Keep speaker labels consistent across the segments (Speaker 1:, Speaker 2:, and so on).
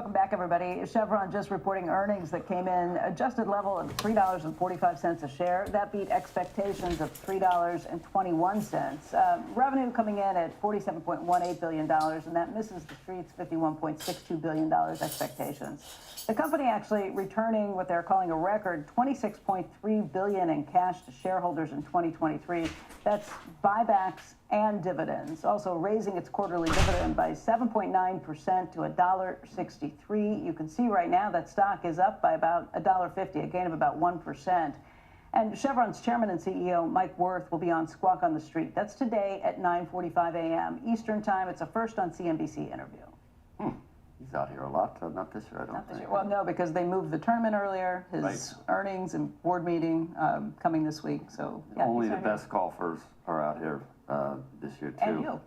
Speaker 1: Welcome back, everybody. Chevron just reporting earnings that came in adjusted level of $3.45 a share. That beat expectations of $3.21. Revenue coming in at $47.18 billion, and that misses the street's $51.62 billion expectations. The company actually returning what they're calling a record $26.3 billion in cash to shareholders in 2023. That's buybacks and dividends. Also raising its quarterly dividend by 7.9% to $1.63. You can see right now that stock is up by about $1.50, a gain of about 1%. And Chevron's chairman and CEO, Mike Wirth, will be on Squawk on the Street. That's today at 9:45 a.m. Eastern Time. It's a first on CNBC interview.
Speaker 2: He's out here a lot, not this year, I don't think.
Speaker 1: Well, no, because they moved the tournament earlier. His
Speaker 2: Right.
Speaker 1: earnings and board meeting coming this week. So yeah,
Speaker 2: only the best golfers are out here this year, too.
Speaker 1: And you.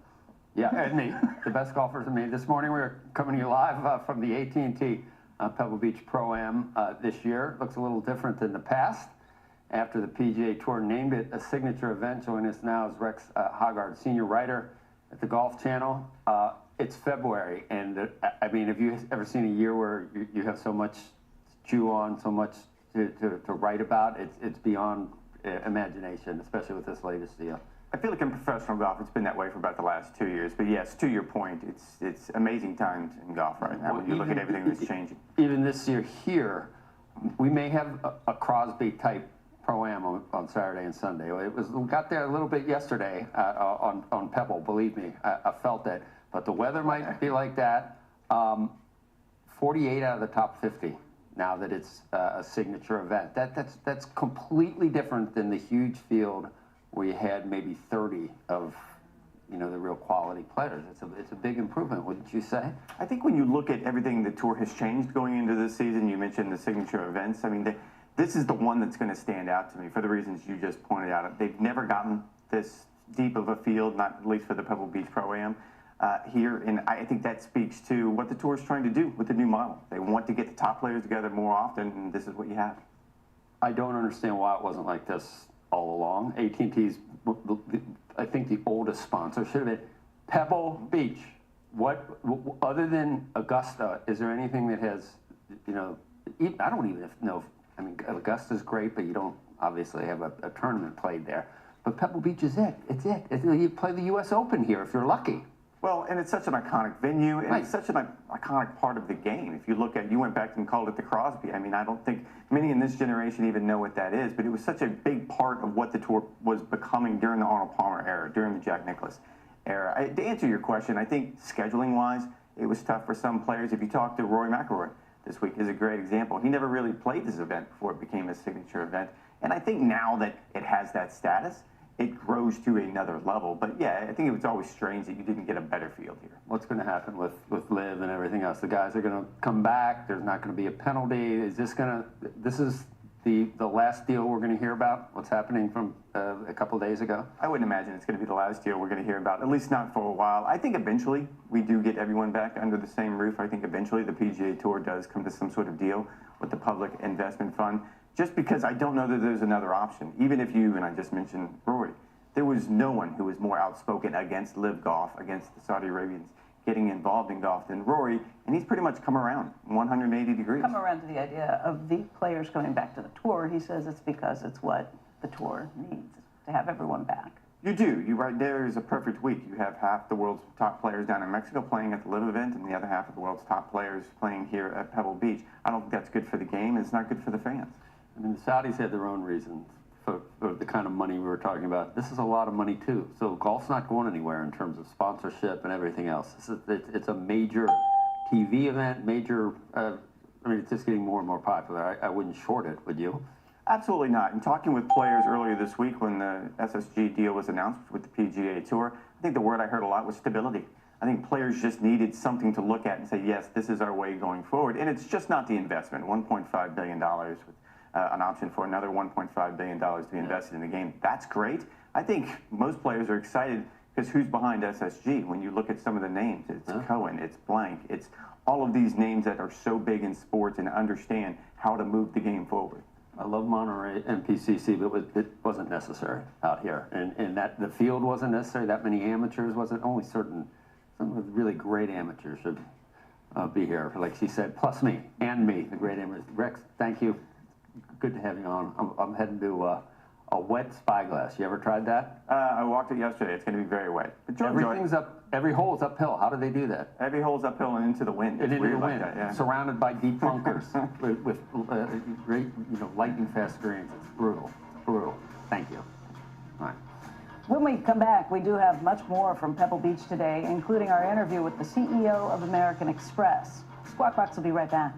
Speaker 2: Yeah, and me. The best golfers and me. This morning we're coming to you live from the AT&T Pebble Beach Pro-Am this year. Looks a little different than the past. After the PGA Tour named it a signature event, joining us now is Rex Hoggard, senior writer at the Golf Channel. It's February, and I mean, have you ever seen a year where you have so much to chew on, so much to write about? It's beyond imagination, especially with this latest deal.
Speaker 3: I feel like in professional golf, it's been that way for about the last 2 years. But yes, to your point, it's amazing times in golf right now when you look at everything that's changing.
Speaker 2: Even this year here, we may have a Crosby-type Pro-Am on Saturday and Sunday. We got there a little bit yesterday on Pebble, believe me. I felt that. But the weather might be like that. 48 out of the top 50 now that it's a signature event. That's completely different than the huge field where you had maybe 30 of the real quality players. It's a big improvement, wouldn't you say?
Speaker 3: I think when you look at everything the tour has changed going into this season, you mentioned the signature events. I mean, this is the one that's going to stand out to me for the reasons you just pointed out. They've never gotten this deep of a field, not at least for the Pebble Beach Pro-Am. Here, and I think that speaks to what the tour is trying to do with the new model. They want to get the top players together more often, and this is what you have.
Speaker 2: I don't understand why it wasn't like this all along. AT&T's, I think, the oldest sponsor should have been Pebble Beach. What other than Augusta, is there anything that has, I don't even know. I mean, Augusta's great, but you don't obviously have a tournament played there. But Pebble Beach is it. It's it. You play the U.S. Open here if you're lucky.
Speaker 3: Well, and it's such an iconic venue, and
Speaker 2: Right.
Speaker 3: It's such an iconic part of the game. If you look at, you went back and called it the Crosby. I mean, I don't think many in this generation even know what that is, but it was such a big part of what the tour was becoming during the Arnold Palmer era, during the Jack Nicklaus era. To answer your question, I think scheduling-wise, it was tough for some players. If you talk to Rory McIlroy this week, is a great example. He never really played this event before it became a signature event, and I think now that it has that status, it grows to another level. But yeah, I think it was always strange that you didn't get a better field here.
Speaker 2: What's going to happen with Liv and everything else? The guys are going to come back. There's not going to be a penalty. Is this the last deal we're going to hear about? What's happening from a couple of days ago?
Speaker 3: I wouldn't imagine it's going to be the last deal we're going to hear about, at least not for a while. I think eventually we do get everyone back under the same roof. I think eventually the PGA Tour does come to some sort of deal with the Public Investment Fund. Just because I don't know that there's another option. Even if you, and I just mentioned Rory, there was no one who was more outspoken against Liv Golf, against the Saudi Arabians getting involved in golf than Rory, and he's pretty much come around 180 degrees.
Speaker 1: Come around to the idea of the players coming back to the tour. He says it's because it's what the tour needs to have everyone back.
Speaker 3: You do. You right there is a perfect week. You have half the world's top players down in Mexico playing at the Liv event, and the other half of the world's top players playing here at Pebble Beach. I don't think that's good for the game, and it's not good for the fans.
Speaker 2: I mean, the Saudis had their own reasons for the kind of money we were talking about. This is a lot of money, too. So golf's not going anywhere in terms of sponsorship and everything else. It's a major TV event, I mean, it's just getting more and more popular. I wouldn't short it, would you?
Speaker 3: Absolutely not. And talking with players earlier this week when the SSG deal was announced with the PGA Tour, I think the word I heard a lot was stability. I think players just needed something to look at and say, yes, this is our way going forward. And it's just not the investment, $1.5 billion with an option for another $1.5 billion to be invested in the game. That's great. I think most players are excited because who's behind SSG? When you look at some of the names, it's Cohen, it's Blank, it's all of these names that are so big in sports and understand how to move the game forward.
Speaker 2: I love Monterey and PCC, but it wasn't necessary out here. And that the field wasn't necessary. That many amateurs wasn't. Only some really great amateurs should be here. Like she said, plus me and me, the great Amos. Rex, thank you. Good to have you on. I'm heading to a wet spyglass. You ever tried that?
Speaker 3: I walked it yesterday. It's going to be very wet. But you'll enjoy it.
Speaker 2: Every hole's uphill. How do they do that?
Speaker 3: Every hole's uphill and into the wind.
Speaker 2: And
Speaker 3: It's
Speaker 2: into the
Speaker 3: weird like
Speaker 2: wind,
Speaker 3: that, yeah.
Speaker 2: surrounded by deep bunkers with great, lightning fast screens. It's brutal. It's brutal. Thank you. All right.
Speaker 1: When we come back, we do have much more from Pebble Beach today, including our interview with the CEO of American Express. Squawk Box will be right back.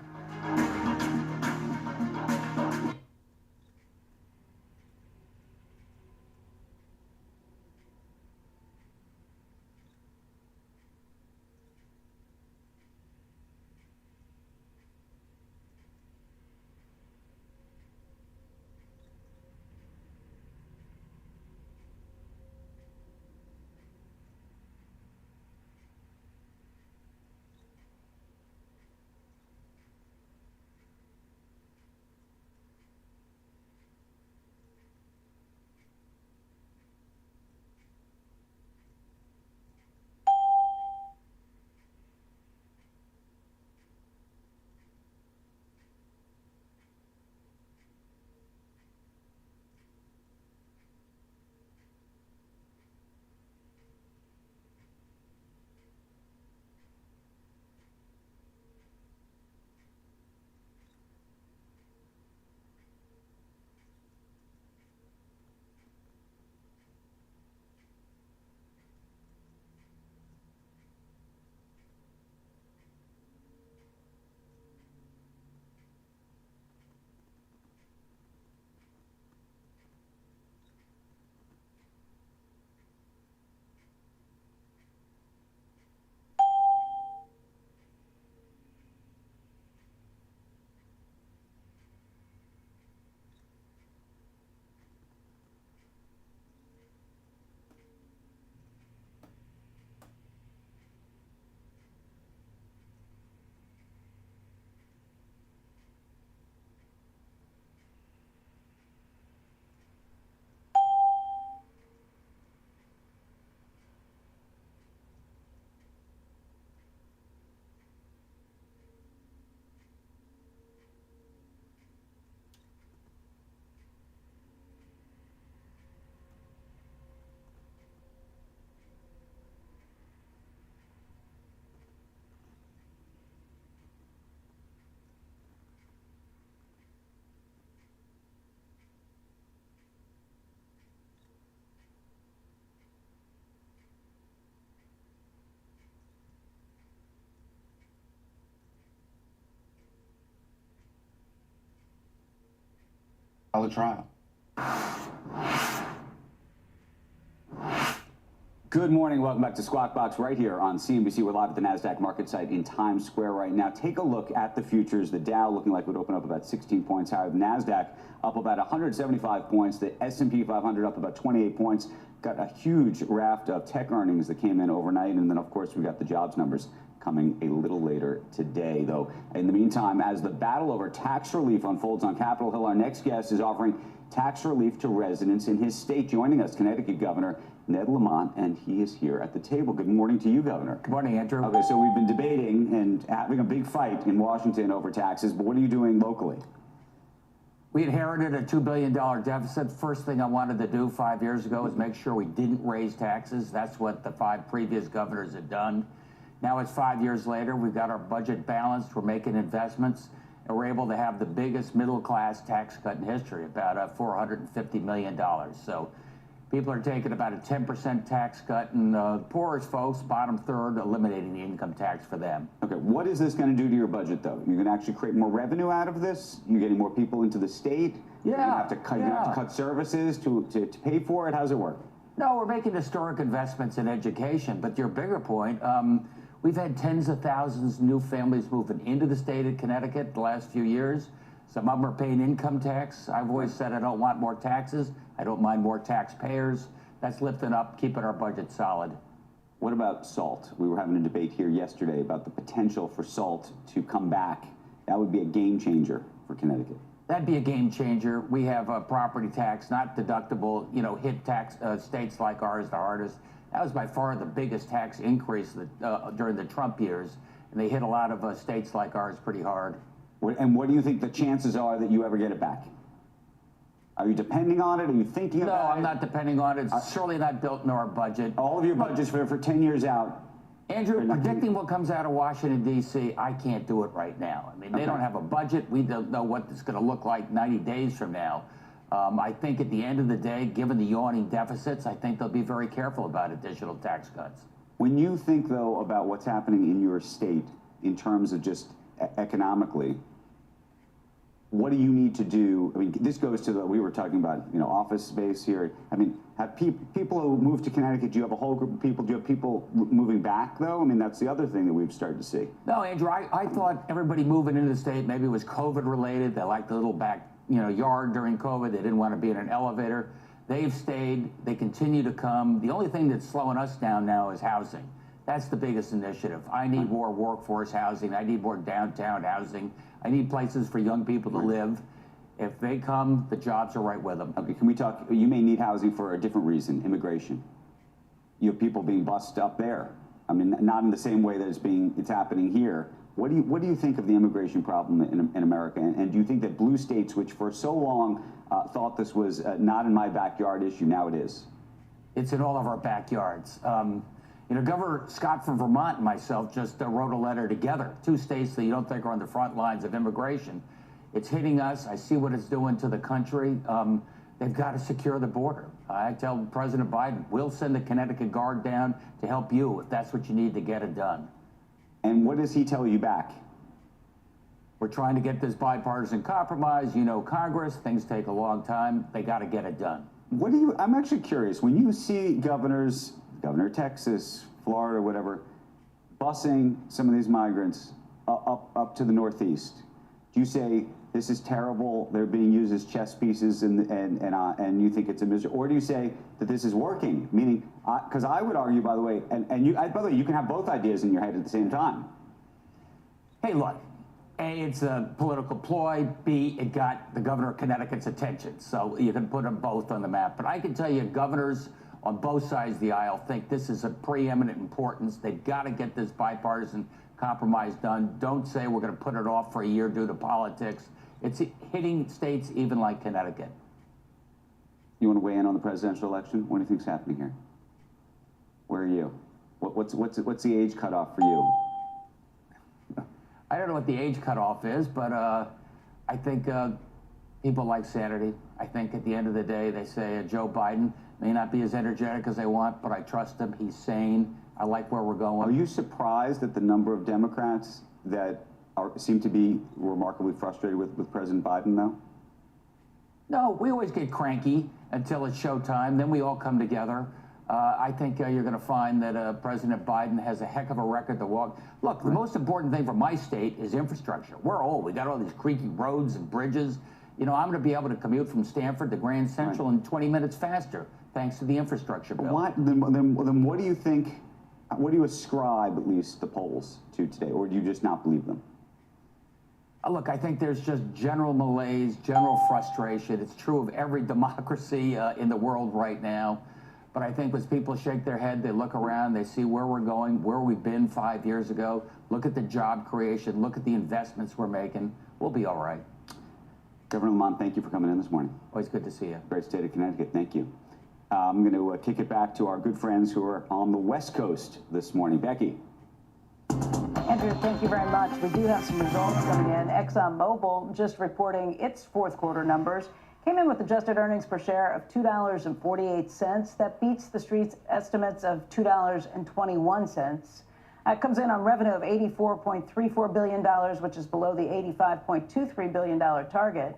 Speaker 4: The trial. Good morning. Welcome back to Squawk Box right here on CNBC. We're live at the NASDAQ market site in Times Square right now. Take a look at the futures. The Dow looking like it would open up about 16 points higher. The NASDAQ up about 175 points. The S&P 500 up about 28 points. Got a huge raft of tech earnings that came in overnight. And then, of course, we got the jobs numbers coming a little later today, though. In the meantime, as the battle over tax relief unfolds on Capitol Hill, our next guest is offering tax relief to residents in his state. Joining us, Connecticut Governor Ned Lamont, and he is here at the table. Good morning to you, Governor.
Speaker 5: Good morning, Andrew.
Speaker 4: Okay, so we've been debating and having a big fight in Washington over taxes, but what are you doing locally?
Speaker 5: We inherited a $2 billion deficit. First thing I wanted to do 5 years ago is make sure we didn't raise taxes. That's what the 5 previous governors had done. Now it's 5 years later. We've got our budget balanced. We're making investments, and we're able to have the biggest middle-class tax cut in history, about $450 million. So people are taking about a 10% tax cut, and the poorest folks, bottom third, eliminating the income tax for them.
Speaker 4: Okay, what is this going to do to your budget, though? You're going to actually create more revenue out of this? You're getting more people into the state? You're going to have to cut, you're going to have to cut services to pay for it? How does it work?
Speaker 5: No, we're making historic investments in education, but your bigger point, we've had tens of thousands of new families moving into the state of Connecticut the last few years. Some of them are paying income tax. I've always said I don't want more taxes. I don't mind more taxpayers. That's lifting up, keeping our budget solid.
Speaker 4: What about SALT? We were having a debate here yesterday about the potential for SALT to come back. That would be a game changer for Connecticut.
Speaker 5: That'd be a game changer. We have a property tax, not deductible, hit tax states like ours the hardest. That was by far the biggest tax increase that, during the Trump years. and they hit a lot of states like ours pretty hard.
Speaker 4: And what do you think the chances are that you ever get it back? Are you depending on it? Are you thinking
Speaker 5: No,
Speaker 4: about it?
Speaker 5: I'm not depending on it. It's surely not built into our budget.
Speaker 4: All of your budgets for 10 years out.
Speaker 5: Andrew,
Speaker 4: They're not
Speaker 5: predicting what comes out of Washington, D.C., I can't do it right now. I mean, they don't have a budget. We don't know what it's going to look like 90 days from now. I think at the end of the day, given the yawning deficits, I think they'll be very careful about additional tax cuts.
Speaker 4: When you think, though, about what's happening in your state in terms of just economically, what do you need to do? I mean, this goes to we were talking about, office space here. I mean, have people who move to Connecticut, do you have a whole group of people? Do you have people moving back, though? I mean, that's the other thing that we've started to see.
Speaker 5: No, Andrew, I thought everybody moving into the state, maybe it was COVID related. They liked the little back, yard during COVID. They didn't want to be in an elevator. They've stayed. They continue to come. The only thing that's slowing us down now is housing. That's the biggest initiative. I need more workforce housing. I need more downtown housing. I need places for young people to live. If they come, the jobs are right with them.
Speaker 4: Okay, can we talk? You may need housing for a different reason, immigration. You have people being bused up there. I mean, not in the same way that it's happening here. What do you think of the immigration problem in America? And do you think that blue states, which for so long thought this was not in my backyard issue, now it is?
Speaker 5: It's in all of our backyards. Governor Scott from Vermont and myself just wrote a letter together, two states that you don't think are on the front lines of immigration. It's hitting us. I see what it's doing to the country. They've got to secure the border. I tell President Biden, we'll send the Connecticut Guard down to help you if that's what you need to get it done.
Speaker 4: And what does he tell you back?
Speaker 5: We're trying to get this bipartisan compromise. Congress, things take a long time. They got to get it done.
Speaker 4: I'm actually curious, when you see Governor of Texas, Florida, whatever, busing some of these migrants up to the Northeast, do you say, this is terrible, they're being used as chess pieces and you think it's a misery? Or do you say that this is working? Meaning, because I would argue, by the way, by the way, you can have both ideas in your head at the same time.
Speaker 5: Hey, look, A, it's a political ploy. B, it got the governor of Connecticut's attention. So you can put them both on the map. But I can tell you, governors on both sides of the aisle think this is of preeminent importance. They've got to get this bipartisan compromise done. Don't say we're going to put it off for a year due to politics. It's hitting states even like Connecticut.
Speaker 4: You want to weigh in on the presidential election? What do you think's happening here? Where are you? What's the age cutoff for you?
Speaker 5: I don't know what the age cutoff is, but I think people like sanity. I think at the end of the day, they say Joe Biden may not be as energetic as they want, but I trust him. He's sane. I like where we're going.
Speaker 4: Are you surprised at the number of Democrats that seem to be remarkably frustrated with President Biden, though?
Speaker 5: No, we always get cranky until it's showtime. Then we all come together. I think you're going to find that President Biden has a heck of a record to walk. Look, the most important thing for my state is infrastructure. We're old. We got all these creaky roads and bridges. I'm going to be able to commute from Stamford to Grand Central in 20 minutes faster, thanks to the infrastructure bill.
Speaker 4: Then what do you think? What do you ascribe, at least, the polls to today, or do you just not believe them?
Speaker 5: Look, I think there's just general malaise, general frustration. It's true of every democracy in the world right now. But I think as people shake their head, they look around, they see where we're going, where we've been 5 years ago, look at the job creation, look at the investments we're making, we'll be all right.
Speaker 4: Governor Lamont, thank you for coming in this morning.
Speaker 5: Always good to see you.
Speaker 4: Great state of Connecticut, thank you. I'm going to kick it back to our good friends who are on the West Coast this morning. Becky.
Speaker 1: Andrew, thank you very much. We do have some results coming in. ExxonMobil just reporting its fourth quarter numbers. Came in with adjusted earnings per share of $2.48. That beats the street's estimates of $2.21. It comes in on revenue of $84.34 billion, which is below the $85.23 billion target.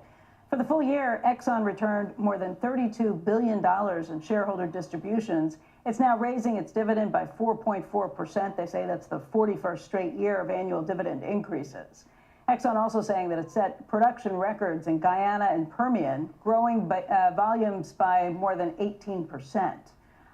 Speaker 1: For the full year, Exxon returned more than $32 billion in shareholder distributions. It's now raising its dividend by 4.4%. They say that's the 41st straight year of annual dividend increases. Exxon also saying that it set production records in Guyana and Permian, growing volumes by more than 18%.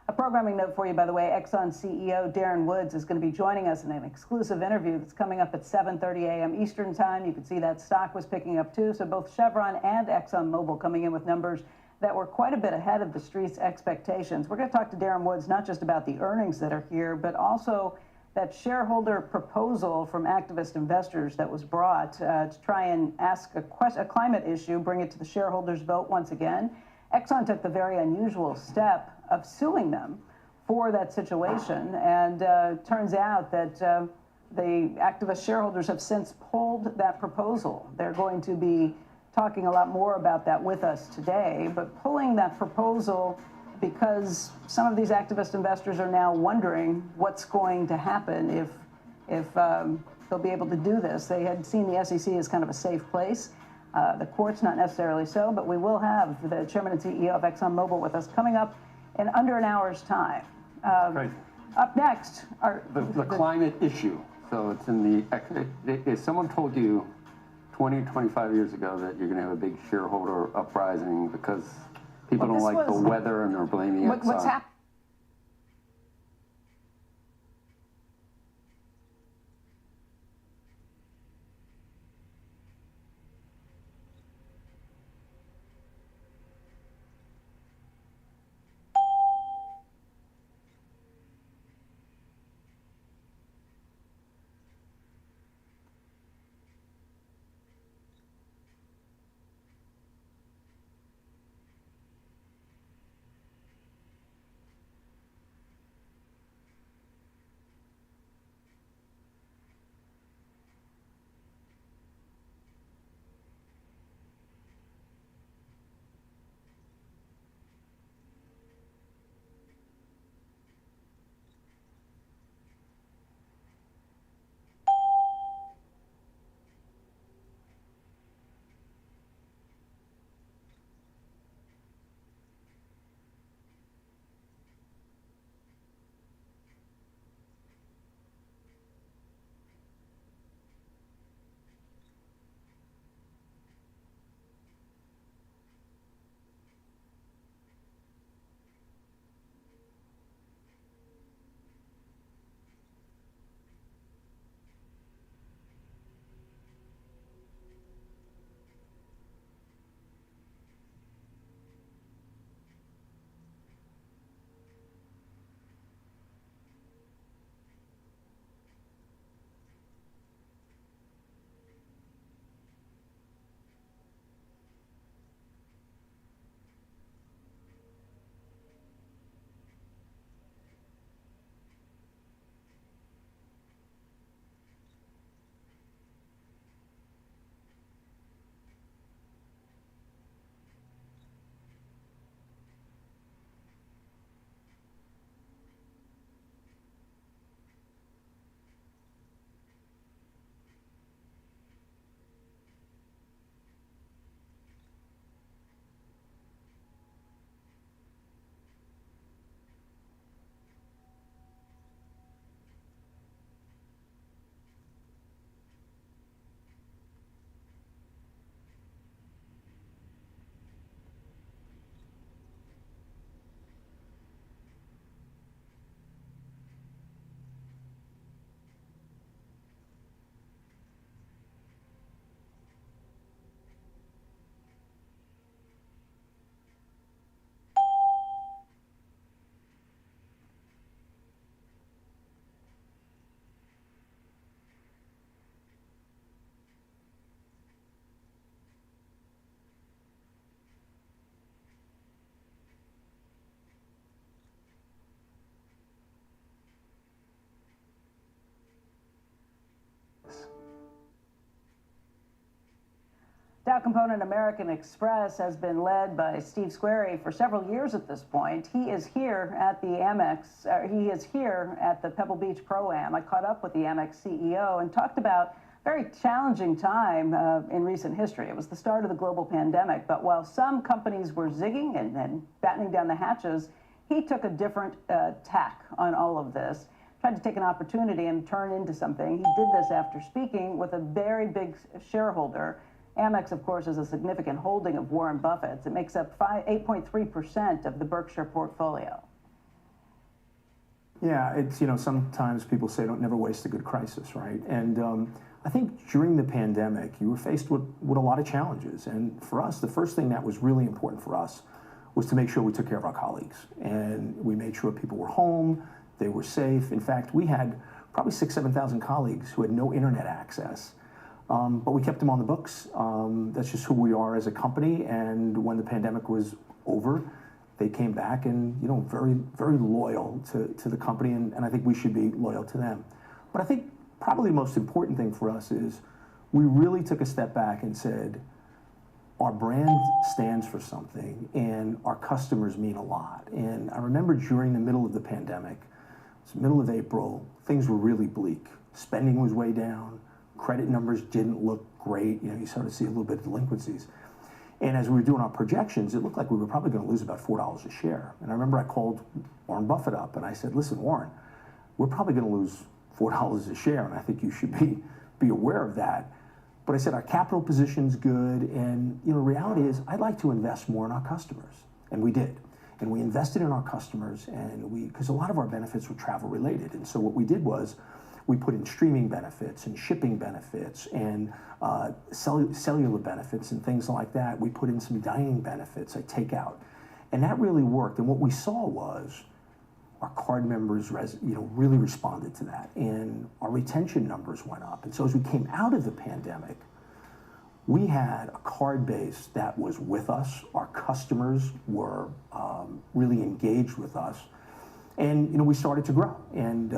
Speaker 1: A programming note for you, by the way, Exxon CEO Darren Woods is going to be joining us in an exclusive interview that's coming up at 7:30 a.m. Eastern time. You can see that stock was picking up too. So both Chevron and ExxonMobil coming in with numbers that were quite a bit ahead of the street's expectations. We're going to talk to Darren Woods not just about the earnings that are here, but also that shareholder proposal from activist investors that was brought to try and ask a climate issue, bring it to the shareholders' vote once again. Exxon took the very unusual step of suing them for that situation, and turns out that the activist shareholders have since pulled that proposal. They're going to be talking a lot more about that with us today, but pulling that proposal because some of these activist investors are now wondering what's going to happen if they'll be able to do this. They had seen the SEC as kind of a safe place. The court's not necessarily so, but we will have the chairman and CEO of ExxonMobil with us coming up in under an hour's time.
Speaker 2: Right.
Speaker 1: Up next are
Speaker 2: The climate issue. So it's in the, if someone told you 20 or 25 years ago that you're going to have a big shareholder uprising because people don't like the weather and they're blaming Exxon.
Speaker 1: What's happening? Dow component American Express has been led by Steve Squeri for several years at this point. He is here at the Amex, he is here at the Pebble Beach Pro-Am. I caught up with the Amex CEO and talked about a very challenging time in recent history. It was the start of the global pandemic, but while some companies were zigging and battening down the hatches, he took a different tack on all of this, tried to take an opportunity and turn into something. He did this after speaking with a very big shareholder. Amex, of course, is a significant holding of Warren Buffett's. It makes up 8.3% of the Berkshire portfolio.
Speaker 6: Yeah, it's, you know, sometimes people say don't never waste a good crisis, right? And I think during the pandemic, you were faced with a lot of challenges. And for us, the first thing that was really important for us was to make sure we took care of our colleagues. And we made sure people were home, they were safe. In fact, we had probably 6,000, 7,000 colleagues who had no internet access. But we kept them on the books. That's just who we are as a company. And when the pandemic was over, they came back and, you know, very, very loyal to the company. And I think we should be loyal to them. But I think probably the most important thing for us is we really took a step back and said, our brand stands for something and our customers mean a lot. And I remember during the middle of the pandemic, it was the middle of April, things were really bleak. Spending was way down. Credit numbers didn't look great. You know, you started to see a little bit of delinquencies. And as we were doing our projections, it looked like we were probably going to lose about $4 a share. And I remember I called Warren Buffett up and I said, listen, Warren, we're probably going to lose $4 a share, and I think you should be aware of that. But I said, our capital position's good, and you know, the reality is I'd like to invest more in our customers. And we did. And we invested in our customers, and because a lot of our benefits were travel related. And so what we did was we put in streaming benefits and shipping benefits and cellular benefits and things like that. We put in some dining benefits, like takeout. And that really worked. And what we saw was our card members really responded to that. And our retention numbers went up. And so as we came out of the pandemic, we had a card base that was with us. Our customers were really engaged with us. And you know, we started to grow. And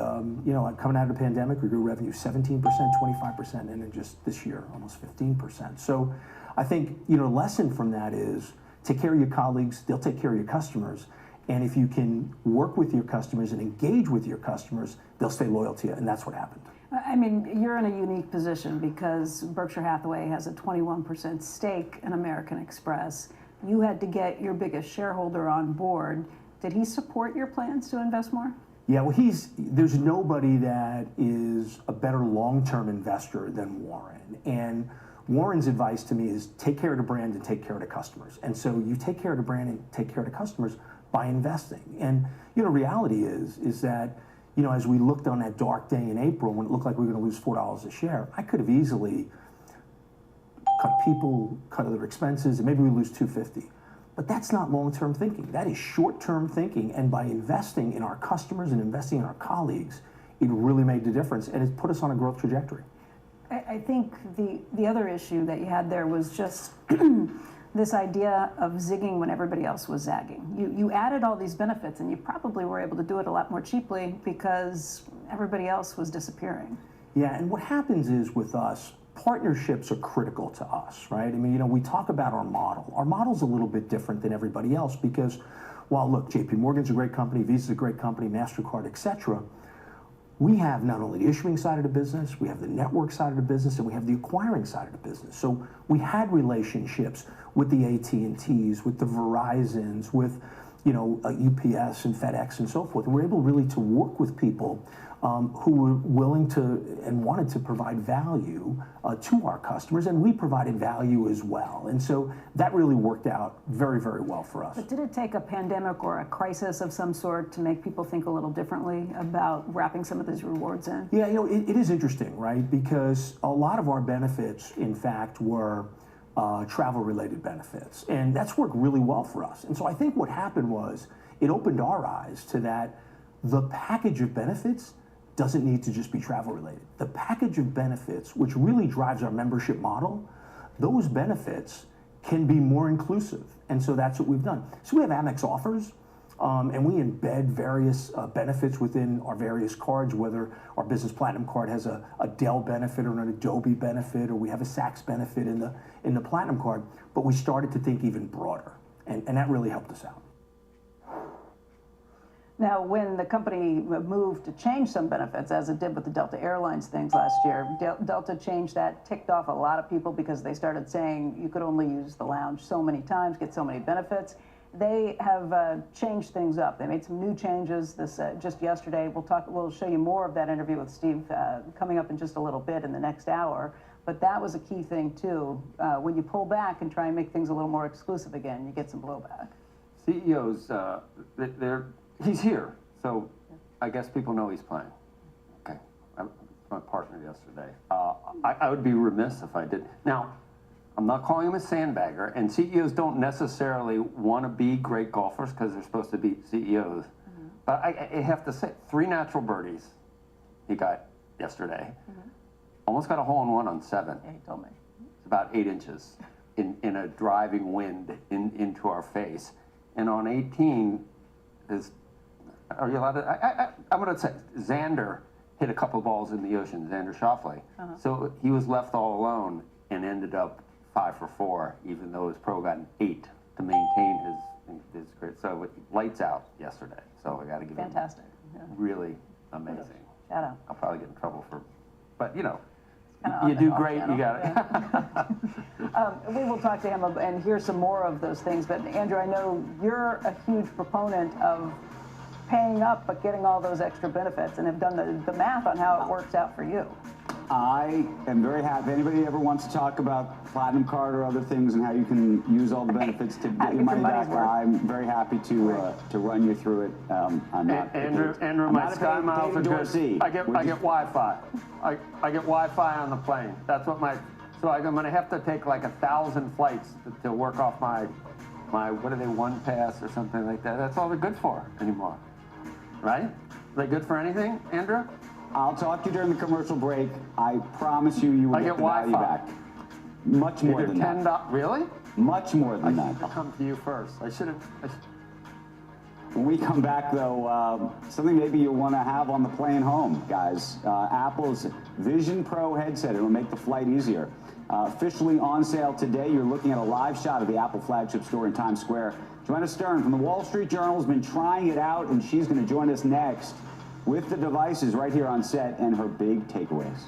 Speaker 6: you know, coming out of the pandemic, we grew revenue 17%, 25%, and then just this year, almost 15%. So I think, you know, the lesson from that is take care of your colleagues, they'll take care of your customers. And if you can work with your customers and engage with your customers, they'll stay loyal to you, and that's what happened.
Speaker 1: I mean, you're in a unique position because Berkshire Hathaway has a 21% stake in American Express. You had to get your biggest shareholder on board. Did he support your plans to invest more?
Speaker 6: Yeah, well, there's nobody that is a better long-term investor than Warren. And Warren's advice to me is take care of the brand and take care of the customers. And so you take care of the brand and take care of the customers by investing. And you know, reality is that, you know, as we looked on that dark day in April when it looked like we were going to lose $4 a share, I could have easily cut people, cut other expenses, and maybe we lose $250. But that's not long-term thinking. That is short-term thinking. And by investing in our customers and investing in our colleagues, it really made the difference, and it put us on a growth trajectory.
Speaker 1: I think the other issue that you had there was just this idea of zigging when everybody else was zagging. You added all these benefits, and you probably were able to do it a lot more cheaply because everybody else was disappearing.
Speaker 6: Yeah, and what happens is with us, partnerships are critical to us, right? I mean, you know, we talk about our model. Our model's a little bit different than everybody else because, while look, JP Morgan's a great company, Visa's a great company, MasterCard, et cetera, we have not only the issuing side of the business, we have the network side of the business, and we have the acquiring side of the business. So we had relationships with the AT&Ts, with the Verizons, with, you know, UPS and FedEx and so forth. And we're able really to work with people who were willing to and wanted to provide value to our customers, and we provided value as well. And so that really worked out very, very well for us.
Speaker 1: But did it take a pandemic or a crisis of some sort to make people think a little differently about wrapping some of these rewards in?
Speaker 6: Yeah, you know, it is interesting, right? Because a lot of our benefits, in fact, were travel-related benefits, and that's worked really well for us. And so I think what happened was it opened our eyes to that the package of benefits doesn't need to just be travel related. The package of benefits, which really drives our membership model, those benefits can be more inclusive. And so that's what we've done. So we have Amex offers, and we embed various benefits within our various cards, whether our Business Platinum card has a Dell benefit or an Adobe benefit, or we have a Saks benefit in the Platinum card. But we started to think even broader, and that really helped us out.
Speaker 1: Now, when the company moved to change some benefits, as it did with the Delta Airlines things last year, Delta changed that, ticked off a lot of people because they started saying you could only use the lounge so many times, get so many benefits. They have changed things up. They made some new changes just yesterday. We'll show you more of that interview with Steve coming up in just a little bit in the next hour. But that was a key thing too. When you pull back and try and make things a little more exclusive again, you get some blowback.
Speaker 2: CEOs, he's here, so I guess people know he's playing. Okay, my partner yesterday. I would be remiss if I did. Now, I'm not calling him a sandbagger, and CEOs don't necessarily want to be great golfers because they're supposed to be CEOs. Mm-hmm. But I have to say, 3 natural birdies. He got yesterday. Almost got a hole-in-one on 7.
Speaker 1: Yeah, he told me.
Speaker 2: It's about 8 inches in a driving wind into our face. And on 18, are you allowed to? I'm going to say Xander hit a couple balls in the ocean, Xander Schauffele. So he was left all alone and ended up 5 for 4, even though his pro got an 8 to maintain his grid. So lights out yesterday. So I got to give him
Speaker 1: Fantastic. Yeah.
Speaker 2: really amazing.
Speaker 1: Shout out.
Speaker 2: I'll probably get in trouble for, but you know,
Speaker 1: Kinda
Speaker 2: you
Speaker 1: on
Speaker 2: do
Speaker 1: the off
Speaker 2: great.
Speaker 1: channel,
Speaker 2: You got it.
Speaker 1: We will talk to him and hear some more of those things. But Andrew, I know you're a huge proponent of paying up but getting all those extra benefits and have done the math on how it works out for you.
Speaker 4: I am very happy. Anybody ever wants to talk about Platinum Card or other things and how you can use all the benefits to get your money back, I'm very happy to run you through it. I'm not
Speaker 2: Andrew,
Speaker 4: I'm
Speaker 2: my
Speaker 4: not a
Speaker 2: Sky Miles are
Speaker 4: Dorsey.
Speaker 2: good. I get Wi-Fi. I get Wi-Fi on the plane. That's what so I'm going to have to take like 1,000 flights to work off my what are they, One Pass or something like that. That's all they're good for anymore, right? Are they good for anything, Andrew?
Speaker 4: I'll talk to you during the commercial break. I promise you will
Speaker 2: I
Speaker 4: get
Speaker 2: get
Speaker 4: the value
Speaker 2: Wi-Fi.
Speaker 4: back. Much more
Speaker 2: Either
Speaker 4: than that.
Speaker 2: Really?
Speaker 4: Much more than
Speaker 2: I'll
Speaker 4: that.
Speaker 2: come to you first. I should have.
Speaker 4: When we come back, though, something maybe you'll want to have on the plane home, guys. Apple's Vision Pro headset. It'll make the flight easier. Officially on sale today. You're looking at a live shot of the Apple flagship store in Times Square. Joanna Stern from the Wall Street Journal has been trying it out, and she's going to join us next with the devices right here on set and her big takeaways.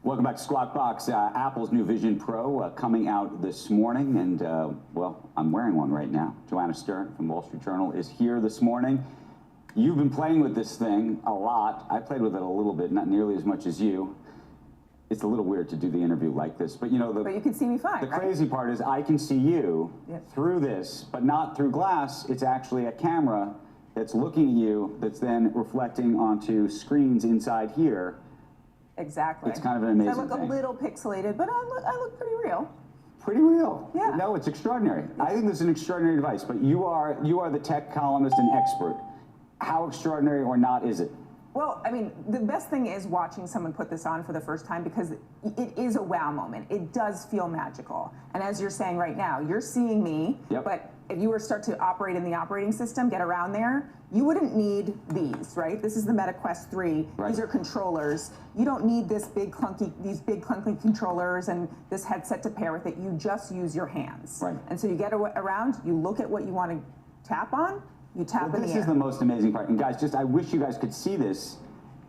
Speaker 4: Welcome back to Squawk Box. Apple's new Vision Pro coming out this morning, and well, I'm wearing one right now. Joanna Stern from Wall Street Journal is here this morning. You've been playing with this thing a lot. I played with it a little bit, not nearly as much as you. It's a little weird to do the interview like this, but you know,
Speaker 7: But you can see me fine,
Speaker 4: the
Speaker 7: right?
Speaker 4: crazy part is I can see you
Speaker 7: Yep.
Speaker 4: through this, but not through glass. It's actually a camera that's looking at you that's then reflecting onto screens inside here.
Speaker 7: Exactly.
Speaker 4: It's kind of an amazing
Speaker 7: So I look
Speaker 4: thing.
Speaker 7: a little pixelated, but I look pretty real.
Speaker 4: Pretty real.
Speaker 7: Yeah.
Speaker 4: No, it's extraordinary. I think this is an extraordinary device, but you are the tech columnist and expert. How extraordinary or not is it?
Speaker 7: Well, I mean, the best thing is watching someone put this on for the first time because it is a wow moment. It does feel magical. And as you're saying right now, you're seeing me,
Speaker 4: Yep.
Speaker 7: but if you were to start to operate in the operating system, get around there, you wouldn't need these, right? This is the Meta Quest 3.
Speaker 4: Right.
Speaker 7: These are controllers. You don't need these big clunky controllers and this headset to pair with it. You just use your hands.
Speaker 4: Right.
Speaker 7: And so you get around, you look at what you want to tap on, you tap
Speaker 4: Well,
Speaker 7: in
Speaker 4: this
Speaker 7: the
Speaker 4: is
Speaker 7: air.
Speaker 4: the most amazing part. And guys, I wish you guys could see this.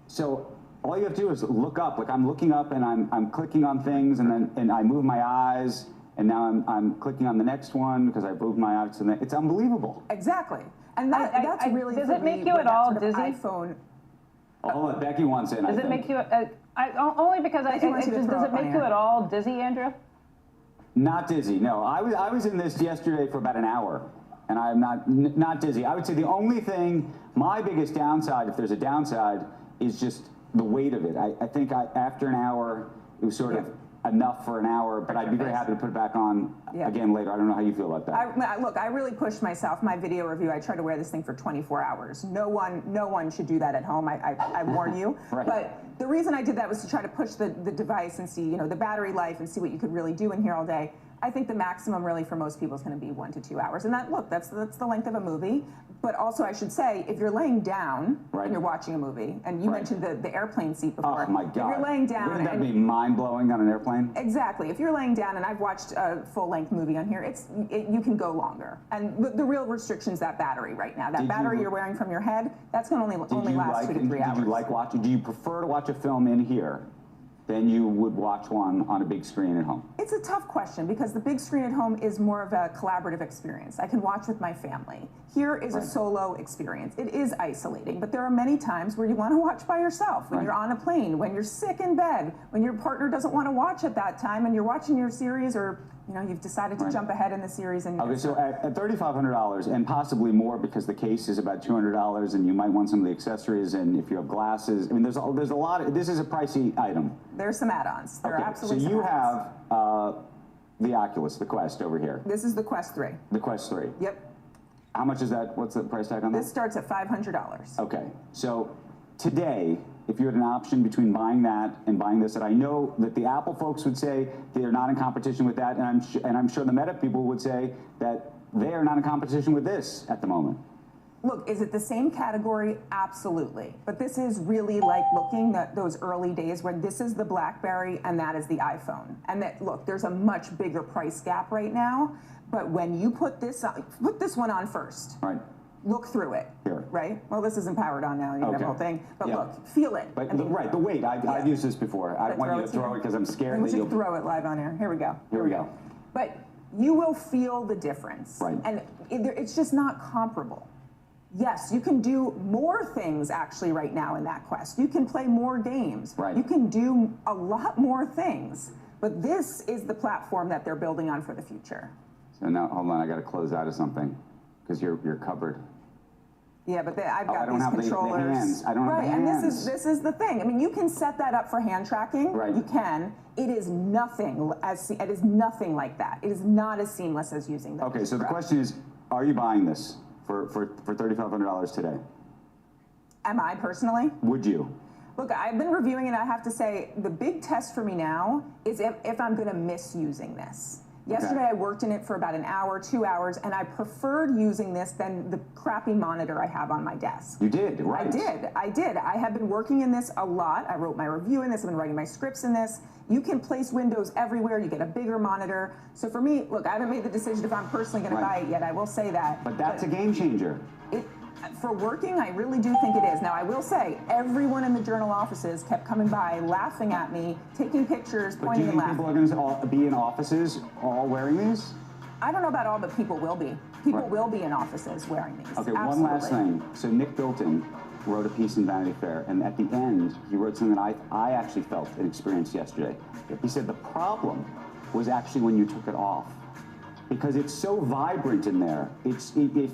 Speaker 4: So all you have to do is look up. Like I'm looking up and I'm clicking on things and I move my eyes and now I'm clicking on the next one because I moved my eyes to the it's unbelievable.
Speaker 7: Exactly. And that's really
Speaker 1: does
Speaker 7: for
Speaker 1: it make
Speaker 7: me
Speaker 1: you
Speaker 7: where
Speaker 1: at all
Speaker 7: that sort of
Speaker 1: dizzy?
Speaker 7: iPhone.
Speaker 4: Oh, hold on, Becky wants in.
Speaker 1: Does it make you? Only because
Speaker 7: Becky wants you to
Speaker 1: does
Speaker 7: throw
Speaker 1: it
Speaker 7: up on
Speaker 1: make you
Speaker 7: air.
Speaker 1: at all dizzy, Andrew?
Speaker 4: Not dizzy. No, I was in this yesterday for about an hour, and I'm not dizzy. I would say the only thing, my biggest downside, if there's a downside, is just the weight of it. I think after an hour, it was sort of enough for an hour, but I'd be very happy to put it back on again later. I don't know how you feel about that.
Speaker 7: Look, I really pushed myself. My video review, I tried to wear this thing for 24 hours. No one should do that at home. I warn you.
Speaker 4: Right.
Speaker 7: But the reason I did that was to try to push the device and see, the battery life and see what you could really do in here all day. I think the maximum really for most people is going to be 1 to 2 hours. And that's the length of a movie. But also I should say, if you're laying down
Speaker 4: Right.
Speaker 7: and you're watching a movie, and you
Speaker 4: Right.
Speaker 7: mentioned the airplane seat before.
Speaker 4: Oh my God!
Speaker 7: If you're laying down
Speaker 4: Wouldn't that
Speaker 7: and
Speaker 4: be mind-blowing on an airplane?
Speaker 7: exactly. If you're laying down, and I've watched a full-length movie on here, you can go longer. And the real restriction's that battery right now. That
Speaker 4: Did
Speaker 7: battery
Speaker 4: you-
Speaker 7: you're wearing from your head, that's going to only last 2 to 3 hours.
Speaker 4: Did you like watching? Do you prefer to watch a film in here than you would watch one on a big screen at home?
Speaker 7: It's a tough question because the big screen at home is more of a collaborative experience. I can watch with my family. Here is a
Speaker 4: Right.
Speaker 7: solo experience. It is isolating, but there are many times where you want to watch by yourself, when
Speaker 4: Right.
Speaker 7: you're on a plane, when you're sick in bed, when your partner doesn't want to watch at that time and you're watching your series or you've decided to
Speaker 4: Right.
Speaker 7: jump ahead in the series and
Speaker 4: Okay, so at $3,500 and possibly more because the case is about $200 and you might want some of the accessories and if you have glasses, I mean, there's a lot of, this is a pricey item.
Speaker 7: there's some add-ons. There are
Speaker 4: Okay,
Speaker 7: absolutely
Speaker 4: so
Speaker 7: some
Speaker 4: you
Speaker 7: add-ons.
Speaker 4: have the Oculus, the Quest over here,
Speaker 7: This is the Quest 3.
Speaker 4: the Quest 3.
Speaker 7: Yep.
Speaker 4: How much is that? What's the price tag on
Speaker 7: This
Speaker 4: that?
Speaker 7: starts at $500.
Speaker 4: Okay, so today, if you had an option between buying that and buying this, and I know that the Apple folks would say they're not in competition with that, and I'm sure the Meta people would say that they are not in competition with this at the moment.
Speaker 7: Look, is it the same category? Absolutely. But this is really like looking at those early days where this is the BlackBerry and that is the iPhone. And that, look, there's a much bigger price gap right now. But when you put this one on first,
Speaker 4: Right.
Speaker 7: look through it.
Speaker 4: Here.
Speaker 7: Right? Well, this isn't powered on now. You have
Speaker 4: Okay.
Speaker 7: the whole thing. But
Speaker 4: Yeah.
Speaker 7: look, feel it.
Speaker 4: But
Speaker 7: I mean,
Speaker 4: the weight, I've used this before. I
Speaker 7: Should I
Speaker 4: want
Speaker 7: throw
Speaker 4: you
Speaker 7: it
Speaker 4: to
Speaker 7: to
Speaker 4: throw
Speaker 7: you?
Speaker 4: it because I'm scared
Speaker 7: we
Speaker 4: that you'll.
Speaker 7: should throw it live on air. Here we go.
Speaker 4: Here we go.
Speaker 7: But you will feel the difference.
Speaker 4: Right.
Speaker 7: And it's just not comparable. Yes, you can do more things actually right now in that Quest. You can play more games.
Speaker 4: Right.
Speaker 7: You can do a lot more things. But this is the platform that they're building on for the future.
Speaker 4: So now, hold on, I got to close out of something because you're covered.
Speaker 7: Yeah, but I've
Speaker 4: Oh, I
Speaker 7: got
Speaker 4: don't
Speaker 7: these
Speaker 4: have the
Speaker 7: controllers.
Speaker 4: hands. I don't have
Speaker 7: right,
Speaker 4: the
Speaker 7: and
Speaker 4: hands.
Speaker 7: this is the thing. I mean, you can set that up for hand tracking.
Speaker 4: Right.
Speaker 7: You can. It is nothing like that. It is not as seamless as using the
Speaker 4: Okay, so the
Speaker 7: Pro.
Speaker 4: question is, are you buying this for $3,500 today?
Speaker 7: Am I personally?
Speaker 4: Would you?
Speaker 7: Look, I've been reviewing it. I have to say, the big test for me now is if I'm going to miss using this. Yesterday, I worked in it for about an hour, 2 hours, and I preferred using this than the crappy monitor I have on my desk.
Speaker 4: You did, right?
Speaker 7: I did. I have been working in this a lot. I wrote my review in this. I've been writing my scripts in this. You can place windows everywhere. You get a bigger monitor. So for me, look, I haven't made the decision if I'm personally going to buy it yet. I will say that.
Speaker 4: But that's a game changer.
Speaker 7: For working, I really do think it is. Now, I will say, everyone in the Journal offices kept coming by, laughing at me, taking pictures,
Speaker 4: But do
Speaker 7: pointing
Speaker 4: you
Speaker 7: and
Speaker 4: think people
Speaker 7: laughing.
Speaker 4: are going to be in offices all wearing these?
Speaker 7: I don't know about all, but people will be. People
Speaker 4: Right.
Speaker 7: will be in offices wearing these.
Speaker 4: Okay,
Speaker 7: Absolutely.
Speaker 4: one last thing. So Nick Bilton wrote a piece in Vanity Fair, and at the end, he wrote something that I actually felt and experienced yesterday. He said the problem was actually when you took it off, because it's so vibrant in there. It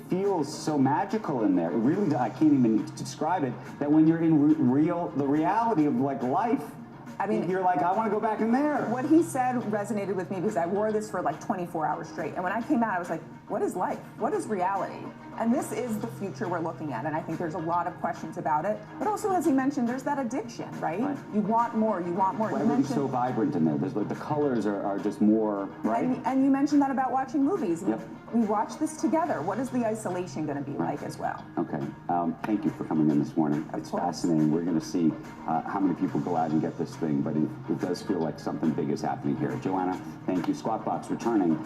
Speaker 4: feels so magical in there. It really, I can't even describe it, that when you're in the reality of like life,
Speaker 7: I mean,
Speaker 4: you're like, I want to go back in there.
Speaker 7: What he said resonated with me because I wore this for like 24 hours straight. And when I came out, I was like, what is life? What is reality? And this is the future we're looking at. And I think there's a lot of questions about it. But also, as he mentioned, there's that addiction, right? You want more, you want more.
Speaker 4: Well, everything's so vibrant in there. There's like the colors are just more, right?
Speaker 7: And you mentioned that about watching movies.
Speaker 4: Yep.
Speaker 7: We watch this together. What is the isolation going to be like as well?
Speaker 4: Okay. Thank you for coming in this morning. It's
Speaker 7: course.
Speaker 4: fascinating. We're going to see how many people go out and get this thing, but it does feel like something big is happening here. Joanna, thank you. Squawk Box returning.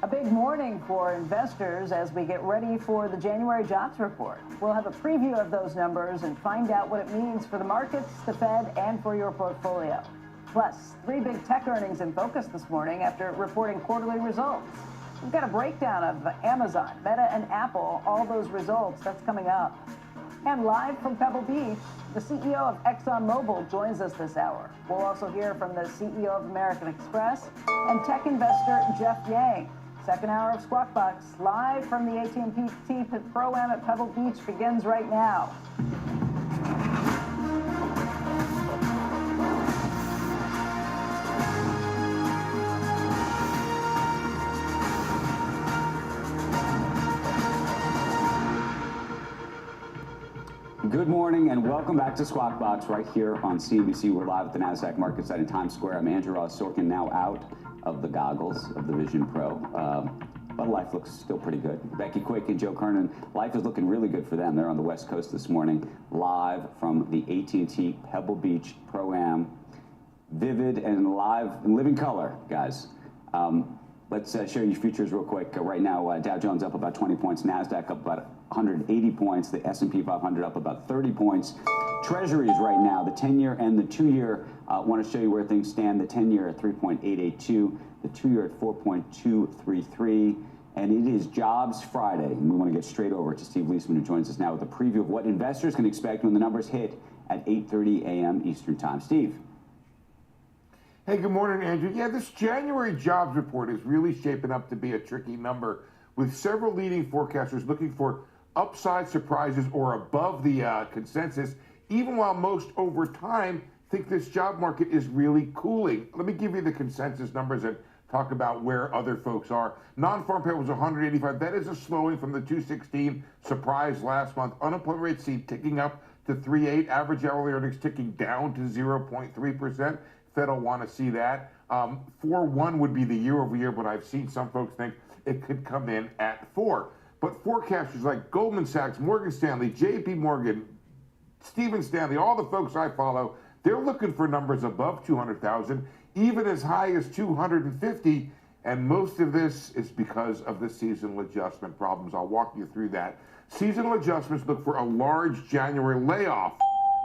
Speaker 1: A big morning for investors as we get ready for the January jobs report. We'll have a preview of those numbers and find out what it means for the markets, the Fed, and for your portfolio. Plus, 3 big tech earnings in focus this morning after reporting quarterly results. We've got a breakdown of Amazon, Meta, and Apple, all those results. That's coming up. And live from Pebble Beach, the CEO of ExxonMobil joins us this hour. We'll also hear from the CEO of American Express and tech investor Jeff Yang. Second hour of Squawk Box, live from the AT&T Pro-Am at Pebble Beach, begins right now.
Speaker 4: Good morning and welcome back to Squawk Box right here on CNBC. We're live at the NASDAQ market site in Times Square. I'm Andrew Ross Sorkin, now out of the goggles of the Vision Pro. But life looks still pretty good. Becky Quick and Joe Kernan, life is looking really good for them. They're on the West Coast this morning, live from the AT&T Pebble Beach Pro-Am. Vivid and live in living color, guys. Let's show you futures real quick. Right now, Dow Jones up about 20 points, NASDAQ up about 180 points, the S&P 500 up about 30 points. Treasuries right now, the 10-year and the 2-year, want to show you where things stand. The 10-year at 3.882, the 2-year at 4.233, and it is Jobs Friday. And we want to get straight over to Steve Leisman, who joins us now with a preview of what investors can expect when the numbers hit at 8:30 a.m. Eastern Time. Steve.
Speaker 8: Hey, good morning, Andrew. Yeah, this January jobs report is really shaping up to be a tricky number, with several leading forecasters looking for upside surprises or above the consensus, even while most over time think this job market is really cooling. Let me give you the consensus numbers and talk about where other folks are. Non-farm payroll was 185. That is a slowing from the 216 surprise last month. Unemployment rate seen ticking up to 3.8. Average hourly earnings ticking down to 0.3%. Fed will want to see that. 4.1 would be the year over year, but I've seen some folks think it could come in at 4. But forecasters like Goldman Sachs, Morgan Stanley, JP Morgan, Stephen Stanley, all the folks I follow, they're looking for numbers above 200,000, even as high as 250. And most of this is because of the seasonal adjustment problems. I'll walk you through that. Seasonal adjustments look for a large January layoff,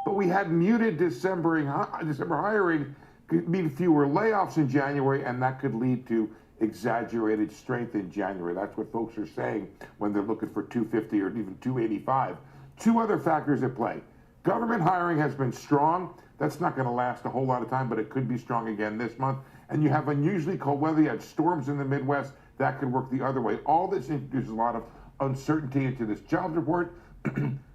Speaker 8: but we had muted December hiring, could mean fewer layoffs in January, and that could lead to exaggerated strength in January. That's what folks are saying when they're looking for 250 or even 285. Two other factors at play. Government hiring has been strong. That's not going to last a whole lot of time, but it could be strong again this month. And you have unusually cold weather. You had storms in the Midwest. That could work the other way. All this introduces a lot of uncertainty into this jobs report.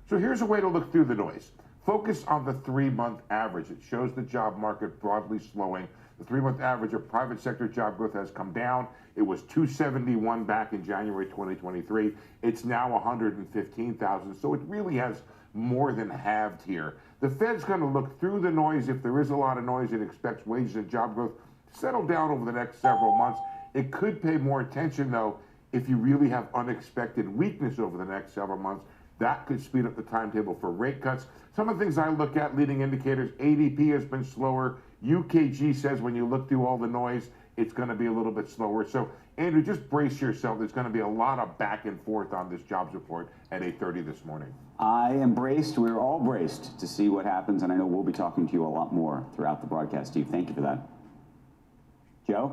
Speaker 8: So here's a way to look through the noise. Focus on the 3-month average. It shows the job market broadly slowing. The 3-month average of private sector job growth has come down. It was 271 back in January 2023. It's now 115,000. So it really has more than halved here. The Fed's going to look through the noise. If there is a lot of noise, it expects wages and job growth to settle down over the next several months. It could pay more attention, though, if you really have unexpected weakness over the next several months. That could speed up the timetable for rate cuts. Some of the things I look at, leading indicators, ADP has been slower. UKG says when you look through all the noise, it's going to be a little bit slower. So, Andrew, just brace yourself. There's going to be a lot of back and forth on this jobs report at 8:30 this morning.
Speaker 4: I am braced. We're all braced to see what happens, and I know we'll be talking to you a lot more throughout the broadcast, Steve. Thank you for that. Joe?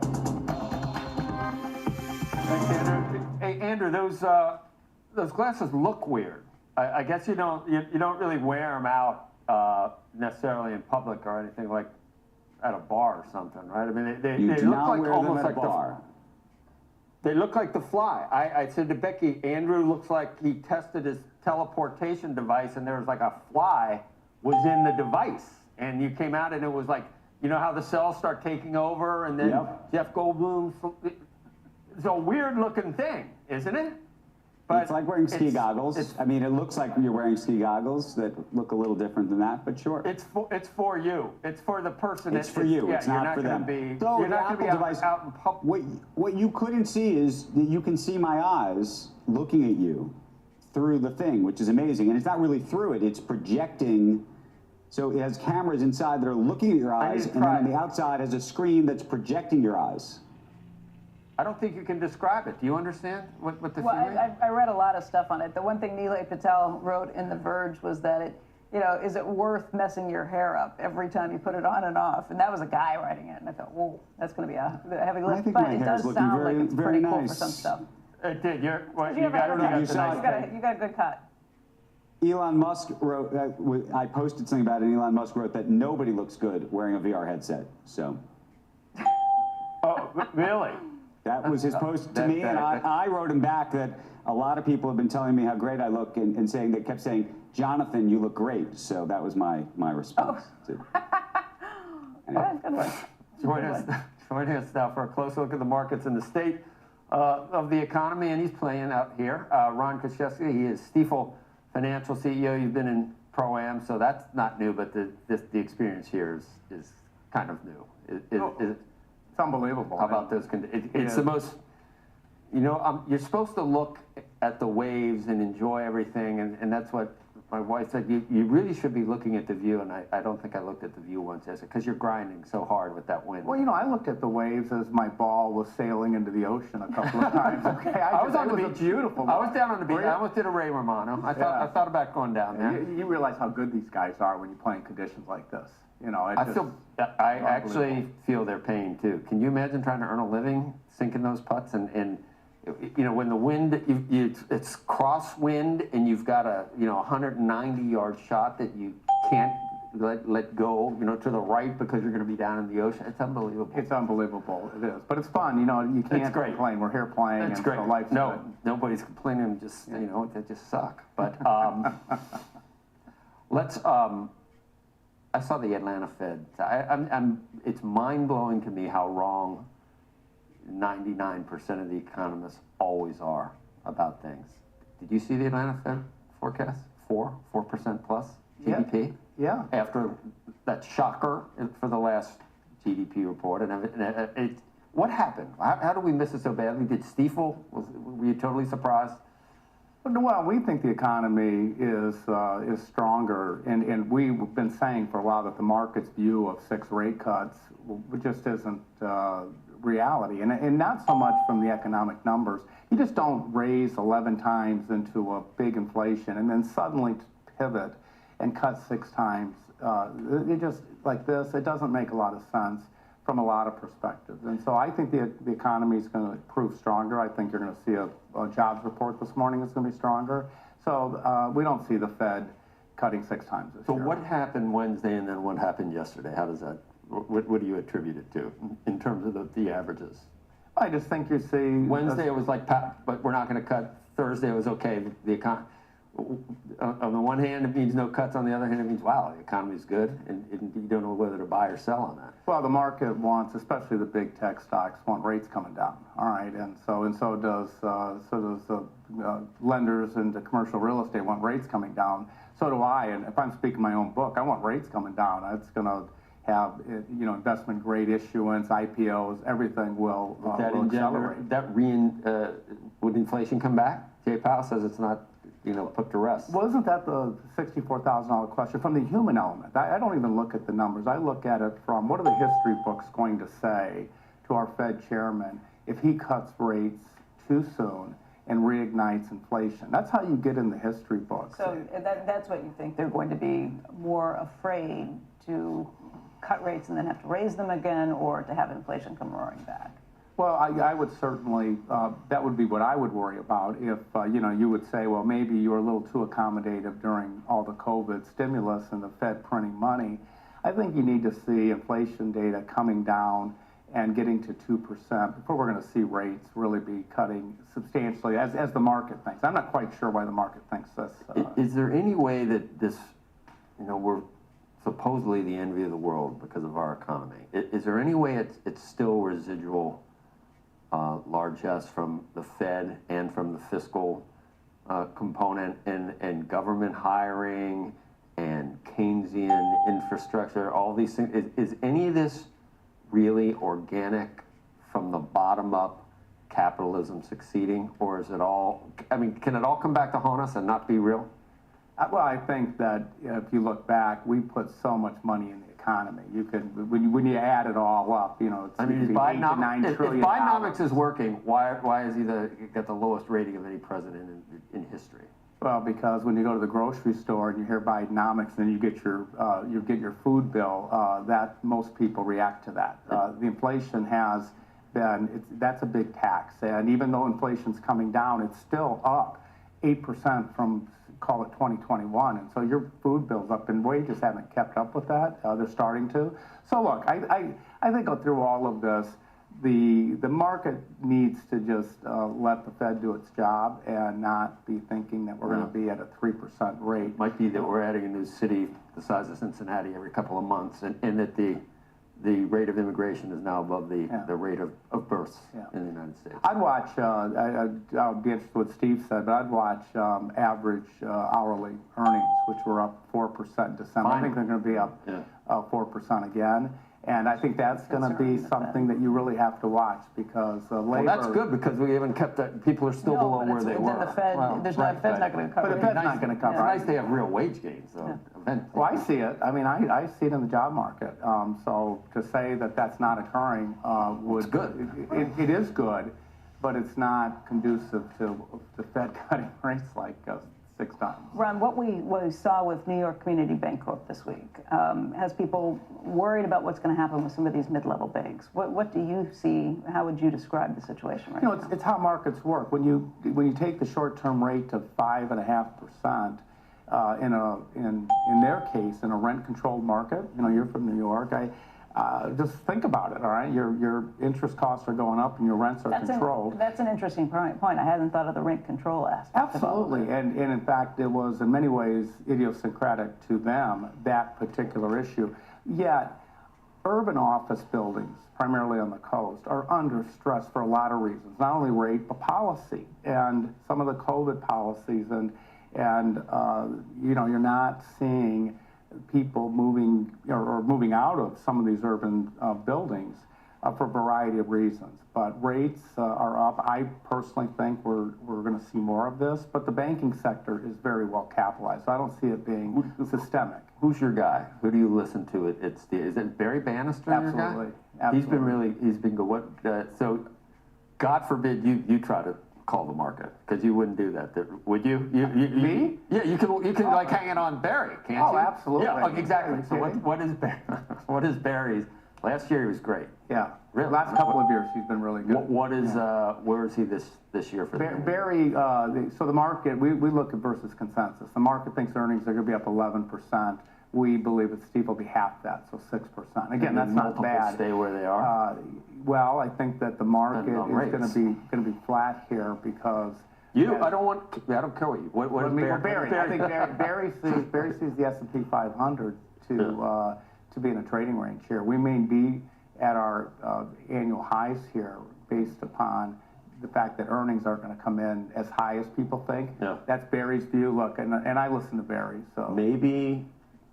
Speaker 2: Thanks, Andrew. Hey, Andrew, those glasses look weird. I guess you don't really wear them out necessarily in public or anything, like at a bar or something, right? I mean, they
Speaker 4: do
Speaker 2: look
Speaker 4: not
Speaker 2: like
Speaker 4: wear
Speaker 2: almost
Speaker 4: them at
Speaker 2: like
Speaker 4: a bar.
Speaker 2: They look like the Fly. I said to Becky, Andrew looks like he tested his teleportation device and there was like a fly was in the device, and you came out and it was like, you know how the cells start taking over, and then Jeff Goldblum. It's a weird looking thing, isn't it? But
Speaker 4: it's like wearing ski goggles. I mean, it looks like you're wearing ski goggles that look a little different than that, but sure.
Speaker 2: It's for you. It's for the person.
Speaker 4: It's for you.
Speaker 2: Yeah,
Speaker 4: it's not for them.
Speaker 2: You're not going to be out in public.
Speaker 4: What you couldn't see is that you can see my eyes looking at you through the thing, which is amazing. And it's not really through it. It's projecting. So it has cameras inside that are looking at your eyes, and then on the outside has a screen that's projecting your eyes.
Speaker 1: I don't think you can describe it. Do you understand what the
Speaker 2: Well,
Speaker 1: theory?
Speaker 2: I read a lot of stuff on it. The one thing Nilay Patel wrote in The Verge was that it, you know, is it worth messing your hair up every time you put it on and off? And that was a guy writing it, and I thought, whoa, that's going to be a heavy lift.
Speaker 4: I think
Speaker 2: But
Speaker 4: my
Speaker 2: it
Speaker 4: hair's
Speaker 2: does
Speaker 4: looking
Speaker 2: sound like
Speaker 4: very,
Speaker 2: it's
Speaker 4: very
Speaker 2: pretty cool
Speaker 4: nice.
Speaker 2: for some stuff.
Speaker 1: It did. You got
Speaker 2: You got
Speaker 1: a
Speaker 2: a good cut.
Speaker 4: Elon Musk wrote, I posted something about it, and Elon Musk wrote that nobody looks good wearing a VR headset. So.
Speaker 1: Oh, really?
Speaker 4: That was his post to me, and I wrote him back that a lot of people have been telling me how great I look, and saying, they kept saying, Jonathan, you look great. So that was my response. Anyway.
Speaker 2: Good one.
Speaker 1: Join us now for a close look at the markets and the state of the economy, and he's playing out here. Ron Kruszewski, he is Stifel Financial CEO. You've been in Pro-Am
Speaker 2: am, so that's not new, but the experience here is kind of new.
Speaker 9: It's unbelievable.
Speaker 2: How about those? It's the most, you're supposed to look at the waves and enjoy everything, and that's what my wife said. You really should be looking at the view, and I don't think I looked at the view once, because you're grinding so hard with that wind.
Speaker 9: Well, I looked at the waves as my ball was sailing into the ocean a couple of times. Okay,
Speaker 2: I was on the beach.
Speaker 9: Beautiful.
Speaker 2: I was down on the beach. I almost did a Ray Romano. I thought about going down there.
Speaker 9: You realize how good these guys are when you play in conditions like this.
Speaker 2: I actually feel their pain too. Can you imagine trying to earn a living sinking those putts and when the wind, it's crosswind and you've got a 190-yard shot that you can't let go to the right because you're going to be down in the ocean. It's unbelievable.
Speaker 9: It's unbelievable. It is, but it's fun. You can't complain. We're here playing.
Speaker 2: It's great.
Speaker 9: So life's good.
Speaker 2: Nobody's complaining. Just they just suck. But let's. I saw the Atlanta Fed. It's mind-blowing to me how wrong 99% of the economists always are about things. Did you see the Atlanta Fed forecast? 4% plus GDP?
Speaker 9: Yeah.
Speaker 2: After that shocker for the last GDP report. And what happened? How did we miss it so badly? Did Stiefel, were you totally surprised?
Speaker 9: Well, we think the economy is stronger, and we've been saying for a while that the market's view of 6 rate cuts just isn't reality, and not so much from the economic numbers. You just don't raise 11 times into a big inflation and then suddenly pivot and cut 6 times. It just, like this, it doesn't make a lot of sense from a lot of perspectives. And so I think the economy is going to prove stronger. I think you're going to see a jobs report this morning that's going to be stronger. So we don't see the Fed cutting 6 times this year.
Speaker 2: So what happened Wednesday and then what happened yesterday? How does that, what do you attribute it to in terms of the averages?
Speaker 9: I just think you see...
Speaker 2: Wednesday it was like, but we're not going to cut. Thursday it was okay. The economy... On the one hand, it means no cuts. On the other hand, it means, wow, the economy's good, and you don't know whether to buy or sell on that.
Speaker 9: Well, the market wants, especially the big tech stocks, want rates coming down. All right, and so does the lenders into commercial real estate want rates coming down. So do I. And if I'm speaking my own book, I want rates coming down. It's going to have investment grade issuance, IPOs, everything will accelerate.
Speaker 2: Would inflation come back? Jay Powell says it's not. Put to rest.
Speaker 9: Well, isn't that the $64,000 question from the human element? I don't even look at the numbers. I look at it from what are the history books going to say to our Fed chairman if he cuts rates too soon and reignites inflation. That's how you get in the history books.
Speaker 1: So that's what you think. They're going to be more afraid to cut rates and then have to raise them again, or to have inflation come roaring back?
Speaker 9: Well, I would certainly, that would be what I would worry about if, you would say, well, maybe you were a little too accommodative during all the COVID stimulus and the Fed printing money. I think you need to see inflation data coming down and getting to 2% before we're going to see rates really be cutting substantially, as the market thinks. I'm not quite sure why the market thinks this.
Speaker 2: Is there any way that this, we're supposedly the envy of the world because of our economy. Is there any way it's still residual largesse from the Fed and from the fiscal component and government hiring and Keynesian infrastructure, all these things? Is any of this really organic from the bottom up capitalism succeeding, or is it all, can it all come back to haunt us and not be real?
Speaker 9: Well, I think that if you look back, we put so much money in the economy. You could, when you add it all up, it's
Speaker 2: if Bidenomics is working, why has he got the lowest rating of any president in history?
Speaker 9: Well, because when you go to the grocery store and you hear Bidenomics, and you get your food bill, that most people react to that. The inflation has been, that's a big tax, and even though inflation's coming down, it's still up 8% from, call it 2021, and so your food bill's up, and wages haven't kept up with that. They're starting to. So look, I think through all of this, the market needs to just let the Fed do its job and not be thinking that we're going to be at a 3% rate.
Speaker 2: Might be that we're adding a new city the size of Cincinnati every couple of months, and that the the rate of immigration is now above the rate of births
Speaker 9: Yeah.
Speaker 2: in the United States.
Speaker 9: I'd watch, I'll be interested in what Steve said, but I'd watch average hourly earnings, which were up 4% in December. I think they're going to be up 4% again. And I think that's going to be something that you really have to watch because labor.
Speaker 2: Well, that's good because we haven't kept that. People are still below where they were.
Speaker 1: The Fed, Fed's not going to cover
Speaker 9: But the Fed's not going to cover
Speaker 2: It's
Speaker 9: it.
Speaker 2: nice they have real wage gains, though.
Speaker 9: Well, I see it. I mean, I see it in the job market. So to say that that's not occurring would.
Speaker 2: It's good.
Speaker 9: It is good, but it's not conducive to the Fed cutting rates like 6 times.
Speaker 1: Ron, what we saw with New York Community Bank Corp this week has people worried about what's going to happen with some of these mid-level banks. What do you see? How would you describe the situation right now?
Speaker 9: It's how markets work. When you take the short-term rate to 5.5%, in their case, in a rent-controlled market, you're from New York. Just think about it. All right, your interest costs are going up and your rents are controlled.
Speaker 1: That's an interesting point. I hadn't thought of the rent control aspect.
Speaker 9: Absolutely, and in fact, it was in many ways idiosyncratic to them, that particular issue. Yet, urban office buildings, primarily on the coast, are under stress for a lot of reasons. Not only rate, but policy, and some of the COVID policies, and you're not seeing people moving or moving out of some of these urban buildings for a variety of reasons. But rates are up. I personally think we're going to see more of this, but the banking sector is very well capitalized, so I don't see it being systemic.
Speaker 2: Who's your guy? Who do you listen to? Is it Barry Bannister?
Speaker 9: Absolutely.
Speaker 2: Absolutely. He's been good. So, God forbid you try to call the market because you wouldn't do that, would you?
Speaker 9: Me?
Speaker 2: Yeah, you can like hang it on Barry, can't you?
Speaker 9: Oh, absolutely.
Speaker 2: Yeah, exactly. So what is Barry's? Last year he was great.
Speaker 9: Yeah.
Speaker 2: Really?
Speaker 9: Last couple of years he's been really good.
Speaker 2: Where is he this year for
Speaker 9: Barry? So the market, we look at versus consensus. The market thinks earnings are going to be up 11%. We believe that Steve will be half that, so 6%. Again, that's not bad.
Speaker 2: Stay where they are.
Speaker 9: Well, I think That the market is going to be flat here because
Speaker 2: I don't care what you. What is Barry?
Speaker 9: I think Barry sees the S&P 500 to be in a trading range here. We may be at our annual highs here based upon the fact that earnings aren't going to come in as high as people think.
Speaker 2: Yeah.
Speaker 9: That's Barry's view. Look, and I listen to Barry. So
Speaker 2: maybe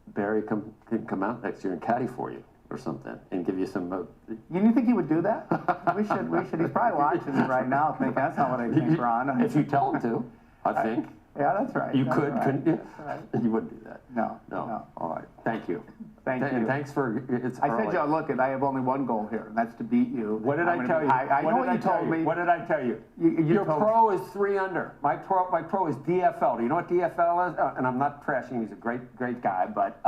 Speaker 2: Barry can come out next year and caddy for you or something and give you some.
Speaker 9: You think he would do that? We should. He's probably watching it right now, thinking that's not what I think, Ron.
Speaker 2: If you tell him to, I think.
Speaker 9: Yeah, that's right.
Speaker 2: You
Speaker 9: that's
Speaker 2: could,
Speaker 9: right.
Speaker 2: couldn't you?
Speaker 9: Right.
Speaker 2: You wouldn't do that.
Speaker 9: No.
Speaker 2: All right. Thank you.
Speaker 9: Thank you.
Speaker 2: And thanks for. It's
Speaker 9: I
Speaker 2: early.
Speaker 9: said, Joe, look, I have only one goal here, and that's to beat you.
Speaker 2: What did I tell you?
Speaker 9: I know what you told me.
Speaker 2: What did I tell you?
Speaker 9: Your
Speaker 2: pro is 3 under. My pro is DFL. Do you know what DFL is? And I'm not trashing. He's a great guy, but.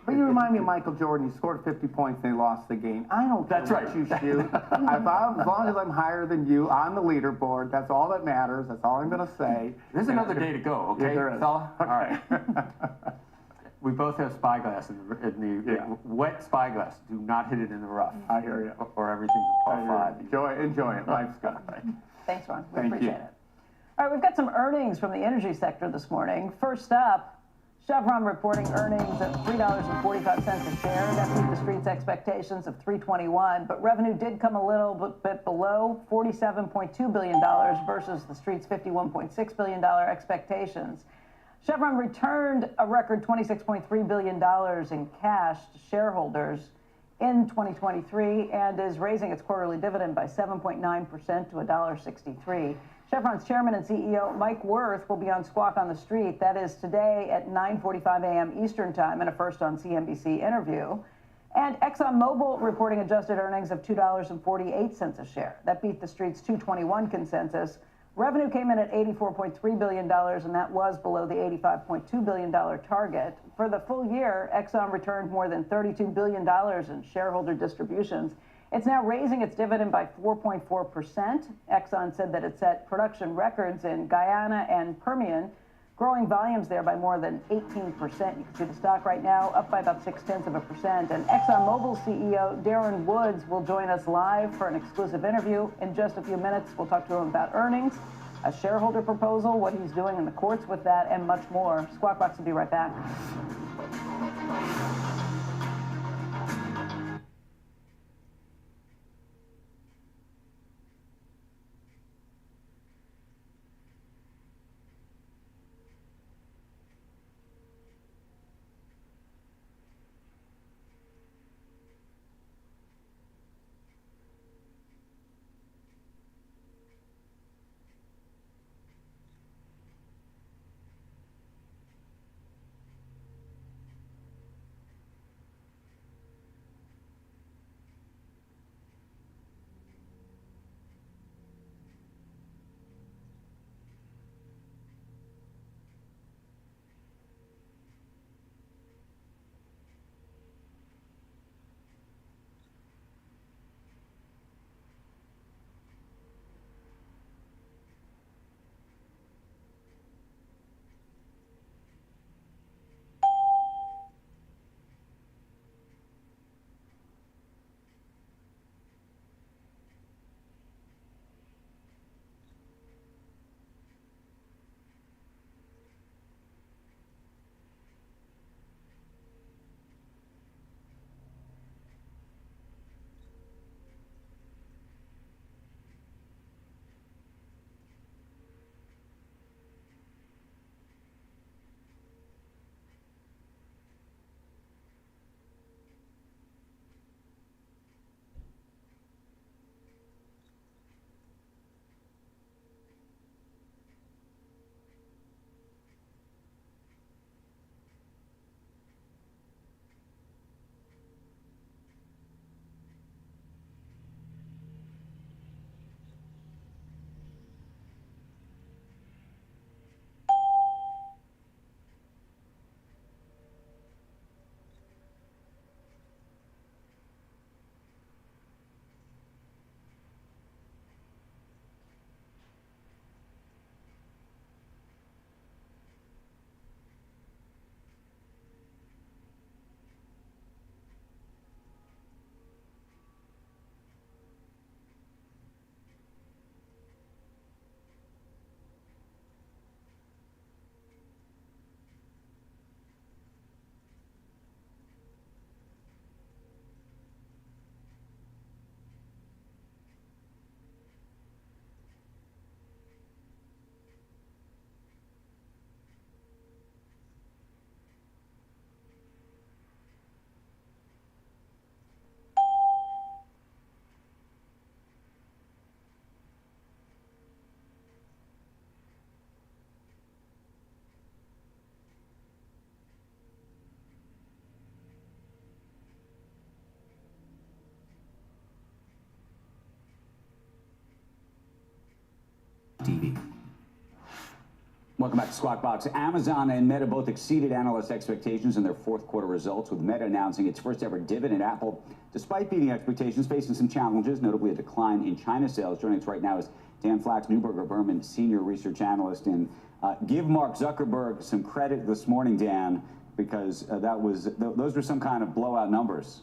Speaker 9: But you remind me of Michael Jordan. He scored 50 points and he lost the game. I don't care what you shoot. As long as I'm higher than you on the leaderboard, that's all that matters. That's all I'm going to say.
Speaker 2: There's another day to go, okay,
Speaker 9: there is.
Speaker 2: fella? All right. We both have spyglass in the wet spyglass. Do not hit it in the rough.
Speaker 9: I hear you.
Speaker 2: Or everything's a par 5.
Speaker 9: Enjoy it. Life's good.
Speaker 1: Thanks, Ron. We
Speaker 9: Thank
Speaker 1: appreciate
Speaker 9: you.
Speaker 1: it. All right, we've got some earnings from the energy sector this morning. First up, Chevron reporting earnings at $3.45 a share. That beat the street's expectations of $3.21, but revenue did come a little bit below $47.2 billion versus the street's $51.6 billion expectations. Chevron returned a record $26.3 billion in cash to shareholders in 2023 and is raising its quarterly dividend by 7.9% to $1.63. Chevron's chairman and CEO, Mike Wirth, will be on Squawk on the Street. That is today at 9:45 a.m. Eastern Time in a First on CNBC interview. And ExxonMobil reporting adjusted earnings of $2.48 a share. That beat the street's $2.21 consensus. Revenue came in at $84.3 billion, and that was below the $85.2 billion target. For the full year, Exxon returned more than $32 billion in shareholder distributions. It's now raising its dividend by 4.4%. Exxon said that it set production records in Guyana and Permian, growing volumes there by more than 18%. You can see the stock right now up by about 0.6%. And ExxonMobil CEO Darren Woods will join us live for an exclusive interview in just a few minutes. We'll talk to him about earnings, a shareholder proposal, what he's doing in the courts with that, and much more. Squawk Box will be right back.
Speaker 10: TV.
Speaker 4: Welcome back to Squawk Box. Amazon and Meta both exceeded analyst expectations in their fourth quarter results, with Meta announcing its first ever dividend. Apple, despite beating expectations, facing some challenges, notably a decline in China sales. Joining us right now is Dan Flax, Neuberger Berman Senior Research Analyst. And give Mark Zuckerberg some credit this morning, Dan, because those were some kind of blowout numbers.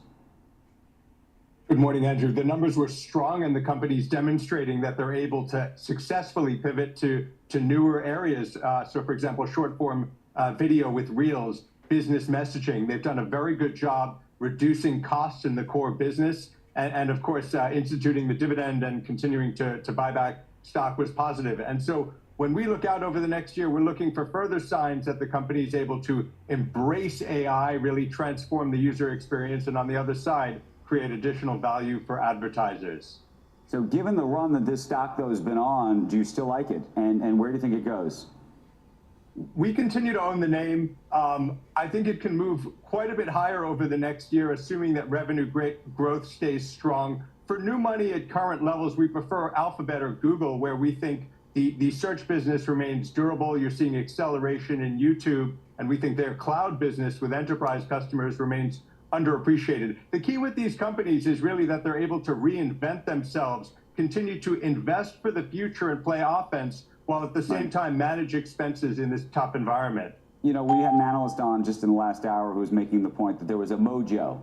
Speaker 11: Good morning, Andrew. The numbers were strong, and the company's demonstrating that they're able to successfully pivot to newer areas. So, for example, short-form video with Reels, business messaging. They've done a very good job reducing costs in the core business, and of course, instituting the dividend and continuing to buy back stock was positive. And so, when we look out over the next year, we're looking for further signs that the company is able to embrace AI, really transform the user experience, and on the other side, create additional value for advertisers.
Speaker 4: So given the run that this stock, though, has been on, do you still like it? And where do you think it goes?
Speaker 11: We continue to own the name. I think it can move quite a bit higher over the next year, assuming that revenue growth stays strong. For new money at current levels, we prefer Alphabet or Google, where we think the search business remains durable. You're seeing acceleration in YouTube, and we think their cloud business with enterprise customers remains underappreciated. The key with these companies is really that they're able to reinvent themselves, continue to invest for the future and play offense, while at the same time manage expenses in this tough environment.
Speaker 4: You know, we had an analyst on just in the last hour who was making the point that there was a mojo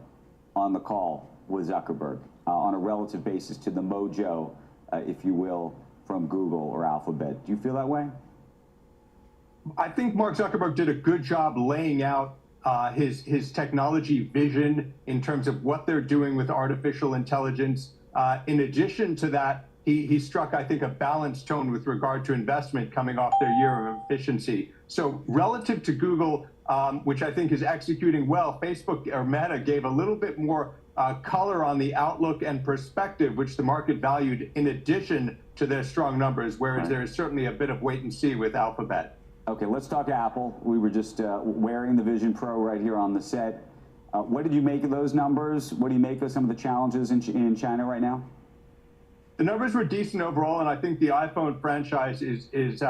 Speaker 4: on the call with Zuckerberg on a relative basis to the mojo, if you will, from Google or Alphabet. Do you feel that way?
Speaker 11: I think Mark Zuckerberg did a good job laying out his technology vision in terms of what they're doing with artificial intelligence. In addition to that, he struck, I think, a balanced tone with regard to investment coming off their year of efficiency. So relative to Google, which I think is executing well, Facebook or Meta gave a little bit more color on the outlook and perspective, which the market valued in addition to their strong numbers, whereas there is certainly a bit of wait and see with Alphabet.
Speaker 4: Okay, let's talk Apple. We were just wearing the Vision Pro right here on the set. What did you make of those numbers? What do you make of some of the challenges in China right now?
Speaker 11: The numbers were decent overall, and I think the iPhone franchise is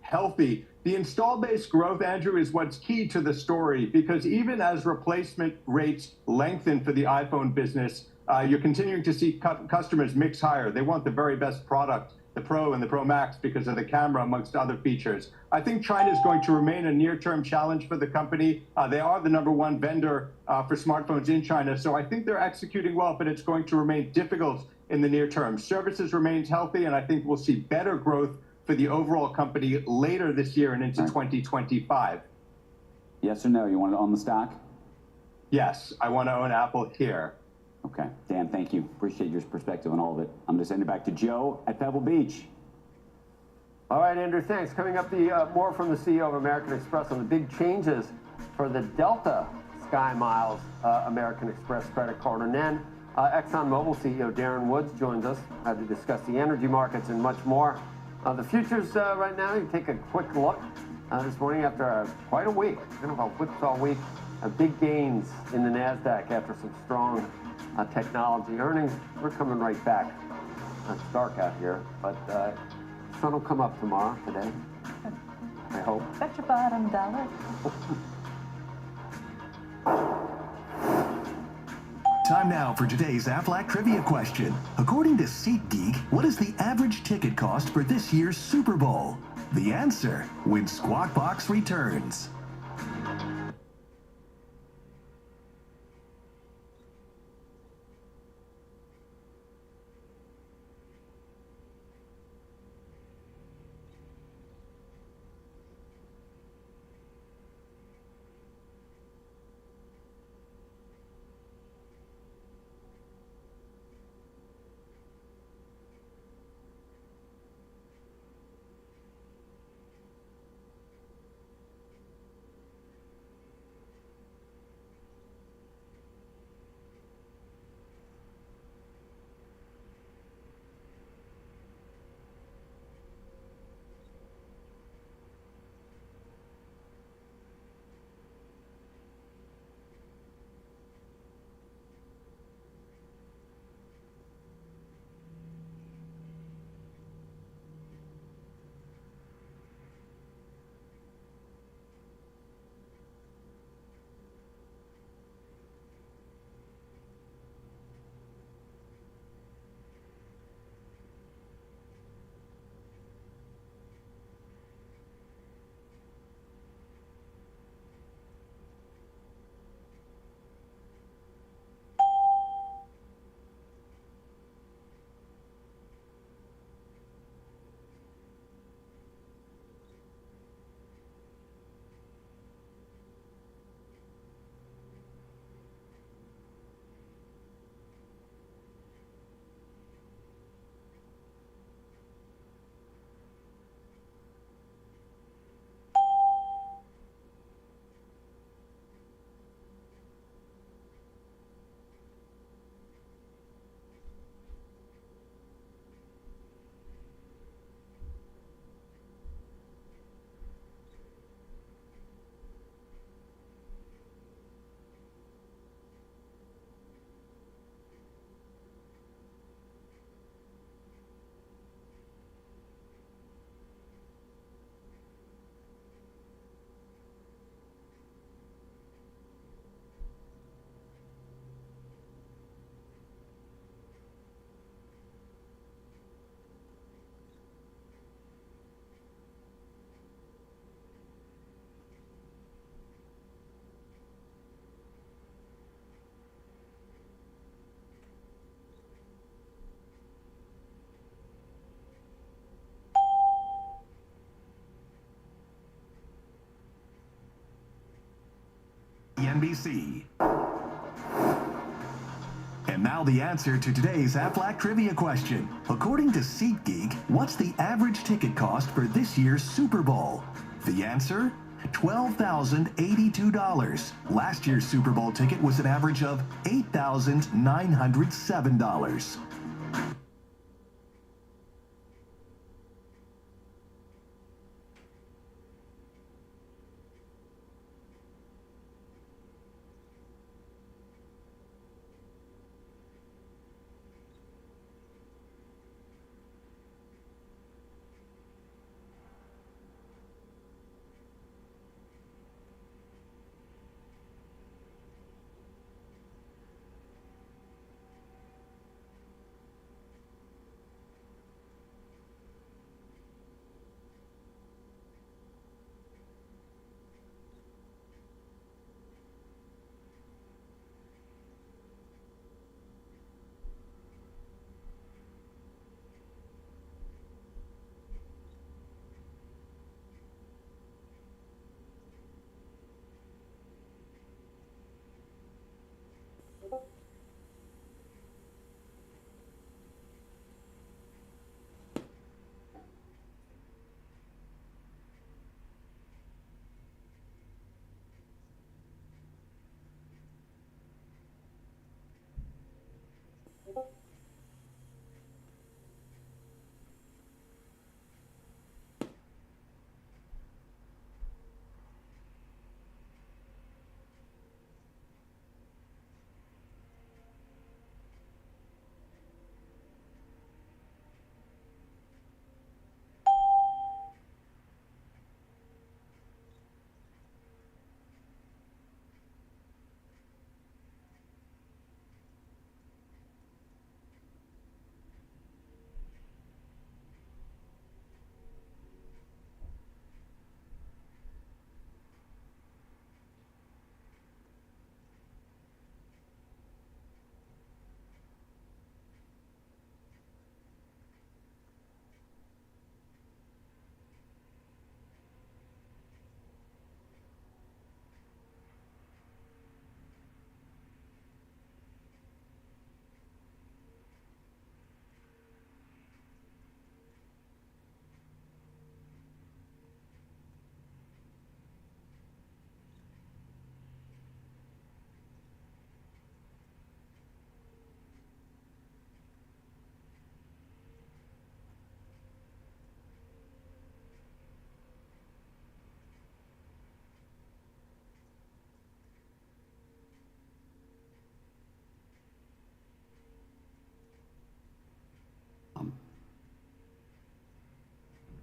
Speaker 11: healthy. The install base growth, Andrew, is what's key to the story, because even as replacement rates lengthen for the iPhone business, you're continuing to see customers mix higher. They want the very best product, the Pro and the Pro Max, because of the camera, amongst other features. I think China is going to remain a near-term challenge for the company. They are the #1 vendor for smartphones in China, so I think they're executing well, but it's going to remain difficult in the near term. Services remains healthy, and I think we'll see better growth for the overall company later this year and into 2025.
Speaker 4: Yes or no? You want to own the stock?
Speaker 11: Yes, I want to own Apple here.
Speaker 4: Okay. Dan, thank you. Appreciate your perspective on all of it. I'm going to send it back to Joe at Pebble Beach.
Speaker 2: All right, Andrew, thanks. Coming up, more from the CEO of American Express on the big changes for the Delta Sky Miles American Express credit card. And then ExxonMobil CEO Darren Woods joins us to discuss the energy markets and much more. The futures right now, you take a quick look this morning after quite a week, kind of a whipsaw week, big gains in the NASDAQ after some strong technology earnings. We're coming right back. It's dark out here, but the sun will come up tomorrow, today, I hope.
Speaker 1: Bet your bottom dollar.
Speaker 10: Time now for today's Aflac trivia question. According to SeatGeek, what is the average ticket cost for this year's Super Bowl? The answer when Squawk Box returns. CNBC. And now the answer to today's Aflac trivia question. According to SeatGeek, what's the average ticket cost for this year's Super Bowl? The answer? $12,082. Last year's Super Bowl ticket was an average of $8,907.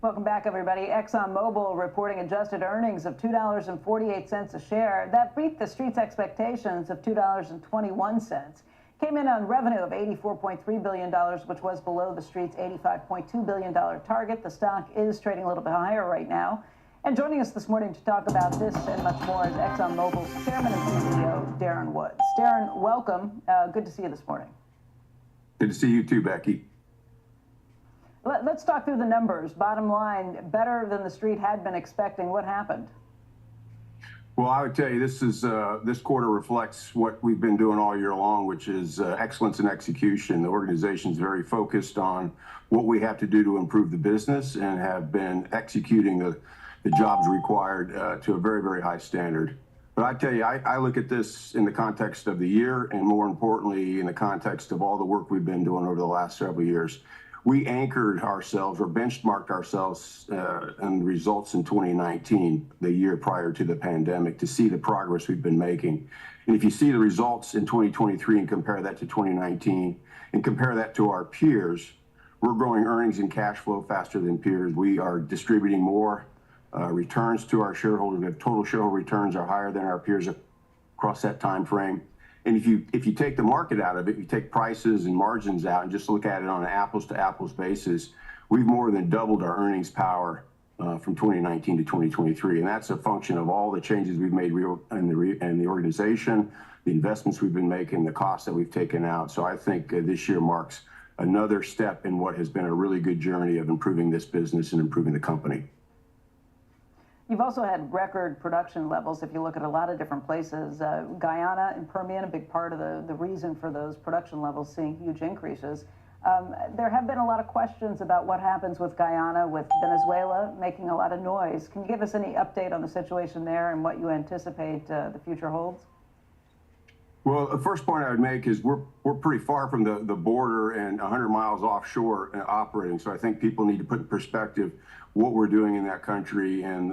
Speaker 1: Welcome back, everybody. ExxonMobil reporting adjusted earnings of $2.48 a share. That beat the street's expectations of $2.21. Came in on revenue of $84.3 billion, which was below the street's $85.2 billion target. The stock is trading a little bit higher right now. And joining us this morning to talk about this and much more is ExxonMobil's chairman and CEO, Darren Woods. Darren, welcome. Good to see you this morning.
Speaker 12: Good to see you too, Becky.
Speaker 1: Let's talk through the numbers. Bottom line, better than the street had been expecting. What happened?
Speaker 12: Well, I would tell you this quarter reflects what we've been doing all year long, which is excellence in execution. The organization's very focused on what we have to do to improve the business and have been executing the jobs required to a very, very high standard. But I tell you, I look at this in the context of the year and more importantly, in the context of all the work we've been doing over the last several years. We anchored ourselves or benchmarked ourselves and results in 2019, the year prior to the pandemic, to see the progress we've been making. And if you see the results in 2023 and compare that to 2019 and compare that to our peers, we're growing earnings and cash flow faster than peers. We are distributing more returns to our shareholders. We have total shareholder returns are higher than our peers across that time frame. And if you take the market out of it, you take prices and margins out and just look at it on an apples to apples basis, we've more than doubled our earnings power from 2019 to 2023. And that's a function of all the changes we've made in the organization, the investments we've been making, the costs that we've taken out. So I think this year marks another step in what has been a really good journey of improving this business and improving the company.
Speaker 1: You've also had record production levels if you look at a lot of different places. Guyana and Permian, a big part of the reason for those production levels seeing huge increases. There have been a lot of questions about what happens with Guyana, with Venezuela making a lot of noise. Can you give us any update on the situation there and what you anticipate the future holds?
Speaker 12: Well, the first point I would make is we're pretty far from the border and 100 miles offshore operating. So I think people need to put in perspective what we're doing in that country, and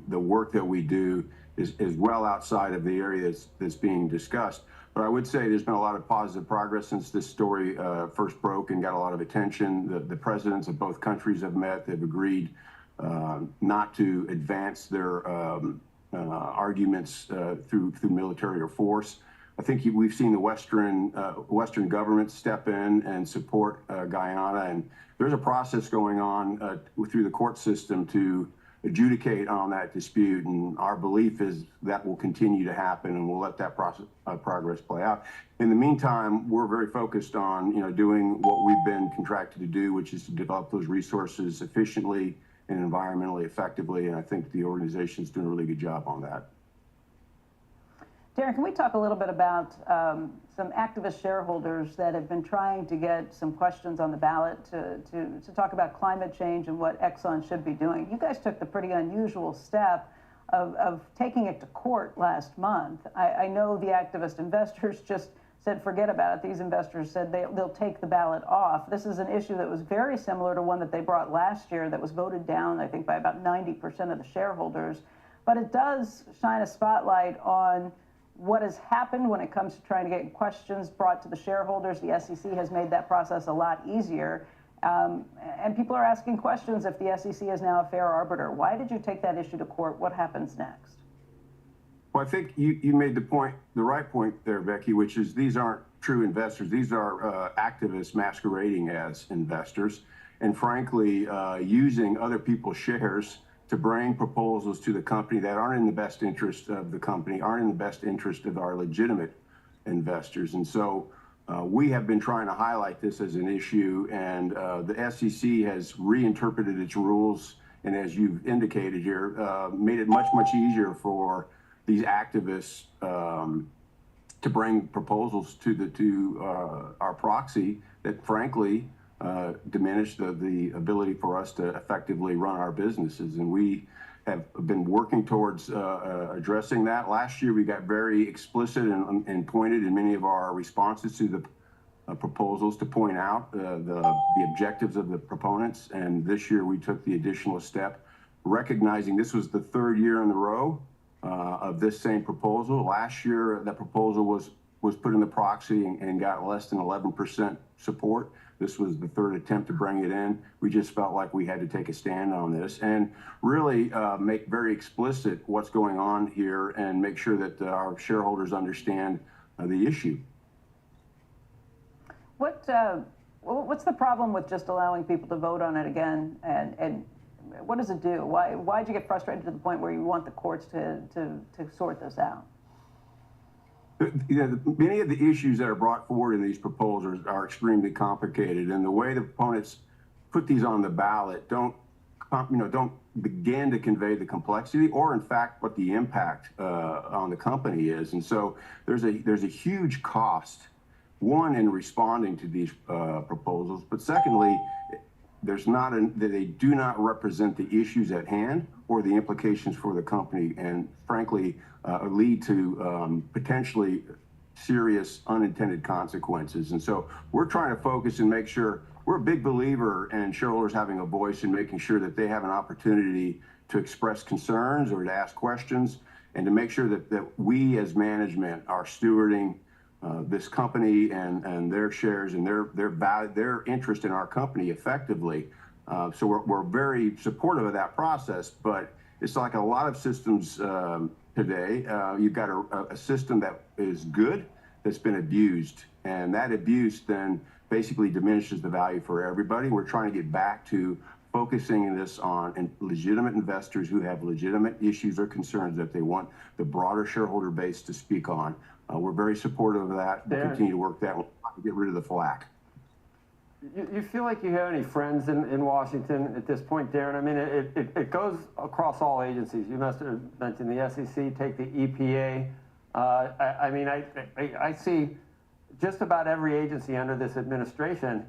Speaker 12: the work that we do is well outside of the area that's being discussed. But I would say there's been a lot of positive progress since this story first broke and got a lot of attention. The presidents of both countries have met. They've agreed not to advance their arguments through military or force. I think we've seen the Western governments step in and support Guyana, and there's a process going on through the court system to adjudicate on that dispute, and our belief is that will continue to happen, and we'll let that progress play out. In the meantime, we're very focused on doing what we've been contracted to do, which is to develop those resources efficiently and environmentally effectively, and I think the organization's doing a really good job on that.
Speaker 1: Darren, can we talk a little bit about some activist shareholders that have been trying to get some questions on the ballot to talk about climate change and what Exxon should be doing? You guys took the pretty unusual step of taking it to court last month. I know the activist investors just said, forget about it. These investors said they'll take the ballot off. This is an issue that was very similar to one that they brought last year that was voted down, I think, by about 90% of the shareholders. But it does shine a spotlight on what has happened when it comes to trying to get questions brought to the shareholders. The SEC has made that process a lot easier. And people are asking questions if the SEC is now a fair arbiter. Why did you take that issue to court? What happens next?
Speaker 12: Well, I think you made the right point there, Becky, which is these aren't true investors. These are activists masquerading as investors and frankly using other people's shares to bring proposals to the company that aren't in the best interest of the company, aren't in the best interest of our legitimate investors. And so we have been trying to highlight this as an issue, and the SEC has reinterpreted its rules, and as you've indicated here, made it much, much easier for these activists to bring proposals to our proxy that frankly diminish the ability for us to effectively run our businesses. And we have been working towards addressing that. Last year, we got very explicit and pointed in many of our responses to the proposals to point out the objectives of the proponents. And this year, we took the additional step, recognizing this was the third year in a row of this same proposal. Last year, that proposal was put in the proxy and got less than 11% support. This was the third attempt to bring it in. We just felt like we had to take a stand on this and really make very explicit what's going on here and make sure that our shareholders understand the issue.
Speaker 1: What's the problem with just allowing people to vote on it again? And what does it do? Why'd you get frustrated to the point where you want the courts to sort this out?
Speaker 12: Many of the issues that are brought forward in these proposals are extremely complicated, and the way the proponents put these on the ballot don't begin to convey the complexity or, in fact, what the impact on the company is. And so there's a huge cost, one, in responding to these proposals, but secondly, they do not represent the issues at hand or the implications for the company, and frankly, lead to potentially serious unintended consequences. And so we're trying to focus and make sure we're a big believer in shareholders having a voice and making sure that they have an opportunity to express concerns or to ask questions, and to make sure that we as management are stewarding this company and their shares and their interest in our company effectively. So we're very supportive of that process, but it's like a lot of systems today. You've got a system that is good that's been abused, and that abuse then basically diminishes the value for everybody. We're trying to get back to focusing this on legitimate investors who have legitimate issues or concerns that they want the broader shareholder base to speak on. We're very supportive of that. We'll continue to work that. We'll get rid of the flack.
Speaker 2: You feel like you have any friends in Washington at this point, Darren? I mean, it goes across all agencies. You must have mentioned the SEC, take the EPA. I mean, I see just about every agency under this administration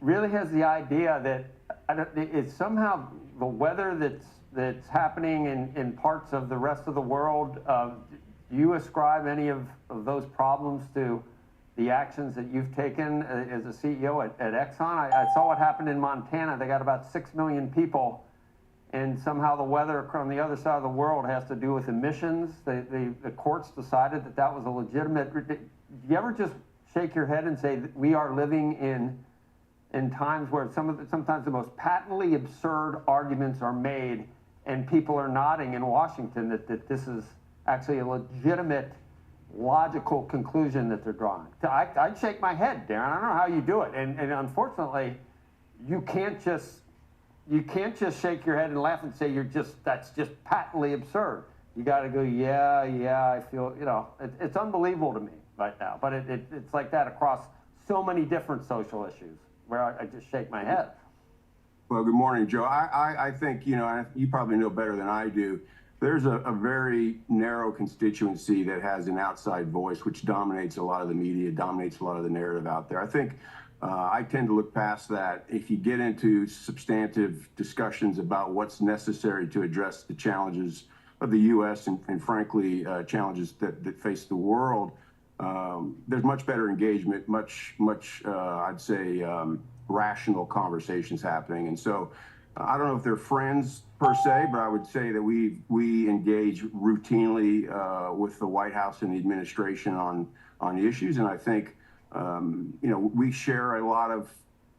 Speaker 2: really has the idea that it's somehow the weather that's happening in parts of the rest of the world. Do you ascribe any of those problems to the actions that you've taken as a CEO at Exxon? I saw what happened in Montana. They got about 6 million people, and somehow the weather on the other side of the world has to do with emissions. The courts decided that was a legitimate. Do you ever just shake your head and say that we are living in times where sometimes the most patently absurd arguments are made, and people are nodding in Washington that this is actually a legitimate, logical conclusion that they're drawing? I'd shake my head, Darren. I don't know how you do it, and unfortunately, you can't just shake your head and laugh and say that's just patently absurd. You got to go, yeah, I feel, it's unbelievable to me right now. But it's like that across so many different social issues where I just shake my head.
Speaker 12: Well, good morning, Joe. I think, you probably know better than I do. There's a very narrow constituency that has an outside voice, which dominates a lot of the media, dominates a lot of the narrative out there. I think I tend to look past that. If you get into substantive discussions about what's necessary to address the challenges of the U.S. and frankly, challenges that face the world, there's much better engagement, much I'd say, rational conversations happening. And so I don't know if they're friends per se, but I would say that we engage routinely with the White House and the administration on issues. And I think, we share a lot of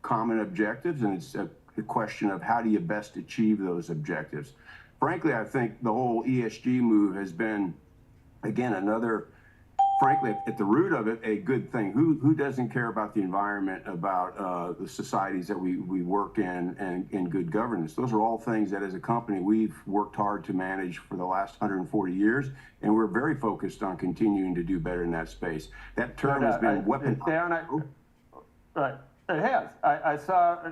Speaker 12: common objectives, and it's a question of how do you best achieve those objectives. Frankly, I think the whole ESG move has been, again, another, frankly, at the root of it, a good thing. Who doesn't care about the environment, about the societies that we work in, and in good governance? Those are all things that as a company we've worked hard to manage for the last 140 years, and we're very focused on continuing to do better in that space. That term has been weaponized.
Speaker 2: Right, it has. I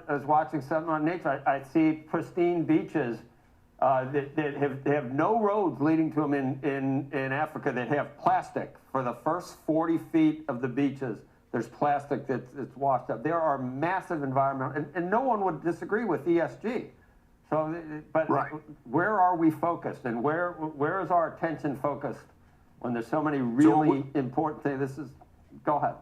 Speaker 2: was watching something on nature. I see pristine beaches that have no roads leading to them in Africa that have plastic. For the first 40 feet of the beaches, there's plastic that's washed up. There are massive environmental, and no one would disagree with ESG. So, but right. Where are we focused, and where is our attention focused when there's so many really important things? Go ahead.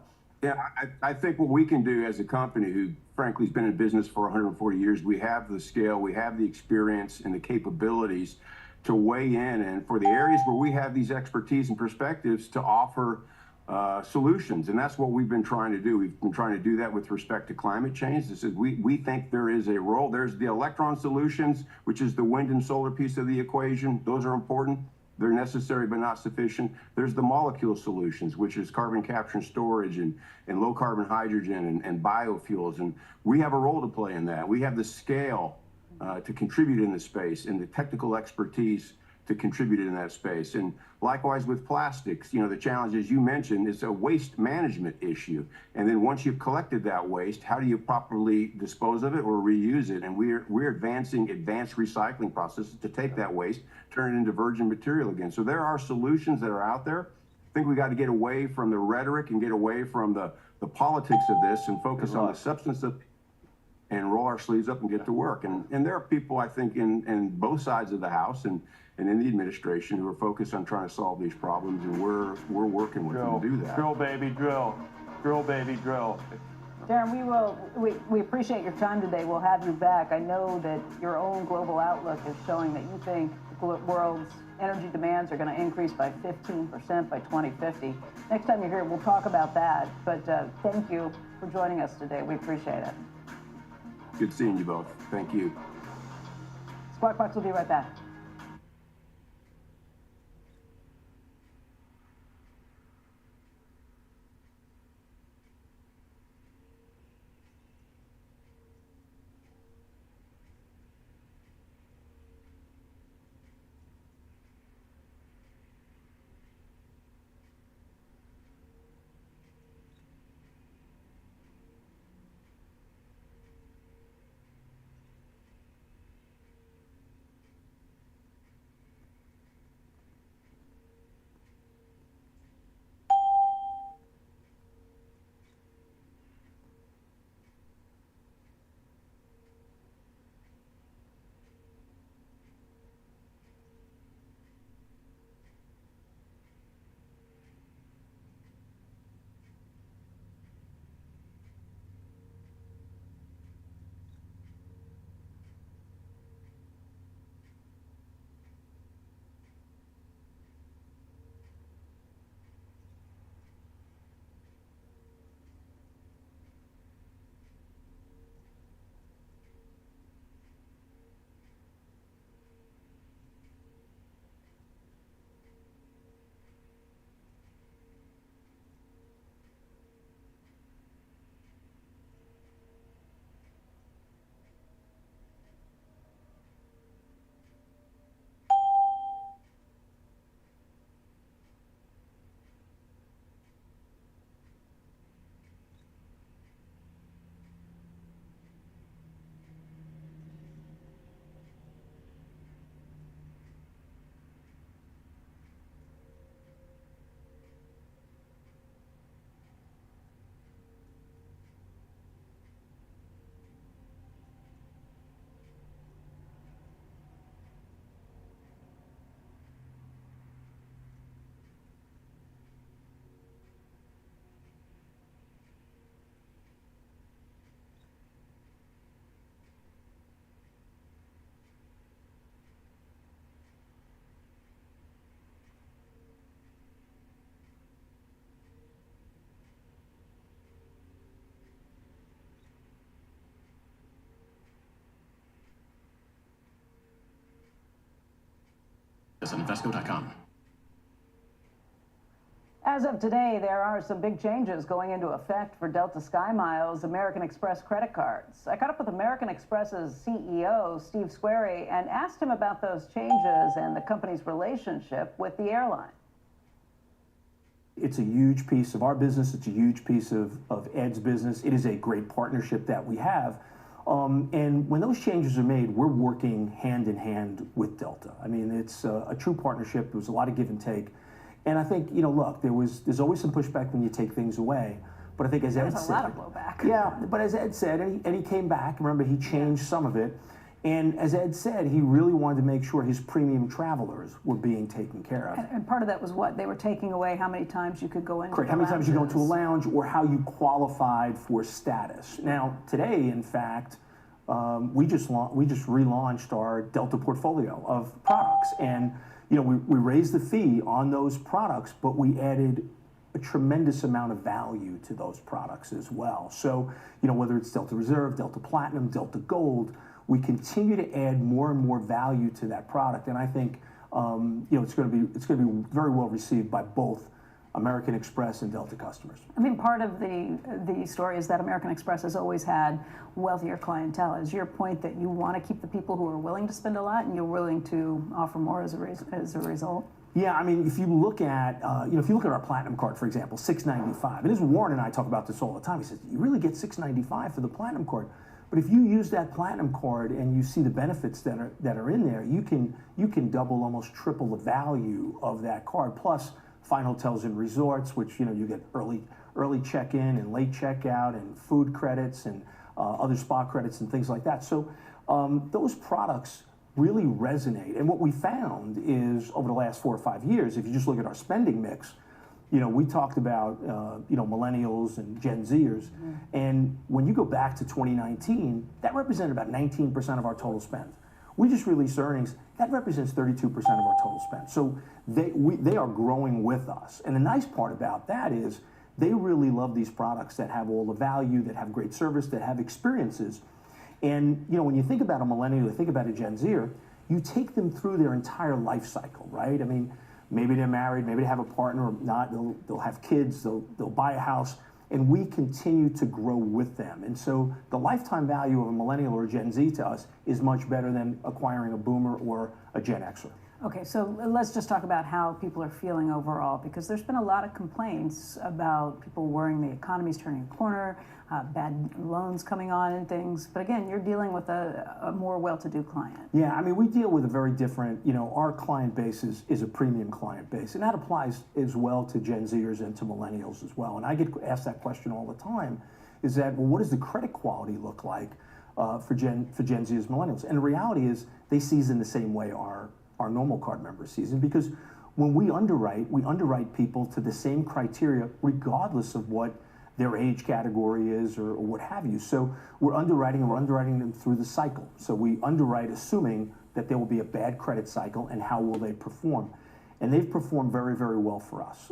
Speaker 12: Yeah, I think what we can do as a company who, frankly, has been in business for 140 years, we have the scale, we have the experience and the capabilities to weigh in, and for the areas where we have these expertise and perspectives, to offer solutions. And that's what we've been trying to do. We've been trying to do that with respect to climate change. This is, we think there is a role. There's the electron solutions, which is the wind and solar piece of the equation. Those are important. They're necessary but not sufficient. There's the molecule solutions, which is carbon capture and storage and low carbon hydrogen and biofuels. And we have a role to play in that. We have the scale to contribute in the space and the technical expertise to contribute in that space. And likewise with plastics, the challenge, as you mentioned, is a waste management issue. And then once you've collected that waste, how do you properly dispose of it or reuse it? And we're advancing advanced recycling processes to take that waste, turn it into virgin material again. So there are solutions that are out there. I think we got to get away from the rhetoric and get away from the politics of this and focus on the substance of, and roll our sleeves up and get to work. And there are people, I think, in both sides of the House and in the administration who are focused on trying to solve these problems, and we're working with them to do that.
Speaker 2: Drill, baby, drill. Drill, baby, drill.
Speaker 1: Darren, we appreciate your time today. We'll have you back. I know that your own global outlook is showing that you think the world's energy demands are going to increase by 15% by 2050. Next time you're here, we'll talk about that. But thank you for joining us today. We appreciate it.
Speaker 12: Good seeing you both. Thank you.
Speaker 1: Squawk Box will be right back.
Speaker 13: That's on Invesco.com.
Speaker 1: As of today, there are some big changes going into effect for Delta SkyMiles American Express credit cards. I caught up with American Express's CEO, Steve Squeri, and asked him about those changes and the company's relationship with the airline.
Speaker 6: It's a huge piece of our business. It's a huge piece of Ed's business. It is a great partnership that we have. And when those changes are made, we're working hand in hand with Delta. I mean, it's a true partnership. There was a lot of give and take. And I think, you know, look, there's always some pushback when you take things away. But I think as Ed said,
Speaker 1: there's a lot of blowback.
Speaker 6: Yeah, but as Ed said, and he came back. Remember, he changed some of it. And as Ed said, he really wanted to make sure his premium travelers were being taken care of.
Speaker 1: And part of that was what? They were taking away how many times you could go into
Speaker 6: Correct. How many times you go into a lounge or how you qualified for status. Now, today, in fact, we just relaunched our Delta portfolio of products. And, you know, we raised the fee on those products, but we added a tremendous amount of value to those products as well. So, you know, whether it's Delta Reserve, Delta Platinum, Delta Gold, we continue to add more and more value to that product, and I think you know it's going to be very well received by both American Express and Delta customers.
Speaker 1: I mean, part of the story is that American Express has always had wealthier clientele. Is your point that you want to keep the people who are willing to spend a lot, and you're willing to offer more as a result?
Speaker 6: Yeah, I mean, if you look at you know, if you look at our Platinum card, for example, $695. And this Warren and I talk about this all the time. He says, you really get $695 for the Platinum card. But if you use that Platinum card and you see the benefits that are in there, you can double, almost triple the value of that card. Plus, fine hotels and resorts, which, you know, you get early check-in and late checkout, and food credits and other spa credits and things like that. So those products really resonate. And what we found is over the last 4 or 5 years, if you just look at our spending mix, you know, we talked about, you know, millennials and Gen Zers. Mm-hmm. And when you go back to 2019, that represented about 19% of our total spend. We just released earnings. That represents 32% of our total spend. So they are growing with us. And the nice part about that is they really love these products that have all the value, that have great service, that have experiences. And, you know, when you think about a millennial, you think about a Gen Zer, you take them through their entire life cycle, right? I mean, maybe they're married, maybe they have a partner or not, they'll have kids, they'll buy a house, and we continue to grow with them. And so the lifetime value of a millennial or a Gen Z to us is much better than acquiring a boomer or a Gen Xer.
Speaker 1: Okay, so let's just talk about how people are feeling overall, because there's been a lot of complaints about people worrying the economy's turning a corner, bad loans coming on and things. But again, you're dealing with a more well-to-do client.
Speaker 6: Yeah, I mean, we deal with a very different, you know, our client base is a premium client base, and that applies as well to Gen Zers and to millennials as well. And I get asked that question all the time, is that, well, what does the credit quality look like for Gen Zers, millennials? And the reality is they season the same way our normal card members season, because when we underwrite people to the same criteria regardless of what their age category is or what have you. So we're underwriting them through the cycle. So we underwrite assuming that there will be a bad credit cycle and how will they perform. And they've performed very, very well for us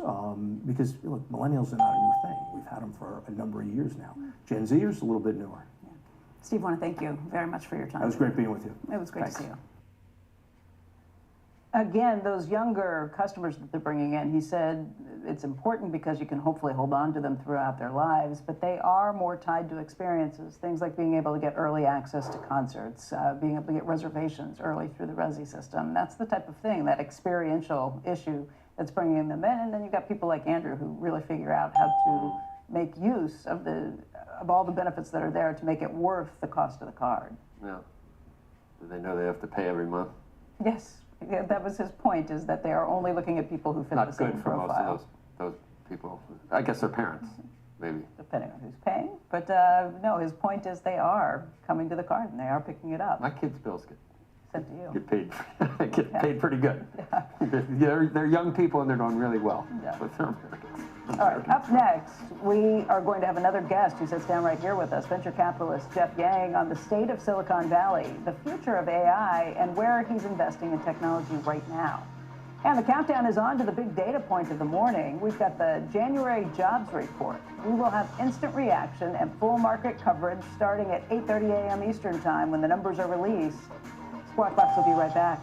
Speaker 6: because, look, millennials are not a new thing. We've had them for a number of years now. Gen Zers, a little bit newer.
Speaker 1: Yeah. Steve, I want to thank you very much for your time.
Speaker 6: It was great being with you.
Speaker 1: It was great
Speaker 6: Thanks.
Speaker 1: to see you. Again, those younger customers that they're bringing in, he said it's important because you can hopefully hold on to them throughout their lives, but they are more tied to experiences, things like being able to get early access to concerts, being able to get reservations early through the Resi system. That's the type of thing, that experiential issue that's bringing them in. And then you've got people like Andrew who really figure out how to make use of all the benefits that are there to make it worth the cost of the card.
Speaker 2: Yeah. Do they know they have to pay every month?
Speaker 1: Yes. Yeah, that was his point, is that they are only looking at people who fit the same
Speaker 2: Not good for
Speaker 1: profile.
Speaker 2: most of those people. I guess their parents, maybe.
Speaker 1: Depending on who's paying. But no, his point is they are coming to the card and they are picking it up.
Speaker 2: My kids' bills
Speaker 1: Sent to you.
Speaker 2: get paid pretty good. Yeah. They're young people and they're doing really well.
Speaker 1: Yeah.
Speaker 2: But they're Americans.
Speaker 1: All right, up next, we are going to have another guest who sits down right here with us, venture capitalist Jeff Yang, on the state of Silicon Valley, the future of AI, and where he's investing in technology right now. And the countdown is on to the big data point of the morning. We've got the January jobs report. We will have instant reaction and full market coverage starting at 8:30 a.m. Eastern time when the numbers are released. Squawk Box will be right back.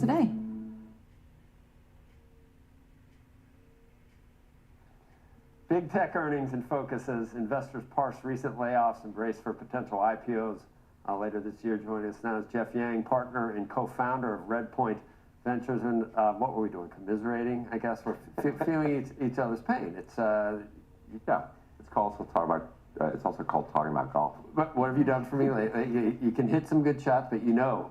Speaker 13: today.
Speaker 2: Big tech earnings in focus as investors parse recent layoffs and brace for potential IPOs later this year. Joining us now is Jeff Yang, partner and co-founder of Redpoint Ventures. And what were we doing? Commiserating, I guess. We're feeling each other's pain. It's
Speaker 14: yeah. It's also called talking about golf.
Speaker 2: What have you done for me lately? You can hit some good shots, but you know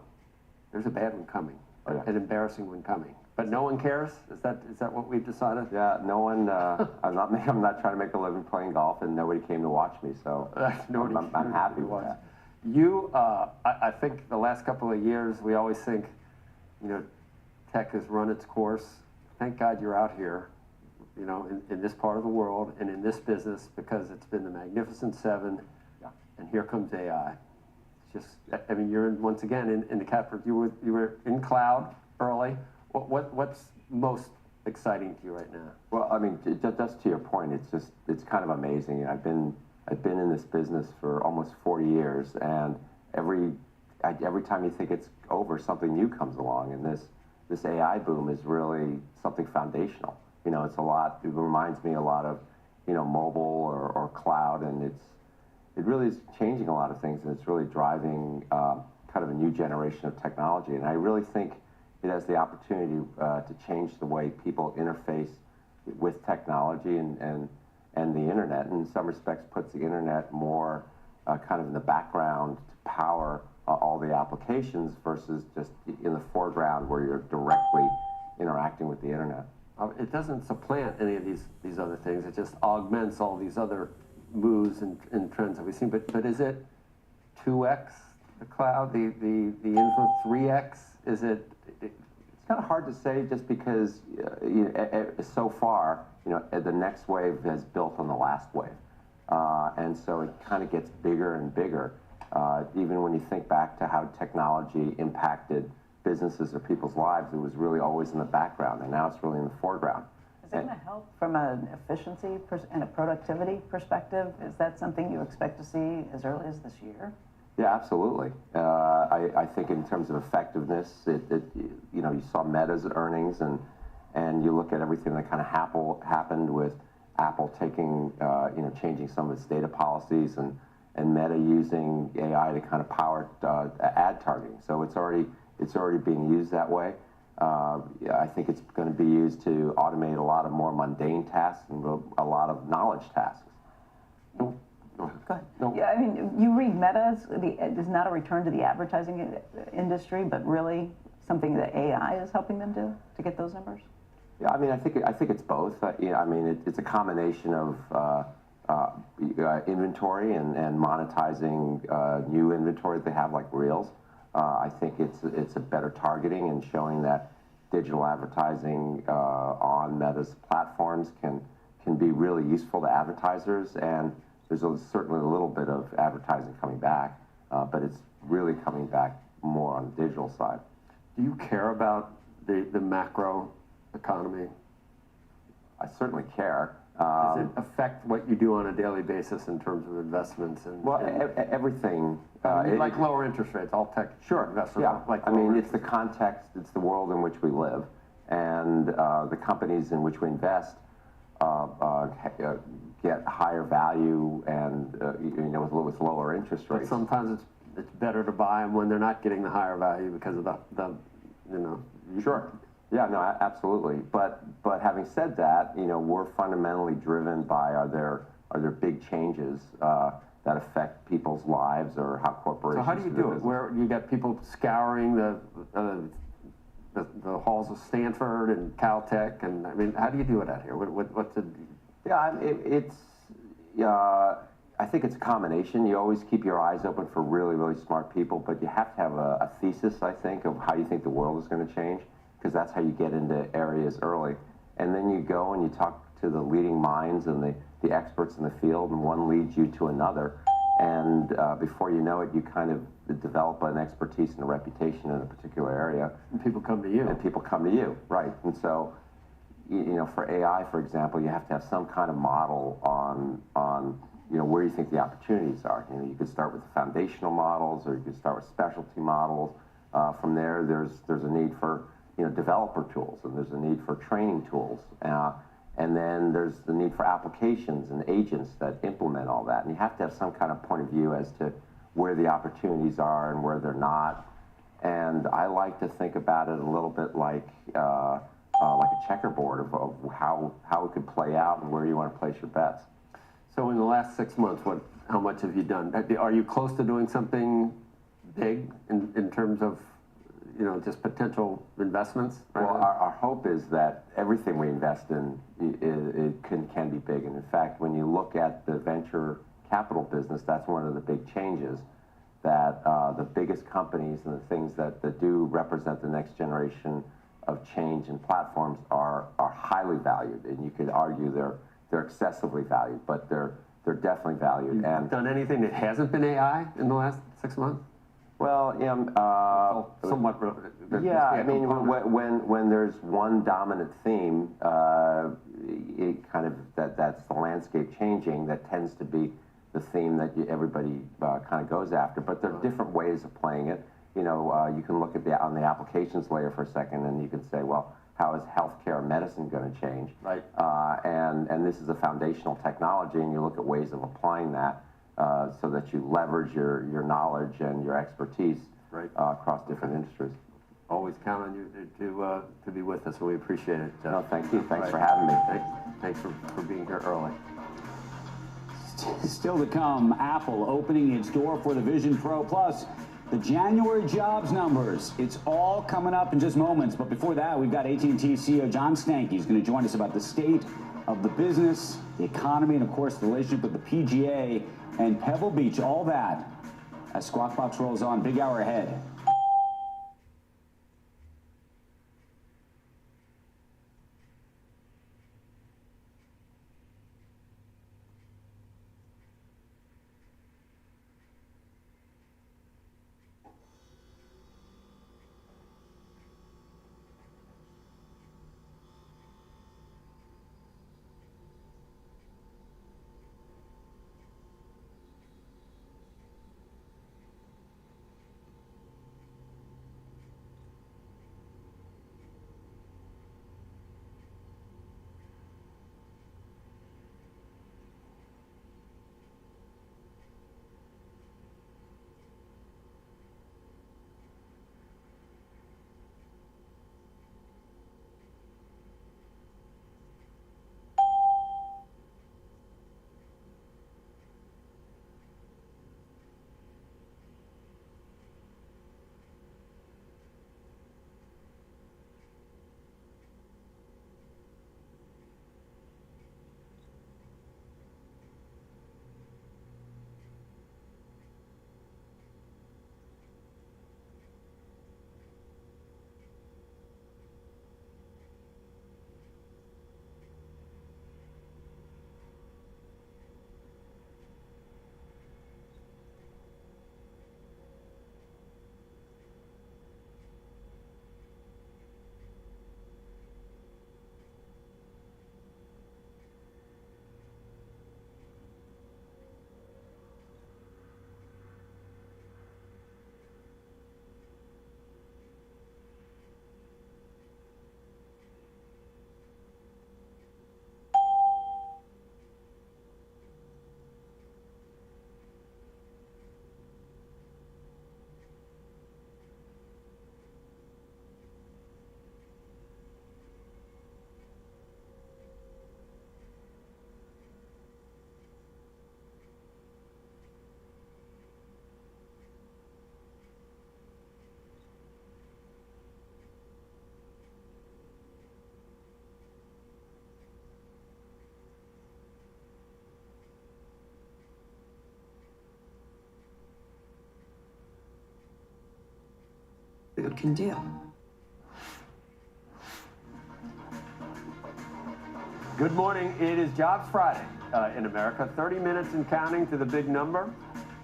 Speaker 2: there's a bad one coming, an embarrassing one coming. But no one cares. Is that what we've decided?
Speaker 14: Yeah, no one. I'm not trying to make a living playing golf, and nobody came to watch me. So I'm happy with that.
Speaker 2: You, I think the last couple of years, we always think, tech has run its course. Thank God you're out here, in this part of the world and in this business, because it's been the Magnificent Seven, and here comes AI. It's just, you're once again in the capital. You were in cloud early. What's most exciting to you right now?
Speaker 14: Well, just to your point, it's kind of amazing. I've been in this business for almost 40 years, and every time you think it's over, something new comes along, and this AI boom is really something foundational. It's a lot. It reminds me a lot of mobile or cloud, and it really is changing a lot of things, and it's really driving kind of a new generation of technology. And I really think it has the opportunity to change the way people interface with technology and the internet. And in some respects, puts the internet more kind of in the background to power all the applications versus just in the foreground where you're directly interacting with the internet.
Speaker 2: It doesn't supplant any of these other things. It just augments all these other moves and trends that we've seen. But is it 2x the cloud? The info 3x? Is it?
Speaker 14: It's kind of hard to say, just because so far, the next wave has built on the last wave, and so it kind of gets bigger and bigger. Even when you think back to how technology impacted businesses or people's lives, it was really always in the background, and now it's really in the foreground.
Speaker 1: Is it going to help from an efficiency and a productivity perspective? Is that something you expect to see as early as this year?
Speaker 14: Yeah, absolutely. I think in terms of effectiveness, you saw Meta's earnings, and you look at everything that kind of happened with Apple taking, changing some of its data policies, and Meta using AI to kind of power ad targeting. So it's already being used that way. I think it's going to be used to automate a lot of more mundane tasks and a lot of knowledge tasks.
Speaker 1: Go ahead. No. Yeah, you read Meta is not a return to the advertising industry, but really something that AI is helping them do to get those numbers.
Speaker 14: Yeah, I think it's both. It's a combination of inventory and monetizing new inventory that they have, like Reels. I think it's a better targeting and showing that digital advertising on Meta's platforms can be really useful to advertisers, and there's certainly a little bit of advertising coming back, but it's really coming back more on the digital side.
Speaker 2: Do you care about the macro economy?
Speaker 14: I certainly care.
Speaker 2: Does it affect what you do on a daily basis in terms of investments?
Speaker 14: Everything.
Speaker 2: Like lower interest rates, all tech investors.
Speaker 14: Yeah. It's the
Speaker 2: rates.
Speaker 14: context, it's the world in which we live, and the companies in which we invest get higher value and with lower interest rates.
Speaker 2: But sometimes it's better to buy them when they're not getting the higher value because of the.
Speaker 14: Sure. Yeah, no, absolutely. But having said that, we're fundamentally driven by are there big changes that affect people's lives or how corporations.
Speaker 2: So how do you do it? Where you got people scouring the halls of Stanford and Caltech, and how do you do it out here? What's it?
Speaker 14: Yeah, I think it's a combination. You always keep your eyes open for really, really smart people, but you have to have a thesis, I think, of how you think the world is going to change, because that's how you get into areas early. And then you go and you talk to the leading minds and the experts in the field, and one leads you to another. And before you know it, you kind of develop an expertise and a reputation in a particular area.
Speaker 2: And people come to you.
Speaker 14: And people come to you, right. And so, for AI, for example, you have to have some kind of model on where you think the opportunities are. You could start with the foundational models, or you could start with specialty models. From there, there's a need for developer tools, and there's a need for training tools. And then there's the need for applications and agents that implement all that. And you have to have some kind of point of view as to where the opportunities are and where they're not. And I like to think about it a little bit like a checkerboard of how it could play out and where you want to place your bets.
Speaker 2: So in the last 6 months, how much have you done? Are you close to doing something big in terms of, just potential investments?
Speaker 14: Well, our hope is that everything we invest in it can be big. And in fact, when you look at the venture capital business, that's one of the big changes, that the biggest companies and the things that do represent the next generation of change and platforms are highly valued. And you could argue they're excessively valued, but they're definitely valued.
Speaker 2: And done anything that hasn't been AI in the last 6 months?
Speaker 14: Well,
Speaker 2: somewhat.
Speaker 14: Yeah, I mean, when there's one dominant theme, it kind of that's the landscape changing. That tends to be the theme that everybody kind of goes after. But there are different ways of playing it. You can look at on the applications layer for a second, and you can say, well, how is healthcare and medicine going to change?
Speaker 2: Right.
Speaker 14: And this is a foundational technology, and you look at ways of applying that. So that you leverage your knowledge and your expertise across different industries.
Speaker 2: Always count on you to be with us, so we appreciate it.
Speaker 14: No, thank you. Thanks for having me.
Speaker 2: Thanks for being here early.
Speaker 4: Still to come, Apple opening its door for the Vision Pro. Plus, the January jobs numbers. It's all coming up in just moments. But before that, we've got AT&T CEO John Stankey. He's going to join us about the state of the business, the economy, and of course the relationship with the PGA and Pebble Beach. All that as Squawk Box rolls on. Big hour ahead.
Speaker 13: food can do.
Speaker 2: Good morning. It is Jobs Friday in America. 30 minutes and counting to the big number.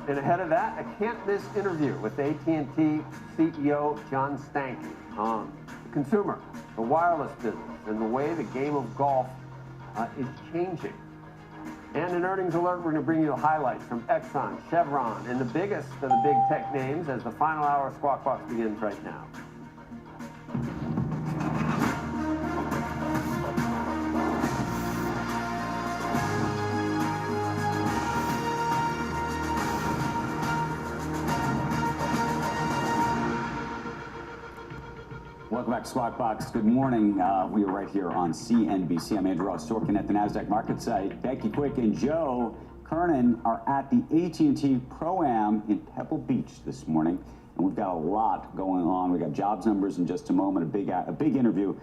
Speaker 2: And ahead of that, a can't-miss interview with AT&T CEO John Stankey on the consumer, the wireless business, and the way the game of golf is changing. And in Earnings Alert, we're going to bring you highlights from Exxon, Chevron, and the biggest of the big tech names as the final hour of Squawk Box begins right now.
Speaker 4: welcome back to Squawk Box. Good morning. We are right here on CNBC. I'm Andrew Ross Sorkin at the NASDAQ market site. Becky Quick and Joe Kernan are at the AT&T Pro-Am in Pebble Beach this morning. And we've got a lot going on. We've got jobs numbers in just a moment, a big interview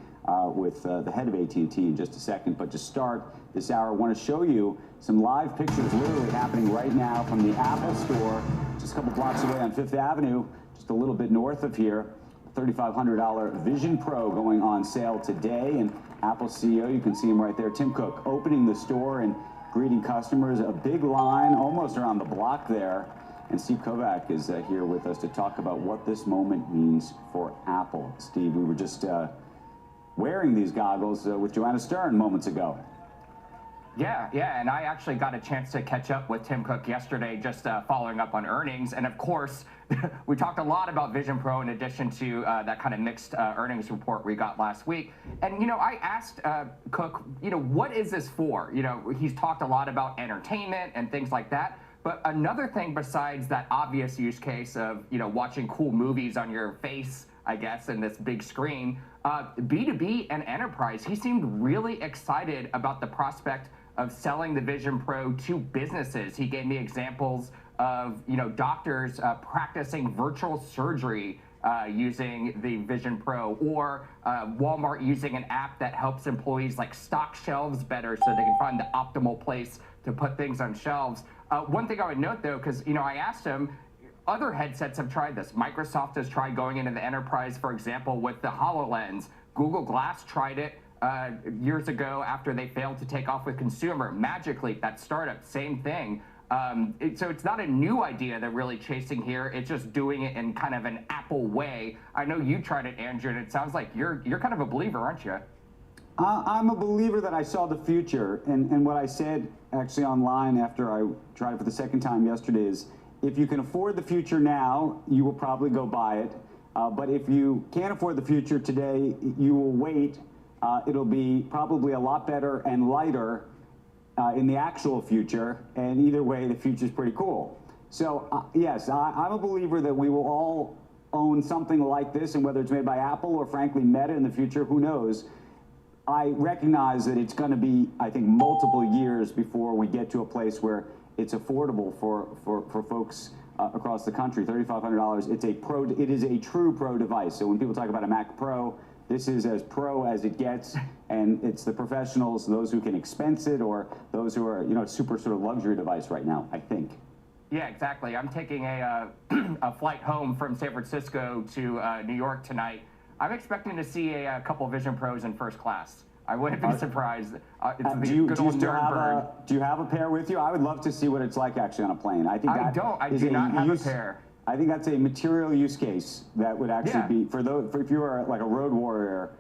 Speaker 4: with the head of AT&T in just a second. But to start this hour, I want to show you some live pictures literally happening right now from the Apple store, just a couple blocks away on Fifth Avenue, just a little bit north of here. $3,500 Vision Pro going on sale today. And Apple CEO, you can see him right there, Tim Cook, opening the store and greeting customers. A big line almost around the block there. And Steve Kovac is here with us to talk about what this moment means for Apple. Steve, we were just wearing these goggles with Joanna Stern moments ago.
Speaker 15: Yeah, and I actually got a chance to catch up with Tim Cook yesterday, just following up on earnings. And of course, we talked a lot about Vision Pro in addition to that kind of mixed earnings report we got last week. And, I asked Cook, what is this for? He's talked a lot about entertainment and things like that. But another thing besides that obvious use case of, watching cool movies on your face, I guess, in this big screen, B2B and enterprise, he seemed really excited about the prospect of selling the Vision Pro to businesses. He gave me examples of, doctors practicing virtual surgery using the Vision Pro, or Walmart using an app that helps employees stock shelves better so they can find the optimal place to put things on shelves. One thing I would note, though, because, I asked him, other headsets have tried this. Microsoft has tried going into the enterprise, for example, with the HoloLens. Google Glass tried it years ago after they failed to take off with consumer. Magic Leap, that startup, same thing. So it's not a new idea they're really chasing here. It's just doing it in kind of an Apple way. I know you tried it, Andrew, and it sounds like you're kind of a believer, aren't you?
Speaker 4: I'm a believer that I saw the future. And what I said actually online after I tried it for the second time yesterday is, if you can afford the future now, you will probably go buy it. But if you can't afford the future today, you will wait. It'll be probably a lot better and lighter in the actual future, and either way, the future's pretty cool. So yes, I'm a believer that we will all own something like this, and whether it's made by Apple or frankly Meta in the future, who knows. I recognize that it's going to be, I think, multiple years before we get to a place where it's affordable for folks across the country. $3,500. It is a true pro device. So when people talk about a Mac Pro, this is as pro as it gets, and it's the professionals, those who can expense it, or those who are, super sort of luxury device right now, I think.
Speaker 15: Yeah, exactly. I'm taking a flight home from San Francisco to New York tonight. I'm expecting to see a couple Vision Pros in first class. I wouldn't be surprised. It's the good old Nerdbird.
Speaker 4: Do you have a pair with you? I would love to see what it's like actually on a plane. I
Speaker 15: do not have a pair.
Speaker 4: I think that's a material use case that would actually be for if you are like a road warrior.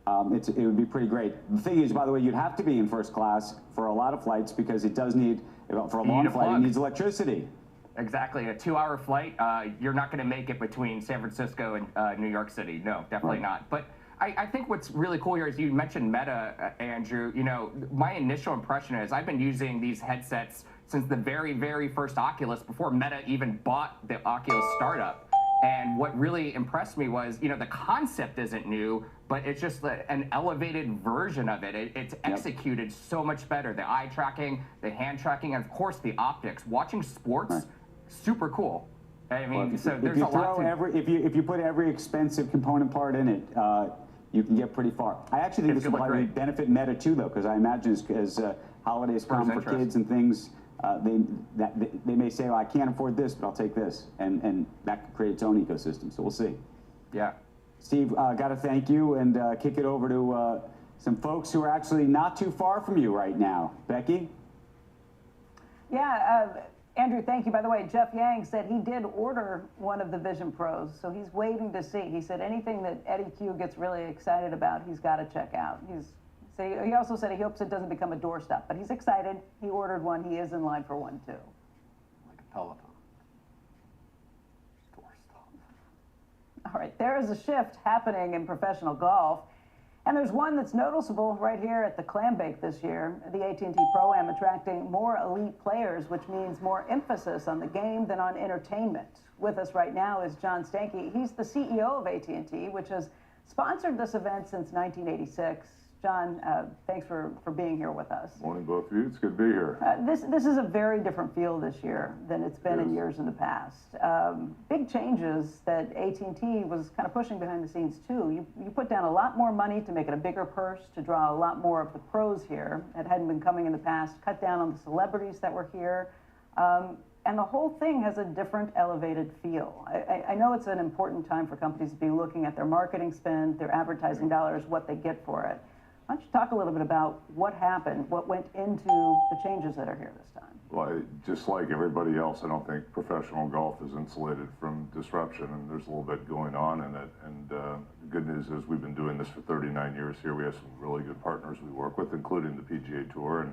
Speaker 4: It would be pretty great. The thing is, by the way, you'd have to be in first class for a lot of flights because it does need, for a long flight, it needs electricity.
Speaker 15: Exactly. A 2-hour flight, you're not going to make it between San Francisco and New York City. No, definitely not. But I think what's really cool here is you mentioned Meta, Andrew. My initial impression is I've been using these headsets since the very, very first Oculus, before Meta even bought the Oculus startup. And what really impressed me was, the concept isn't new, but it's just an elevated version of it. It's executed so much better. The eye tracking, the hand tracking, and of course the optics. Watching sports, super cool. I mean, so there's a lot to...
Speaker 4: If you put every expensive component part in it, you can get pretty far. I actually think this will probably benefit Meta too, though, because I imagine as holidays come for kids and things, they may say, well, I can't afford this, but I'll take this, and that could create its own ecosystem. So we'll see.
Speaker 15: Yeah.
Speaker 4: Steve, got to thank you and kick it over to some folks who are actually not too far from you right now. Becky?
Speaker 1: Yeah, Andrew, thank you. By the way, Jeff Yang said he did order one of the Vision Pros, so he's waiting to see. He said anything that Eddie Q gets really excited about, he's got to check out. He also said he hopes it doesn't become a doorstop, but he's excited. He ordered one. He is in line for one, too.
Speaker 2: Like a Peloton. Doorstop.
Speaker 1: All right, there is a shift happening in professional golf, and there's one that's noticeable right here at the Clambake this year. The AT&T Pro-Am attracting more elite players, which means more emphasis on the game than on entertainment. With us right now is John Stankey. He's the CEO of AT&T, which has sponsored this event since 1986. John, thanks for being here with us.
Speaker 16: Morning, both of you. It's good to be here.
Speaker 1: This is a very different field this year than it's been in years in the past. Big changes that AT&T was kind of pushing behind the scenes too. You put down a lot more money to make it a bigger purse, to draw a lot more of the pros here. It hadn't been coming in the past. Cut down on the celebrities that were here. And the whole thing has a different elevated feel. I know it's an important time for companies to be looking at their marketing spend, their advertising dollars, what they get for it. Why don't you talk a little bit about what happened, what went into the changes that are here this time?
Speaker 16: Well, just like everybody else, I don't think professional golf is insulated from disruption, and there's a little bit going on in it. And the good news is we've been doing this for 39 years here. We have some really good partners we work with, including the PGA Tour and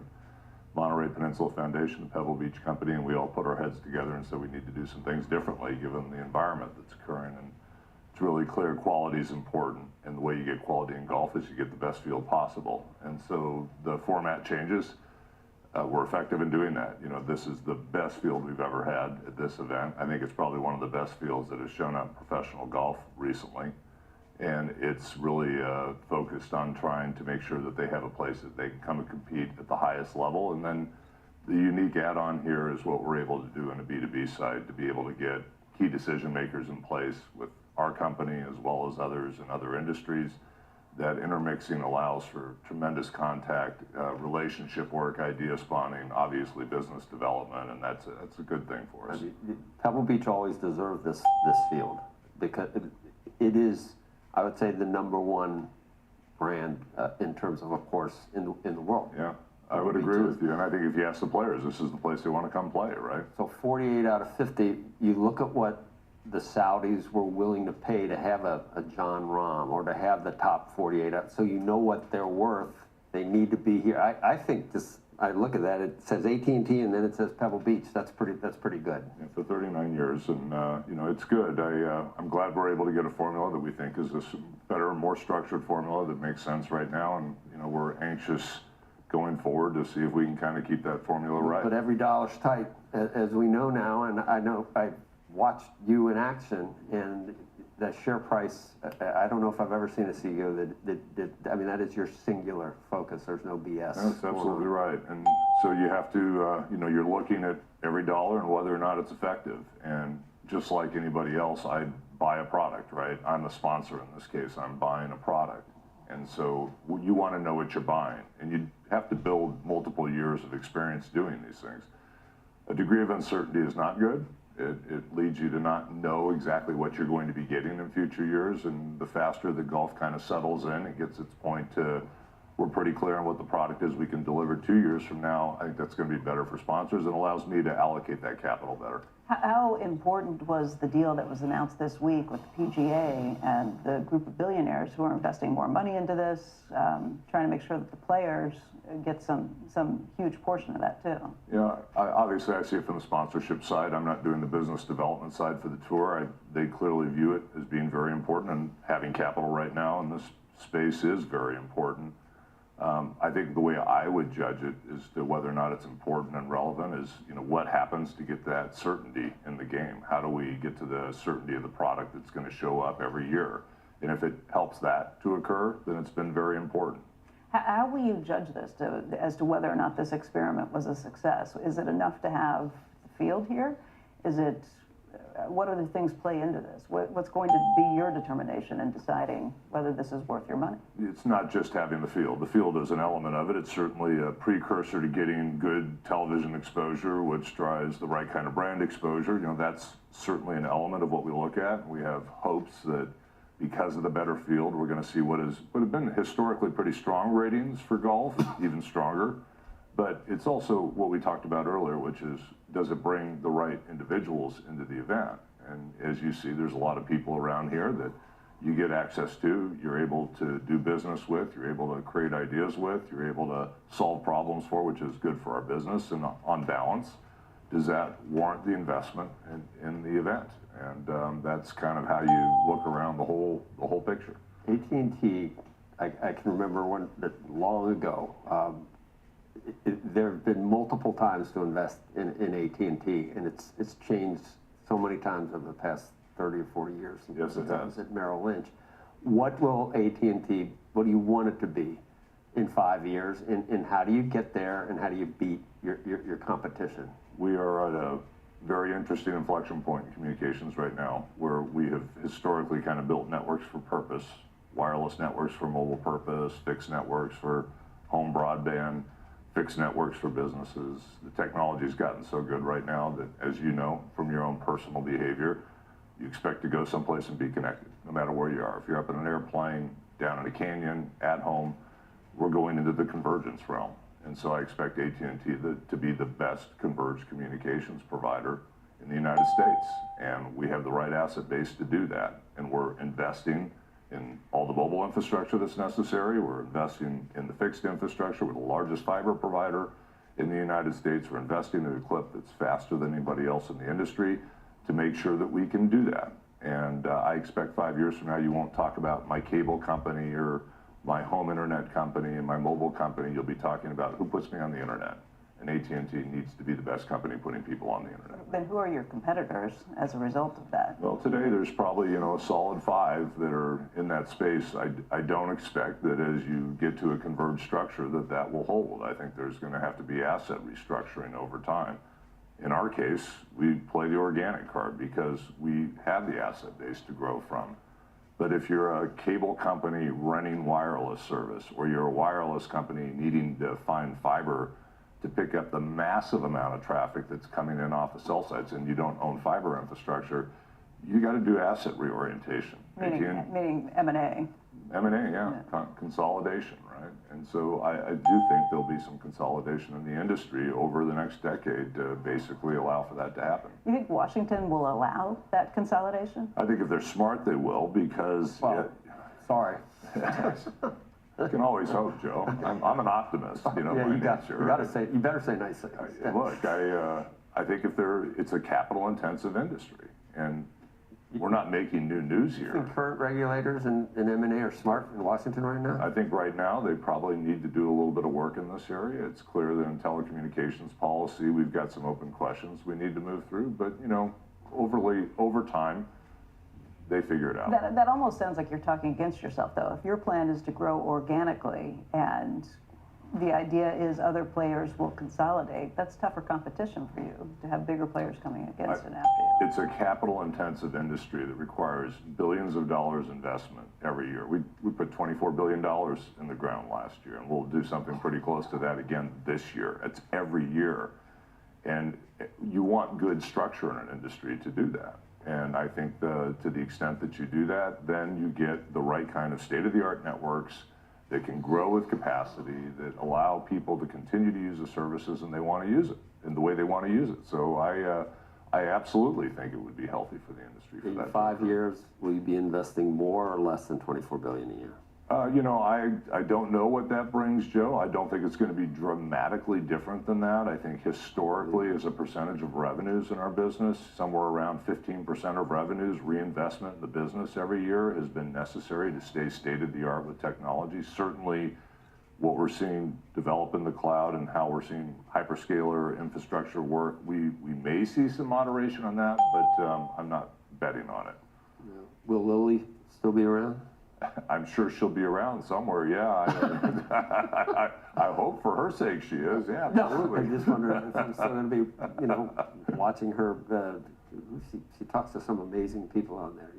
Speaker 16: Monterey Peninsula Foundation, the Pebble Beach Company, and we all put our heads together and said we need to do some things differently given the environment that's occurring. And it's really clear quality is important, and the way you get quality in golf is you get the best field possible. And so the format changes. We're effective in doing that. You know, this is the best field we've ever had at this event. I think it's probably one of the best fields that has shown up in professional golf recently. And it's really focused on trying to make sure that they have a place that they can come and compete at the highest level. And then the unique add-on here is what we're able to do on the B2B side, to be able to get key decision makers in place with our company as well as others in other industries. That intermixing allows for tremendous contact, relationship work, idea spawning, obviously business development, and that's a good thing for us.
Speaker 14: Pebble Beach always deserved this field because it is, I would say, the #1 brand in terms of course, in the world.
Speaker 16: Yeah, I would agree with you, and I think if you ask the players, this is the place they want to come play, right?
Speaker 14: So 48 out of 50, you look at what the Saudis were willing to pay to have a John Rahm or to have the top 48 out, so you know what they're worth. They need to be here. I think this, I look at that, it says AT&T and then it says Pebble Beach. That's pretty good.
Speaker 16: Yeah, for 39 years, and you know, it's good. I'm glad we're able to get a formula that we think is a better, more structured formula that makes sense right now, and you know, we're anxious going forward to see if we can kind of keep that formula right.
Speaker 14: But every dollar's tight, as we know now, and I know I watched you in action, and the share price, I don't know if I've ever seen a CEO that I mean, that is your singular focus. There's no BS.
Speaker 16: That's absolutely right. And so you have to, you know, you're looking at every dollar and whether or not it's effective. And just like anybody else, I'd buy a product, right? I'm a sponsor in this case. I'm buying a product. And so you want to know what you're buying. And you have to build multiple years of experience doing these things. A degree of uncertainty is not good. It leads you to not know exactly what you're going to be getting in future years, and the faster the golf kind of settles in, it gets its point to, we're pretty clear on what the product is we can deliver 2 years from now. I think that's going to be better for sponsors and allows me to allocate that capital better.
Speaker 1: How important was the deal that was announced this week with the PGA and the group of billionaires who are investing more money into this, trying to make sure that the players get some huge portion of that too?
Speaker 16: Yeah, obviously I see it from the sponsorship side. I'm not doing the business development side for the tour. They clearly view it as being very important, and having capital right now in this space is very important. I think the way I would judge it is to whether or not it's important and relevant is, you know, what happens to get that certainty in the game? How do we get to the certainty of the product that's going to show up every year? And if it helps that to occur, then it's been very important.
Speaker 1: How will you judge this as to whether or not this experiment was a success? Is it enough to have the field here? Is it, what other things play into this? What's going to be your determination in deciding whether this is worth your money?
Speaker 16: It's not just having the field. The field is an element of it. It's certainly a precursor to getting good television exposure, which drives the right kind of brand exposure. You know, that's certainly an element of what we look at. We have hopes that because of the better field, we're going to see what have been historically pretty strong ratings for golf, even stronger. But it's also what we talked about earlier, which is, does it bring the right individuals into the event? And as you see, there's a lot of people around here that you get access to, you're able to do business with, you're able to create ideas with, you're able to solve problems for, which is good for our business. And on balance, does that warrant the investment in the event? And that's kind of how you look around the whole picture.
Speaker 14: AT&T, I can remember long ago, there have been multiple times to invest in AT&T, and it's changed so many times over the past 30 or 40 years.
Speaker 16: Yes, it has.
Speaker 14: At Merrill Lynch.
Speaker 2: what will AT&T, what do you want it to be in 5 years, and how do you get there, and how do you beat your competition?
Speaker 16: We are at a very interesting inflection point in communications right now, where we have historically kind of built networks for purpose, wireless networks for mobile purpose, fixed networks for home broadband, fixed networks for businesses. The technology's gotten so good right now that, as you know from your own personal behavior, you expect to go someplace and be connected, no matter where you are. If you're up in an airplane, down in a canyon, at home, we're going into the convergence realm. And so I expect AT&T to be the best converged communications provider in the United States. And we have the right asset base to do that. And we're investing in all the mobile infrastructure that's necessary. We're investing in the fixed infrastructure. We're the largest fiber provider in the United States. We're investing at a clip that's faster than anybody else in the industry to make sure that we can do that. And I expect 5 years from now, you won't talk about my cable company or my home internet company and my mobile company. You'll be talking about who puts me on the internet. And AT&T needs to be the best company putting people on the internet.
Speaker 1: Then who are your competitors as a result of that?
Speaker 16: Well, today there's probably, a solid 5 that are in that space. I don't expect that as you get to a converged structure that will hold. I think there's going to have to be asset restructuring over time. In our case, we play the organic card because we have the asset base to grow from. But if you're a cable company running wireless service, or you're a wireless company needing to find fiber to pick up the massive amount of traffic that's coming in off the cell sites, and you don't own fiber infrastructure, you got to do asset reorientation.
Speaker 1: Meaning M&A.
Speaker 16: M&A, yeah. Consolidation, right? And so I do think there'll be some consolidation in the industry over the next decade to basically allow for that to happen.
Speaker 1: You think Washington will allow that consolidation?
Speaker 16: I think if they're smart, they will, because...
Speaker 5: Well, sorry.
Speaker 16: You can always hope, Joe. I'm an optimist,
Speaker 2: Yeah, you better say nice things.
Speaker 16: Look, I think it's a capital-intensive industry, and we're not making new news here.
Speaker 2: You think current regulators and M&A are smart in Washington right now?
Speaker 16: I think right now they probably need to do a little bit of work in this area. It's clear that in telecommunications policy, we've got some open questions we need to move through, but over time, they figure it out.
Speaker 1: That almost sounds like you're talking against yourself, though. If your plan is to grow organically and the idea is other players will consolidate, that's tougher competition for you to have bigger players coming against and after you.
Speaker 16: It's a capital-intensive industry that requires billions of dollars investment every year. We put $24 billion in the ground last year, and we'll do something pretty close to that again this year. It's every year. And you want good structure in an industry to do that. And I think to the extent that you do that, then you get the right kind of state-of-the-art networks that can grow with capacity, that allow people to continue to use the services and they want to use it in the way they want to use it. So I absolutely think it would be healthy for the industry for that.
Speaker 2: In 5 years, will you be investing more or less than $24 billion a year?
Speaker 16: I don't know what that brings, Joe. I don't think it's going to be dramatically different than that. I think historically, as a percentage of revenues in our business, somewhere around 15% of revenues, reinvestment in the business every year has been necessary to stay state-of-the-art with technology. Certainly, what we're seeing develop in the cloud and how we're seeing hyperscaler infrastructure work, we may see some moderation on that, but I'm not betting on it.
Speaker 2: Yeah. Will Lily still be around?
Speaker 16: I'm sure she'll be around somewhere, yeah. I hope for her sake she is, yeah, absolutely.
Speaker 2: No, I just wonder if I'm still going to be, watching her. She talks to some amazing people on there.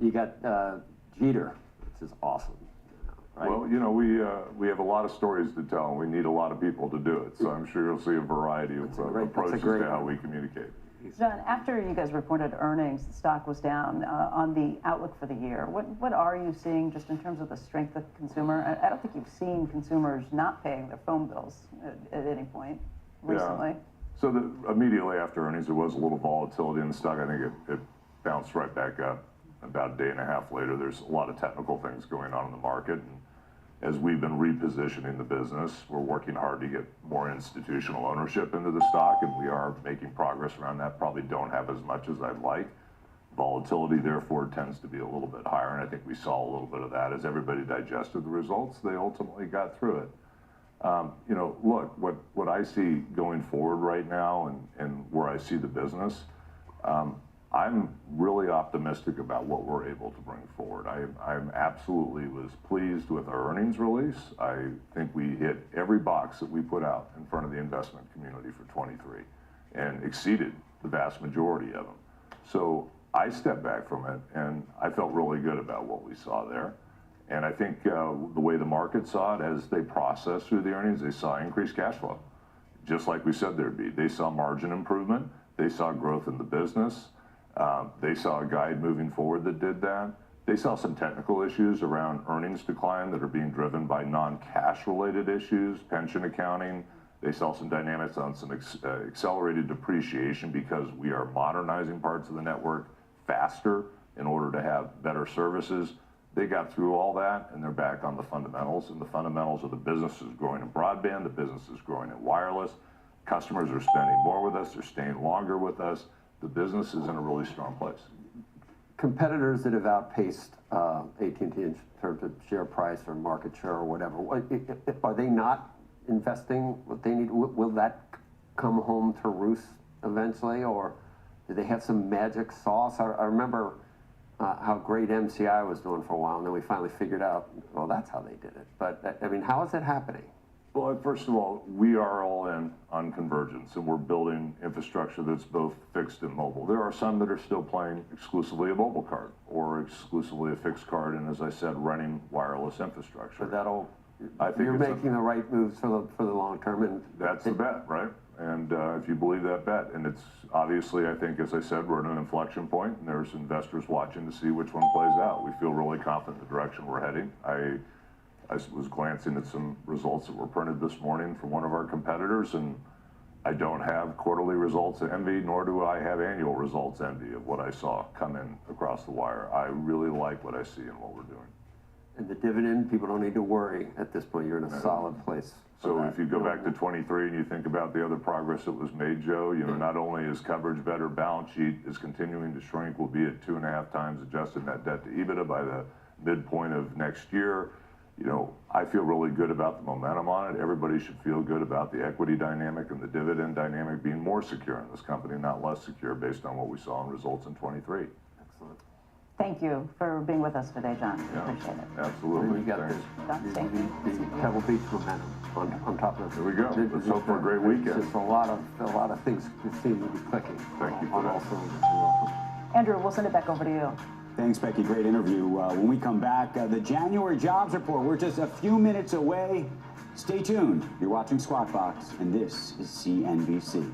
Speaker 2: You got Jeter, which is awesome. Right?
Speaker 16: Well, we have a lot of stories to tell, and we need a lot of people to do it. So I'm sure you'll see a variety of approaches to how we communicate.
Speaker 1: John, after you guys reported earnings, the stock was down on the outlook for the year. What are you seeing just in terms of the strength of the consumer? I don't think you've seen consumers not paying their phone bills at any point recently.
Speaker 16: Yeah. So immediately after earnings, there was a little volatility in the stock. I think it bounced right back up. About a day and a half later, there's a lot of technical things going on in the market. And as we've been repositioning the business, we're working hard to get more institutional ownership into the stock, and we are making progress around that. Probably don't have as much as I'd like. Volatility, therefore, tends to be a little bit higher, and I think we saw a little bit of that. As everybody digested the results, they ultimately got through it. Look, what I see going forward right now and where I see the business, I'm really optimistic about what we're able to bring forward. I'm absolutely was pleased with our earnings release. I think we hit every box that we put out in front of the investment community for 23 and exceeded the vast majority of them. So I stepped back from it and I felt really good about what we saw there. And I think the way the market saw it as they processed through the earnings, they saw increased cash flow, just like we said there'd be. They saw margin improvement. They saw growth in the business. They saw a guide moving forward that did that. They saw some technical issues around earnings decline that are being driven by non-cash related issues, pension accounting. They saw some dynamics on some accelerated depreciation because we are modernizing parts of the network faster in order to have better services. They got through all that and they're back on the fundamentals, and the fundamentals of the business is growing in broadband, the business is growing in wireless. Customers are spending more with us, they're staying longer with us. The business is in a really strong place.
Speaker 2: Competitors that have outpaced AT&T in terms of share price or market share or whatever, are they not investing what they need? Will that come home to roost eventually, or do they have some magic sauce? I remember how great MCI was doing for a while, and then we finally figured out, well, that's how they did it. But, I mean, how is it happening?
Speaker 16: Well, first of all, we are all in on convergence, and we're building infrastructure that's both fixed and mobile. There are some that are still playing exclusively a mobile card or exclusively a fixed card, and as I said, running wireless infrastructure.
Speaker 2: But
Speaker 16: I think
Speaker 2: you're making the right moves for the long term, and
Speaker 16: that's the bet, right? And if you believe that bet, and it's obviously, I think, as I said, we're at an inflection point, and there's investors watching to see which one plays out. We feel really confident in the direction we're heading. I was glancing at some results that were printed this morning from one of our competitors, and I don't have quarterly results envy, nor do I have annual results envy of what I saw come in across the wire. I really like what I see and what we're doing.
Speaker 2: And the dividend, people don't need to worry at this point. You're in a solid place.
Speaker 16: So if you go back to 23 and you think about the other progress that was made, Joe, you know, not only is coverage better, balance sheet is continuing to shrink. We'll be at 2.5 times adjusted net debt to EBITDA by the midpoint of next year. You know, I feel really good about the momentum on it. Everybody should feel good about the equity dynamic and the dividend dynamic being more secure in this company, not less secure, based on what we saw in results in 23.
Speaker 1: Excellent. Thank you for being with us today, John.
Speaker 16: Yeah,
Speaker 1: appreciate it.
Speaker 16: absolutely.
Speaker 2: You got the Pebble Beach momentum on top of it.
Speaker 16: There we go. Let's hope for a great weekend.
Speaker 2: Just a lot of things seem to be clicking.
Speaker 16: Thank you for
Speaker 2: that.
Speaker 1: Andrew, we'll send it back over to you.
Speaker 4: Thanks, Becky. Great interview. When we come back, the January jobs report. We're just a few minutes away. Stay tuned. You're watching Squawk Box, and this is CNBC.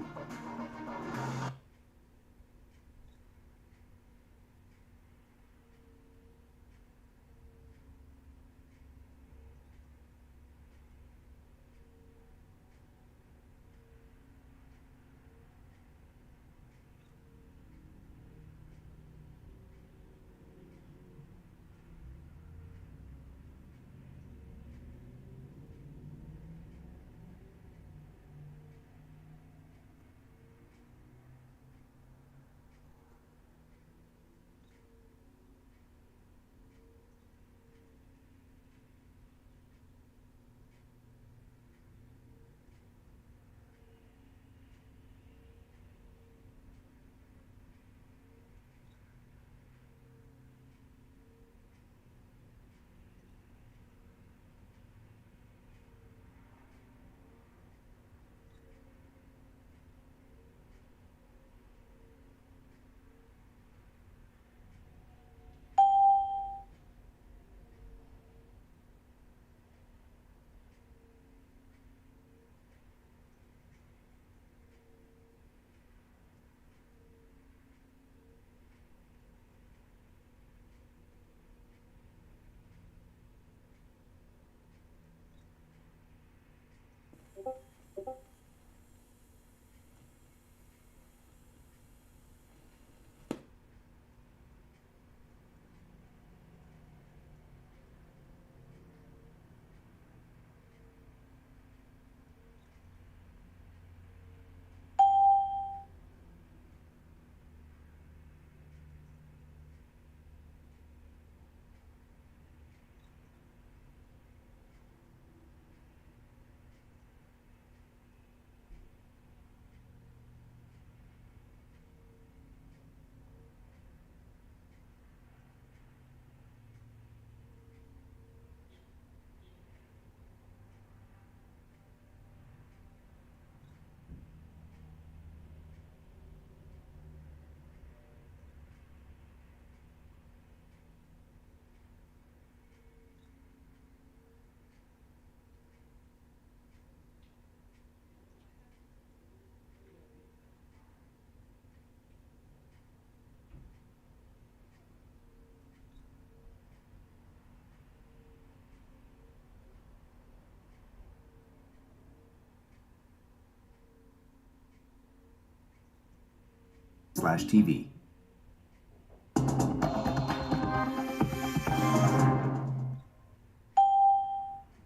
Speaker 10: TV.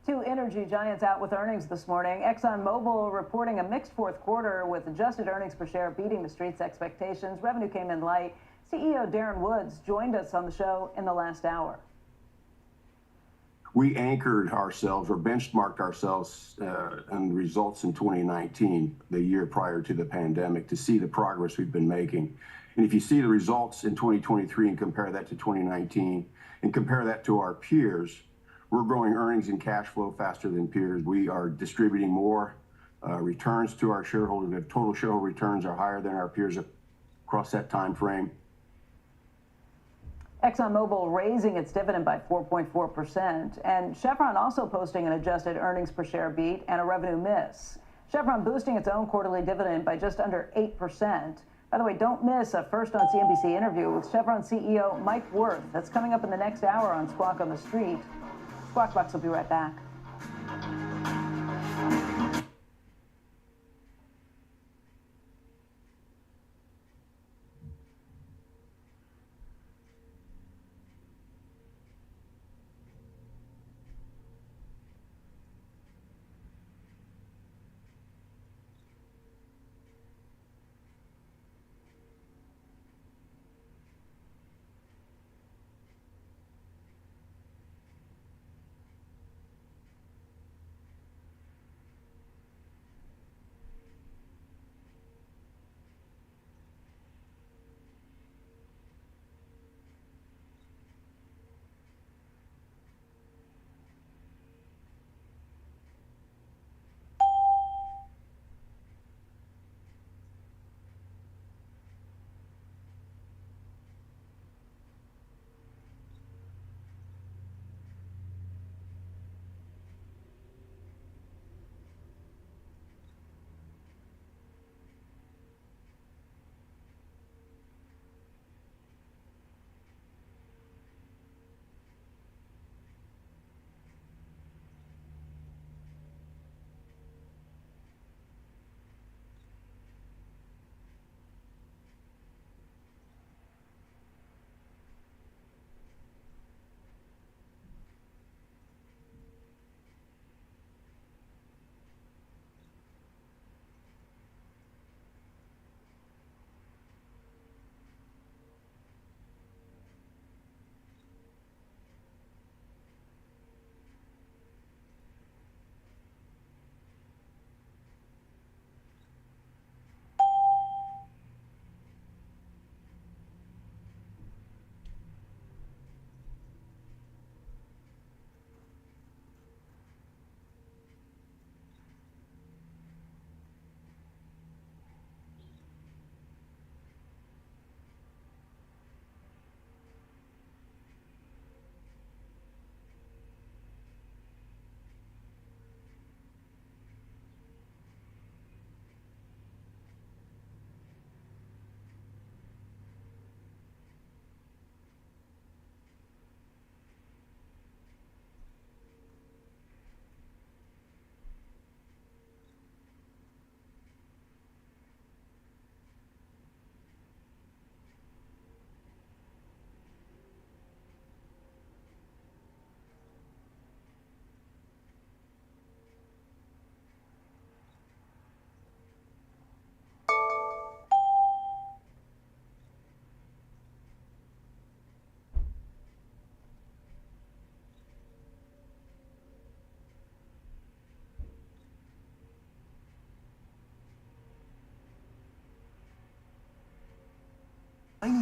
Speaker 1: Two energy giants out with earnings this morning. ExxonMobil reporting a mixed fourth quarter with adjusted earnings per share beating the street's expectations. Revenue came in light. CEO Darren Woods joined us on the show in the last hour.
Speaker 12: We anchored ourselves or benchmarked ourselves on results in 2019, the year prior to the pandemic, to see the progress we've been making. And if you see the results in 2023 and compare that to 2019 and compare that to our peers, we're growing earnings and cash flow faster than peers. We are distributing more returns to our shareholders. The total shareholder returns are higher than our peers across that time frame.
Speaker 1: ExxonMobil raising its dividend by 4.4%, and Chevron also posting an adjusted earnings per share beat and a revenue miss. Chevron boosting its own quarterly dividend by just under 8%. By the way, don't miss a First on CNBC interview with Chevron CEO Mike Wirth. That's coming up in the next hour on Squawk on the Street. Squawk Box will be right back.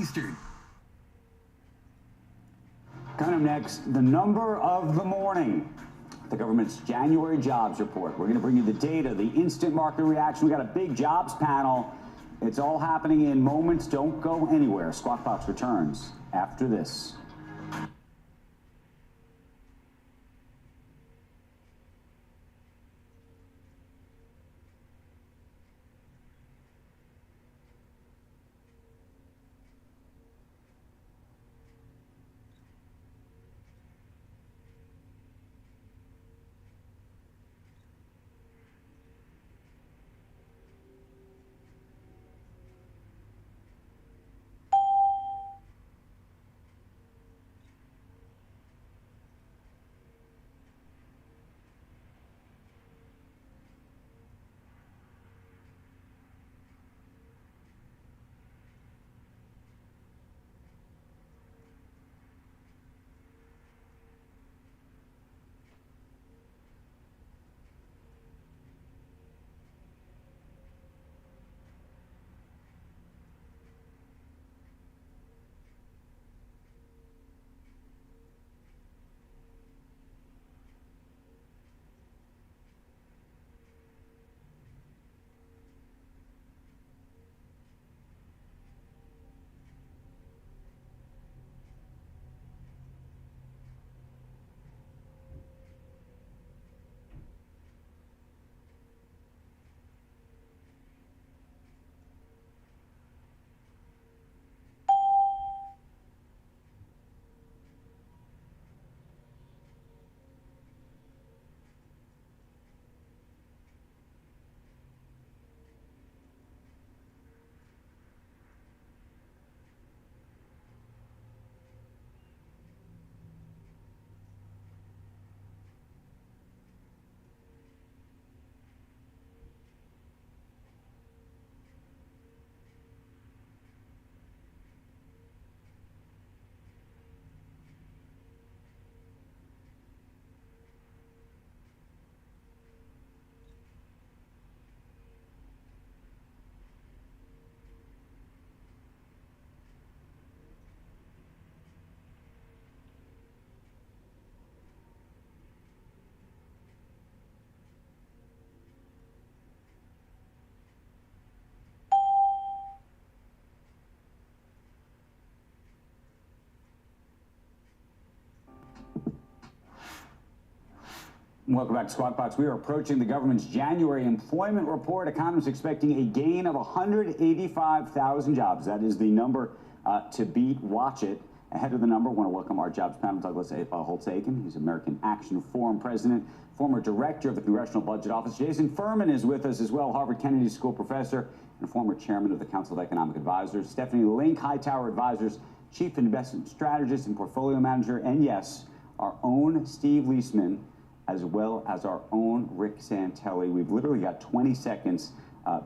Speaker 10: Eastern.
Speaker 4: Coming up next, the number of the morning. The government's January jobs report. We're going to bring you the data, the instant market reaction. We got a big jobs panel. It's all happening in moments. Don't go anywhere. Squawk Box returns after this. Welcome back to Squawk Box. We are approaching the government's January employment report. Economists expecting a gain of 185,000 jobs. That is the number to beat. Watch it. Ahead of the number, I want to welcome our jobs panel, Douglas Holtz-Aiken. He's American Action Forum president, former director of the Congressional Budget Office. Jason Furman is with us as well, Harvard Kennedy School professor and former chairman of the Council of Economic Advisors. Stephanie Link, Hightower Advisors, chief investment strategist and portfolio manager. And yes, our own Steve Leisman, as well as our own Rick Santelli. We've literally got 20 seconds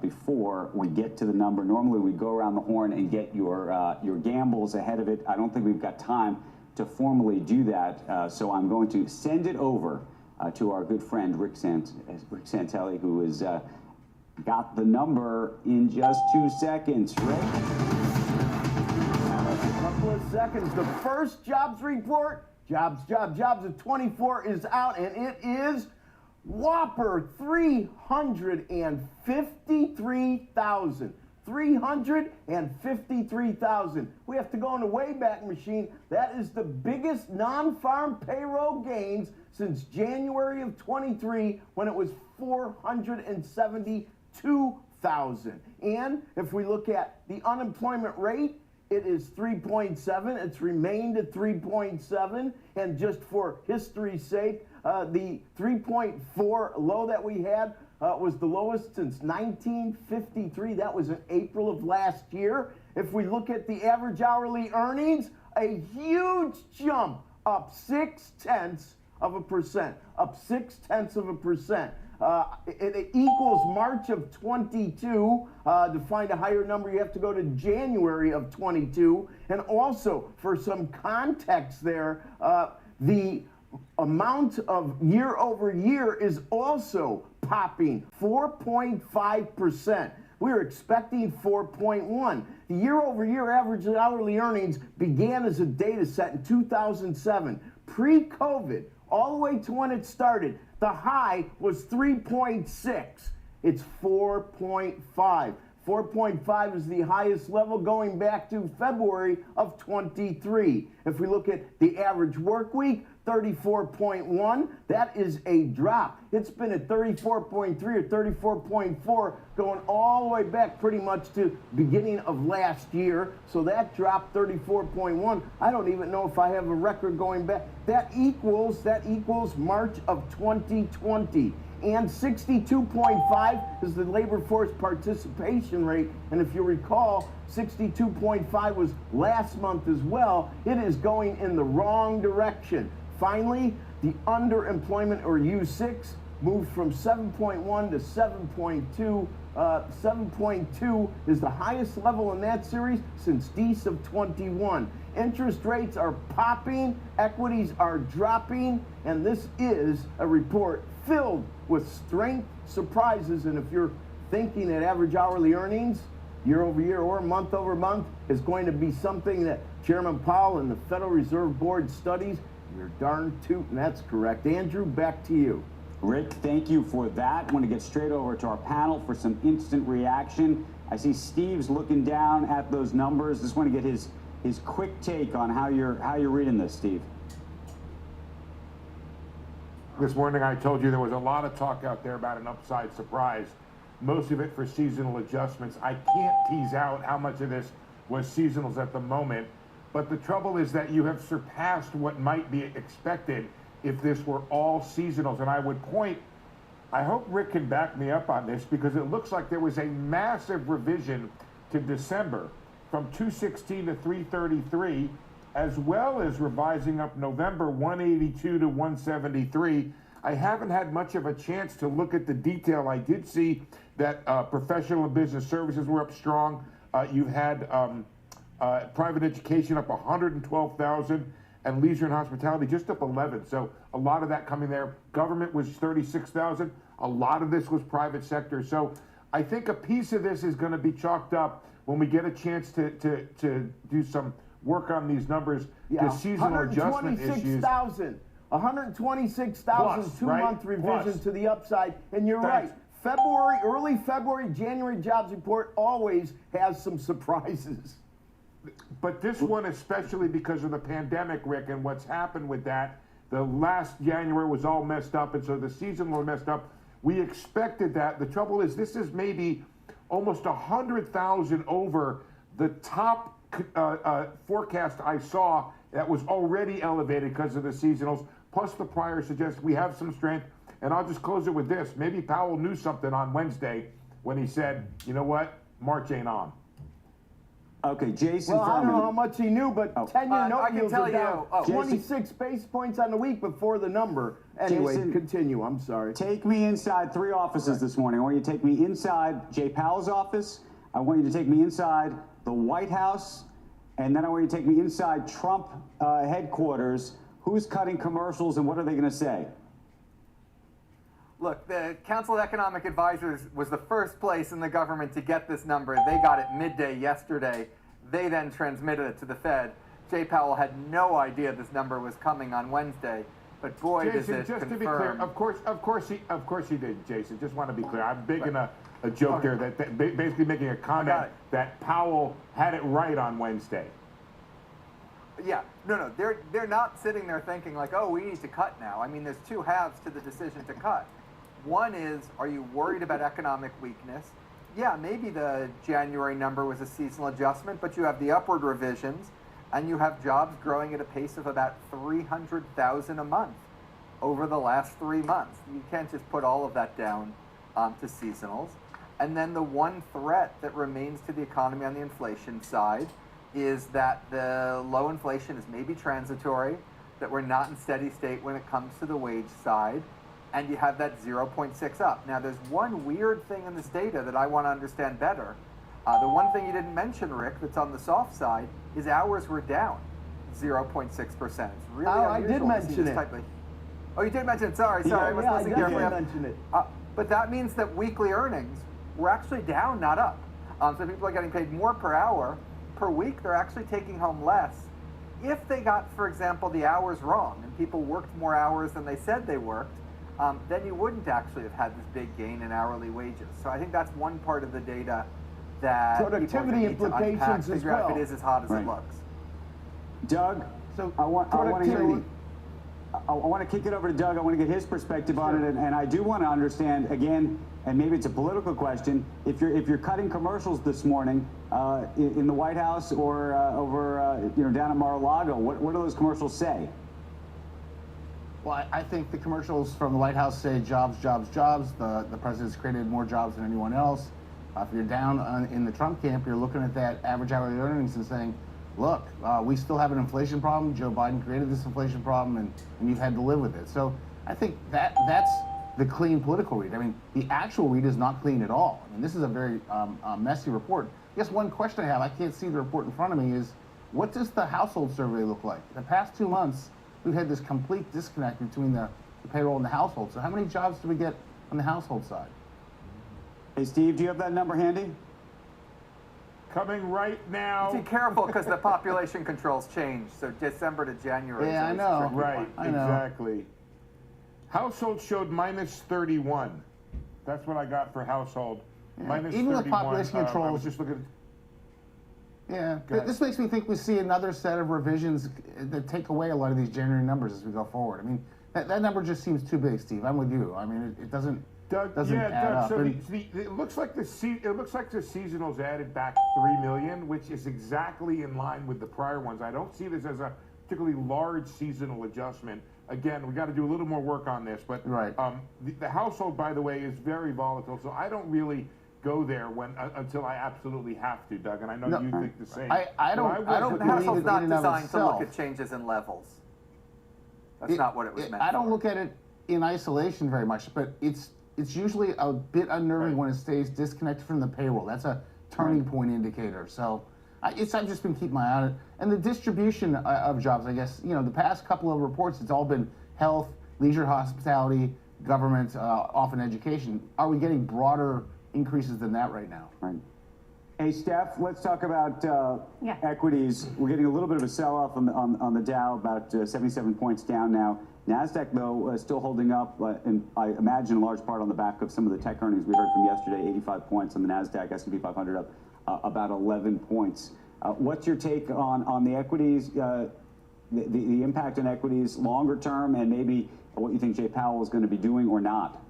Speaker 4: before we get to the number. Normally we go around the horn and get your gambles ahead of it. I don't think we've got time to formally do that, so I'm going to send it over to our good friend Rick Santelli, who has got the number in just 2 seconds. Rick?
Speaker 17: A couple of seconds. The first jobs report, jobs of 24 is out, and it is whopper 353,000. 353,000. We have to go in the Wayback Machine. That is the biggest non-farm payroll gains since January of 23, when it was 472,000. And if we look at the unemployment rate, it is 3.7. It's remained at 3.7. And just for history's sake, the 3.4 low that we had was the lowest since 1953. That was in April of last year. If we look at the average hourly earnings, a huge jump, up 0.6%. Up 0.6%. It equals March of 22. To find a higher number, you have to go to January of 22. And also, for some context there, the amount of year over year is also popping 4.5%. We were expecting 4.1. The year over year average hourly earnings began as a data set in 2007, pre-COVID, all the way to when it started. The high was 3.6. It's 4.5. 4.5 is the highest level going back to February of 23. If we look at the average work week, 34.1, that is a drop. It's been at 34.3 or 34.4 going all the way back pretty much to beginning of last year. So that dropped 34.1. I don't even know if I have a record going back. That equals March of 2020. And 62.5 is the labor force participation rate. And if you recall, 62.5 was last month as well. It is going in the wrong direction. Finally, the underemployment, or U6, moved from 7.1 to 7.2. 7.2 is the highest level in that series since Dec of 21. Interest rates are popping, equities are dropping, and this is a report filled with strength surprises. And if you're thinking that average hourly earnings year over year or month over month is going to be something that Chairman Powell and the Federal Reserve Board studies, you're darn tootin', that's correct. Andrew, back to you.
Speaker 4: Rick, thank you for that. I want to get straight over to our panel for some instant reaction. I see Steve's looking down at those numbers. Just want to get his quick take on how you're reading this, Steve.
Speaker 8: This morning I told you there was a lot of talk out there about an upside surprise, most of it for seasonal adjustments. I can't tease out how much of this was seasonals at the moment, but the trouble is that you have surpassed what might be expected if this were all seasonals. And I would point, I hope Rick can back me up on this, because it looks like there was a massive revision to December from 216 to 333, as well as revising up November 182 to 173. I haven't had much of a chance to look at the detail. I did see that professional and business services were up strong. You had private education up 112,000, and leisure and hospitality just up 11. So a lot of that coming there. Government was 36,000. A lot of this was private sector. So I think a piece of this is going to be chalked up when we get a chance to do some work on these numbers. The seasonal adjustment issues.
Speaker 17: 126,000 2-month revision to the upside. And you're right. February, early February, January jobs report always has some surprises.
Speaker 8: But this one, especially because of the pandemic, Rick, and what's happened with that, The last January was all messed up, and so the season was messed up. We expected that. The trouble is, this is maybe almost 100,000 over the top forecast I saw that was already elevated because of the seasonals, plus the prior suggests we have some strength. And I'll just close it with this. Maybe Powell knew something on Wednesday when he said, you know what, March ain't on.
Speaker 4: Okay, Jason.
Speaker 17: Well, I don't know how much he knew, but 10-year note
Speaker 13: I can
Speaker 17: yields
Speaker 13: tell
Speaker 17: are down
Speaker 13: you,
Speaker 17: 26 basis points on the week before the number. Anyway,
Speaker 4: Jason,
Speaker 17: continue. I'm sorry.
Speaker 4: Take me inside 3 offices this morning. I want you to take me inside Jay Powell's office. I want you to take me inside the White House. And then I want you to take me inside Trump headquarters. Who's cutting commercials and what are they going to say?
Speaker 13: Look, the Council of Economic Advisors was the first place in the government to get this number. They got it midday yesterday. They then transmitted it to the Fed. Jay Powell had no idea this number was coming on Wednesday, but boy,
Speaker 8: Jason,
Speaker 13: does it
Speaker 8: just
Speaker 13: confirm.
Speaker 8: to be clear, of course he did, Jason. Just want to be clear. I'm big in a joke there that basically making a comment that Powell had it right on Wednesday.
Speaker 13: Yeah, no, they're not sitting there thinking like, oh, we need to cut now. I mean, there's two halves to the decision to cut. One is, are you worried about economic weakness? Yeah, maybe the January number was a seasonal adjustment, but you have the upward revisions, and you have jobs growing at a pace of about 300,000 a month over the last 3 months. You can't just put all of that down to seasonals. And then the one threat that remains to the economy on the inflation side is that the low inflation is maybe transitory, that we're not in steady state when it comes to the wage side, and you have that 0.6 up. Now, there's one weird thing in this data that I want to understand better. The one thing you didn't mention, Rick, that's on the soft side, is hours were down 0.6%. It's really unusual
Speaker 17: I did mention it.
Speaker 13: Oh, you did mention it. Sorry. I was listening carefully.
Speaker 17: I mentioned it.
Speaker 13: But that means that weekly earnings were actually down, not up. So people are getting paid more per hour. Per week, they're actually taking home less. If they got, for example, the hours wrong and people worked more hours than they said they worked, then you wouldn't actually have had this big gain in hourly wages. So I think that's one part of the data that
Speaker 17: productivity implications
Speaker 13: to
Speaker 17: as
Speaker 13: figure out
Speaker 17: well.
Speaker 13: if it is as hot as it looks.
Speaker 4: Doug,
Speaker 17: so
Speaker 4: I want to kick it over to Doug. I want to get his perspective on it, and I do want to understand again, and maybe it's a political question. If you're cutting commercials this morning in the White House or over down at Mar-a-Lago, what do those commercials say?
Speaker 18: Well, I think the commercials from the White House say jobs, jobs, jobs. The president's created more jobs than anyone else. If you're down in the Trump camp, you're looking at that average hourly earnings and saying, look, we still have an inflation problem. Joe Biden created this inflation problem, and you've had to live with it. So I think that's the clean political read. I mean, the actual read is not clean at all. I mean, this is a very messy report. I guess one question I have, I can't see the report in front of me, is what does the household survey look like? The past 2 months, we've had this complete disconnect between the payroll and the household. So how many jobs do we get on the household side?
Speaker 4: Hey, Steve, do you have that number handy?
Speaker 8: Coming right now.
Speaker 13: Be careful because the population controls change. So December to January.
Speaker 18: Yeah, I know.
Speaker 8: Right,
Speaker 18: I know.
Speaker 8: exactly. Household showed minus 31. That's what I got for household.
Speaker 18: Yeah.
Speaker 8: Minus
Speaker 18: Even
Speaker 8: 31.
Speaker 18: with population
Speaker 8: I
Speaker 18: controls.
Speaker 8: was just looking.
Speaker 18: Yeah,
Speaker 8: Go ahead.
Speaker 18: this makes me think we see another set of revisions that take away a lot of these January numbers as we go forward. I mean, that number just seems too big, Steve. I'm with you. I mean, it doesn't.
Speaker 8: Doug,
Speaker 18: doesn't add up.
Speaker 8: so it looks like the seasonals added back 3 million, which is exactly in line with the prior ones. I don't see this as a particularly large seasonal adjustment. Again, we got to do a little more work on this, but
Speaker 18: right.
Speaker 8: The household, by the way, is very volatile, so I don't really go there until I absolutely have to, Doug, and I know you think the same.
Speaker 18: I don't
Speaker 13: The household's not designed to look at changes in levels. That's not what it was meant
Speaker 18: I don't
Speaker 13: for.
Speaker 18: look at it in isolation very much, but it's usually a bit unnerving when it stays disconnected from the payroll. That's a turning point indicator. So I've just been keeping my eye on it. And the distribution of jobs, I guess, the past couple of reports, it's all been health, leisure, hospitality, government, often education. Are we getting broader increases than that right now?
Speaker 4: Right. Hey, Steph, let's talk about equities. We're getting a little bit of a sell-off on the Dow, about 77 points down now. NASDAQ, though, still holding up, and I imagine in large part on the back of some of the tech earnings we heard from yesterday, 85 points on the NASDAQ, S&P 500 up about 11 points. What's your take on the equities? the impact on equities longer term, and maybe what you think Jay Powell is going to be doing or not?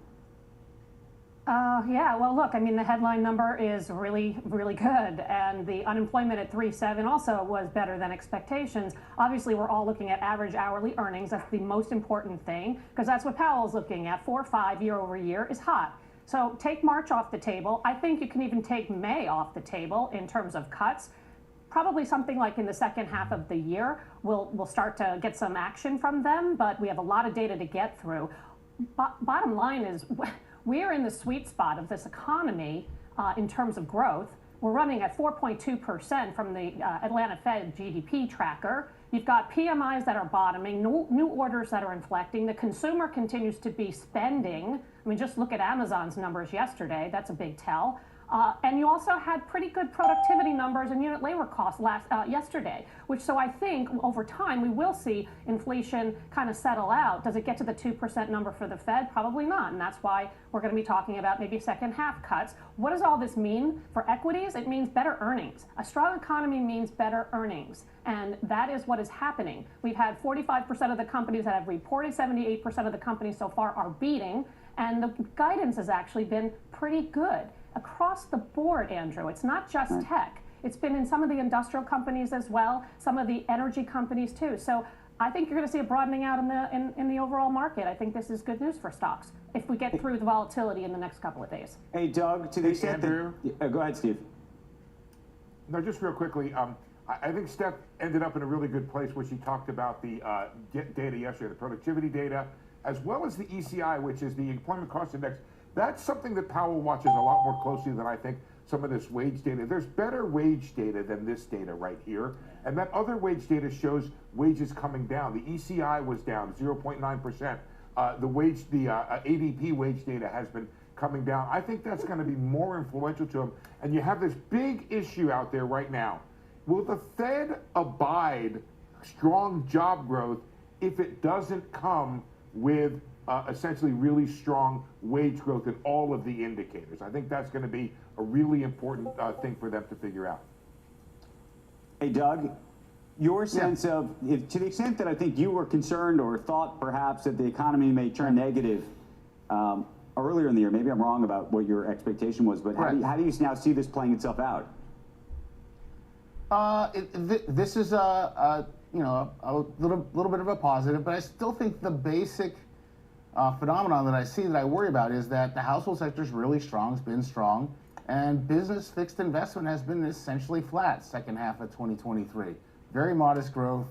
Speaker 19: Yeah, well, look, I mean, the headline number is really, really good, and the unemployment at 3.7 also was better than expectations. Obviously, we're all looking at average hourly earnings. That's the most important thing, because that's what Powell's looking at. 4.5 year over year is hot. So take March off the table. I think you can even take May off the table in terms of cuts. Probably something like in the second half of the year, we'll start to get some action from them, but we have a lot of data to get through. Bottom line is, we're in the sweet spot of this economy in terms of growth. We're running at 4.2% from the Atlanta Fed GDP tracker. You've got PMIs that are bottoming, new orders that are inflecting. The consumer continues to be spending. I mean, just look at Amazon's numbers yesterday. That's a big tell. And you also had pretty good productivity numbers and unit labor costs yesterday, so I think over time we will see inflation kind of settle out. Does it get to the 2% number for the Fed? Probably not, and that's why we're going to be talking about maybe second half cuts. What does all this mean for equities? It means better earnings. A strong economy means better earnings, and that is what is happening. We've had 45% of the companies that have reported, 78% of the companies so far are beating, and the guidance has actually been pretty good. Across the board, Andrew. It's not just tech. It's been in some of the industrial companies as well, some of the energy companies too. So I think you're going to see a broadening out in the overall market. I think this is good news for stocks if we get through the volatility in the next couple of days.
Speaker 4: Hey, Doug, to the extent that... go ahead, Steve.
Speaker 8: No, just real quickly. I think Steph ended up in a really good place where she talked about the data yesterday, the productivity data, as well as the ECI, which is the employment cost index. That's something that Powell watches a lot more closely than I think some of this wage data. There's better wage data than this data right here. And that other wage data shows wages coming down. The ECI was down 0.9%. The ADP wage data has been coming down. I think that's going to be more influential to them. And you have this big issue out there right now. Will the Fed abide strong job growth if it doesn't come with essentially really strong wage growth in all of the indicators? I think that's going to be a really important thing for them to figure out.
Speaker 4: Hey, Doug, your sense of, to the extent that I think you were concerned or thought perhaps that the economy may turn negative earlier in the year, maybe I'm wrong about what your expectation was, but how do you now see this playing itself out?
Speaker 18: This is a little bit of a positive, but I still think the basic phenomenon that I see that I worry about is that the household sector is really strong, it's been strong, and business fixed investment has been essentially flat second half of 2023. Very modest growth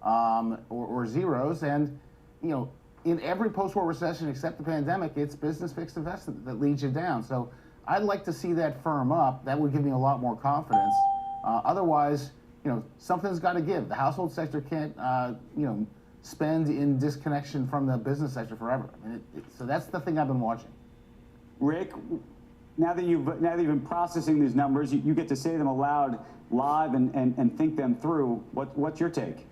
Speaker 18: or zeros, and in every post-war recession except the pandemic, it's business fixed investment that leads you down. So I'd like to see that firm up. That would give me a lot more confidence. Otherwise, something's got to give. The household sector can't, spend in disconnection from the business sector forever. I mean, so that's the thing I've been watching.
Speaker 4: Rick, now that you've been processing these numbers, you get to say them aloud live and think them through. What's your take?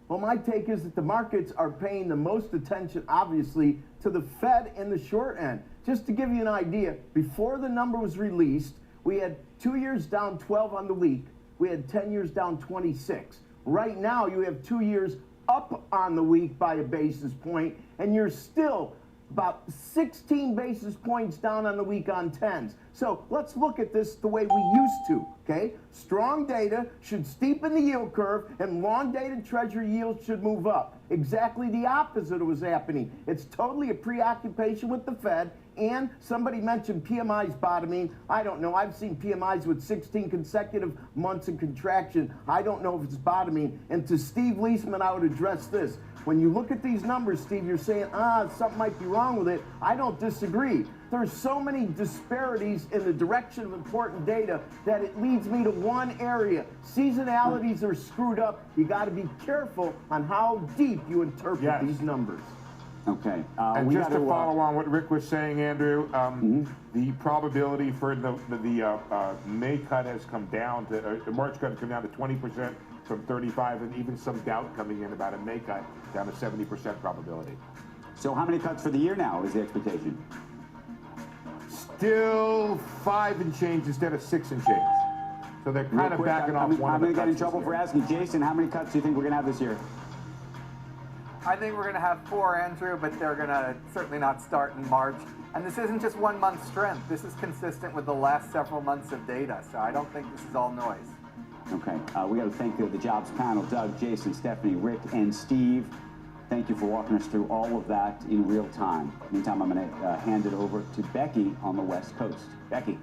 Speaker 17: Well, my take is that the markets are paying the most attention, obviously, to the Fed in the short end. Just to give you an idea, before the number was released, we had 2 years down 12 on the week. We had 10 years down 26. Right now, you have 2 years up on the week by a basis point, and you're still about 16 basis points down on the week on 10s. So let's look at this the way we used to, okay? Strong data should steepen the yield curve, and long-dated treasury yields should move up. Exactly the opposite was happening. It's totally a preoccupation with the Fed, and somebody mentioned PMIs bottoming. I don't know. I've seen PMIs with 16 consecutive months of contraction. I don't know if it's bottoming. And to Steve Leisman, I would address this. When you look at these numbers, Steve, you're saying, something might be wrong with it. I don't disagree. There's so many disparities in the direction of important data that it leads me to one area. Seasonalities are screwed up. You got to be careful on how deep you interpret these numbers.
Speaker 4: Okay.
Speaker 8: And just to follow on what Rick was saying, Andrew, the probability for the May cut has come down to, the March cut has come down to 20% from 35, and even some doubt coming in about a May cut down to 70% probability.
Speaker 4: So how many cuts for the year now is the expectation?
Speaker 8: Still 5 and change instead of 6 and change. So they're
Speaker 4: Real
Speaker 8: kind of
Speaker 4: quick,
Speaker 8: backing off one
Speaker 4: I'm
Speaker 8: of the
Speaker 4: going to get in
Speaker 8: cuts
Speaker 4: trouble
Speaker 8: this
Speaker 4: for
Speaker 8: year.
Speaker 4: asking. Jason, how many cuts do you think we're going to have this year?
Speaker 13: I think we're going to have 4, Andrew, but they're going to certainly not start in March. And this isn't just 1 month's strength. This is consistent with the last several months of data. So I don't think this is all noise.
Speaker 4: Okay. We got to thank the jobs panel, Doug, Jason, Stephanie, Rick, and Steve. Thank you for walking us through all of that in real time. Meantime, I'm going to hand it over to Becky on the West Coast. Becky.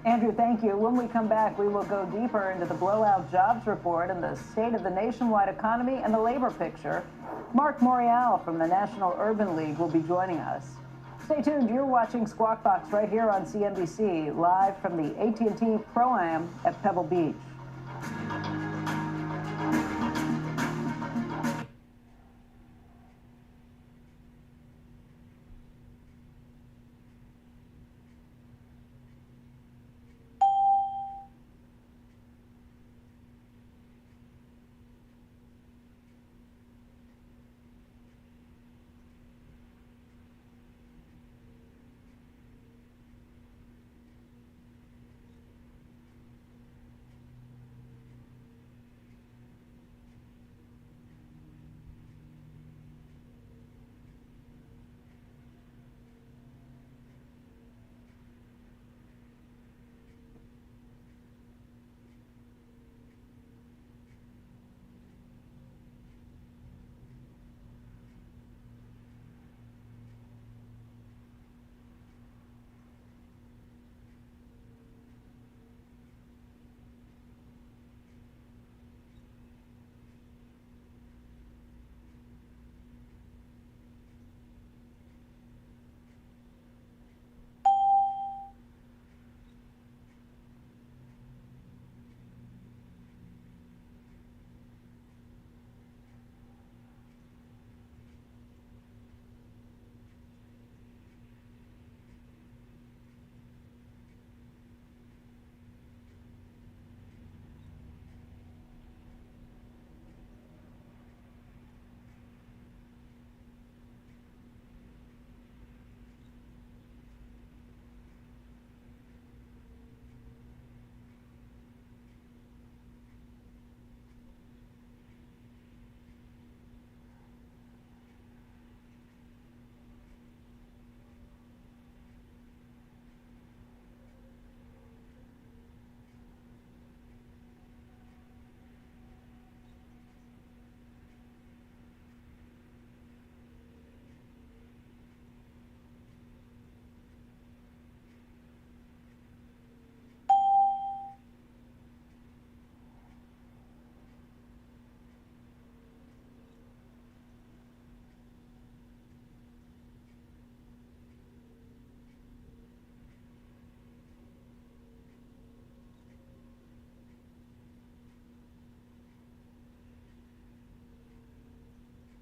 Speaker 1: Andrew, thank you. When we come back, we will go deeper into the blowout jobs report and the state of the nationwide economy and the labor picture. Mark Morial from the National Urban League will be joining us. Stay tuned. You're watching Squawk Box right here on CNBC, live from the AT&T Pro-Am at Pebble Beach.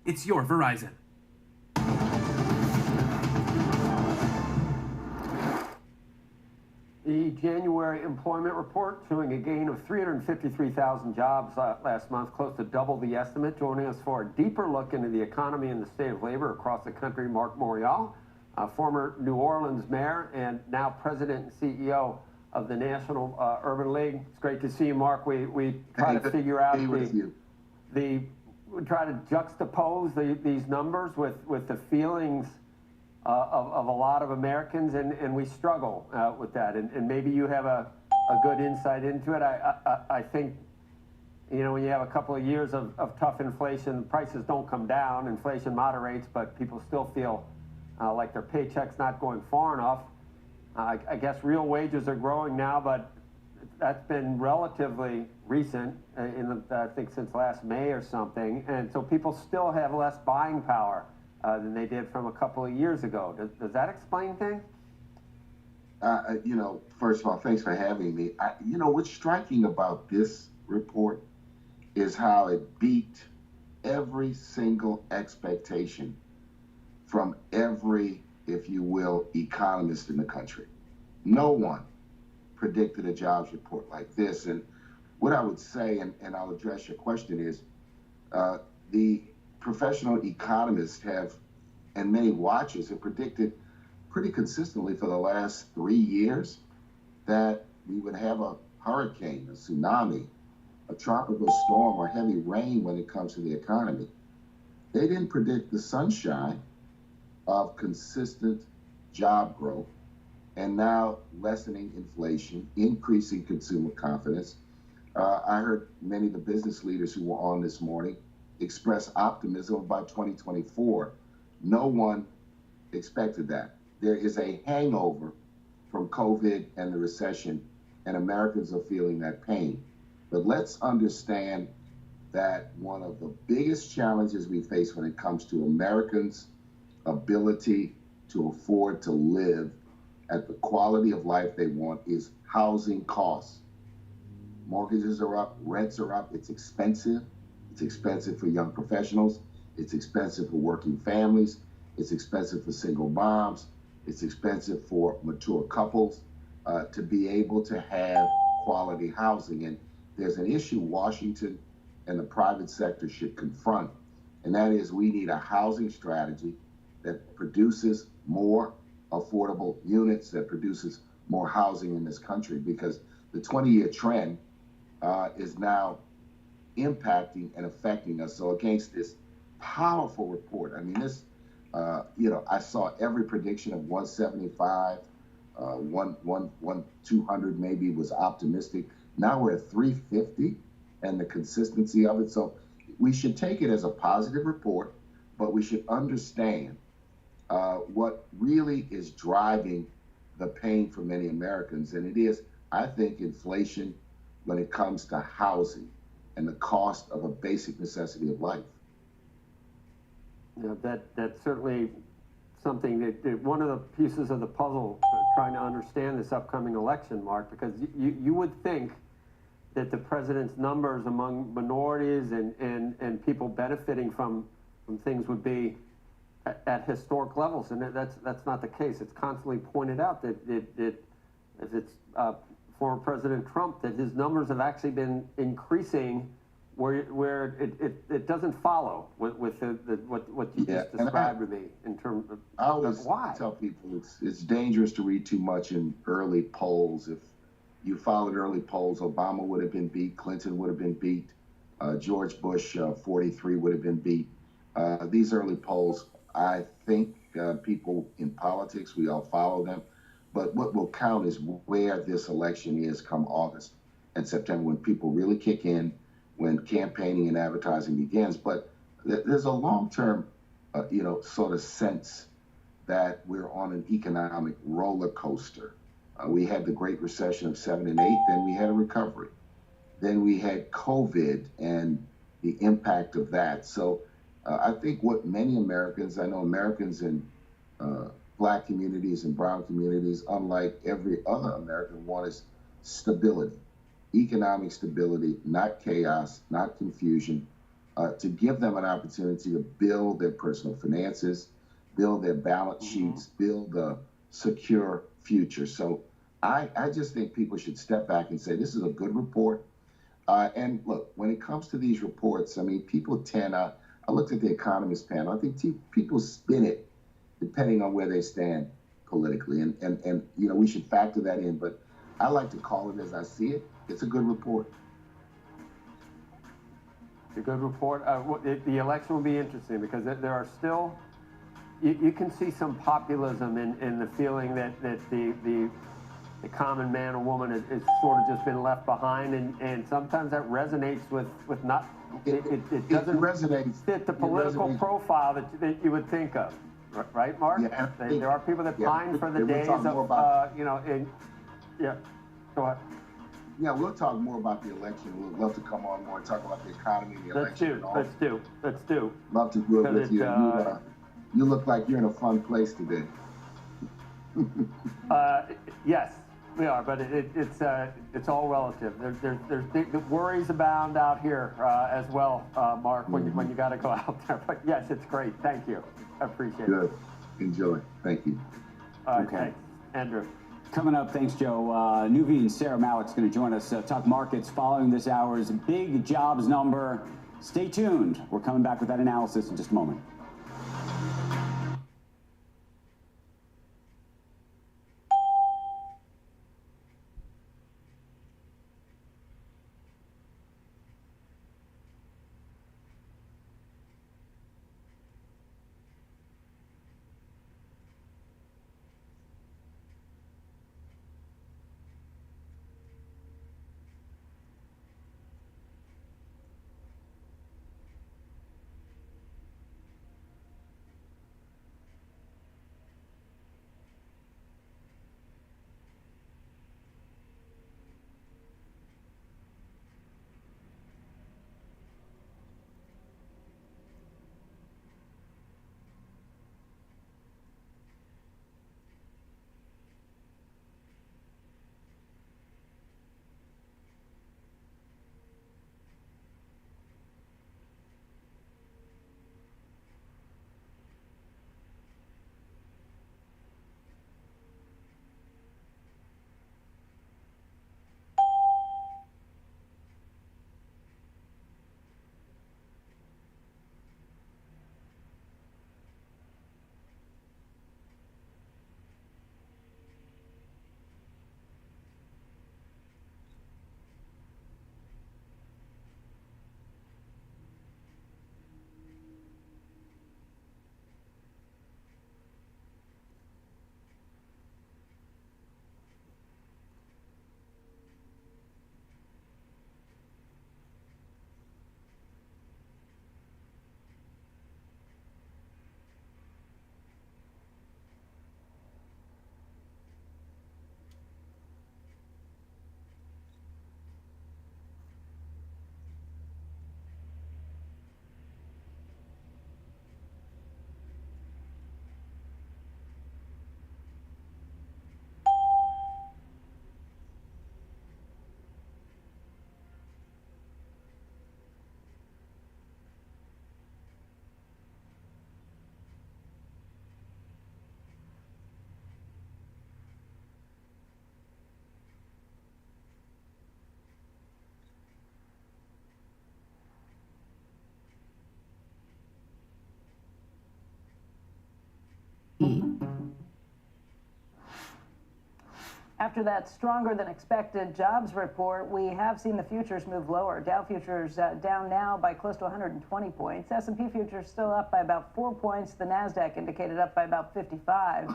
Speaker 20: It's your Verizon.
Speaker 2: The January employment report showing a gain of 353,000 jobs last month, close to double the estimate. Joining us for a deeper look into the economy and the state of labor across the country, Mark Morial, former New Orleans mayor and now president and CEO of the National Urban League. It's great to see you, Mark. We try to figure out we try to juxtapose these numbers with the feelings of a lot of Americans, and we struggle with that. And maybe you have a good insight into it. I think, you know, when you have a couple of years of tough inflation, prices don't come down, inflation moderates, but people still feel like their paycheck's not going far enough. I guess real wages are growing now, but that's been relatively recent, I think since last May or something. And so people still have less buying power than they did from a couple of years ago. Does that explain things?
Speaker 21: You know, first of all, thanks for having me. You know, what's striking about this report is how it beat every single expectation from every, if you will, economist in the country. No one predicted a jobs report like this. And what I would say, and I'll address your question, is the professional economists have, and many watchers have predicted pretty consistently for the last 3 years that we would have a hurricane, a tsunami, a tropical storm, or heavy rain when it comes to the economy. They didn't predict the sunshine of consistent job growth and now lessening inflation, increasing consumer confidence. I heard many of the business leaders who were on this morning express optimism about 2024. No one expected that. There is a hangover from COVID and the recession, and Americans are feeling that pain. But let's understand that one of the biggest challenges we face when it comes to Americans' ability to afford to live at the quality of life they want is housing costs. Mortgages are up, rents are up, it's expensive. It's expensive for young professionals. It's expensive for working families. It's expensive for single moms. It's expensive for mature couples to be able to have quality housing. And there's an issue Washington and the private sector should confront, and that is we need a housing strategy that produces more affordable units, that produces more housing in this country, because the 20-year trend is now impacting and affecting us. So against this powerful report, I mean, this, I saw every prediction of 175, 200 maybe was optimistic. Now we're at 350 and the consistency of it. So we should take it as a positive report, but we should understand what really is driving the pain for many Americans. And it is, I think, inflation when it comes to housing and the cost of a basic necessity of life.
Speaker 2: Yeah, that's certainly something that one of the pieces of the puzzle trying to understand this upcoming election, Mark, because you would think that the president's numbers among minorities and people benefiting from things would be at historic levels, and that's not the case. It's constantly pointed out that as it's former President Trump, that his numbers have actually been increasing where it doesn't follow with what you just described to me in terms of
Speaker 21: I always
Speaker 2: why.
Speaker 21: tell people it's dangerous to read too much in early polls. If you followed early polls, Obama would have been beat, Clinton would have been beat, George Bush 43 would have been beat. These early polls, I think people in politics, we all follow them, but what will count is where this election is come August and September, when people really kick in, when campaigning and advertising begins. But there's a long-term, sort of sense that we're on an economic roller coaster. We had the Great Recession of 7 and 8, then we had a recovery. Then we had COVID and the impact of that. So I think what many Americans, I know Americans in Black communities and brown communities, unlike every other American, want is stability, economic stability, not chaos, not confusion, to give them an opportunity to build their personal finances, build their balance sheets, build a secure future. So I just think people should step back and say, this is a good report. And look, when it comes to these reports, I mean, people tend, I looked at the Economist panel, I think people spin it depending on where they stand politically. And we should factor that in. But I like to call it as I see it. It's a good report.
Speaker 2: A good report. The election will be interesting because there are still, you can see some populism in the feeling that the common man or woman is sort of just been left behind, and sometimes that resonates with not, it doesn't
Speaker 21: resonate
Speaker 2: fit the political profile that you would think of. Right, Mark?
Speaker 21: Yeah,
Speaker 2: there are people that pine for the days of, yeah, go ahead.
Speaker 21: Yeah, we'll talk more about the election. We'd love to come on more and talk about the economy and the election.
Speaker 2: Let's do.
Speaker 21: Love to do it with you. You look like you're in a fun place today.
Speaker 2: Yes, we are, but it's all relative. There's big worries abound out here as well, Mark, when you got to go out there. But yes, it's great. Thank you. I appreciate it.
Speaker 21: Good. Enjoy. Thank you.
Speaker 2: All right,
Speaker 4: Okay.
Speaker 2: thanks. Andrew.
Speaker 4: Coming up, thanks, Joe. Nuveen Sarah Malick's going to join us, talk markets following this hour's big jobs number. Stay tuned. We're coming back with that analysis in just a moment.
Speaker 1: After that stronger than expected jobs report, we have seen the futures move lower. Dow futures down now by close to 120 points. S&P futures still up by about 4 points. The NASDAQ indicated up by about 55.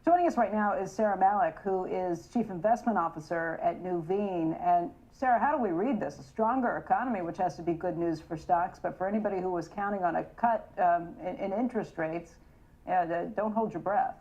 Speaker 1: Joining us right now is Sarah Malik, who is Chief Investment Officer at Nuveen. And Sarah, how do we read this? A stronger economy, which has to be good news for stocks, but for anybody who was counting on a cut in interest rates, don't hold your breath.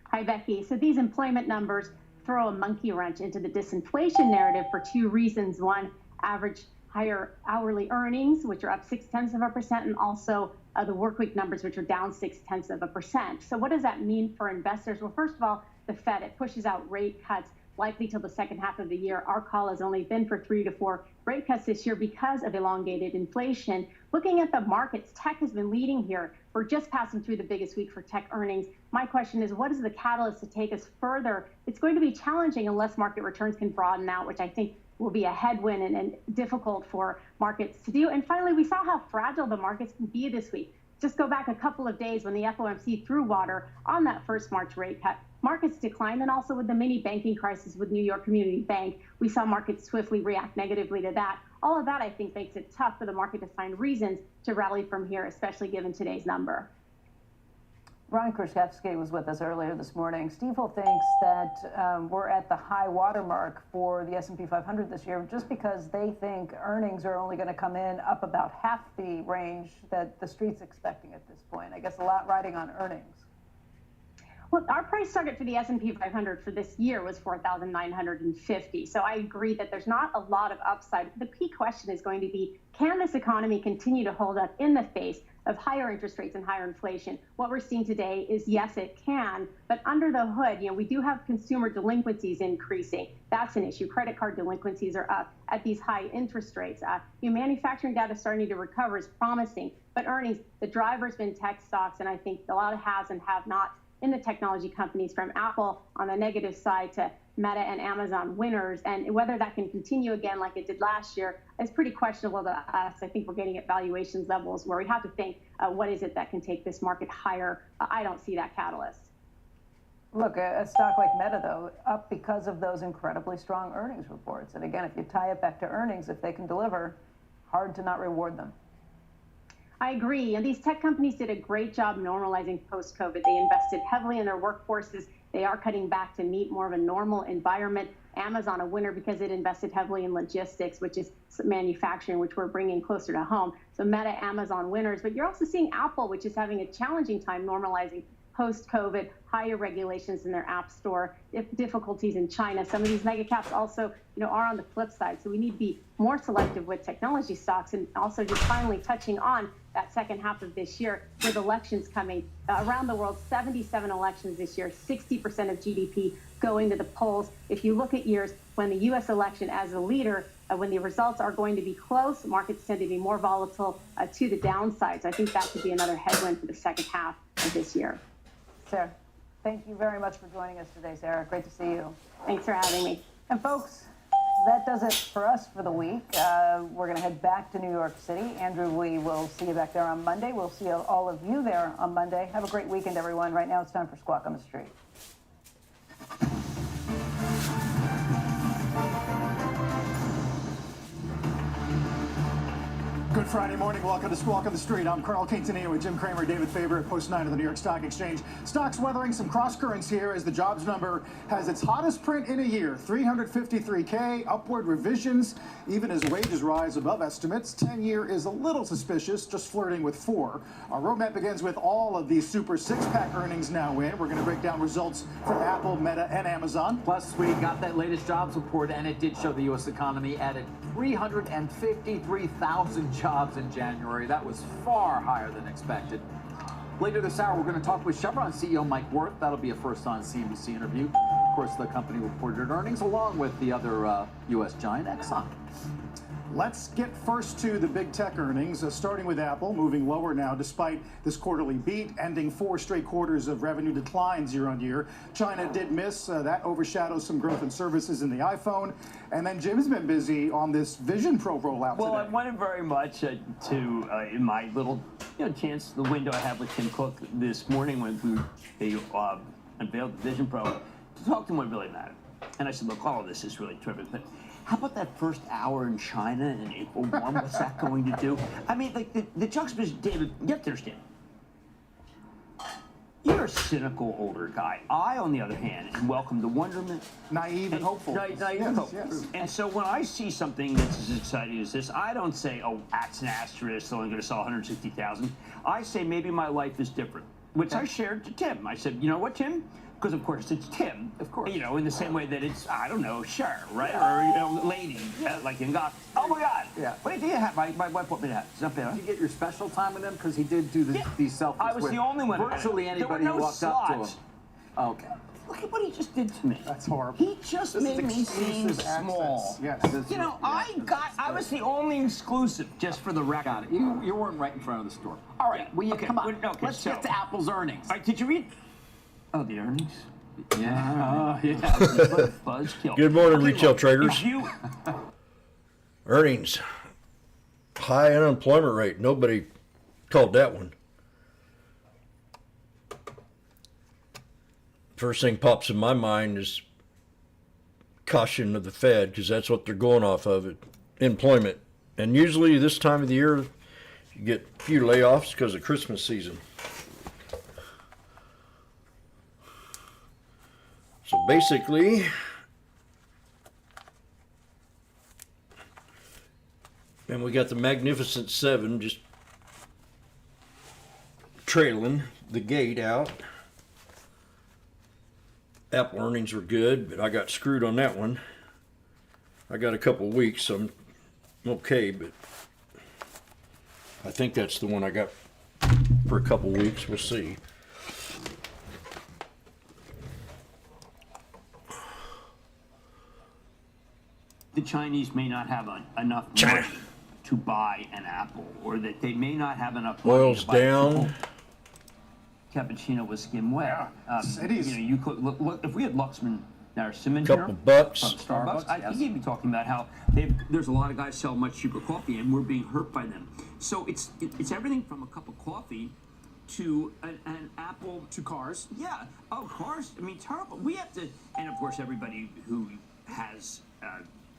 Speaker 3: Hi, Becky. So these employment numbers throw a monkey wrench into the disinflation narrative for two reasons. One, average higher hourly earnings, which are up 0.6%, and also the work week numbers, which are down 0.6%. So what does that mean for investors? Well, first of all, the Fed, it pushes out rate cuts likely till the second half of the year. Our call has only been for 3 to 4 rate cuts this year because of elongated inflation. Looking at the markets, tech has been leading here. We're just passing through the biggest week for tech earnings. My question is, what is the catalyst to take us further? It's going to be challenging unless market returns can broaden out, which I think will be a headwind and difficult for markets to do. And finally, we saw how fragile the markets can be this week. Just go back a couple of days when the FOMC threw water on that first March rate cut. Markets declined, and also with the mini banking crisis with New York Community Bank, we saw markets swiftly react negatively to that. All of that, I think, makes it tough for the market to find reasons to rally from here, especially given today's number.
Speaker 1: Ron Krzyzewski was with us earlier this morning. Stifel thinks that we're at the high watermark for the S&P 500 this year just because they think earnings are only going to come in up about half the range that the street's expecting at this point. I guess a lot riding on earnings.
Speaker 3: Well, our price target for the S&P 500 for this year was 4,950. So I agree that there's not a lot of upside. The key question is going to be, can this economy continue to hold up in the face of higher interest rates and higher inflation? What we're seeing today is, yes, it can, but under the hood, we do have consumer delinquencies increasing. That's an issue. Credit card delinquencies are up at these high interest rates. Manufacturing data starting to recover is promising, but earnings, the driver's been tech stocks, and I think a lot of haves and have-nots in the technology companies, from Apple on the negative side to Meta and Amazon winners. And whether that can continue again like it did last year is pretty questionable to us. I think we're getting at valuations levels where we have to think, what is it that can take this market higher? I don't see that catalyst.
Speaker 1: Look, a stock like Meta, though, up because of those incredibly strong earnings reports. And again, if you tie it back to earnings, if they can deliver, hard to not reward them.
Speaker 3: I agree. And these tech companies did a great job normalizing post-COVID. They invested heavily in their workforces. They are cutting back to meet more of a normal environment. Amazon, a winner because it invested heavily in logistics, which is manufacturing, which we're bringing closer to home. So Meta, Amazon winners. But you're also seeing Apple, which is having a challenging time normalizing post-COVID, higher regulations in their app store, difficulties in China. Some of these mega caps also, are on the flip side. So we need to be more selective with technology stocks, and also just finally touching on that second half of this year with elections coming around the world, 77 elections this year, 60% of GDP going to the polls. If you look at years when the U.S. election as a leader, when the results are going to be close, markets tend to be more volatile to the downsides. I think that could be another headwind for the second half of this year.
Speaker 1: Sarah, thank you very much for joining us today, Sarah. Great to see you.
Speaker 3: Thanks for having me.
Speaker 1: And folks, that does it for us for the week. We're going to head back to New York City. Andrew, we will see you back there on Monday. We'll see all of you there on Monday. Have a great weekend, everyone. Right now, it's time for Squawk on the Street.
Speaker 22: Good Friday morning. Welcome to Squawk on the Street. I'm Carl Quintanilla with Jim Cramer, David Faber at Post 9 of the New York Stock Exchange. Stocks weathering some cross currents here as the jobs number has its hottest print in a year. 353K, upward revisions, even as wages rise above estimates. 10-year is a little suspicious, just flirting with 4. Our roadmap begins with all of these super six-pack earnings now in. We're going to break down results from Apple, Meta, and Amazon.
Speaker 23: Plus, we got that latest jobs report, and it did show the U.S. economy added 353,000 jobs in January. That was far higher than expected. Later this hour, we're going to talk with Chevron CEO Mike Wirth. That'll be a first on CNBC interview. course, the company reported earnings along with the other U.S. giant, Exxon.
Speaker 22: Let's get first to the big tech earnings, starting with Apple, moving lower now despite this quarterly beat, ending 4 straight quarters of revenue declines year on year. China did miss. That overshadows some growth in services in the iPhone. And then Jim's been busy on this Vision Pro rollout
Speaker 7: Well,
Speaker 22: today.
Speaker 7: I wanted very much in my little chance, the window I had with Tim Cook this morning when they unveiled the Vision Pro, to talk to him what really mattered. And I said, look, all of this is really terrific, but how about that first hour in China in April 1? What's that going to do? I mean, like the juxtaposition, David, you have to understand. You're a cynical older guy. I, on the other hand, am welcome to wonderment.
Speaker 22: Naive and hopeful.
Speaker 7: Naive and hopeful.
Speaker 22: Yes.
Speaker 7: And so when I see something that's as exciting as this, I don't say, oh, that's an asterisk, only going to sell 160,000. I say maybe my life is different, which I shared to Tim. I said, you know what, Tim? Because, of course, it's Tim. Of course. You know, in the same way that it's, I don't know, Cher, right? Or, lady, like in God. Oh, my God.
Speaker 23: Yeah.
Speaker 7: What did you have? My wife put me that. Is that fair?
Speaker 23: Did you get your special time with him? Because he did do these selfies.
Speaker 7: I was
Speaker 23: with
Speaker 7: the only one.
Speaker 23: Virtually anybody
Speaker 7: there were no
Speaker 23: who walked up to him.
Speaker 7: slots.
Speaker 23: Okay.
Speaker 7: Look at what he just did to me.
Speaker 22: That's horrible.
Speaker 7: He just made me seem small.
Speaker 22: Yes.
Speaker 7: You know, I was the only exclusive, just for the record.
Speaker 23: Got it. You weren't right in front of the store. All right. Well, come on. Let's get to Apple's earnings.
Speaker 7: All right, did you read? Oh, the earnings?
Speaker 23: Yeah.
Speaker 7: Buzzkill.
Speaker 9: Good morning, retail traders. Earnings. High unemployment rate. Nobody called that one. First thing pops in my mind is caution of the Fed, because that's what they're going off of, employment. And usually this time of the year, you get a few layoffs because of Christmas season. So basically, and we got the Magnificent Seven just trailing the gate out. Apple earnings were good, but I got screwed on that one. I got a couple weeks, so I'm okay, but I think that's the one I got for a couple weeks. We'll see.
Speaker 7: The Chinese may not have enough money to buy an Apple, or that they may not have enough money
Speaker 9: Oil's
Speaker 7: to buy
Speaker 9: down.
Speaker 7: cappuccino with skim wet.
Speaker 22: Cities.
Speaker 7: You know, you could look if we had Luxman Simon
Speaker 9: Couple
Speaker 7: here
Speaker 9: bucks.
Speaker 7: from Starbucks. He'd be talking about how there's a lot of guys sell much cheaper coffee, and we're being hurt by them. So it's everything from a cup of coffee to an Apple
Speaker 22: to cars.
Speaker 7: Yeah. Oh, cars. I mean, terrible. We have to, and of course, everybody who has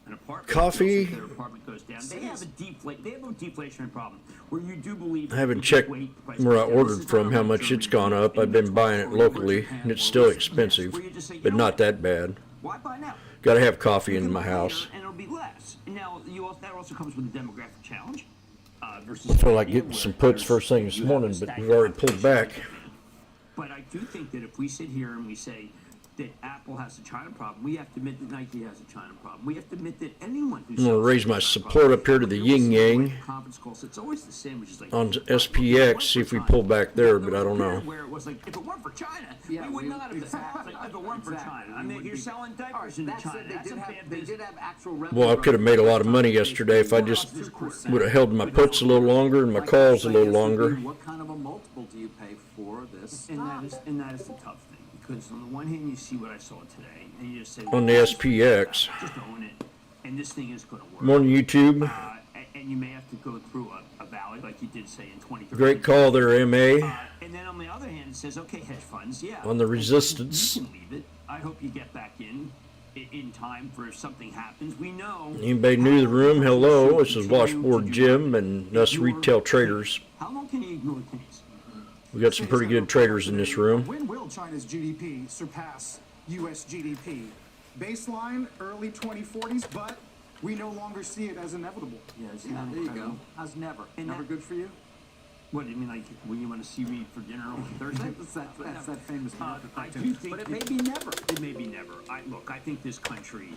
Speaker 7: an apartment,
Speaker 9: Coffee.
Speaker 7: their apartment goes down. They have a deflationary problem where you do believe.
Speaker 9: I haven't checked where I ordered from how much it's gone up. I've been buying it locally, and it's still expensive, but not that bad.
Speaker 7: Why buy now?
Speaker 9: Got to have coffee in my house.
Speaker 7: And it'll be less. And now that also comes with a demographic challenge. Versus
Speaker 9: I feel like getting some puts first thing this morning, but we've already pulled back.
Speaker 7: But I do think that if we sit here and we say that Apple has a China problem, we have to admit that Nike has a China problem. We have to admit that anyone who's
Speaker 9: I'm going to raise my support up here to the yin yang
Speaker 7: conference calls, it's always the same, which is like
Speaker 9: on SPX, see if we pull back there, but I don't know.
Speaker 7: where it was like, if it weren't for China, we would not have exactly. If it weren't for China, I mean, you're selling diapers into China. That's a bad business. They did have actual revenue.
Speaker 9: Well, I could have made a lot of money yesterday if I just would have held my puts a little longer and my calls a little longer.
Speaker 23: What kind of a multiple do you pay for this?
Speaker 7: And that is the tough thing, because on the one hand, you see what I saw today, and you just say,
Speaker 9: On the SPX.
Speaker 7: just own it, and this thing is going to work.
Speaker 9: Morning, YouTube.
Speaker 7: And you may have to go through a valley, like you did say in 2013.
Speaker 9: Great call there, MA.
Speaker 7: And then on the other hand, it says, okay, hedge funds, yeah.
Speaker 9: On the resistance.
Speaker 7: You can leave it. I hope you get back in time for if something happens. We know.
Speaker 9: Anybody new to the room? Hello, this is Washboardjim and us retail traders.
Speaker 7: How long can you ignore things?
Speaker 9: We got some pretty good traders in this room.
Speaker 22: When will China's GDP surpass U.S. GDP? Baseline, early 2040s, but we no longer see it as inevitable.
Speaker 7: Yes,
Speaker 23: Yeah, there you go. How's never? Never good for you?
Speaker 7: What do you mean, like when you want to see me for dinner on Thursday?
Speaker 23: That's that famous
Speaker 7: I
Speaker 23: cartoon.
Speaker 7: do think
Speaker 23: But it may be never.
Speaker 7: It may be never. I think this country,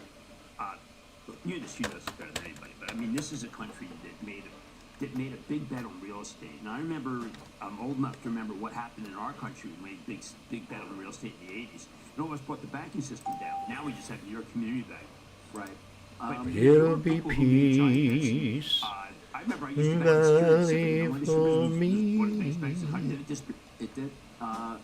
Speaker 7: you know this better than anybody, but I mean, this is a country that made a big bet on real estate. And I remember, I'm old enough to remember what happened in our country. We made a big bet on real estate in the 80s. And
Speaker 6: It almost brought the banking system down. Now we just have New York Community Bank.
Speaker 23: Right.
Speaker 9: It'll be peace.
Speaker 6: I remember I used to bank in Security City.
Speaker 9: For me.
Speaker 23: It did. I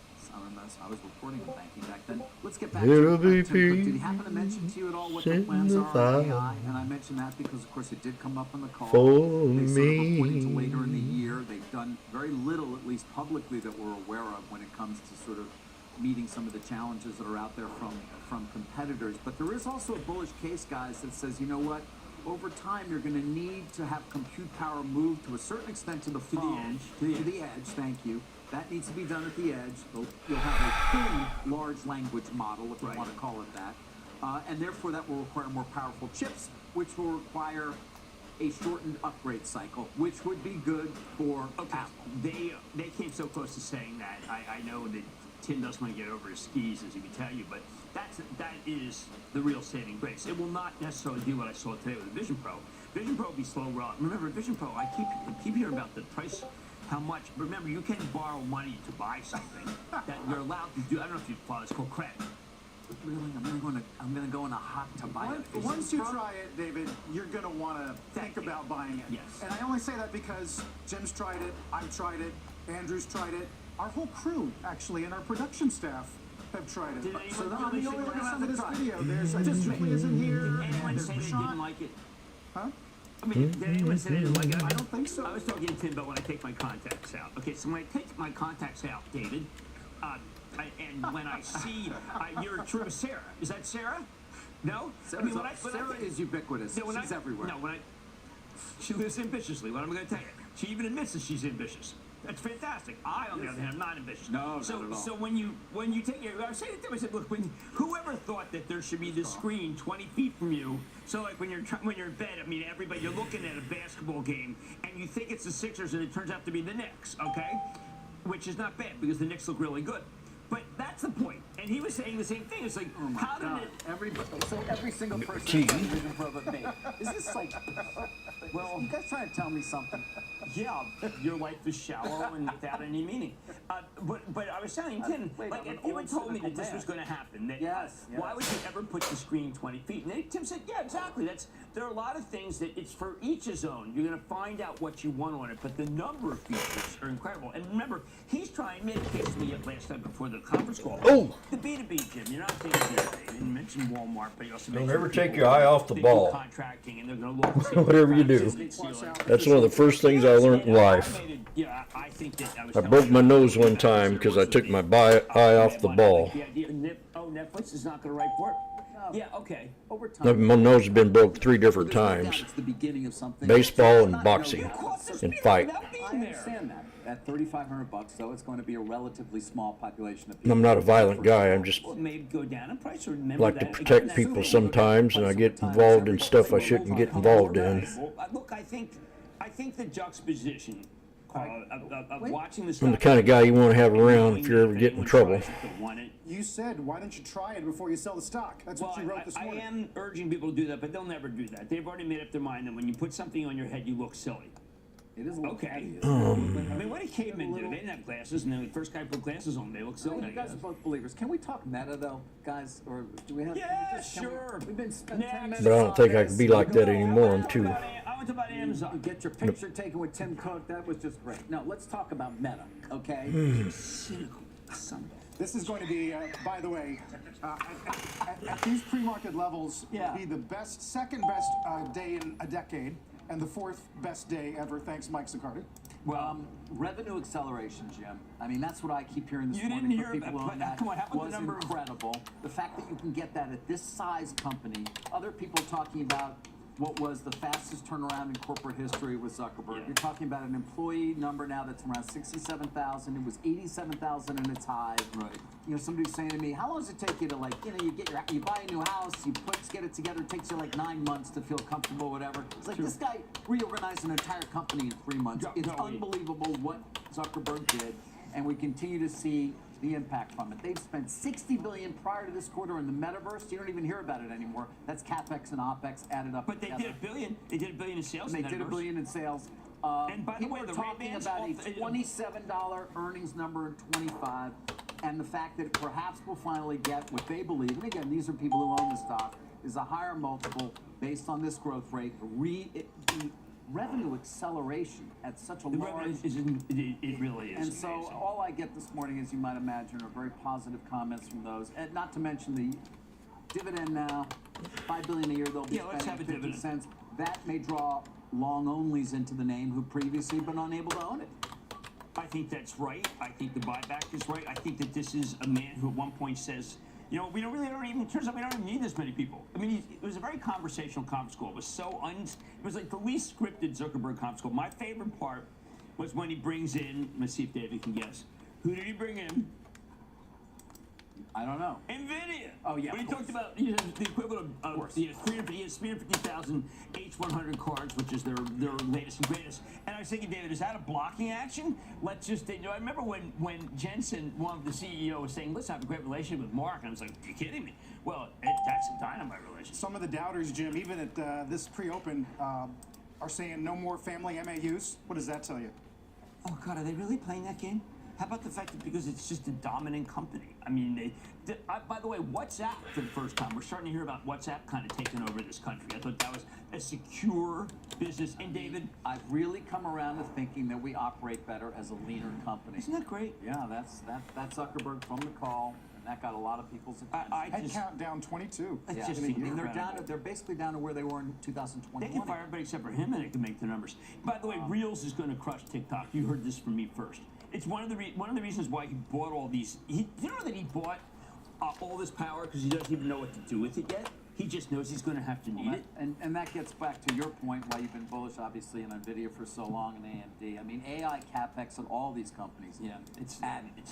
Speaker 23: was reporting on banking back then. Let's get back
Speaker 9: It'll
Speaker 23: to
Speaker 9: be
Speaker 23: Tim Cook. Did he
Speaker 9: peace
Speaker 23: happen to mention to you at all what
Speaker 9: in
Speaker 23: the plans
Speaker 9: the
Speaker 23: are on
Speaker 9: fire
Speaker 23: AI? And I mentioned that because, of course, it did come up on the call.
Speaker 9: for
Speaker 23: They sort of reported to
Speaker 9: me.
Speaker 23: later in the year. They've done very little, at least publicly, that we're aware of when it comes to sort of meeting some of the challenges that are out there from competitors. But there is also a bullish case, guys, that says, you know what? Over time, you're going to need to have compute power move to a certain extent to the phone, to the edge. Thank you. That needs to be done at the edge. You'll have a thin large language model, if you want to call it that, and therefore that will require more powerful chips, which will require a shortened upgrade cycle, which would be good for Apple.
Speaker 6: They came so close to saying that. I know that Tim doesn't want to get over his skis, as he would tell you, but that is the real saving grace. It will not necessarily do what I saw today with the Vision Pro. Vision Pro will be slow roll. Remember, Vision Pro, I keep hearing about the price, how much. Remember, you can borrow money to buy something that you're allowed to do. I don't know if you follow, it's called credit.
Speaker 23: Really, I'm gonna go in a hot to buy it.
Speaker 22: Once you try it, David, you're gonna want to think about buying it.
Speaker 6: Yes.
Speaker 22: And I only say that because Jim's tried it, I've tried it, Andrew's tried it, our whole crew actually, and our production staff have tried it.
Speaker 6: Did anyone
Speaker 22: So I'm
Speaker 6: really
Speaker 22: the only
Speaker 6: think
Speaker 22: one
Speaker 6: they're
Speaker 22: in some of
Speaker 6: gonna
Speaker 22: this
Speaker 6: try it?
Speaker 22: video. There's Julie is in here.
Speaker 6: Did anyone
Speaker 22: and
Speaker 6: say
Speaker 22: there's
Speaker 6: they
Speaker 22: Prashant.
Speaker 6: didn't like it?
Speaker 22: Huh?
Speaker 6: I mean, did anyone say they didn't like it?
Speaker 22: I don't think so.
Speaker 6: I was talking to Tim about when I take my contacts out. Okay, so when I take my contacts out, David, and when I see, you're true, Sarah. Is that Sarah? No?
Speaker 23: Sarah is ubiquitous. She's everywhere.
Speaker 6: No, she lives ambitiously. What am I going to tell you? She even admits that she's ambitious. That's fantastic. I, on the other hand, am not ambitious.
Speaker 23: No, not at all.
Speaker 6: So when you take it, I was saying to them, I said, look, whoever thought that there should be this screen 20 feet from you, so like when you're in bed, I mean, everybody, you're looking at a basketball game, and you think it's the Sixers, and it turns out to be the Knicks, okay? Which is not bad, because the Knicks look really good. But that's the point. And he was saying the same thing. It's like, how did it...
Speaker 23: Every single person has a Vision Pro but me. Is this like... Well, you guys trying to tell me something?
Speaker 6: Yeah, your life is shallow and without any meaning. But I was telling Tim, like, if you had told me that this was going to happen, that why would you ever put the screen 20 feet? And then Tim said, yeah, exactly. There are a lot of things that it's for each his own. You're going to find out what you want on it, but the number of features are incredible. And remember, he's trying, made a case to me last time before the conference call.
Speaker 9: Oh!
Speaker 6: The B2B, Jim, you're not taking B2B. You didn't mention Walmart, but you also mentioned
Speaker 9: Don't ever take
Speaker 6: people
Speaker 9: your eye off the
Speaker 6: that do
Speaker 9: ball.
Speaker 6: Contracting, and they're going to look and see
Speaker 9: Whatever you do. That's one of the first things I learned in life.
Speaker 6: Yeah, I think that
Speaker 9: I broke my nose one time because I took my eye off the ball.
Speaker 6: Netflix is not going to write for it? Yeah, okay. Over time.
Speaker 9: My nose has been broke 3 different times.
Speaker 23: It's the beginning of something.
Speaker 9: Baseball and boxing and fight.
Speaker 23: I understand that. At $3,500, though, it's going to be a relatively small population of people.
Speaker 9: I'm not a violent guy. I'm just
Speaker 6: Maybe go down in price, or remember
Speaker 9: like to
Speaker 6: that.
Speaker 9: protect people sometimes, and I get involved in stuff I shouldn't get involved in.
Speaker 6: Look, I think the juxtaposition of watching this.
Speaker 9: I'm the kind of guy you want to have around if you ever get in trouble.
Speaker 22: You said, why don't you try it before you sell the stock? That's what you wrote this morning.
Speaker 6: I am urging people to do that, but they'll never do that. They've already made up their mind that when you put something on your head, you look silly.
Speaker 23: It is a little
Speaker 6: okay. I mean, what did cavemen do? They didn't have glasses, and then the first guy put glasses on, they look silly.
Speaker 23: You guys are both believers. Can we talk meta, though, guys? Or do we have...
Speaker 6: Yeah, sure.
Speaker 23: We've been spending 10 minutes
Speaker 9: But I don't think I can be like that anymore. I'm too...
Speaker 6: I went to about Amazon.
Speaker 23: You get your picture taken with Tim Cook. That was just great. Now, let's talk about meta, okay? Cynical Sunday.
Speaker 22: This is going to be, by the way, at these pre-market levels, be the second best day in a decade, and the 4th best day ever. Thanks, Mike Zaccardi.
Speaker 23: Well, revenue acceleration, Jim. I mean, that's what I keep hearing this
Speaker 6: You
Speaker 23: morning
Speaker 6: didn't
Speaker 23: from
Speaker 6: hear
Speaker 23: people
Speaker 6: about-
Speaker 23: on that.
Speaker 6: come on, how about
Speaker 23: was
Speaker 6: the number of-
Speaker 23: incredible. The fact that you can get that at this size company. Other people talking about what was the fastest turnaround in corporate history with Zuckerberg. You're talking about an employee number now that's around 67,000. It was 87,000 in its high. Right. You know, somebody's saying to me, how long does it take you to, like, you buy a new house, get it together, it takes you like 9 months to feel comfortable, whatever. It's like this guy reorganized an entire company in 3 months. It's unbelievable what Zuckerberg did, and we continue to see the impact from it. They've spent $60 billion prior to this quarter in the metaverse. You don't even hear about it anymore. That's CapEx and OpEx added up.
Speaker 6: But they did $1 billion. They did $1 billion in sales.
Speaker 23: And they did $1 billion in sales.
Speaker 6: And by the way,
Speaker 23: we're
Speaker 6: the
Speaker 23: talking
Speaker 6: Ray-Bans
Speaker 23: about a
Speaker 6: off-
Speaker 23: $27 earnings number in 25. and the fact that perhaps we'll finally get what they believe, and again, these are people who own the stock, is a higher multiple based on this growth rate. The revenue acceleration at such a large...
Speaker 7: It really is
Speaker 23: And so
Speaker 7: amazing.
Speaker 23: all I get this morning, as you might imagine, are very positive comments from those, and not to mention the dividend now, $5 billion a year they'll be
Speaker 7: let's have a
Speaker 23: spending 50
Speaker 7: dividend.
Speaker 23: cents. That may draw long-onlys into the name who previously been unable to own it.
Speaker 7: I think that's right. I think the buyback is right. I think that this is a man who at one point says, you know, we don't even, turns out we don't even need this many people. I mean, it was a very conversational conference call. It was so it was like the least scripted Zuckerberg conference call. My favorite part was when he brings in, let's see if David can guess. Who did he bring in?
Speaker 23: I don't know.
Speaker 7: NVIDIA.
Speaker 23: Oh, yeah.
Speaker 7: When he talked about the equivalent of 350,000 H100 cards, which is their latest and greatest. And I was thinking, David, is that a blocking action? Let's just, you know, I remember when Jensen, one of the CEO, was saying, listen, I have a great relationship with Mark. And I was like, are you kidding me? Well, that's a dynamite relationship.
Speaker 22: Some of the doubters, Jim, even at this pre-open, are saying no more family MAUs. What does that tell you?
Speaker 7: Oh, God, are they really playing that game? How about the fact that because it's just a dominant company? I mean, by the way, WhatsApp for the first time, we're starting to hear about WhatsApp kind of taking over this country. I thought that was a secure business. And David,
Speaker 23: I've really come around to thinking that we operate better as a leaner company.
Speaker 7: Isn't that great?
Speaker 23: Yeah, that's Zuckerberg from the call, and that got a lot of people's attention.
Speaker 22: Head count down 22.
Speaker 23: Yeah.
Speaker 7: just
Speaker 23: They're basically down to where they were in 2021.
Speaker 7: They can fire everybody except for him, and they can make the numbers. By the way, Reels is going to crush TikTok. You heard this from me first. It's one of the reasons why he bought all these. You know that he bought all this power because he doesn't even know what to do with it yet. He just knows he's going to have to need it.
Speaker 23: And that gets back to your point, why you've been bullish, obviously, in NVIDIA for so long and AMD. I mean, AI capex at all these companies.
Speaker 7: Yeah, it's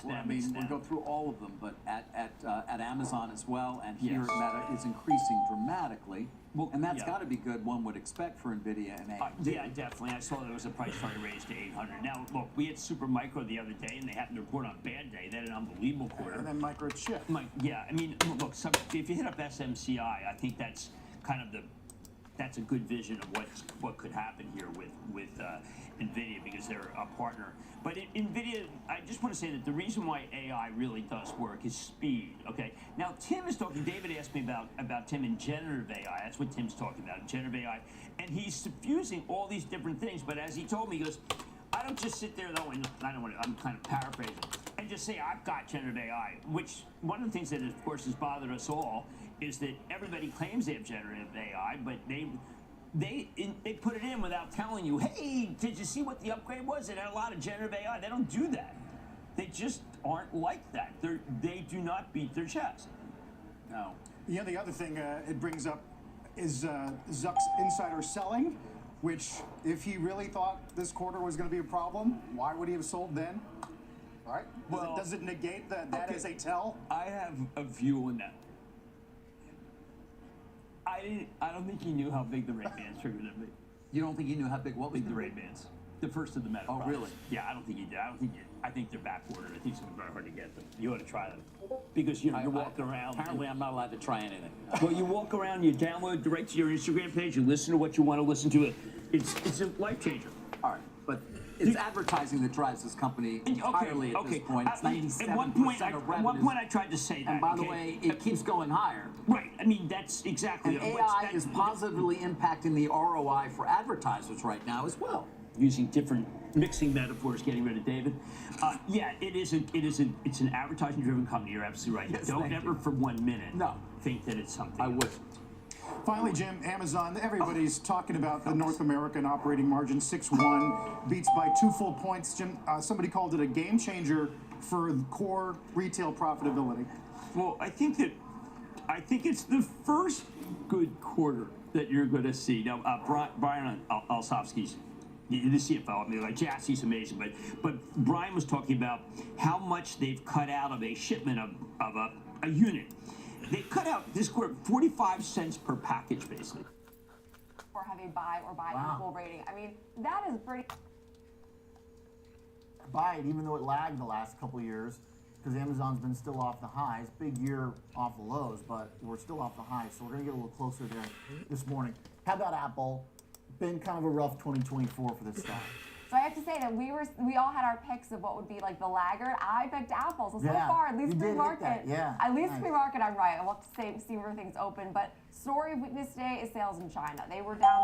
Speaker 23: we'll go through all of them, but at Amazon as well, and here at Meta is increasing dramatically. Well, and that's got to be good, one would expect, for NVIDIA and AMD.
Speaker 7: Yeah, definitely. I saw there was a price target raised to 800. Now, look, we had Supermicro the other day, and they happened to report on a bad day. They had an unbelievable quarter.
Speaker 22: And then Microchip.
Speaker 7: Yeah, I mean, look, if you hit up SMCI, I think that's kind of that's a good vision of what could happen here with NVIDIA because they're a partner. But NVIDIA, I just want to say that the reason why AI really does work is speed, okay? Now, Tim is talking, David asked me about Tim in generative AI. That's what Tim's talking about, generative AI. And he's suffusing all these different things, but as he told me, he goes, I don't just sit there, though, and I'm kind of paraphrasing, and just say, I've got generative AI, which one of the things that, of course, has bothered us all is that everybody claims they have generative AI, but they put it in without telling you, hey, did you see what the upgrade was? It had a lot of generative AI. They don't do that. They just aren't like that. They do not beat their chest.
Speaker 23: No.
Speaker 22: Yeah, the other thing it brings up is Zuck's insider selling, which if he really thought this quarter was going to be a problem, why would he have sold then? Right? Does it negate that as a tell?
Speaker 7: I have a view on that. I don't think he knew how big the Ray-Bans were going to be.
Speaker 23: You don't think he knew how big what was
Speaker 7: the Ray-Bans? The first of the Meta
Speaker 23: Oh,
Speaker 7: products.
Speaker 23: really?
Speaker 7: Yeah, I don't think he did. I think they're backordered. I think it's going to be very hard to get them. You ought to try them. Because, you know, you're walking around.
Speaker 23: Apparently, I'm not allowed to try anything.
Speaker 7: Well, you walk around, you download direct to your Instagram page, you listen to what you want to listen to. It's a life changer.
Speaker 23: All right, but it's advertising that drives this company entirely at this point. It's 97% of revenues.
Speaker 7: At one point, I tried to say that.
Speaker 23: And by the way, it keeps going higher.
Speaker 7: Right. I mean, that's exactly
Speaker 23: And AI is positively impacting the ROI for advertisers right now as well.
Speaker 7: Using different mixing metaphors, getting rid of David. Yeah, it's an advertising-driven company. You're absolutely right.
Speaker 23: Yes,
Speaker 7: Don't ever for 1 minute think that it's something.
Speaker 23: I would.
Speaker 22: Finally, Jim, Amazon, everybody's talking about the North American operating margin, 6.1, beats by 2 full points. Jim, somebody called it a game changer for core retail profitability.
Speaker 7: Well, I think it's the first good quarter that you're going to see. Now, Brian Olsavsky's the CFO. I mean, like Jassie's amazing, but Brian was talking about how much they've cut out of a shipment of a unit. They cut out this quarter 45 cents per package, basically.
Speaker 11: Or have a buy or buy equal rating. I mean, that is pretty.
Speaker 18: Buy it, even though it lagged the last couple of years, because Amazon's been still off the highs. Big year off the lows, but we're still off the highs, so we're going to get a little closer there this morning. How about Apple? Been kind of a rough 2024 for this stock.
Speaker 11: So I have to say that we all had our picks of what would be like the laggard. I picked Apple. So far, at least pre-market. At least pre-market, I'm right. I'll have to see where things open. But story of weakness today is sales in China. They were down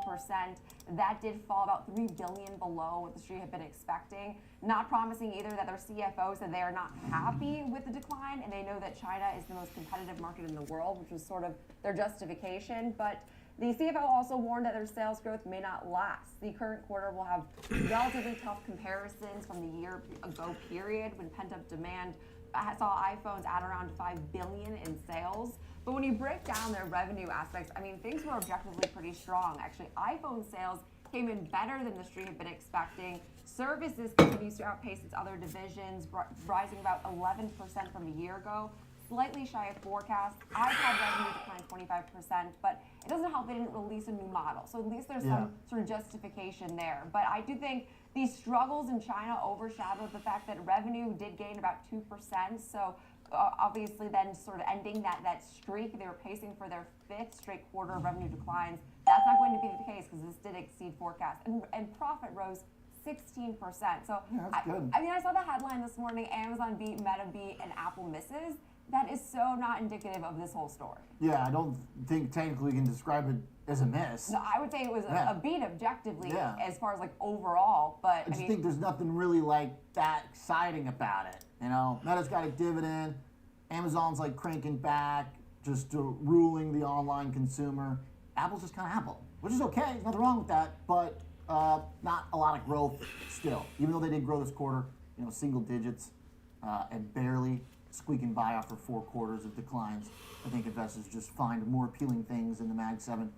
Speaker 11: 13%. That did fall about $3 billion below what the street had been expecting. Not promising either that their CFO said they are not happy with the decline, and they know that China is the most competitive market in the world, which was sort of their justification. But the CFO also warned that their sales growth may not last. The current quarter will have relatively tough comparisons from the year ago period when pent-up demand saw iPhones add around $5 billion in sales. But when you break down their revenue aspects, I mean, things were objectively pretty strong. Actually, iPhone sales came in better than the street had been expecting. Services continues to outpace its other divisions, rising about 11% from a year ago. Slightly shy of forecast. iPad revenue declined 25%, but it doesn't help they didn't release a new model. So at least there's some sort of justification there. But I do think these struggles in China overshadowed the fact that revenue did gain about 2%. So obviously then sort of ending that streak, they were pacing for their 5th straight quarter of revenue declines. That's not going to be the case because this did exceed forecast. And profit rose 16%. So
Speaker 18: that's good.
Speaker 11: I mean, I saw the headline this morning, Amazon beat, Meta beat, and Apple misses. That is so not indicative of this whole story.
Speaker 18: Yeah, I don't think technically we can describe it as a miss.
Speaker 11: No, I would say it was a beat objectively as far as like overall, but
Speaker 18: I just think there's nothing really like that exciting about it. You know, Meta's got a dividend, Amazon's like cranking back, just ruling the online consumer. Apple's just kind of Apple, which is okay. There's nothing wrong with that, but not a lot of growth still. Even though they did grow this quarter, you know, single digits and barely squeaking by after 4 quarters of declines. I think investors just find more appealing things in the Mag 7.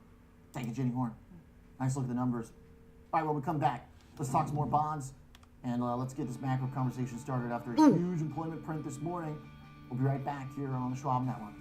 Speaker 18: Thank you, Jenny Horn. Nice look at the numbers. All right, when we come back, let's talk some more bonds, and let's get this macro conversation started after a huge employment print this morning. We'll be right back here on the Schwab Network.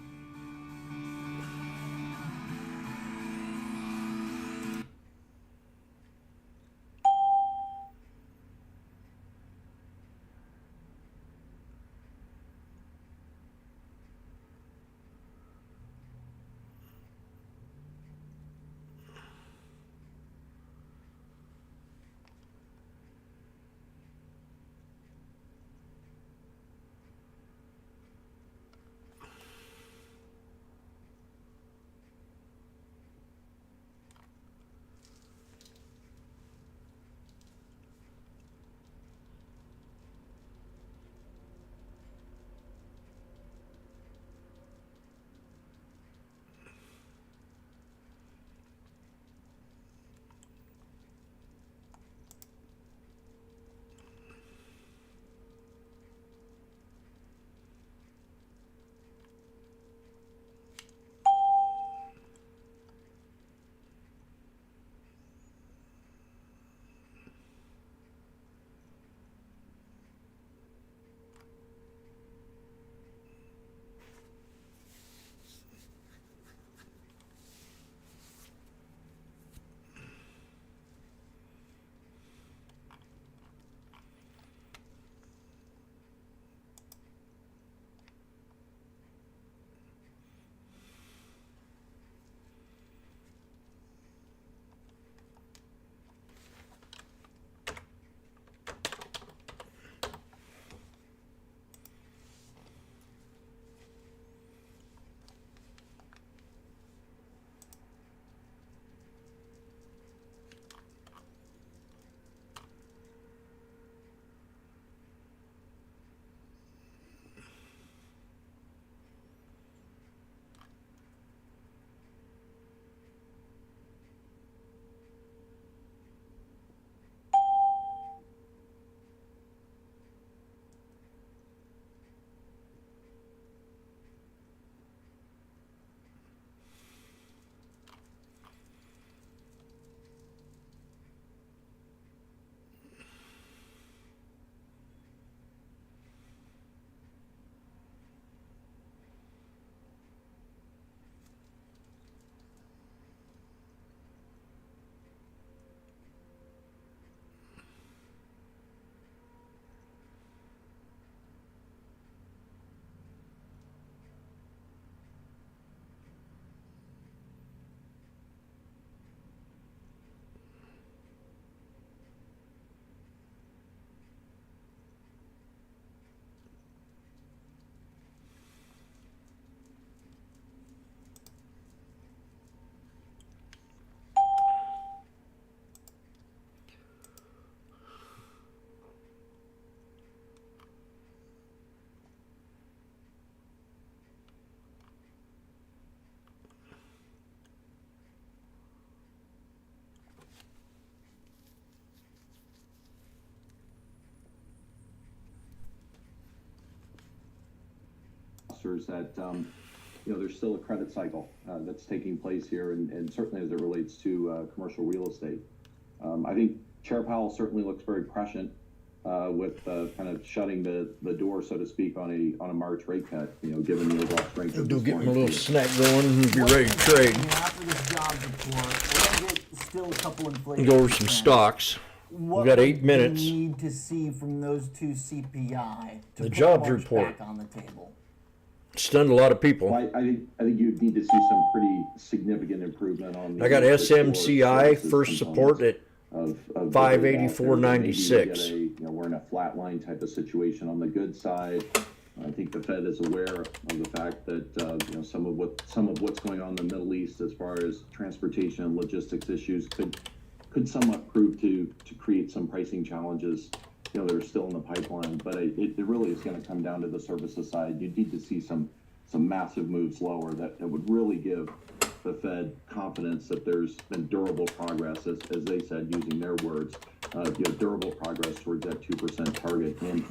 Speaker 5: investors that there's still a credit cycle that's taking place here, and certainly as it relates to commercial real estate. I think Chair Powell certainly looks very prescient with kind of shutting the door, so to speak, on a March rate cut. Given the overall strength of
Speaker 9: Do
Speaker 5: this
Speaker 9: get my
Speaker 5: morning's
Speaker 9: little
Speaker 5: data.
Speaker 9: snack going and be ready to trade.
Speaker 14: After this jobs report, we're going to get still a couple inflation.
Speaker 9: Go over some stocks.
Speaker 14: What
Speaker 9: We got 8
Speaker 14: would
Speaker 9: minutes.
Speaker 14: we need to see from those two CPI to
Speaker 9: The
Speaker 14: put
Speaker 9: jobs
Speaker 14: March
Speaker 9: report.
Speaker 14: back on the table?
Speaker 9: Stunned a lot of people.
Speaker 5: Well, I think you need to see some pretty significant improvement on the.
Speaker 9: I got SMCI first support at
Speaker 5: of
Speaker 9: 584.96.
Speaker 5: We're in a flat line type of situation on the good side. I think the Fed is aware of the fact that some of what's going on in the Middle East as far as transportation and logistics issues could somewhat prove to create some pricing challenges that are still in the pipeline. But it really is going to come down to the services side. You need to see some massive moves lower that would really give the Fed confidence that there's been durable progress, as they said, using their words, durable progress towards that 2% target. And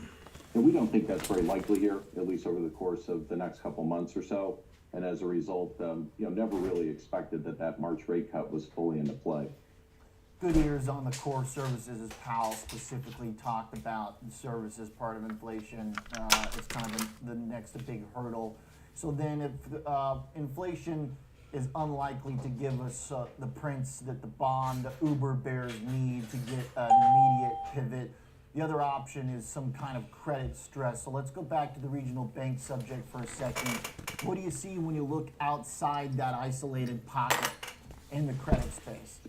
Speaker 5: we don't think that's very likely here, at least over the course of the next couple months or so. And as a result, never really expected that March rate cut was fully into play.
Speaker 14: Good ears on the core services, as Powell specifically talked about the services part of inflation. It's kind of the next big hurdle. So then if inflation is unlikely to give us the prints that the bond, the Uber bears need to get an immediate pivot, the other option is some kind of credit stress. So let's go back to the regional bank subject for a second. What do you see when you look outside that isolated pocket in the credit space?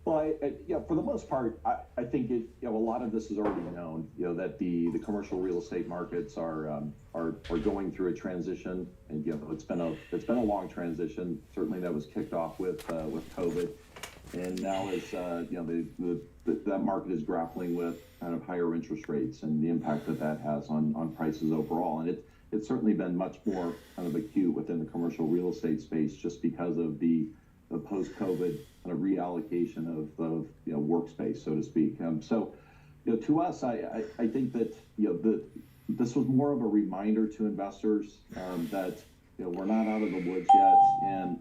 Speaker 5: Well, for the most part, I think a lot of this is already known. That the commercial real estate markets are going through a transition, and it's been a long transition. Certainly, that was kicked off with COVID, and now as that market is grappling with kind of higher interest rates and the impact that has on prices overall, and it's certainly been much more kind of acute within the commercial real estate space just because of the post-COVID kind of reallocation of workspace, so to speak. So, to us, I think that this was more of a reminder to investors that we're not out of the woods yet, and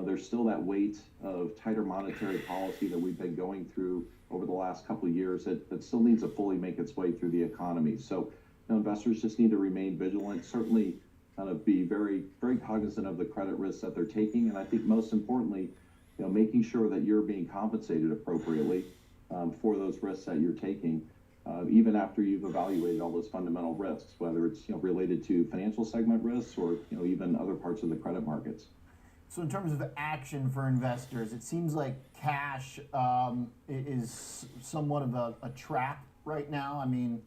Speaker 5: there's still that weight of tighter monetary policy that we've been going through over the last couple of years that still needs to fully make its way through the economy. So, investors just need to remain vigilant. Certainly, kind of be very, very cognizant of the credit risks that they're taking, and I think most importantly, making sure that you're being compensated appropriately for those risks that you're taking, even after you've evaluated all those fundamental risks, whether it's related to financial segment risks or even other parts of the credit markets.
Speaker 14: So in terms of action for investors, it seems like cash is somewhat of a trap right now. I mean,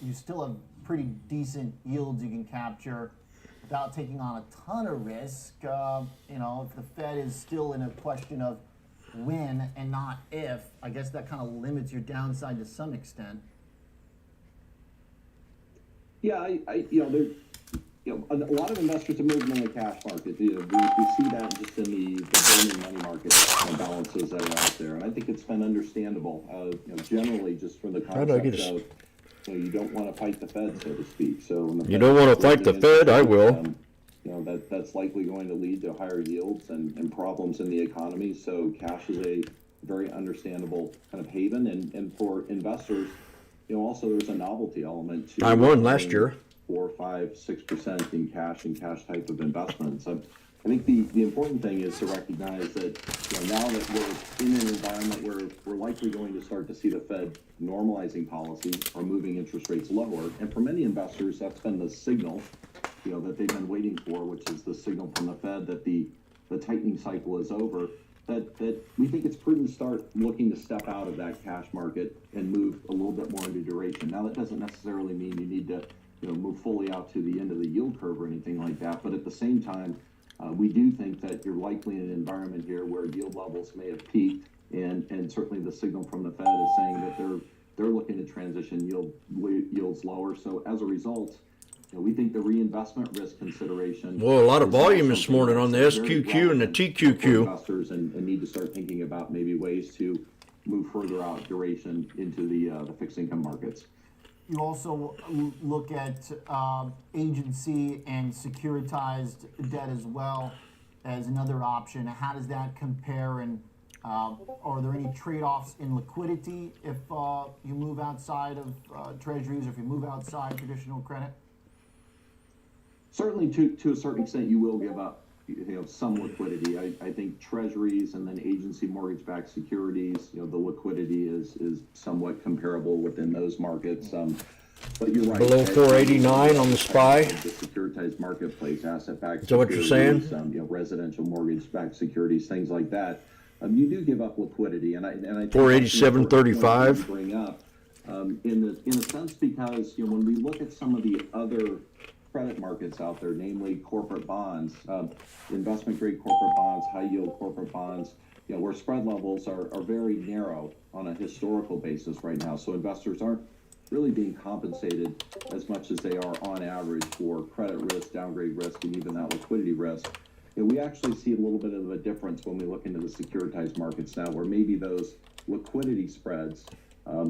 Speaker 14: you still have pretty decent yields you can capture without taking on a ton of risk. If the Fed is still in a question of when and not if, I guess that kind of limits your downside to some extent.
Speaker 5: Yeah, a lot of investors are moving in the cash market. We see that just in the burning money market balances that are out there, and I think it's been understandable. Generally, just from the concept of you don't want to fight the Fed, so to speak. So when the
Speaker 9: You don't want to fight the Fed? I will.
Speaker 5: That's likely going to lead to higher yields and problems in the economy. So cash is a very understandable kind of haven, and for investors, also there's a novelty element to.
Speaker 9: I won last year.
Speaker 5: 4, 5, 6% in cash and cash type of investments. I think the important thing is to recognize that now that we're in an environment where we're likely going to start to see the Fed normalizing policy or moving interest rates lower, and for many investors that's been the signal that they've been waiting for, which is the signal from the Fed that the tightening cycle is over. That we think it's prudent to start looking to step out of that cash market and move a little bit more into duration. Now that doesn't necessarily mean you need to move fully out to the end of the yield curve or anything like that, but at the same time, we do think that you're likely in an environment here where yield levels may have peaked, and certainly the signal from the Fed is saying that they're looking to transition yields lower. So as a result, we think the reinvestment risk consideration.
Speaker 9: Well, a lot of volume this morning on the SQQ and the TQQ.
Speaker 5: Investors and need to start thinking about maybe ways to move further out duration into the fixed income markets.
Speaker 14: You also look at agency and securitized debt as well as another option. How does that compare, and are there any trade-offs in liquidity if you move outside of treasuries, or if you move outside traditional credit?
Speaker 5: Certainly, to a certain extent, you will give up some liquidity. I think treasuries and then agency mortgage-backed securities, the liquidity is somewhat comparable within those markets. But you're right.
Speaker 9: Below 489 on the SPY.
Speaker 5: The securitized marketplace, asset-backed
Speaker 9: Is that what you're
Speaker 5: securities,
Speaker 9: saying?
Speaker 5: residential mortgage-backed securities, things like that. You do give up liquidity, and I think
Speaker 9: 487.35.
Speaker 5: bring up in a sense, because when we look at some of the other credit markets out there, namely corporate bonds, investment grade corporate bonds, high yield corporate bonds, where spread levels are very narrow on a historical basis right now. So investors aren't really being compensated as much as they are on average for credit risk, downgrade risk, and even that liquidity risk. We actually see a little bit of a difference when we look into the securitized markets now, where maybe those liquidity spreads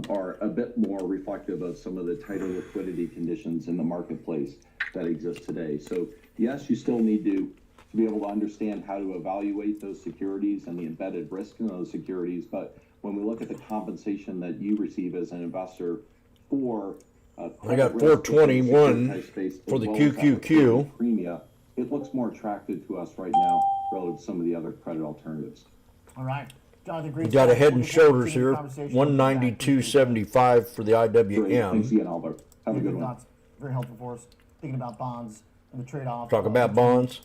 Speaker 5: are a bit more reflective of some of the tighter liquidity conditions in the marketplace that exist today. So yes, you still need to be able to understand how to evaluate those securities and the embedded risk in those securities. But when we look at the compensation that you receive as an investor for
Speaker 9: I got 421 for the QQQ.
Speaker 5: Premia, it looks more attractive to us right now relative to some of the other credit alternatives.
Speaker 14: All right. Jonathan,
Speaker 9: You got a Head and Shoulders here, 192.75 for the IWM.
Speaker 5: Thanks again, Albert. Have a good one.
Speaker 14: Very helpful for us. Thinking about bonds and the trade-off.
Speaker 9: Talk about bonds.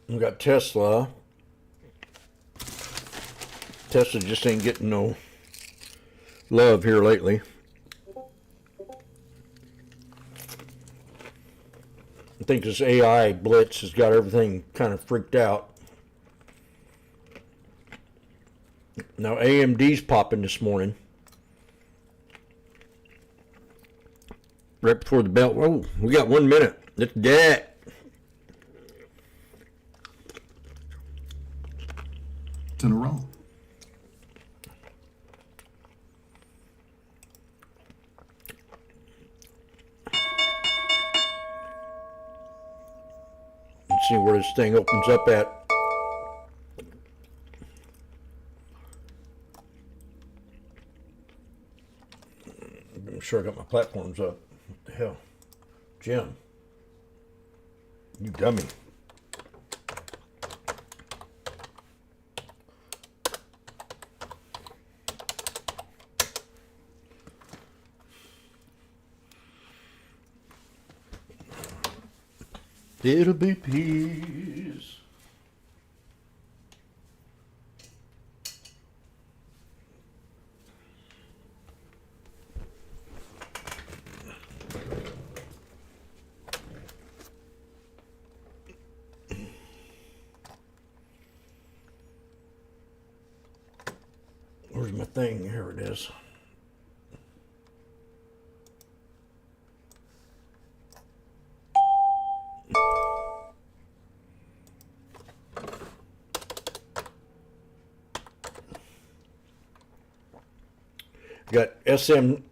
Speaker 9: We got Tesla. Tesla just ain't getting no love here lately. I think this AI blitz has got everything kind of freaked out. Now AMD's popping this morning. Right before the bell. Oh, we got 1 minute. Let's get it.
Speaker 10: In a row.
Speaker 9: Let's see where this thing opens up at. I'm sure I got my platforms up. What the hell? Jim. You dummy. It'll be peace. Where's my thing? Here it is. Got SMCI.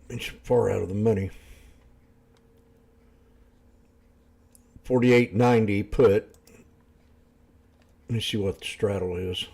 Speaker 9: It's far out of the money. 48.90 put. Let me see what the straddle is.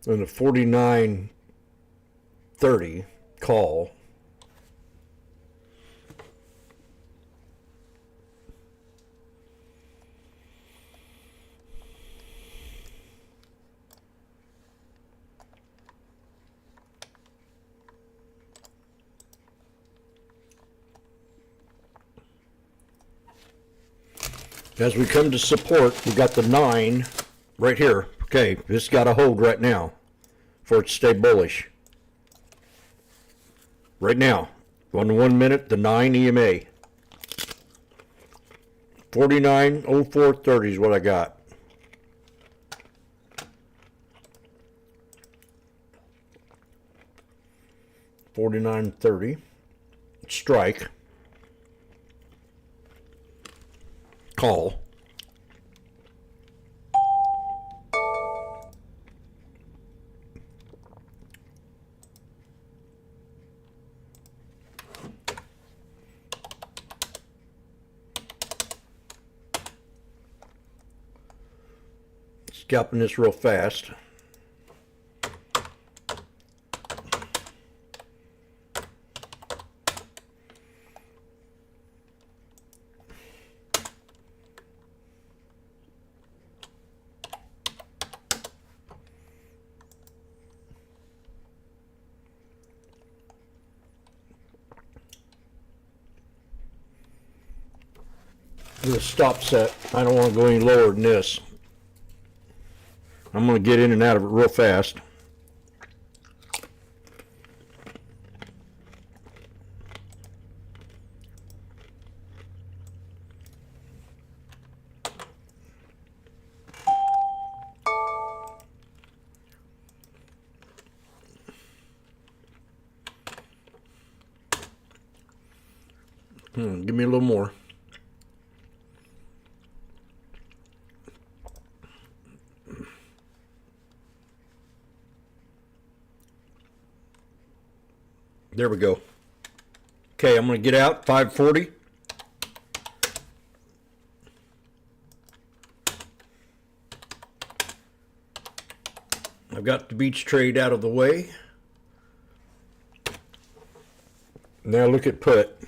Speaker 9: And a 49.30 call. As we come to support, we got the 9 right here. Okay, this got to hold right now for it to stay bullish. Right now, on 1 minute, the 9 EMA. 49.0430 is what I got. $49.30. Strike. Call. Scalping this real fast. The stop set, I don't want to go any lower than this. I'm going to get in and out of it real fast. Give me a little more. There we go. Okay, I'm going to get out, 540. I've got the beach trade out of the way. Now look at put.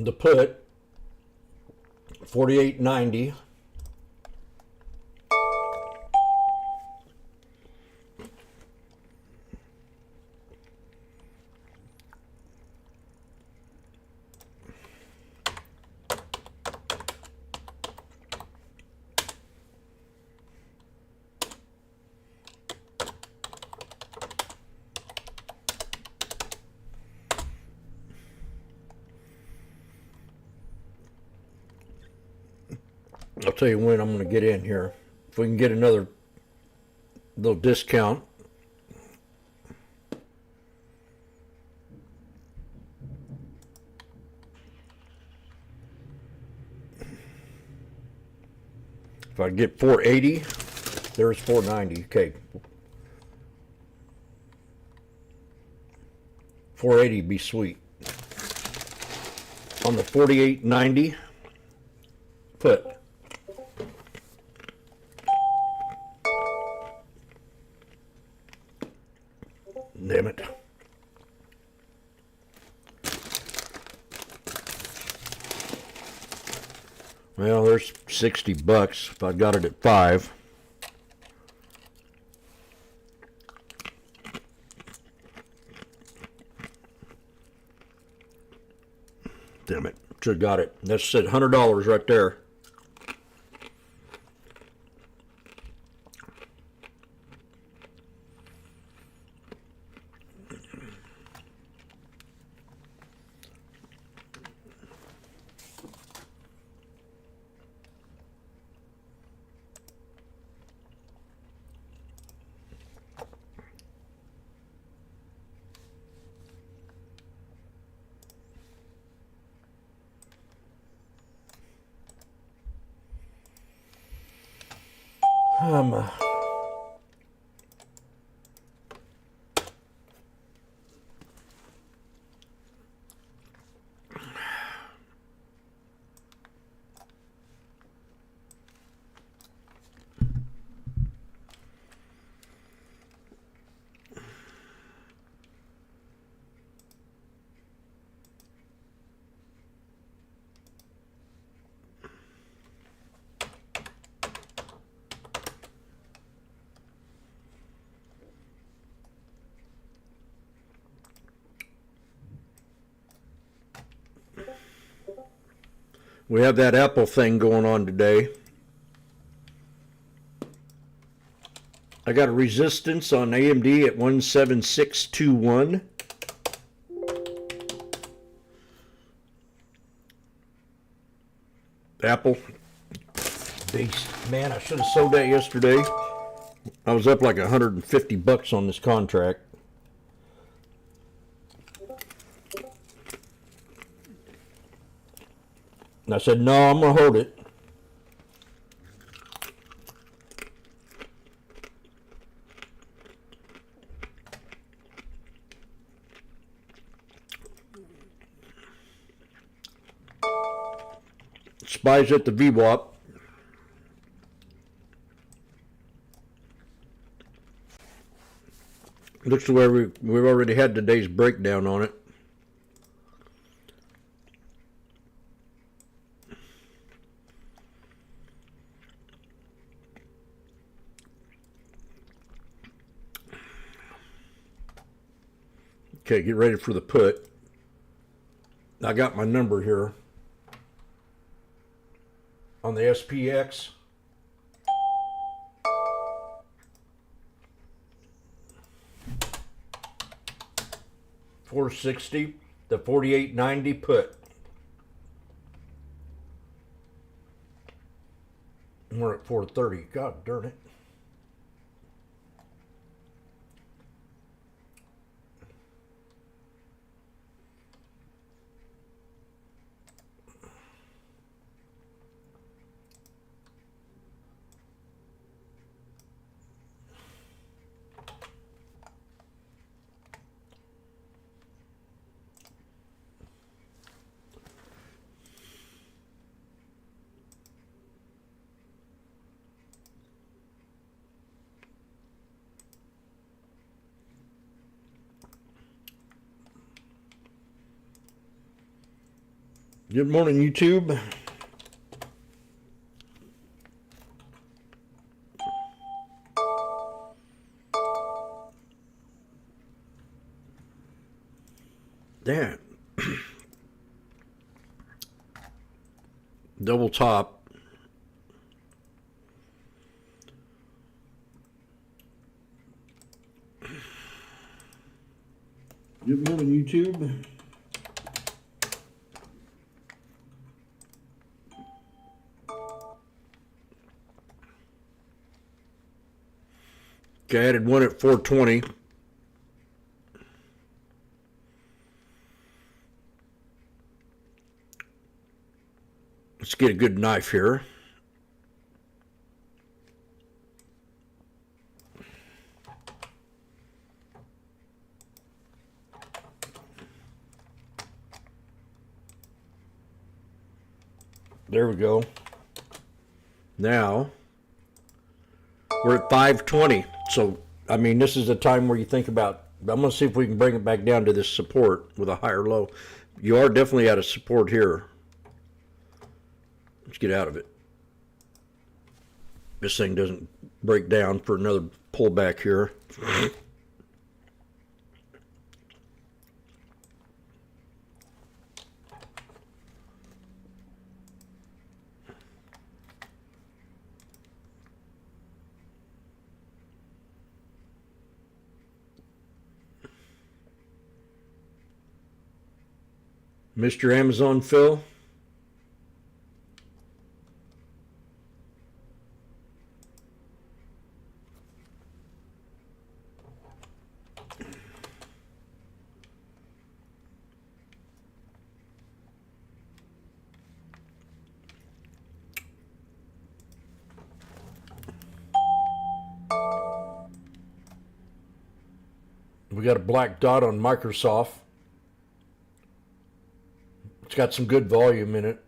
Speaker 9: The put 48.90. I'll tell you when I'm going to get in here. If we can get another little discount. If I get 480, there's 490. Okay. 480 be sweet. On the 48.90, put. Damn it. Well, there's $60 if I got it at 5. Damn it. Should have got it. That's at $100 right there. We have that Apple thing going on today. I got a resistance on AMD at 17621. Apple beast. Man, I should have sold that yesterday. I was up like $150 on this contract. And I said, no, I'm going to hold it. Spies at the VWAP. Looks to where we've already had today's breakdown on it. Okay, get ready for the put. I got my number here on the SPX. $460, the $48.90 put. And we're at $430. God darn it. Good morning, YouTube. Damn. Double top. Good morning, YouTube. Okay, I added one at 420. Let's get a good knife here. There we go. Now we're at 520. So, I mean, this is a time where you think about, I'm going to see if we can bring it back down to this support with a higher low. You are definitely out of support here. Let's get out of it. This thing doesn't break down for another pullback here. Mr. Amazon Phil. We got a black dot on Microsoft. It's got some good volume in it.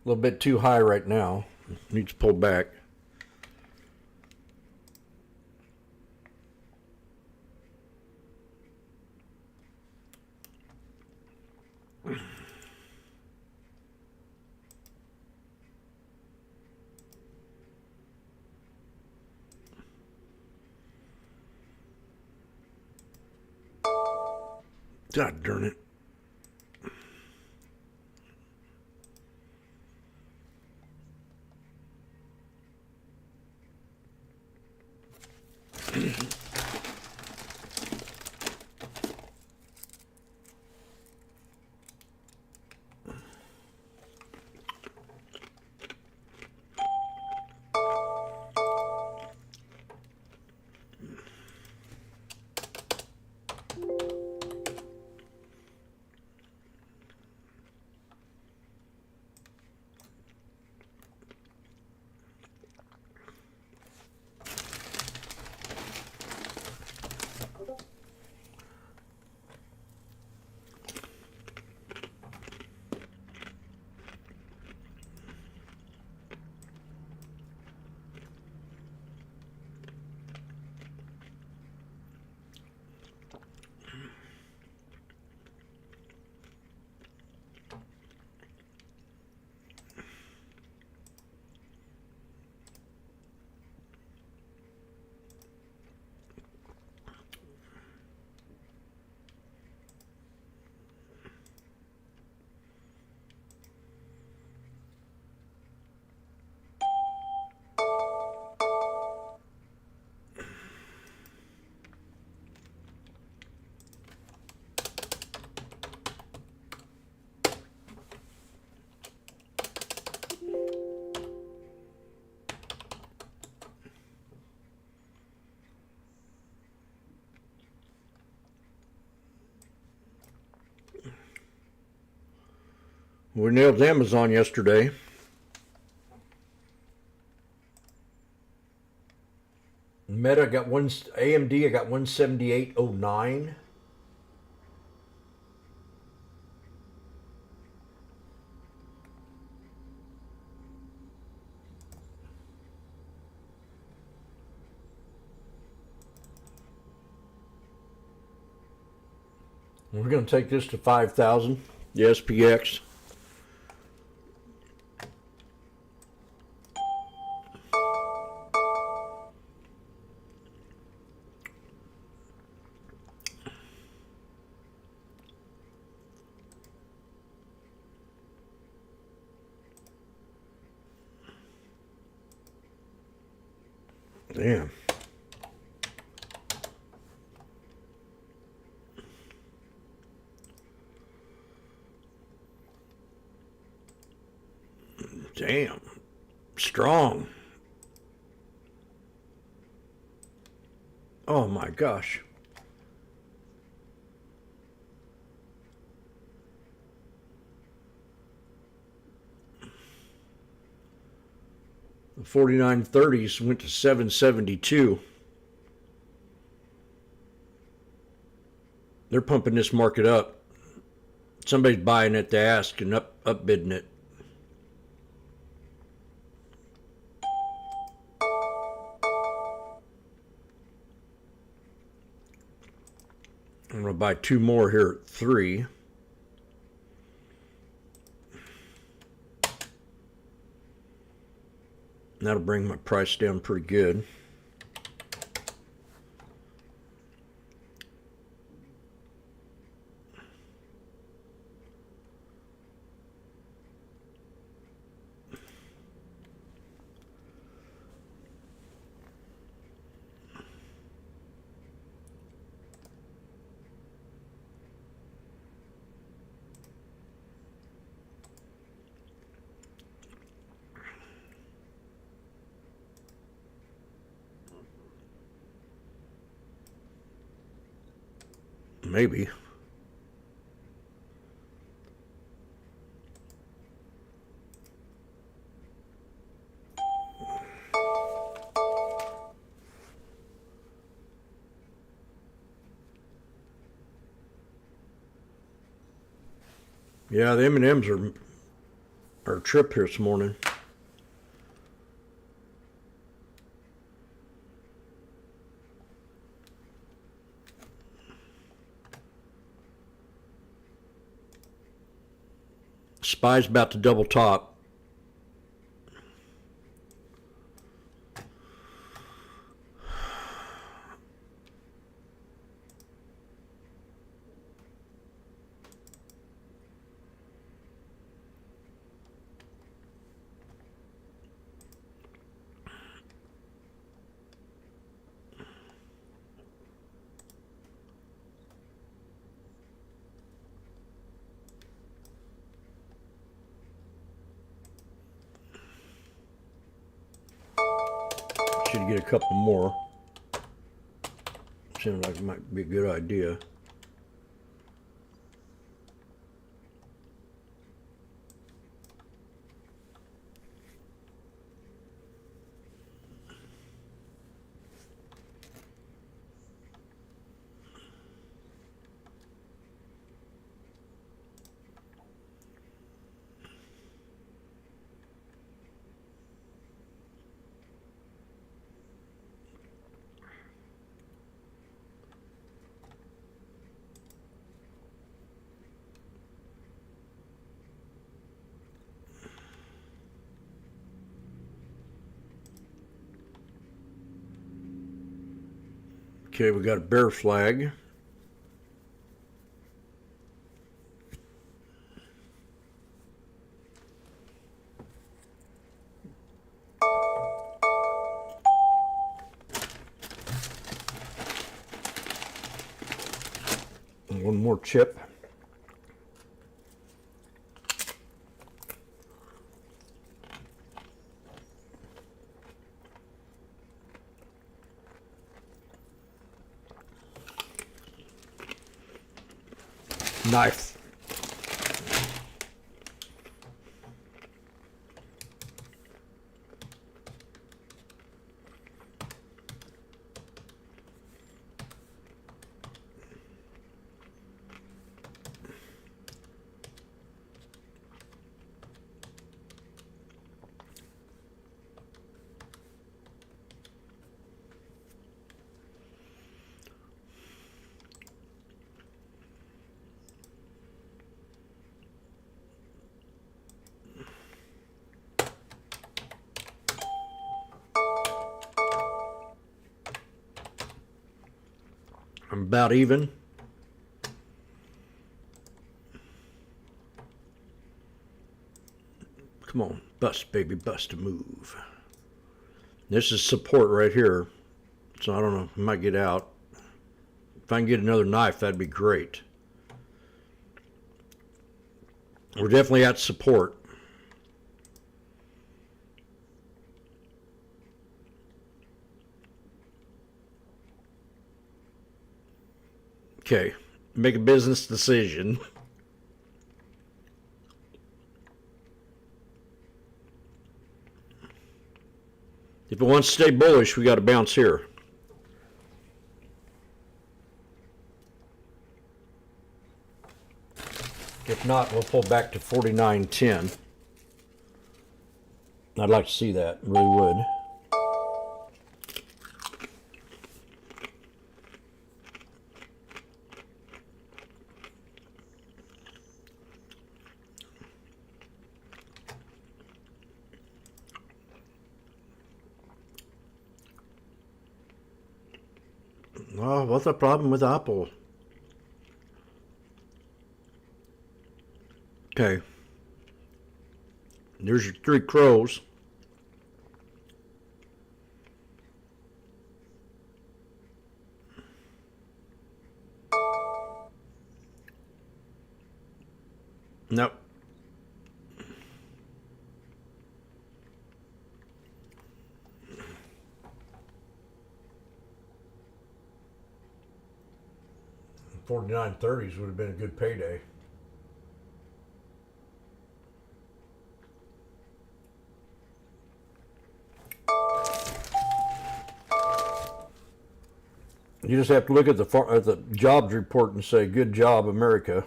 Speaker 9: A little bit too high right now. Needs to pull back. God darn it. We nailed Amazon yesterday. Meta got AMD I got 178.09. We're going to take this to 5,000. The SPX. Damn. Damn. Strong. Oh my gosh. The 4930s went to 772. They're pumping this market up. Somebody's buying at the ask and up bidding it. I'm going to buy two more here at 3. That'll bring my price down pretty good. Maybe. Yeah, the M&Ms are a trip here this morning. SPY's about to double top. you to get a couple more. Seems like it might be a good idea. Okay, we got a bear flag. And one more chip. Knife. I'm about even. Come on, bust, baby, bust a move. This is support right here. So I don't know, I might get out. If I can get another knife, that'd be great. We're definitely at support. Okay, make a business decision. If it wants to stay bullish, we got to bounce here. If not, we'll pull back to 49.10. I'd like to see that, really would. Oh, what's the problem with Apple? Okay. There's your three crows. Nope. $49.30s would have been a good payday. You just have to look at the jobs report and say, "Good job, America."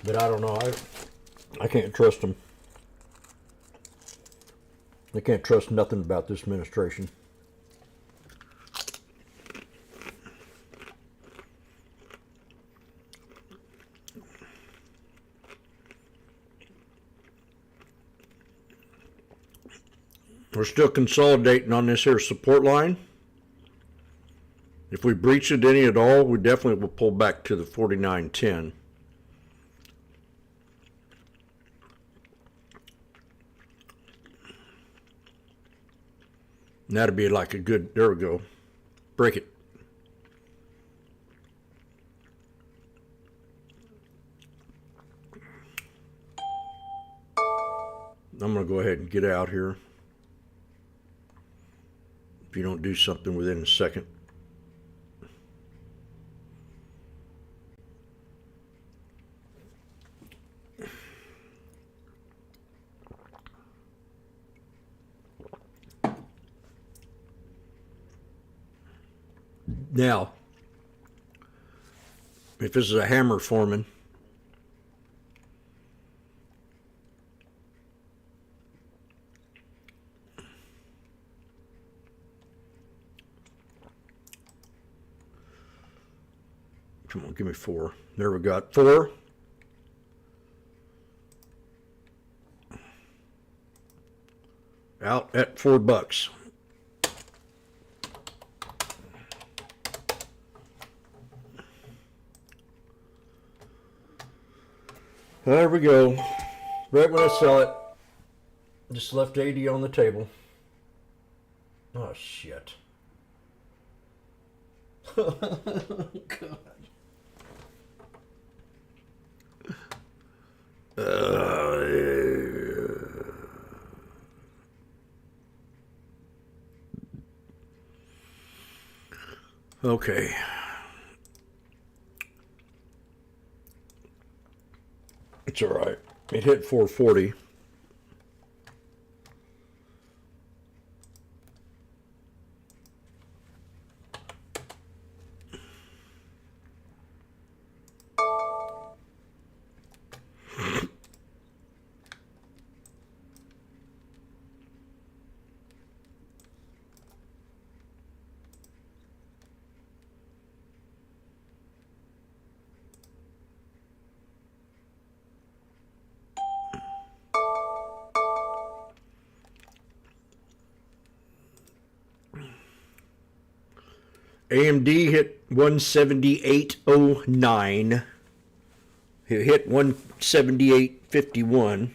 Speaker 9: But I don't know. I can't trust them. I can't trust nothing about this administration. We're still consolidating on this here support line. If we breach it any at all, we definitely will pull back to the 49.10. And that'd be like a good, there we go. Break it. I'm going to go ahead and get out here. If you don't do something within a second. Now, if this is a hammer foreman, come on, give me 4. There we got 4. Out at $4. There we go. Right when I sell it, just left 80 on the table. Oh, shit. God. Okay. It's all right. It hit 440. AMD hit 178.09. It hit 178.51.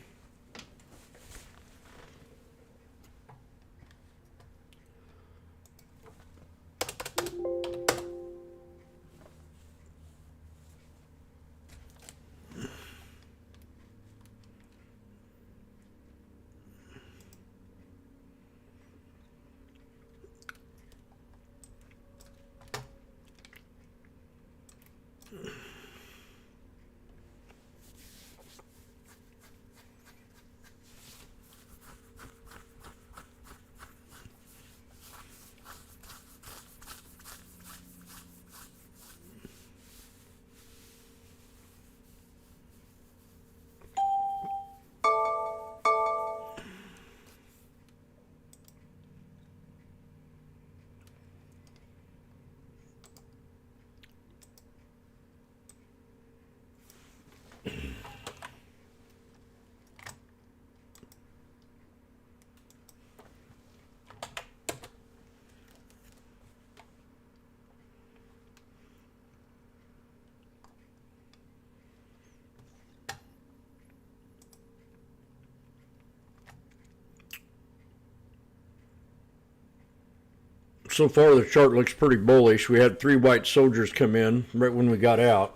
Speaker 9: So far, the chart looks pretty bullish. We had 3 white soldiers come in right when we got out.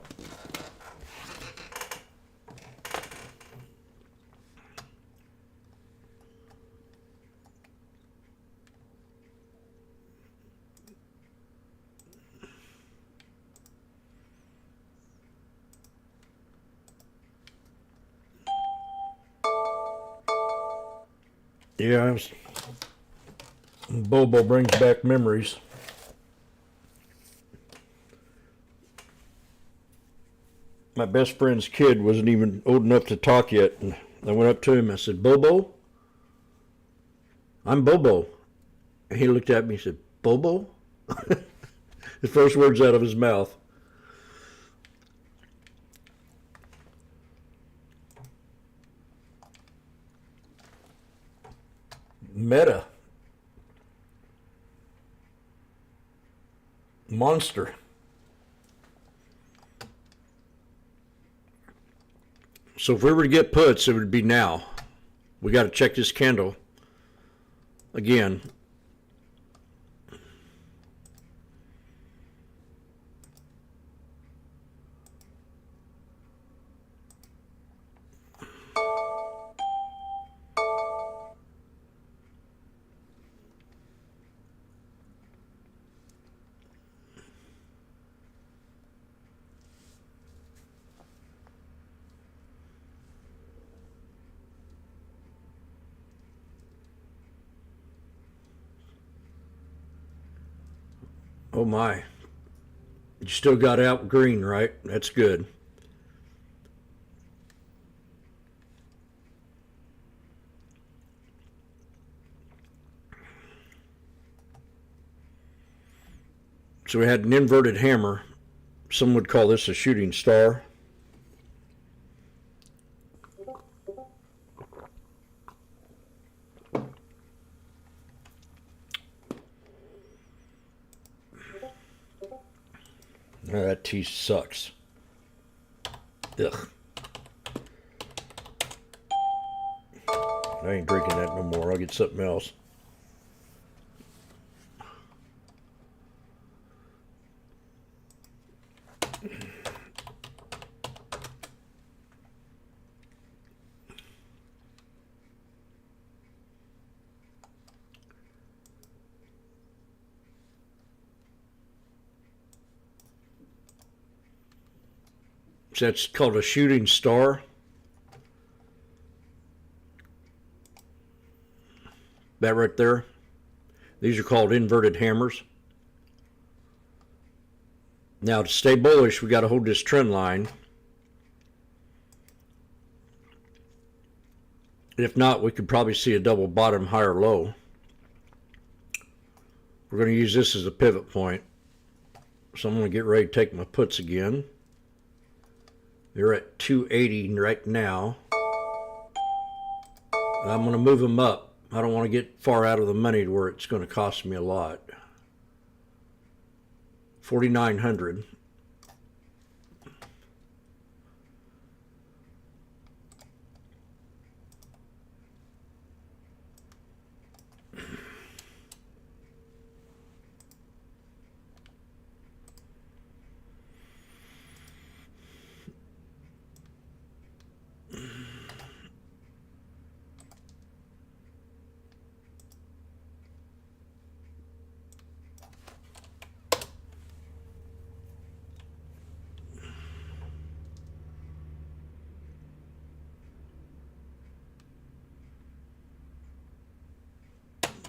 Speaker 9: Yeah, Bobo brings back memories. My best friend's kid wasn't even old enough to talk yet, and I went up to him. I said, "Bobo, I'm Bobo." And he looked at me and said, "Bobo?" The first words out of his mouth. Meta. Monster. So if we were to get puts, it would be now. We got to check this candle again. Oh my. You still got out green, right? That's good. So we had an inverted hammer. Some would call this a shooting star. Oh, that tea sucks. Ugh. I ain't drinking that no more. I'll get something else. So that's called a shooting star. That right there. These are called inverted hammers. Now to stay bullish, we got to hold this trend line. If not, we could probably see a double bottom, higher low. We're going to use this as a pivot point. So I'm going to get ready to take my puts again. They're at 280 right now. I'm going to move them up. I don't want to get far out of the money to where it's going to cost me a lot. 4,900.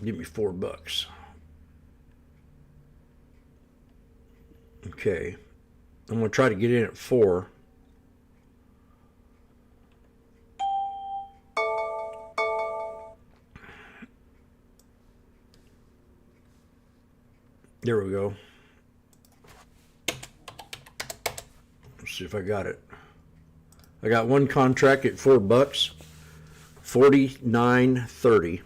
Speaker 9: Give me $4. Okay. I'm going to try to get in at 4. There we go. Let's see if I got it. I got one contract at $4. 49.30.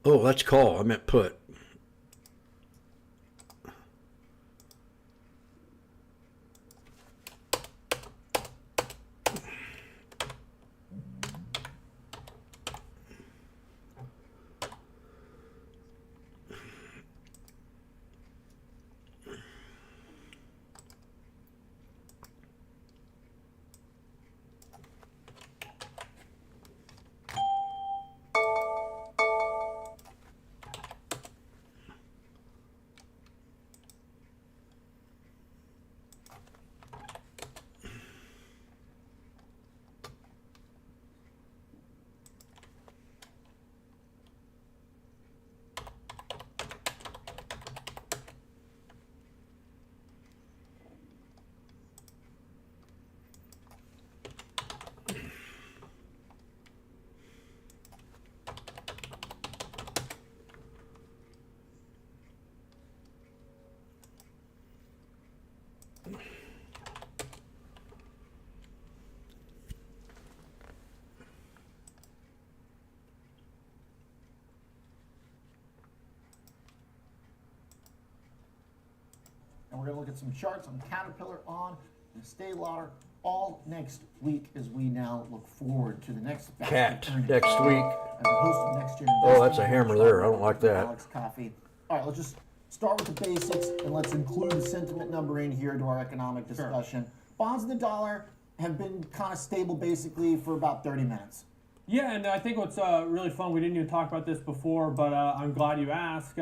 Speaker 9: Oh, that's call. I meant put.
Speaker 14: And we're going to look at some charts on Caterpillar, On, and Estee Lauder all next week as we now look forward to the next
Speaker 9: Cat next week.
Speaker 14: As the host of Next Year
Speaker 9: Oh, that's a hammer there. I don't like that.
Speaker 14: Alex Coffey. All right, let's just start with the basics and let's include the sentiment number in here to our economic discussion. Bonds and the dollar have been kind of stable basically for about 30 minutes.
Speaker 12: Yeah, and I think what's really fun, we didn't even talk about this before, but I'm glad you asked.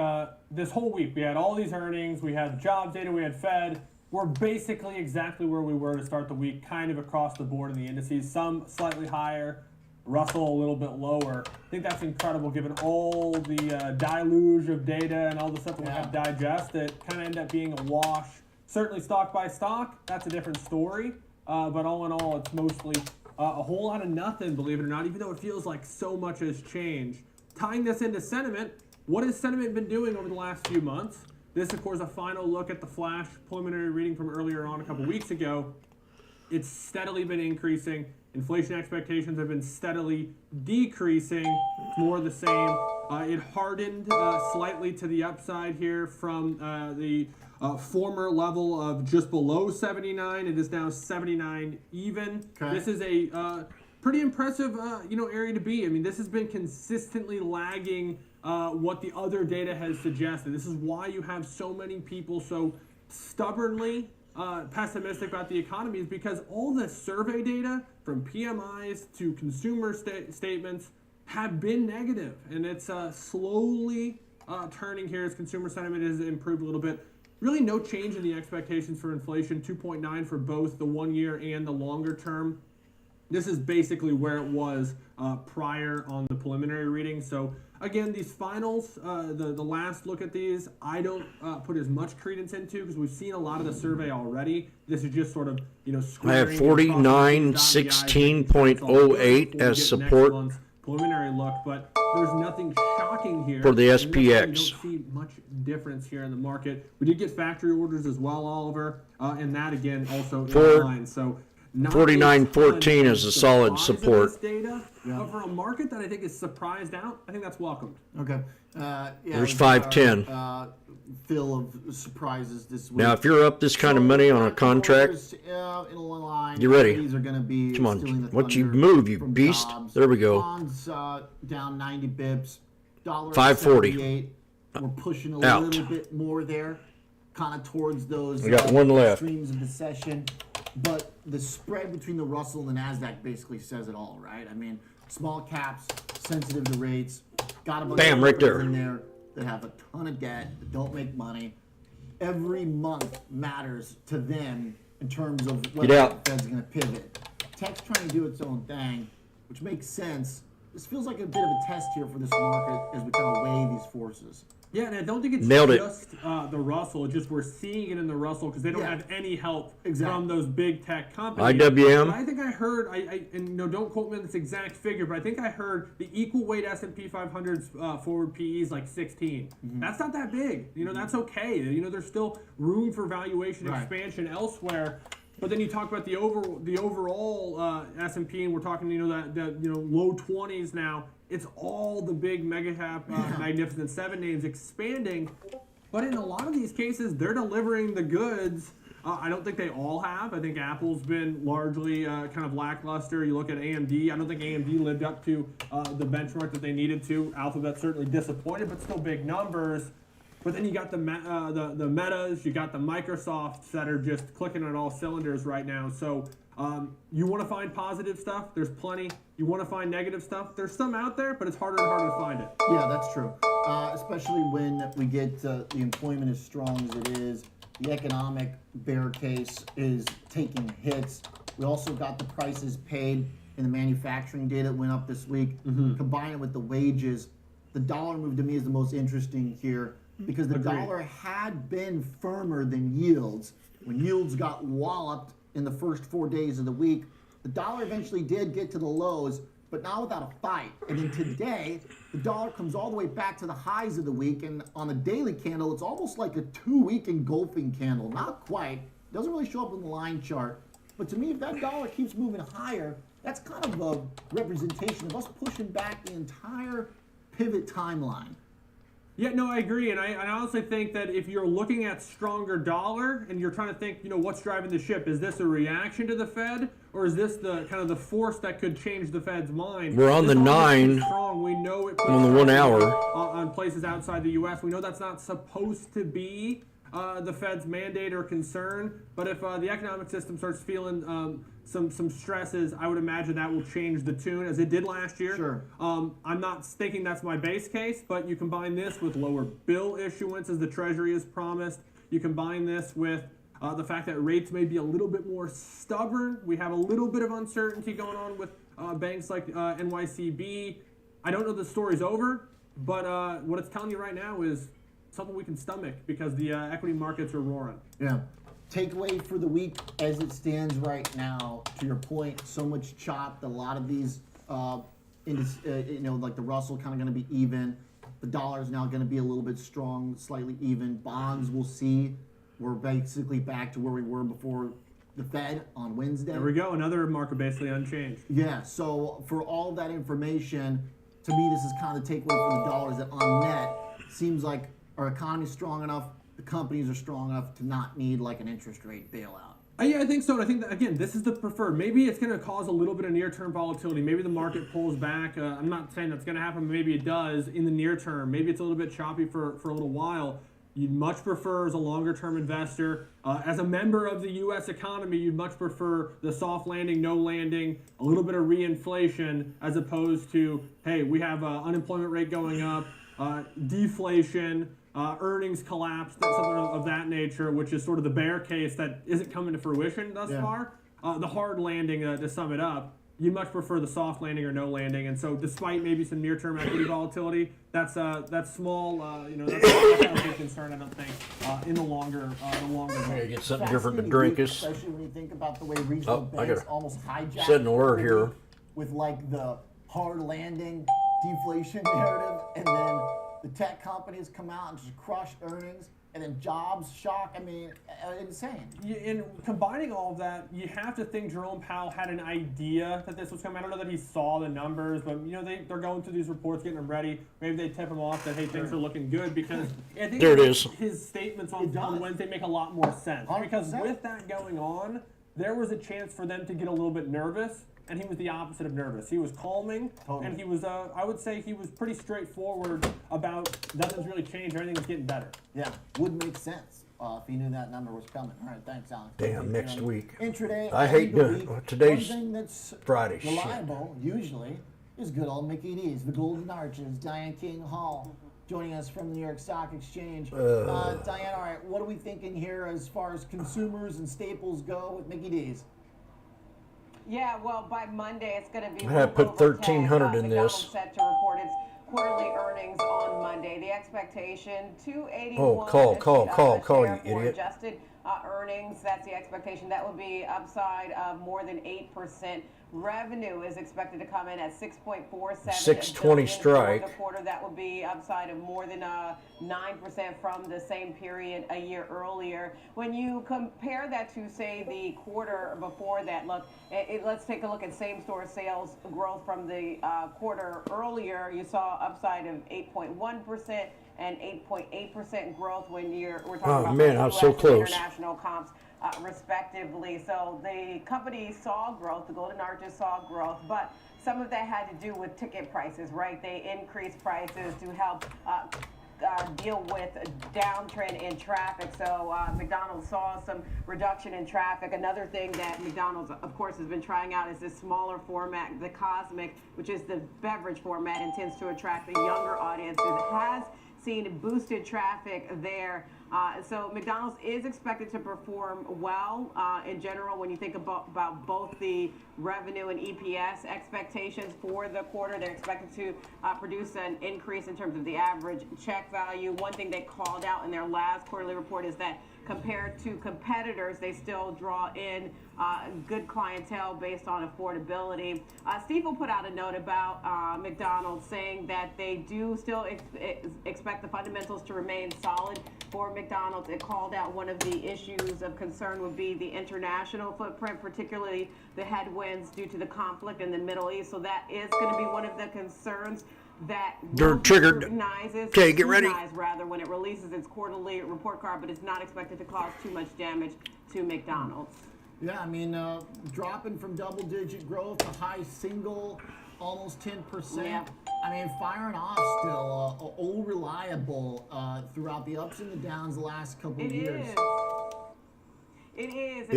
Speaker 12: This whole week, we had all these earnings, we had jobs data, we had Fed, we're basically exactly where we were to start the week, kind of across the board in the indices. Some slightly higher, Russell a little bit lower. I think that's incredible given all the deluge of data and all the stuff that we have to digest that kind of end up being a wash. Certainly stock by stock, that's a different story. But all in all, it's mostly a whole lot of nothing, believe it or not, even though it feels like so much has changed. Tying this into sentiment, what has sentiment been doing over the last few months? This, of course, a final look at the flash preliminary reading from earlier on a couple weeks ago. It's steadily been increasing. Inflation expectations have been steadily decreasing. It's more of the same. It hardened slightly to the upside here from the former level of just below 79. It is now 79 even.
Speaker 14: Okay.
Speaker 12: This is a pretty impressive area to be. I mean, this has been consistently lagging what the other data has suggested. This is why you have so many people so stubbornly pessimistic about the economy, is because all the survey data from PMIs to consumer statements have been negative, and it's slowly turning here as consumer sentiment has improved a little bit. Really no change in the expectations for inflation, 2.9 for both the 1 year and the longer term. This is basically where it was prior on the preliminary reading. So again, these finals, the last look at these, I don't put as much credence into because we've seen a lot of the survey already. This is just sort of,
Speaker 9: I have 4916.08 as support
Speaker 12: preliminary look, but there's nothing shocking here.
Speaker 9: for the
Speaker 12: And really,
Speaker 9: SPX.
Speaker 12: we don't see much difference here in the market. We did get factory orders as well, Oliver, and that again also in line. So
Speaker 9: 49.14 is a solid support.
Speaker 12: Data, but for a market that I think is surprised out, I think that's welcomed.
Speaker 14: Okay.
Speaker 9: There's 510.
Speaker 14: Fill of surprises this week.
Speaker 9: Now, if you're up this kind of money on a contract, you ready?
Speaker 14: These are going to be
Speaker 9: Come on,
Speaker 14: stealing the
Speaker 9: what you
Speaker 14: thunder
Speaker 9: move, you
Speaker 14: from
Speaker 9: beast?
Speaker 14: jobs.
Speaker 9: There we go.
Speaker 14: Bonds down 90 bips. Dollar
Speaker 9: 540.
Speaker 14: 78. We're pushing a
Speaker 9: Out.
Speaker 14: little bit more there, kind of towards those
Speaker 9: We got one left.
Speaker 14: streams of the session. But the spread between the Russell and the NASDAQ basically says it all, right? I mean, small caps, sensitive to rates, got a bunch
Speaker 9: Bam,
Speaker 14: of
Speaker 9: right there.
Speaker 14: in there that have a ton of debt, that don't make money. Every month matters to them in terms of whether
Speaker 9: out.
Speaker 14: the Fed's going to pivot. Tech's trying to do its own thing, which makes sense. This feels like a bit of a test here for this market as we kind of weigh these forces.
Speaker 12: Yeah, and I don't think it's
Speaker 9: Nailed it.
Speaker 12: just the Russell. It's just we're seeing it in the Russell because they don't have any help from those big tech companies.
Speaker 9: IWM.
Speaker 12: But I think I heard, and don't quote me on this exact figure, but I think I heard the equal weight S&P 500's forward PE is like 16. That's not that big. That's okay. There's still room for valuation expansion elsewhere. But then you talk about the overall S&P, and we're talking that low 20s now. It's all the big mega cap, Magnificent Seven names expanding. But in a lot of these cases, they're delivering the goods. I don't think they all have. I think Apple's been largely kind of lackluster. You look at AMD. I don't think AMD lived up to the benchmark that they needed to. Alphabet certainly disappointed, but still big numbers. But then you got the Metas, you got the Microsofts that are just clicking on all cylinders right now. So you want to find positive stuff? There's plenty. You want to find negative stuff? There's some out there, but it's harder and harder to find it.
Speaker 14: Yeah, that's true. Especially when we get the employment as strong as it is. The economic bear case is taking hits. We also got the prices paid in the manufacturing data that went up this week. Combine it with the wages. The dollar move to me is the most interesting here because the dollar had been firmer than yields. When yields got walloped in the first 4 days of the week, the dollar eventually did get to the lows, but not without a fight. And then today, the dollar comes all the way back to the highs of the week, and on a daily candle, it's almost like a 2-week engulfing candle. Not quite. It doesn't really show up in the line chart. But to me, if that dollar keeps moving higher, that's kind of a representation of us pushing back the entire pivot timeline.
Speaker 12: Yeah, no, I agree, and I honestly think that if you're looking at stronger dollar and you're trying to think, what's driving the ship? Is this a reaction to the Fed, or is this the kind of the force that could change the Fed's mind?
Speaker 9: We're on the 9
Speaker 12: strong. We know it puts
Speaker 9: on the 1 hour.
Speaker 12: On places outside the U.S. We know that's not supposed to be the Fed's mandate or concern, but if the economic system starts feeling some stresses, I would imagine that will change the tune as it did last year.
Speaker 14: Sure.
Speaker 12: I'm not thinking that's my base case, but you combine this with lower bill issuance as the Treasury has promised. You combine this with the fact that rates may be a little bit more stubborn. We have a little bit of uncertainty going on with banks like NYCB. I don't know the story's over, but what it's telling you right now is something we can stomach because the equity markets are roaring.
Speaker 14: Yeah. Takeaway for the week as it stands right now, to your point, so much chopped. A lot of these, like the Russell kind of going to be even. The dollar's now going to be a little bit strong, slightly even. Bonds, we'll see. We're basically back to where we were before the Fed on Wednesday.
Speaker 12: There we go. Another market basically unchanged.
Speaker 14: Yeah, so for all that information, to me, this is kind of the takeaway for the dollars that on net seems like our economy's strong enough, the companies are strong enough to not need like an interest rate bailout.
Speaker 12: Yeah, I think so. And I think that, again, this is the preferred. Maybe it's going to cause a little bit of near-term volatility. Maybe the market pulls back. I'm not saying that's going to happen, but maybe it does in the near term. Maybe it's a little bit choppy for a little while. You'd much prefer, as a longer-term investor, as a member of the U.S. economy, you'd much prefer the soft landing, no landing, a little bit of reinflation, as opposed to, hey, we have unemployment rate going up, deflation, earnings collapse, something of that nature, which is sort of the bear case that isn't coming to fruition thus far. The hard landing, to sum it up, you much prefer the soft landing or no landing. And so despite maybe some near-term equity volatility, that's small, that's not a big concern, I don't think, in the longer
Speaker 9: Yeah, get something different to drink us.
Speaker 14: Especially when you think about the way regional banks almost hijack
Speaker 9: set an alert here.
Speaker 14: with like the hard landing deflation narrative, and then the tech companies come out and just crush earnings, and then jobs shock. I mean, insane.
Speaker 12: In combining all of that, you have to think Jerome Powell had an idea that this was coming. I don't know that he saw the numbers, but they're going through these reports, getting them ready. Maybe they tip him off that, hey, things are looking good, because I think
Speaker 9: there it is.
Speaker 12: His statements on Wednesday make a lot more sense. 100%. Because with that going on, there was a chance for them to get a little bit nervous. And he was the opposite of nervous. He was calming, and he was, I would say he was pretty straightforward about nothing's really changed, everything's getting better.
Speaker 14: Yeah, would make sense if he knew that number was coming. All right, thanks, Alex.
Speaker 9: Damn, next week.
Speaker 14: Intraday.
Speaker 9: I hate doing today's
Speaker 14: one thing that's
Speaker 9: Friday.
Speaker 14: Reliable, usually, is good old Mickey D's, the Golden Arches, Diane King Hall, joining us from the New York Stock Exchange. Diane, all right, what are we thinking here as far as consumers and staples go with Mickey D's?
Speaker 15: Yeah, well, by Monday it's going to be.
Speaker 9: I have put 1,300 in this.
Speaker 15: Set to report its quarterly earnings on Monday. The expectation $2.81.
Speaker 9: Oh, call, you idiot.
Speaker 15: Adjusted earnings. That's the expectation. That would be upside of more than 8%. Revenue is expected to come in at 6.47.
Speaker 9: 620 strike.
Speaker 15: For the quarter, that would be upside of more than 9% from the same period a year earlier. When you compare that to, say, the quarter before that, let's take a look at same-store sales growth from the quarter earlier. You saw upside of 8.1% and 8.8% growth when we're talking about
Speaker 9: man, I was so close.
Speaker 15: International comps. Respectively. So the company saw growth, the Golden Arches saw growth, but some of that had to do with ticket prices, right? They increased prices to help deal with a downtrend in traffic. So McDonald's saw some reduction in traffic. Another thing that McDonald's, of course, has been trying out is this smaller format, the Cosmic, which is the beverage format and tends to attract a younger audience. It has seen boosted traffic there. So McDonald's is expected to perform well in general when you think about both the revenue and EPS expectations for the quarter. They're expected to produce an increase in terms of the average check value. One thing they called out in their last quarterly report is that compared to competitors, they still draw in good clientele based on affordability. Steve put out a note about McDonald's saying that they do still expect the fundamentals to remain solid for McDonald's. It called out one of the issues of concern would be the international footprint, particularly the headwinds due to the conflict in the Middle East. So that is going to be one of the concerns that
Speaker 9: they're triggered. Okay, get ready.
Speaker 15: Rather, when it releases its quarterly report card, but it's not expected to cause too much damage to McDonald's.
Speaker 14: Yeah, I mean, dropping from double-digit growth to high single, almost 10%.
Speaker 15: Yeah.
Speaker 14: I mean, firing off still, old reliable throughout the ups and the downs the last couple of years.
Speaker 15: It is.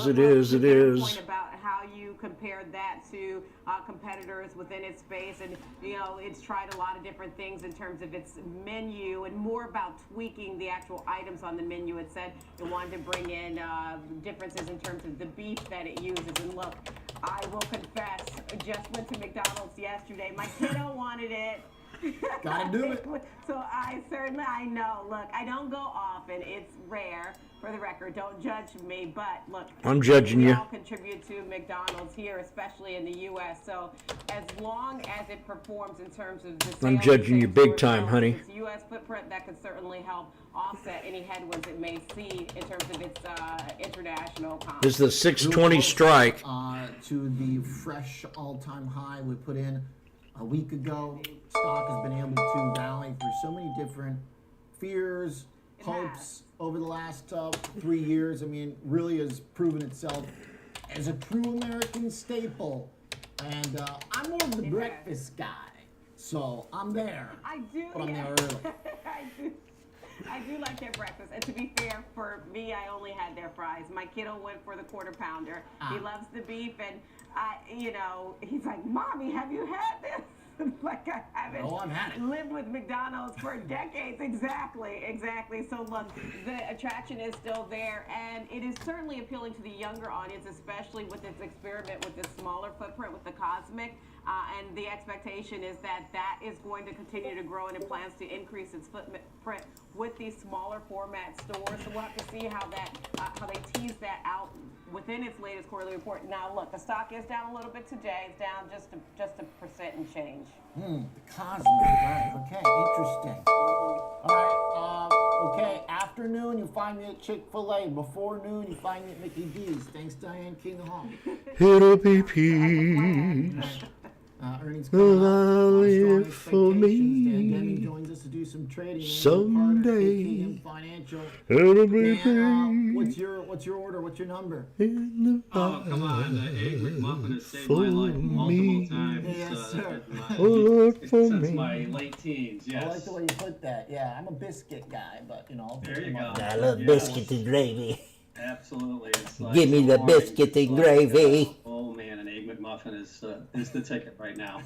Speaker 9: It is.
Speaker 15: Point about how you compared that to competitors within its space, and it's tried a lot of different things in terms of its menu and more about tweaking the actual items on the menu. It said it wanted to bring in differences in terms of the beef that it uses. And look, I will confess, just went to McDonald's yesterday. My kiddo wanted it.
Speaker 14: Gotta do it.
Speaker 15: So I know. Look, I don't go often. It's rare, for the record. Don't judge me, but look,
Speaker 9: I'm judging
Speaker 15: we
Speaker 9: you.
Speaker 15: all contribute to McDonald's here, especially in the U.S. So as long as it performs in terms of the sales,
Speaker 9: I'm judging you big time, honey.
Speaker 15: its U.S. footprint, that could certainly help offset any headwinds it may see in terms of its international comps.
Speaker 9: This is the 620 strike.
Speaker 14: To the fresh all-time high we put in a week ago. Stock has been able to rally through so many different fears, hopes over the last 3 years. I mean, really has proven itself as a true American staple. And I'm more of the breakfast guy, so I'm there.
Speaker 15: I do.
Speaker 14: But I'm there early.
Speaker 15: I do like their breakfast. And to be fair, for me, I only had their fries. My kiddo went for the quarter pounder. He loves the beef, and he's like, "Mommy, have you had this?" Like I haven't lived with McDonald's for decades. Exactly. So look, the attraction is still there, and it is certainly appealing to the younger audience, especially with its experiment with this smaller footprint with the Cosmic. And the expectation is that is going to continue to grow, and it plans to increase its footprint with these smaller format stores. So we'll have to see how they tease that out within its latest quarterly report. Now, look, the stock is down a little bit today. It's down just a percent and change.
Speaker 14: The Cosmic, right? Okay, interesting. All right, okay. Afternoon, you find me at Chick-fil-A. Before noon, you find me at Mickey D's. Thanks, Diane King Hall.
Speaker 9: It'll be peace.
Speaker 14: Earnings
Speaker 9: coming up, for me.
Speaker 14: Dan Deming joins us to do some trading.
Speaker 9: Someday.
Speaker 14: Financial.
Speaker 9: It'll be
Speaker 14: Dan, what's your order? What's your number?
Speaker 16: Oh, come on. The egg McMuffin has saved my life multiple times.
Speaker 14: Yes, sir.
Speaker 16: Since my late teens, yes.
Speaker 14: I like the way you put that. Yeah, I'm a biscuit guy, but
Speaker 16: There you go.
Speaker 17: I love biscuits and gravy.
Speaker 16: Absolutely. It's like
Speaker 17: Give me the biscuit and gravy.
Speaker 16: Oh man, an egg McMuffin is the ticket right now.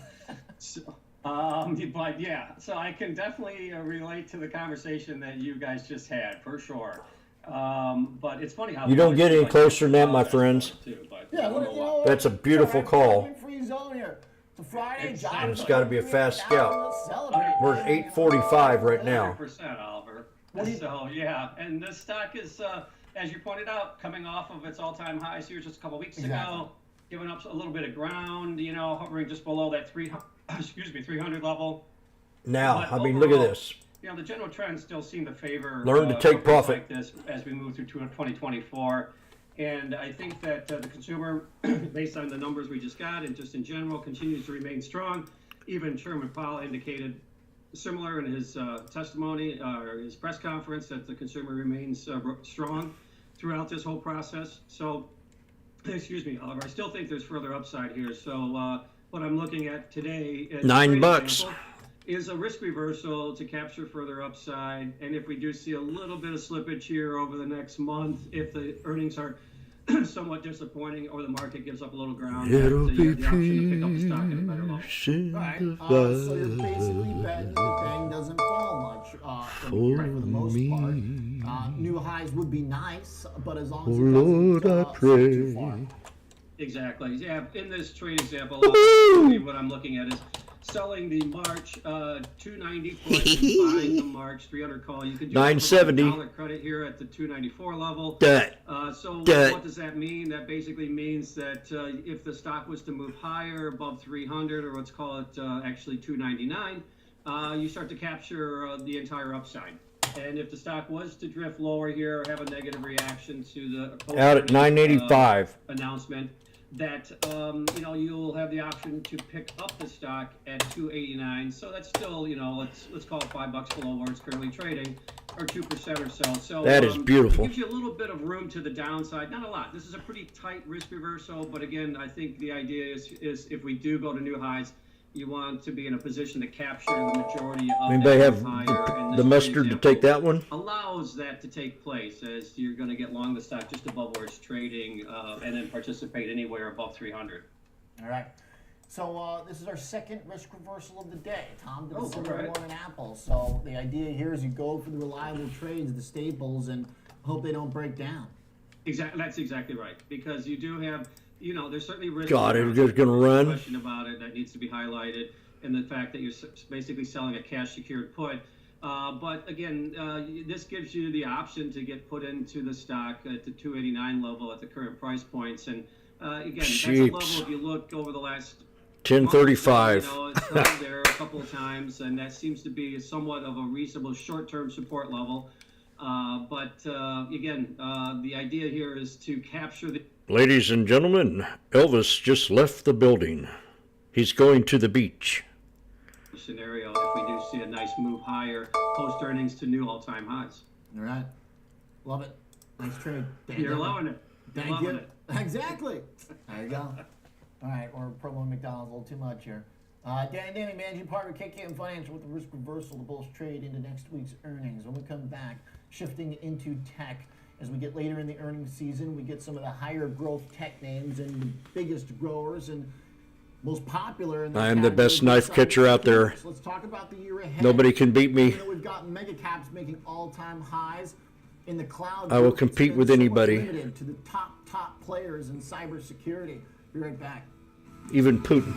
Speaker 16: So, but yeah, so I can definitely relate to the conversation that you guys just had for sure. But it's funny how
Speaker 9: You don't get any closer than that, my friends.
Speaker 14: yeah,
Speaker 9: That's a beautiful call.
Speaker 14: Free zone here. It's a Friday job.
Speaker 9: And it's got to be a fast scout. We're at 8:45 right now.
Speaker 16: 100%, Oliver. So yeah, and this stock is, as you pointed out, coming off of its all-time highs here just a couple weeks ago, giving up a little bit of ground, hovering just below that 300 level.
Speaker 9: Now,
Speaker 16: But
Speaker 9: I mean, look at
Speaker 16: overall,
Speaker 9: this.
Speaker 16: The general trends still seem to favor
Speaker 9: Learn to take
Speaker 16: companies
Speaker 9: profit.
Speaker 16: like this as we move through 2024. And I think that the consumer, based on the numbers we just got and just in general, continues to remain strong. Even Chairman Powell indicated similar in his testimony or his press conference that the consumer remains strong throughout this whole process. So, excuse me, Oliver, I still think there's further upside here. So what I'm looking at today as
Speaker 9: $9
Speaker 16: is a risk reversal to capture further upside. And if we do see a little bit of slippage here over the next month, if the earnings are somewhat disappointing or the market gives up a little ground,
Speaker 9: It'll
Speaker 16: so you have
Speaker 9: be
Speaker 16: the option to pick up the stock at a better level.
Speaker 14: So you're basically betting the thing doesn't fall much for the most part. New highs would be nice, but as long as it
Speaker 9: Lord,
Speaker 14: doesn't
Speaker 9: I
Speaker 14: slip too far.
Speaker 9: pray.
Speaker 16: Exactly. Yeah. In this trade example, what I'm looking at is selling the March 290 put and buying the March 300 call. You can do $970 credit here at the 294 level. So what does that mean? That basically means that if the stock was to move higher above 300, or let's call it actually 299, you start to capture the entire upside. And if the stock was to drift lower here or have a negative reaction to the
Speaker 9: Out at 985
Speaker 16: announcement, that you'll have the option to pick up the stock at 289. So that's still let's call it $5 below where it's currently trading, or 2% or so. So
Speaker 9: that is beautiful.
Speaker 16: It gives you a little bit of room to the downside, not a lot. This is a pretty tight risk reversal, but again, I think the idea is if we do go to new highs, you want to be in a position to capture the majority of
Speaker 9: Anybody
Speaker 16: that
Speaker 9: have
Speaker 16: higher.
Speaker 9: the mustard to take that one?
Speaker 16: Allows allows that to take place, as you're going to get long the stock just above where it's trading, and then participate anywhere above 300.
Speaker 14: All right. So this is our second risk reversal of the day. Tom did a similar one in Apple. So the idea here is you go for the reliable trades, the staples, and hope they don't break down.
Speaker 16: Exactly. That's exactly right. Because you do have, there's certainly risk.
Speaker 9: God, it's just going to run.
Speaker 16: Question about it that needs to be highlighted, and the fact that you're basically selling a cash secured put. But again, this gives you the option to get put into the stock at the 289 level at the current price points. And again, that's a level, if you look over the last
Speaker 9: 1035.
Speaker 16: It's gone there a couple of times, and that seems to be somewhat of a reasonable short-term support level. But again, the idea here is to capture the...
Speaker 9: Ladies and gentlemen, Elvis just left the building. He's going to the beach.
Speaker 16: Scenario if we do see a nice move higher, post-earnings to new all-time highs.
Speaker 14: All right. Love it. Nice trade.
Speaker 16: You're loving it.
Speaker 14: Thank you. Exactly. There you go. All right, we're promoting McDonald's a little too much here. Danny, managing partner, KKM Financial with the risk reversal, the bullish trade into next week's earnings. When we come back, shifting into tech. As we get later in the earnings season, we get some of the higher growth tech names and the biggest growers and most popular. In
Speaker 9: I am the best knife catcher out there.
Speaker 14: So let's talk about the year ahead.
Speaker 9: Nobody can beat me.
Speaker 14: We've got mega caps making all-time highs in the cloud.
Speaker 9: I will compete with anybody.
Speaker 14: Limited to the top players in cybersecurity. Be right back.
Speaker 9: Even Putin.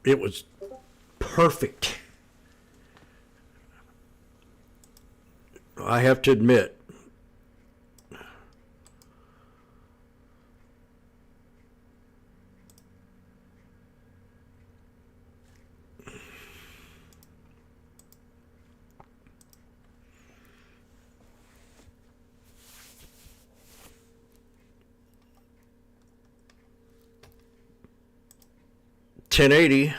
Speaker 9: It was perfect. I have to admit, $10.80.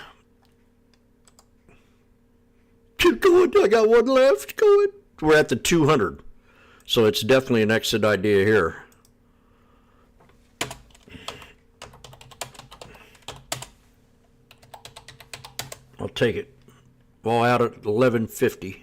Speaker 9: Keep going. I got one left. Going. We're at the 200, so it's definitely an exit idea here. I'll take it. All out at 1150.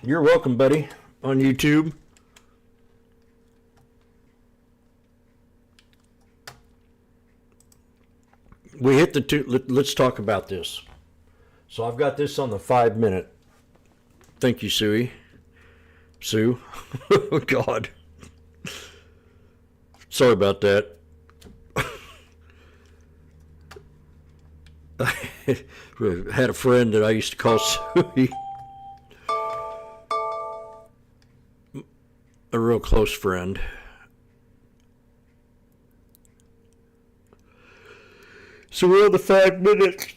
Speaker 9: You're welcome, buddy, on YouTube. We hit the two. Let's talk about this. So I've got this on the 5-minute. Thank you, Sue. Oh, God. Sorry about that. I had a friend that I used to call Sue. A real close friend. So we're on the 5 minutes.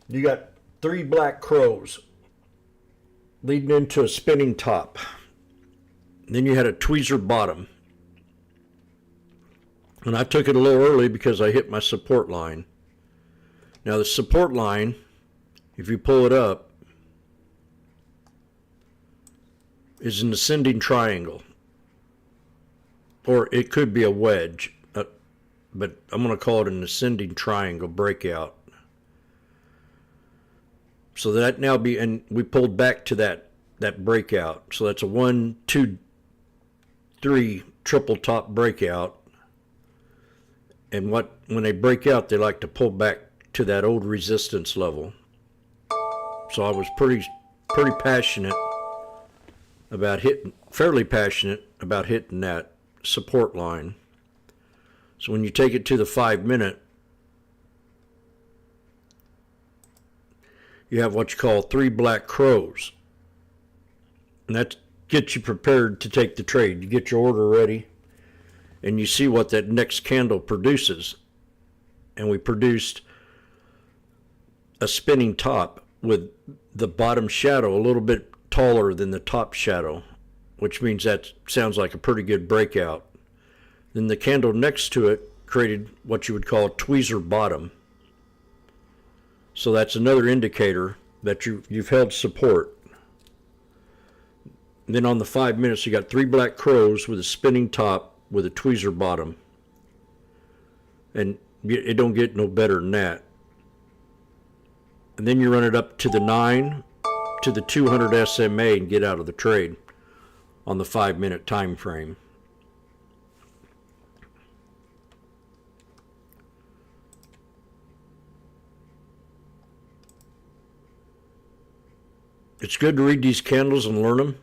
Speaker 9: You got 3 black crows leading into a spinning top. Then you had a tweezer bottom. And I took it a little early because I hit my support line. Now the support line, if you pull it up, is an ascending triangle, or it could be a wedge, but I'm going to call it an ascending triangle breakout. So that now be, and we pulled back to that breakout. So that's a 1, 2, 3 triple top breakout. And when they break out, they like to pull back to that old resistance level. So I was pretty passionate about fairly passionate about hitting that support line. So when you take it to the 5-minute, you have what you call 3 black crows. And that gets you prepared to take the trade. You get your order ready, and you see what that next candle produces. And we produced a spinning top with the bottom shadow a little bit taller than the top shadow, which means that sounds like a pretty good breakout. Then the candle next to it created what you would call a tweezer bottom. So that's another indicator that you've held support. And then on the 5 minutes, you got 3 black crows with a spinning top with a tweezer bottom. And it don't get no better than that. And then you run it up to the 9 to the 200 SMA and get out of the trade on the 5-minute time frame. It's good to read these candles and learn them.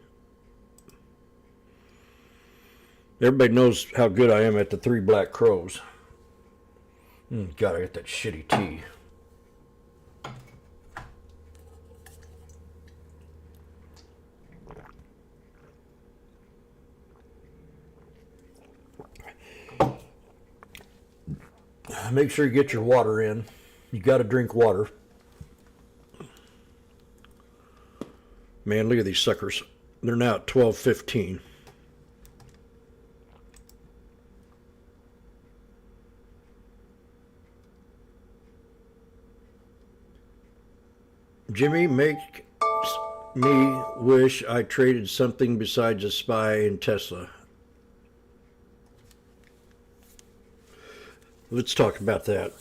Speaker 9: Everybody knows how good I am at the 3 black crows. God, I got that shitty tea. Make sure you get your water in. You got to drink water. Man, look at these suckers. They're now at 12.15. Jimmy makes me wish I traded something besides a SPY and Tesla. Let's talk about that.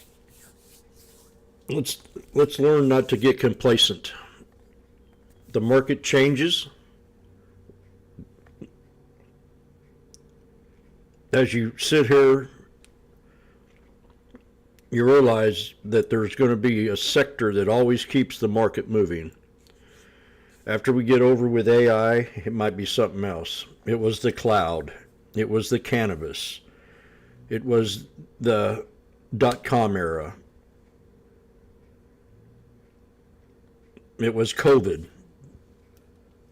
Speaker 9: Let's learn not to get complacent. The market changes. As you sit here, you realize that there's going to be a sector that always keeps the market moving. After we get over with AI, it might be something else. It was the cloud. It was the cannabis. It was the .com era. It was COVID.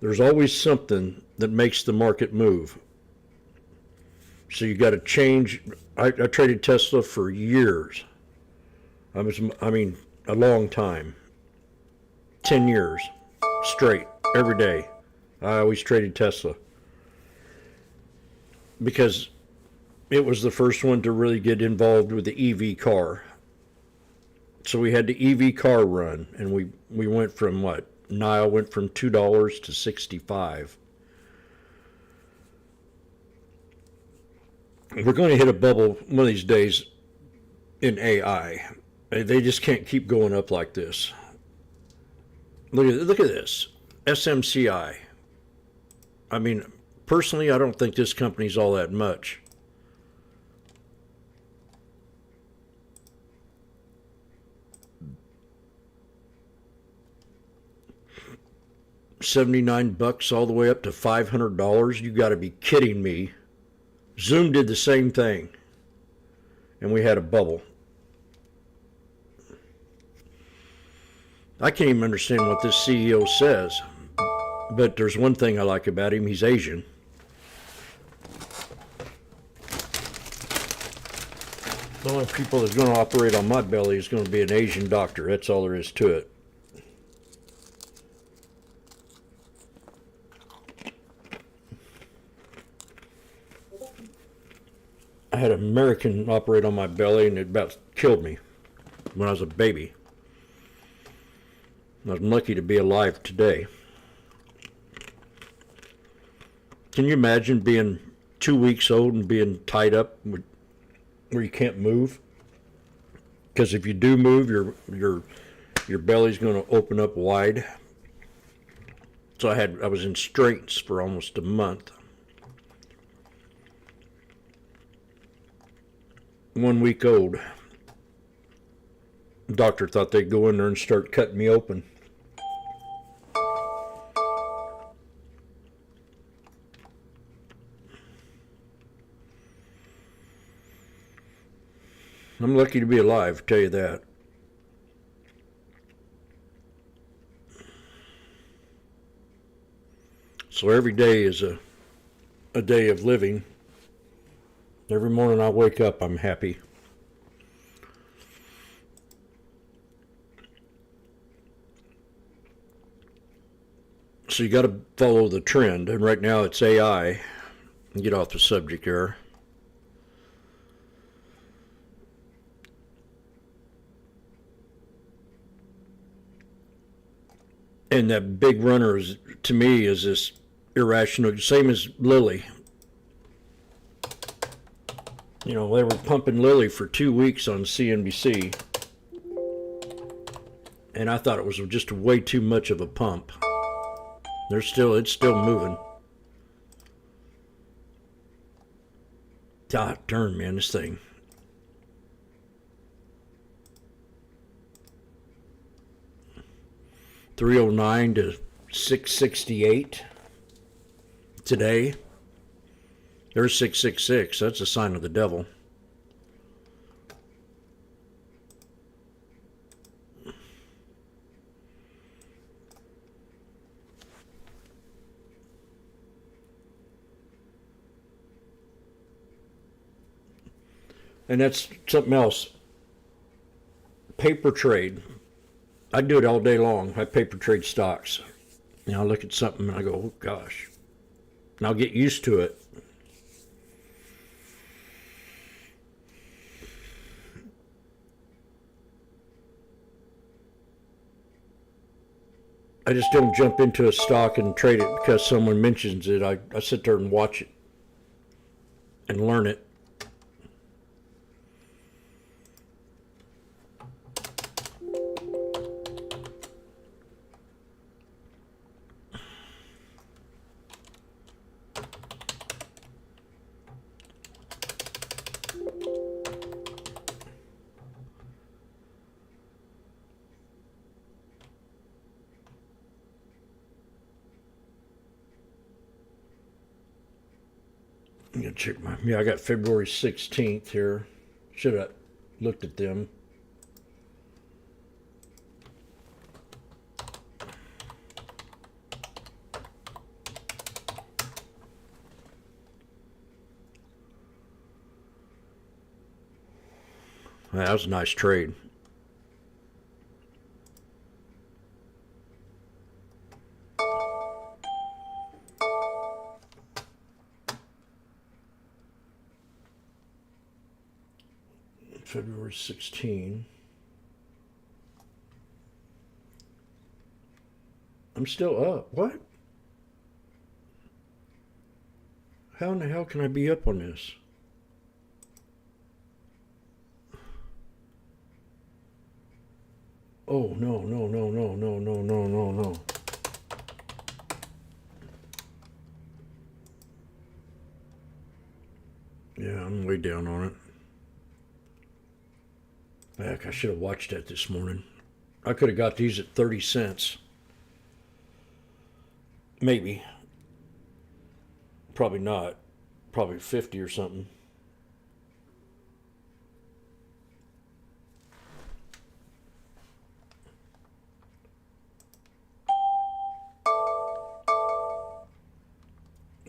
Speaker 9: There's always something that makes the market move. So you got to change. I traded Tesla for years. I mean, a long time. 10 years straight, every day. I always traded Tesla. Because it was the first one to really get involved with the EV car. So we had the EV car run, and we went from what? Nile went from $2 to $65. We're going to hit a bubble one of these days in AI. They just can't keep going up like this. Look at this. SMCI. I mean, personally, I don't think this company's all that much. $79 all the way up to $500. You got to be kidding me. Zoom did the same thing, and we had a bubble. I can't even understand what this CEO says, but there's one thing I like about him. He's Asian. The only people that's going to operate on my belly is going to be an Asian doctor. That's all there is to it. I had an American operate on my belly, and it about killed me when I was a baby. I'm lucky to be alive today. Can you imagine being 2 weeks old and being tied up where you can't move? Because if you do move, your belly's going to open up wide. So I was in straits for almost a month. 1 week old. The doctor thought they'd go in there and start cutting me open. I'm lucky to be alive, tell you that. So every day is a day of living. Every morning I wake up, I'm happy. So you got to follow the trend, and right now it's AI. Get off the subject there. And that big runner is, to me, is this irrational, same as Lilly. You know, they were pumping Lilly for 2 weeks on CNBC, and I thought it was just way too much of a pump. It's still moving. God darn, man, this thing. $309 to $668 today. There's 666. That's a sign of the devil. And that's something else. Paper trade. I do it all day long. I paper trade stocks. You know, I look at something and I go, oh gosh. And I'll get used to it. I just don't jump into a stock and trade it because someone mentions it. I sit there and watch it and learn it. I'm gonna check I got February 16th here. Should have looked at them. That was a nice trade. February 16. I'm still up. What? How in the hell can I be up on this? Oh, no. Yeah, I'm way down on it. Heck, I should have watched that this morning. I could have got these at 30 cents. Maybe. Probably not. Probably 50 or something.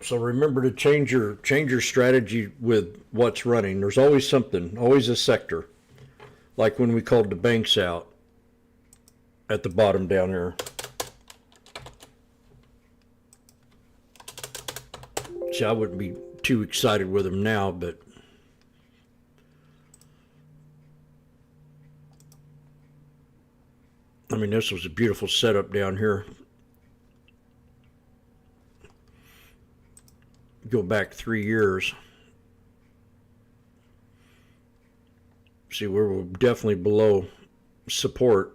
Speaker 9: So remember to change your strategy with what's running. There's always something, always a sector. Like when we called the banks out at the bottom down there. See, I wouldn't be too excited with them now, but I mean, this was a beautiful setup down here. Go back 3 years. See, we're definitely below support.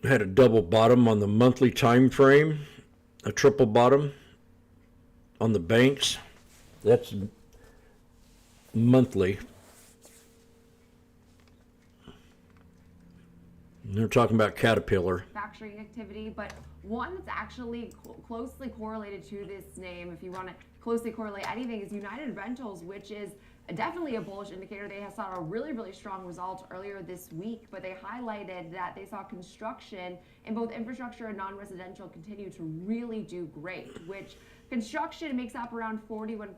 Speaker 9: had a double bottom on the monthly time frame, a triple bottom on the banks. That's monthly. And they're talking about Caterpillar.
Speaker 8: Manufacturing activity, but one that's actually closely correlated to this name, if you want to closely correlate anything, is United Rentals, which is definitely a bullish indicator. They saw a really, really strong result earlier this week, but they highlighted that they saw construction in both infrastructure and non-residential continue to really do great, which construction makes up around 41%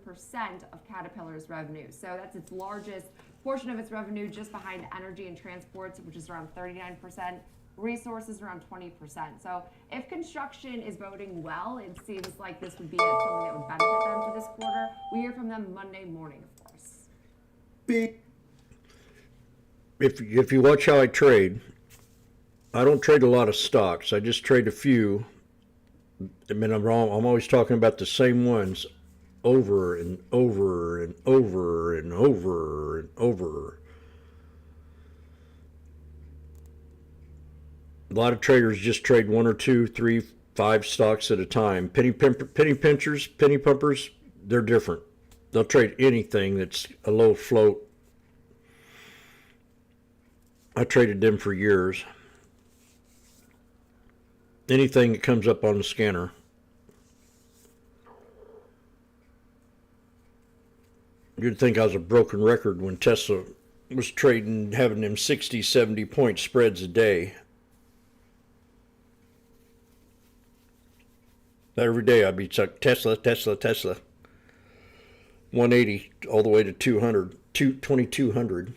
Speaker 8: of Caterpillar's revenue. So that's its largest portion of its revenue, just behind energy and transports, which is around 39%. Resources around 20%. So if construction is voting well, it seems like this would be something that would benefit them for this quarter. We hear from them Monday morning, of course.
Speaker 9: If you watch how I trade, I don't trade a lot of stocks. I just trade a few. I mean, I'm wrong. I'm always talking about the same ones over and over and over and over and over. A lot of traders just trade 1 or 2, 3, 5 stocks at a time. Penny pinchers, penny pumpers, they're different. They'll trade anything that's a low float. I traded them for years. Anything that comes up on the scanner. You'd think I was a broken record when Tesla was trading, having them 60, 70 point spreads a day. Every day I'd be stuck, Tesla, Tesla, Tesla. 180 all the way to 200, 2200.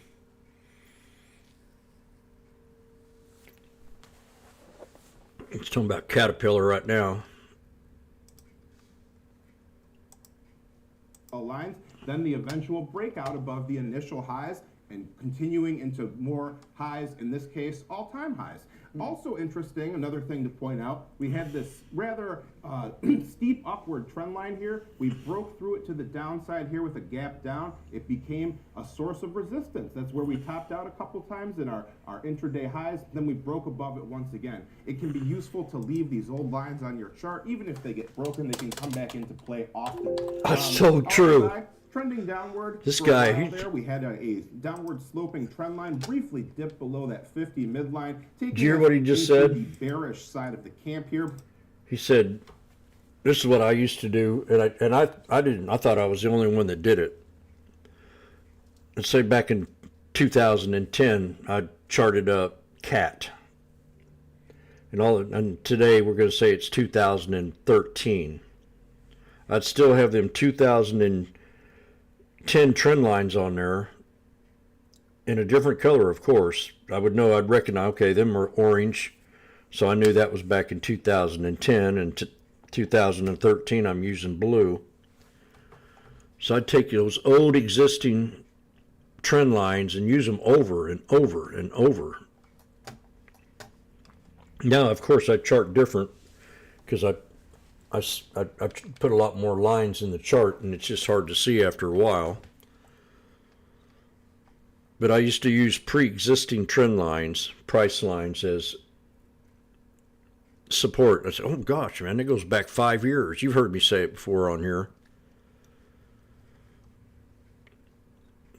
Speaker 9: It's talking about Caterpillar right now.
Speaker 13: Lines, then the eventual breakout above the initial highs and continuing into more highs, in this case, all-time highs. Also interesting, another thing to point out, we had this rather steep upward trend line here. We broke through it to the downside here with a gap down. It became a source of resistance. That's where we topped out a couple times in our intraday highs. Then we broke above it once again. It can be useful to leave these old lines on your chart. Even if they get broken, they can come back into play often.
Speaker 9: That's so true.
Speaker 13: Trending downward.
Speaker 9: This guy,
Speaker 13: there we had a downward sloping trend line, briefly dipped below that 50 midline.
Speaker 9: Did you hear what he just said?
Speaker 13: The bearish side of the camp here.
Speaker 9: He said, "This is what I used to do," and I didn't. I thought I was the only one that did it. Let's say back in 2010, I charted up CAT, and today we're going to say it's 2013. I'd still have them 2010 trend lines on there in a different color, of course. I would know, I'd recognize, okay, them are orange, so I knew that was back in 2010, and 2013 I'm using blue. So I'd take those old existing trend lines and use them over and over and over. Now, of course, I chart different because I put a lot more lines in the chart, and it's just hard to see after a while. But I used to use pre-existing trend lines, price lines, as support. I said, oh gosh, man, it goes back 5 years. You've heard me say it before on here.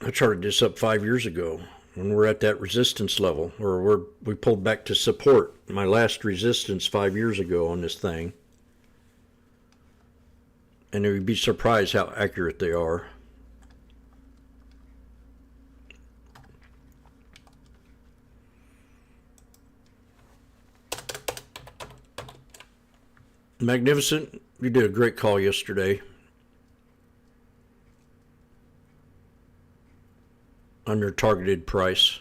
Speaker 9: I charted this up 5 years ago when we're at that resistance level, or we pulled back to support. My last resistance 5 years ago on this thing. And you'd be surprised how accurate they are. Magnificent, you did a great call yesterday on your targeted price.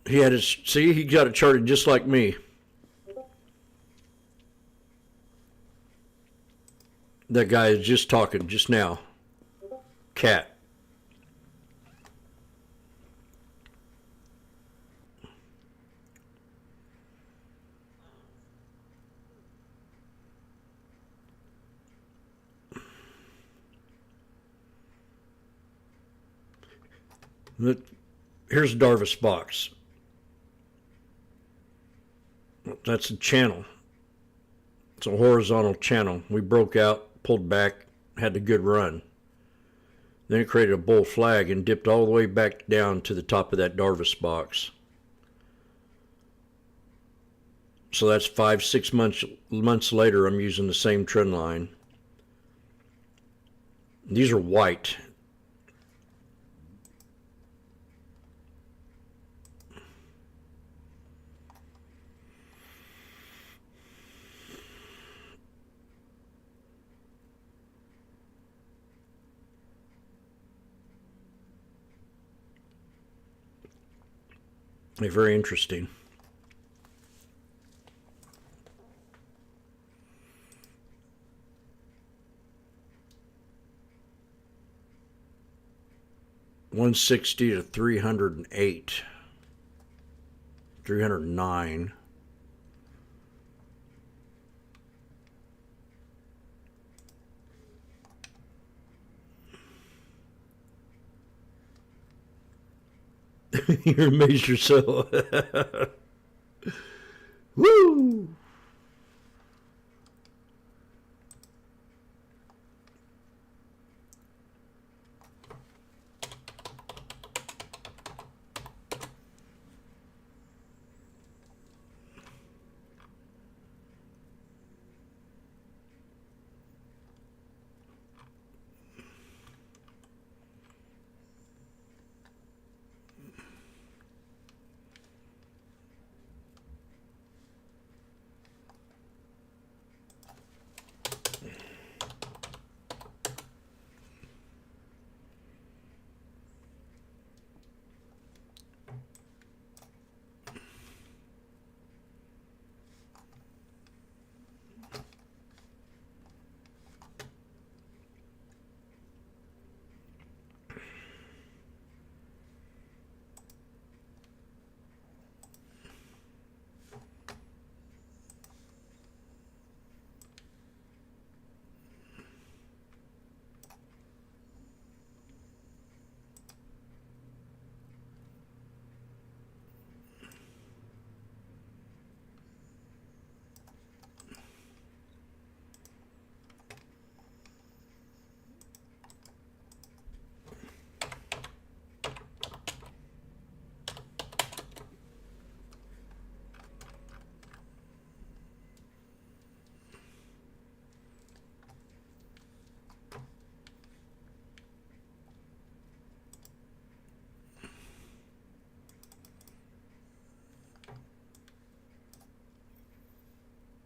Speaker 9: He had his, see, he got it charted just like me. That guy is just talking just now. Cat. Here's a Darvis box. That's a channel. It's a horizontal channel. We broke out, pulled back, had a good run. Then it created a bull flag and dipped all the way back down to the top of that Darvis box. So that's 5-6 months later, I'm using the same trend line. These are white. They're very interesting. $160 to $308, $309. You amaze yourself. Woo!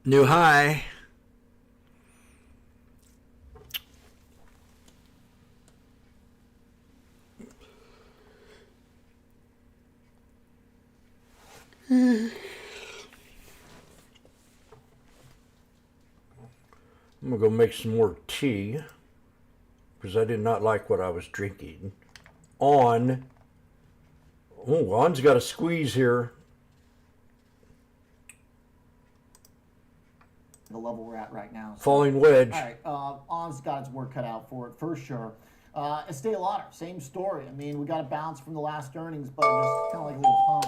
Speaker 9: New high. I'm gonna go make some more tea because I did not like what I was drinking. On got a squeeze here.
Speaker 14: The level we're at right now. So,
Speaker 9: Falling wedge.
Speaker 14: All right, On's got its work cut out for it, for sure. Estee Lauder, same story. I mean, we got a bounce from the last earnings, but just kind of like a little hump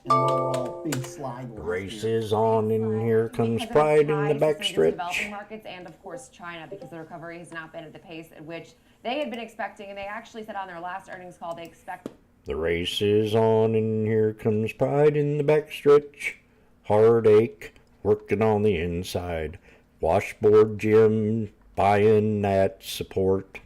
Speaker 14: and an overall big slide.
Speaker 9: Race is on, and here comes Pride in the backstretch.
Speaker 19: Developing markets and, of course, China, because the recovery has not been at the pace at which they had been expecting, and they actually said on their last earnings call they expect.
Speaker 9: The race is on, and here comes Pride in the backstretch. Heartache. Working on the inside. Washboardjim buying that support.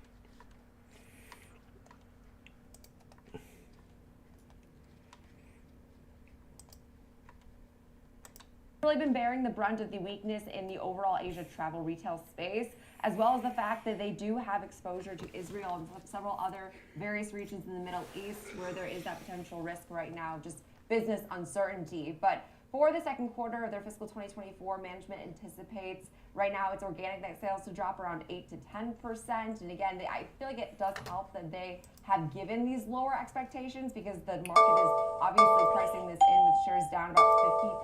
Speaker 19: Really been bearing the brunt of the weakness in the overall Asia travel retail space, as well as the fact that they do have exposure to Israel and several other various regions in the Middle East where there is that potential risk right now, just business uncertainty. But for the second quarter of their fiscal 2024, management anticipates right now its organic net sales to drop around 8 to 10%. And again, I feel like it does help that they have given these lower expectations because the market is obviously pricing this in with shares down about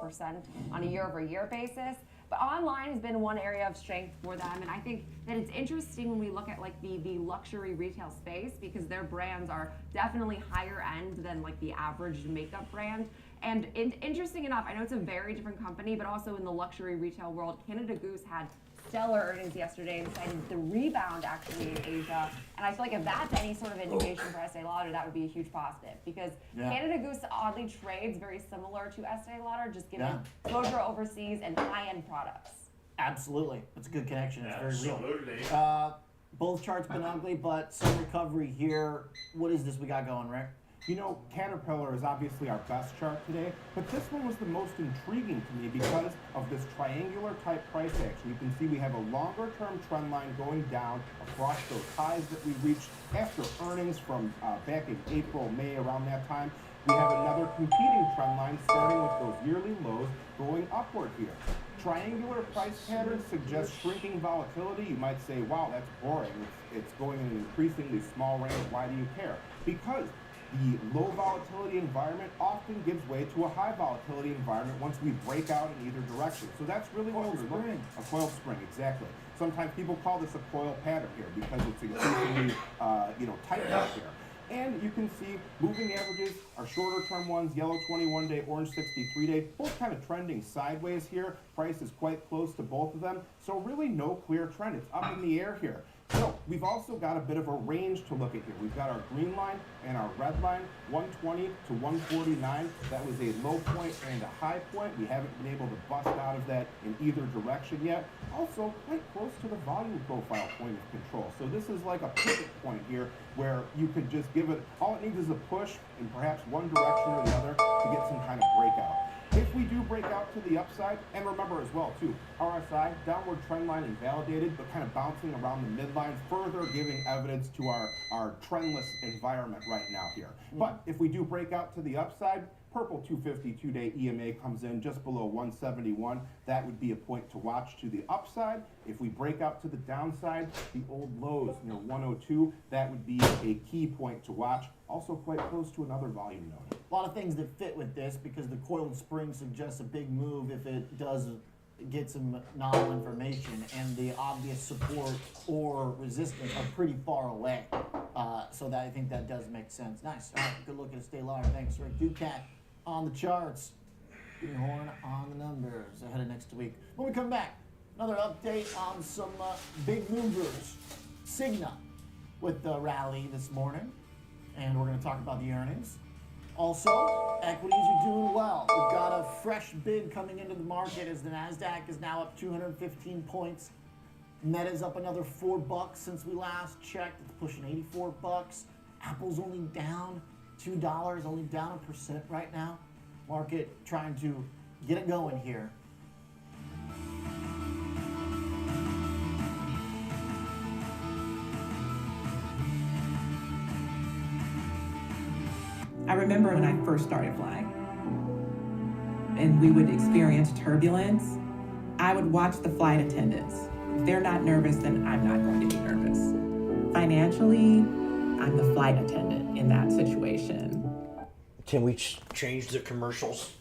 Speaker 19: 50% on a year-over-year basis. But online has been one area of strength for them, and I think that it's interesting when we look at like the luxury retail space, because their brands are definitely higher end than like the average makeup brand. And interesting enough, I know it's a very different company, but also in the luxury retail world, Canada Goose had stellar earnings yesterday and cited the rebound actually in Asia. And I feel like if that's any sort of indication for Estee Lauder, that would be a huge positive, because Canada Goose oddly trades very similar to Estee Lauder, just given exposure overseas and high-end products.
Speaker 14: Absolutely. It's a good connection. It's very real. Both charts been ugly, but some recovery here. What is this we got going, Rick?
Speaker 13: You know, Caterpillar is obviously our best chart today, but this one was the most intriguing to me because of this triangular type price action. You can see we have a longer term trend line going down across those highs that we reached after earnings from back in April, May, around that time. We have another competing trend line starting with those yearly lows going upward here. Triangular price patterns suggest shrinking volatility. You might say, wow, that's boring. It's going in an increasingly small range. Why do you care? Because the low volatility environment often gives way to a high volatility environment once we break out in either direction. So that's really what we're looking at. A coiled spring, exactly. Sometimes people call this a coil pattern here because it's increasingly tight out here. And you can see moving averages are shorter term ones, yellow 21-day, orange 63-day, both kind of trending sideways here. Price is quite close to both of them. So really no clear trend. It's up in the air here. So we've also got a bit of a range to look at here. We've got our green line and our red line, 120 to 149. That was a low point and a high point. We haven't been able to bust out of that in either direction yet. Also quite close to the volume profile point of control. So this is like a pivot point here where you could just give it, all it needs is a push in perhaps one direction or the other to get some kind of breakout. If we do break out to the upside, and remember as well too, RSI, downward trend line invalidated, but kind of bouncing around the midline, further giving evidence to our trendless environment right now here. But if we do break out to the upside, purple 252-day EMA comes in just below 171. That would be a point to watch to the upside. If we break out to the downside, the old lows near 102, that would be a key point to watch. Also quite close to another volume node.
Speaker 14: A lot of things that fit with this because the coiled spring suggests a big move if it does get some novel information, and the obvious support or resistance are pretty far away. So that I think that does make sense. Nice. All right, good look at Estee Lauder. Thanks, Rick. Ducat on the charts. Greenhorn on the numbers ahead of next week. When we come back, another update on some big movers. Cigna with the rally this morning, and we're going to talk about the earnings. Also, equities are doing well. We've got a fresh bid coming into the market as the NASDAQ is now up 215 points. Meta's up another $4 since we last checked. It's pushing $84. Apple's only down $2, only down 1% right now. Market trying to get it going here.
Speaker 2: I remember when I first started flying and we would experience turbulence, I would watch the flight attendants. If they're not nervous, then I'm not going to be nervous. Financially, I'm the flight attendant in that situation.
Speaker 9: Can we change the commercials?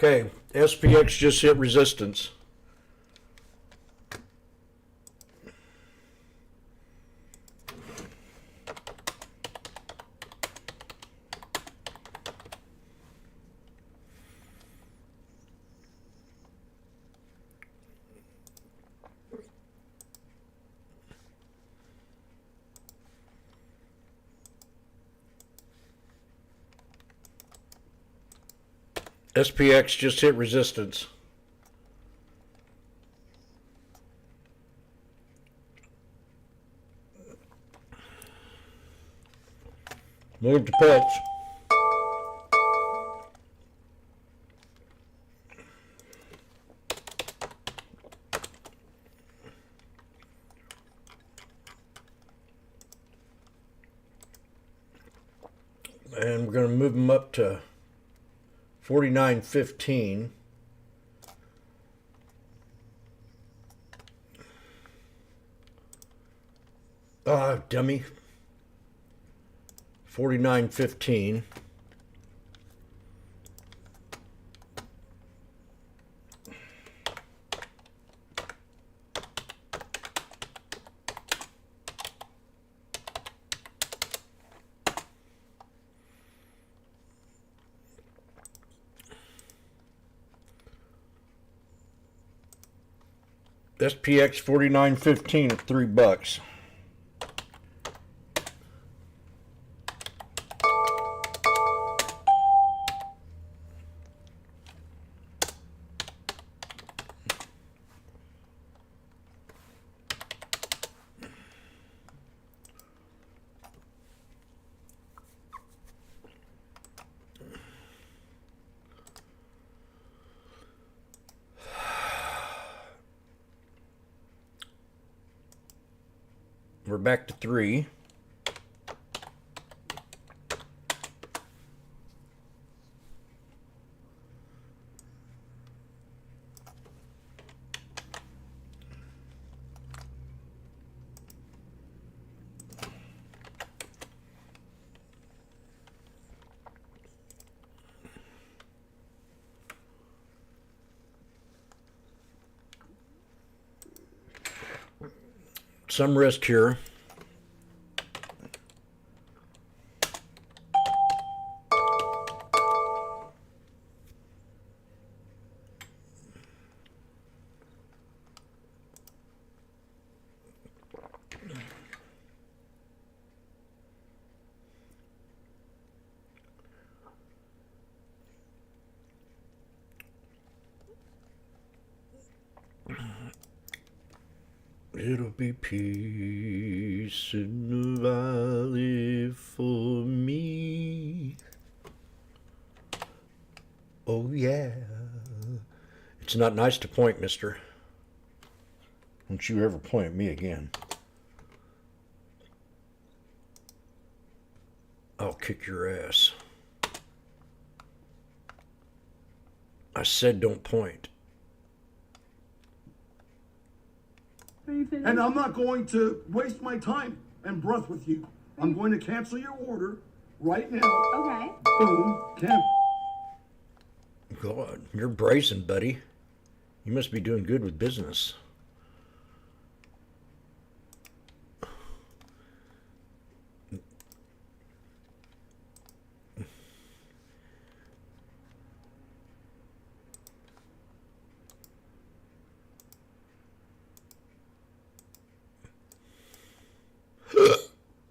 Speaker 9: Okay, SPX just hit resistance. SPX just hit resistance. Move to puts. And we're going to move them up to 49.15. Dummy. 49.15. SPX 49.15 at $3. We're back to 3. Some risk here. It'll be peace in the valley for me. Oh yeah. It's not nice to point, mister. Don't you ever point at me again. I'll kick your ass. I said don't point.
Speaker 4: And I'm not going to waste my time and breath with you. I'm going to cancel your order right now.
Speaker 11: Okay.
Speaker 4: Boom. Cancel.
Speaker 9: God, you're brazen, buddy. You must be doing good with business.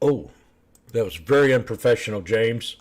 Speaker 9: Oh, that was very unprofessional, James.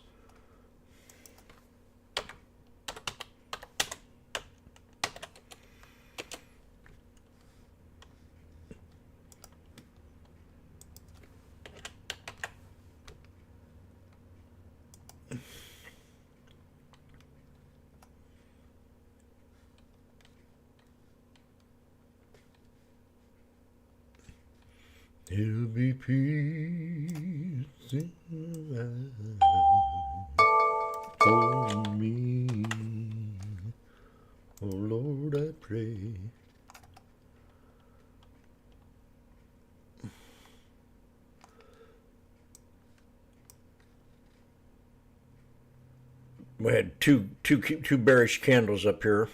Speaker 9: There'll be peace in the valley for me. Oh Lord, I pray. We had two bearish candles up here.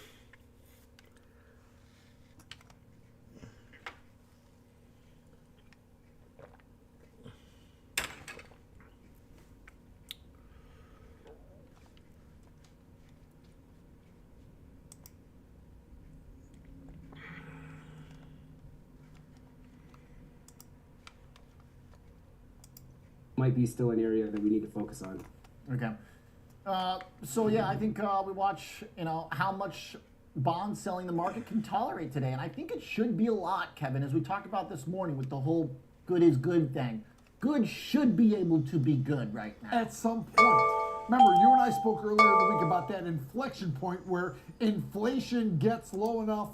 Speaker 3: Might be still an area that we need to focus on.
Speaker 14: Okay. So yeah, I think we watch, how much bond selling the market can tolerate today, and I think it should be a lot, Kevin, as we talked about this morning with the whole good is good thing. Good should be able to be good right now.
Speaker 20: At some point. Remember, you and I spoke earlier in the week about that inflection point where inflation gets low enough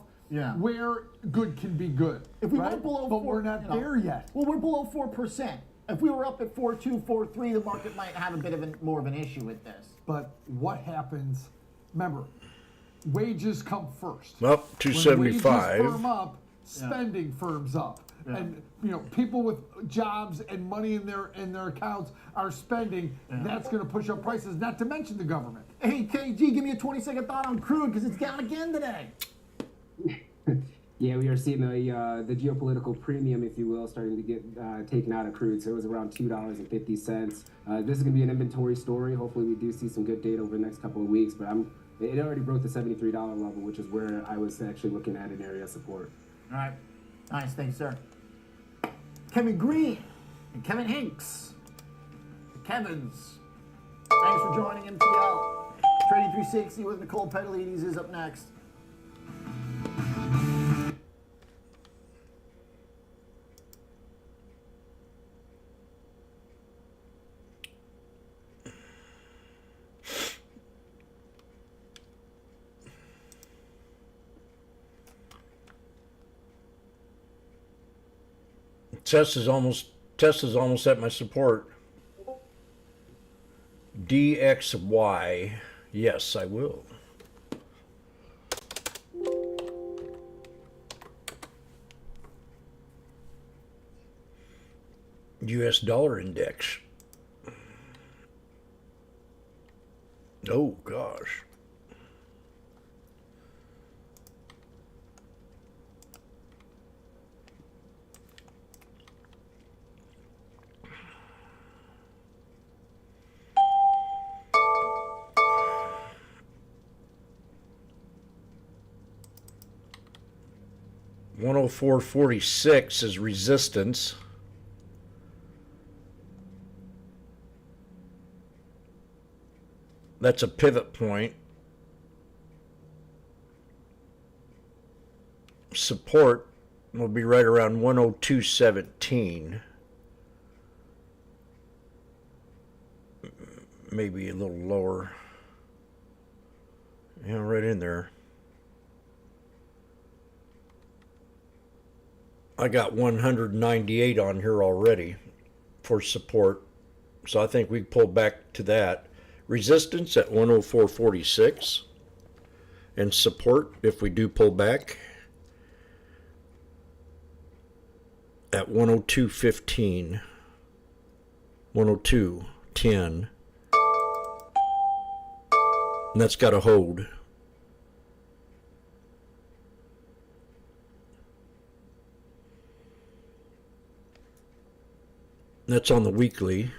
Speaker 20: where good can be good.
Speaker 14: If we
Speaker 20: right?
Speaker 14: went below
Speaker 20: but
Speaker 14: 4%,
Speaker 20: we're not there yet.
Speaker 14: Well, we're below 4%. If we were up at 4.2, 4.3, the market might have a bit of more of an issue with this.
Speaker 20: But what happens? Remember, wages come first.
Speaker 9: Well, 275.
Speaker 20: When wages firm up, spending firms up, and people with jobs and money in their accounts are spending. That's going to push up prices. Not to mention the government.
Speaker 14: Hey, KG, give me a 20-second thought on crude because it's down again today.
Speaker 3: Yeah, we are seeing the geopolitical premium, if you will, starting to get taken out of crude. So it was around $2.50. This is going to be an inventory story. Hopefully, we do see some good data over the next couple of weeks. But it already broke the $73 level, which is where I was actually looking at an area of support.
Speaker 14: All right. Nice. Thanks, sir. Kevin Green and Kevin Hinks. The Kevins. Thanks for joining MTL. Trading 360 with Nicole Petalides is up next.
Speaker 9: Tesla's almost at my support. DXY. Yes, I will. US dollar index. Oh gosh. $104.46 is resistance. That's a pivot point. Support will be right around 102.17. Maybe a little lower. Yeah, right in there. I got 198 on here already for support. So I think we pull back to that. Resistance at 104.46. And support, if we do pull back, at 102.15. 102.10. And that's got to hold. That's on the weekly.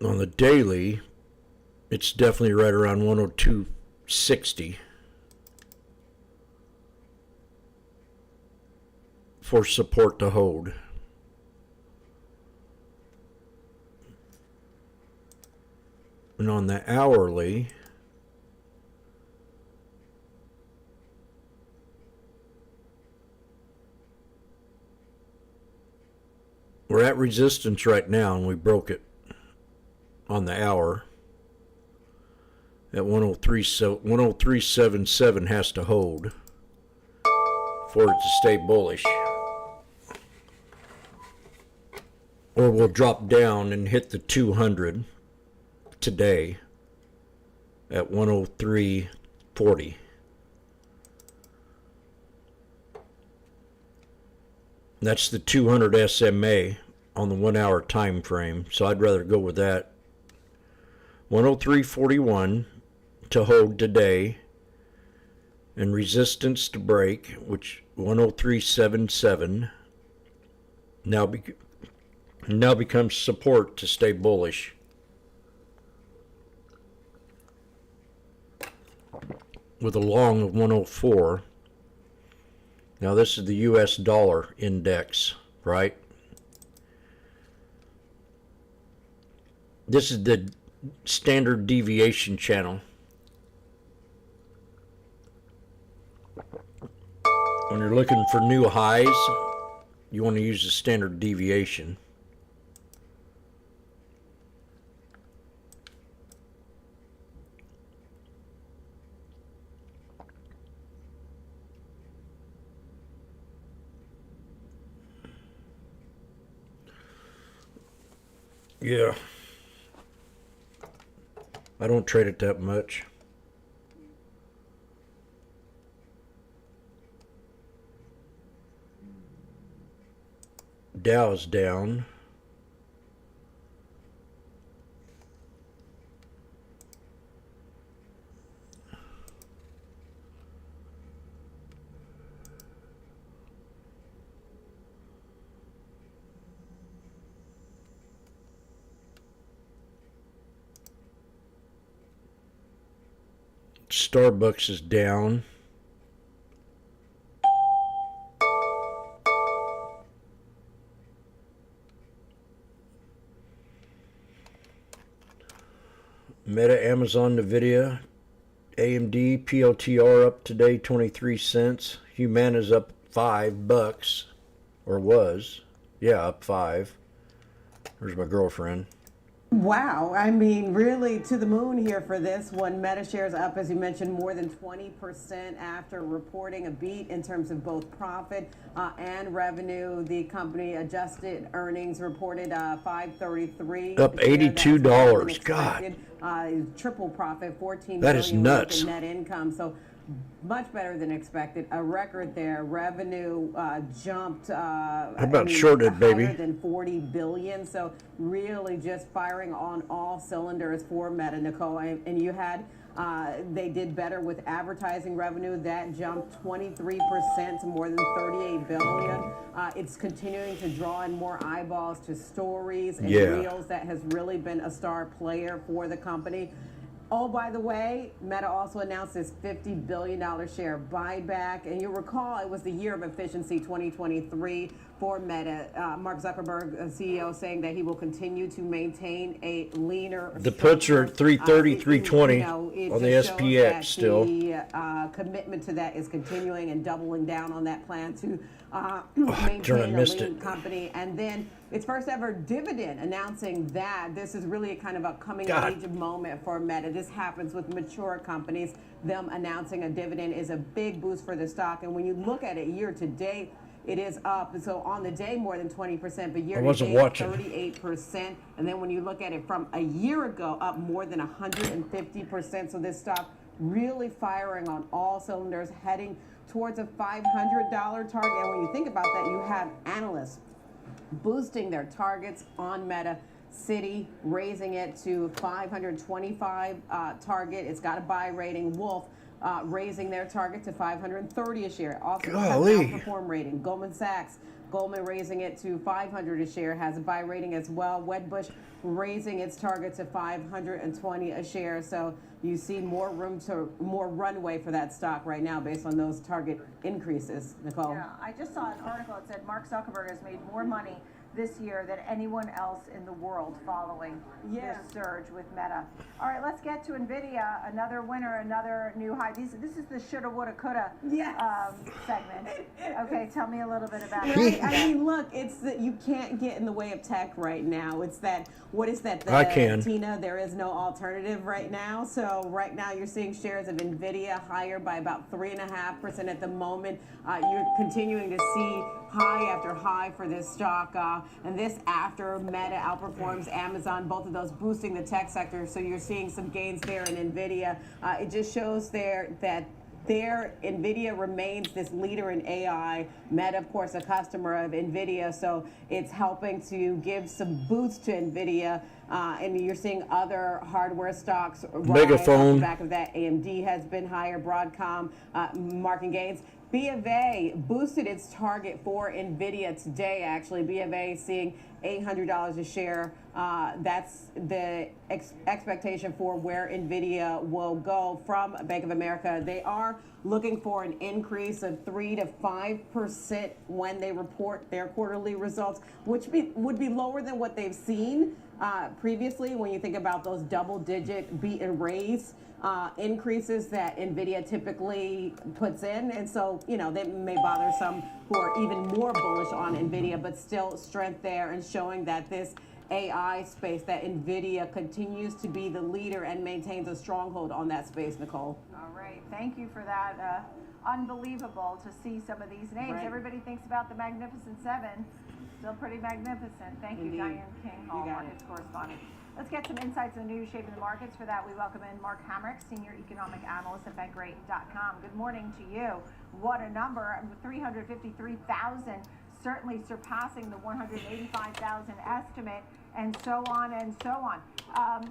Speaker 9: On the daily, it's definitely right around 102.60 for support to hold. And on the hourly, we're at resistance right now, and we broke it on the hour at 103. So 103.77 has to hold for it to stay bullish, or we'll drop down and hit the 200 today at 103.40. That's the 200 SMA on the 1 hour time frame, so I'd rather go with that. 103.41 to hold today, and resistance to break, which 103.77 now becomes support to stay bullish. With a long of 104. Now this is the US dollar index, right? This is the standard deviation channel. When you're looking for new highs, you want to use the standard deviation. Yeah. I don't trade it that much. Dow's down. Starbucks is down. Meta, Amazon, Nvidia, AMD, PLTR up today 23 cents. Humana's up $5, or was. Yeah, up 5. There's my girlfriend.
Speaker 15: Wow, I mean, really to the moon here for this one. Meta shares up, as you mentioned, more than 20% after reporting a beat in terms of both profit and revenue. The company adjusted earnings reported $5.33.
Speaker 9: Up $82. God.
Speaker 15: Triple profit, $14
Speaker 9: That is
Speaker 15: billion
Speaker 9: nuts.
Speaker 15: in net income. So much better than expected. A record there. Revenue jumped.
Speaker 9: How about shorted, baby?
Speaker 15: Higher than $40 billion. So really just firing on all cylinders for Meta, Nicole. And you had they did better with advertising revenue. That jumped 23% to more than $38 billion. It's continuing to draw in more eyeballs to stories and reels. That has really been a star player for the company. Oh, by the way, Meta also announced this $50 billion share buyback. And you'll recall it was the year of efficiency 2023 for Meta. Mark Zuckerberg, CEO, saying that he will continue to maintain a leaner
Speaker 9: The puts are at 330, 320 on the SPX still.
Speaker 15: The commitment to that is continuing and doubling down on that plan to maintain a lean company. And then its first ever dividend, announcing that this is really a kind of a coming of age moment for Meta. This happens with mature companies. Them announcing a dividend is a big boost for the stock. And when you look at it year to date, it is up. So on the day, more than 20%, but year to date, 38%. And then when you look at it from a year ago, up more than 150%. So this stock really firing on all cylinders, heading towards a $500 target. And when you think about that, you have analysts boosting their targets on Meta. Citi raising it to 525 target. It's got a buy rating. Wolf raising their target to 530 a share. Also outperform rating. Goldman Sachs, raising it to 500 a share, has a buy rating as well. Wedbush raising its target to 520 a share. So you see more runway for that stock right now based on those target increases. Nicole?
Speaker 1: Yeah, I just saw an article that said Mark Zuckerberg has made more money this year than anyone else in the world following this surge with Meta. All right, let's get to NVIDIA, another winner, another new high. This is the shoulda, woulda, coulda segment. Okay, tell me a little bit about it.
Speaker 15: I mean, look, it's that you can't get in the way of tech right now. It's that, what is that?
Speaker 9: I can.
Speaker 15: Tina, there is no alternative right now. So right now you're seeing shares of NVIDIA higher by about 3.5% at the moment. You're continuing to see high after high for this stock. And this after Meta outperforms Amazon, both of those boosting the tech sector. So you're seeing some gains there in NVIDIA. It just shows there that NVIDIA remains this leader in AI. Meta, of course, a customer of NVIDIA, so it's helping to give some boost to NVIDIA. And you're seeing other hardware stocks rise on the back of that. AMD has been higher, Broadcom marking gains. B of A boosted its target for NVIDIA today, actually. B of A seeing $800 a share. That's the expectation for where NVIDIA will go from Bank of America. They are looking for an increase of 3 to 5% when they report their quarterly results, which would be lower than what they've seen previously when you think about those double-digit beat and raise increases that NVIDIA typically puts in. And so, you know, they may bother some who are even more bullish on NVIDIA, but still strength there and showing that this AI space, that NVIDIA continues to be the leader and maintains a stronghold on that space, Nicole.
Speaker 1: All right, thank you for that. Unbelievable to see some of these names.
Speaker 15: Right.
Speaker 1: Everybody thinks about the Magnificent Seven. Still pretty magnificent. Thank you,
Speaker 15: Indeed.
Speaker 1: Diane King, Hall Markets correspondent. Let's get some insights on the news shaping the markets. For that, we welcome in Mark Hamrick, Senior Economic Analyst at Bankrate.com. Good morning to you. What a number, 353,000, certainly surpassing the 185,000 estimate, and so on and so on.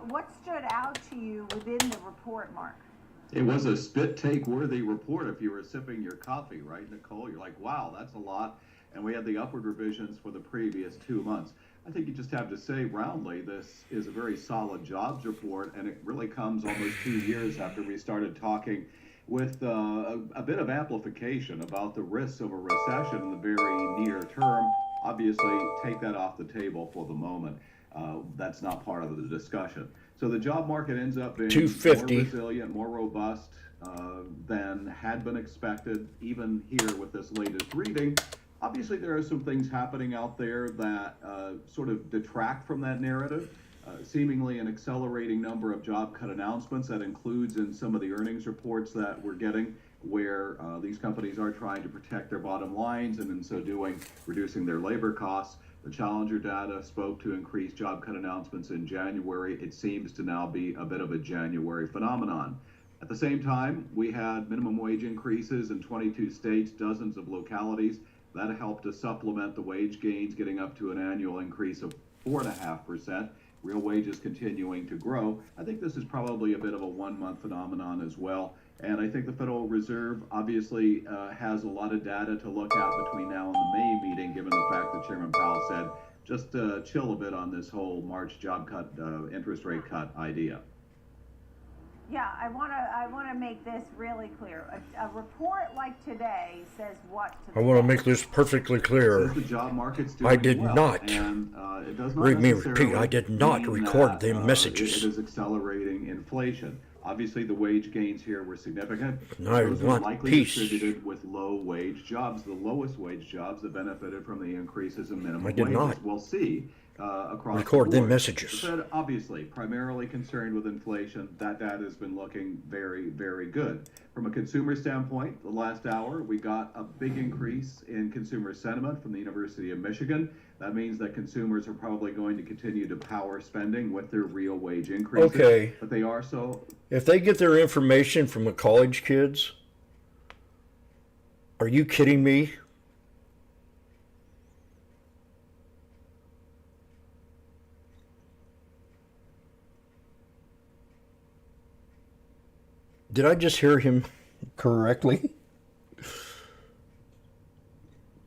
Speaker 1: What stood out to you within the report, Mark?
Speaker 6: It was a spit-take worthy report if you were sipping your coffee, right, Nicole? You're like, wow, that's a lot. And we had the upward revisions for the previous 2 months. I think you just have to say roundly, this is a very solid jobs report, and it really comes almost 2 years after we started talking with a bit of amplification about the risks of a recession in the very near term. Obviously, take that off the table for the moment. That's not part of the discussion. So the job market ends up being
Speaker 9: 250.
Speaker 6: more resilient, more robust than had been expected, even here with this latest reading. Obviously, there are some things happening out there that sort of detract from that narrative. Seemingly an accelerating number of job cut announcements that includes in some of the earnings reports that we're getting, where these companies are trying to protect their bottom lines and in so doing reducing their labor costs. The Challenger data spoke to increased job cut announcements in January. It seems to now be a bit of a January phenomenon. At the same time, we had minimum wage increases in 22 states, dozens of localities. That helped to supplement the wage gains, getting up to an annual increase of 4.5%. Real wages continuing to grow. I think this is probably a bit of a 1 month phenomenon as well. And I think the Federal Reserve obviously has a lot of data to look at between now and the May meeting, given the fact that Chairman Powell said, just chill a bit on this whole March job cut, interest rate cut idea.
Speaker 1: Yeah, I want to make this really clear. A report like today says what to
Speaker 9: I want to make this perfectly clear.
Speaker 6: The job market's
Speaker 9: I
Speaker 6: doing
Speaker 9: did
Speaker 6: well,
Speaker 9: not.
Speaker 6: And, it does not
Speaker 9: Read me
Speaker 6: necessarily
Speaker 9: repeat. I did not
Speaker 6: mean
Speaker 9: record
Speaker 6: that,
Speaker 9: them messages.
Speaker 6: It is accelerating inflation. Obviously, the wage gains here were significant.
Speaker 9: I
Speaker 6: Those are
Speaker 9: want
Speaker 6: likely
Speaker 9: peace.
Speaker 6: distributed with low-wage jobs, the lowest wage jobs that benefited from the increases in minimum
Speaker 9: I did
Speaker 6: wages.
Speaker 9: not.
Speaker 6: We'll see across
Speaker 9: Record
Speaker 6: the
Speaker 9: them
Speaker 6: board.
Speaker 9: messages.
Speaker 6: The Fed, obviously, primarily concerned with inflation. That data has been looking very, very good. From a consumer standpoint, the last hour, we got a big increase in consumer sentiment from the University of Michigan. That means that consumers are probably going to continue to power spending with their real wage increases.
Speaker 9: Okay.
Speaker 6: But they are so...
Speaker 9: If they get their information from the college kids, are you kidding me? Did I just hear him correctly?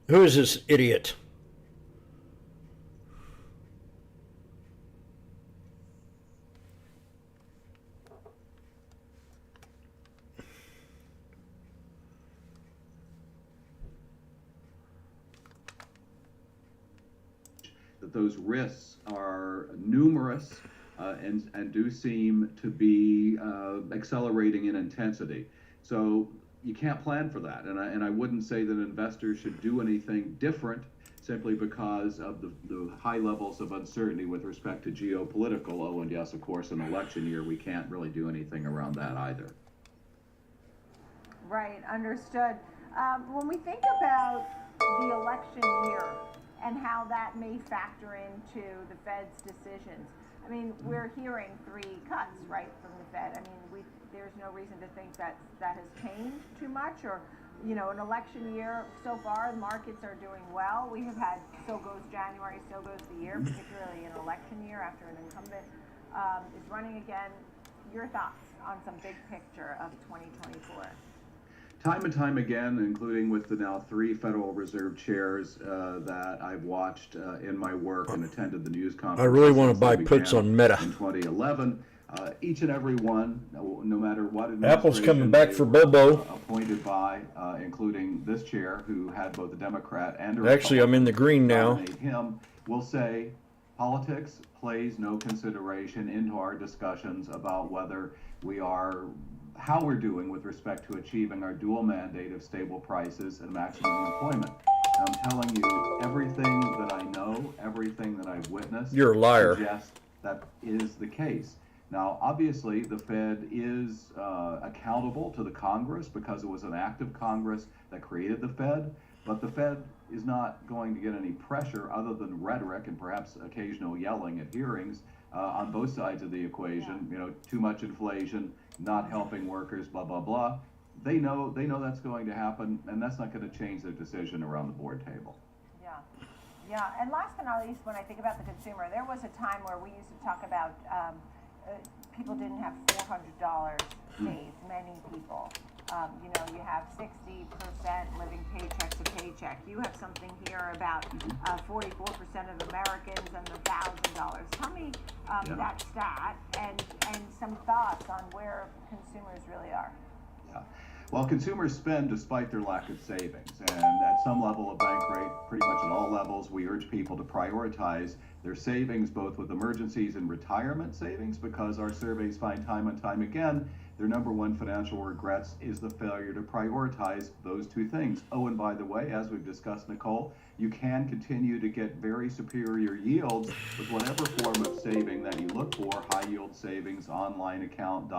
Speaker 9: Who is this idiot?
Speaker 6: That those risks are numerous and do seem to be accelerating in intensity. So you can't plan for that. And I wouldn't say that investors should do anything different simply because of the high levels of uncertainty with respect to geopolitical. Oh, and yes, of course, an election year, we can't really do anything around that either.
Speaker 1: Right, understood. When we think about the election year and how that may factor into the Fed's decisions, I mean, we're hearing 3 cuts, right, from the Fed. I mean, there's no reason to think that has changed too much, or, you know, an election year so far, the markets are doing well. We have had so goes January, so goes the year, particularly an election year after an incumbent is running again. Your thoughts on some big picture of 2024?
Speaker 6: Time and time again, including with the now 3 Federal Reserve chairs that I've watched in my work and attended the news conference.
Speaker 9: I really want to buy puts on Meta.
Speaker 6: In 2011, each and every one, no matter what
Speaker 9: Apple's coming back for Bobo.
Speaker 6: Appointed by, including this chair, who had both a Democrat and a
Speaker 9: Actually, I'm in the green now.
Speaker 6: him, will say politics plays no consideration into our discussions about whether we are, how we're doing with respect to achieving our dual mandate of stable prices and maximum employment. And I'm telling you, everything that I know, everything that I've witnessed,
Speaker 9: You're a liar.
Speaker 6: suggests that is the case. Now, obviously, the Fed is accountable to the Congress because it was an act of Congress that created the Fed, but the Fed is not going to get any pressure other than rhetoric and perhaps occasional yelling at hearings on both sides of the equation. You know, too much inflation, not helping workers, blah, blah, blah. They know that's going to happen, and that's not going to change their decision around the board table.
Speaker 1: Yeah, and last but not least, when I think about the consumer, there was a time where we used to talk about people didn't have $400 saved, many people. You know, you have 60% living paycheck to paycheck. You have something here about 44% of Americans and the $1,000. Tell me that stat and some thoughts on where consumers really are.
Speaker 6: Yeah. Well, consumers spend despite their lack of savings, and at some level of bank rate, pretty much at all levels, we urge people to prioritize their savings, both with emergencies and retirement savings, because our surveys find time and time again their number one financial regrets is the failure to prioritize those 2 things. Oh, and by the way, as we've discussed, Nicole, you can continue to get very superior yields with whatever form of saving that you look for, high yield savings, online account, ...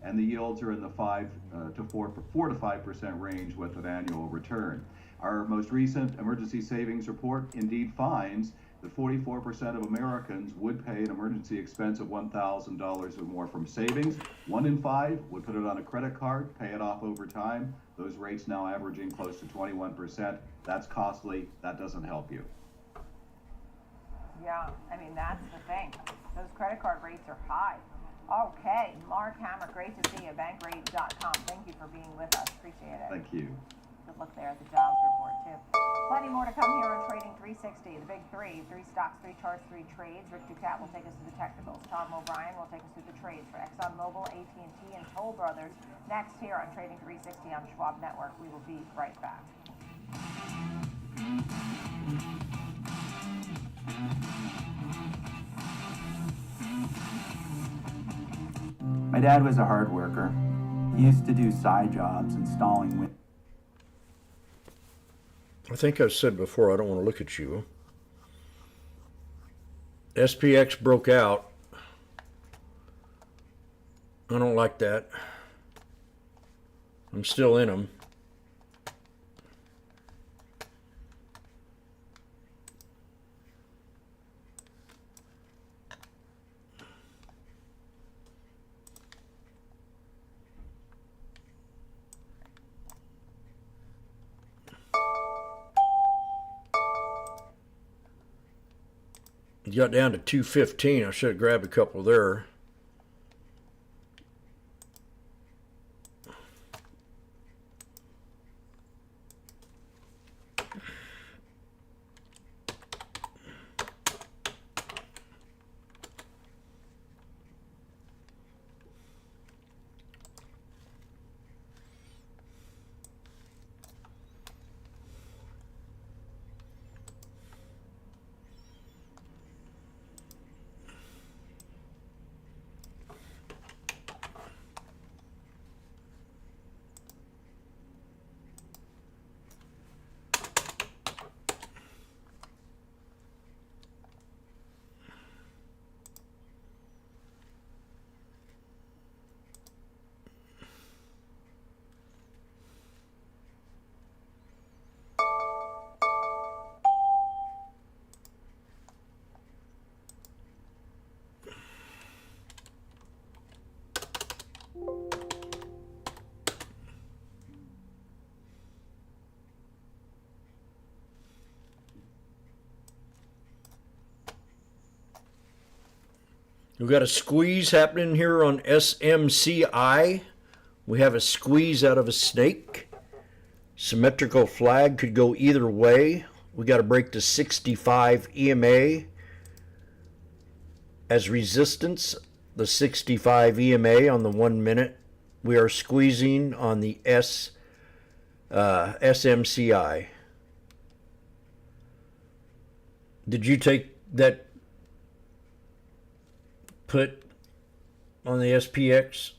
Speaker 6: And the yields are in the 4 to 5% range with an annual return. Our most recent emergency savings report indeed finds that 44% of Americans would pay an emergency expense of $1,000 or more from savings. 1 in 5 would put it on a credit card, pay it off over time. Those rates now averaging close to 21%. That's costly. That doesn't help you.
Speaker 1: Yeah, I mean, that's the thing. Those credit card rates are high. Okay, Mark Hammer, great to see you, bankrate.com. Thank you for being with us. Appreciate it.
Speaker 6: Thank you.
Speaker 1: Good look there at the jobs report, too. Plenty more to come here on Trading 360. The big 3 stocks, 3 charts, 3 trades. Rick Ducat will take us to the technicals. Tom O'Brien will take us through the trades for ExxonMobil, AT&T, and Toll Brothers. Next here on Trading 360 on Schwab Network. We will be right back.
Speaker 21: My dad was a hard worker. He used to do side jobs installing windows.
Speaker 9: I think I've said before, I don't want to look at you. SPX broke out. I don't like that. I'm still in them. It got down to 215. I should have grabbed a couple there. We got a squeeze happening here on SMCI. We have a squeeze out of a snake. Symmetrical flag could go either way. We got to break to 65 EMA as resistance. The 65 EMA on the 1 minute. We are squeezing on the SMCI. Did you take that put on the SPX?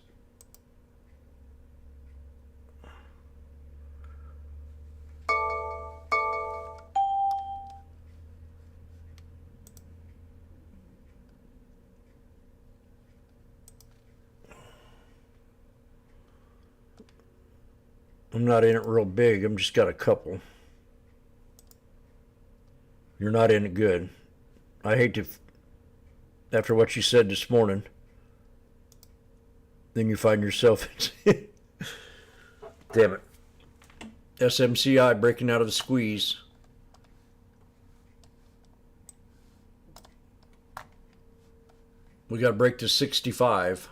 Speaker 9: I'm not in it real big. I'm just got a couple. You're not in it good. I hate to, after what you said this morning, then you find yourself damn it. SMCI breaking out of the squeeze. We got to break to 65.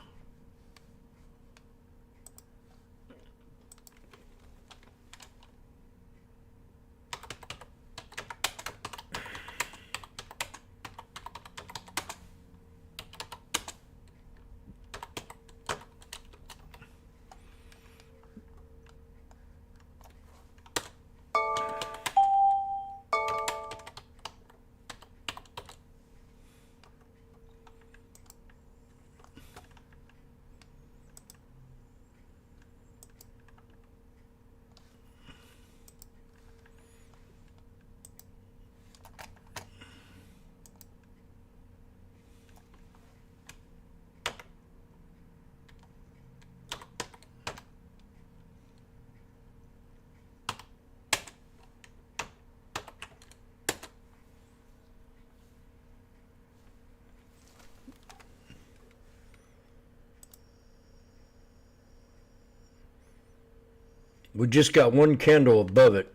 Speaker 9: We just got one candle above it,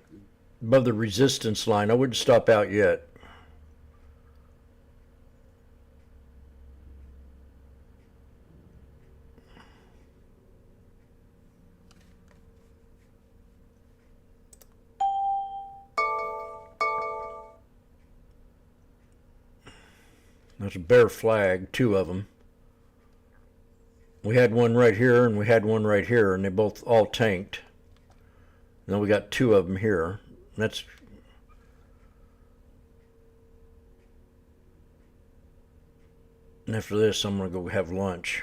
Speaker 9: above the resistance line. I wouldn't stop out yet. There's a bear flag, two of them. We had one right here and we had one right here, and they both all tanked. Now we got two of them here. That's and after this, I'm gonna go have lunch.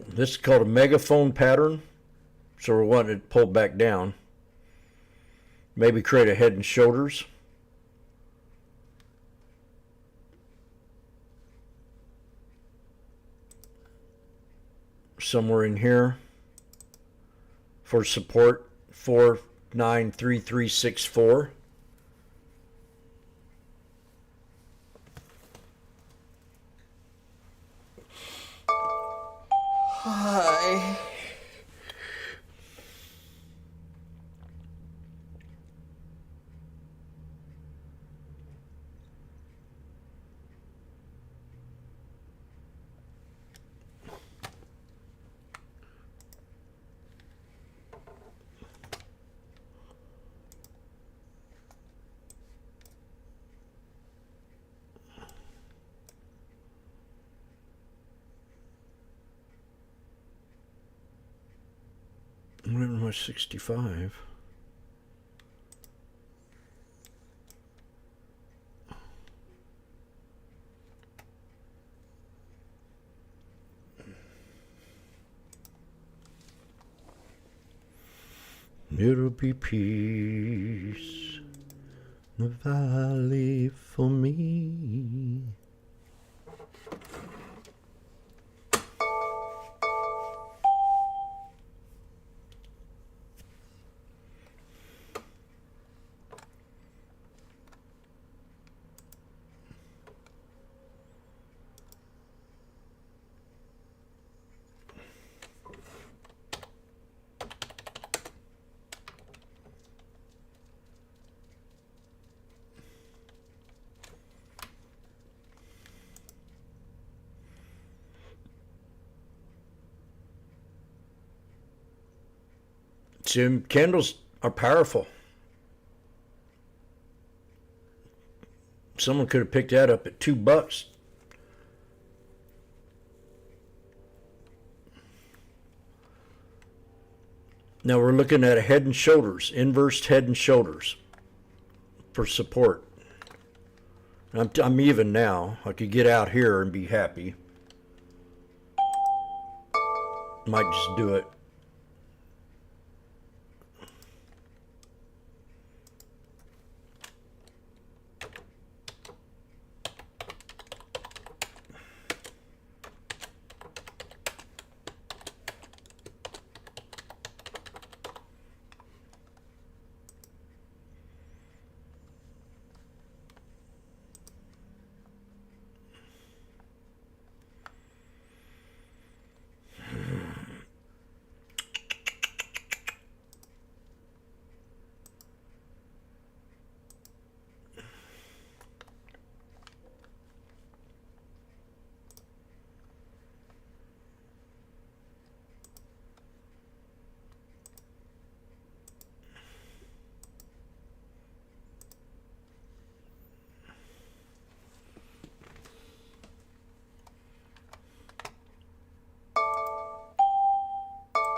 Speaker 9: This is called a megaphone pattern, so we're wanting it pulled back down. Maybe create a head and shoulders. Somewhere in here for support 493364. Hi. Where was 65? It'll be peace in the valley for me. Jim, candles are powerful. Someone could have picked that up at $2. Now we're looking at a Head and Shoulders, inverse Head and Shoulders for support. I'm even now. I could get out here and be happy. Might just do it.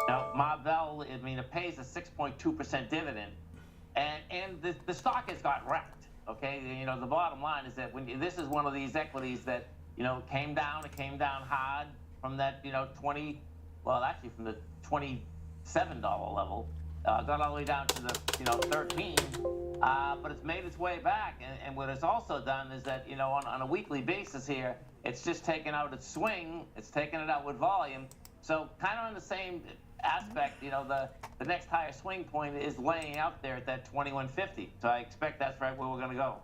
Speaker 7: Now, Marvell, I mean, it pays a 6.2% dividend, and the stock has got wrecked. Okay, you know, the bottom line is that this is one of these equities that, you know, came down hard from that, you know, from the $27 level, got all the way down to the, you know, 13, but it's made its way back, and what it's also done is that, you know, on a weekly basis here, it's just taken out its swing, it's taken it out with volume, so kind of on the same aspect, you know, the next higher swing point is laying out there at that 2150. So I expect that's right where we're going to go.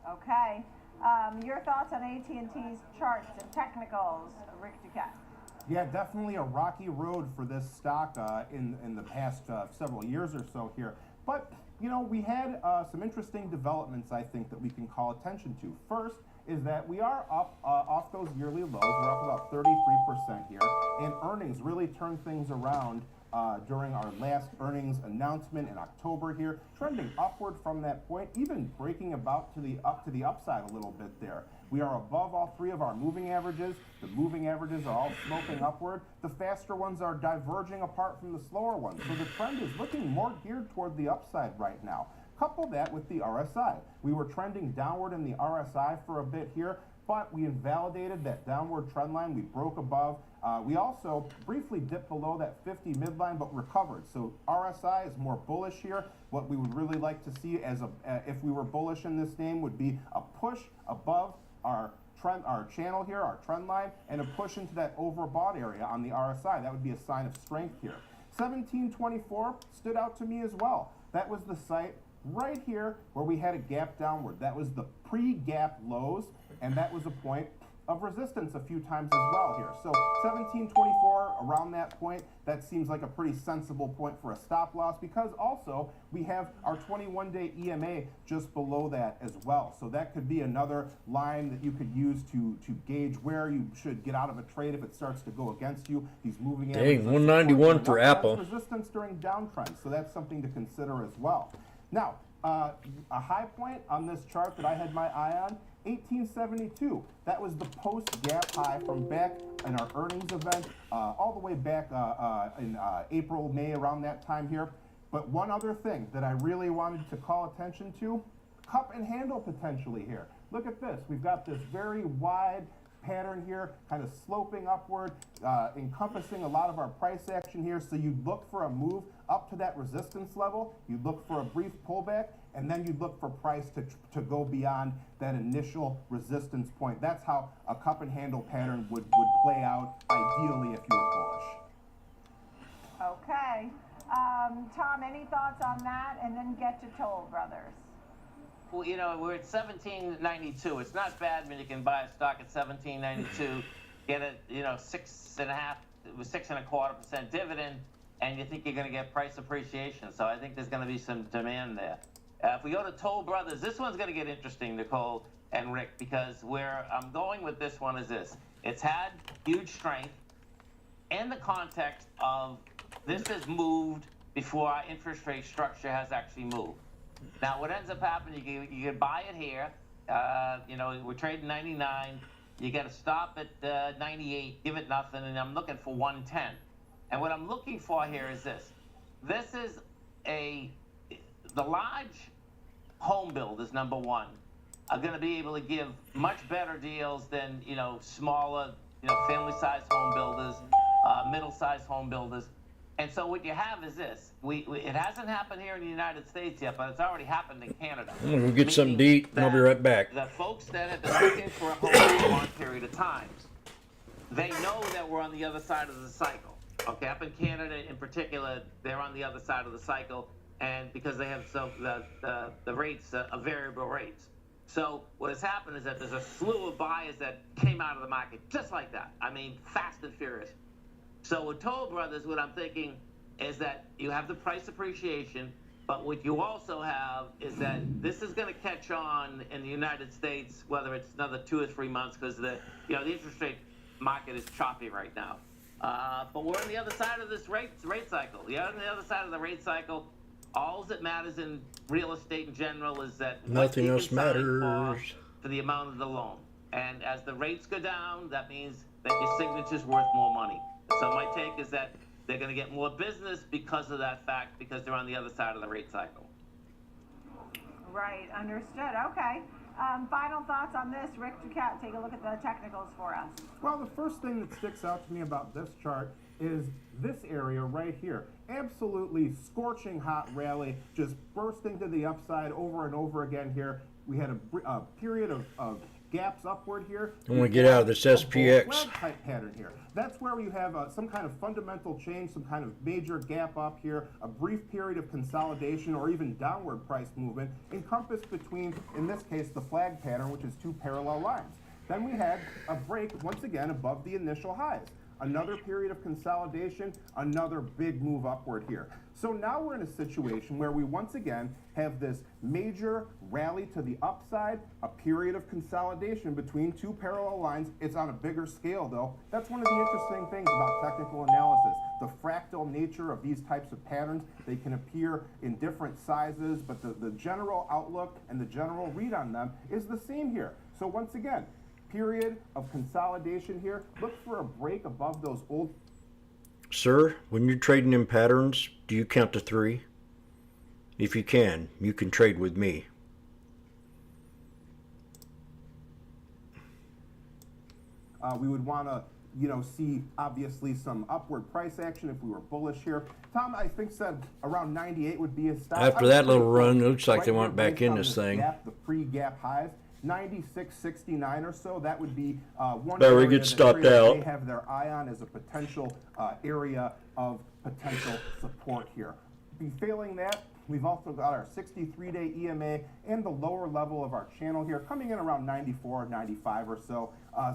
Speaker 1: Okay. Your thoughts on AT&T's charts and technicals, Rick Duquette?
Speaker 13: Yeah, definitely a rocky road for this stock in the past several years or so here. But, you know, we had some interesting developments, I think, that we can call attention to. First is that we are up off those yearly lows. We're up about 33% here, and earnings really turned things around during our last earnings announcement in October here, trending upward from that point, even breaking about to the upside a little bit there. We are above all three of our moving averages. The moving averages are all sloping upward. The faster ones are diverging apart from the slower ones. So the trend is looking more geared toward the upside right now. Couple that with the RSI. We were trending downward in the RSI for a bit here, but we invalidated that downward trend line. We broke above. We also briefly dipped below that 50 midline, but recovered. So RSI is more bullish here. What we would really like to see as if we were bullish in this name would be a push above our channel here, our trend line, and a push into that overbought area on the RSI. That would be a sign of strength here. 1724 stood out to me as well. That was the site right here where we had a gap downward. That was the pre-gap lows, and that was a point of resistance a few times as well here. So 1724, around that point, that seems like a pretty sensible point for a stop loss, because also we have our 21-day EMA just below that as well. So that could be another line that you could use to gauge where you should get out of a trade if it starts to go against you. These moving averages.
Speaker 9: Dang, 191 for Apple.
Speaker 13: Resistance during downtrends, so that's something to consider as well. Now, a high point on this chart that I had my eye on, 1872. That was the post-gap high from back in our earnings event, all the way back in April, May, around that time here. But one other thing that I really wanted to call attention to, cup and handle potentially here. Look at this. We've got this very wide pattern here, kind of sloping upward, encompassing a lot of our price action here. So you'd look for a move up to that resistance level, you'd look for a brief pullback, and then you'd look for price to go beyond that initial resistance point. That's how a cup and handle pattern would play out ideally if you were bullish.
Speaker 1: Okay. Tom, any thoughts on that? And then get to Toll Brothers.
Speaker 7: Well, you know, we're at 1792. It's not bad when you can buy a stock at 1792, get a, you know, 6.25% dividend, and you think you're going to get price appreciation. So I think there's going to be some demand there. If we go to Toll Brothers, this one's going to get interesting, Nicole and Rick, because where I'm going with this one is this. It's had huge strength in the context of this is moved before our interest rate structure has actually moved. Now, what ends up happening, you can buy it here. You know, we're trading 99. You got to stop at 98, give it nothing, and I'm looking for 110. And what I'm looking for here is this. This is the large home builders, number one, are going to be able to give much better deals than, you know, smaller, you know, family-sized home builders, middle-sized home builders. And so what you have is this. It hasn't happened here in the United States yet, but it's already happened in Canada.
Speaker 9: I'm going to get something to eat, and I'll be right back.
Speaker 7: The folks that have been looking for a home for a long period of time, they know that we're on the other side of the cycle. Okay, up in Canada in particular, they're on the other side of the cycle, and because they have the rates are variable rates. So what has happened is that there's a slew of buyers that came out of the market just like that. I mean, fast and furious. So with Toll Brothers, what I'm thinking is that you have the price appreciation, but what you also have is that this is going to catch on in the United States, whether it's another 2 or 3 months, because the interest rate market is choppy right now. But we're on the other side of this rate cycle. You're on the other side of the rate cycle. All that matters in real estate in general is that
Speaker 9: nothing else matters
Speaker 7: for the amount of the loan. And as the rates go down, that means that your signature's worth more money. So my take is that they're going to get more business because of that fact, because they're on the other side of the rate cycle.
Speaker 1: Right, understood. Okay. Final thoughts on this, Rick Ducat. Take a look at the technicals for us.
Speaker 13: Well, the first thing that sticks out to me about this chart is this area right here. Absolutely scorching hot rally, just bursting to the upside over and over again here. We had a period of gaps upward here.
Speaker 9: I want to get out of this SPX.
Speaker 13: Flag type pattern here. That's where you have some kind of fundamental change, some kind of major gap up here, a brief period of consolidation or even downward price movement encompassed between, in this case, the flag pattern, which is 2 parallel lines. Then we had a break once again above the initial highs. Another period of consolidation, another big move upward here. So now we're in a situation where we once again have this major rally to the upside, a period of consolidation between 2 parallel lines. It's on a bigger scale though. That's one of the interesting things about technical analysis. The fractal nature of these types of patterns, they can appear in different sizes, but the general outlook and the general read on them is the same here. So once again, period of consolidation here. Look for a break above those old.
Speaker 9: Sir, when you're trading in patterns, do you count to 3? If you can trade with me.
Speaker 13: We would want to, see obviously some upward price action if we were bullish here. Tom, I think, said around 98 would be a stop.
Speaker 9: After that little run, it looks like they went back in this thing.
Speaker 13: The pre-gap highs. 96.69 or so, that would be one
Speaker 9: Better
Speaker 13: area
Speaker 9: get
Speaker 13: that
Speaker 9: stopped out.
Speaker 13: They have their eye on as a potential area of potential support here. Be failing that, we've also got our 63-day EMA and the lower level of our channel here coming in around 94, 95 or so.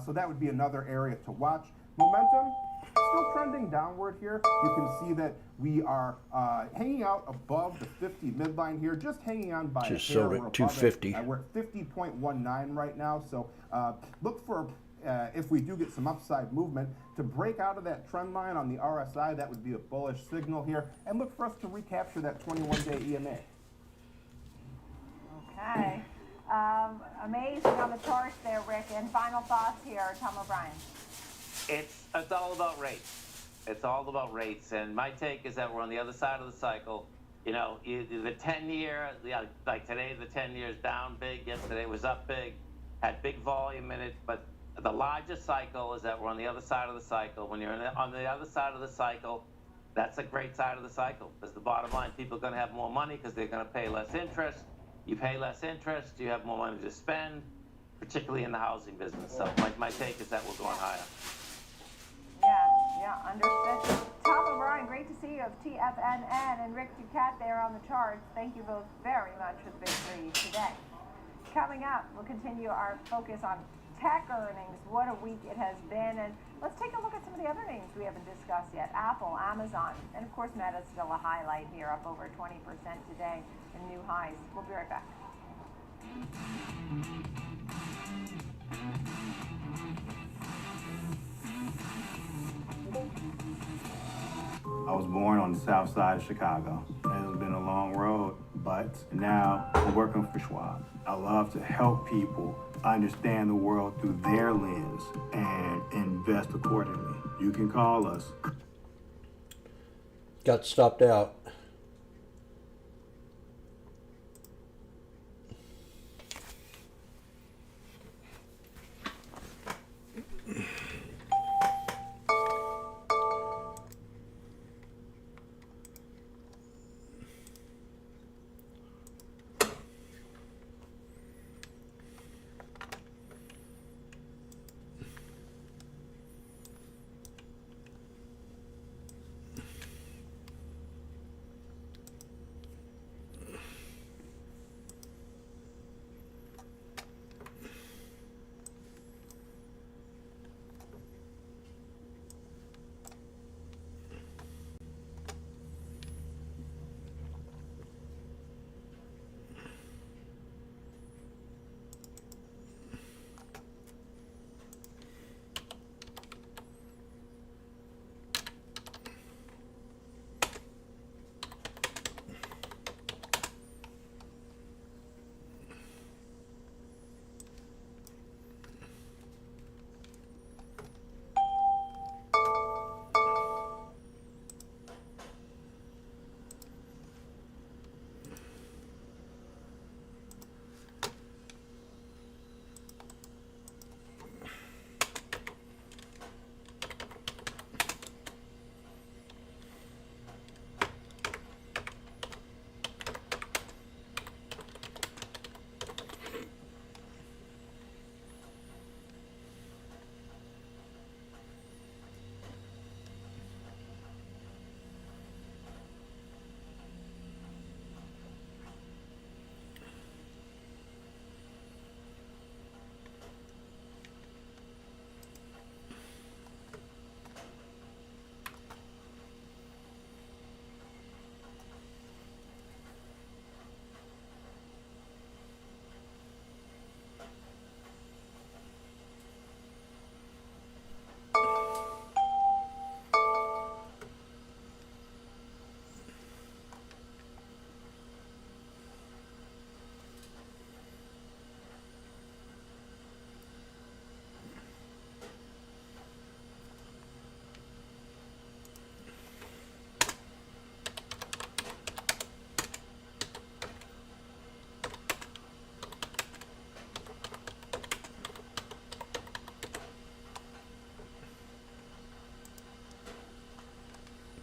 Speaker 13: So that would be another area to watch. Momentum, still trending downward here. You can see that we are hanging out above the 50 midline here, just hanging on by
Speaker 9: just
Speaker 13: a hair.
Speaker 9: sold at 250.
Speaker 13: We're at 50.19 right now, so look for, if we do get some upside movement, to break out of that trend line on the RSI. That would be a bullish signal here, and look for us to recapture that 21-day EMA.
Speaker 1: Okay. Amazing on the charts there, Rick. And final thoughts here, Tom O'Brien.
Speaker 7: It's all about rates. It's all about rates. And my take is that we're on the other side of the cycle. The 10-year, like today, the 10-year is down big. Yesterday was up big, had big volume in it. But the largest cycle is that we're on the other side of the cycle. When you're on the other side of the cycle, that's a great side of the cycle. Because the bottom line, people are going to have more money because they're going to pay less interest. You pay less interest, you have more money to spend, particularly in the housing business. So my take is that we're going higher.
Speaker 1: Yeah, understood. Tom O'Brien, great to see you of TFNN, and Rick Ducat there on the charts. Thank you both very much for the victory today. Coming up, we'll continue our focus on tech earnings. What a week it has been. And let's take a look at some of the other names we haven't discussed yet. Apple, Amazon, and of course Meta's still a highlight here, up over 20% today in new highs. We'll be right back.
Speaker 21: I was born on the south side of Chicago. It has been a long road, but now I'm working for Schwab. I love to help people understand the world through their lens and invest accordingly. You can call us.
Speaker 9: Got stopped out.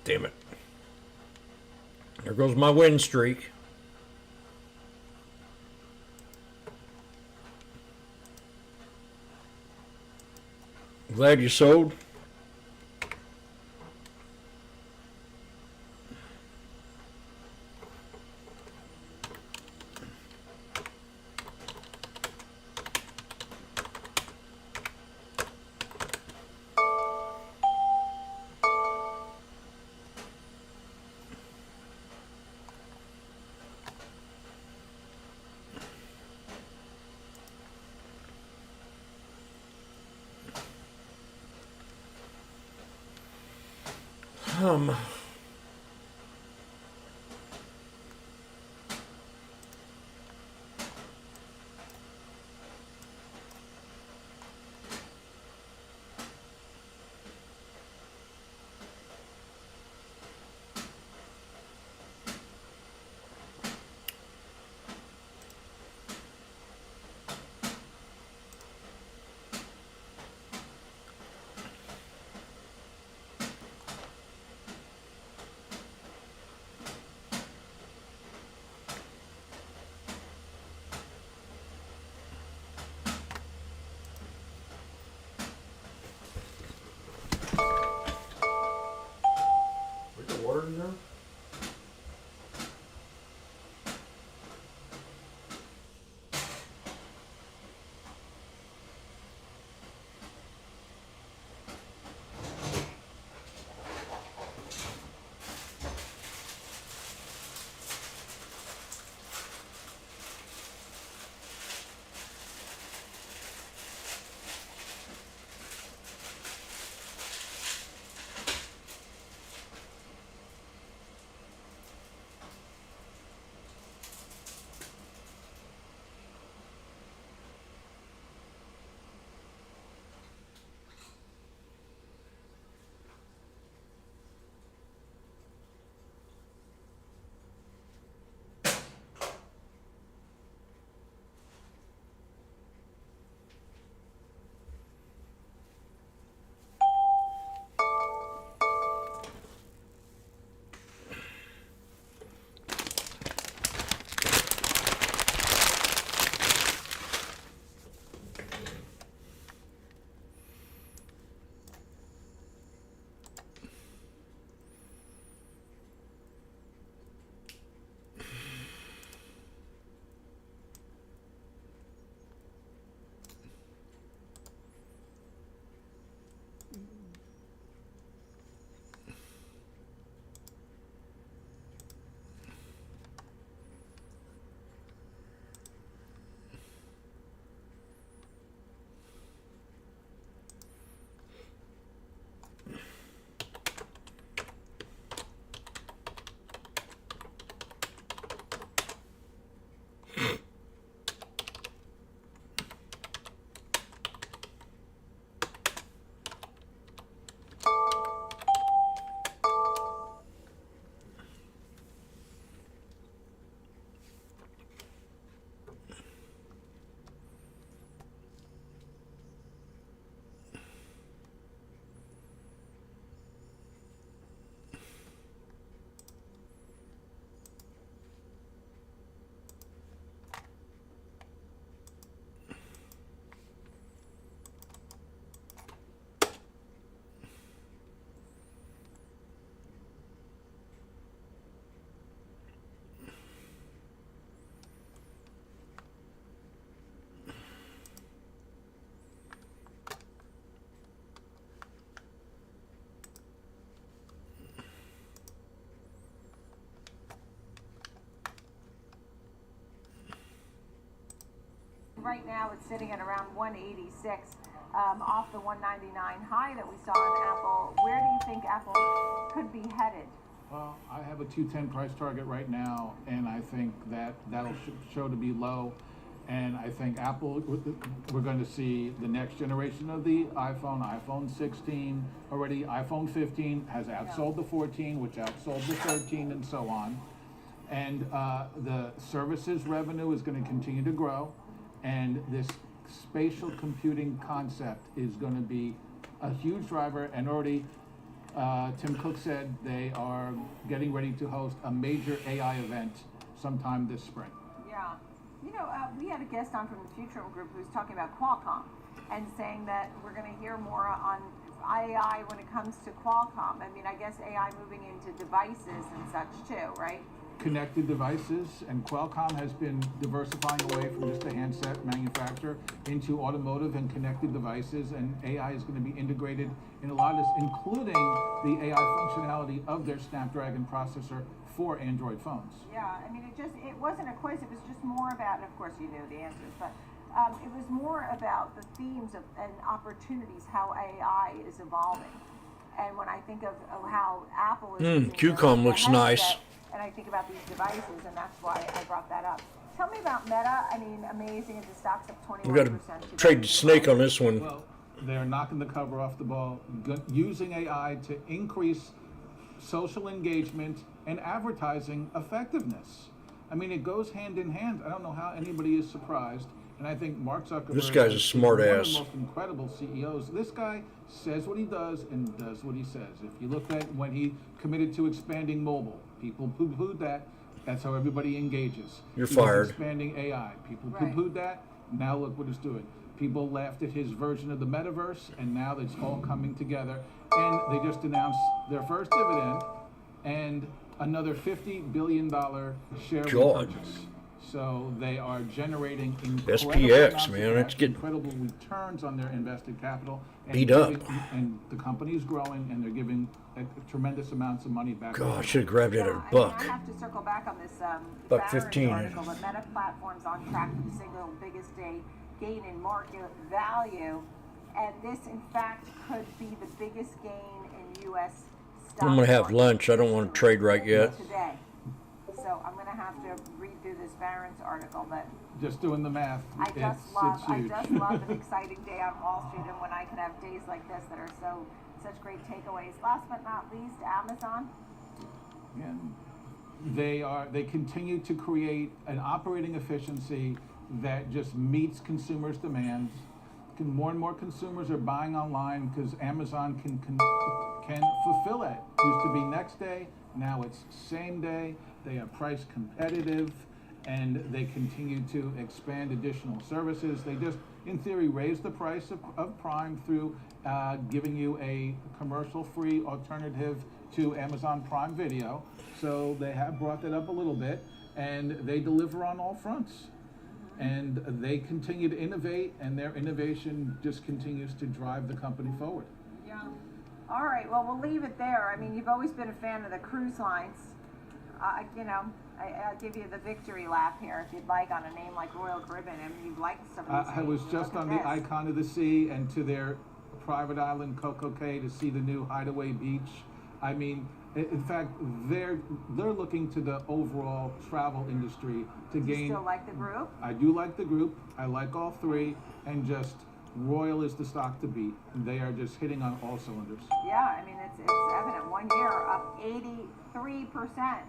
Speaker 9: Damn it. There goes my win streak. Glad you sold.
Speaker 1: right now it's sitting at around 186, off the 199 high that we saw in Apple. Where do you think Apple could be headed?
Speaker 18: Well, I have a 210 price target right now, and I think that'll show to be low. And I think Apple, we're going to see the next generation of the iPhone 16 already. iPhone 15 has outsold the 14, which outsold the 13, and so on. And the services revenue is going to continue to grow, and this spatial computing concept is going to be a huge driver. And already Tim Cook said they are getting ready to host a major AI event sometime this spring.
Speaker 1: Yeah. You know, we had a guest on from the Future Group who was talking about Qualcomm and saying that we're going to hear more on AI when it comes to Qualcomm. I mean, I guess AI moving into devices and such too, right?
Speaker 18: Connected devices, and Qualcomm has been diversifying away from just a handset manufacturer into automotive and connected devices, and AI is going to be integrated in a lot of this, including the AI functionality of their Snapdragon processor for Android phones.
Speaker 1: Yeah, I mean, it wasn't a quiz, it was just more about, and of course you knew the answers, but it was more about the themes and opportunities, how AI is evolving. And when I think of how Apple is
Speaker 9: QCOM looks nice.
Speaker 1: And I think about these devices, and that's why I brought that up. Tell me about Meta. I mean, amazing. The stock's up 21%.
Speaker 9: We got to trade the snake on this one.
Speaker 18: Well, they're knocking the cover off the ball, using AI to increase social engagement and advertising effectiveness. I mean, it goes hand in hand. I don't know how anybody is surprised. And I think Mark Zuckerberg,
Speaker 9: this guy's a smart ass,
Speaker 18: one of the most incredible CEOs. This guy says what he does and does what he says. If you look at when he committed to expanding mobile, people poo-pooed that. That's how everybody engages.
Speaker 9: You're fired.
Speaker 18: Expanding AI, people poo-pooed that. Now look what it's doing. People laughed at his version of the metaverse, and now it's all coming together. And they just announced their first dividend and another $50 billion share repurchase. So they are generating
Speaker 9: SPX, man, it's getting
Speaker 18: incredible returns on their invested capital. And
Speaker 9: beat up.
Speaker 18: And the company is growing, and they're giving tremendous amounts of money back.
Speaker 9: God, I should have grabbed it at a buck.
Speaker 1: I have to circle back on this
Speaker 9: $1.15.
Speaker 1: article, but Meta Platforms on track for the single biggest day gain in market value, and this, in fact, could be the biggest gain in U.S. stock
Speaker 9: I'm gonna have lunch. I don't want to trade right yet.
Speaker 1: Today. So I'm gonna have to read through this Barron's article, but
Speaker 18: just doing the math,
Speaker 1: I just love an exciting day on Wall Street, and when I can have days like this that are such great takeaways. Last but not least, Amazon.
Speaker 18: Yeah, they continue to create an operating efficiency that just meets consumers' demands. More and more consumers are buying online because Amazon can fulfill it. Used to be next day, now it's same day. They are price competitive, and they continue to expand additional services. They just, in theory, raise the price of Prime through giving you a commercial-free alternative to Amazon Prime Video. So they have brought that up a little bit, and they deliver on all fronts. And they continue to innovate, and their innovation just continues to drive the company forward.
Speaker 1: Yeah. All right, well, we'll leave it there. I mean, you've always been a fan of the cruise lines. You know, I'll give you the victory lap here if you'd like on a name like Royal Caribbean. I mean, you've liked some of these
Speaker 18: I was just on the Icon of the Sea and to their private island, Coco Cay, to see the new Hideaway Beach. I mean, in fact, they're looking to the overall travel industry to gain.
Speaker 1: You still like the group?
Speaker 18: I do like the group. I like all three, and just Royal is the stock to beat. They are just hitting on all cylinders.
Speaker 1: Yeah, I mean, it's evident. 1 year up 83%.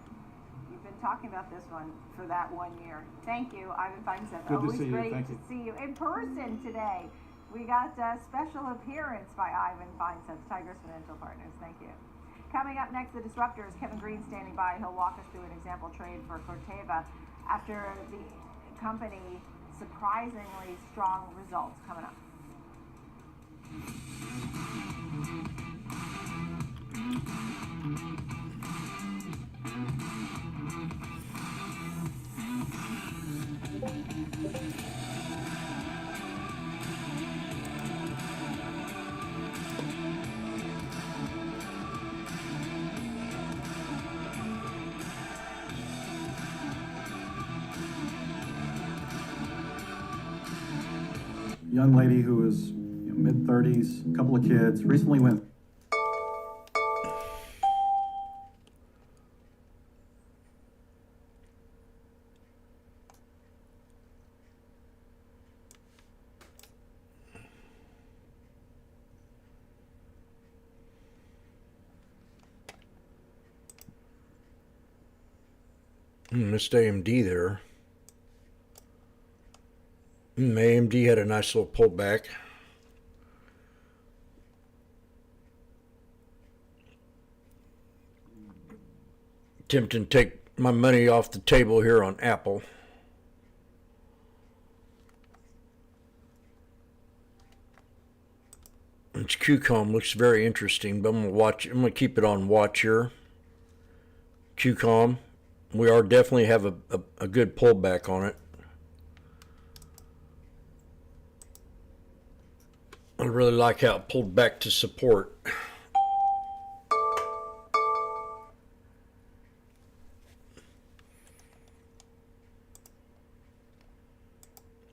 Speaker 1: You've been talking about this one for that 1 year. Thank you, Ivan Feinstein.
Speaker 18: Good
Speaker 1: Always
Speaker 18: to see you.
Speaker 1: great
Speaker 18: Thank
Speaker 1: to
Speaker 18: you.
Speaker 1: see you in person today. We got a special appearance by Ivan Feinstein, Tigers Financial Partners. Thank you. Coming up next, the Disruptors. Kevin Green standing by. He'll walk us through an example trade for Corteva after the company surprisingly strong results coming up.
Speaker 5: young lady who was mid-30s, a couple of kids, recently went.
Speaker 9: Missed AMD there. AMD had a nice little pullback. Tempting to take my money off the table here on Apple. It's QCOM, looks very interesting, but I'm gonna keep it on watch here. QCOM, we are definitely have a good pullback on it. I really like how it pulled back to support.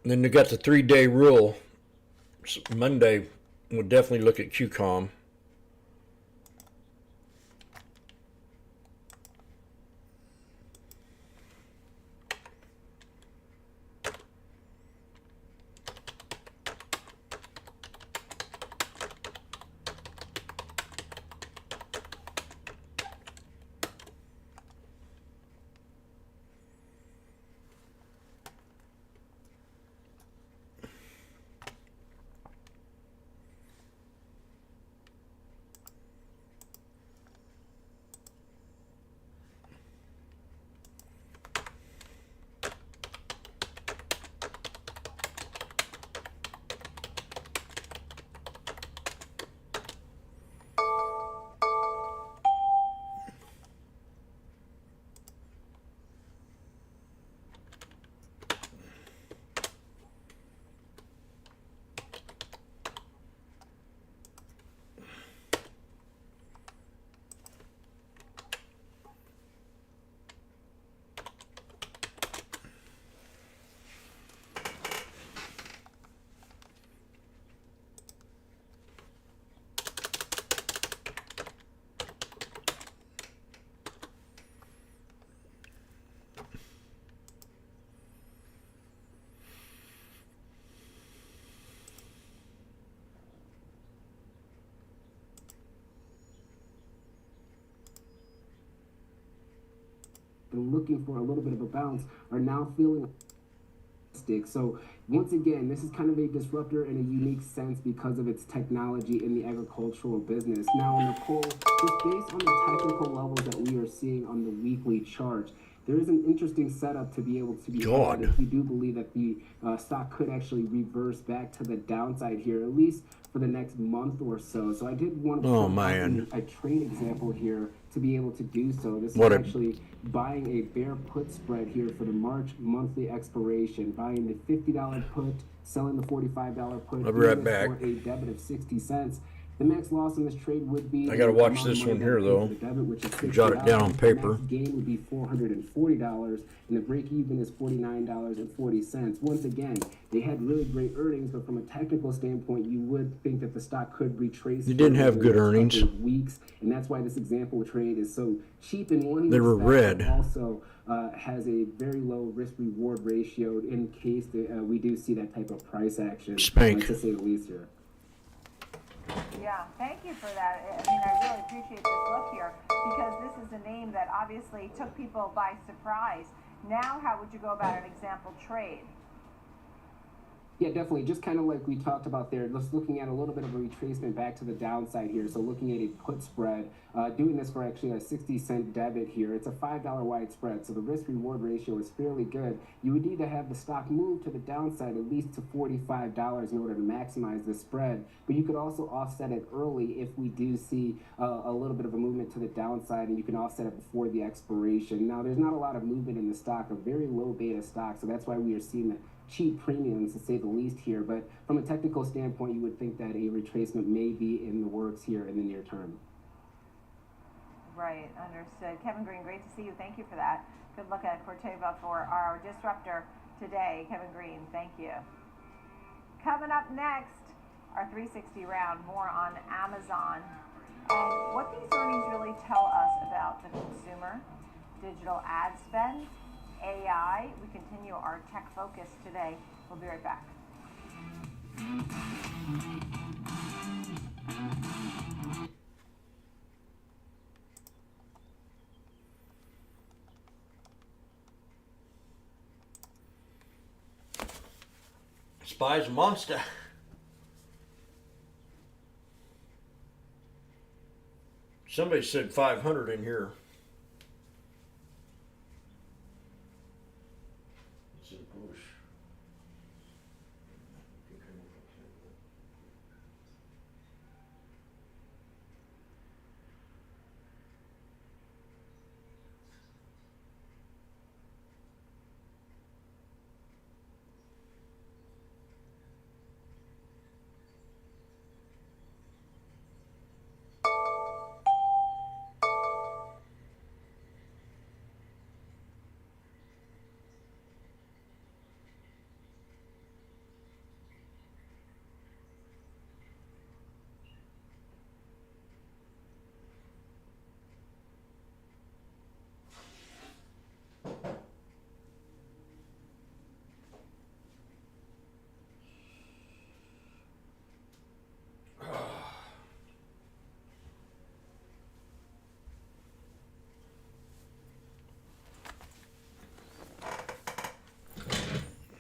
Speaker 9: And then you got the 3-day rule. So Monday, we'll definitely look at QCOM.
Speaker 3: and looking for a little bit of a bounce are now feeling stick. So once again, this is kind of a disruptor in a unique sense because of its technology in the agricultural business. Now, Nicole, just based on the technical levels that we are seeing on the weekly chart, there is an interesting setup to be able to be had if you do believe that the stock could actually reverse back to the downside here, at least for the next month or so. So I did want to put a trade example here to be able to do so. This is actually buying a bear put spread here for the March monthly expiration, buying the $50 put, selling the $45 put.
Speaker 9: I'll be right back.
Speaker 3: For a debit of 60 cents. The max loss in this trade would be.
Speaker 9: I gotta watch this one here though. Jot it down on paper.
Speaker 3: The max gain would be $440, and the break even is $49.40. Once again, they had really great earnings, but from a technical standpoint, you would think that the stock could retrace.
Speaker 9: They didn't have good earnings.
Speaker 3: Weeks, and that's why this example trade is so cheap in one.
Speaker 9: They were red.
Speaker 3: Also has a very low risk-reward ratio in case we do see that type of price action.
Speaker 9: Spank.
Speaker 3: To say the least here.
Speaker 1: Yeah, thank you for that. I mean, I really appreciate this look here because this is a name that obviously took people by surprise. Now, how would you go about an example trade?
Speaker 3: Yeah, definitely. Just kind of like we talked about there, just looking at a little bit of a retracement back to the downside here. So looking at a put spread, doing this for actually a 60-cent debit here. It's a $5 wide spread, so the risk-reward ratio is fairly good. You would need to have the stock move to the downside at least to $45 in order to maximize the spread. But you could also offset it early if we do see a little bit of a movement to the downside, and you can offset it before the expiration. Now, there's not a lot of movement in the stock, a very low beta stock, so that's why we are seeing the cheap premiums to say the least here, but from a technical standpoint, you would think that a retracement may be in the works here in the near term.
Speaker 1: Right, understood. Kevin Green, great to see you. Thank you for that. Good look at Corteva for our disruptor today. Kevin Green, thank you. coming up next, our 360 round, more on Amazon and what these earnings really tell us about the consumer, digital ad spend, AI. We continue our tech focus today. We'll be right back.
Speaker 9: Spy's a monster. Somebody said 500 in here. It's in push.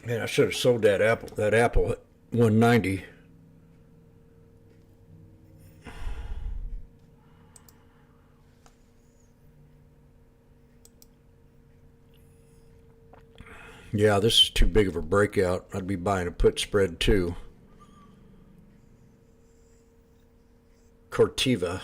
Speaker 9: Man, I should have sold that apple at 190. Yeah, this is too big of a breakout. I'd be buying a put spread too. Corteva.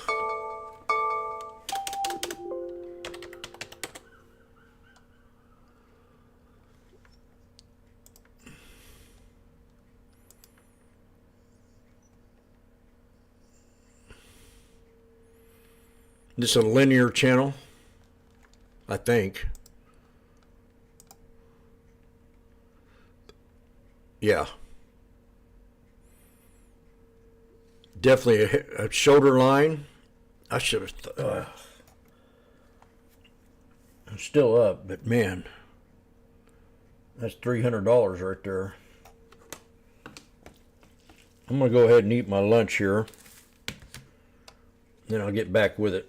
Speaker 9: This is a linear channel, I think. Yeah. Definitely a shoulder line. I should have I'm still up, but man, that's $300 right there. I'm going to go ahead and eat my lunch here. Then I'll get back with it.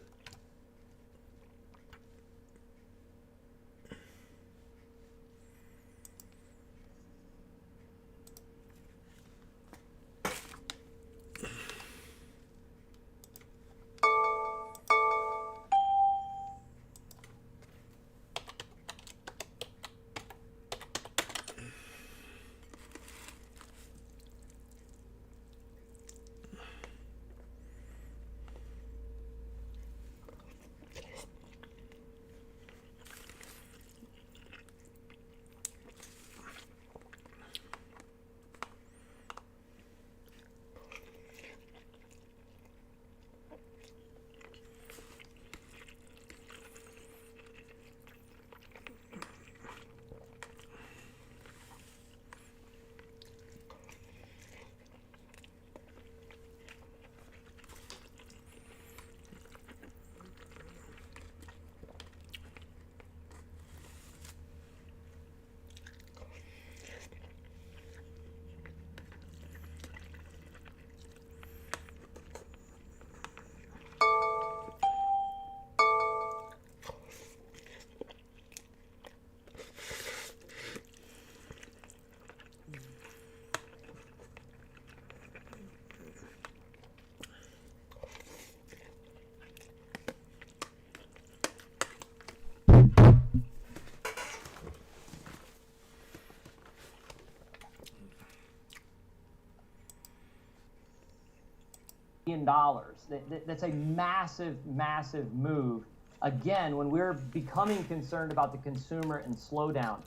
Speaker 10: Dollars. That's a massive, massive move. Again, when we're becoming concerned about the consumer and slowdown,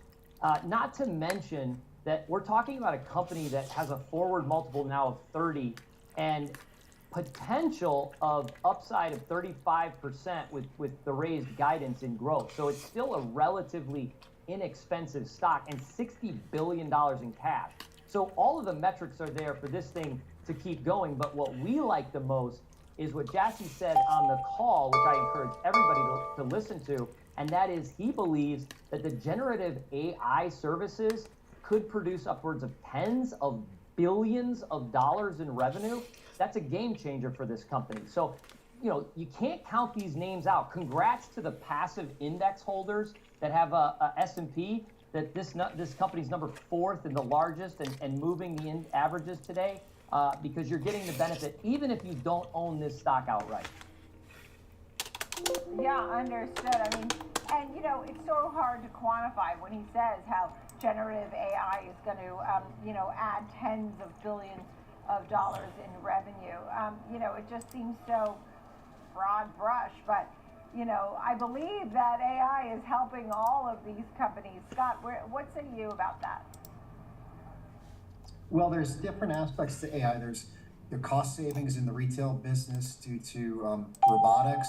Speaker 10: not to mention that we're talking about a company that has a forward multiple now of 30 and potential of upside of 35% with the raised guidance in growth. So it's still a relatively inexpensive stock and $60 billion in cash. So all of the metrics are there for this thing to keep going. But what we like the most is what Jassy said on the call, which I encourage everybody to listen to, and that is he believes that the generative AI services could produce upwards of tens of billions of dollars in revenue. That's a game changer for this company. So, you know, you can't count these names out. Congrats to the passive index holders that have a S&P, that this company's number 4th and the largest and moving the averages today, because you're getting the benefit even if you don't own this stock outright.
Speaker 1: Yeah, understood. I mean, and you know, it's so hard to quantify when he says how generative AI is going to, you know, add tens of billions of dollars in revenue. You know, it just seems so broad brush, but you know, I believe that AI is helping all of these companies. Scott, what say you about that?
Speaker 12: Well, there's different aspects to AI. There's the cost savings in the retail business due to robotics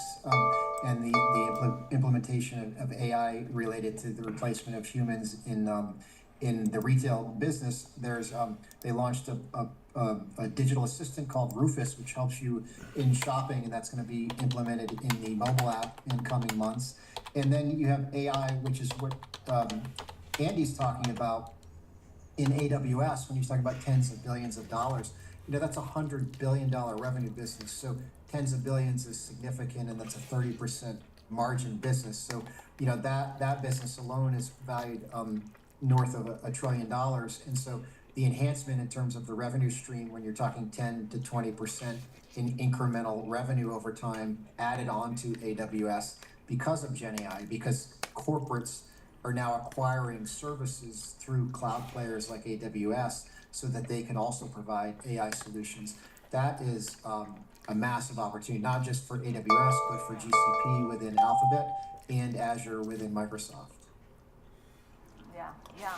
Speaker 12: and the implementation of AI related to the replacement of humans in the retail business. There's they launched a digital assistant called Rufus, which helps you in shopping, and that's going to be implemented in the mobile app in coming months. And then you have AI, which is what Andy's talking about in AWS when he's talking about tens of billions of dollars. You know, that's $100 billion revenue business. So tens of billions is significant, and that's a 30% margin business. So, you know, that business alone is valued north of $1 trillion. And so the enhancement in terms of the revenue stream, when you're talking 10 to 20% in incremental revenue over time added on to AWS because of Gen AI, because corporates are now acquiring services through cloud players like AWS so that they can also provide AI solutions. That is a massive opportunity, not just for AWS, but for GCP within Alphabet and Azure within Microsoft.
Speaker 1: Yeah, yeah.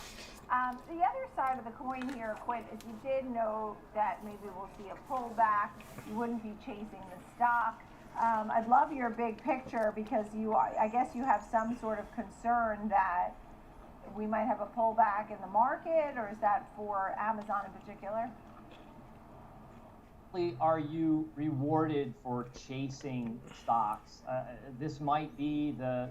Speaker 1: The other side of the coin here, Quint, is you did know that maybe we'll see a pullback. You wouldn't be chasing the stock. I'd love your big picture because I guess you have some sort of concern that we might have a pullback in the market, or is that for Amazon in particular?
Speaker 10: Are you rewarded for chasing stocks? This might be the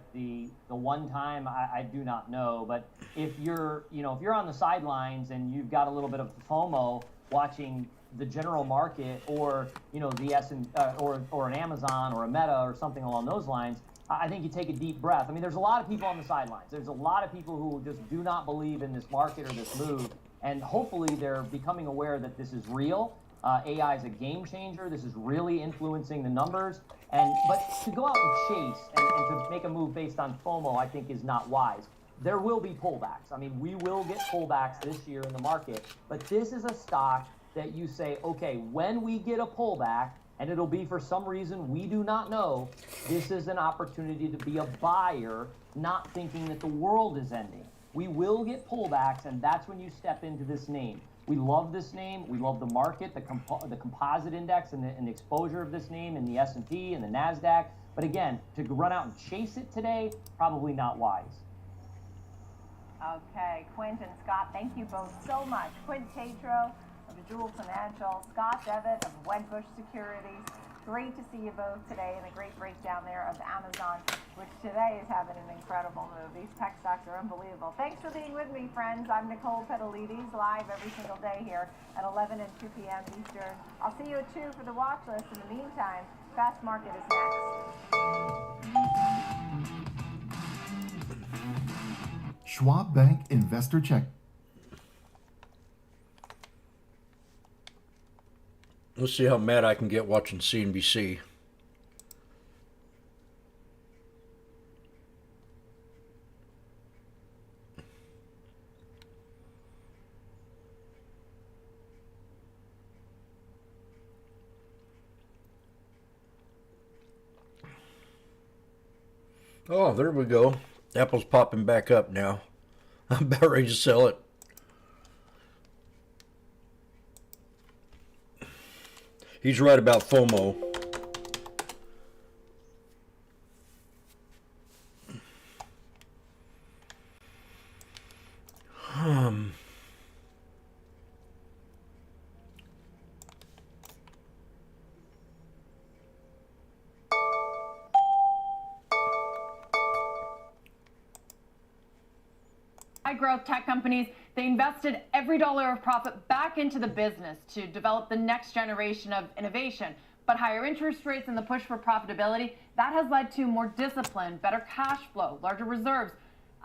Speaker 10: one time, I do not know, but if you're on the sidelines and you've got a little bit of FOMO watching the general market, or the or an Amazon or a Meta or something along those lines, I think you take a deep breath. I mean, there's a lot of people on the sidelines. There's a lot of people who just do not believe in this market or this move, and hopefully they're becoming aware that this is real. AI is a game changer. This is really influencing the numbers. But to go out and chase and to make a move based on FOMO, I think is not wise. There will be pullbacks. I mean, we will get pullbacks this year in the market, but this is a stock that you say, okay, when we get a pullback, and it'll be for some reason we do not know, this is an opportunity to be a buyer, not thinking that the world is ending. We will get pullbacks, and that's when you step into this name. We love this name. We love the market, the composite index, and the exposure of this name in the S&P and the NASDAQ. But again, to run out and chase it today, probably not wise.
Speaker 1: Okay, Quint and Scott, thank you both so much. Quint Tatro of Jewel Financial, Scott Devitt of Wedbush Securities. Great to see you both today, and a great breakdown there of Amazon, which today is having an incredible move. These tech stocks are unbelievable. Thanks for being with me, friends. I'm Nicole Pedalides, live every single day here at 11 and 2 p.m. Eastern. I'll see you at 2 for the watch list. In the meantime, Fast Market is next.
Speaker 22: Schwab Bank Investor Check.
Speaker 9: Let's see how mad I can get watching CNBC. Oh, there we go. Apple's popping back up now. I'm about ready to sell it. He's right about FOMO.
Speaker 16: high-growth tech companies, they invested every dollar of profit back into the business to develop the next generation of innovation. But higher interest rates and the push for profitability, that has led to more discipline, better cash flow, larger reserves,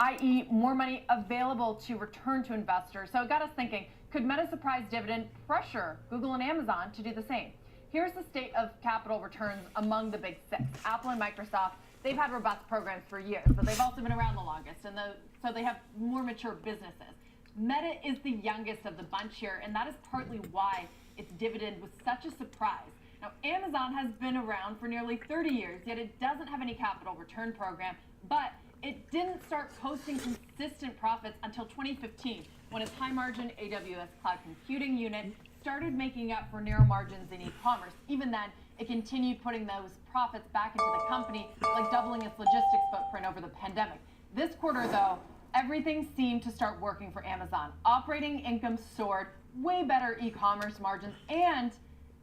Speaker 16: i.e. more money available to return to investors. So it got us thinking, could Meta's surprise dividend pressure Google and Amazon to do the same? Here's the state of capital returns among the big six. Apple and Microsoft, they've had robust programs for years, but they've also been around the longest, and so they have more mature businesses. Meta is the youngest of the bunch here, and that is partly why its dividend was such a surprise. Now, Amazon has been around for nearly 30 years, yet it doesn't have any capital return program, but it didn't start posting consistent profits until 2015, when its high-margin AWS cloud computing unit started making up for narrow margins in e-commerce. Even then, it continued putting those profits back into the company, like doubling its logistics footprint over the pandemic. This quarter, though, everything seemed to start working for Amazon. Operating income soared, way better e-commerce margins, and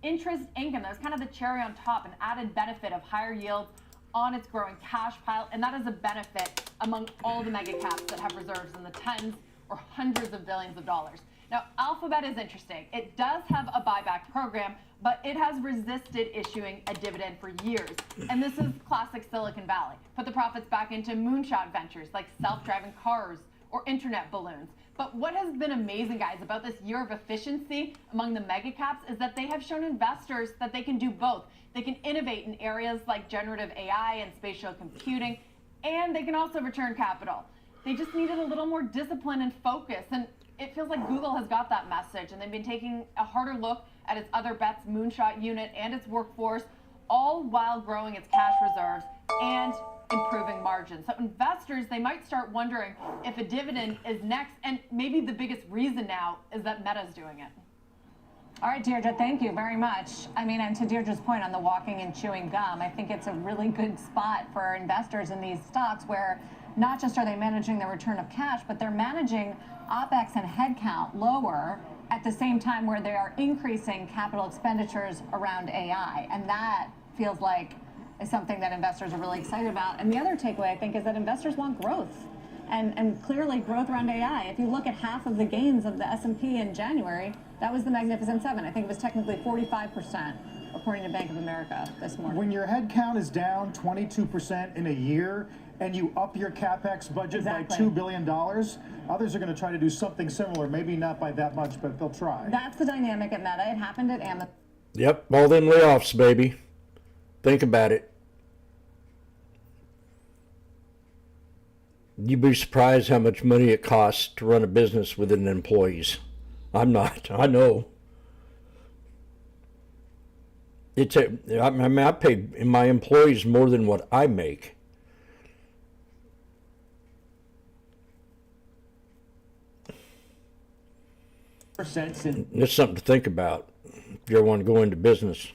Speaker 16: interest income. That was kind of the cherry on top, an added benefit of higher yields on its growing cash pile, and that is a benefit among all the mega caps that have reserves in the tens or hundreds of billions of dollars. Now, Alphabet is interesting. It does have a buyback program, but it has resisted issuing a dividend for years. And this is classic Silicon Valley. Put the profits back into moonshot ventures like self-driving cars or internet balloons. But what has been amazing, guys, about this year of efficiency among the mega caps is that they have shown investors that they can do both. They can innovate in areas like generative AI and spatial computing, and they can also return capital. They just needed a little more discipline and focus, and it feels like Google has got that message, and they've been taking a harder look at its other bets, Moonshot unit and its workforce, all while growing its cash reserves and improving margins. So investors, they might start wondering if a dividend is next, and maybe the biggest reason now is that Meta's doing it.
Speaker 1: All right, Deirdre, thank you very much. I mean, and to Deirdre's point on the walking and chewing gum, I think it's a really good spot for investors in these stocks where not just are they managing the return of cash, but they're managing OPEX and headcount lower at the same time where they are increasing capital expenditures around AI. And that feels like is something that investors are really excited about. And the other takeaway, I think, is that investors want growth. And clearly growth around AI. If you look at half of the gains of the S&P in January, that was the Magnificent Seven. I think it was technically 45%, according to Bank of America this morning.
Speaker 17: When your head count is down 22% in a year, and you up your CapEx budget by $2 billion, others are going to try to do something similar. Maybe not by that much, but they'll try.
Speaker 1: That's the dynamic at Meta. It happened at Amazon.
Speaker 9: Yep, all them layoffs, baby. Think about it. You'd be surprised how much money it costs to run a business with an employees. I'm not. I know. I pay my employees more than what I make. It's something to think about if you ever want to go into business.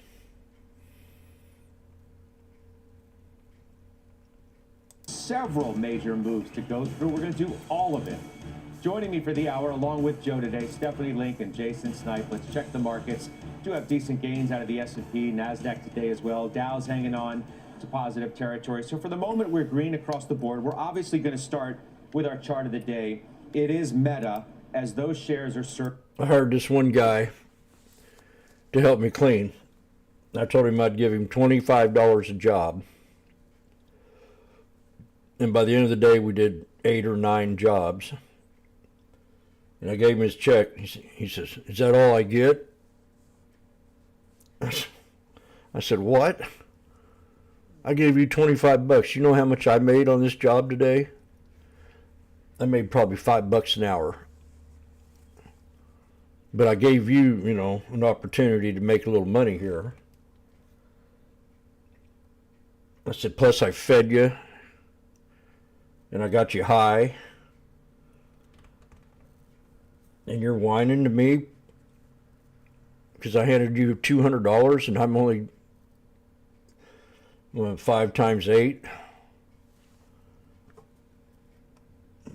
Speaker 23: Several major moves to go through. We're going to do all of it. Joining me for the hour, along with Joe today, Stephanie Link and Jason Snipe. Let's check the markets. Do have decent gains out of the S&P, NASDAQ today as well. Dow's hanging on to positive territory. So for the moment, we're green across the board. We're obviously going to start with our chart of the day. It is Meta, as those shares are
Speaker 9: I hired this one guy to help me clean. I told him I'd give him $25 a job. And by the end of the day, we did 8 or 9 jobs. And I gave him his check. He says, "Is that all I get?" I said, "What? I gave you $25. You know how much I made on this job today? I made probably $5 an hour. But I gave you, an opportunity to make a little money here." I said, "Plus I fed you, and I got you high, and you're whining to me because I handed you $200 and I'm only 5 times 8.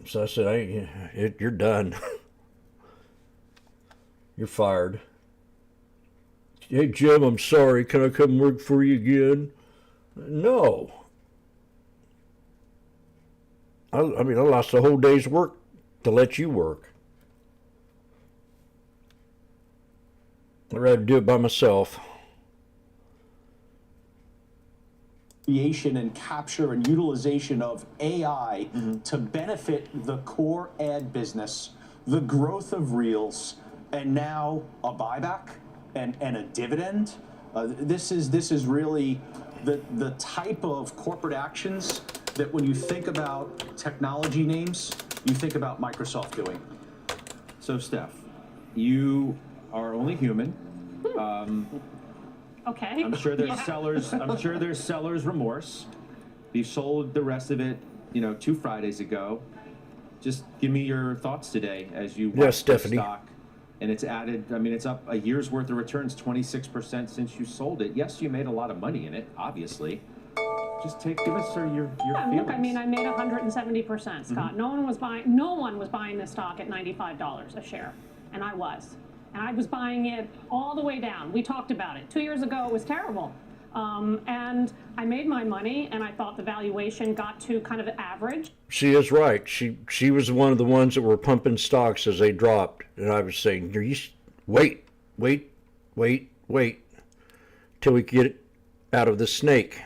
Speaker 9: So I said, "You're done. You're fired." "Hey, Jim, I'm sorry. Can I come work for you again?" No. I lost a whole day's work to let you work. I'd rather do it by myself.
Speaker 2: Creation and capture and utilization of AI to benefit the core ad business, the growth of Reels, and now a buyback and a dividend. This is really the type of corporate actions that when you think about technology names, you think about Microsoft doing.
Speaker 23: So, Steph, you are only human.
Speaker 8: Okay.
Speaker 23: I'm sure there's sellers. I'm sure there's sellers' remorse. You sold the rest of it, 2 Fridays ago. Just give me your thoughts today as you watch the stock. And it's added. I mean, it's up a year's worth of returns, 26% since you sold it. Yes, you made a lot of money in it, obviously. Just give us your feelings.
Speaker 8: Look, I mean, I made 170%, Scott. No one was buying this stock at $95 a share, and I was. And I was buying it all the way down. We talked about it. 2 years ago, it was terrible. And I made my money, and I thought the valuation got to kind of average.
Speaker 9: She is right. She was one of the ones that were pumping stocks as they dropped. And I was saying, wait till we get it out of the snake.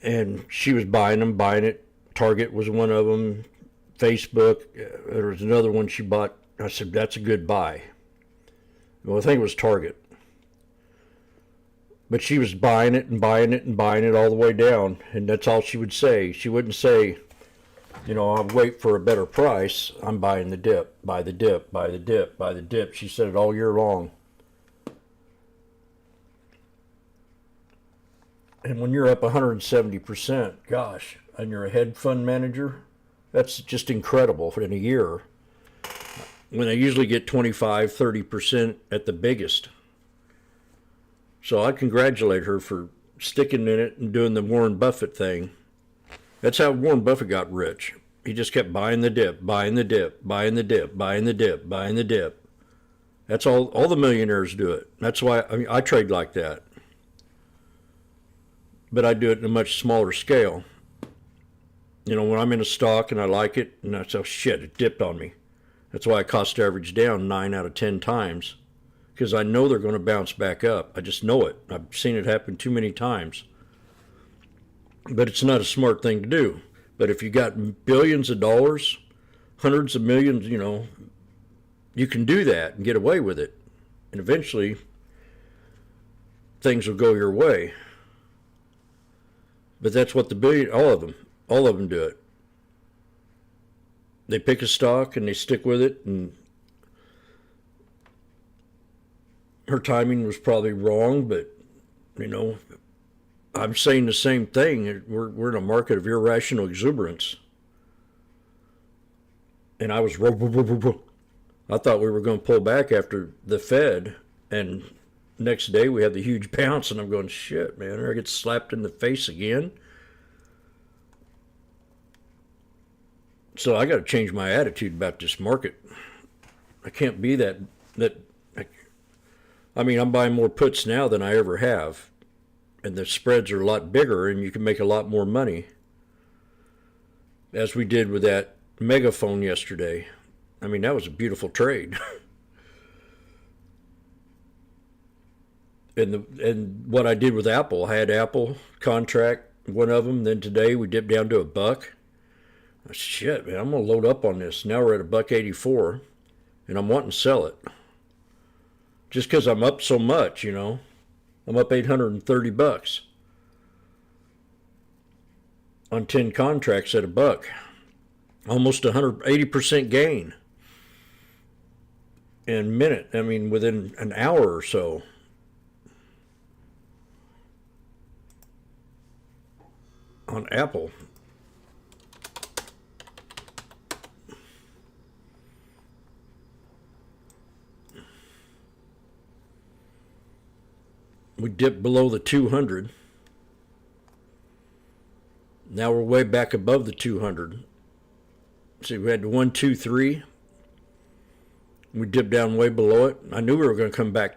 Speaker 9: And she was buying it. Target was one of them. Facebook. There was another one she bought. I said, that's a good buy. Well, I think it was Target. But she was buying it and buying it and buying it all the way down. And that's all she would say. She wouldn't say, I'll wait for a better price. I'm buying the dip, buy the dip, buy the dip, buy the dip. She said it all year long. And when you're up 170%, gosh, and you're a hedge fund manager, that's just incredible in a year. When they usually get 25, 30% at the biggest. So I congratulate her for sticking in it and doing the Warren Buffett thing. That's how Warren Buffett got rich. He just kept buying the dip, buying the dip, buying the dip, buying the dip, buying the dip. That's all the millionaires do it. That's why I trade like that. But I do it in a much smaller scale. When I'm in a stock and I like it, and I say, oh shit, it dipped on me. That's why I cost average down 9 out of 10 times, because I know they're going to bounce back up. I just know it. I've seen it happen too many times. But it's not a smart thing to do. But if you got billions of dollars, hundreds of millions, you can do that and get away with it. And eventually, things will go your way. But that's what all of them do it. They pick a stock and they stick with it, and her timing was probably wrong, but I'm saying the same thing. We're in a market of irrational exuberance. And I thought we were going to pull back after the Fed, and next day we had the huge bounce, and I'm going, shit, man, I get slapped in the face again. So I got to change my attitude about this market. I can't be that. I mean, I'm buying more puts now than I ever have, and the spreads are a lot bigger, and you can make a lot more money, as we did with that megaphone yesterday. I mean, that was a beautiful trade. And what I did with Apple, I had Apple contract, one of them. Then today we dipped down to $1. Shit, man, I'm gonna load up on this. Now we're at $1.84, and I'm wanting to sell it. Just because I'm up so much, I'm up $830 on 10 contracts at $1. Almost 180% gain in within an hour or so. On Apple. We dipped below the 200. Now we're way back above the 200. See, we had the 1, 2, 3. We dipped down way below it. I knew we were going to come back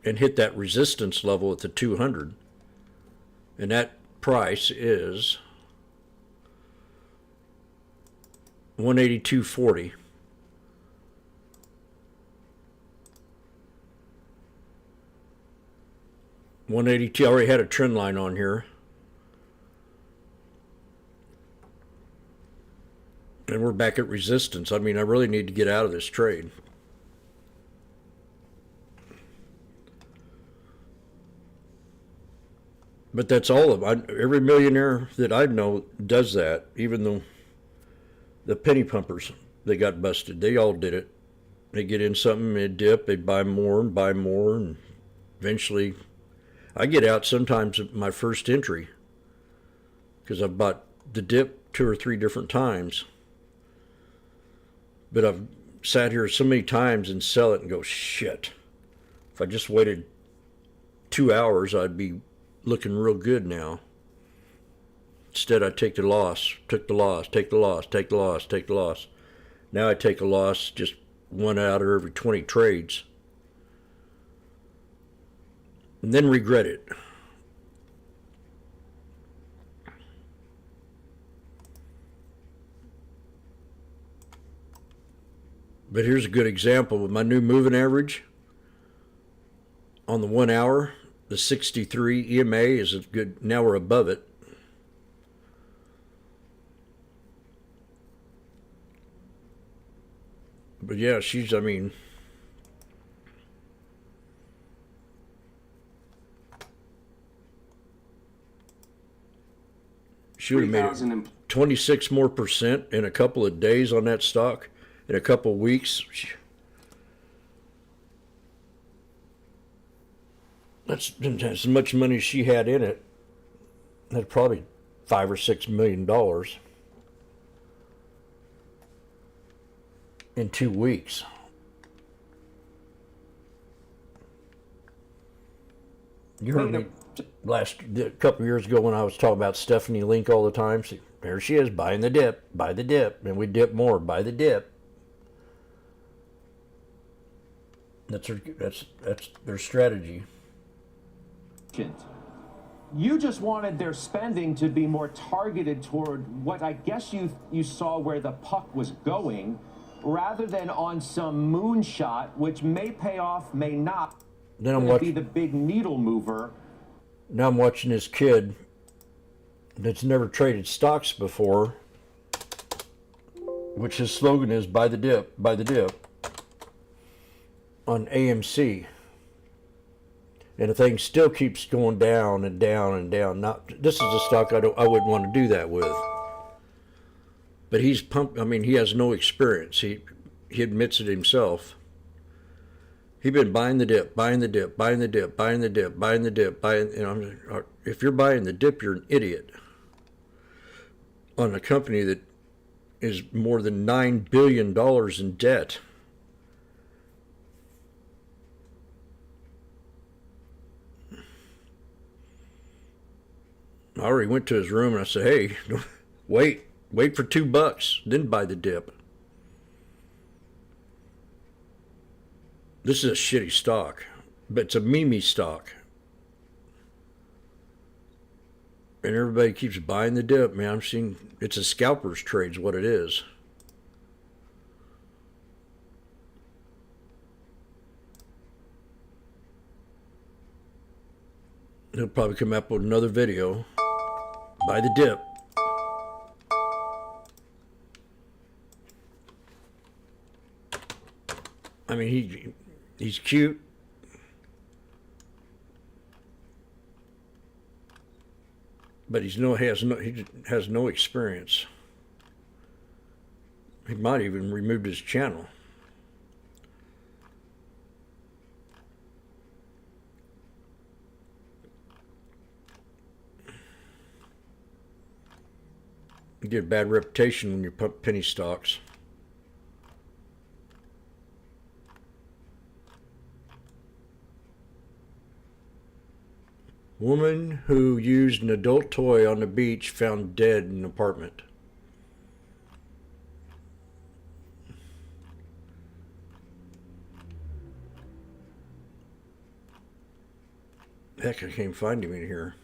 Speaker 9: and hit that resistance level at the 200. And that price is 182.40. $182. I already had a trend line on here. And we're back at resistance. I mean, I really need to get out of this trade. But that's all of it. Every millionaire that I know does that, even though the penny pumpers, they got busted. They all did it. They get in something, they dip, they buy more, and eventually I get out sometimes at my first entry because I've bought the dip 2 or 3 different times. But I've sat here so many times and sell it and go, shit. If I just waited 2 hours, I'd be looking real good now. Instead, I take the loss, took the loss, take the loss, take the loss, take the loss. Now I take a loss just 1 out of every 20 trades. And then regret it. But here's a good example with my new moving average. On the 1 hour, the 63 EMA is a good, now we're above it. But yeah, she's, I mean, she would have made it 26% more in a couple of days on that stock. In a couple of weeks, that's as much money as she had in it. That's probably $5 or $6 million in 2 weeks. You heard me a couple of years ago when I was talking about Stephanie Link all the time. See, there she is, buying the dip, buy the dip, and we dip more, buy the dip. That's their strategy.
Speaker 2: You just wanted their spending to be more targeted toward what I guess you saw where the puck was going, rather than on some moonshot, which may pay off, may not.
Speaker 9: Then I'm
Speaker 2: be the big needle mover.
Speaker 9: Now I'm watching this kid that's never traded stocks before, which his slogan is "Buy the dip, buy the dip." On AMC, and the thing still keeps going down and down and down. This is a stock I wouldn't want to do that with. But he's pumped. I mean, he has no experience. He admits it himself. He's been buying the dip, buying the dip, buying the dip, buying the dip, buying the dip, buying. You know, if you're buying the dip, you're an idiot. On a company that is more than $9 billion in debt. I already went to his room and I said, hey, wait for $2, then buy the dip. This is a shitty stock, but it's a meme stock. And everybody keeps buying the dip, man. I'm seeing it's a scalper's trade is what it is. He'll probably come up with another video. Buy the dip. I mean, he's cute. But he has no experience. He might even removed his channel. You get a bad reputation when you pump penny stocks. Woman who used an adult toy on the beach found dead in an apartment. Heck, I can't find him in here.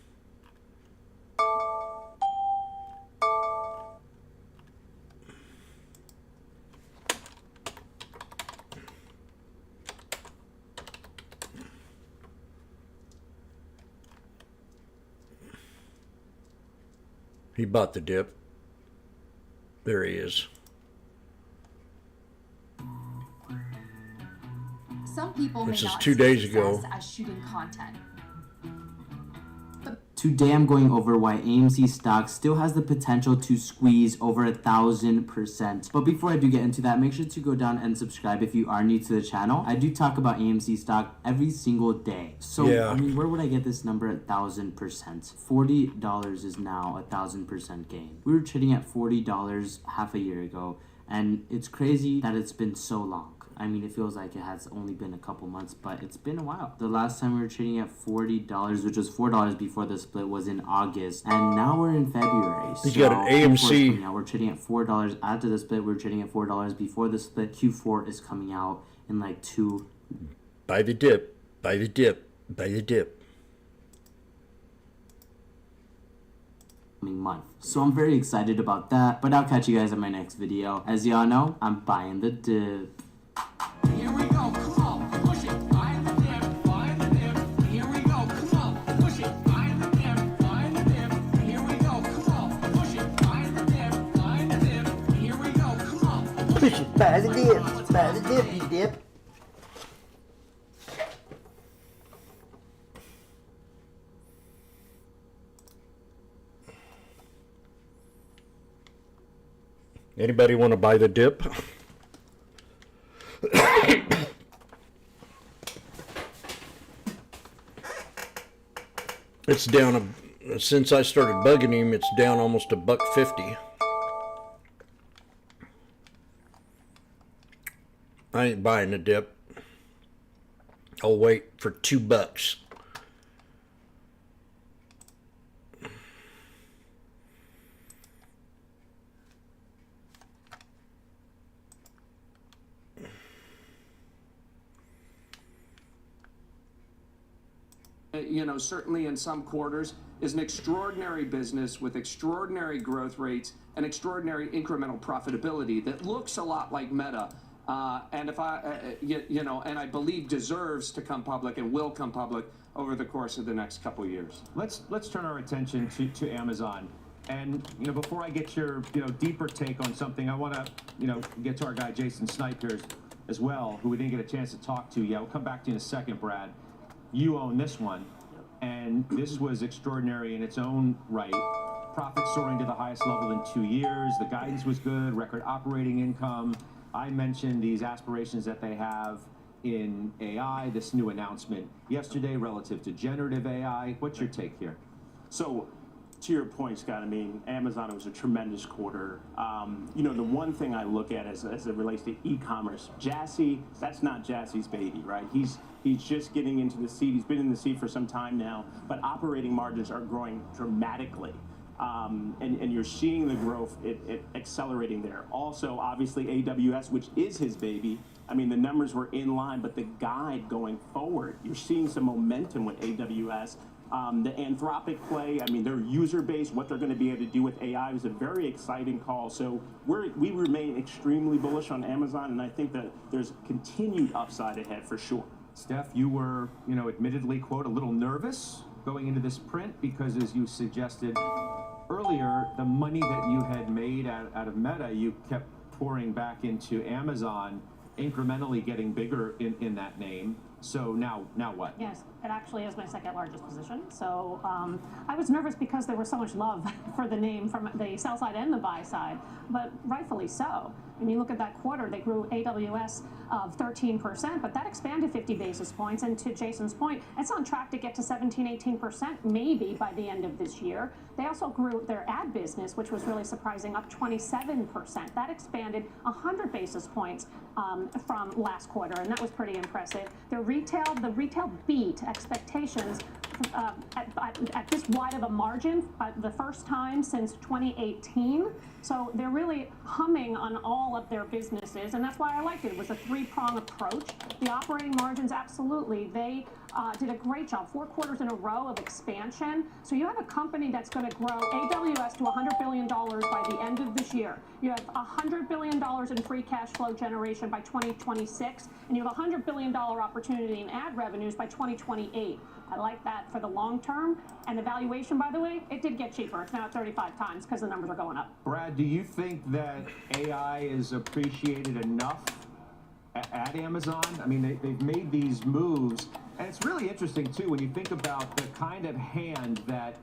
Speaker 9: He bought the dip. There he is.
Speaker 4: Some people may
Speaker 9: This is
Speaker 4: not
Speaker 9: 2
Speaker 4: see
Speaker 9: days
Speaker 4: success
Speaker 9: ago.
Speaker 4: as shooting content.
Speaker 11: Today I'm going over why AMC stock still has the potential to squeeze over 1,000%. But before I do get into that, make sure to go down and subscribe if you are new to the channel. I do talk about AMC stock every single day. So,
Speaker 9: Yeah.
Speaker 11: I mean, where would I get this number at 1,000%? $40 is now 1,000% gain. We were trading at $40 half a year ago, and it's crazy that it's been so long. I mean, it feels like it has only been a couple months, but it's been a while. The last time we were trading at $40, which was $4 before the split, was in August, and now we're in February.
Speaker 9: He's got an AMC.
Speaker 11: Q4 we're trading at $4 after the split. We're trading at $4 before the split. Q4 is coming out in like 2.
Speaker 9: Buy the dip. Buy the dip. Buy the dip.
Speaker 11: Month. So I'm very excited about that, but I'll catch you guys in my next video. As y'all know, I'm buying the dip.
Speaker 19: Here we go, come on, push it, buy the dip, buy the dip. Here we go, come on, push it, buy the dip, buy the dip. Here we go, come on, push it, buy the dip, buy the dip. Here we go, come on, push it, buy the dip, you dip.
Speaker 9: Anybody want to buy the dip? It's down, since I started bugging him, it's down almost $1.50. I ain't buying a dip. I'll wait for $2.
Speaker 2: You know, certainly in some quarters, is an extraordinary business with extraordinary growth rates and extraordinary incremental profitability that looks a lot like Meta. And if and I believe deserves to come public and will come public over the course of the next couple years. Let's turn our attention to Amazon. And before I get your deeper take on something, I want to get to our guy Jason Snipe here as well, who we didn't get a chance to talk to yet. We'll come back to you in a second, Brad. You own this one, and this was extraordinary in its own right. Profit soaring to the highest level in 2 years. The guidance was good, record operating income. I mentioned these aspirations that they have in AI, this new announcement yesterday relative to generative AI. What's your take here?
Speaker 24: So, to your point, Scott, I mean, Amazon, it was a tremendous quarter. The one thing I look at as it relates to e-commerce, Jassy, that's not Jassy's baby, right? He's just getting into the seat. He's been in the seat for some time now, but operating margins are growing dramatically. And you're seeing the growth it accelerating there. Also, obviously, AWS, which is his baby. I mean, the numbers were in line, but the guide going forward, you're seeing some momentum with AWS. The Anthropic play, I mean, their user base, what they're going to be able to do with AI was a very exciting call. So we remain extremely bullish on Amazon, and I think that there's continued upside ahead for sure.
Speaker 2: Steph, you were, admittedly, quote, a little nervous going into this print because, as you suggested earlier, the money that you had made out of Meta, you kept pouring back into Amazon, incrementally getting bigger in that name. So now what?
Speaker 8: Yes, it actually is my second largest position. So I was nervous because there was so much love for the name from the sell side and the buy side, but rightfully so. I mean, look at that quarter. They grew AWS of 13%, but that expanded 50 basis points. And to Jason's point, it's on track to get to 17, 18% maybe by the end of this year. They also grew their ad business, which was really surprising, up 27%. That expanded 100 basis points from last quarter, and that was pretty impressive. The retail beat expectations at this wide of a margin the first time since 2018. So they're really humming on all of their businesses, and that's why I liked it. It was a three-prong approach. The operating margins, absolutely. They did a great job, 4 quarters in a row of expansion. So you have a company that's going to grow AWS to $100 billion by the end of this year. You have $100 billion in free cash flow generation by 2026, and you have a $100 billion opportunity in ad revenues by 2028. I like that for the long term. And the valuation, by the way, it did get cheaper. It's now at 35 times because the numbers are going up.
Speaker 2: Brad, do you think that AI is appreciated enough at Amazon? I mean, they've made these moves, and it's really interesting too when you think about the kind of hand that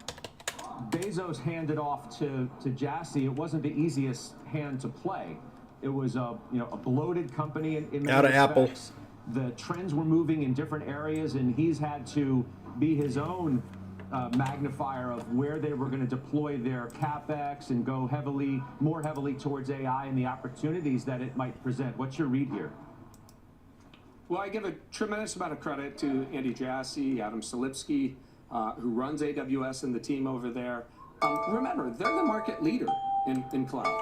Speaker 2: Bezos handed off to Jassy. It wasn't the easiest hand to play. It was a bloated company in many
Speaker 9: out of Apple.
Speaker 2: respects. The trends were moving in different areas, and he's had to be his own magnifier of where they were going to deploy their capex and go more heavily towards AI and the opportunities that it might present. What's your read here?
Speaker 6: Well, I give a tremendous amount of credit to Andy Jassy, Adam Selipsky, who runs AWS and the team over there. Remember, they're the market leader in cloud.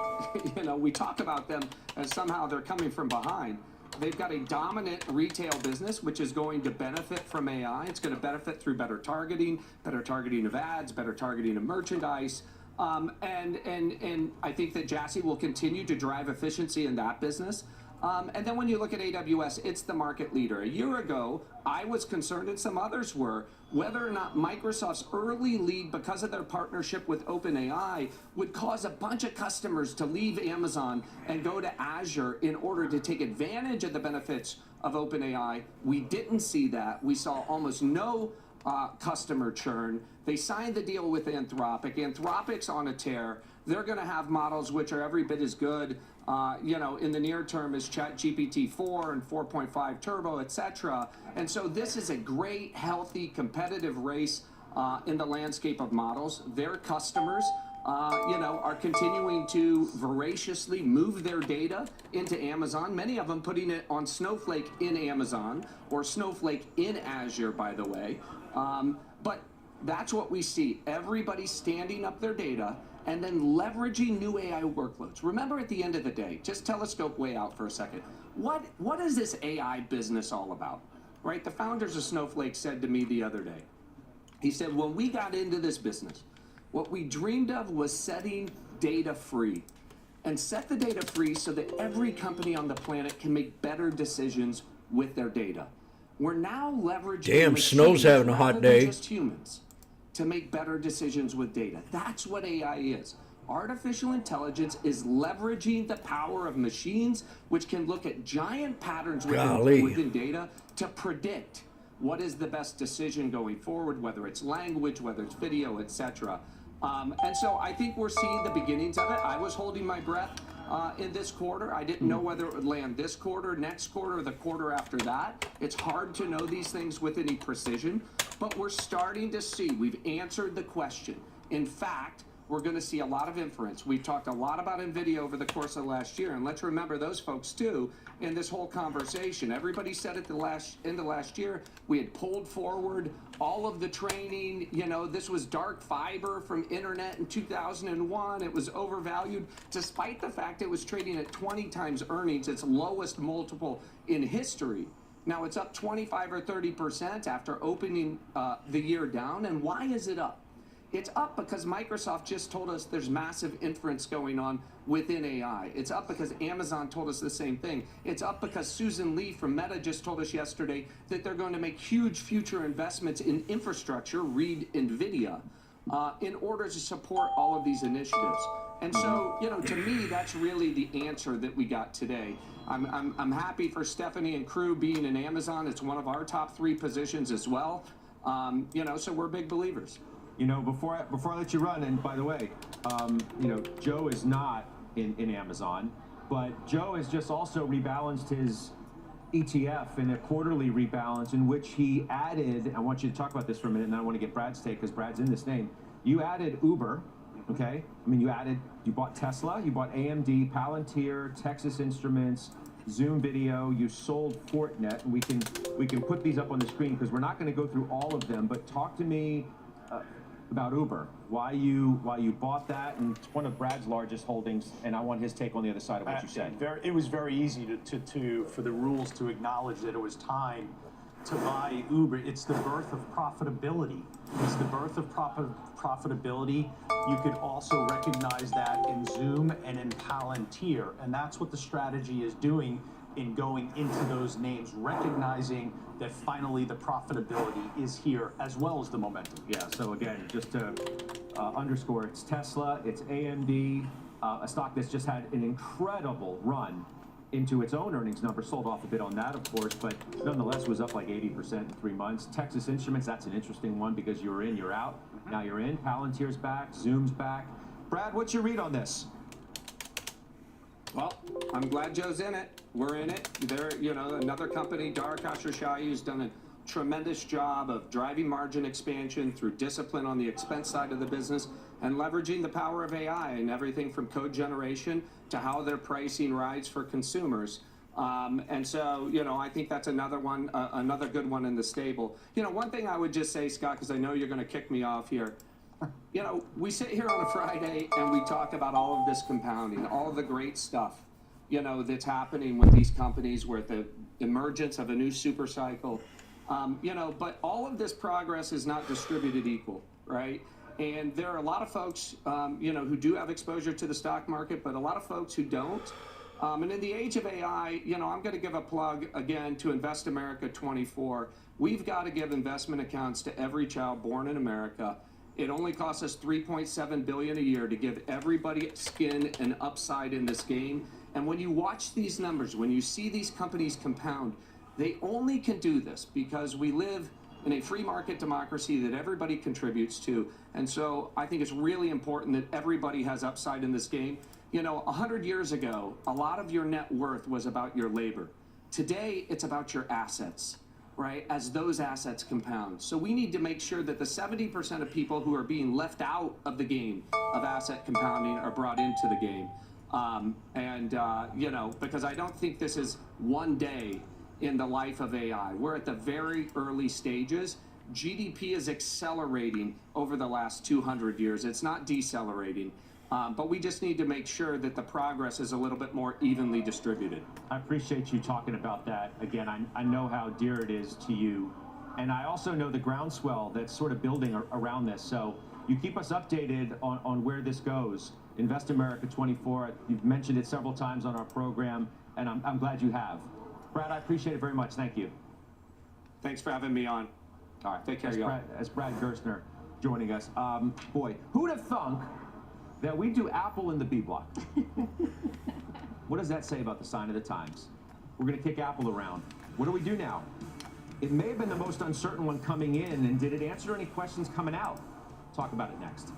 Speaker 6: We talk about them as somehow they're coming from behind. They've got a dominant retail business, which is going to benefit from AI. It's going to benefit through better targeting of ads, better targeting of merchandise. And I think that Jassy will continue to drive efficiency in that business. And then when you look at AWS, it's the market leader. A year ago, I was concerned, and some others were, whether or not Microsoft's early lead because of their partnership with OpenAI would cause a bunch of customers to leave Amazon and go to Azure in order to take advantage of the benefits of OpenAI. We didn't see that. We saw almost no customer churn. They signed the deal with Anthropic. Anthropic's on a tear. They're going to have models which are every bit as good, in the near term as ChatGPT 4 and 4.5 Turbo, etc. And so this is a great, healthy, competitive race in the landscape of models. Their customers, are continuing to voraciously move their data into Amazon, many of them putting it on Snowflake in Amazon or Snowflake in Azure, by the way. But that's what we see. Everybody standing up their data and then leveraging new AI workloads. Remember, at the end of the day, just telescope way out for a second. What is this AI business all about? Right? The founders of Snowflake said to me the other day, he said, when we got into this business, what we dreamed of was setting data free. And set the data free so that every company on the planet can make better decisions with their data. We're now leveraging
Speaker 9: Damn, Snow's having a hot day.
Speaker 6: Just humans to make better decisions with data. That's what AI is. Artificial intelligence is leveraging the power of machines, which can look at giant patterns within data to predict what is the best decision going forward, whether it's language, whether it's video, etc. And so I think we're seeing the beginnings of it. I was holding my breath in this quarter. I didn't know whether it would land this quarter, next quarter, or the quarter after that. It's hard to know these things with any precision, but we're starting to see. We've answered the question. In fact, we're going to see a lot of inference. We've talked a lot about NVIDIA over the course of the last year, and let's remember those folks too in this whole conversation. Everybody said at the end of last year, we had pulled forward all of the training. This was dark fiber from internet in 2001. It was overvalued, despite the fact it was trading at 20 times earnings, its lowest multiple in history. Now it's up 25 or 30% after opening the year down. And why is it up? It's up because Microsoft just told us there's massive inference going on within AI. It's up because Amazon told us the same thing. It's up because Susan Lee from Meta just told us yesterday that they're going to make huge future investments in infrastructure, read NVIDIA, in order to support all of these initiatives. And so, to me, that's really the answer that we got today. I'm happy for Stephanie and crew being in Amazon. It's one of our top 3 positions as well. So we're big believers.
Speaker 2: Before I let you run, and by the way, Joe is not in Amazon, but Joe has just also rebalanced his ETF in a quarterly rebalance in which he added, I want you to talk about this for a minute, and then I want to get Brad's take because Brad's in this name. You added Uber, okay? You bought Tesla, you bought AMD, Palantir, Texas Instruments, Zoom Video, you sold Fortinet, and we can put these up on the screen because we're not going to go through all of them, but talk to me about Uber, why you bought that, and it's one of Brad's largest holdings, and I want his take on the other side of what you said.
Speaker 24: It was very easy for the rules to acknowledge that it was time
Speaker 2: to buy Uber. It's the birth of profitability. It's the birth of profitability. You could also recognize that in Zoom and in Palantir, and that's what the strategy is doing in going into those names, recognizing that finally the profitability is here as well as the momentum.
Speaker 23: Yeah, so again, just to underscore, it's Tesla, it's AMD, a stock that's just had an incredible run into its own earnings number, sold off a bit on that, of course, but nonetheless was up like 80% in 3 months. Texas Instruments, that's an interesting one because you're in, you're out. Now you're in. Palantir's back, Zoom's back. Brad, what's your read on this?
Speaker 6: Well, I'm glad Joe's in it. We're in it. There, you know, another company, Dara Khosrowshahi, who's done a tremendous job of driving margin expansion through discipline on the expense side of the business and leveraging the power of AI and everything from code generation to how they're pricing rides for consumers. And so, you know, I think that's another one, another good one in the stable. You know, one thing I would just say, Scott, because I know you're going to kick me off here. You know, we sit here on a Friday and we talk about all of this compounding, all of the great stuff, you know, that's happening with these companies. We're at the emergence of a new super cycle, you know, but all of this progress is not distributed equal, right? And there are a lot of folks, you know, who do have exposure to the stock market, but a lot of folks who don't. And in the age of AI, you know, I'm going to give a plug again to Invest America 24. We've got to give investment accounts to every child born in America. It only costs us $3.7 billion a year to give everybody skin and upside in this game. And when you watch these numbers, when you see these companies compound, they only can do this because we live in a free market democracy that everybody contributes to. And so I think it's really important that everybody has upside in this game. You know, 100 years ago, a lot of your net worth was about your labor. Today, it's about your assets, right, as those assets compound. So we need to make sure that the 70% of people who are being left out of the game of asset compounding are brought into the game. You know, because I don't think this is one day in the life of AI. We're at the very early stages. GDP is accelerating over the last 200 years. It's not decelerating. But we just need to make sure that the progress is a little bit more evenly distributed.
Speaker 23: I appreciate you talking about that. Again, I know how dear it is to you. And I also know the groundswell that's sort of building around this. So you keep us updated on where this goes. Invest America 24, you've mentioned it several times on our program, and I'm glad you have. Brad, I appreciate it very much. Thank you.
Speaker 6: Thanks for having me on.
Speaker 23: All right.
Speaker 6: Take care, y'all.
Speaker 23: As Brad Gerstner joining us. Boy, who'd have thunk that we do Apple in the B block? What does that say about the sign of the times? We're going to kick Apple around. What do we do now? It may have been the most uncertain one coming in, and did it answer any questions coming out? Talk about it next.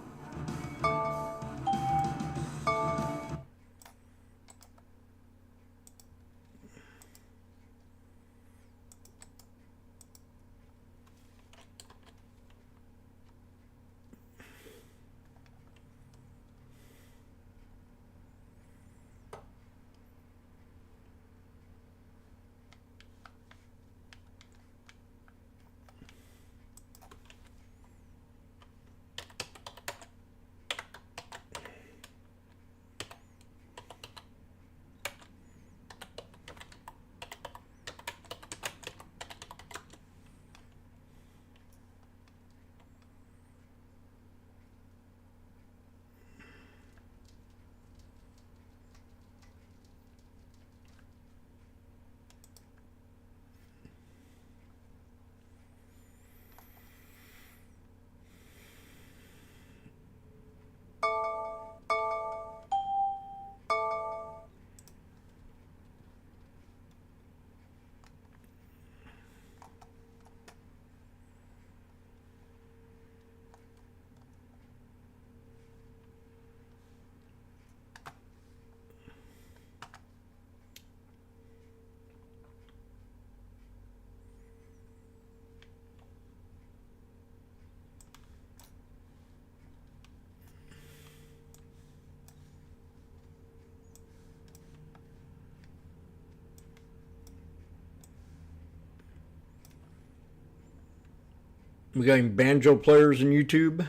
Speaker 9: We got any banjo players in YouTube?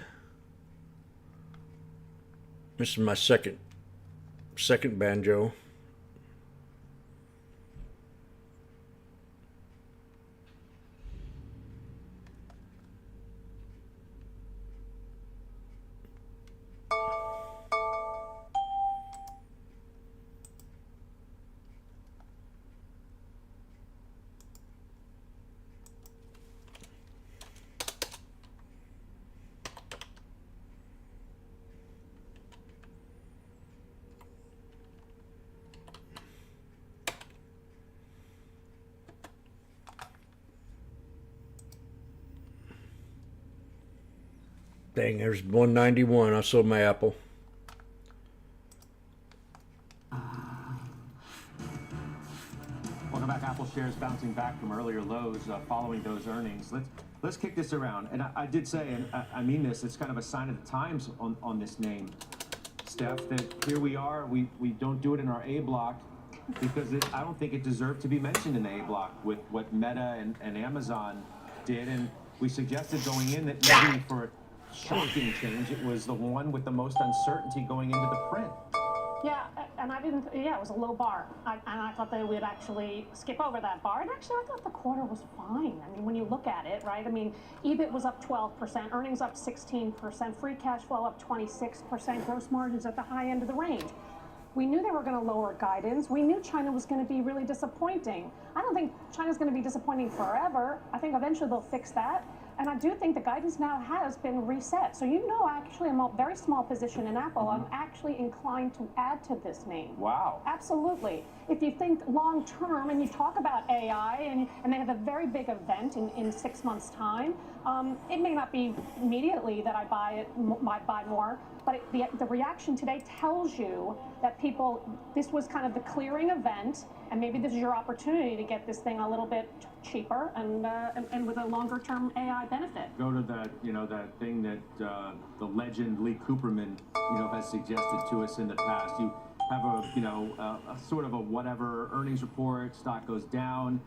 Speaker 9: This is my second banjo. Dang, there's 191. I sold my Apple.
Speaker 23: Welcome back. Apple shares bouncing back from earlier lows following those earnings. Let's kick this around. And I did say, and I mean this, it's kind of a sign of the times on this name, Steph, that here we are. We don't do it in our A block because I don't think it deserved to be mentioned in the A block with what Meta and Amazon did. And we suggested going in that maybe for a shocking change, it was the one with the most uncertainty going into the print.
Speaker 8: Yeah, and I didn't, yeah, it was a low bar. And I thought they would actually skip over that bar. And actually, I thought the quarter was fine. I mean, when you look at it, right? I mean, EBIT was up 12%, earnings up 16%, free cash flow up 26%, gross margins at the high end of the range. We knew they were going to lower guidance. We knew China was going to be really disappointing. I don't think China's going to be disappointing forever. I think eventually they'll fix that. And I do think the guidance now has been reset. So you know, actually, I'm a very small position in Apple. I'm actually inclined to add to this name.
Speaker 23: Wow.
Speaker 8: Absolutely. If you think long term and you talk about AI and they have a very big event in 6 months' time, it may not be immediately that I might buy more, but the reaction today tells you that this was kind of the clearing event, and maybe this is your opportunity to get this thing a little bit cheaper and with a longer term AI benefit.
Speaker 23: Go to that, that thing that the legend Lee Cooperman, has suggested to us in the past. You have a sort of a whatever earnings report, stock goes down.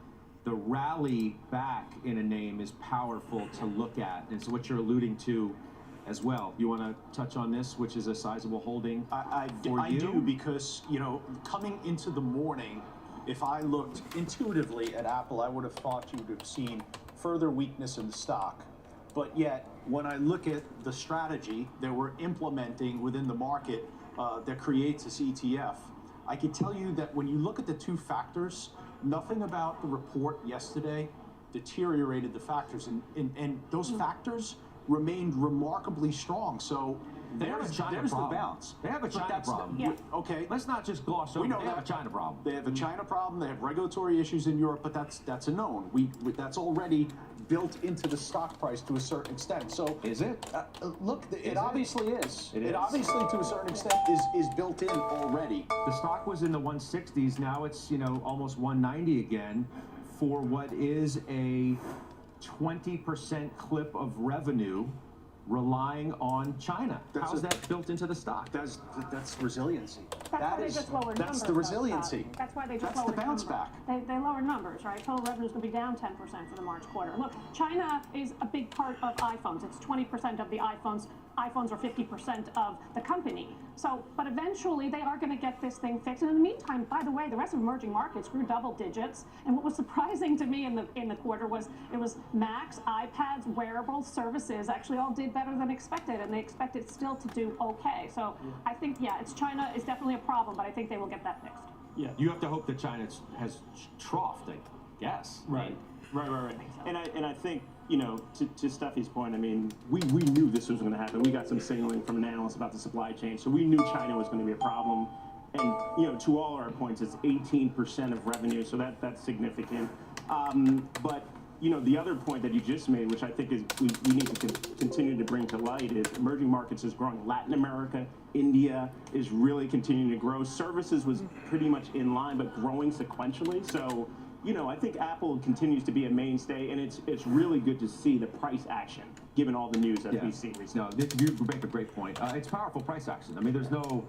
Speaker 23: The rally back in a name is powerful to look at. And so what you're alluding to as well. You want to touch on this, which is a sizable holding
Speaker 2: I do because, coming into the morning, if I looked intuitively at Apple, I would have thought you would have seen further weakness in the stock. But yet, when I look at the strategy that we're implementing within the market that creates this ETF, I can tell you that when you look at the two factors, nothing about the report yesterday deteriorated the factors, and those factors remained remarkably strong. So there's the balance.
Speaker 23: They have a China problem.
Speaker 8: Yeah.
Speaker 2: Okay.
Speaker 23: Let's not just gloss over.
Speaker 2: We know
Speaker 23: They have a China problem.
Speaker 2: They have a China problem. They have regulatory issues in Europe, but that's a known. That's already built into the stock price to a certain extent. So
Speaker 23: is it?
Speaker 2: Look, it obviously is.
Speaker 23: It
Speaker 2: obviously, to a certain extent, is built in already.
Speaker 23: The stock was in the 160s. Now it's almost 190 again, for what is a 20% clip of revenue relying on China. How's that built into the stock?
Speaker 2: That's resiliency.
Speaker 8: That's why they just lowered numbers.
Speaker 2: That's the resiliency.
Speaker 8: That's why they just
Speaker 2: lowered
Speaker 8: lowered
Speaker 2: the bounce
Speaker 8: numbers.
Speaker 2: back.
Speaker 8: They lowered numbers, right? Total revenue is going to be down 10% for the March quarter. Look, China is a big part of iPhones. It's 20% of the iPhones. iPhones are 50% of the company. So, but eventually they are going to get this thing fixed. And in the meantime, by the way, the rest of emerging markets grew double digits. And what was surprising to me in the quarter was it was Macs, iPads, wearables, services actually all did better than expected, and they expect it still to do okay. So I think, it's China is definitely a problem, but I think they will get that fixed.
Speaker 23: Yeah, you have to hope that China has troughed, I guess.
Speaker 24: Right. And I think, to Steffi's point, I mean, we knew this was going to happen. We got some signaling from an analyst about the supply chain, so we knew China was going to be a problem. And, to all our points, it's 18% of revenue, so that's significant. But, the other point that you just made, which I think is we need to continue to bring to light, is emerging markets is growing. Latin America, India is really continuing to grow. Services was pretty much in line, but growing sequentially. So, I think Apple continues to be a mainstay, and it's really good to see the price action, given all the news that we've seen recently.
Speaker 23: No, you make a great point. It's powerful price action. I mean, there's no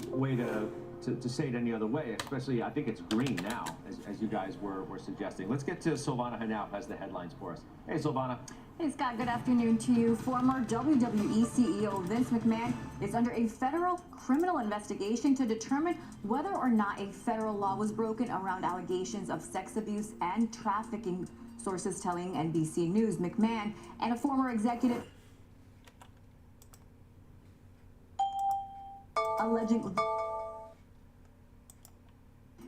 Speaker 23: way to say it any other way, especially I think it's green now, as you guys were suggesting. Let's get to Silvana Hanau, who has the headlines for us. Hey, Silvana.
Speaker 13: Hey, Scott, good afternoon to you. Former WWE CEO Vince McMahon is under a federal criminal investigation to determine whether or not a federal law was broken around allegations of sex abuse and trafficking, sources telling NBC News. McMahon and a former executive alleging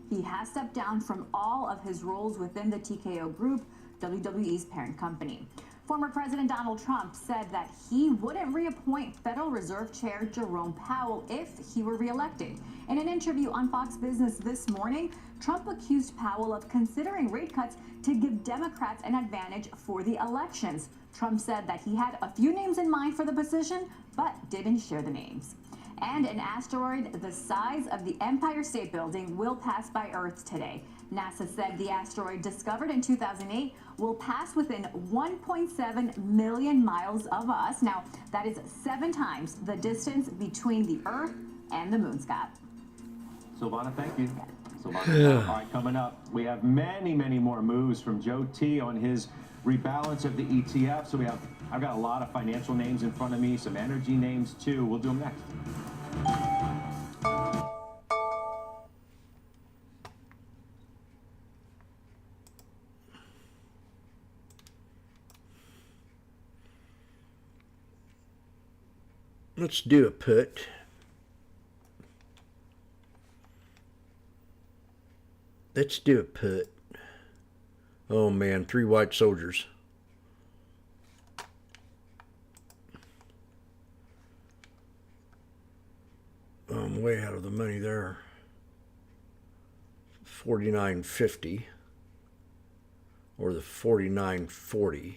Speaker 13: he has stepped down from all of his roles within the TKO Group, WWE's parent company. Former President Donald Trump said that he wouldn't reappoint Federal Reserve Chair Jerome Powell if he were reelected. In an interview on Fox Business this morning, Trump accused Powell of considering rate cuts to give Democrats an advantage for the elections. Trump said that he had a few names in mind for the position, but didn't share the names. And an asteroid the size of the Empire State Building will pass by Earth today. NASA said the asteroid discovered in 2008 will pass within 1.7 million miles of us. Now, that is 7 times the distance between the Earth and the moon, Scott.
Speaker 23: Silvana, thank you. Silvana. All right, coming up, we have many, many more moves from Joe T on his rebalance of the ETF. So I've got a lot of financial names in front of me, some energy names too. We'll do them next.
Speaker 9: Let's do a put. Let's do a put. Oh man, 3 white soldiers. I'm way out of the money there. 49.50 or the 49.40.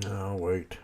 Speaker 9: No, wait.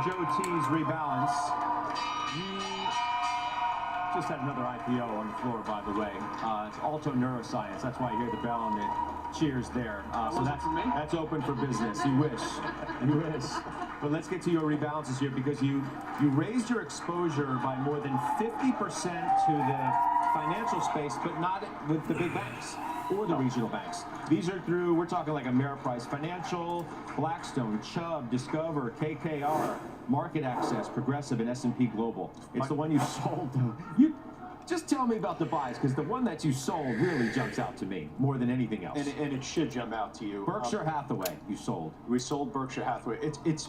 Speaker 23: Joe T's rebalance. You just had another IPO on the floor, by the way. It's Alto Neuroscience. That's why you hear the bell and the cheers there. So that's open for business. You wish. You wish. But let's get to your rebalances here, because you raised your exposure by more than 50% to the financial space, but not with the big banks or the regional banks. These are through, we're talking like Ameriprise Financial, Blackstone, Chubb, Discover, KKR, Market Access, Progressive, and S&P Global. It's the one you sold. You just tell me about the buys, because the one that you sold really jumps out to me more than anything else.
Speaker 2: And it should jump out to you.
Speaker 23: Berkshire Hathaway, you sold.
Speaker 2: We sold Berkshire Hathaway. It's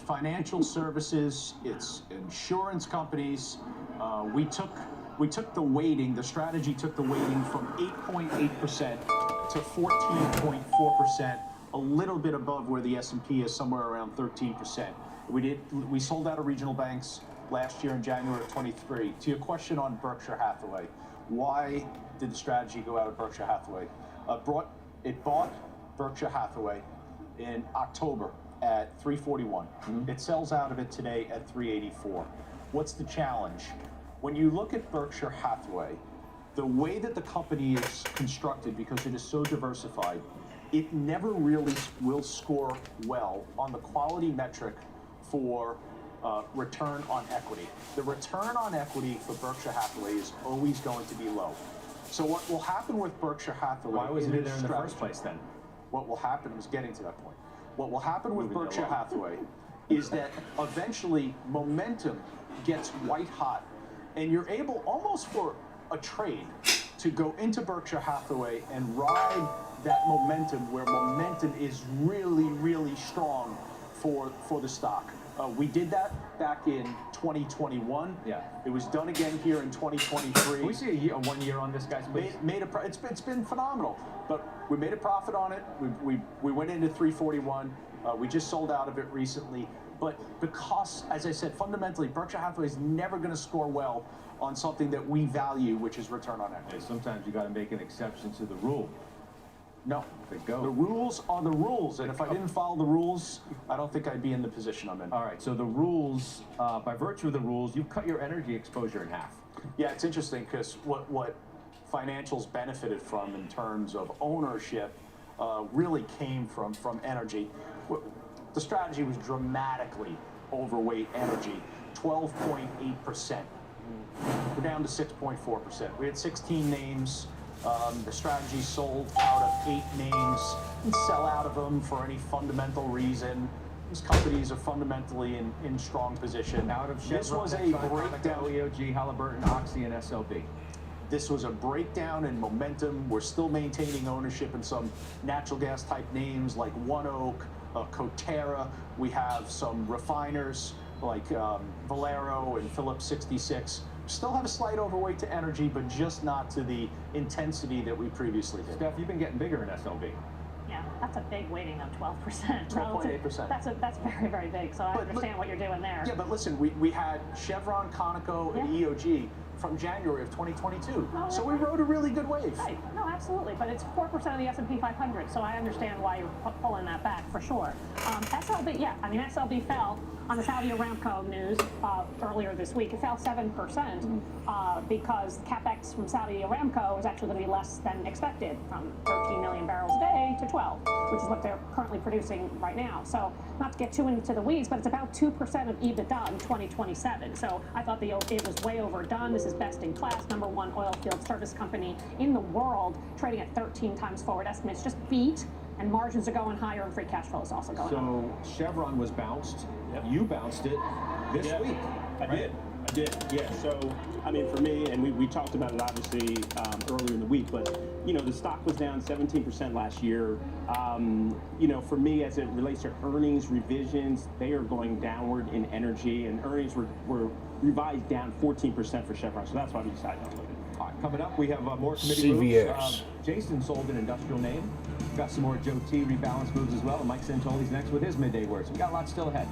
Speaker 2: financial services. It's insurance companies. We took the weighting. The strategy took the weighting from 8.8% to 14.4%. A little bit above where the S&P is, somewhere around 13%. We sold out of regional banks last year in January of 23. To your question on Berkshire Hathaway, why did the strategy go out of Berkshire Hathaway? It bought Berkshire Hathaway in October at 341. It sells out of it today at 384. What's the challenge? When you look at Berkshire Hathaway, the way that the company is constructed, because it is so diversified, it never really will score well on the quality metric for return on equity. The return on equity for Berkshire Hathaway is always going to be low. So what will happen with Berkshire Hathaway?
Speaker 23: Why was it in there in the
Speaker 2: strategy-
Speaker 23: first place then?
Speaker 2: What will happen, I was getting to that point. What will happen with Berkshire Hathaway is that eventually momentum gets white hot, and you're able, almost for a trade, to go into Berkshire Hathaway and ride that momentum, where momentum is really, really strong for the stock. We did that back in 2021.
Speaker 23: Yeah.
Speaker 2: It was done again here in 2023.
Speaker 23: Can we see a 1 year on this, guys, please?
Speaker 2: It's been phenomenal, but we made a profit on it. We went into 341. We just sold out of it recently. But because, as I said, fundamentally, Berkshire Hathaway is never going to score well on something that we value, which is return on equity.
Speaker 23: Sometimes you got to make an exception to the rule.
Speaker 2: No,
Speaker 23: they go.
Speaker 2: The rules are the rules, and if I didn't follow the rules, I don't think I'd be in the position I'm in.
Speaker 23: All right, so the rules, by virtue of the rules, you've cut your energy exposure in half.
Speaker 2: Yeah, it's interesting because what financials benefited from in terms of ownership really came from energy. The strategy was dramatically overweight energy, 12.8%. We're down to 6.4%. We had 16 names. The strategy sold out of 8 names. Didn't sell out of them for any fundamental reason. These companies are fundamentally in strong position.
Speaker 23: Out of
Speaker 2: This was a breakdown.
Speaker 23: EOG, Halliburton, Oxy, and SLB.
Speaker 2: This was a breakdown in momentum. We're still maintaining ownership in some natural gas type names like OneOak, Coterra. We have some refiners like Valero and Phillips 66. Still have a slight overweight to energy, but just not to the intensity that we previously did.
Speaker 23: Steph, you've been getting bigger in SLB.
Speaker 8: Yeah, that's a big weighting of 12%.
Speaker 2: 12.8%.
Speaker 8: That's very, very big, so I understand what you're doing there.
Speaker 2: Yeah, but listen, we had Chevron, Conoco, and EOG from January of 2022.
Speaker 8: Oh,
Speaker 2: So we rode a really good wave.
Speaker 8: Right, no, absolutely, but it's 4% of the S&P 500, so I understand why you're pulling that back for sure. SLB, yeah, I mean, SLB fell on the Saudi Aramco news earlier this week. It fell 7% because CapEx from Saudi Aramco is actually going to be less than expected, from 13 million barrels a day to 12, which is what they're currently producing right now. So not to get too into the weeds, but it's about 2% of EBITDA in 2027. So I thought it was way overdone. This is best in class, #1 oil field service company in the world, trading at 13 times forward estimates. Just beat, and margins are going higher, and free cash flow is also going up.
Speaker 23: So Chevron was bounced. Yep. You bounced it this week.
Speaker 24: I did, yeah. So, I mean, for me, and we talked about it obviously earlier in the week, but, you know, the stock was down 17% last year. You know, for me, as it relates to earnings revisions, they are going downward in energy, and earnings were revised down 14% for Chevron. So that's why we decided to look at it.
Speaker 23: All right, coming up, we have more committee
Speaker 9: CVX.
Speaker 23: moves. Jason sold an industrial name. Got some more Joe T rebalance moves as well, and Mike Santoli's next with his midday words. We got a lot still ahead.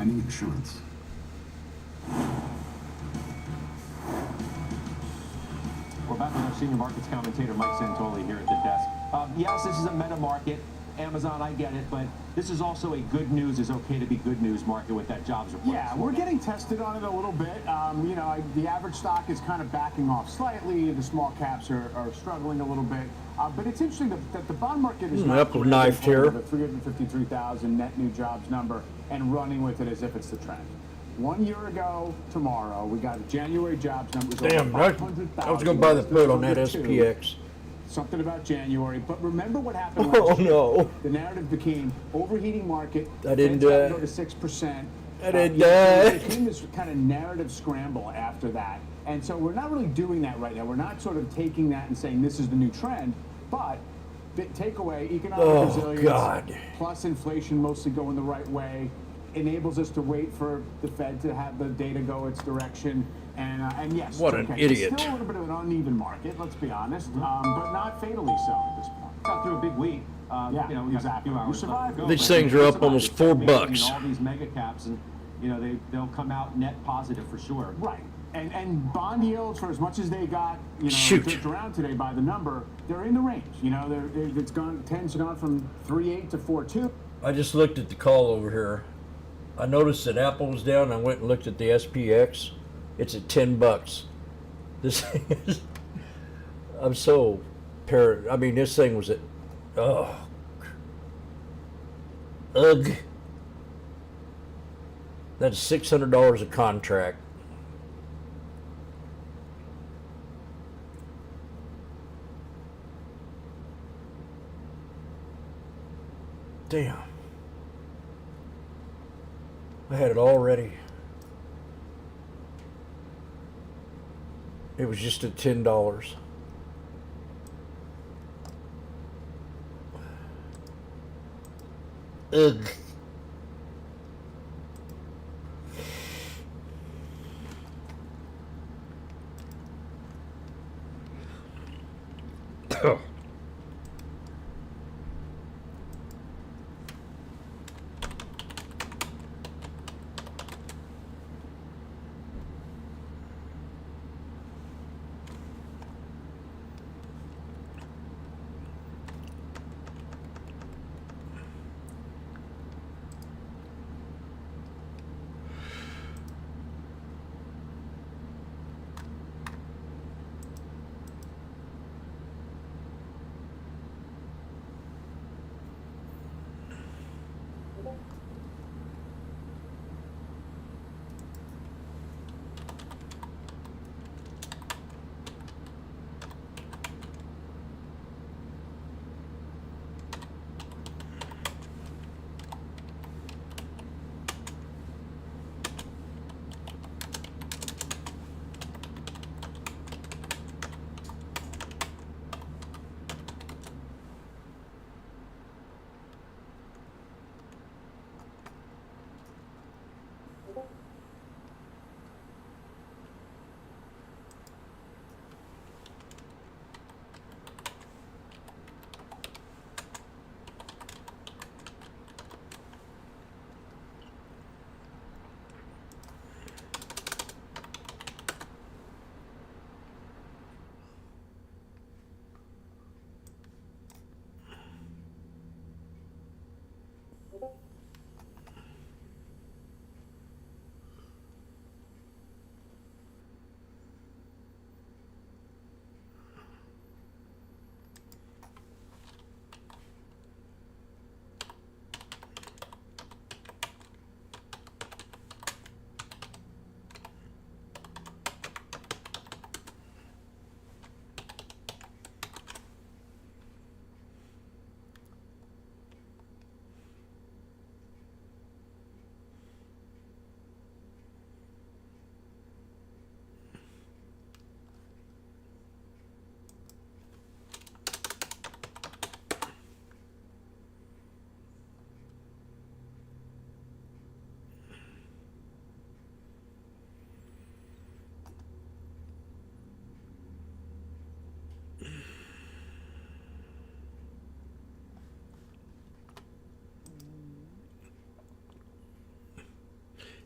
Speaker 7: I need assurance.
Speaker 23: We're back with our senior markets commentator, Mike Santoli, here at the desk. Yes, this is a meta market. Amazon, I get it, but this is also a good news is okay to be good news market with that jobs report.
Speaker 17: Yeah, we're getting tested on it a little bit. You know, the average stock is kind of backing off slightly. The small caps are struggling a little bit. But it's interesting that the bond market is not
Speaker 9: Apple knifed here.
Speaker 17: the 353,000 net new jobs number and running with it as if it's the trend. 1 year ago tomorrow, we got January jobs numbers.
Speaker 9: Damn,
Speaker 17: over
Speaker 9: I
Speaker 17: 500,000.
Speaker 9: was going to buy the put on that
Speaker 17: Number two.
Speaker 9: SPX.
Speaker 17: Something about January, but remember what happened
Speaker 9: Oh,
Speaker 17: last year.
Speaker 9: no.
Speaker 17: The narrative became overheating market.
Speaker 9: I didn't
Speaker 17: Fed's
Speaker 9: do
Speaker 17: gotta
Speaker 9: it.
Speaker 17: Go to 6%.
Speaker 9: I didn't do
Speaker 17: There
Speaker 9: it.
Speaker 17: became this kind of narrative scramble after that, and so we're not really doing that right now. We're not sort of taking that and saying this is the new trend, but takeaway: economic resilience
Speaker 9: God.
Speaker 17: plus inflation mostly going the right way enables us to wait for the Fed to have the data go its direction. And yes,
Speaker 9: What an idiot.
Speaker 17: It's still a little bit of an uneven market, let's be honest, but not fatally so at this point.
Speaker 23: Got through a big week.
Speaker 17: Yeah,
Speaker 23: you know, we got
Speaker 17: exactly.
Speaker 23: a few
Speaker 17: We
Speaker 23: hours
Speaker 17: survived
Speaker 23: left to go,
Speaker 9: These
Speaker 23: but
Speaker 9: things
Speaker 23: we
Speaker 9: are up
Speaker 23: survived.
Speaker 9: almost
Speaker 23: It's
Speaker 9: $4
Speaker 23: amazing,
Speaker 9: bucks.
Speaker 23: you know, all these mega caps, and you know they'll come out net positive for sure.
Speaker 17: Right. And bond yields, for as much as they got, you know,
Speaker 9: Shoot.
Speaker 17: jerked around today by the number, they're in the range. You know, it's gone, 10's gone from 3.8 to 4.2.
Speaker 9: I just looked at the call over here. I noticed that Apple was down. I went and looked at the SPX. It's at $10. This thing is, I'm so I mean, this thing was at, ugh. That's $600 a contract. Damn. I had it already. It was just at $10. Ugh.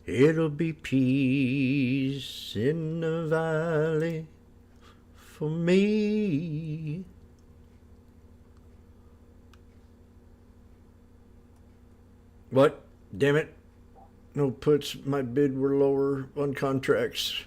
Speaker 9: It'll be peace in the valley for me. What? Damn it. No puts. My bid were lower on contracts.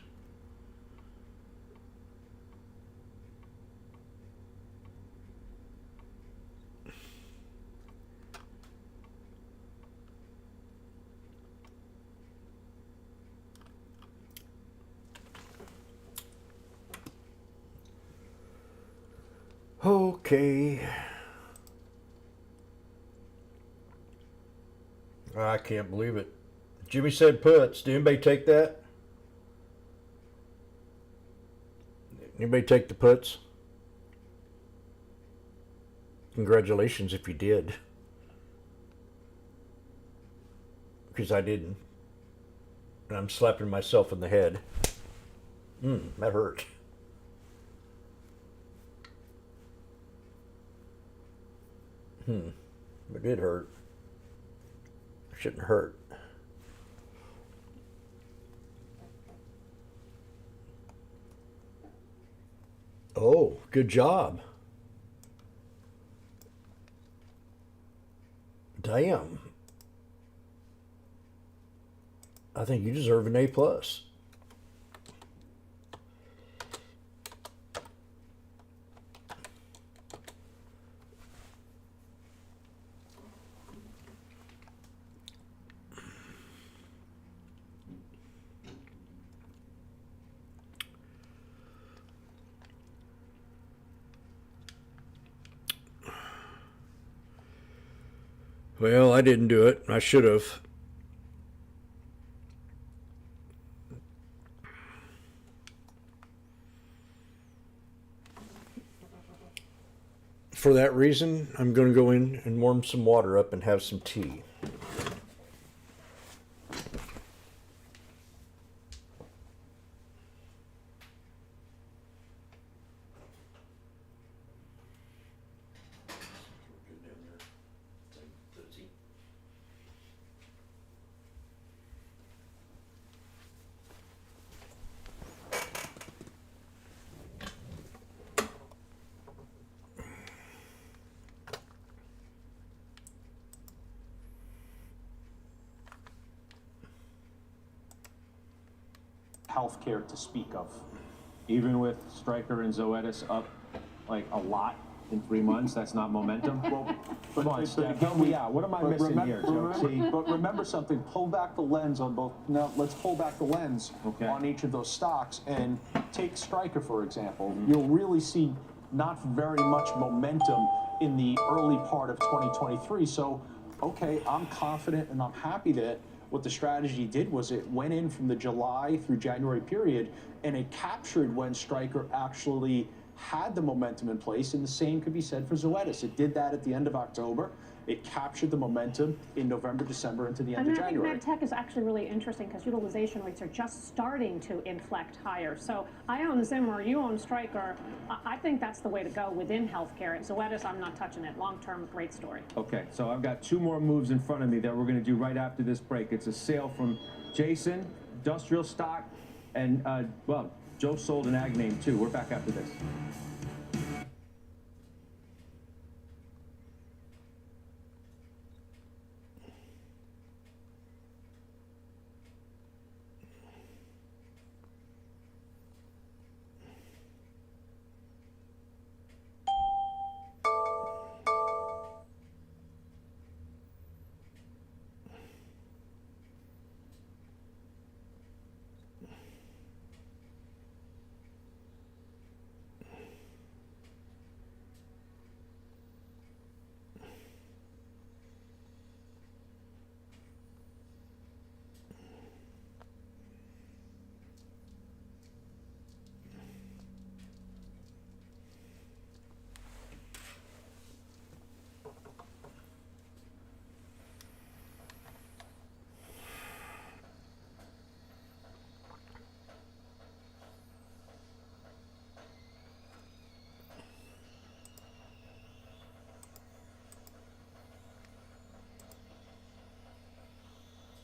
Speaker 9: Okay. I can't believe it. Jimmy said puts. Did anybody take that? Anybody take the puts? Congratulations if you did. Because I didn't. And I'm slapping myself in the head. That hurt. It did hurt. Shouldn't hurt. Oh, good job. Damn. I think you deserve an A+. Well, I didn't do it. I should have. For that reason, I'm going to go in and warm some water up and have some tea.
Speaker 2: Healthcare to speak of. Even with Stryker and Zoetis up like a lot in 3 months, that's not momentum. Well, come on, Steph, help me out. What am I missing here, Joe? See, but remember something. Pull back the lens on both. Now let's pull back the lens on each of those stocks and take Stryker for example. You'll really see not very much momentum in the early part of 2023. So, okay, I'm confident and I'm happy that what the strategy did was it went in from the July through January period and it captured when Stryker actually had the momentum in place, and the same could be said for Zoetis. It did that at the end of October. It captured the momentum in November, December, into the end of January.
Speaker 8: I think med tech is actually really interesting because utilization rates are just starting to inflect higher. So I own Zimmer, you own Stryker. I think that's the way to go within healthcare. At Zoetis, I'm not touching it. Long-term, great story.
Speaker 23: Okay, so I've got 2 more moves in front of me that we're going to do right after this break. It's a sale from Jason, industrial stock, and, well, Joe sold an ag name too. We're back after this.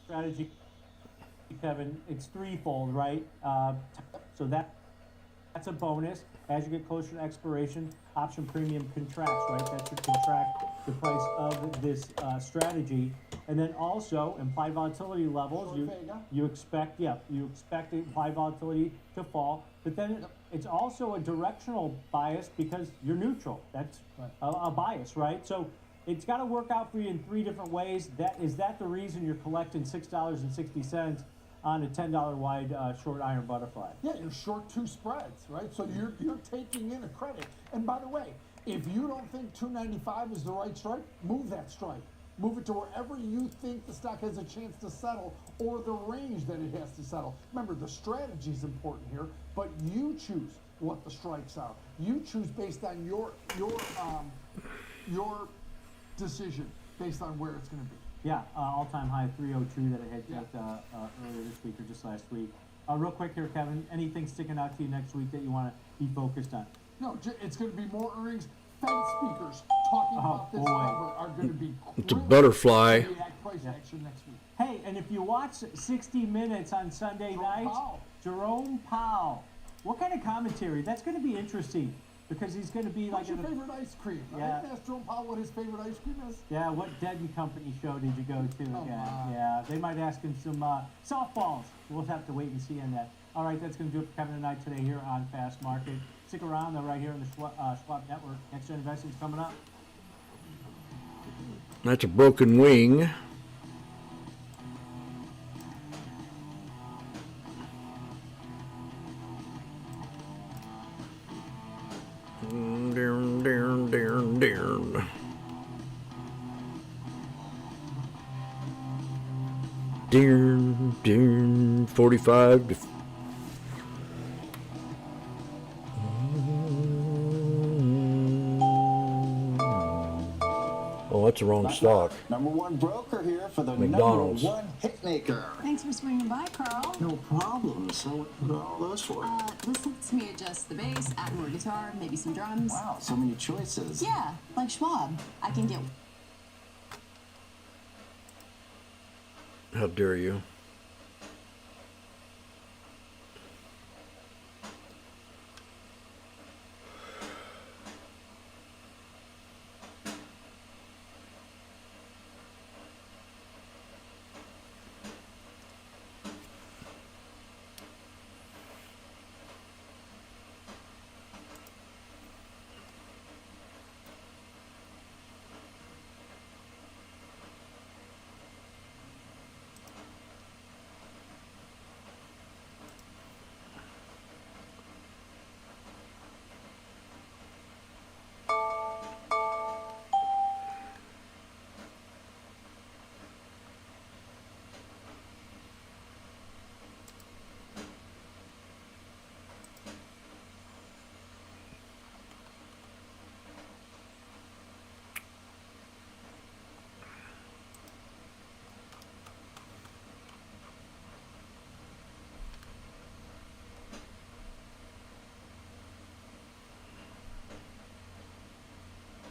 Speaker 23: Strategy
Speaker 7: Kevin, it's threefold, right? So that's a bonus. As you get closer to expiration, option premium contracts, right? That should contract the price of this strategy. And then also implied volatility levels, you expect the implied volatility to fall, but then it's also a directional bias because you're neutral. That's a bias, right? So it's got to work out for you in three different ways. Is that the reason you're collecting $6.60 on a $10 wide short iron butterfly?
Speaker 14: Yeah, you're short two spreads, right? So you're taking in a credit. And by the way, if you don't think 295 is the right strike, move that strike. Move it to wherever you think the stock has a chance to settle or the range that it has to settle. Remember, the strategy is important here, but you choose what the strikes are. You choose based on your decision, based on where it's going to be.
Speaker 7: Yeah, all-time high 302 that it had hit earlier this week or just last week. Real quick here, Kevin, anything sticking out to you next week that you want to be focused on?
Speaker 14: No, it's going to be more earnings. Fed speakers talking about this number are going to be
Speaker 9: It's a butterfly.
Speaker 14: price action next week.
Speaker 7: Hey, and if you watch 60 Minutes on Sunday nights, Jerome Powell, what kind of commentary? That's going to be interesting because he's going to be
Speaker 14: What's your favorite ice cream?
Speaker 7: Yeah.
Speaker 14: I didn't ask Jerome Powell what his favorite ice cream is.
Speaker 7: Yeah, what Dead and Company show did you go to again? Yeah, they might ask him some softballs. We'll have to wait and see on that. All right, that's going to do it for Kevin and I today here on Fast Market. Stick around, though, right here on the Schwab Network. Next Gen Investing's coming up.
Speaker 9: That's a broken wing. Darn, 45 to Oh, that's the wrong stock.
Speaker 15: Number one broker here for the
Speaker 9: McDonald's.
Speaker 15: number one hit maker.
Speaker 20: Thanks for swinging by, Carl.
Speaker 15: No problem. So what are all those for?
Speaker 20: This lets me adjust the bass, add more guitar, maybe some drums.
Speaker 15: Wow, so many choices.
Speaker 20: Yeah, like Schwab. I can get...
Speaker 9: How dare you?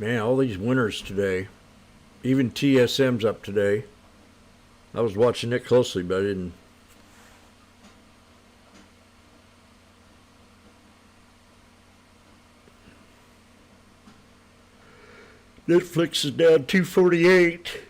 Speaker 9: Man, all these winners today. Even TSM's up today. I was watching it closely, but I didn't. Netflix is down 248.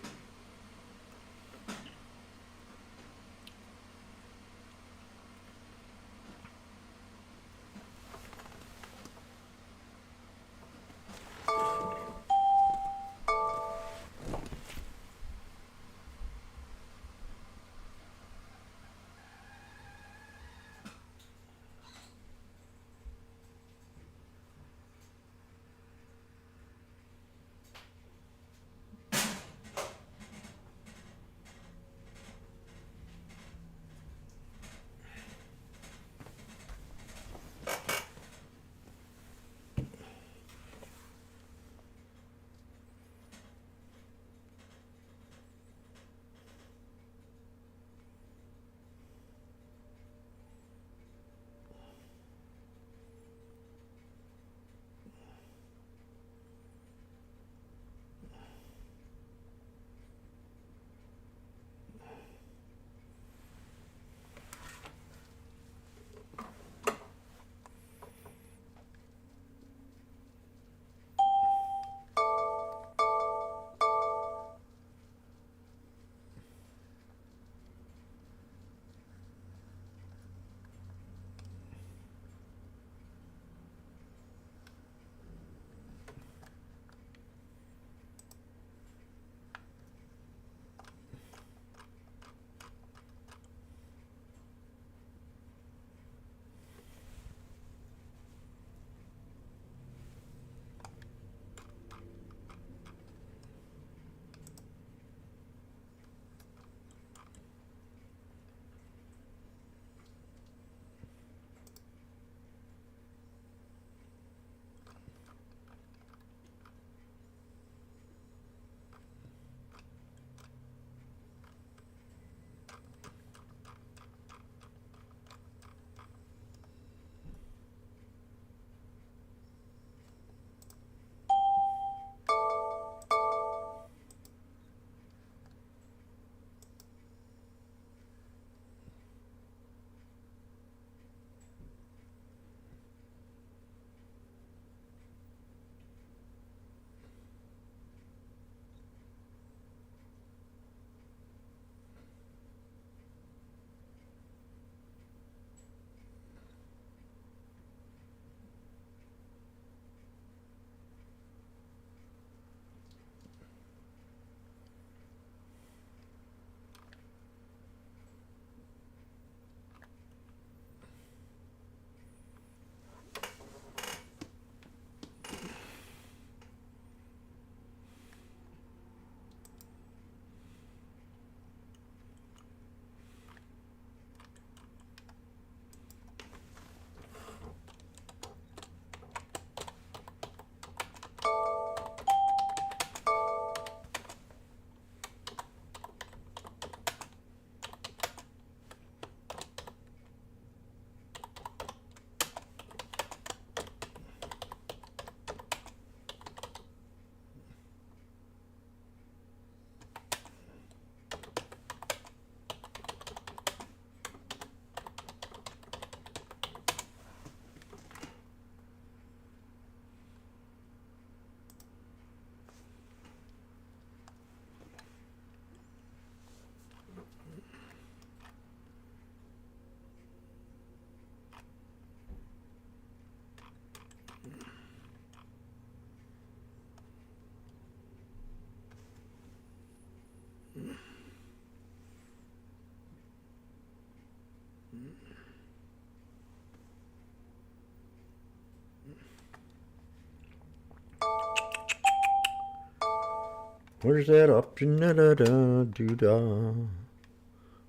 Speaker 9: Where's that option? Da da da do da.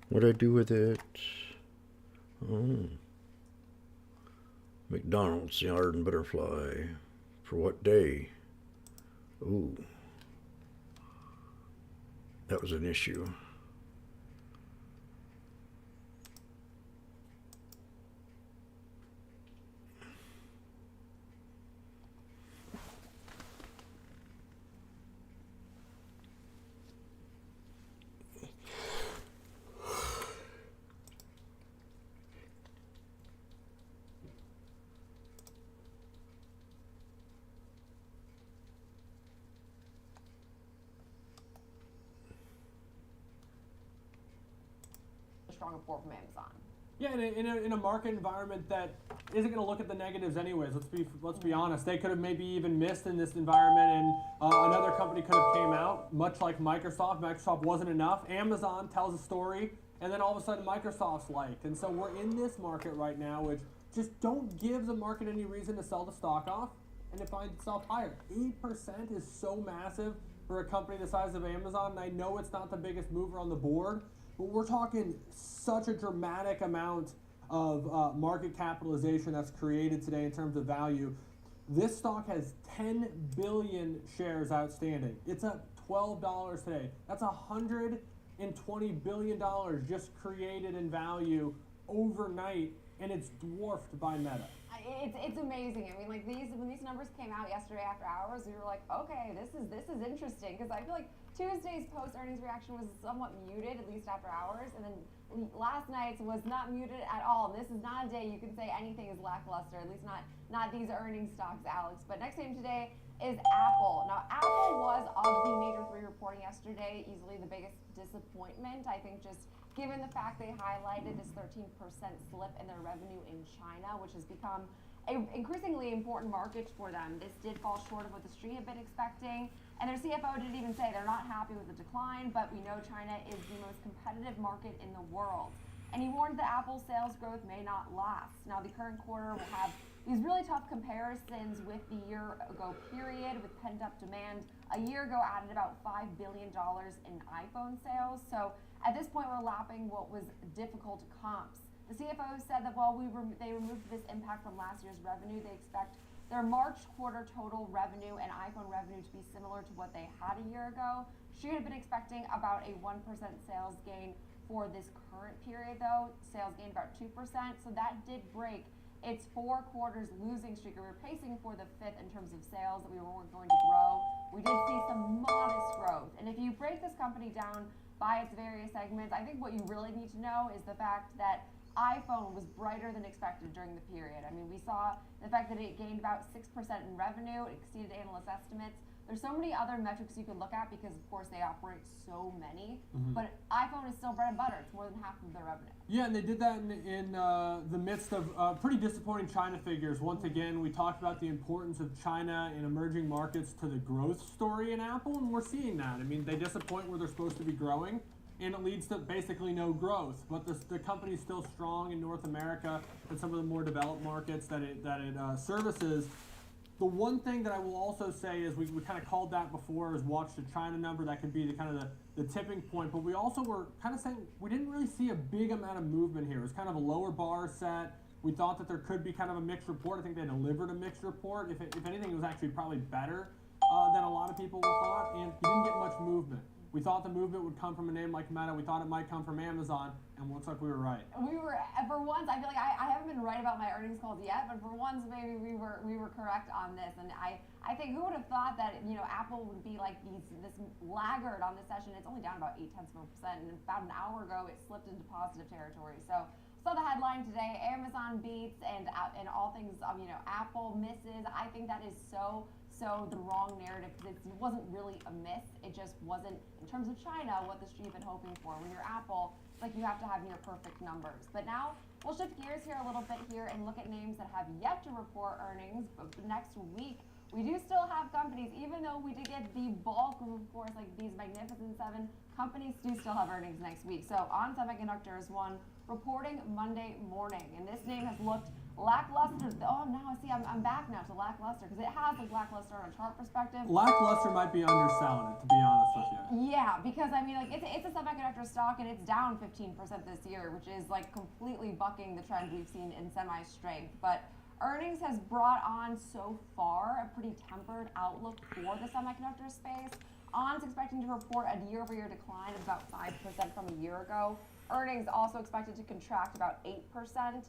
Speaker 9: What'd I do with it? Oh. McDonald's, the Ardent Butterfly. For what day? Ooh. That was an issue.
Speaker 16: Strong report from Amazon.
Speaker 3: Yeah, in a market environment that isn't going to look at the negatives anyways. Let's be honest. They could have maybe even missed in this environment, and another company could have came out, much like Microsoft. Microsoft wasn't enough. Amazon tells a story, and then all of a sudden Microsoft's liked. And so we're in this market right now, which just don't give the market any reason to sell the stock off and to find itself higher. 8% is so massive for a company the size of Amazon, and I know it's not the biggest mover on the board, but we're talking such a dramatic amount of market capitalization that's created today in terms of value. This stock has 10 billion shares outstanding. It's up $12 today. That's $120 billion just created in value overnight, and it's dwarfed by Meta.
Speaker 16: It's amazing. I mean, like when these numbers came out yesterday after hours, we were like, okay, this is interesting, because I feel like Tuesday's post-earnings reaction was somewhat muted, at least after hours, and then last night's was not muted at all. This is not a day you can say anything is lackluster, at least not these earnings stocks, Alex. But next name today is Apple. Now, Apple was of the major three reporting yesterday easily the biggest disappointment. I think just given the fact they highlighted this 13% slip in their revenue in China, which has become an increasingly important market for them. This did fall short of what the street had been expecting. And their CFO didn't even say they're not happy with the decline, but we know China is the most competitive market in the world. And he warned that Apple's sales growth may not last. Now, the current quarter will have these really tough comparisons with the year-ago period with pent-up demand. A year ago added about $5 billion in iPhone sales. So at this point, we're lapping what was difficult comps. The CFO said that while they removed this impact from last year's revenue, they expect their March quarter total revenue and iPhone revenue to be similar to what they had a year ago. She had been expecting about a 1% sales gain for this current period, though. Sales gained about 2%, so that did break its 4 quarters losing streak. We were pacing for the 5th in terms of sales that we weren't going to grow. We did see some modest growth. And if you break this company down by its various segments, I think what you really need to know is the fact that iPhone was brighter than expected during the period. I mean, we saw the fact that it gained about 6% in revenue. It exceeded analyst estimates. There's so many other metrics you can look at because, of course, they operate so many. But iPhone is still bread and butter. It's more than half of their revenue.
Speaker 3: Yeah, and they did that in the midst of pretty disappointing China figures. Once again, we talked about the importance of China in emerging markets to the growth story in Apple, and we're seeing that. I mean, they disappoint where they're supposed to be growing, and it leads to basically no growth. But the company's still strong in North America and some of the more developed markets that it services. The one thing that I will also say is we kind of called that before, is watch the China number. That could be the tipping point. But we also were kind of saying we didn't really see a big amount of movement here. It was kind of a lower bar set. We thought that there could be kind of a mixed report. I think they delivered a mixed report. If anything, it was actually probably better than a lot of people thought. And you didn't get much movement. We thought the movement would come from a name like Meta. We thought it might come from Amazon, and looks like we were right.
Speaker 16: We were, for once, I feel like I haven't been right about my earnings calls yet, but for once maybe we were correct on this. And I think who would have thought that Apple would be like this laggard on this session? It's only down about 0.8%, and about an hour ago it slipped into positive territory. So saw the headline today: Amazon beats and all things Apple misses. I think that is so the wrong narrative, because it wasn't really a miss. It just wasn't, in terms of China, what the street had been hoping for. When you're Apple, it's like you have to have near perfect numbers. But now we'll shift gears here a little bit here and look at names that have yet to report earnings. But next week, we do still have companies, even though we did get the bulk of course, like these Magnificent Seven, companies do still have earnings next week. So On Semiconductor is one reporting Monday morning, and this name has looked Lackluster. Oh, now see, I'm back now to lackluster because it has like lackluster on a chart perspective.
Speaker 3: Lackluster might be underselling it, to be honest with you.
Speaker 16: Yeah, because I mean, like it's a semiconductor stock and it's down 15% this year, which is like completely bucking the trend we've seen in semi strength. But earnings has brought on so far a pretty tempered outlook for the semiconductor space. ON's expecting to report a year-over-year decline of about 5% from a year ago. Earnings also expected to contract about 8%.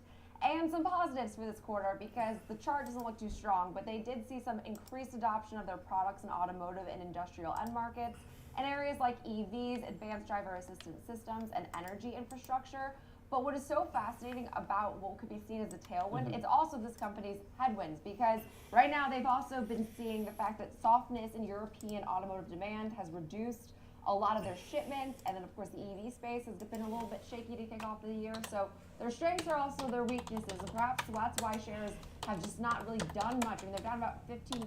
Speaker 16: And some positives for this quarter because the chart doesn't look too strong, but they did see some increased adoption of their products in automotive and industrial end markets, and areas like EVs, advanced driver assistance systems, and energy infrastructure. But what is so fascinating about what could be seen as a tailwind, it's also this company's headwinds, because right now they've also been seeing the fact that softness in European automotive demand has reduced a lot of their shipments, and then of course the EV space has been a little bit shaky to kick off the year. So their strengths are also their weaknesses, and perhaps that's why shares have just not really done much. I mean, they're down about 15%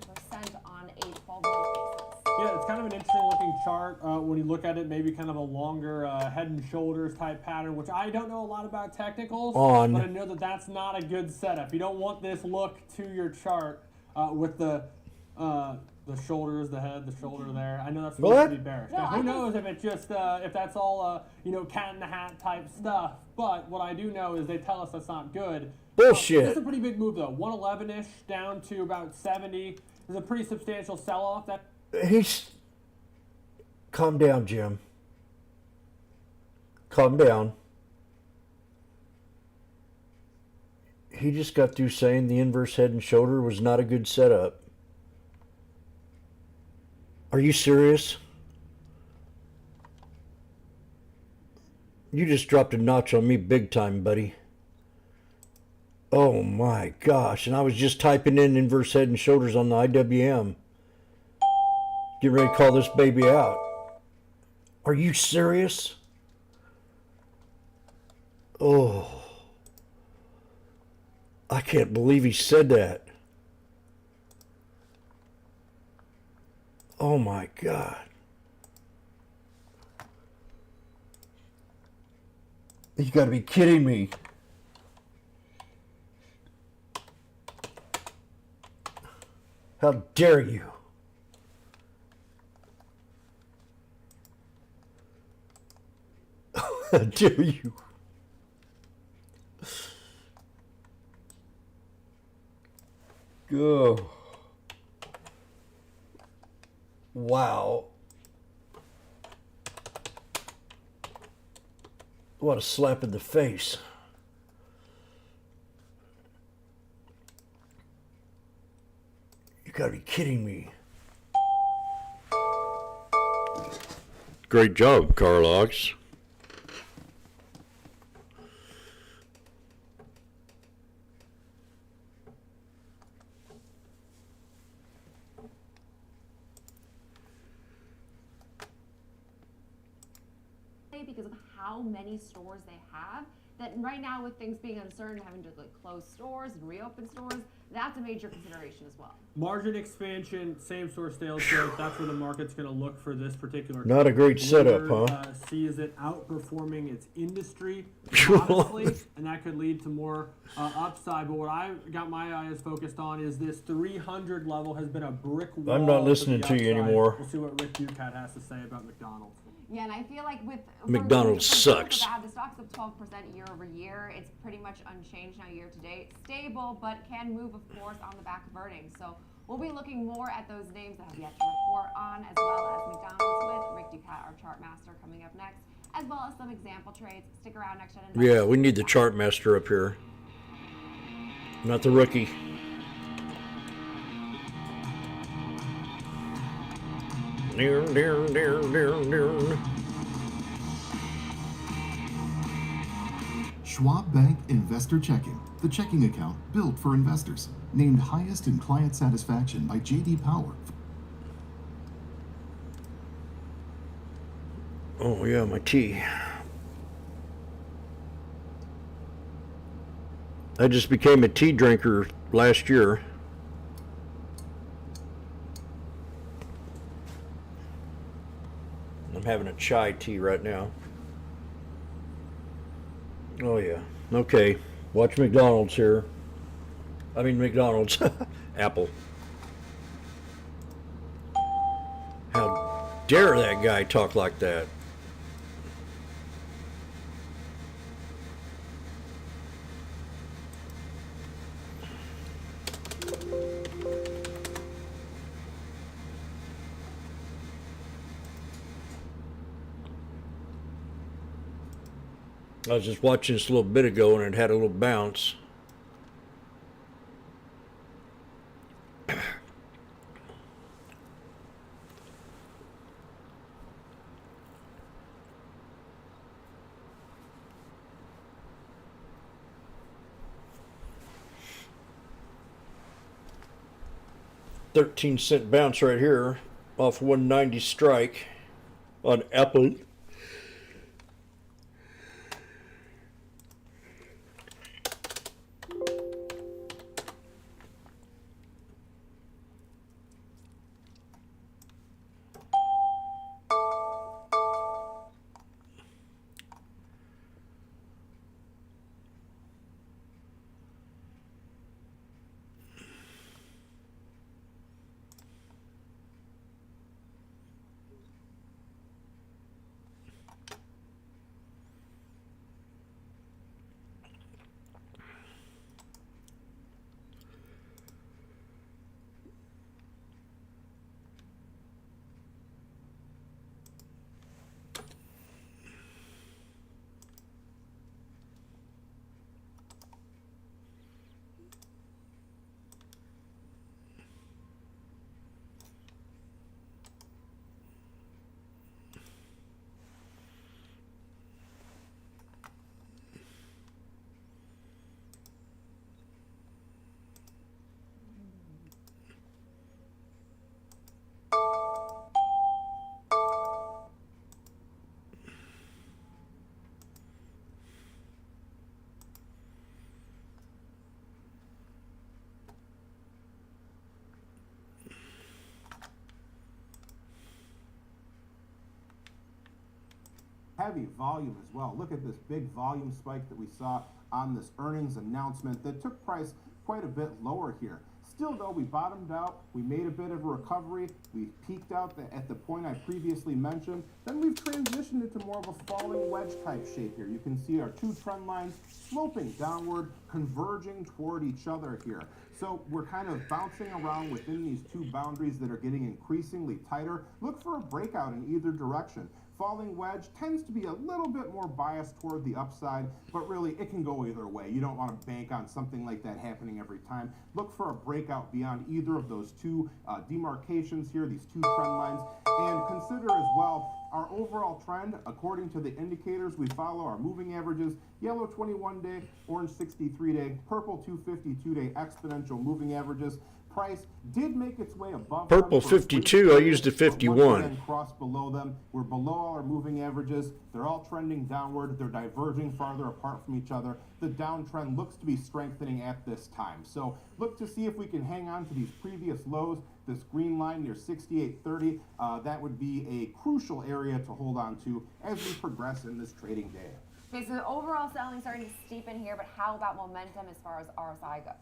Speaker 16: on a 12-month basis.
Speaker 3: Yeah, it's kind of an interesting looking chart when you look at it, maybe kind of a longer head and shoulders type pattern, which I don't know a lot about technicals, but I know that that's not a good setup. You don't want this look to your chart with the shoulders, the head, the shoulder there. I know that's supposed to be bearish. Now, who knows if it's just if that's all cat in the hat type stuff. But what I do know is they tell us that's not good.
Speaker 9: Bullshit.
Speaker 3: It's a pretty big move though. 111-ish down to about 70 is a pretty substantial sell-off. That
Speaker 9: calm down, Jim. Calm down. He just got through saying the inverse head and shoulder was not a good setup. Are you serious? You just dropped a notch on me big time, buddy. Oh my gosh. And I was just typing in inverse head and shoulders on the IWM. Get ready to call this baby out. Are you serious? Oh. I can't believe he said that. Oh my God. You gotta be kidding me. How dare you? How dare you? Go. Wow. What a slap in the face. You gotta be kidding me. Great job, Carlox.
Speaker 16: Because of how many stores they have, that right now with things being uncertain, having to like close stores and reopen stores, that's a major consideration as well.
Speaker 3: margin expansion, same store sales growth, that's where the market's going to look for this particular.
Speaker 9: Not a great setup, huh?
Speaker 3: Sees it outperforming its industry, honestly, and that could lead to more upside. But what I got my eyes focused on is this 300 level has been a brick wall.
Speaker 9: I'm not listening to you anymore.
Speaker 3: We'll see what Rick Ducat has to say about McDonald's.
Speaker 16: Yeah, and I feel like with
Speaker 9: McDonald's sucks.
Speaker 16: The stock's up 12% year over year. It's pretty much unchanged now year to date. Stable, but can move, of course, on the back of earnings. So we'll be looking more at those names that have yet to report on, as well as McDonald's with Rick Ducat, our chart master, coming up next, as well as some example trades. Stick around, Next Gen Investment.
Speaker 9: Yeah, we need the chart master up here, not the rookie.
Speaker 22: Schwab Bank Investor Checking, the checking account built for investors. Named highest in client satisfaction by J.D. Power.
Speaker 9: Oh yeah, my tea. I just became a tea drinker last year. I'm having a chai tea right now. Oh yeah. Okay. Watch McDonald's here. I mean McDonald's. Apple. How dare that guy talk like that? I was just watching this a little bit ago and it had a little bounce. $0.13 bounce right here off 190 strike on Apple.
Speaker 5: Heavy volume as well. Look at this big volume spike that we saw on this earnings announcement that took price quite a bit lower here. Still though, we bottomed out, we made a bit of a recovery, we peaked out at the point I previously mentioned, then we've transitioned into more of a falling wedge type shape here. You can see our two trend lines sloping downward, converging toward each other here. So we're kind of bouncing around within these two boundaries that are getting increasingly tighter. Look for a breakout in either direction. Falling wedge tends to be a little bit more biased toward the upside, but really it can go either way. You don't want to bank on something like that happening every time. Look for a breakout beyond either of those two demarcations here, these two trend lines, and consider as well our overall trend. According to the indicators we follow, our moving averages, yellow 21-day, orange 63-day, purple 252-day exponential moving averages. Price did make its way above
Speaker 9: Purple 52, I used a 51.
Speaker 5: Cross below them. We're below all our moving averages. They're all trending downward. They're diverging farther apart from each other. The downtrend looks to be strengthening at this time. So look to see if we can hang on to these previous lows. This green line near 68.30, that would be a crucial area to hold on to as we progress in this trading day.
Speaker 12: Okay, so the overall selling starting to steepen here, but how about momentum as far as RSI goes?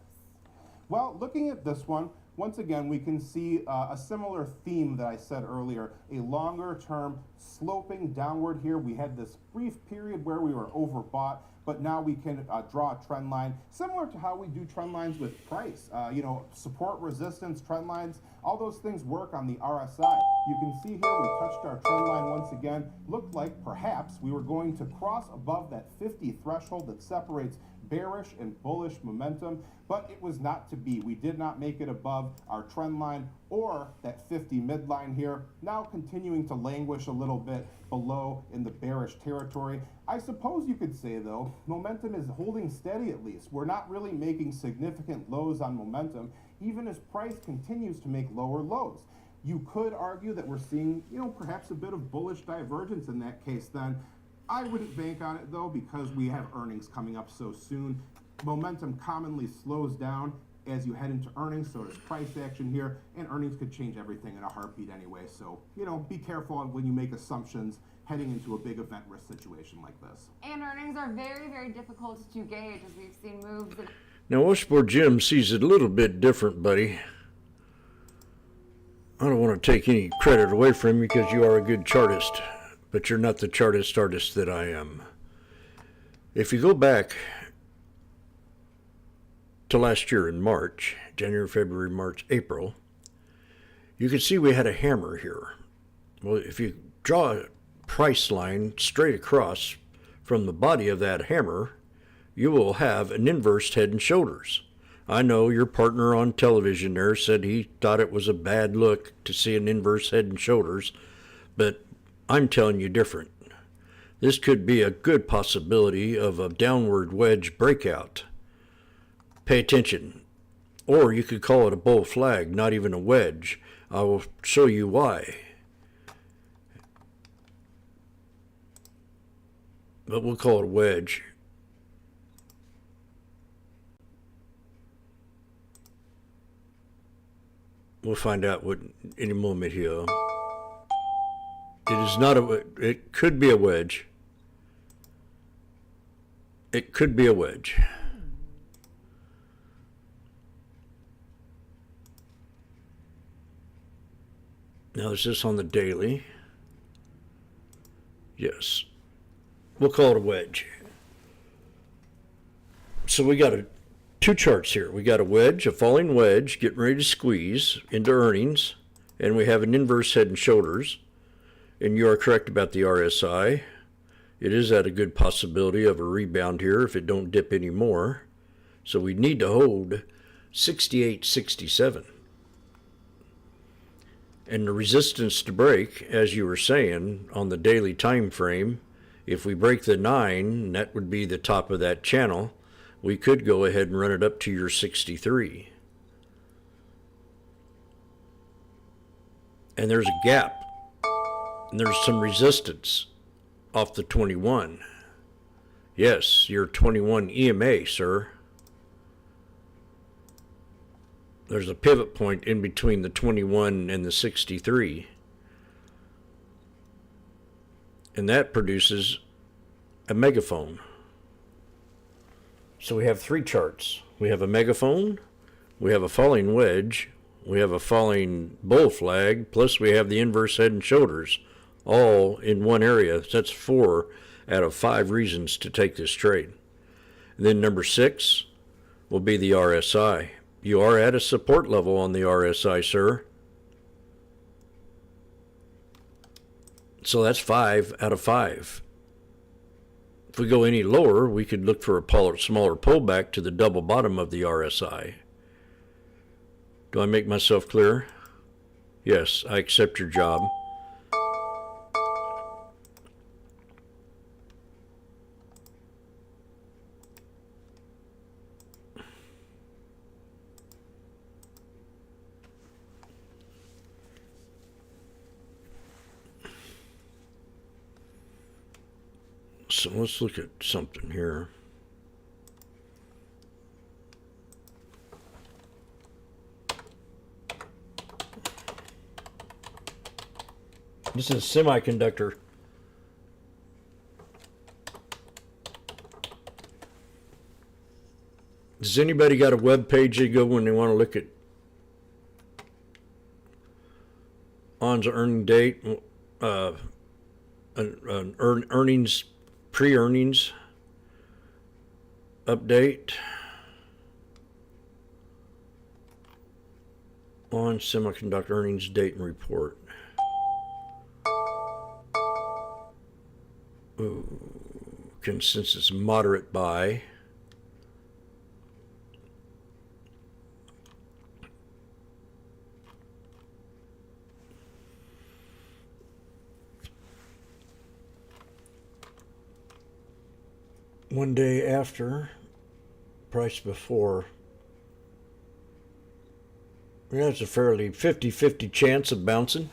Speaker 5: Well, looking at this one, once again, we can see a similar theme that I said earlier, a longer term sloping downward here. We had this brief period where we were overbought, but now we can draw a trend line similar to how we do trend lines with price. You know, support, resistance, trend lines, all those things work on the RSI. You can see here we touched our trend line once again. Looked like perhaps we were going to cross above that 50 threshold that separates bearish and bullish momentum, but it was not to be. We did not make it above our trend line or that 50 midline here, now continuing to languish a little bit below in the bearish territory. I suppose you could say though, momentum is holding steady at least. We're not really making significant lows on momentum, even as price continues to make lower lows. You could argue that we're seeing, you know, perhaps a bit of bullish divergence in that case then. I wouldn't bank on it though because we have earnings coming up so soon. Momentum commonly slows down as you head into earnings, so does price action here, and earnings could change everything in a heartbeat anyway. So, you know, be careful when you make assumptions heading into a big event risk situation like this.
Speaker 12: And earnings are very, very difficult to gauge as we've seen moves.
Speaker 9: Now, Washboardjim sees it a little bit different, buddy. I don't want to take any credit away from you because you are a good chartist, but you're not the chartist artist that I am. If you go back to last year in March, January, February, March, April, you can see we had a hammer here. Well, if you draw a price line straight across from the body of that hammer, you will have an inverse head and shoulders. I know your partner on television there said he thought it was a bad look to see an inverse head and shoulders, but I'm telling you different. This could be a good possibility of a downward wedge breakout. Pay attention. Or you could call it a bull flag, not even a wedge. I will show you why. But we'll call it a wedge. We'll find out what any moment here. It is not a. It could be a wedge. It could be a wedge. Now is this on the daily? Yes. We'll call it a wedge. So we got two charts here. We got a wedge, a falling wedge, getting ready to squeeze into earnings, and we have an inverse head and shoulders. And you are correct about the RSI. It is at a good possibility of a rebound here if it don't dip anymore. So we need to hold 68.67. And the resistance to break, as you were saying, on the daily time frame, if we break the 9, that would be the top of that channel, we could go ahead and run it up to your 63. And there's a gap. And there's some resistance off the 21. Yes, your 21 EMA, sir. There's a pivot point in between the 21 and the 63. And that produces a megaphone. So we have three charts. We have a megaphone, we have a falling wedge, we have a falling bull flag, plus we have the inverse head and shoulders, all in one area. That's 4 out of 5 reasons to take this trade. And then number 6 will be the RSI. You are at a support level on the RSI, sir. So that's 5 out of 5. If we go any lower, we could look for a smaller pullback to the double bottom of the RSI. Do I make myself clear? Yes, I accept your job. So let's look at something here. This is a semiconductor. Does anybody got a web page they go when they want to look at ON's earning date, earnings, pre-earnings update on semiconductor earnings date and report? Ooh, consensus moderate buy. One day after, price before. Yeah, it's a fairly 50-50 chance of bouncing.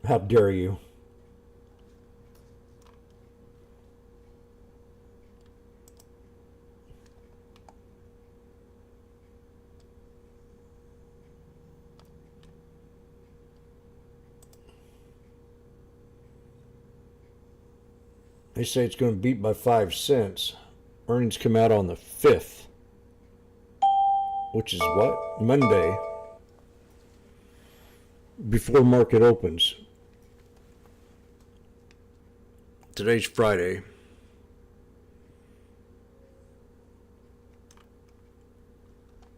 Speaker 9: How dare you? They say it's going to beat by 5 cents. Earnings come out on the 5th, which is what? Monday, before market opens. Today's Friday.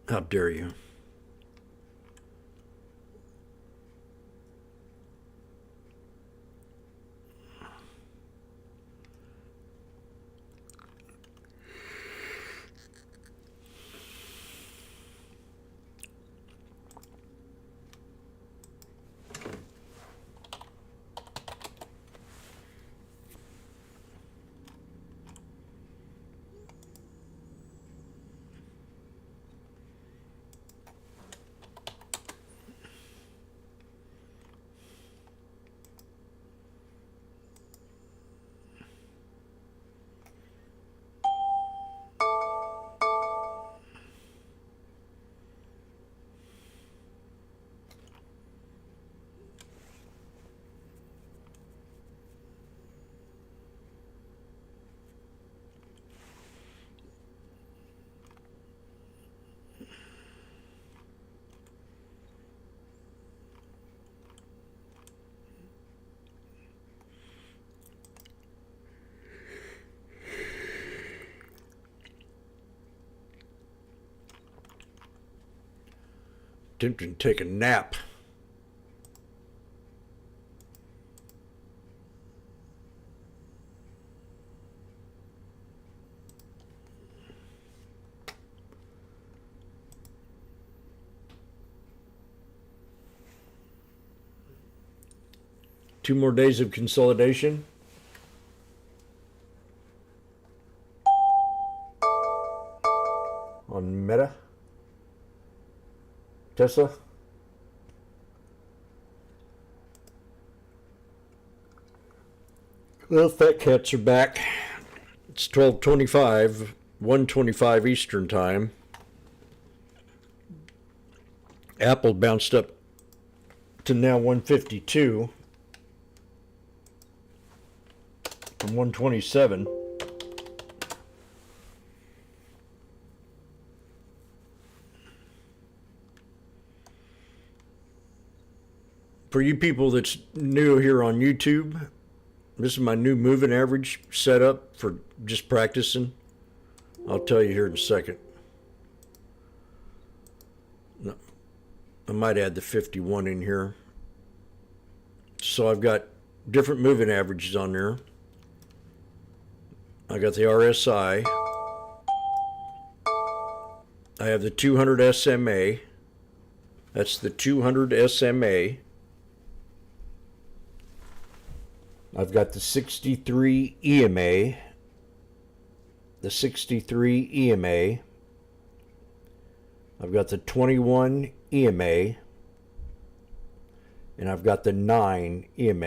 Speaker 9: How dare you? Tempting to take a nap. Two more days of consolidation. On Meta. Tesla. Well, fat cats are back. It's 12:25, 1:25 Eastern time. Apple bounced up to now 152 from 127. For you people that's new here on YouTube, this is my new moving average setup for just practicing. I'll tell you here in a second. No, I might add the 51 in here. So I've got different moving averages on there. I got the RSI. I have the 200 SMA. That's the 200 SMA. I've got the 63 EMA, the 63 EMA. I've got the 21 EMA, and I've got the 9 EMA.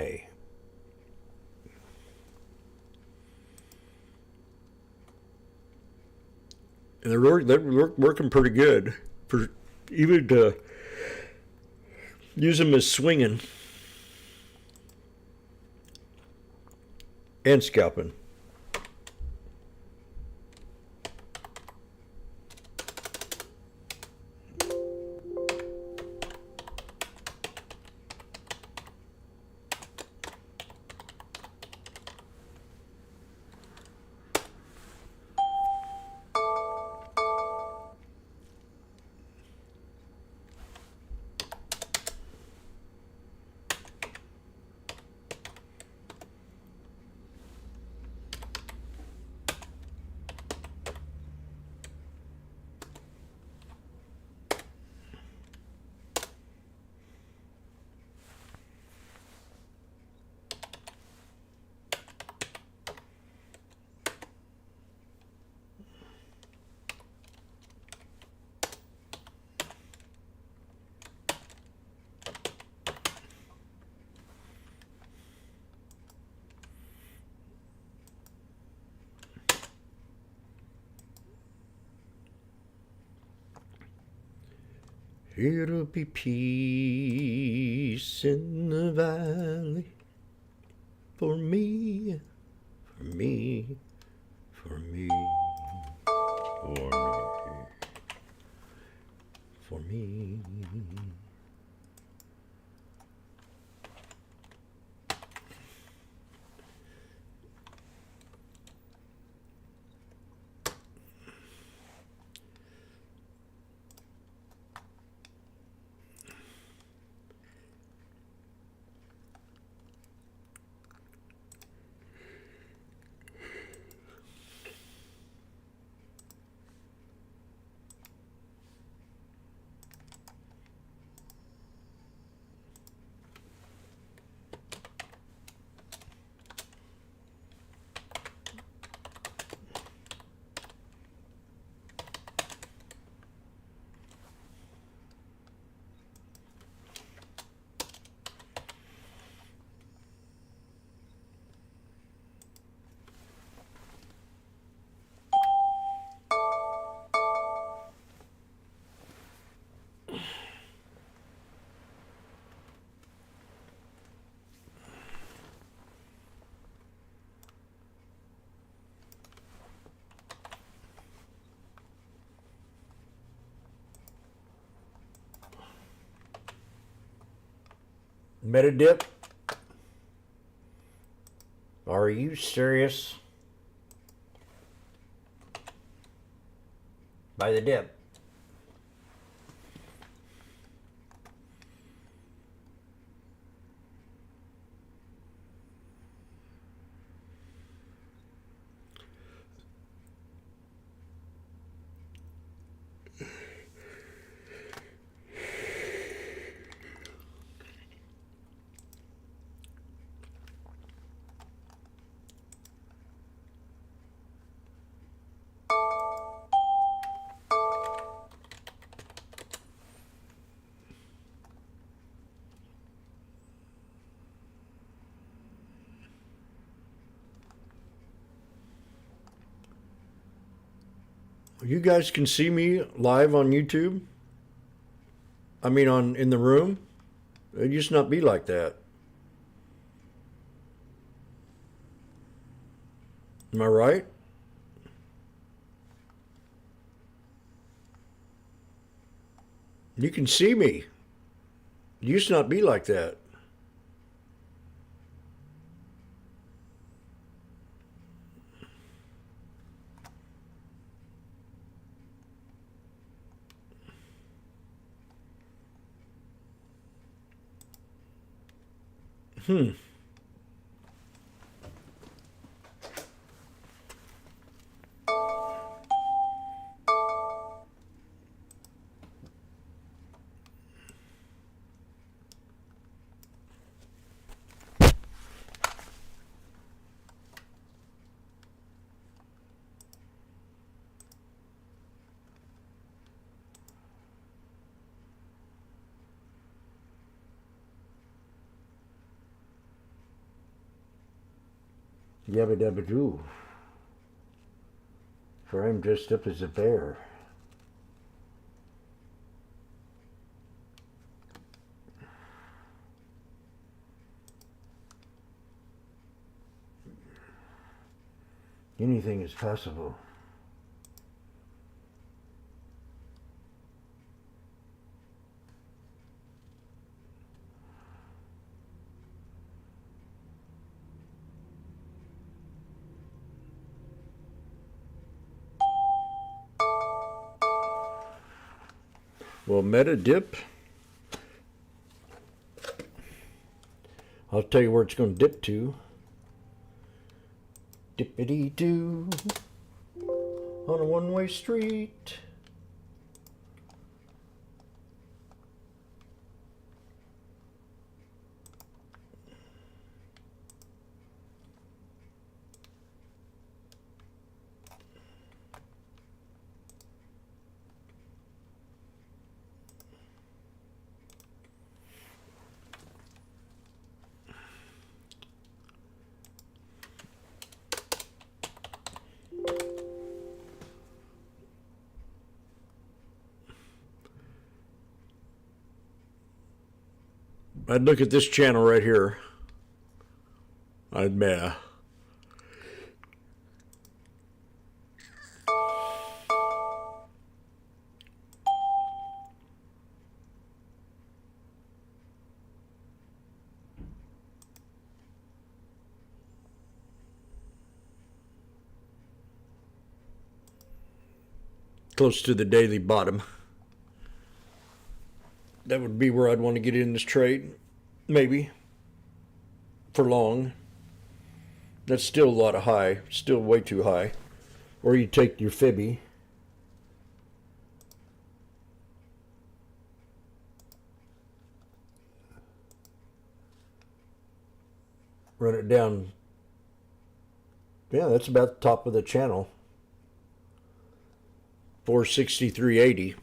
Speaker 9: And they're working pretty good for even to use them as swinging and scalping. It'll be peace in the valley for me, me, for me, for me. Metadip? Are you serious? By the dip. You guys can see me live on YouTube? I mean, in the room? It used to not be like that. Am I right? You can see me. It used to not be like that. Yabba dabba doo. For I'm dressed up as a bear. Anything is possible. Well, meta dip. I'll tell you where it's going to dip to. Dippity doo on a one-way street. I'd look at this channel right here. I'd close to the daily bottom. That would be where I'd want to get in this trade, maybe, for long. That's still a lot of high, still way too high. Or you take your Fibby. Run it down. Yeah, that's about the top of the channel. 463.80.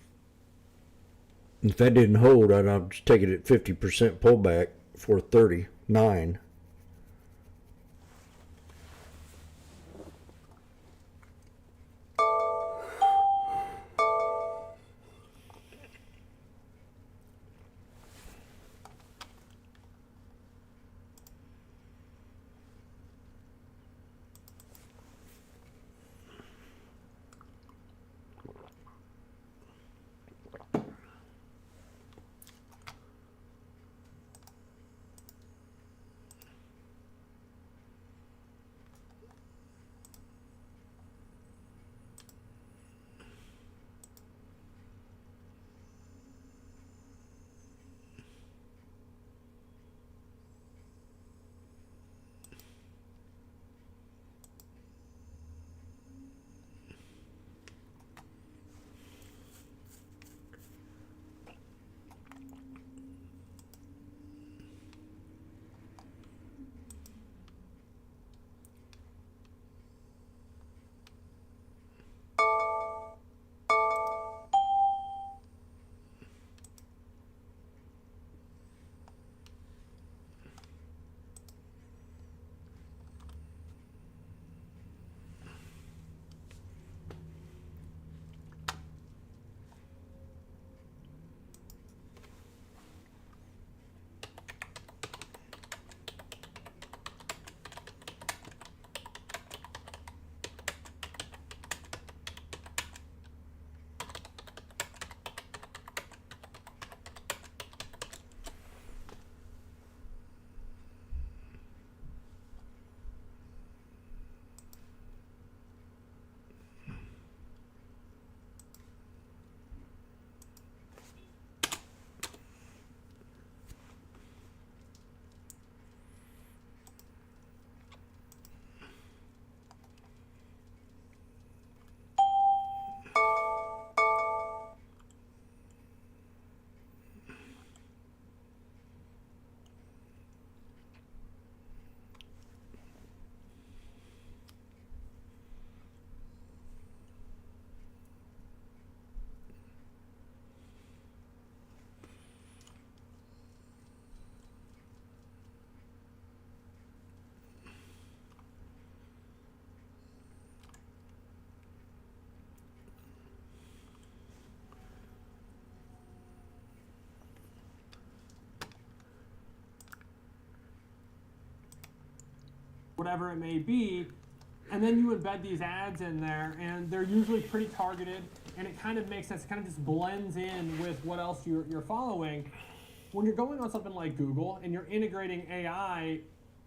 Speaker 9: If that didn't hold, I'd just take it at 50% pullback, 439.
Speaker 3: Whatever it may be, and then you embed these ads in there, and they're usually pretty targeted, and it kind of makes sense. It kind of just blends in with what else you're following. When you're going on something like Google and you're integrating AI,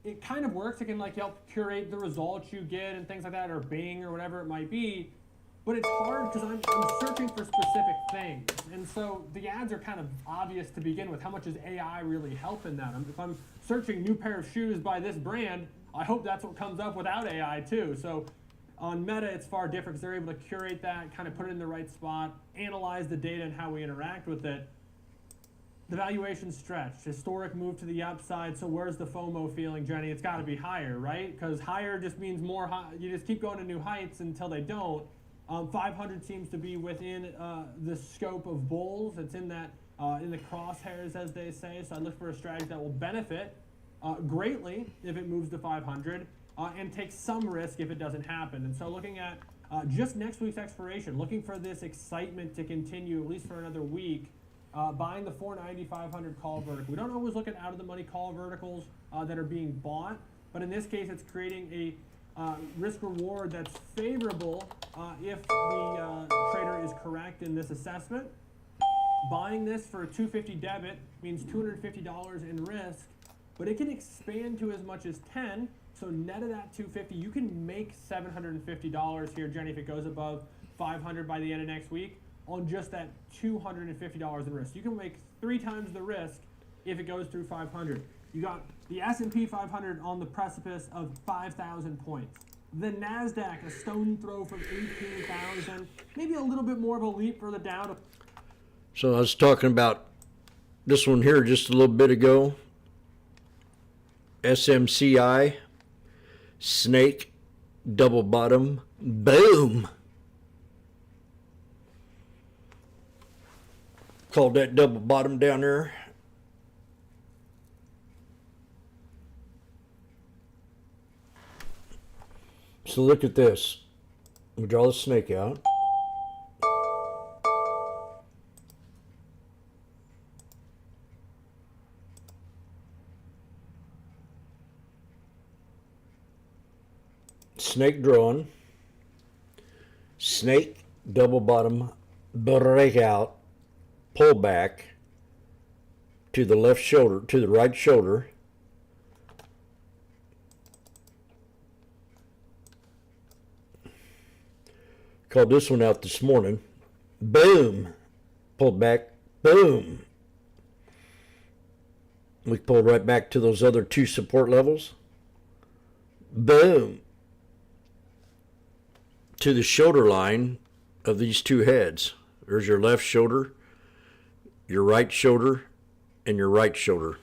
Speaker 3: it kind of works. It can like help curate the results you get and things like that, or Bing or whatever it might be. But it's hard because I'm searching for specific things, and so the ads are kind of obvious to begin with. How much is AI really helping that? If I'm searching new pair of shoes by this brand, I hope that's what comes up without AI too. So on Meta, it's far different because they're able to curate that, kind of put it in the right spot, analyze the data and how we interact with it. The valuation stretched, historic move to the upside. So where's the FOMO feeling, Jenny? It's got to be higher, right? Because higher just means more. You just keep going to new heights until they don't. 500 seems to be within the scope of bulls. It's in that in the crosshairs, as they say. So I look for a strategy that will benefit greatly if it moves to 500 and take some risk if it doesn't happen. And so looking at just next week's expiration, looking for this excitement to continue at least for another week, buying the 490, 500 call vertical. We don't always look at out of the money call verticals that are being bought, but in this case it's creating a risk reward that's favorable if the trader is correct in this assessment. Buying this for a 250 debit means $250 in risk, but it can expand to as much as 10. So net of that 250, you can make $750 here, Jenny, if it goes above 500 by the end of next week on just that $250 in risk. You can make 3 times the risk if it goes through 500. You got the S&P 500 on the precipice of 5,000 points. The NASDAQ, a stone throw from 18,000, maybe a little bit more of a leap for the Dow.
Speaker 9: So I was talking about this one here just a little bit ago. SMCI, snake, double bottom, boom. Called that double bottom down there. So look at this. We draw the snake out. Snake drawn. Snake, double bottom, breakout, pull back to the left shoulder, to the right shoulder. Called this one out this morning. Boom. Pulled back. Boom. We pulled right back to those other 2 support levels. Boom. To the shoulder line of these 2 heads. There's your left shoulder, your right shoulder, and your right shoulder.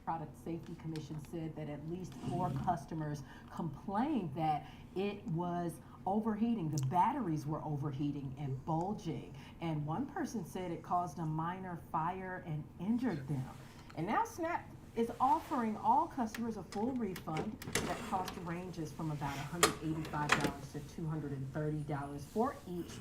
Speaker 1: Product Safety Commission said that at least 4 customers complained that it was overheating. The batteries were overheating and bulging. And one person said it caused a minor fire and injured them. And now Snap is offering all customers a full refund. That cost ranges from about $185 to $230 for each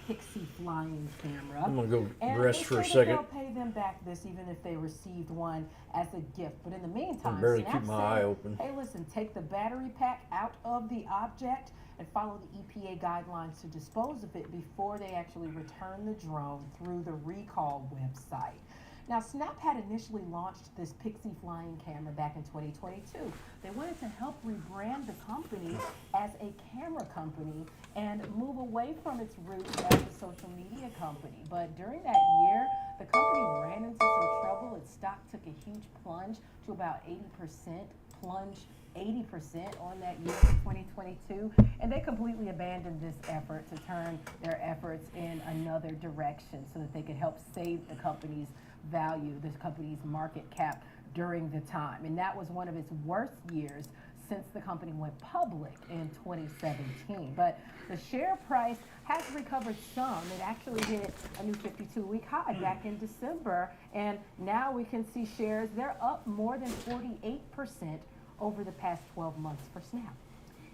Speaker 1: Pixie flying camera.
Speaker 9: I'm gonna go
Speaker 1: and
Speaker 9: rest
Speaker 1: they
Speaker 9: for a
Speaker 1: say that
Speaker 9: second.
Speaker 1: They'll pay them back this even if they received one as a gift. But in the meantime,
Speaker 9: I barely
Speaker 1: Snap
Speaker 9: keep my
Speaker 1: said,
Speaker 9: eye open.
Speaker 1: hey, listen, take the battery pack out of the object and follow the EPA guidelines to dispose of it before they actually return the drone through the recall website. Now, Snap had initially launched this Pixie flying camera back in 2022. They wanted to help rebrand the company as a camera company and move away from its roots as a social media company. But during that year, the company ran into some trouble. Its stock took a huge plunge to about 80%, plunged 80% on that year of 2022, and they completely abandoned this effort to turn their efforts in another direction so that they could help save the company's value, the company's market cap during the time. And that was one of its worst years since the company went public in 2017. But the share price has recovered some. It actually hit a new 52-week high back in December, and now we can see shares, they're up more than 48% over the past 12 months for Snap.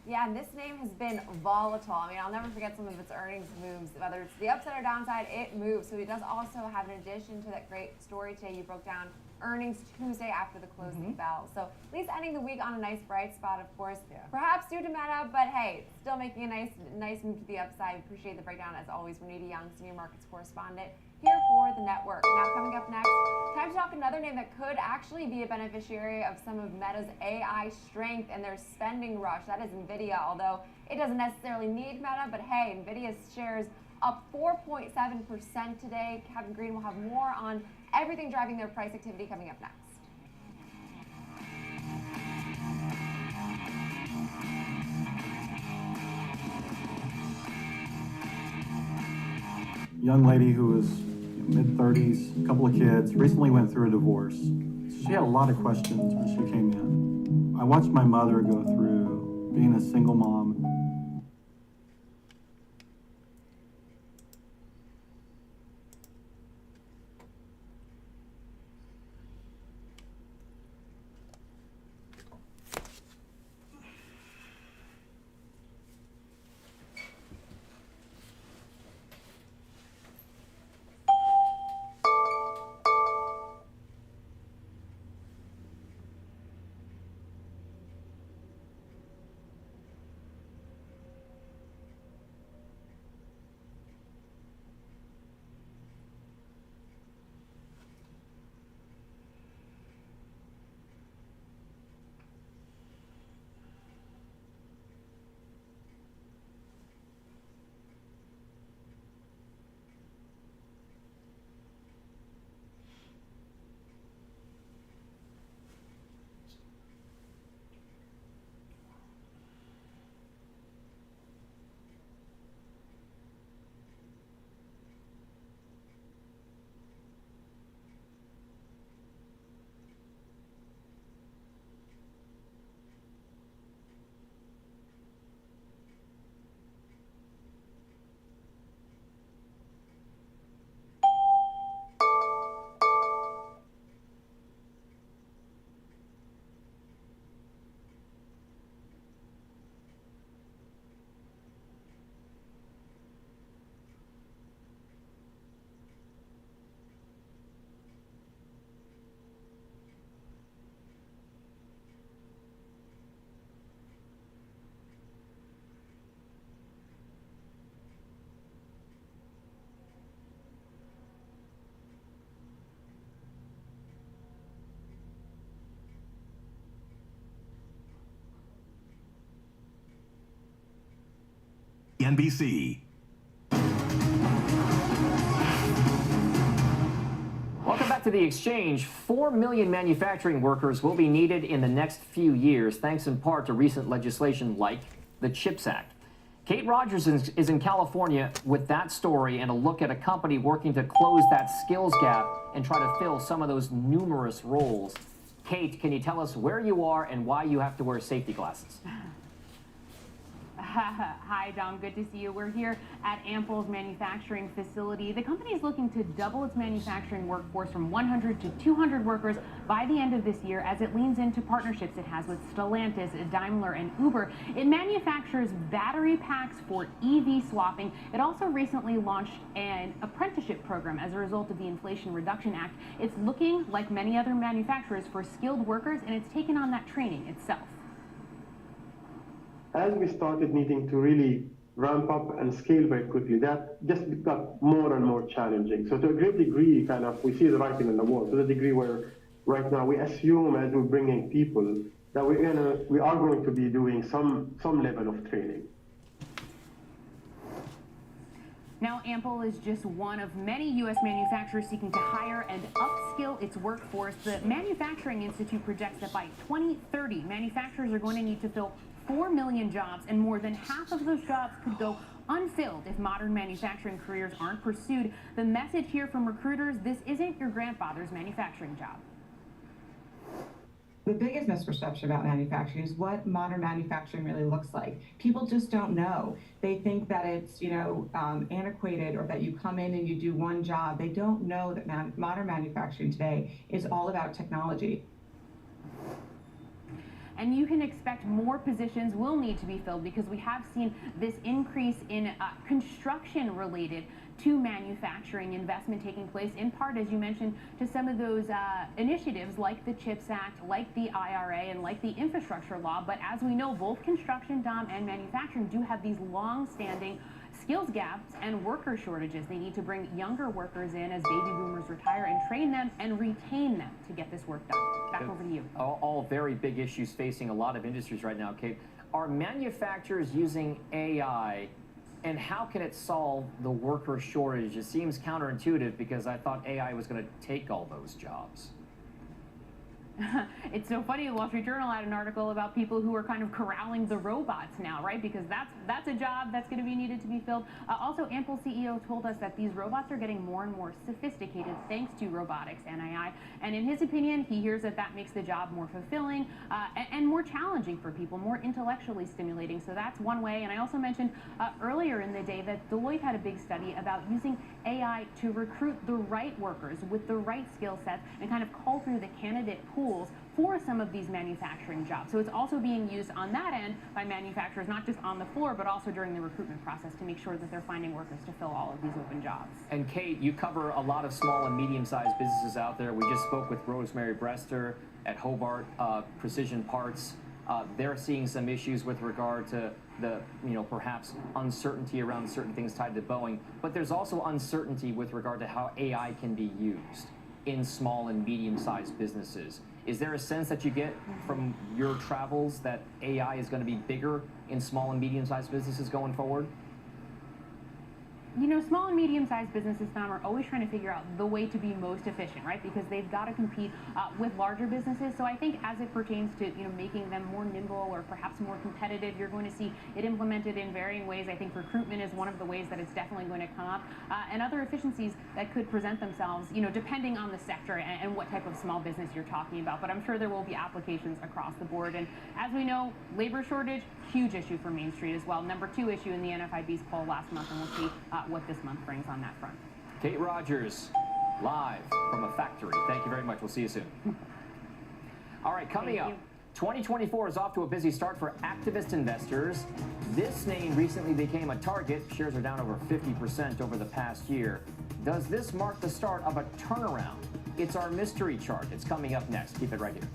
Speaker 12: Yeah, and this name has been volatile. I mean, I'll never forget some of its earnings moves. Whether it's the upside or downside, it moves. So it does also have, in addition to that great story today, you broke down earnings Tuesday after the closing bell. So at least ending the week on a nice bright spot, of course. Perhaps due to Meta, but hey, still making a nice move to the upside. Appreciate the breakdown as always. Renita Young, senior markets correspondent here for the network. Now coming up next, time to talk another name that could actually be a beneficiary of some of Meta's AI strength and their spending rush. That is NVIDIA, although it doesn't necessarily need Meta, but hey, NVIDIA's shares up 4.7% today. Kevin Green will have more on everything driving their price activity coming up next.
Speaker 10: Young lady who was mid-30s, a couple of kids, recently went through a divorce. She had a lot of questions when she came in. I watched my mother go through being a single mom.
Speaker 4: NBC.
Speaker 11: Welcome back to The Exchange. 4 million manufacturing workers will be needed in the next few years, thanks in part to recent legislation like the CHIPS Act. Kate Rogers is in California with that story and a look at a company working to close that skills gap and try to fill some of those numerous roles. Kate, can you tell us where you are and why you have to wear safety glasses?
Speaker 18: Hi, Dom. Good to see you. We're here at Ample's manufacturing facility. The company is looking to double its manufacturing workforce from 100 to 200 workers by the end of this year as it leans into partnerships it has with Stellantis, Daimler, and Uber. It manufactures battery packs for EV swapping. It also recently launched an apprenticeship program as a result of the Inflation Reduction Act. It's looking, like many other manufacturers, for skilled workers, and it's taken on that training itself.
Speaker 21: As we started needing to really ramp up and scale very quickly, that just got more and more challenging. So to a great degree, kind of, we see the writing on the wall, to the degree where right now we assume as we're bringing people that we are going to be doing some level of training.
Speaker 18: Now, Ample is just one of many U.S. manufacturers seeking to hire and upskill its workforce. The Manufacturing Institute projects that by 2030, manufacturers are going to need to fill 4 million jobs, and more than half of those jobs could go unfilled if modern manufacturing careers aren't pursued. The message here from recruiters: this isn't your grandfather's manufacturing job.
Speaker 25: The biggest misperception about manufacturing is what modern manufacturing really looks like. People just don't know. They think that it's, antiquated, or that you come in and you do one job. They don't know that modern manufacturing today is all about technology.
Speaker 18: And you can expect more positions will need to be filled because we have seen this increase in construction related to manufacturing investment taking place, in part, as you mentioned, to some of those initiatives like the CHIPS Act, like the IRA, and like the infrastructure law. But as we know, both construction, Dom, and manufacturing do have these long-standing skills gaps and worker shortages. They need to bring younger workers in as baby boomers retire and train them and retain them to get this work done. Back over to you.
Speaker 11: All very big issues facing a lot of industries right now, Kate. Are manufacturers using AI, and how can it solve the worker shortage? It seems counterintuitive because I thought AI was going to take all those jobs.
Speaker 18: It's so funny, the Wall Street Journal had an article about people who are kind of corralling the robots now, right? Because that's a job that's going to be needed to be filled. Also, Ample CEO told us that these robots are getting more and more sophisticated thanks to robotics and AI. And in his opinion, he hears that makes the job more fulfilling and more challenging for people, more intellectually stimulating. So that's one way. And I also mentioned earlier in the day that Deloitte had a big study about using AI to recruit the right workers with the right skill sets and kind of cull through the candidate pools for some of these manufacturing jobs. So it's also being used on that end by manufacturers, not just on the floor, but also during the recruitment process to make sure that they're finding workers to fill all of these open jobs.
Speaker 11: And Kate, you cover a lot of small and medium-sized businesses out there. We just spoke with Rosemary Brester at Hobart Precision Parts. They're seeing some issues with regard to the, perhaps uncertainty around certain things tied to Boeing, but there's also uncertainty with regard to how AI can be used in small and medium-sized businesses. Is there a sense that you get from your travels that AI is going to be bigger in small and medium-sized businesses going forward?
Speaker 18: Small and medium-sized businesses, Tom, are always trying to figure out the way to be most efficient, right? Because they've got to compete with larger businesses. So I think as it pertains to, making them more nimble or perhaps more competitive, you're going to see it implemented in varying ways. I think recruitment is one of the ways that it's definitely going to come up, and other efficiencies that could present themselves, depending on the sector and what type of small business you're talking about. But I'm sure there will be applications across the board. And as we know, labor shortage, huge issue for Main Street as well. Number 2 issue in the NFIB's poll last month, and we'll see what this month brings on that front.
Speaker 11: Kate Rogers, live from a factory. Thank you very much. We'll see you soon. All right, coming up, 2024 is off to a busy start for activist investors. This name recently became a target. Shares are down over 50% over the past year. Does this mark the start of a turnaround? It's our mystery chart. It's coming up next. Keep it right here.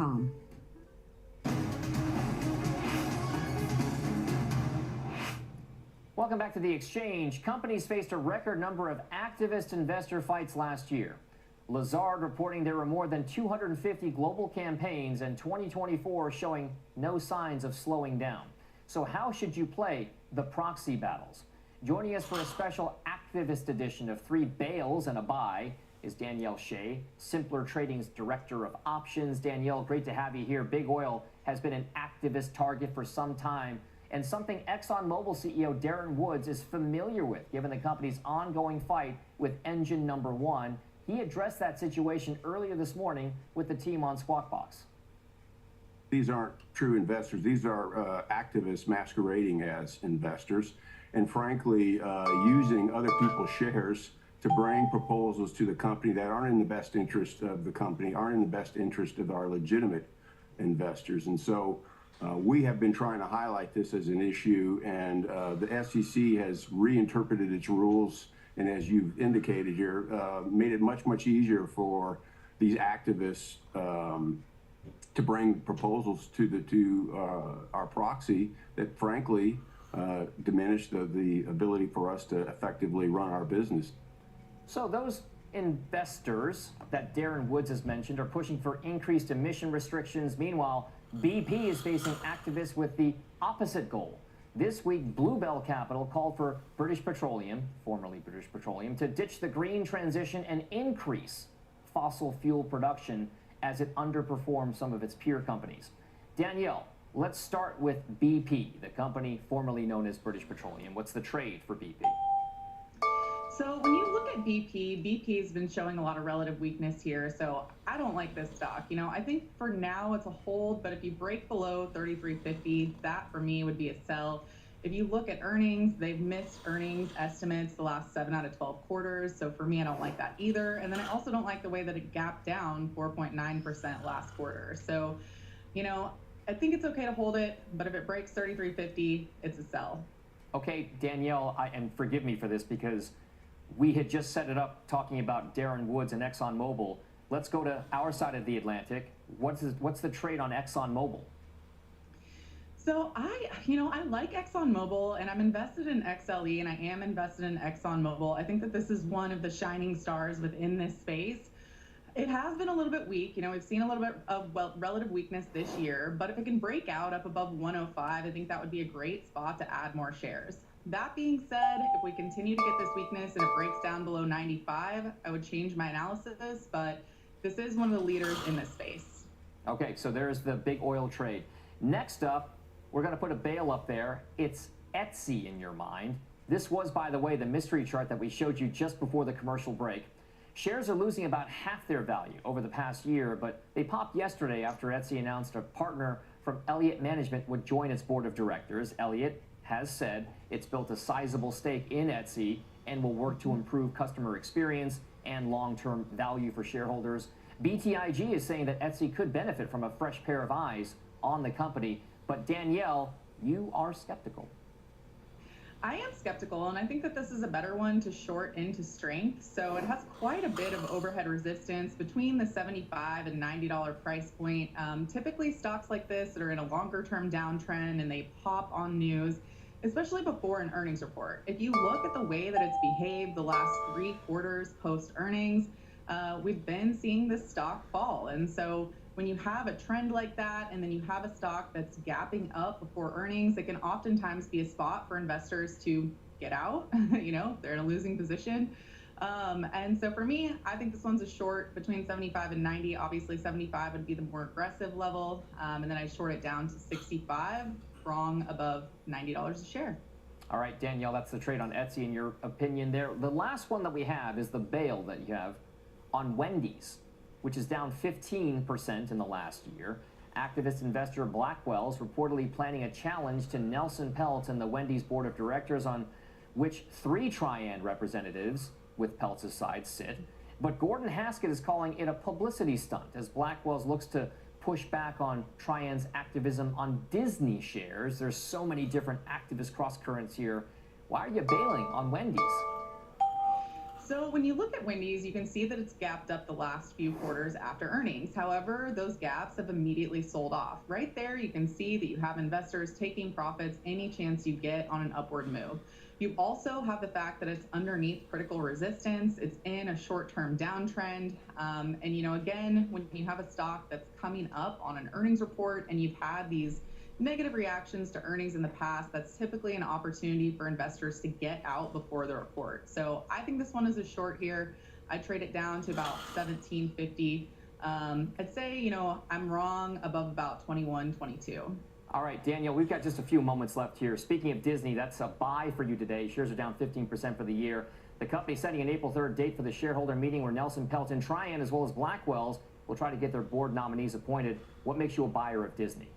Speaker 4: Washboardjim.com.
Speaker 11: Welcome back to The Exchange. Companies faced a record number of activist investor fights last year. Lazard reporting there were more than 250 global campaigns in 2024 showing no signs of slowing down. So how should you play the proxy battles? Joining us for a special activist edition of 3 Bails and a Buy is Danielle Shea, Simpler Trading's Director of Options. Danielle, great to have you here. Big Oil has been an activist target for some time, and something ExxonMobil CEO Darren Woods is familiar with, given the company's ongoing fight with engine number 1. He addressed that situation earlier this morning with the team on Squawk Box.
Speaker 6: These aren't true investors. These are activists masquerading as investors, and frankly, using other people's shares to bring proposals to the company that aren't in the best interest of the company, aren't in the best interest of our legitimate investors. And so we have been trying to highlight this as an issue, and the SEC has reinterpreted its rules, and as you've indicated here, made it much, much easier for these activists to bring proposals to our proxy that frankly diminish the ability for us to effectively run our business.
Speaker 11: So those investors that Darren Woods has mentioned are pushing for increased emission restrictions. Meanwhile, BP is facing activists with the opposite goal. This week, Bluebell Capital called for British Petroleum, formerly British Petroleum, to ditch the green transition and increase fossil fuel production as it underperforms some of its peer companies. Danielle, let's start with BP, the company formerly known as British Petroleum. What's the trade for BP?
Speaker 13: So when you look at BP has been showing a lot of relative weakness here, so I don't like this stock. You know, I think for now it's a hold, but if you break below 33.50, that for me would be a sell. If you look at earnings, they've missed earnings estimates the last 7 out of 12 quarters, so for me I don't like that either. And then I also don't like the way that it gapped down 4.9% last quarter. So, you know, I think it's okay to hold it, but if it breaks 33.50, it's a sell.
Speaker 11: Okay, Danielle, and forgive me for this because we had just set it up talking about Darren Woods and ExxonMobil. Let's go to our side of the Atlantic. What's the trade on ExxonMobil?
Speaker 13: So I like ExxonMobil, and I'm invested in XLE, and I am invested in ExxonMobil. I think that this is one of the shining stars within this space. It has been a little bit weak. You know, we've seen a little bit of relative weakness this year, but if it can break out up above 105, I think that would be a great spot to add more shares. That being said, if we continue to get this weakness and it breaks down below 95, I would change my analysis, but this is one of the leaders in this space.
Speaker 11: Okay, so there's the big oil trade. Next up, we're going to put a bail up there. It's Etsy in your mind. This was, by the way, the mystery chart that we showed you just before the commercial break. Shares are losing about half their value over the past year, but they popped yesterday after Etsy announced a partner from Elliott Management would join its board of directors. Elliott has said it's built a sizable stake in Etsy and will work to improve customer experience and long-term value for shareholders. BTIG is saying that Etsy could benefit from a fresh pair of eyes on the company. But Danielle, you are skeptical.
Speaker 13: I am skeptical, and I think that this is a better one to short into strength. So it has quite a bit of overhead resistance between the $75 and $90 price point. Typically, stocks like this that are in a longer-term downtrend and they pop on news, especially before an earnings report. If you look at the way that it's behaved the last 3 quarters post-earnings, we've been seeing this stock fall. And so when you have a trend like that and then you have a stock that's gapping up before earnings, it can oftentimes be a spot for investors to get out. You know, they're in a losing position. And so for me, I think this one's a short between 75 and 90. Obviously 75 would be the more aggressive level. And then I short it down to 65, strong above $90 a share.
Speaker 11: All right, Danielle, that's the trade on Etsy in your opinion there. The last one that we have is the bail that you have on Wendy's, which is down 15% in the last year. Activist investor Blackwell's reportedly planning a challenge to Nelson Peltz and the Wendy's board of directors, on which 3 Triad representatives with Peltz's side sit. But Gordon Haskett is calling it a publicity stunt as Blackwell's looks to push back on Triad's activism on Disney shares. There's so many different activist cross currents here. Why are you bailing on Wendy's?
Speaker 13: So when you look at Wendy's, you can see that it's gapped up the last few quarters after earnings. However, those gaps have immediately sold off. Right there, you can see that you have investors taking profits any chance you get on an upward move. You also have the fact that it's underneath critical resistance. It's in a short-term downtrend. And, you know, again, when you have a stock that's coming up on an earnings report and you've had these negative reactions to earnings in the past, that's typically an opportunity for investors to get out before the report. So I think this one is a short here. I trade it down to about 17.50. I'd say, you know, I'm wrong above about 21, 22.
Speaker 11: All right, Daniel, we've got just a few moments left here. Speaking of Disney, that's a buy for you today. Shares are down 15% for the year. The company setting an April 3rd date for the shareholder meeting where Nelson Pelton, Trian, as well as Blackwell's will try to get their board nominees appointed. What makes you a buyer of Disney?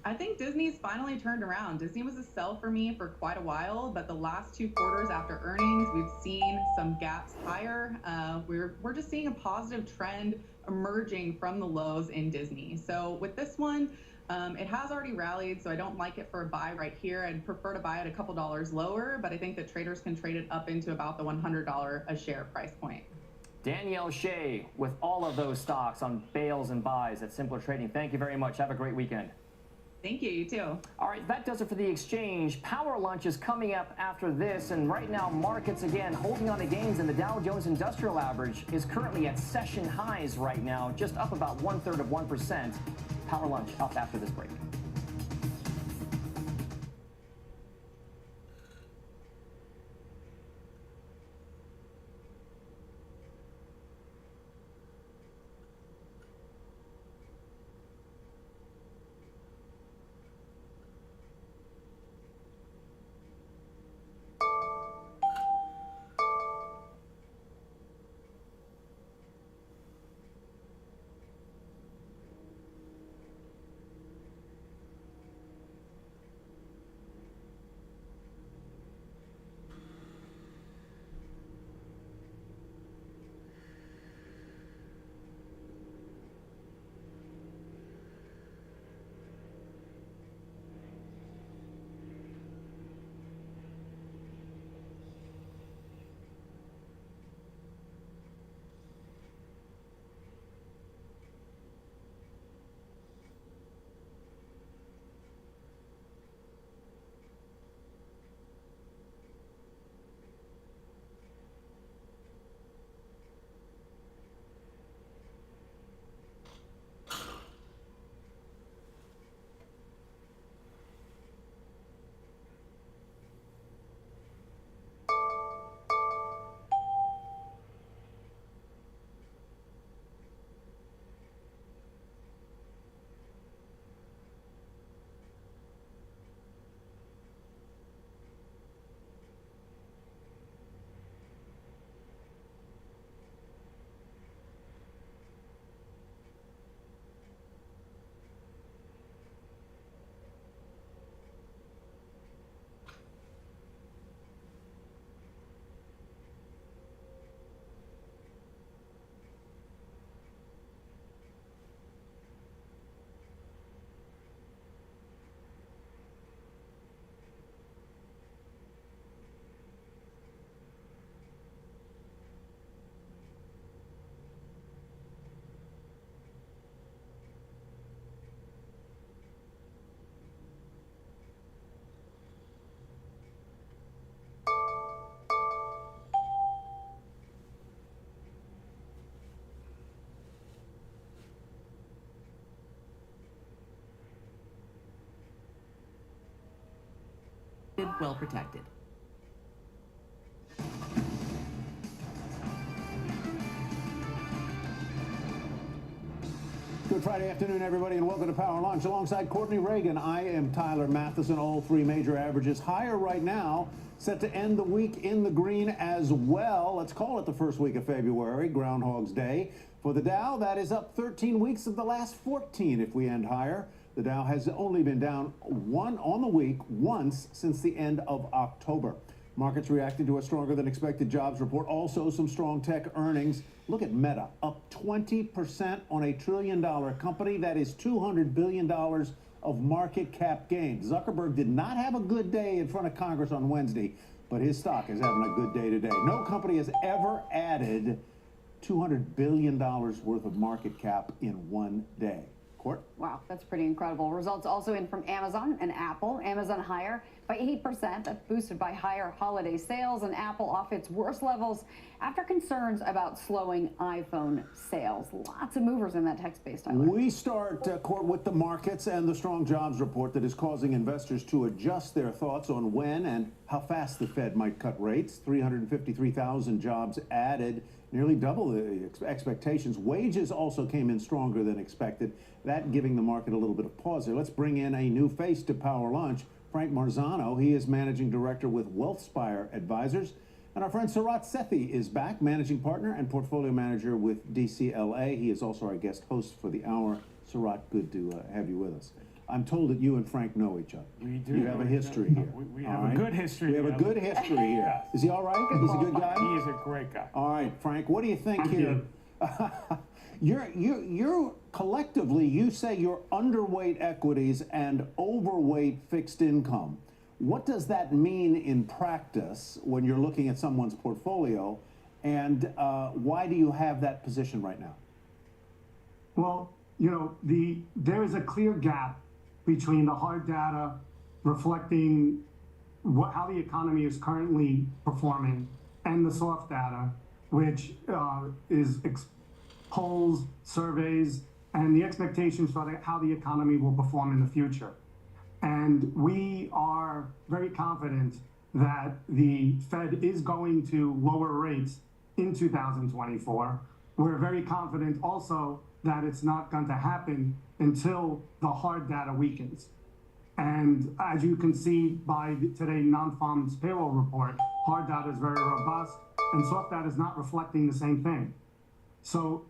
Speaker 13: I think Disney's finally turned around. Disney was a sell for me for quite a while, but the last 2 quarters after earnings, we've seen some gaps higher. We're just seeing a positive trend emerging from the lows in Disney. So with this one, it has already rallied, so I don't like it for a buy right here. I'd prefer to buy it a couple dollars lower, but I think that traders can trade it up into about the $100 a share price point.
Speaker 11: Danielle Shea with all of those stocks on bales and buys at Simpler Trading. Thank you very much. Have a great weekend.
Speaker 13: Thank you, you too.
Speaker 11: All right, that does it for the exchange. Power lunch is coming up after this, and right now markets again holding on to gains, and the Dow Jones Industrial Average is currently at session highs right now, just up about 1/3%. Power lunch up after this break.
Speaker 2: Well protected.
Speaker 4: Good Friday afternoon, everybody, and welcome to Power Lunch. Alongside Courtney Reagan, I am Tyler Matheson. All 3 major averages higher right now, set to end the week in the green as well. Let's call it the first week of February, Groundhog's Day. For the Dow, that is up 13 weeks of the last 14 if we end higher. The Dow has only been down one on the week once since the end of October. Markets reacting to a stronger than expected jobs report. Also some strong tech earnings. Look at Meta, up 20% on a $1 trillion company. That is $200 billion of market cap gain. Zuckerberg did not have a good day in front of Congress on Wednesday, but his stock is having a good day today. No company has ever added $200 billion worth of market cap in one day. Court?
Speaker 8: Wow, that's pretty incredible. Results also in from Amazon and Apple. Amazon higher by 8%. That's boosted by higher holiday sales, and Apple off its worst levels after concerns about slowing iPhone sales. Lots of movers in that tech space, Tyler.
Speaker 4: We start, Court, with the markets and the strong jobs report that is causing investors to adjust their thoughts on when and how fast the Fed might cut rates. 353,000 jobs added, nearly double the expectations. Wages also came in stronger than expected, that giving the market a little bit of pause there. Let's bring in a new face to Power Lunch, Frank Marzano. He is managing director with WealthSpire Advisors. And our friend Sarat Sethi is back, managing partner and portfolio manager with DCLA. He is also our guest host for the hour. Sarat, good to have you with us. I'm told that you and Frank know each other.
Speaker 17: We do.
Speaker 4: You have a history here.
Speaker 17: We have a good history.
Speaker 4: We have a good history here.
Speaker 17: Yes.
Speaker 4: Is he all right? He's a good guy?
Speaker 17: He is a great guy.
Speaker 4: All right, Frank, what do you think here? You're collectively, you say you're underweight equities and overweight fixed income. What does that mean in practice when you're looking at someone's portfolio, and why do you have that position right now?
Speaker 19: Well, you know, there is a clear gap between the hard data reflecting how the economy is currently performing and the soft data, which is polls, surveys, and the expectations for how the economy will perform in the future. And we are very confident that the Fed is going to lower rates in 2024. We're very confident also that it's not going to happen until the hard data weakens. And as you can see by today's non-farms payroll report, hard data is very robust and soft data is not reflecting the same thing. So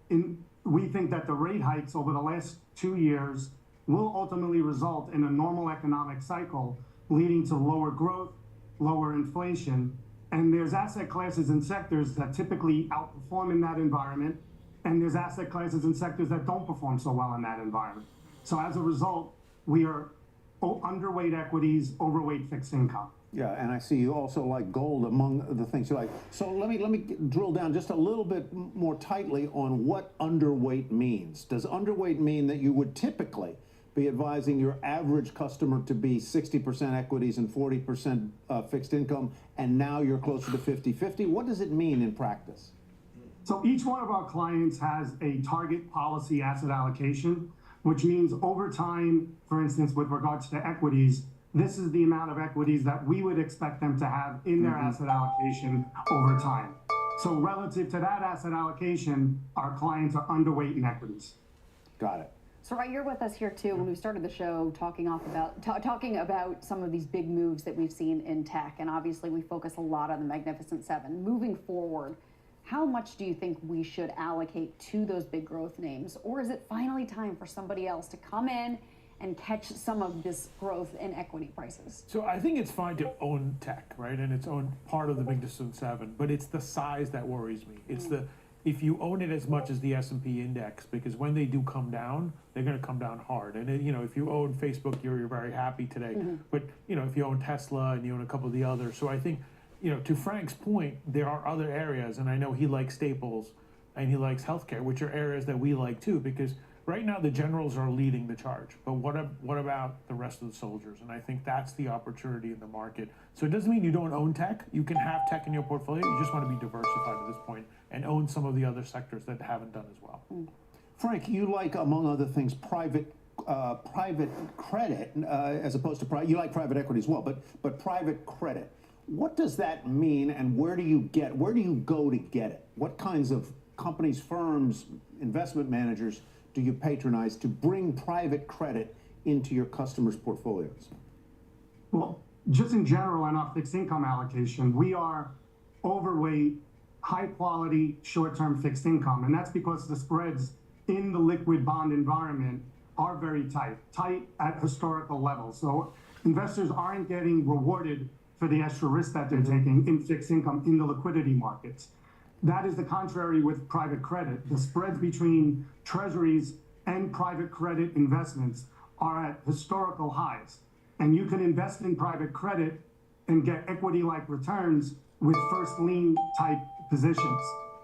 Speaker 19: we think that the rate hikes over the last 2 years will ultimately result in a normal economic cycle leading to lower growth, lower inflation, and there's asset classes and sectors that typically outperform in that environment, and there's asset classes and sectors that don't perform so well in that environment. So as a result, we are underweight equities, overweight fixed income.
Speaker 4: Yeah, and I see you also like gold among the things you like. So let me drill down just a little bit more tightly on what underweight means. Does underweight mean that you would typically be advising your average customer to be 60% equities and 40% fixed income, and now you're closer to 50-50? What does it mean in practice?
Speaker 19: So each one of our clients has a target policy asset allocation, which means over time, for instance, with regards to equities, this is the amount of equities that we would expect them to have in their asset allocation over time. So relative to that asset allocation, our clients are underweight in equities.
Speaker 4: Got it.
Speaker 8: So right, you're with us here too. When we started the show, talking about some of these big moves that we've seen in tech, and obviously we focus a lot on the Magnificent Seven. Moving forward, how much do you think we should allocate to those big growth names, or is it finally time for somebody else to come in and catch some of this growth in equity prices?
Speaker 17: So I think it's fine to own tech, right? And it's own part of the Magnificent Seven, but it's the size that worries me. It's if you own it as much as the S&P index, because when they do come down, they're going to come down hard. And if you own Facebook, you're very happy today. But if you own Tesla and you own a couple of the others, so I think to Frank's point, there are other areas, and I know he likes staples and he likes healthcare, which are areas that we like too, because right now the generals are leading the charge. But what about the rest of the soldiers? And I think that's the opportunity in the market. So it doesn't mean you don't own tech. You can have tech in your portfolio. You just want to be diversified at this point and own some of the other sectors that haven't done as well.
Speaker 4: Frank, you like, among other things, private credit as opposed to you like private equity as well, but private credit. What does that mean, and where do you go to get it? What kinds of companies, firms, investment managers do you patronize to bring private credit into your customers' portfolios?
Speaker 19: Well, just in general in our fixed income allocation, we are overweight, high quality, short-term fixed income. And that's because the spreads in the liquid bond environment are very tight at historical levels. So investors aren't getting rewarded for the extra risk that they're taking in fixed income in the liquidity markets. That is the contrary with private credit. The spreads between treasuries and private credit investments are at historical highs. And you can invest in private credit and get equity-like returns with first lien type positions.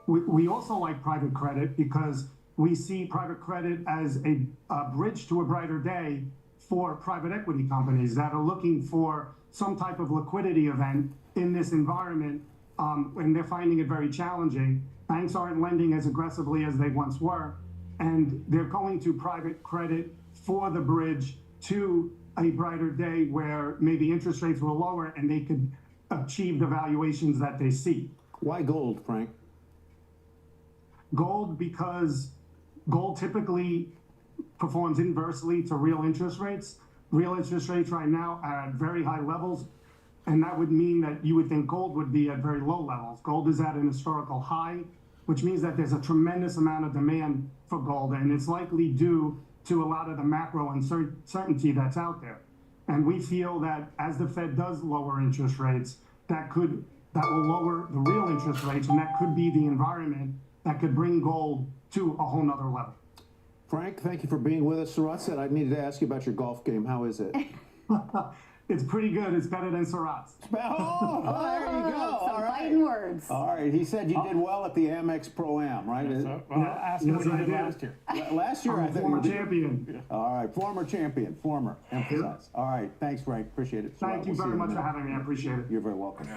Speaker 19: We also like private credit because we see private credit as a bridge to a brighter day for private equity companies that are looking for some type of liquidity event in this environment, and they're finding it very challenging. Banks aren't lending as aggressively as they once were, and they're going to private credit for the bridge to a brighter day where maybe interest rates were lower and they could achieve the valuations that they see.
Speaker 4: Why gold, Frank?
Speaker 19: Gold, because gold typically performs inversely to real interest rates. Real interest rates right now are at very high levels, and that would mean that you would think gold would be at very low levels. Gold is at an historical high, which means that there's a tremendous amount of demand for gold, and it's likely due to a lot of the macro uncertainty that's out there. And we feel that as the Fed does lower interest rates, that will lower the real interest rates, and that could be the environment that could bring gold to a whole nother level.
Speaker 4: Frank, thank you for being with us. Surratt said I needed to ask you about your golf game. How is it?
Speaker 19: It's pretty good. It's better than Surratt's.
Speaker 4: Oh, there you go.
Speaker 8: Some
Speaker 4: All right.
Speaker 8: fighting words.
Speaker 4: All right. He said you did well at the Amex Pro-Am, right?
Speaker 17: Ask him what he did last year.
Speaker 4: Last year, I think.
Speaker 19: Former champion.
Speaker 4: All right. Former champion. Former. Emphasize. All right. Thanks, Frank. Appreciate it.
Speaker 19: Thank you very much for having me. I appreciate it.
Speaker 4: You're very welcome.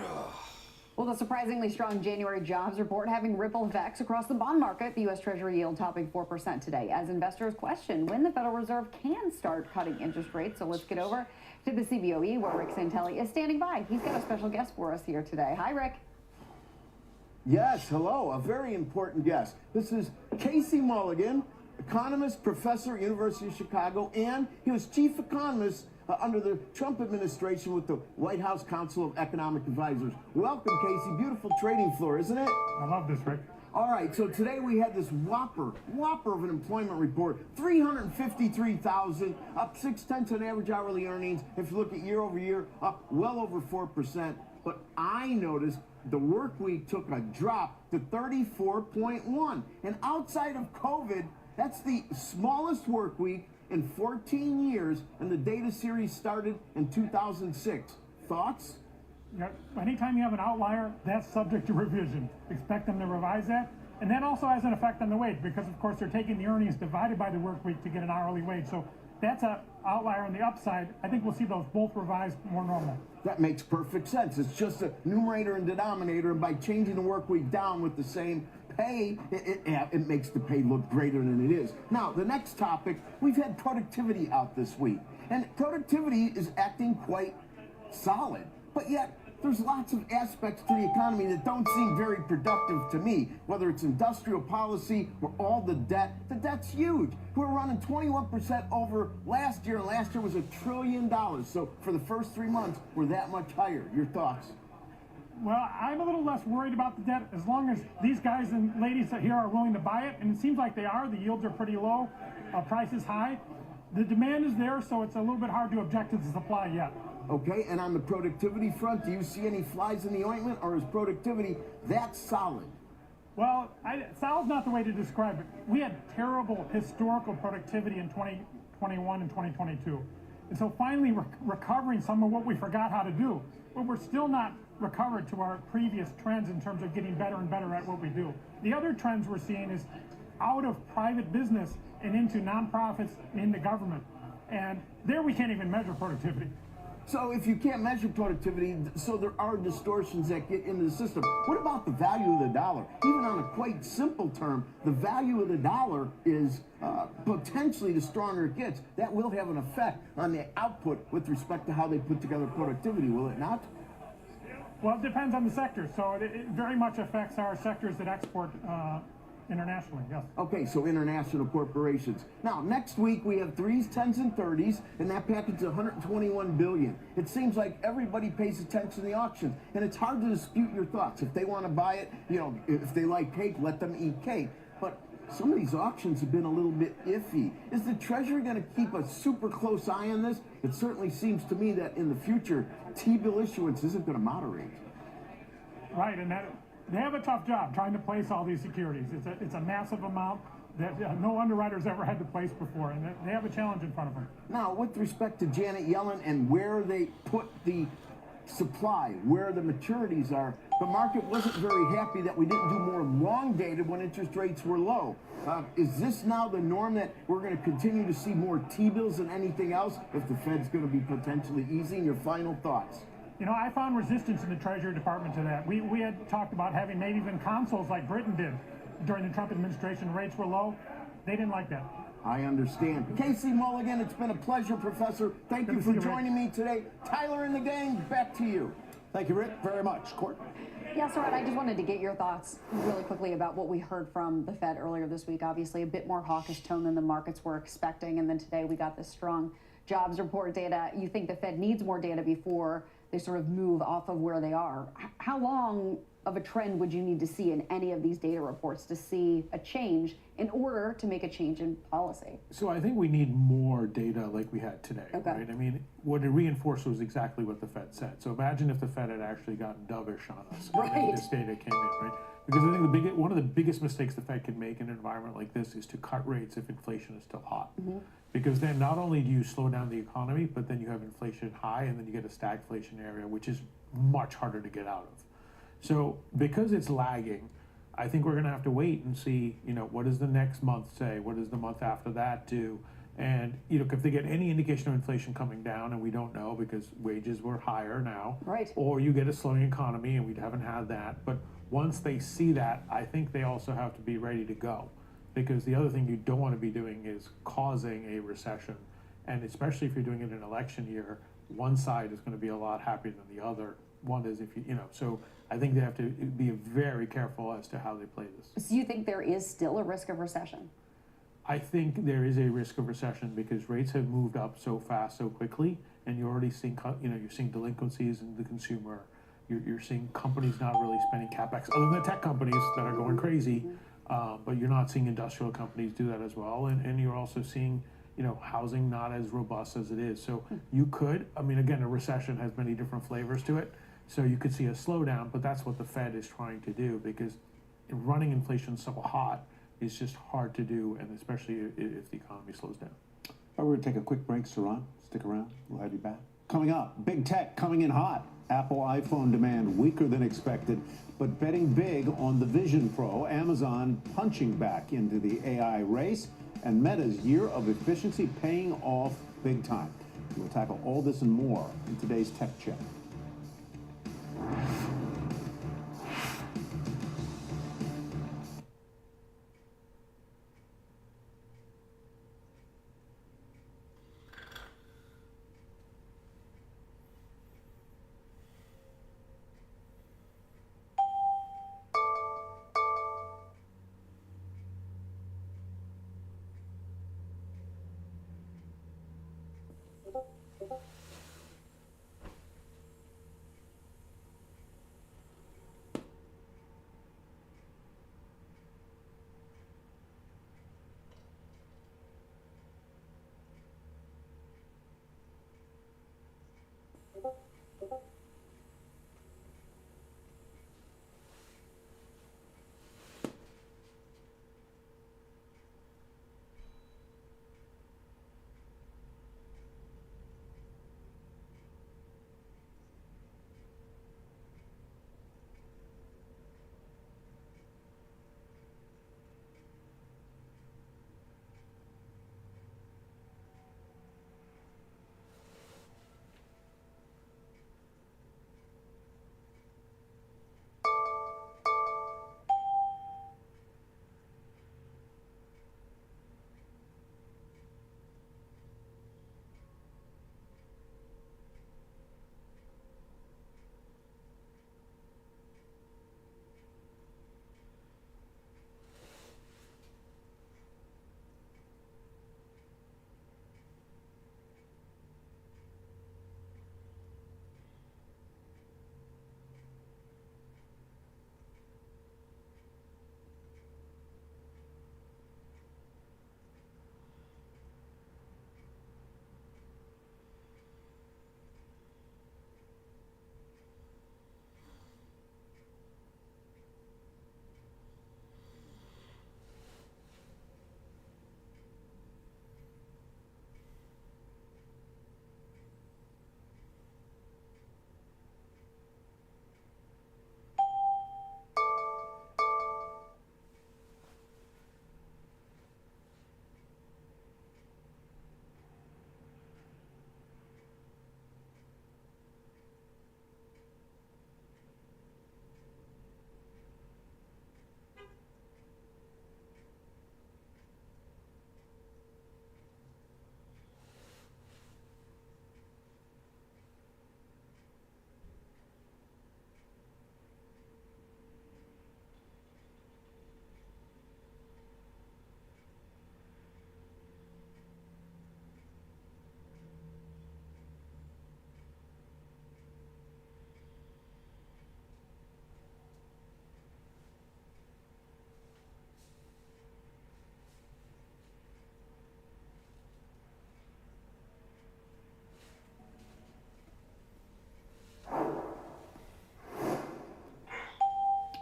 Speaker 8: Well, the surprisingly strong January jobs report having ripple effects across the bond market. The U.S. Treasury yield topping 4% today as investors question when the Federal Reserve can start cutting interest rates. So let's get over to the CBOE where Rick Santelli is standing by. He's got a special guest for us here today. Hi, Rick.
Speaker 7: Yes, hello, a very important guest. This is Casey Mulligan, economist, professor at University of Chicago, and he was chief economist under the Trump administration with the White House Council of Economic Advisors. Welcome, Casey. Beautiful trading floor, isn't it?
Speaker 17: I love this, Rick.
Speaker 7: All right, so today we had this whopper of an employment report, 353,000, up 0.6 on average hourly earnings. If you look at year over year, up well over 4%. But I noticed the work week took a drop to 34.1. And outside of COVID, that's the smallest work week in 14 years, and the data series started in 2006. Thoughts?
Speaker 14: Yeah, anytime you have an outlier, that's subject to revision. Expect them to revise that. And that also has an effect on the wage because, of course, they're taking the earnings divided by the work week to get an hourly wage. So that's an outlier on the upside. I think we'll see those both revised more normal.
Speaker 7: That makes perfect sense. It's just a numerator and denominator, and by changing the work week down with the same pay, it makes the pay look greater than it is. Now, the next topic, we've had productivity out this week, and productivity is acting quite solid, but yet there's lots of aspects to the economy that don't seem very productive to me, whether it's industrial policy or all the debt. The debt's huge. We're running 21% over last year, and last year was $1 trillion. So for the first 3 months, we're that much higher. Your thoughts?
Speaker 14: Well, I'm a little less worried about the debt as long as these guys and ladies here are willing to buy it, and it seems like they are. The yields are pretty low, price is high. The demand is there, so it's a little bit hard to object to the supply yet.
Speaker 7: Okay, and on the productivity front, do you see any flies in the ointment, or is productivity that solid?
Speaker 14: Well, solid's not the way to describe it. We had terrible historical productivity in 2021 and 2022. And so finally recovering some of what we forgot how to do. But we're still not recovered to our previous trends in terms of getting better and better at what we do. The other trends we're seeing is out of private business and into nonprofits and into government. And there we can't even measure productivity.
Speaker 7: So if you can't measure productivity, so there are distortions that get into the system. What about the value of the dollar? Even on a quite simple term, the value of the dollar is potentially the stronger it gets. That will have an effect on the output with respect to how they put together productivity, will it not?
Speaker 14: Well, it depends on the sector. So it very much affects our sectors that export internationally, yes.
Speaker 7: Okay, so international corporations. Now, next week we have 3s, 10s, and 30s, and that package is $121 billion. It seems like everybody pays attention to the auctions, and it's hard to dispute your thoughts. If they want to buy it, you know, if they like cake, let them eat cake. But some of these auctions have been a little bit iffy. Is the Treasury going to keep a super close eye on this? It certainly seems to me that in the future, T-bill issuance isn't going to moderate.
Speaker 14: Right, and they have a tough job trying to place all these securities. It's a massive amount that no underwriters ever had to place before, and they have a challenge in front of them.
Speaker 7: Now, with respect to Janet Yellen and where they put the supply, where the maturities are. The market wasn't very happy that we didn't do more long dated when interest rates were low. Is this now the norm that we're going to continue to see more T-bills than anything else if the Fed's going to be potentially easing? Your final thoughts?
Speaker 14: You know, I found resistance in the Treasury Department to that. We had talked about having maybe even consoles like Britain did during the Trump administration. Rates were low. They didn't like that.
Speaker 7: I understand. Casey Mulligan, it's been a pleasure, Professor. Thank you for joining me today. Tyler and the gang, back to you.
Speaker 4: Thank you, Rick, very much. Court?
Speaker 8: Yeah, so I just wanted to get your thoughts really quickly about what we heard from the Fed earlier this week. Obviously, a bit more hawkish tone than the markets were expecting. And then today we got this strong jobs report data. You think the Fed needs more data before they sort of move off of where they are. How long of a trend would you need to see in any of these data reports to see a change in order to make a change in policy?
Speaker 17: So I think we need more data like we had today,
Speaker 8: Okay.
Speaker 17: right? I mean, what it reinforced was exactly what the Fed said. So imagine if the Fed had actually gotten dovish on us and this data came in, right? Because I think one of the biggest mistakes the Fed can make in an environment like this is to cut rates if inflation is still hot. Because then not only do you slow down the economy, but then you have inflation high and then you get a stagflation area, which is much harder to get out of. So because it's lagging, I think we're going to have to wait and see, you know, what does the next month say? What does the month after that do? And, you know, if they get any indication of inflation coming down, and we don't know because wages were higher now,
Speaker 8: right?
Speaker 17: Or you get a slowing economy, and we haven't had that. But once they see that, I think they also have to be ready to go. Because the other thing you don't want to be doing is causing a recession. And especially if you're doing it in an election year, one side is going to be a lot happier than the other. One is if you know, so I think they have to be very careful as to how they play this.
Speaker 8: So you think there is still a risk of recession?
Speaker 17: I think there is a risk of recession because rates have moved up so fast, so quickly, and you're already seeing, you know, you're seeing delinquencies in the consumer. You're seeing companies not really spending capex, other than the tech companies that are going crazy. But you're not seeing industrial companies do that as well, and you're also seeing, you know, housing not as robust as it is. So you could, I mean, again, a recession has many different flavors to it. So you could see a slowdown, but that's what the Fed is trying to do because running inflation so hot is just hard to do, and especially if the economy slows down.
Speaker 4: We're going to take a quick break, Saran. Stick around. We'll have you back. Coming up, big tech coming in hot. Apple iPhone demand weaker than expected, but betting big on the Vision Pro. Amazon punching back into the AI race, and Meta's year of efficiency paying off big time. We'll tackle all this and more in today's Tech Check.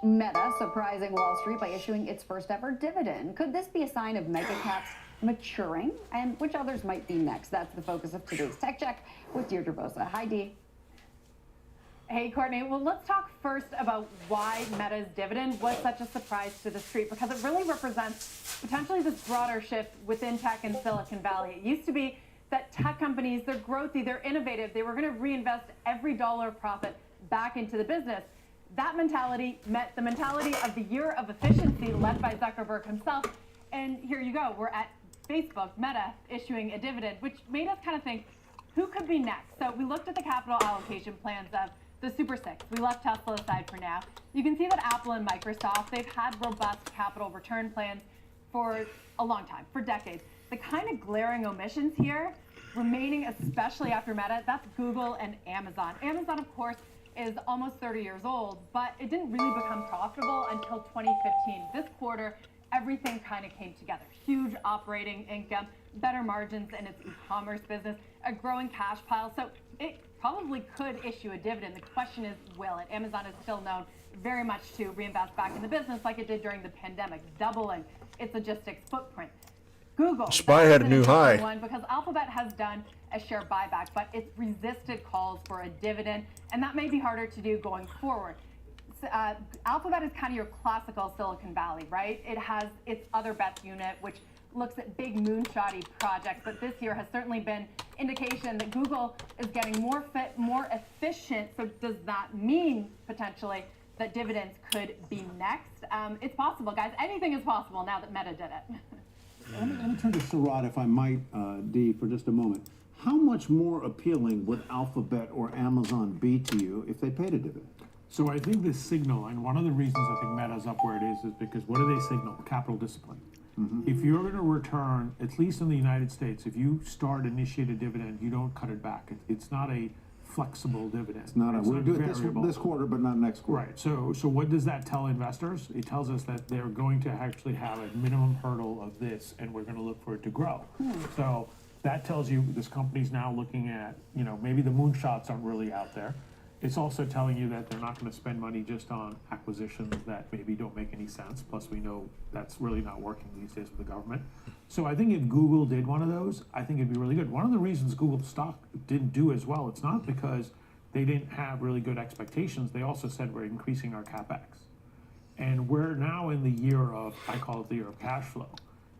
Speaker 8: Meta surprising Wall Street by issuing its first ever dividend. Could this be a sign of mega caps maturing? And which others might be next? That's the focus of today's Tech Check with Deirdre Bosa. Hi, Dee.
Speaker 18: Hey, Courtney. Well, let's talk first about why Meta's dividend was such a surprise to the street, because it really represents potentially this broader shift within tech in Silicon Valley. It used to be that tech companies, they're growthy, they're innovative, they were going to reinvest every dollar of profit back into the business. That mentality met the mentality of the year of efficiency led by Zuckerberg himself. And here you go, we're at Facebook, Meta, issuing a dividend, which made us kind of think, who could be next? So we looked at the capital allocation plans of the Super Six. We left Tesla aside for now. You can see that Apple and Microsoft, they've had robust capital return plans for a long time, for decades. The kind of glaring omissions here, remaining especially after Meta, that's Google and Amazon. Amazon, of course, is almost 30 years old, but it didn't really become profitable until 2015. This quarter, everything kind of came together. Huge operating income, better margins in its e-commerce business, a growing cash pile. So it probably could issue a dividend. The question is, will it? Amazon is still known very much to reinvest back in the business like it did during the pandemic, doubling its logistics footprint. Google,
Speaker 9: SPY had a new high.
Speaker 18: one because Alphabet has done a share buyback, but it's resisted calls for a dividend, and that may be harder to do going forward. Alphabet is kind of your classical Silicon Valley, right? It has its other bets unit, which looks at big moonshotty projects, but this year has certainly been indication that Google is getting more fit, more efficient. So does that mean potentially that dividends could be next? It's possible, guys. Anything is possible now that Meta did it.
Speaker 4: Let me turn to Sarat, if I might, Dee, for just a moment. How much more appealing would Alphabet or Amazon be to you if they paid a dividend?
Speaker 17: So I think this signal, and one of the reasons I think Meta's up where it is because what do they signal? Capital discipline. If you're going to return, at least in the United States, if you initiate a dividend, you don't cut it back. It's not a flexible dividend.
Speaker 4: It's not we'll do it this quarter, but not next quarter.
Speaker 17: Right. So what does that tell investors? It tells us that they're going to actually have a minimum hurdle of this, and we're going to look for it to grow. So that tells you this company's now looking at, maybe the moonshots aren't really out there. It's also telling you that they're not going to spend money just on acquisitions that maybe don't make any sense. Plus, we know that's really not working these days with the government. So I think if Google did one of those, I think it'd be really good. One of the reasons Google stock didn't do as well, it's not because they didn't have really good expectations. They also said we're increasing our CapEx. And we're now in the year of, I call it the year of cash flow.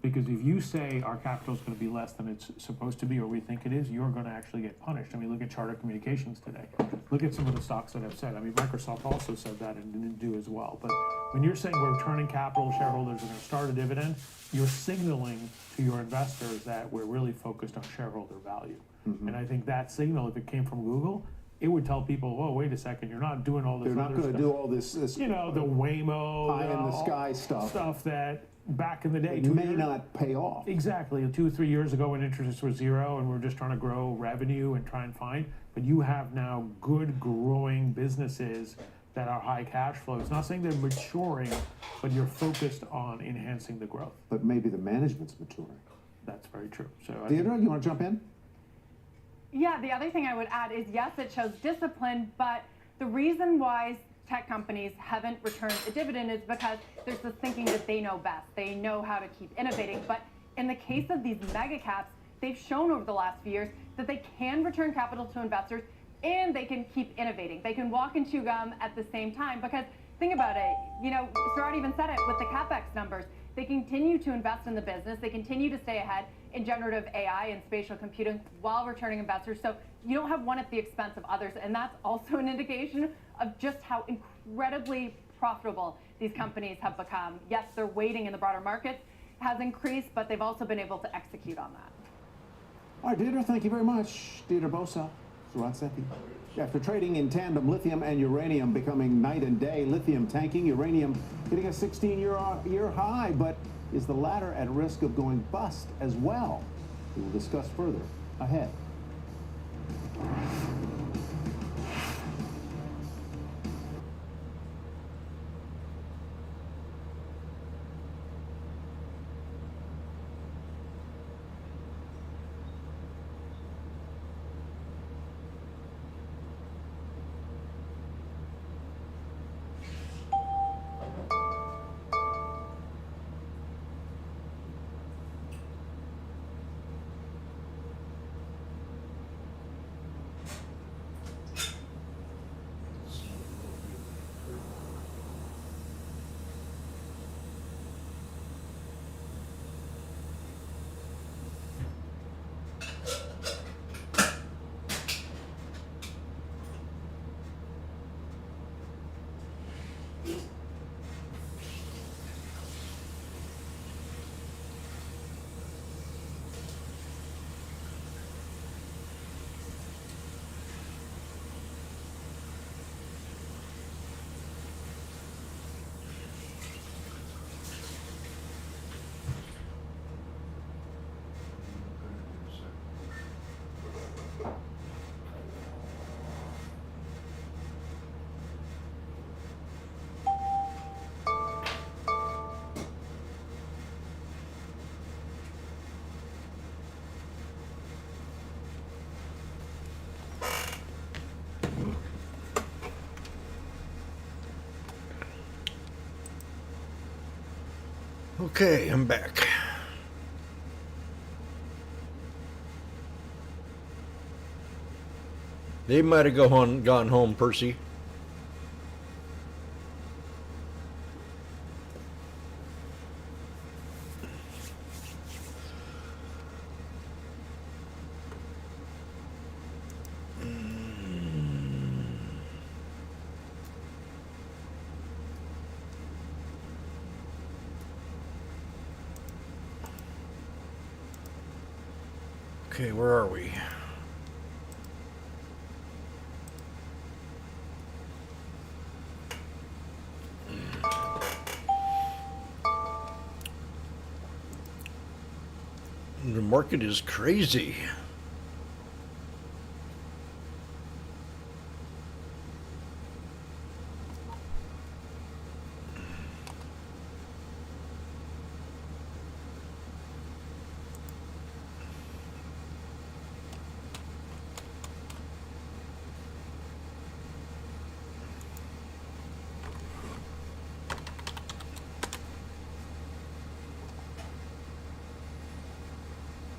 Speaker 17: Because if you say our capital is going to be less than it's supposed to be or we think it is, you're going to actually get punished. I mean, look at Charter Communications today. Look at some of the stocks that have said. I mean, Microsoft also said that and didn't do as well. But when you're saying we're returning capital, shareholders are going to start a dividend, you're signaling to your investors that we're really focused on shareholder value. And I think that signal, if it came from Google, it would tell people, whoa, wait a second, you're not doing all this
Speaker 4: They're
Speaker 17: other
Speaker 4: not going
Speaker 17: stuff.
Speaker 4: to do all this
Speaker 17: the Waymo,
Speaker 4: pie in the sky
Speaker 17: stuff that back in the day
Speaker 4: may not pay off.
Speaker 17: Exactly. 2 or 3 years ago when interest were zero and we're just trying to grow revenue and try and find, but you have now good growing businesses that are high cash flow. It's not saying they're maturing, but you're focused on enhancing the growth.
Speaker 4: But maybe the management's maturing.
Speaker 17: That's very true. So
Speaker 4: Deirdre, you want to jump in?
Speaker 18: Yeah, the other thing I would add is, yes, it shows discipline, but the reason why tech companies haven't returned a dividend is because there's this thinking that they know best. They know how to keep innovating. But in the case of these mega caps, they've shown over the last few years that they can return capital to investors and they can keep innovating. They can walk and chew gum at the same time. Because think about it, Sarat even said it with the CapEx numbers. They continue to invest in the business. They continue to stay ahead in generative AI and spatial computing while returning investors. So you don't have one at the expense of others. And that's also an indication of just how incredibly profitable these companies have become. Yes, their weighting in the broader market has increased, but they've also been able to execute on that.
Speaker 4: All right, Deirdre, thank you very much. Deirdre Bosa, Sarat Sethi. After trading in tandem, lithium and uranium becoming night and day, lithium tanking, uranium hitting a 16-year high, but is the latter at risk of going bust as well? We will discuss further ahead.
Speaker 9: Okay, I'm back. They might have gone home, Percy. Okay, where are we? The market is crazy.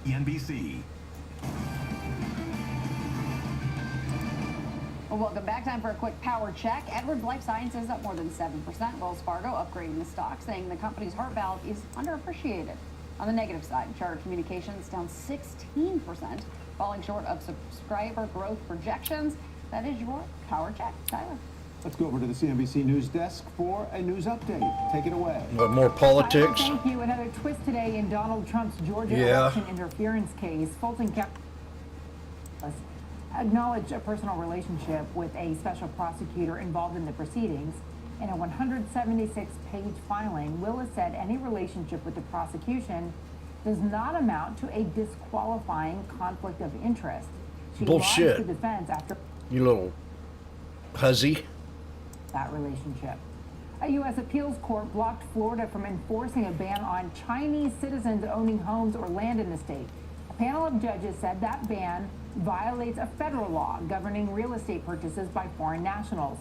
Speaker 22: NBC.
Speaker 8: Well, welcome back. Time for a quick power check. Edwards Life Sciences up more than 7%. Wells Fargo upgrading the stock, saying the company's heart valve is underappreciated. On the negative side, Charter Communications down 16%, falling short of subscriber growth projections. That is your power check. Tyler.
Speaker 4: Let's go over to the CNBC News Desk for a news update. Take it away.
Speaker 9: What, more politics?
Speaker 15: Thank you. Another twist today in Donald Trump's Georgia
Speaker 9: Yeah.
Speaker 15: election interference case. Fulton County acknowledged a personal relationship with a special prosecutor involved in the proceedings. In a 176-page filing, Willis said any relationship with the prosecution does not amount to a disqualifying conflict of interest. She
Speaker 9: Bullshit.
Speaker 15: lodged the defense after
Speaker 9: You little hussy.
Speaker 15: that relationship. A U.S. appeals court blocked Florida from enforcing a ban on Chinese citizens owning homes or land in the state. A panel of judges said that ban violates a federal law governing real estate purchases by foreign nationals.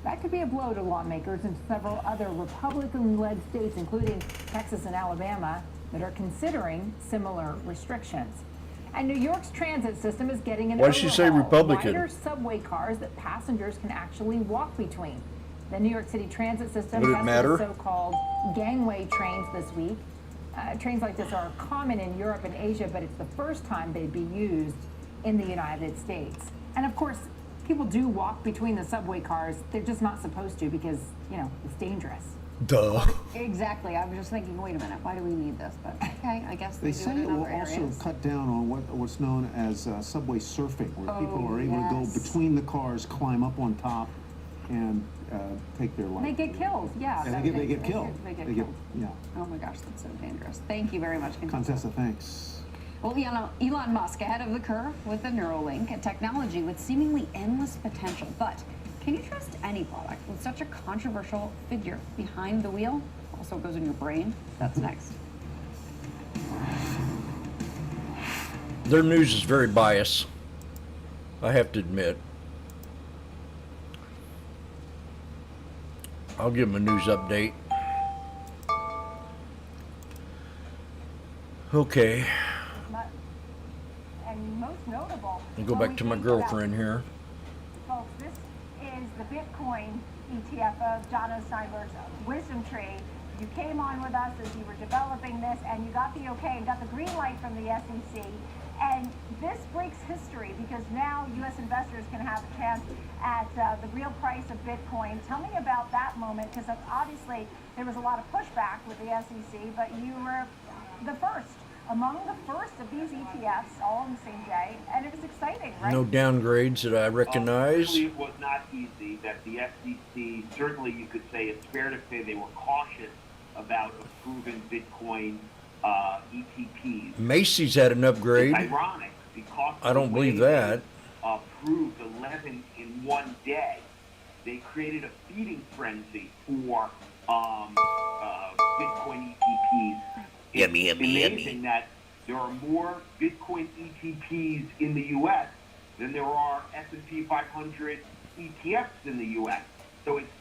Speaker 15: That could be a blow to lawmakers in several other Republican-led states, including Texas and Alabama, that are considering similar restrictions. And New York's transit system is getting an
Speaker 9: Why did she say
Speaker 15: overhaul.
Speaker 9: Republican?
Speaker 15: Wider subway cars that passengers can actually walk between. The New York City transit system
Speaker 9: Would it
Speaker 15: tested
Speaker 9: matter?
Speaker 15: so-called gangway trains this week. Trains like this are common in Europe and Asia, but it's the first time they'd be used in the United States. And of course, people do walk between the subway cars. They're just not supposed to because, you know, it's dangerous.
Speaker 9: Duh.
Speaker 8: Exactly. I was just thinking, wait a minute, why do we need this? But okay, I guess
Speaker 4: They
Speaker 8: do
Speaker 4: say
Speaker 8: it in
Speaker 4: it will
Speaker 8: other
Speaker 4: also
Speaker 8: areas.
Speaker 4: cut down on what's known as subway surfing, where people are able to go
Speaker 15: yes.
Speaker 4: between the cars, climb up on top, and take their life.
Speaker 15: They get killed, yeah.
Speaker 4: And they get killed.
Speaker 15: They get killed.
Speaker 4: Yeah.
Speaker 8: Oh my gosh, that's so dangerous. Thank you very much.
Speaker 4: Contessa, thanks.
Speaker 8: Well, Elon Musk ahead of the curve with the Neuralink, a technology with seemingly endless potential. But can you trust any product with such a controversial figure behind the wheel? Also goes in your brain. That's next.
Speaker 9: Their news is very biased, I have to admit. I'll give them a news update. Okay,
Speaker 15: And most notable,
Speaker 9: I'll go back to my girlfriend here.
Speaker 15: folks, this is the Bitcoin ETF of John O'Steinberg's Wisdom Tree. You came on with us as you were developing this, and you got the okay and got the green light from the SEC. And this breaks history because now U.S. investors can have a chance at the real price of Bitcoin. Tell me about that moment, because obviously there was a lot of pushback with the SEC, but you were the first, among the first of these ETFs, all on the same day, and it was exciting, right?
Speaker 9: No downgrades that I recognize.
Speaker 16: Clearly it was not easy. That the SEC, certainly you could say, it's fair to say they were cautious about approving Bitcoin ETPs.
Speaker 9: Macy's had an upgrade.
Speaker 16: It's ironic because
Speaker 9: I don't believe that.
Speaker 16: Approved 11 in one day. They created a feeding frenzy for Bitcoin ETPs. It's amazing that there are more Bitcoin ETPs in the U.S. than there are S&P 500 ETFs in the U.S. So it's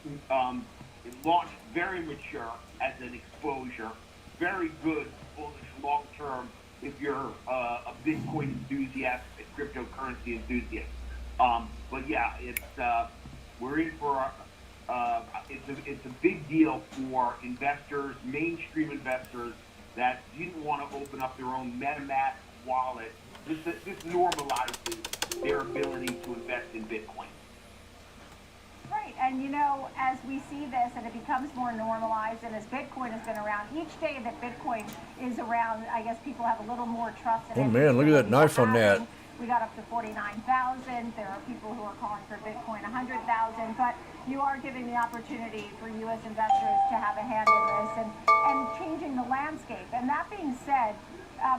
Speaker 16: it launched very mature as an exposure. very good, bullish long term if you're a Bitcoin enthusiast, a cryptocurrency enthusiast. But yeah, we're in for it's a big deal for investors, mainstream investors that didn't want to open up their own MetaMask wallet. This normalizes their ability to invest in Bitcoin.
Speaker 15: Right, and you know, as we see this and it becomes more normalized, and as Bitcoin has been around, each day that Bitcoin is around, I guess people have a little more trust in it.
Speaker 9: Oh man, look at that knife on that.
Speaker 15: We got up to 49,000. There are people who are calling for Bitcoin 100,000, but you are giving the opportunity for U.S. investors to have a hand in this and changing the landscape. And that being said,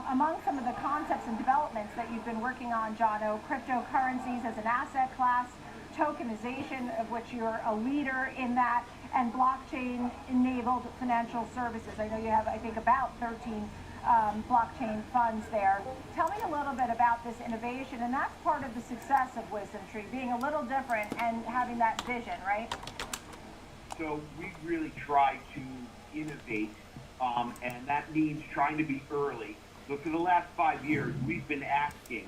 Speaker 15: among some of the concepts and developments that you've been working on, Jono, cryptocurrencies as an asset class, tokenization, of which you're a leader in that, and blockchain-enabled financial services. I know you have, I think, about 13 blockchain funds there. Tell me a little bit about this innovation, and that's part of the success of WisdomTree, being a little different and having that vision, right?
Speaker 16: So we really try to innovate, and that means trying to be early. So for the last 5 years, we've been asking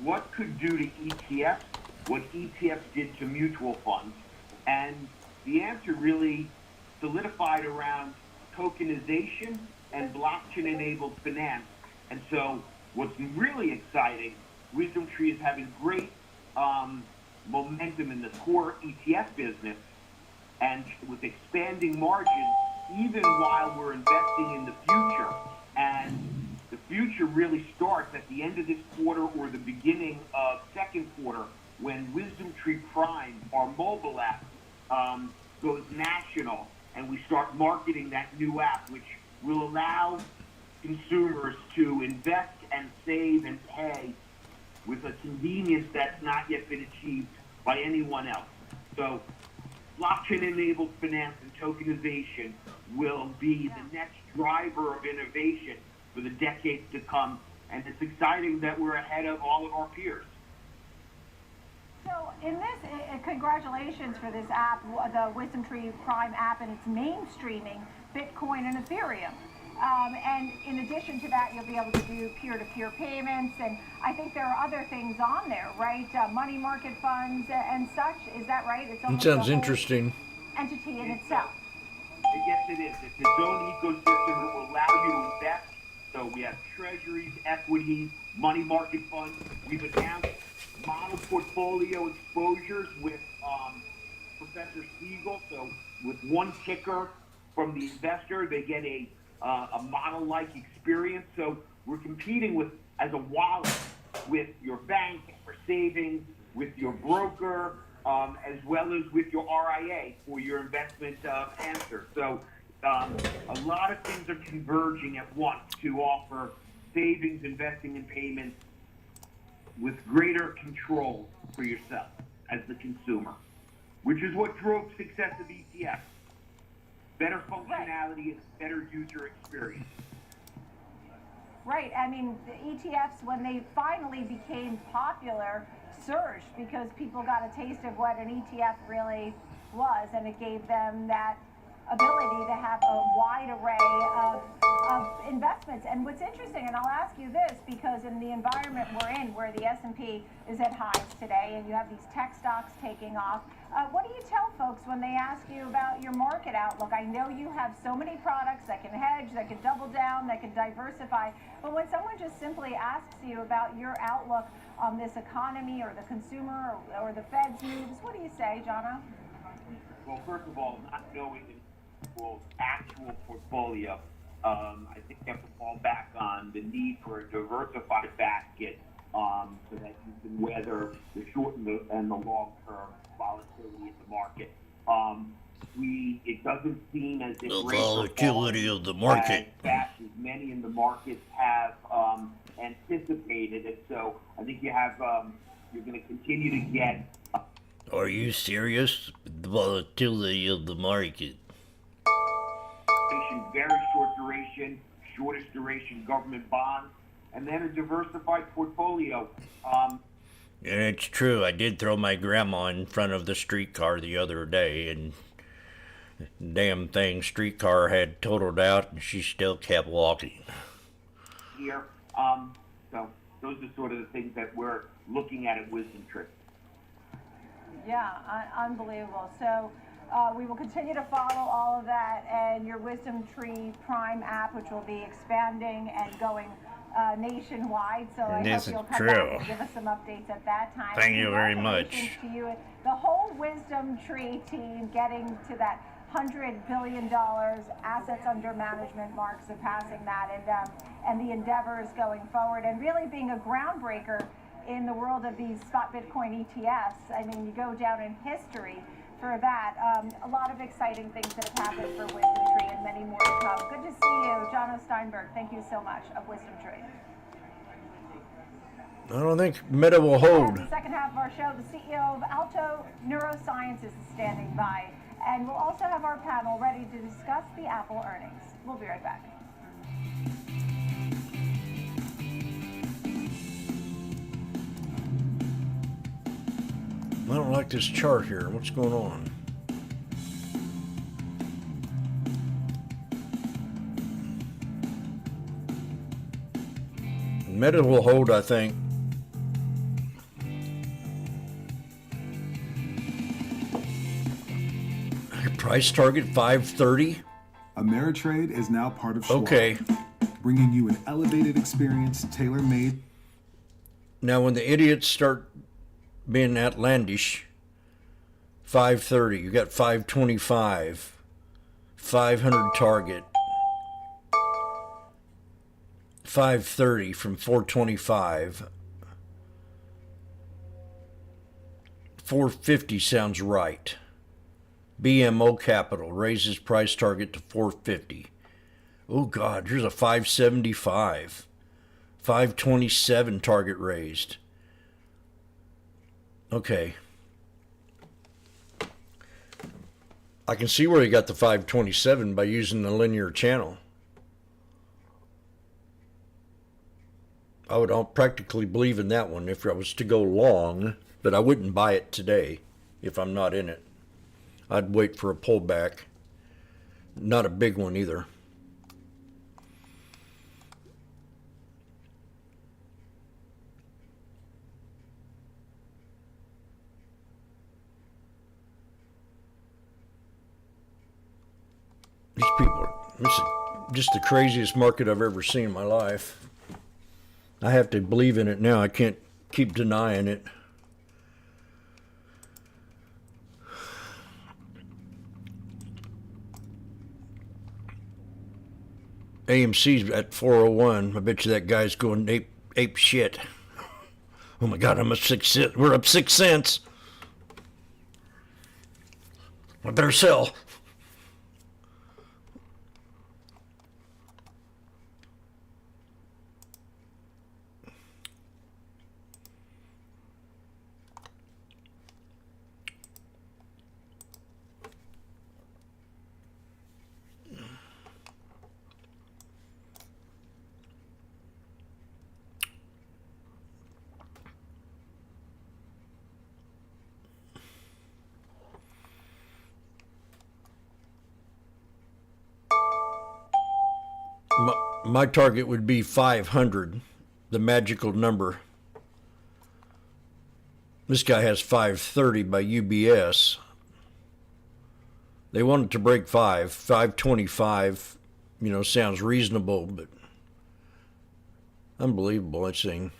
Speaker 16: what could do to ETFs what ETFs did to mutual funds, and the answer really solidified around tokenization and blockchain-enabled finance. And so what's really exciting, WisdomTree is having great momentum in the core ETF business, and with expanding margins, even while we're investing in the future. And the future really starts at the end of this quarter or the beginning of second quarter, when WisdomTree Prime, our mobile app, goes national, and we start marketing that new app, which will allow consumers to invest and save and pay with a convenience that's not yet been achieved by anyone else. So blockchain-enabled finance and tokenization will be the next driver of innovation for the decades to come, and it's exciting that we're ahead of all of our peers.
Speaker 15: So in this, congratulations for this app, the WisdomTree Prime app, and it's mainstreaming Bitcoin and Ethereum. And in addition to that, you'll be able to do peer-to-peer payments, and I think there are other things on there, right? Money market funds and such. Is that right? It's
Speaker 9: It sounds interesting.
Speaker 15: Entity in itself.
Speaker 16: Yes, it is. It's its own ecosystem that will allow you to invest. So we have treasuries, equities, money market funds. We've announced model portfolio exposures with Professor Siegel. So with one ticker from the investor, they get a model-like experience. So we're competing with, as a wallet, with your bank for savings, with your broker, as well as with your RIA for your investment answer. So a lot of things are converging at once to offer savings, investing, and payments with greater control for yourself as the consumer, which is what drove success of ETFs. Better functionality and better user experience.
Speaker 15: Right. I mean, the ETFs, when they finally became popular, surged because people got a taste of what an ETF really was, and it gave them that ability to have a wide array of investments. And what's interesting, and I'll ask you this, because in the environment we're in, where the S&P is at highs today, and you have these tech stocks taking off, what do you tell folks when they ask you about your market outlook? I know you have so many products that can hedge, that can double down, that can diversify, but when someone just simply asks you about your outlook on this economy or the consumer or the Fed's moves, what do you say, Jono?
Speaker 16: Well, first of all, not knowing the actual portfolio, I think you have to fall back on the need for a diversified basket so that you can weather the short and the long-term volatility in the market. It doesn't seem as if
Speaker 9: the volatility of the market
Speaker 16: as fast as many in the markets have anticipated it. So I think you're going to continue to get.
Speaker 9: Are you serious? The volatility of the market.
Speaker 16: Very short duration, shortest duration government bonds, and then a diversified portfolio.
Speaker 9: And it's true. I did throw my grandma in front of the streetcar the other day, and Damn thing, streetcar had totaled out and she still kept walking.
Speaker 16: Here, so those are sort of the things that we're looking at Wisdom Tree.
Speaker 15: Yeah, unbelievable. So we will continue to follow all of that, and your Wisdom Tree Prime app, which will be expanding and going nationwide. So I hope you'll come back and give us some updates at that time.
Speaker 9: Thank you very much.
Speaker 15: Congratulations to you, the whole Wisdom Tree team, getting to that $100 billion assets under management mark, surpassing that, and the endeavors going forward, and really being a groundbreaker in the world of these spot Bitcoin ETFs. I mean, you go down in history for that. A lot of exciting things that have happened for Wisdom Tree, and many more to come. Good to see you, John O. Steinberg. Thank you so much, of Wisdom Tree.
Speaker 9: I don't think Meta will hold.
Speaker 15: The second half of our show, the CEO of Alto Neurosciences is standing by. And we'll also have our panel ready to discuss the Apple earnings. We'll be right back.
Speaker 9: I don't like this chart here. What's going on? Meta will hold, I think. Price target 530.
Speaker 3: Ameritrade is now part of Schwab,
Speaker 9: okay,
Speaker 3: bringing you an elevated experience tailor-made.
Speaker 9: Now when the idiots start being outlandish, 530, you got 525, 500 target, 530 from 425, 450 sounds right. BMO Capital raises price target to 450. Oh God, here's a 575. 527 target raised. Okay. I can see where you got the 527 by using the linear channel. I would practically believe in that one if I was to go long, but I wouldn't buy it today if I'm not in it. I'd wait for a pullback. Not a big one either. These people this is just the craziest market I've ever seen in my life. I have to believe in it now. I can't keep denying it. AMC's at 401. I bet you that guy's going ape shit. Oh my God, I'm up 6 cents. We're up 6 cents. I better sell. My target would be 500, the magical number. This guy has 530 by UBS. They wanted to break 525, sounds reasonable, but unbelievable, that thing.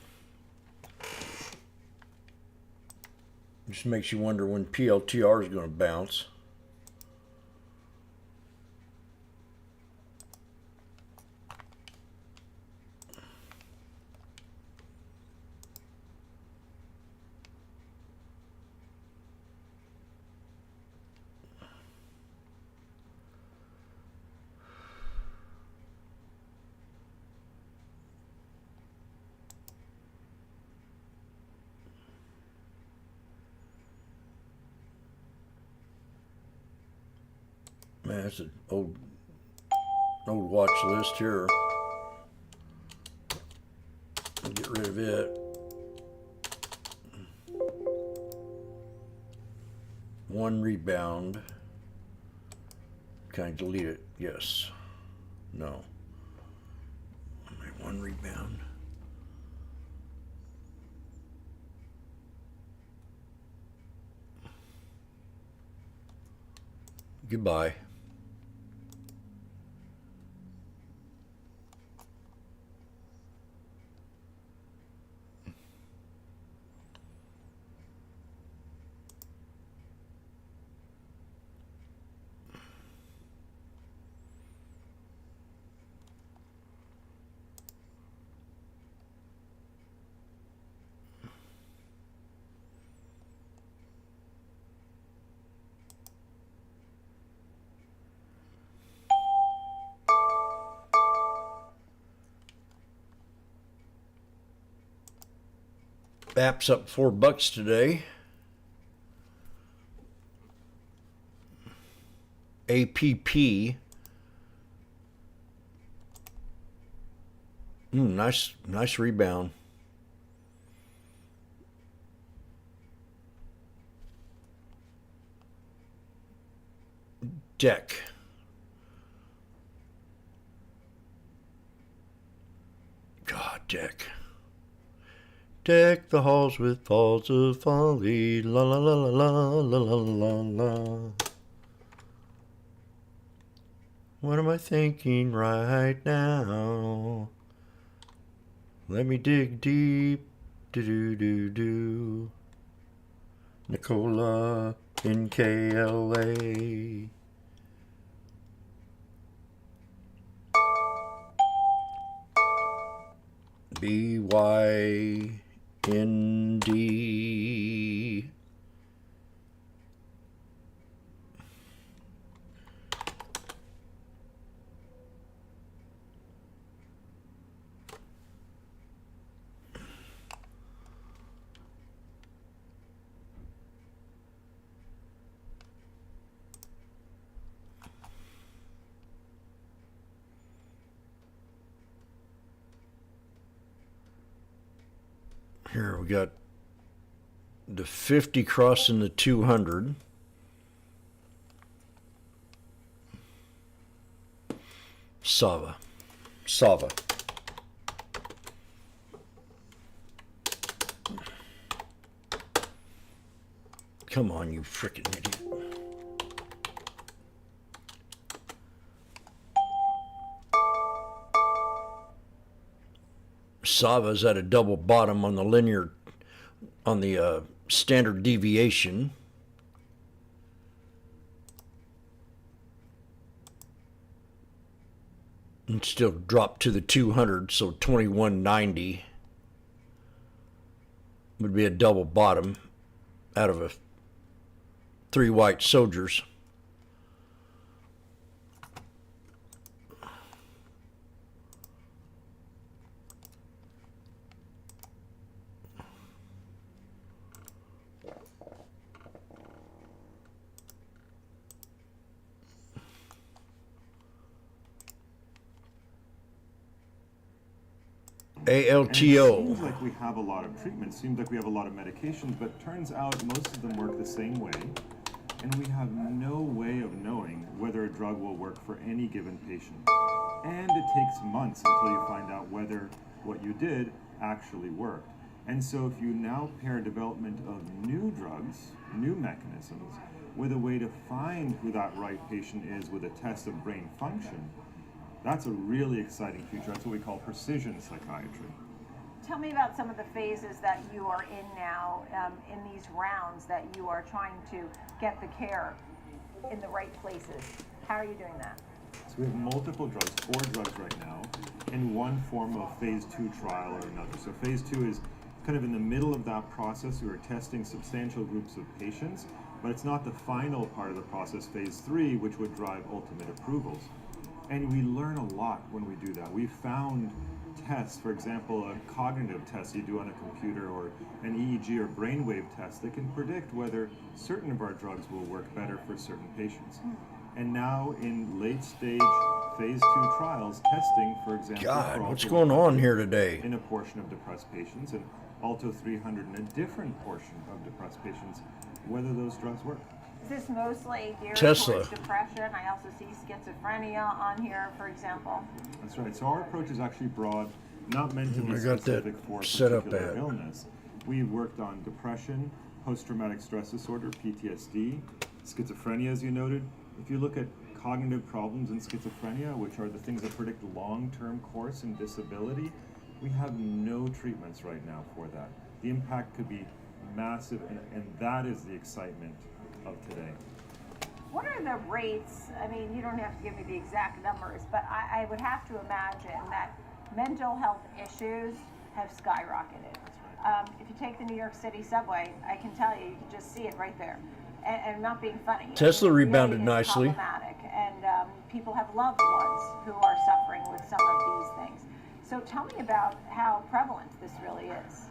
Speaker 9: Just makes you wonder when PLTR is going to bounce. Man, that's an old watch list here. I'll get rid of it. One rebound. Can I delete it? Yes. No. Only one rebound. Goodbye. App's up $4 today. APP. Nice rebound. Deck. God, deck. Deck the halls with balls of folly, la la la la la la la la la. What am I thinking right now? Let me dig deep, do. Nicola in KLA. BYND. Here we got the 50 crossing the 200. Sava. Come on, you frickin' idiot. Sava's at a double bottom on the linear, on the standard deviation. And still dropped to the 200, so 2190 would be a double bottom out of a 3 white soldiers. ALTO.
Speaker 1: It seems like we have a lot of treatments, seems like we have a lot of medications, but turns out most of them work the same way, and we have no way of knowing whether a drug will work for any given patient. And it takes months until you find out whether what you did actually worked. And so if you now pair development of new drugs, new mechanisms, with a way to find who that right patient is with a test of brain function, that's a really exciting future. That's what we call precision psychiatry.
Speaker 15: Tell me about some of the phases that you are in now, in these rounds that you are trying to get the care in the right places. How are you doing that?
Speaker 1: So we have multiple drugs, 4 drugs right now, in one form of phase 2 trial or another. So phase 2 is kind of in the middle of that process. We are testing substantial groups of patients, but it's not the final part of the process, phase 3, which would drive ultimate approvals. And we learn a lot when we do that. We found tests, for example, a cognitive test you do on a computer or an EEG or brainwave test that can predict whether certain of our drugs will work better for certain patients. And now in late stage phase 2 trials, testing, for example,
Speaker 9: God,
Speaker 1: for
Speaker 9: what's
Speaker 1: Alto
Speaker 9: going on
Speaker 1: 100
Speaker 9: here today?
Speaker 1: in a portion of depressed patients, and Alto 300 in a different portion of depressed patients, whether those drugs work.
Speaker 15: Is this mostly geared
Speaker 9: Tesla.
Speaker 15: towards depression? I also see schizophrenia on here, for example.
Speaker 1: That's right. So our approach is actually broad, not meant to be
Speaker 9: I got
Speaker 1: specific
Speaker 9: that
Speaker 1: for a
Speaker 9: set up
Speaker 1: particular
Speaker 9: at.
Speaker 1: illness. We've worked on depression, post-traumatic stress disorder, PTSD, schizophrenia, as you noted. If you look at cognitive problems in schizophrenia, which are the things that predict long-term course and disability, we have no treatments right now for that. The impact could be massive, and that is the excitement of today.
Speaker 15: What are the rates? I mean, you don't have to give me the exact numbers, but I would have to imagine that mental health issues have skyrocketed. If you take the New York City subway, I can tell you, you can just see it right there. And I'm not being funny.
Speaker 9: Tesla
Speaker 15: It really
Speaker 9: rebounded
Speaker 15: is
Speaker 9: nicely.
Speaker 15: problematic, and people have loved ones who are suffering with some of these things. So tell me about how prevalent this really is.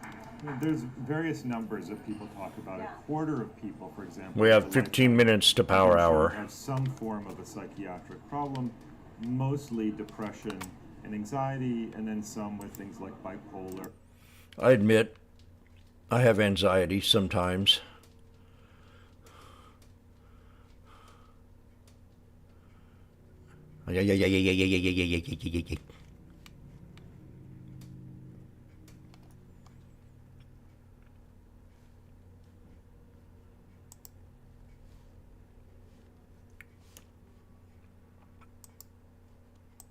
Speaker 1: There's various numbers that people talk about.
Speaker 15: Yeah.
Speaker 1: A quarter of people, for example,
Speaker 9: We have
Speaker 1: with
Speaker 9: 15 minutes to power hour.
Speaker 1: have some form of a psychiatric problem, mostly depression and anxiety, and then some with things like bipolar.
Speaker 9: I admit, I have anxiety sometimes.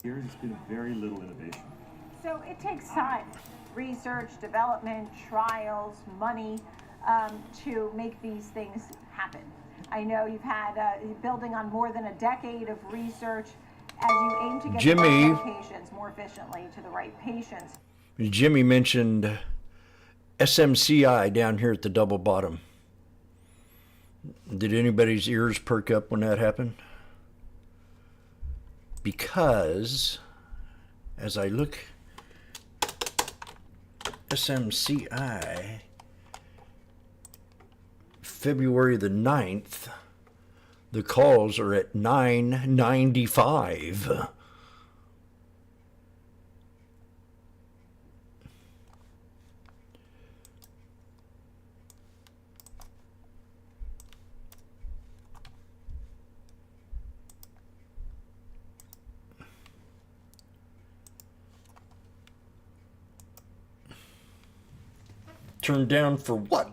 Speaker 1: Here, there's been very little innovation.
Speaker 15: So it takes time, research, development, trials, money, to make these things happen. I know you've had building on more than a decade of research as you aim to get the
Speaker 9: Jimmy.
Speaker 15: right medications more efficiently to the right patients.
Speaker 9: Jimmy mentioned SMCI down here at the double bottom. Did anybody's ears perk up when that happened? Because as I look, SMCI, February the 9th, the calls are at 995. Turned down for what?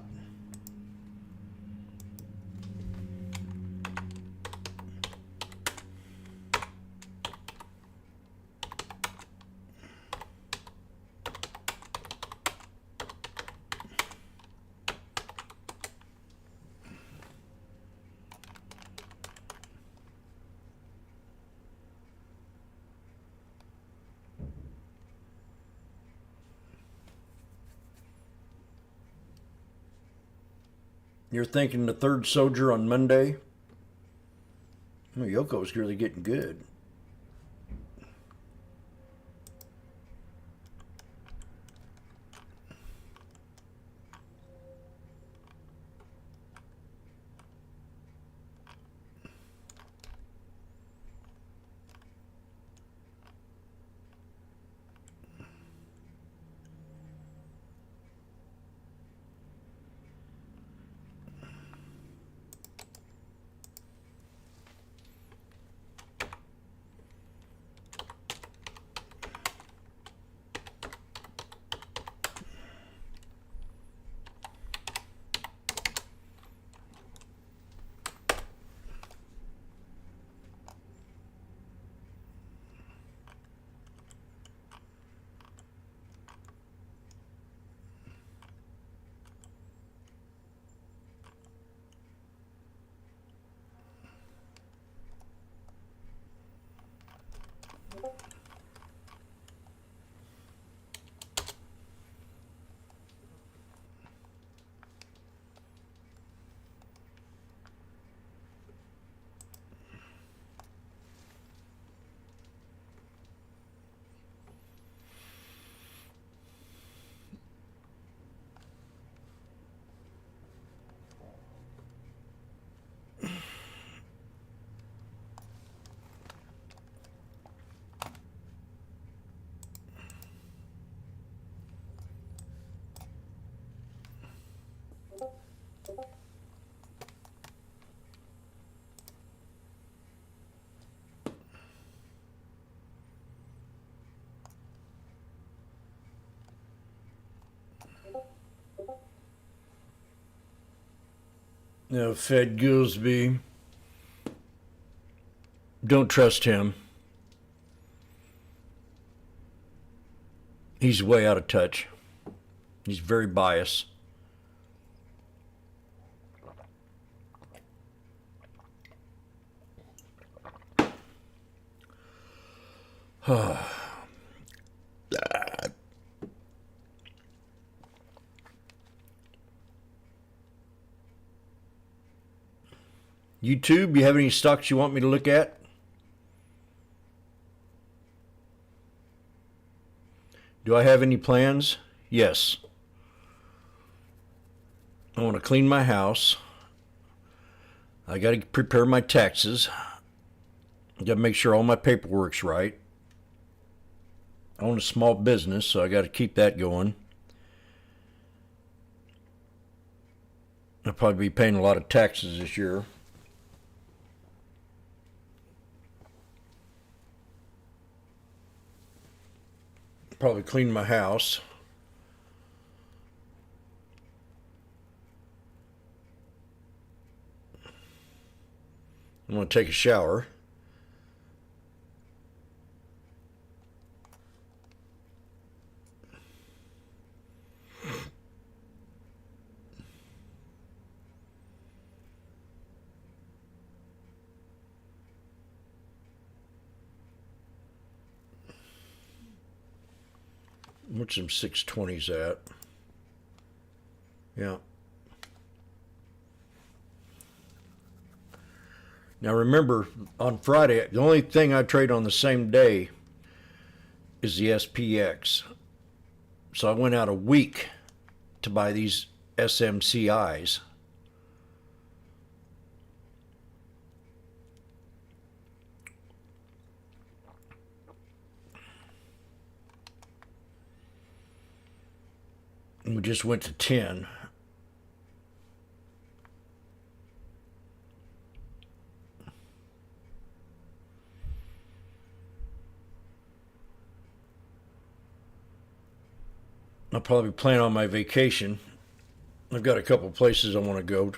Speaker 9: You're thinking the third soldier on Monday? Well, Yoko's really getting good. No, Fed Goolsby. Don't trust him. He's way out of touch. He's very biased. YouTube, you have any stocks you want me to look at? Do I have any plans? Yes. I want to clean my house. I got to prepare my taxes. I got to make sure all my paperwork's right. I own a small business, so I got to keep that going. I'll probably be paying a lot of taxes this year. Probably clean my house. I'm going to take a shower. What's some 620s at? Yeah. Now remember, on Friday, the only thing I trade on the same day is the SPX. So I went out a week to buy these SMCIs. We just went to 10. I'll probably plan on my vacation. I've got a couple places I want to go.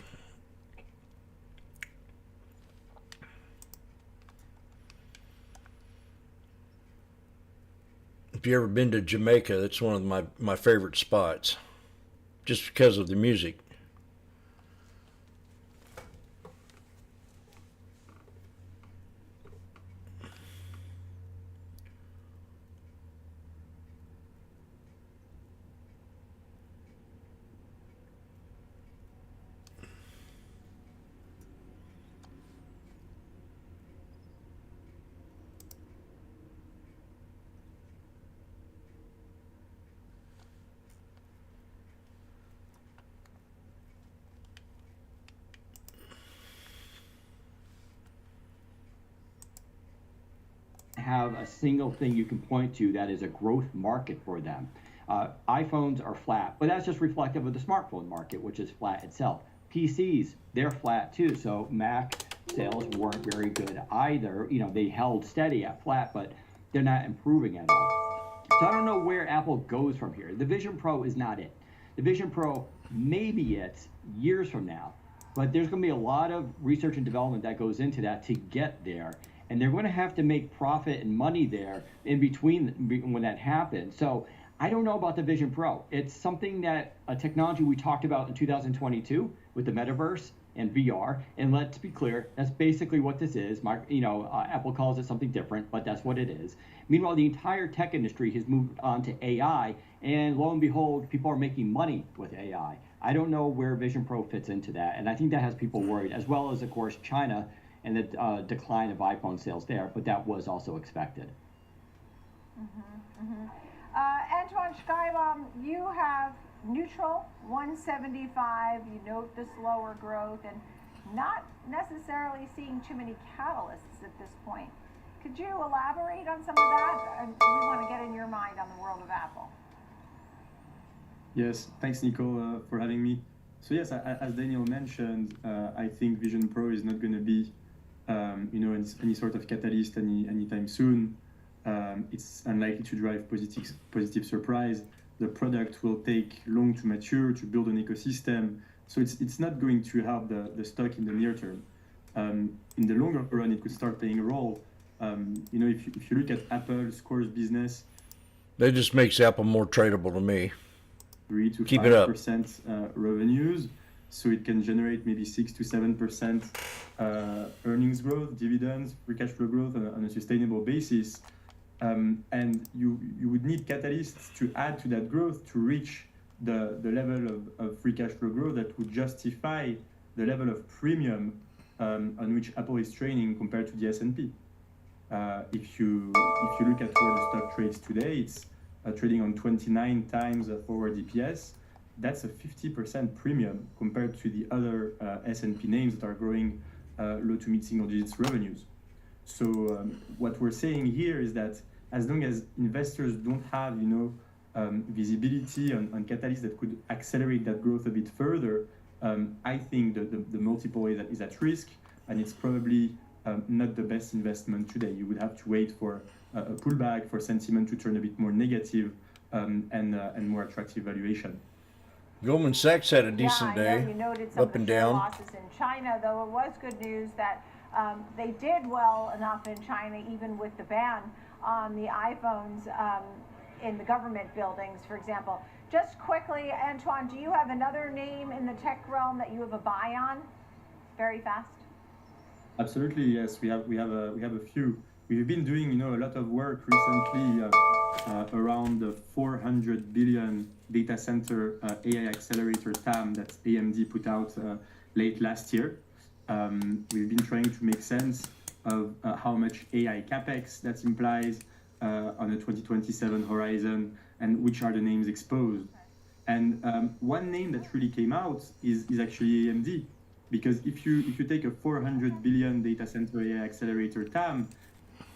Speaker 9: If you ever been to Jamaica, that's one of my favorite spots, just because of the music.
Speaker 5: Have a single thing you can point to that is a growth market for them. iPhones are flat, but that's just reflective of the smartphone market, which is flat itself. PCs, they're flat too, so Mac sales weren't very good either. You know, they held steady at flat, but they're not improving at all. So I don't know where Apple goes from here. The Vision Pro is not it. The Vision Pro may be it years from now, but there's going to be a lot of research and development that goes into that to get there. And they're going to have to make profit and money there in between when that happens. So I don't know about the Vision Pro. It's something that a technology we talked about in 2022 with the metaverse and VR. And let's be clear, that's basically what this is. Apple calls it something different, but that's what it is. Meanwhile, the entire tech industry has moved on to AI, and lo and behold, people are making money with AI. I don't know where Vision Pro fits into that, and I think that has people worried, as well as, of course, China and the decline of iPhone sales there, but that was also expected.
Speaker 15: Antoine Skybaum, you have neutral 175. You note the slower growth and not necessarily seeing too many catalysts at this point. Could you elaborate on some of that? And we want to get in your mind on the world of Apple.
Speaker 12: Yes, thanks, Nico, for having me. So yes, as Daniel mentioned, I think Vision Pro is not going to be any sort of catalyst anytime soon. It's unlikely to drive positive surprise. The product will take long to mature, to build an ecosystem. So it's not going to help the stock in the near term. In the longer run, it could start playing a role. If you look at Apple's core business,
Speaker 9: that just makes Apple more tradable to me.
Speaker 12: 3 to
Speaker 9: Keep it up.
Speaker 12: 5% revenues, so it can generate maybe 6 to 7% earnings growth, dividends, free cash flow growth on a sustainable basis. And you would need catalysts to add to that growth to reach the level of free cash flow growth that would justify the level of premium on which Apple is trading compared to the S&P. If you look at where the stock trades today, it's trading on 29 times forward EPS. That's a 50% premium compared to the other S&P names that are growing low to mid single digits revenues. So what we're saying here is that as long as investors don't have visibility on catalysts that could accelerate that growth a bit further, I think the multiple is at risk, and it's probably not the best investment today. You would have to wait for a pullback, for sentiment to turn a bit more negative, and more attractive valuation.
Speaker 9: Goldman Sachs had a decent
Speaker 15: I know
Speaker 9: day,
Speaker 15: you noted some
Speaker 9: up and
Speaker 15: of the share
Speaker 9: down.
Speaker 15: losses in China, though it was good news that they did well enough in China, even with the ban on the iPhones in the government buildings, for example. Just quickly, Antoine, do you have another name in the tech realm that you have a buy on? Very fast.
Speaker 12: Absolutely, yes. We have a few. We've been doing a lot of work recently around the 400 billion data center AI accelerator TAM that AMD put out late last year. We've been trying to make sense of how much AI capex that implies on a 2027 horizon, and which are the names exposed. And one name that really came out is actually AMD, because if you take a 400 billion data center AI accelerator TAM,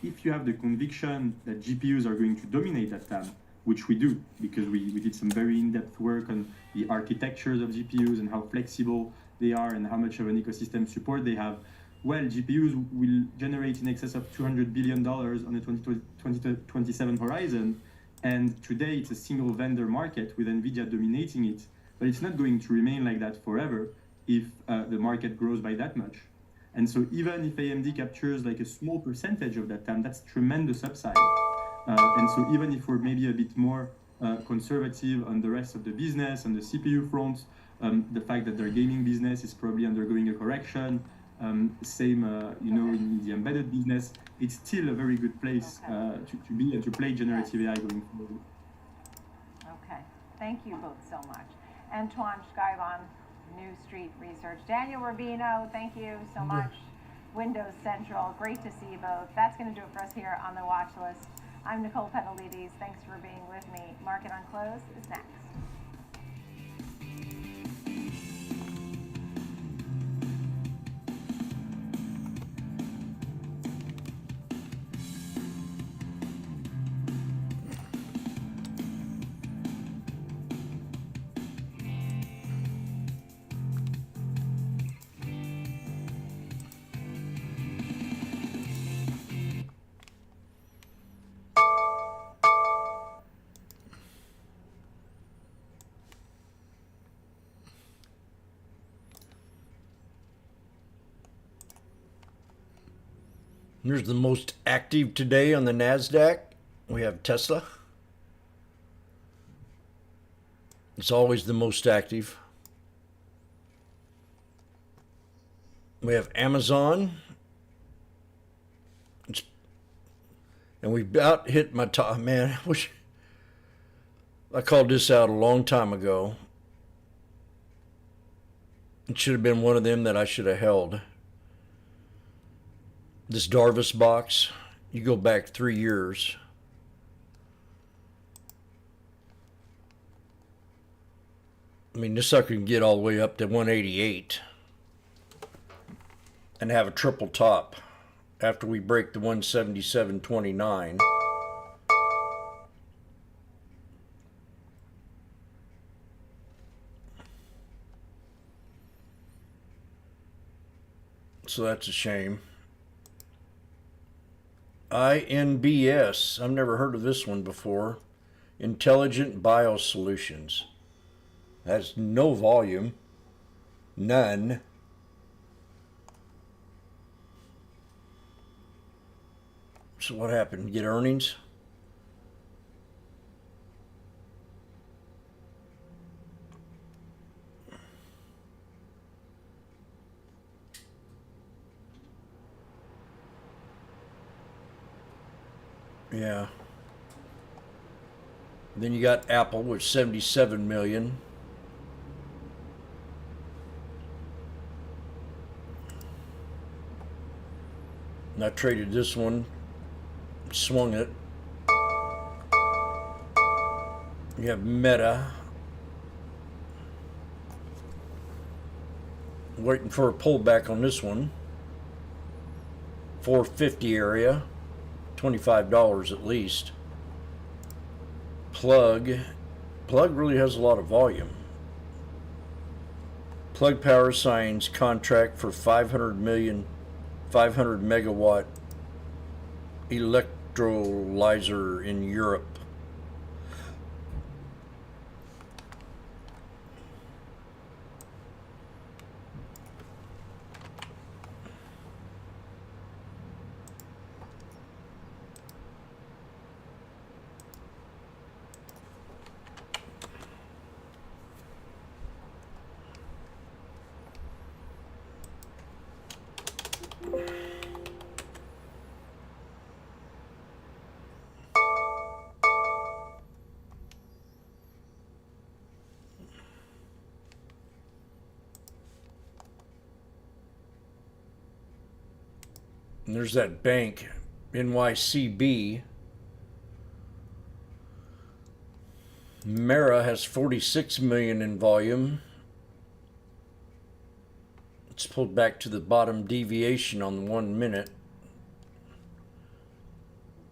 Speaker 12: if you have the conviction that GPUs are going to dominate that TAM, which we do, because we did some very in-depth work on the architectures of GPUs and how flexible they are and how much of an ecosystem support they have, well, GPUs will generate in excess of $200 billion on the 2027 horizon. And today it's a single vendor market with NVIDIA dominating it, but it's not going to remain like that forever if the market grows by that much. And so even if AMD captures like a small percentage of that TAM, that's tremendous upside. And so even if we're maybe a bit more conservative on the rest of the business, on the CPU front, the fact that their gaming business is probably undergoing a correction, same in the embedded business, it's still a very good place to be and to play generative AI going forward.
Speaker 15: Okay, thank you both so much. Antoine Skyban, New Street Research. Daniel Rubino, thank you so much. Windows Central, great to see you both. That's going to do it for us here on the watch list. I'm Nicole Petalides. Thanks for being with me. Market on Close is next.
Speaker 9: Here's the most active today on the NASDAQ. We have Tesla. It's always the most active. We have Amazon. And we about hit my top. Man, I called this out a long time ago. It should have been one of them that I should have held. This Darvis box, you go back 3 years. I mean, this sucker can get all the way up to 188 and have a triple top after we break the 177.29. So that's a shame. INBS, I've never heard of this one before. Intelligent Biosolutions. Has no volume. None. So what happened? Get earnings? Yeah. Then you got Apple with 77 million. And I traded this one, swung it. You have Meta. Waiting for a pullback on this one. 450 area. $25 at least. Plug really has a lot of volume. Plug Power signs contract for 500 megawatt electrolyzer in Europe. And there's that bank, NYCB. Mara has 46 million in volume. It's pulled back to the bottom deviation on the 1 minute.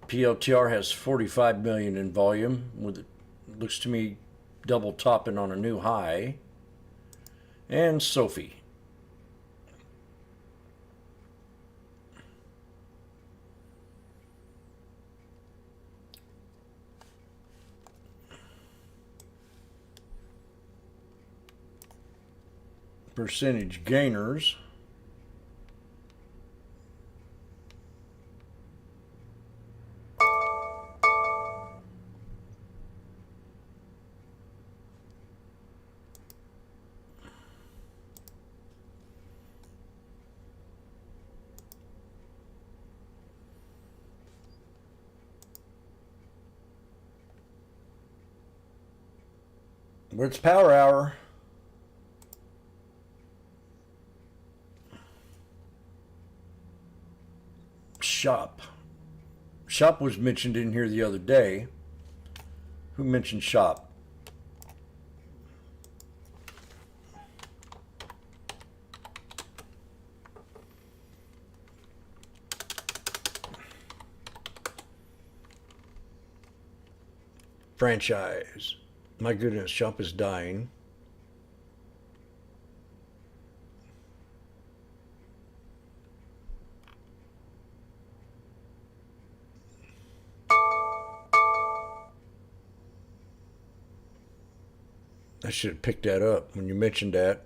Speaker 9: PLTR has 45 million in volume, with it looks to me double topping on a new high. And Sophie. Percentage gainers. Where's Power Hour? Shop was mentioned in here the other day. Who mentioned Shop? Franchise. My goodness, Shop is dying. I should have picked that up when you mentioned that.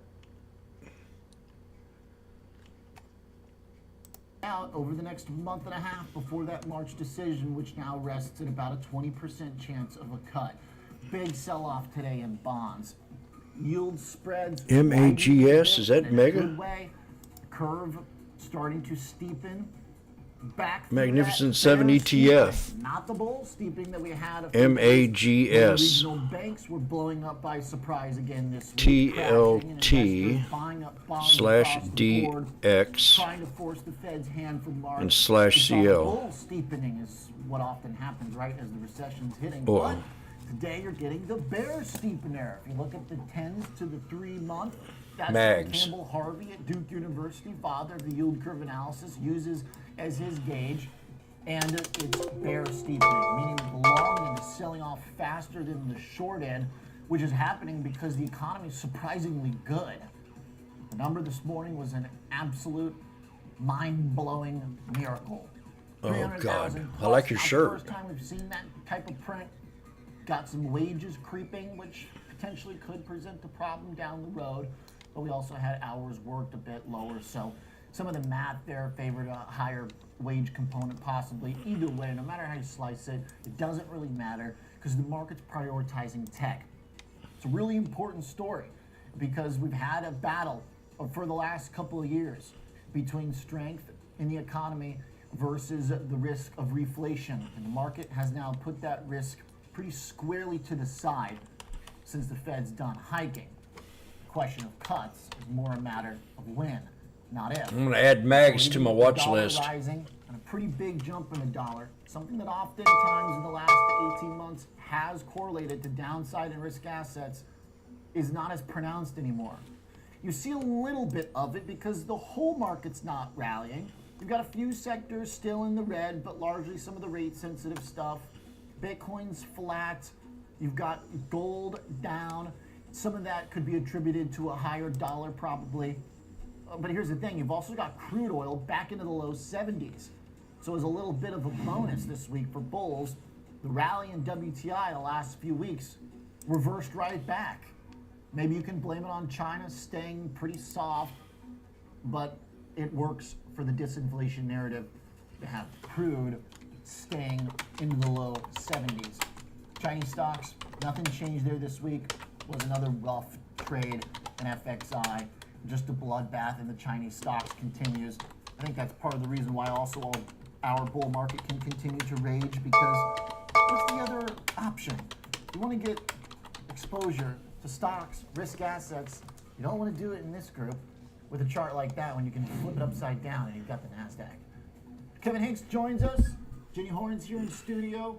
Speaker 10: Out over the next month and a half before that March decision, which now rests at about a 20% chance of a cut. Big sell-off today in bonds. Yield spreads.
Speaker 9: MAGS, is that mega?
Speaker 10: Good way. Curve starting to steepen. Back
Speaker 9: Magnificent 7 ETF.
Speaker 10: Not the bull steeping that we had.
Speaker 9: MAGS.
Speaker 10: Regional banks were blowing up by surprise again this week.
Speaker 9: TLT/DX
Speaker 10: trying to force the Fed's hand from March.
Speaker 9: and /CL.
Speaker 10: Bull steepening is what often happens, right, as the recession's hitting.
Speaker 9: Oh.
Speaker 10: But today you're getting the bear steepener. If you look at the 10s to the 3-month, that's what Campbell Harvey at Duke University, father of the yield curve analysis, uses as his gauge. And it's bear steepening, meaning the long end is selling off faster than the short end, which is happening because the economy is surprisingly good. The number this morning was an absolute mind-blowing miracle.
Speaker 9: Oh, God. I like your shirt.
Speaker 10: First time we've seen that type of print. Got some wages creeping, which potentially could present a problem down the road. but we also had hours worked a bit lower. So some of the math there favored a higher wage component possibly. Either way, no matter how you slice it, it doesn't really matter because the market's prioritizing tech. It's a really important story because we've had a battle for the last couple of years between strength in the economy versus the risk of reflation. And the market has now put that risk pretty squarely to the side since the Fed's done hiking. The question of cuts is more a matter of when, not if.
Speaker 9: I'm going to add mags to my watch list.
Speaker 10: Rising and a pretty big jump in the dollar, something that oftentimes in the last 18 months has correlated to downside in risk assets, is not as pronounced anymore. You see a little bit of it because the whole market's not rallying. You've got a few sectors still in the red, but largely some of the rate-sensitive stuff. Bitcoin's flat. You've got gold down. Some of that could be attributed to a higher dollar probably. But here's the thing, you've also got crude oil back into the low 70s. So as a little bit of a bonus this week for bulls, the rally in WTI the last few weeks reversed right back. Maybe you can blame it on China staying pretty soft, but it works for the disinflation narrative to have crude staying into the low 70s. Chinese stocks, nothing changed there this week. Was another rough trade in FXI. Just a bloodbath in the Chinese stocks continues. I think that's part of the reason why also our bull market can continue to rage, because what's the other option? You want to get exposure to stocks, risk assets. You don't want to do it in this group with a chart like that when you can flip it upside down and you've got the NASDAQ. Kevin Hanks joins us. Jenny Horns here in studio.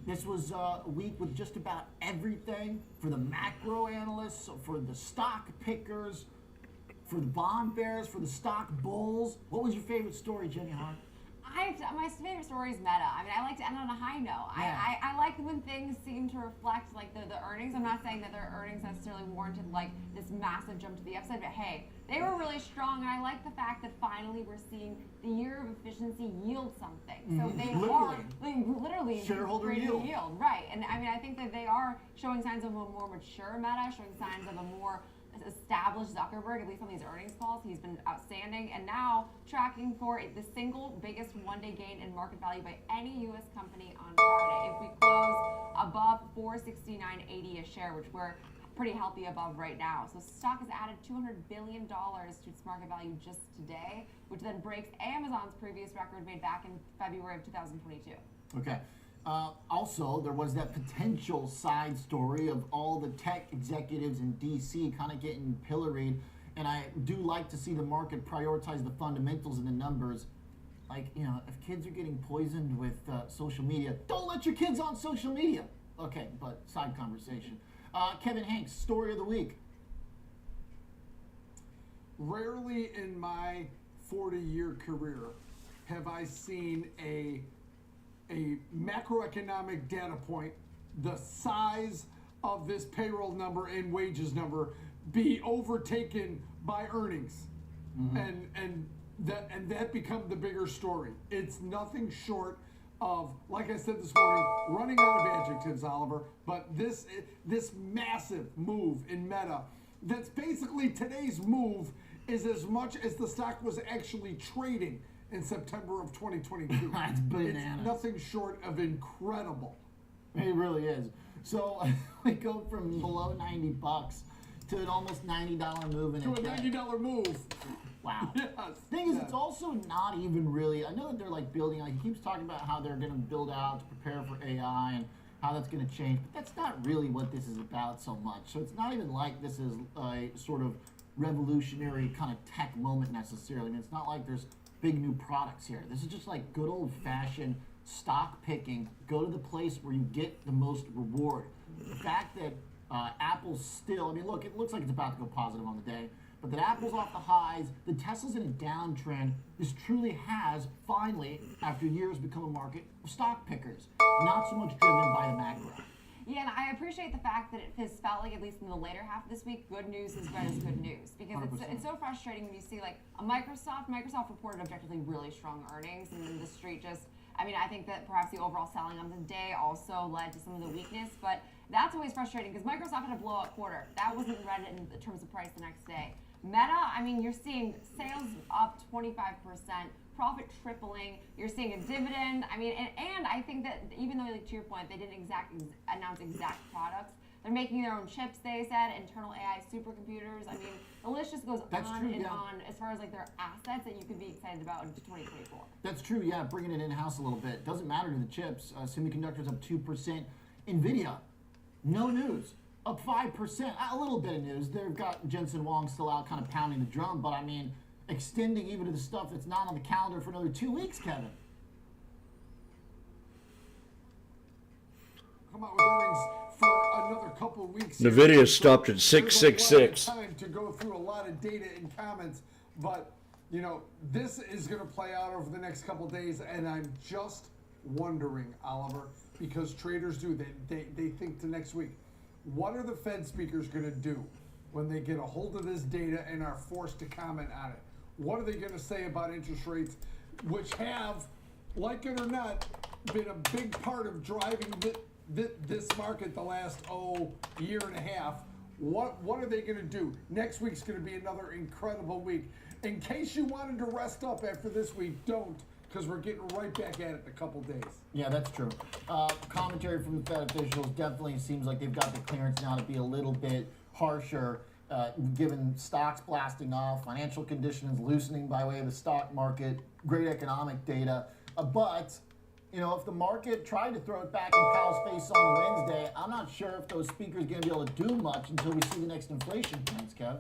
Speaker 10: This was a week with just about everything for the macro analysts, for the stock pickers, for the bond bears, for the stock bulls. What was your favorite story, Jenny Horns?
Speaker 20: My favorite story is Meta. I mean, I like to end on a high note.
Speaker 10: Yeah.
Speaker 20: I like when things seem to reflect like the earnings. I'm not saying that their earnings necessarily warranted like this massive jump to the upside, but hey, they were really strong, and I like the fact that finally we're seeing the year of efficiency yield something. So they are literally
Speaker 10: shareholder
Speaker 20: creating yield, right? And I mean, I think that they are showing signs of a more mature Meta, showing signs of a more established Zuckerberg, at least on these earnings calls. He's been outstanding, and now tracking for the single biggest one-day gain in market value by any U.S. company on Friday. If we close above $469.80 a share, which we're pretty healthy above right now. So stock has added $200 billion to its market value just today, which then breaks Amazon's previous record made back in February of 2022.
Speaker 10: Okay. Also, there was that potential side story of all the tech executives in DC kind of getting pilloried, and I do like to see the market prioritize the fundamentals and the numbers. Like, you know, if kids are getting poisoned with social media, don't let your kids on social media. Okay, but side conversation. Kevin Hanks, story of the week.
Speaker 21: Rarely in my 40-year career have I seen a macroeconomic data point the size of this payroll number and wages number be overtaken by earnings. And that become the bigger story. It's nothing short of, like I said this morning, running out of adjectives, Oliver, but this massive move in Meta, that's basically today's move, is as much as the stock was actually trading in September of 2022.
Speaker 10: That's bananas.
Speaker 21: It's nothing short of incredible.
Speaker 10: It really is. So we go from below $90 to an almost $90 move in
Speaker 21: to a $90 move.
Speaker 10: Wow.
Speaker 21: Yes.
Speaker 10: Thing is, it's also not even really, I know that they're like building, like he keeps talking about how they're going to build out to prepare for AI and how that's going to change, but that's not really what this is about so much. So it's not even like this is a sort of revolutionary kind of tech moment necessarily. I mean, it's not like there's big new products here. This is just like good old-fashioned stock picking. Go to the place where you get the most reward. The fact that Apple's still, I mean, look, it looks like it's about to go positive on the day, but that Apple's off the highs, the Tesla's in a downtrend. This truly has finally, after years, become a market of stock pickers, not so much driven by the macro.
Speaker 20: Yeah, and I appreciate the fact that it has felt like, at least in the later half of this week, good news is read as good news. Because it's so frustrating when you see, like, Microsoft reported objectively really strong earnings, and then the street just I mean, I think that perhaps the overall selling on the day also led to some of the weakness, but that's always frustrating because Microsoft had a blowout quarter. That wasn't read in terms of price the next day. Meta, I mean, you're seeing sales up 25%, profit tripling. You're seeing a dividend. I mean, and I think that even though, like, to your point, they didn't announce exact products, they're making their own chips, they said, internal AI supercomputers. I mean, the list just goes on as far as like their assets that you could be excited about in 2024.
Speaker 10: That's true, yeah, bringing it in-house a little bit. Doesn't matter to the chips. Semiconductors up 2%. NVIDIA, no news. Up 5%, a little bit of news. They've got Jensen Huang still out kind of pounding the drum, but I mean, extending even to the stuff that's not on the calendar for another 2 weeks, Kevin.
Speaker 21: Come out with earnings for another couple of weeks.
Speaker 9: NVIDIA stopped at 666.
Speaker 21: Time to go through a lot of data and comments, but you know, this is going to play out over the next couple of days, and I'm just wondering, Oliver, because traders do, they think to next week. What are the Fed speakers going to do when they get a hold of this data and are forced to comment on it? What are they going to say about interest rates, which have, like it or not, been a big part of driving this market the last year and a half? What are they going to do? Next week's going to be another incredible week. In case you wanted to rest up after this week, don't, because we're getting right back at it in a couple days.
Speaker 10: Yeah, that's true. Commentary from the Fed officials definitely seems like they've got the clearance now to be a little bit harsher, given stocks blasting off, financial conditions loosening by way of the stock market, great economic data. But, you know, if the market tried to throw it back in Powell's face on Wednesday, I'm not sure if those speakers are going to be able to do much until we see the next inflation points, Kev.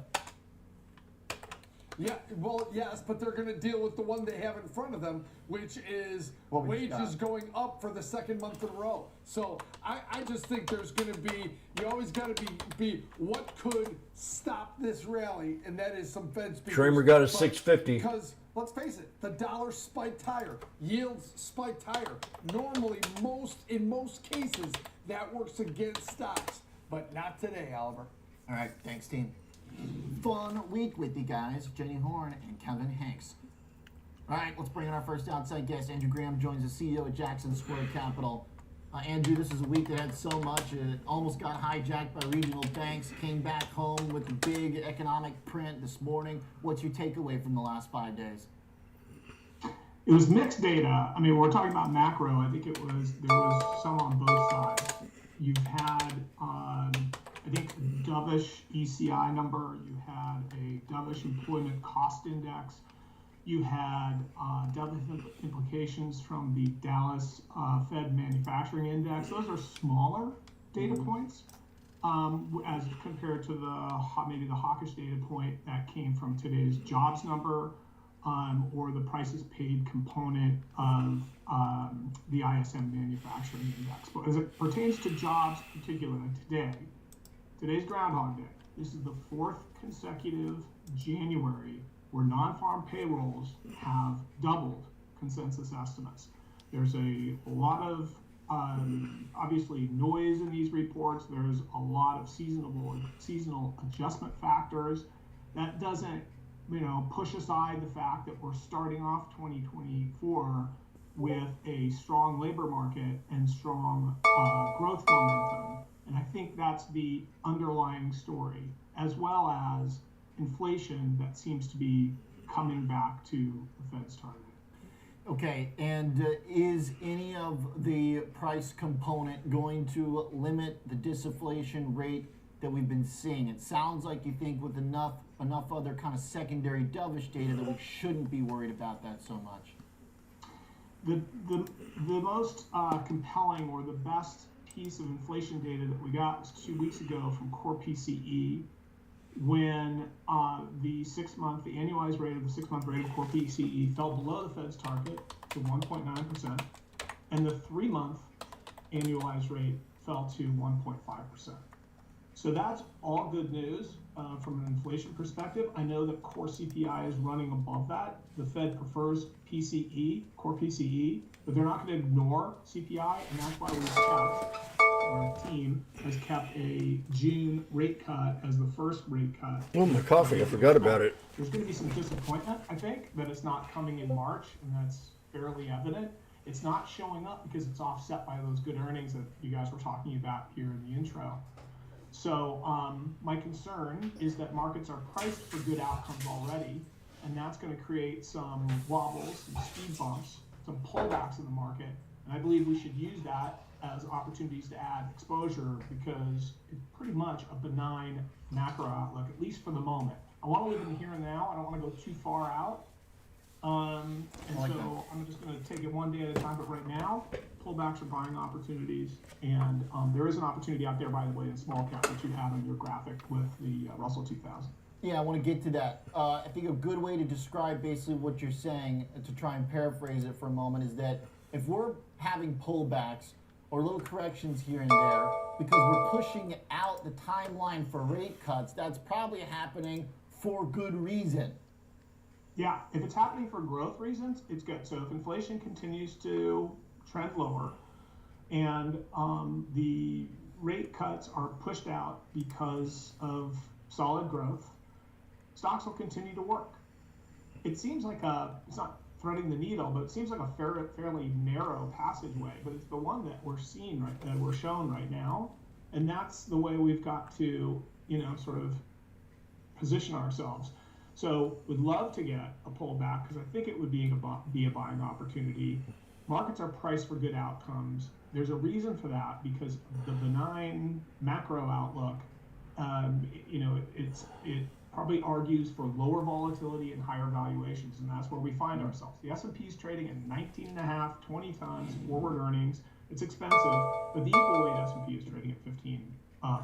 Speaker 21: Yeah, well, yes, but they're going to deal with the one they have in front of them, which is wages going up for the second month in a row. So I just think there's going to be, you always got to be what could stop this rally, and that is some Fed speakers.
Speaker 9: Kramer got a 650.
Speaker 21: Because, let's face it, the dollar spiked higher, yields spiked higher. Normally, in most cases, that works against stocks, but not today, Oliver.
Speaker 10: All right, thanks, team. Fun week with you guys, Jenny Horn and Kevin Hanks. All right, let's bring in our first outside guest. Andrew Graham joins the CEO at Jackson Square Capital. Andrew, this is a week that had so much, it almost got hijacked by regional banks, came back home with a big economic print this morning. What's your takeaway from the last 5 days?
Speaker 19: It was mixed data. I mean, we're talking about macro. I think there was some on both sides. You've had, I think, a dovish ECI number. You had a dovish employment cost index. You had dovish implications from the Dallas Fed Manufacturing Index. Those are smaller data points as compared to maybe the hawkish data point that came from today's jobs number or the prices paid component of the ISM Manufacturing Index. But as it pertains to jobs, particularly today's Groundhog Day. This is the fourth consecutive January where non-farm payrolls have doubled consensus estimates. There's a lot of obviously noise in these reports. There's a lot of seasonal adjustment factors. That doesn't, push aside the fact that we're starting off 2024 with a strong labor market and strong growth momentum. And I think that's the underlying story, as well as inflation that seems to be coming back to the Fed's target.
Speaker 10: Okay, and is any of the price component going to limit the disinflation rate that we've been seeing? It sounds like you think with enough other kind of secondary dovish data that we shouldn't be worried about that so much.
Speaker 19: The most compelling or the best piece of inflation data that we got was 2 weeks ago from core PCE, when the annualized rate of the 6 month rate of core PCE fell below the Fed's target to 1.9%, and the 3 month annualized rate fell to 1.5%. So that's all good news from an inflation perspective. I know that core CPI is running above that. The Fed prefers PCE, core PCE, but they're not going to ignore CPI, and that's why our team has kept a June rate cut as the first rate cut.
Speaker 9: Oh, my coffee, I forgot about it.
Speaker 19: There's going to be some disappointment, I think, that it's not coming in March, and that's fairly evident.
Speaker 14: It's not showing up because it's offset by those good earnings that you guys were talking about here in the intro. So my concern is that markets are priced for good outcomes already, and that's going to create some wobbles, some speed bumps, some pullbacks in the market. And I believe we should use that as opportunities to add exposure because it's pretty much a benign macro outlook, at least for the moment. I want to live in the here and now. I don't want to go too far out. I'm just going to take it one day at a time. But right now, pullbacks are buying opportunities. And there is an opportunity out there, by the way, in small cap that you have on your graphic with the Russell 2000.
Speaker 10: Yeah, I want to get to that. I think a good way to describe basically what you're saying, to try and paraphrase it for a moment, is that if we're having pullbacks or little corrections here and there because we're pushing out the timeline for rate cuts, that's probably happening for good reason.
Speaker 14: Yeah, if it's happening for growth reasons, it's good. So if inflation continues to trend lower and the rate cuts are pushed out because of solid growth, stocks will continue to work. It seems like it's not threading the needle, but it seems like a fairly narrow passageway, but it's the one that we're seeing that we're shown right now. And that's the way we've got to, sort of position ourselves. So would love to get a pullback because I think it would be a buying opportunity. Markets are priced for good outcomes. There's a reason for that because the benign macro outlook, it probably argues for lower volatility and higher valuations, and that's where we find ourselves. The S&P is trading at 19.5, 20 times forward earnings. It's expensive, but the equal weight S&P is trading at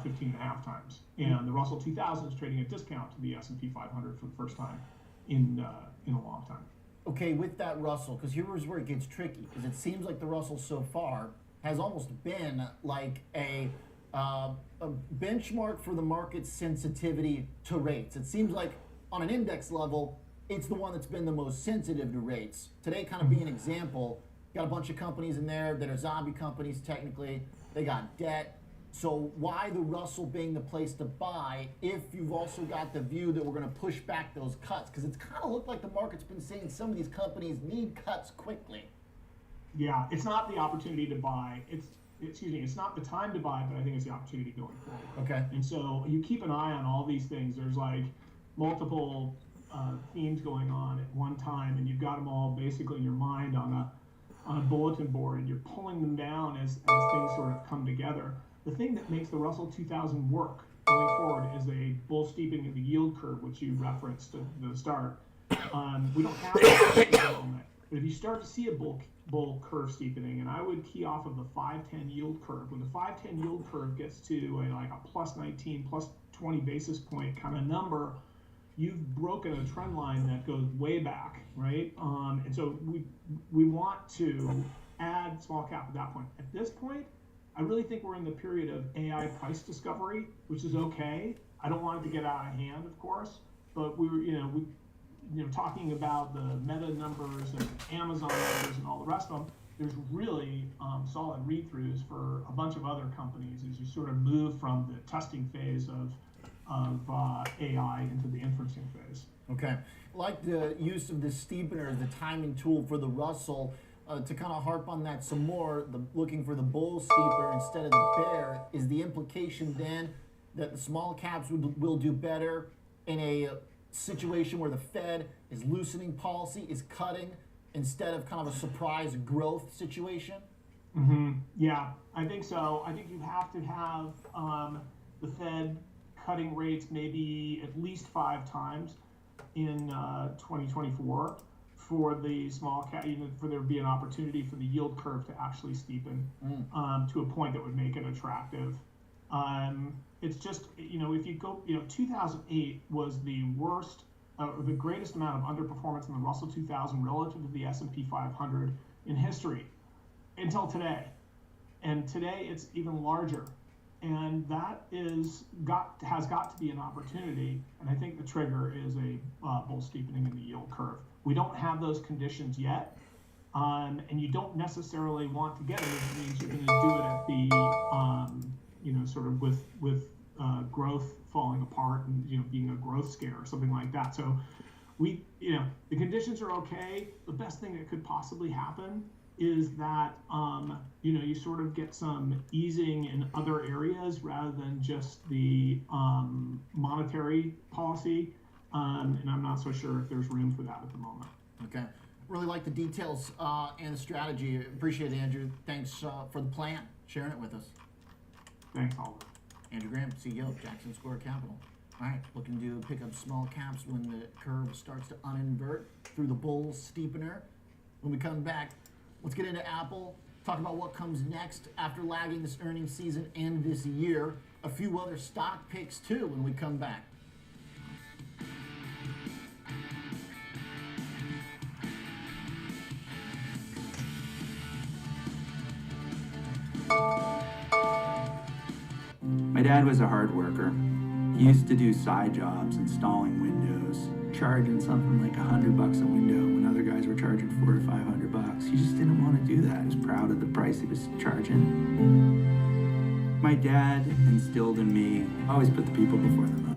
Speaker 14: 15.5 times, and the Russell 2000 is trading at discount to the S&P 500 for the first time in a long time.
Speaker 10: Okay, with that Russell, because here's where it gets tricky, because it seems like the Russell so far has almost been like a benchmark for the market's sensitivity to rates. It seems like on an index level, it's the one that's been the most sensitive to rates. Today kind of being an example, got a bunch of companies in there that are zombie companies technically. They got debt. So why the Russell being the place to buy if you've also got the view that we're going to push back those cuts? Because it's kind of looked like the market's been saying some of these companies need cuts quickly.
Speaker 14: Yeah, it's not the opportunity to buy. It's not the time to buy, but I think it's the opportunity going forward.
Speaker 10: Okay.
Speaker 14: And so you keep an eye on all these things. There's like multiple themes going on at one time, and you've got them all basically in your mind on a bulletin board, and you're pulling them down as things sort of come together. The thing that makes the Russell 2000 work going forward is a bull steepening of the yield curve, which you referenced at the start. We don't have that at the moment, but if you start to see a bull curve steepening, and I would key off of the 5-10 yield curve. When the 5-10 yield curve gets to a plus 19, plus 20 basis point kind of number, you've broken a trend line that goes way back, right? And so we want to add small cap at that point. At this point, I really think we're in the period of AI price discovery, which is okay. I don't want it to get out of hand, of course, but we were talking about the Meta numbers and Amazon numbers and all the rest of them. There's really solid read-throughs for a bunch of other companies as you sort of move from the testing phase of AI into the inferencing phase.
Speaker 10: Okay. Like the use of the steepener, the timing tool for the Russell, to kind of harp on that some more, looking for the bull steeper instead of the bear, is the implication then that the small caps will do better in a situation where the Fed is loosening policy, is cutting, instead of kind of a surprise growth situation?
Speaker 14: Mm-hmm. Yeah, I think so. I think you have to have the Fed cutting rates maybe at least 5 times in 2024 for the small cap, for there to be an opportunity for the yield curve to actually steepen to a point that would make it attractive. It's just, if you go, 2008 was the worst, the greatest amount of underperformance in the Russell 2000 relative to the S&P 500 in history until today. And today it's even larger. And that has got to be an opportunity. And I think the trigger is a bull steepening in the yield curve. We don't have those conditions yet. And you don't necessarily want to get it if it means you're going to do it at the, sort of with growth falling apart and, being a growth scare or something like that. So the conditions are okay. The best thing that could possibly happen
Speaker 6: is that you sort of get some easing in other areas rather than just the monetary policy, and I'm not so sure if there's room for that at the moment.
Speaker 10: Okay. Really like the details and the strategy. Appreciate it, Andrew. Thanks for the plan, sharing it with us.
Speaker 6: Thanks, Oliver.
Speaker 10: Andrew Graham, CEO of Jackson Square Capital. All right, looking to pick up small caps when the curve starts to uninvert through the bull steepener. When we come back, let's get into Apple, talk about what comes next after lagging this earnings season and this year. A few other stock picks too when we come back.
Speaker 13: My dad was a hard worker. He used to do side jobs installing windows, charging something like $100 a window when other guys were charging $400 to $500. He just didn't want to do that. He was proud of the price he was charging. My dad instilled in me, always put the people before the money.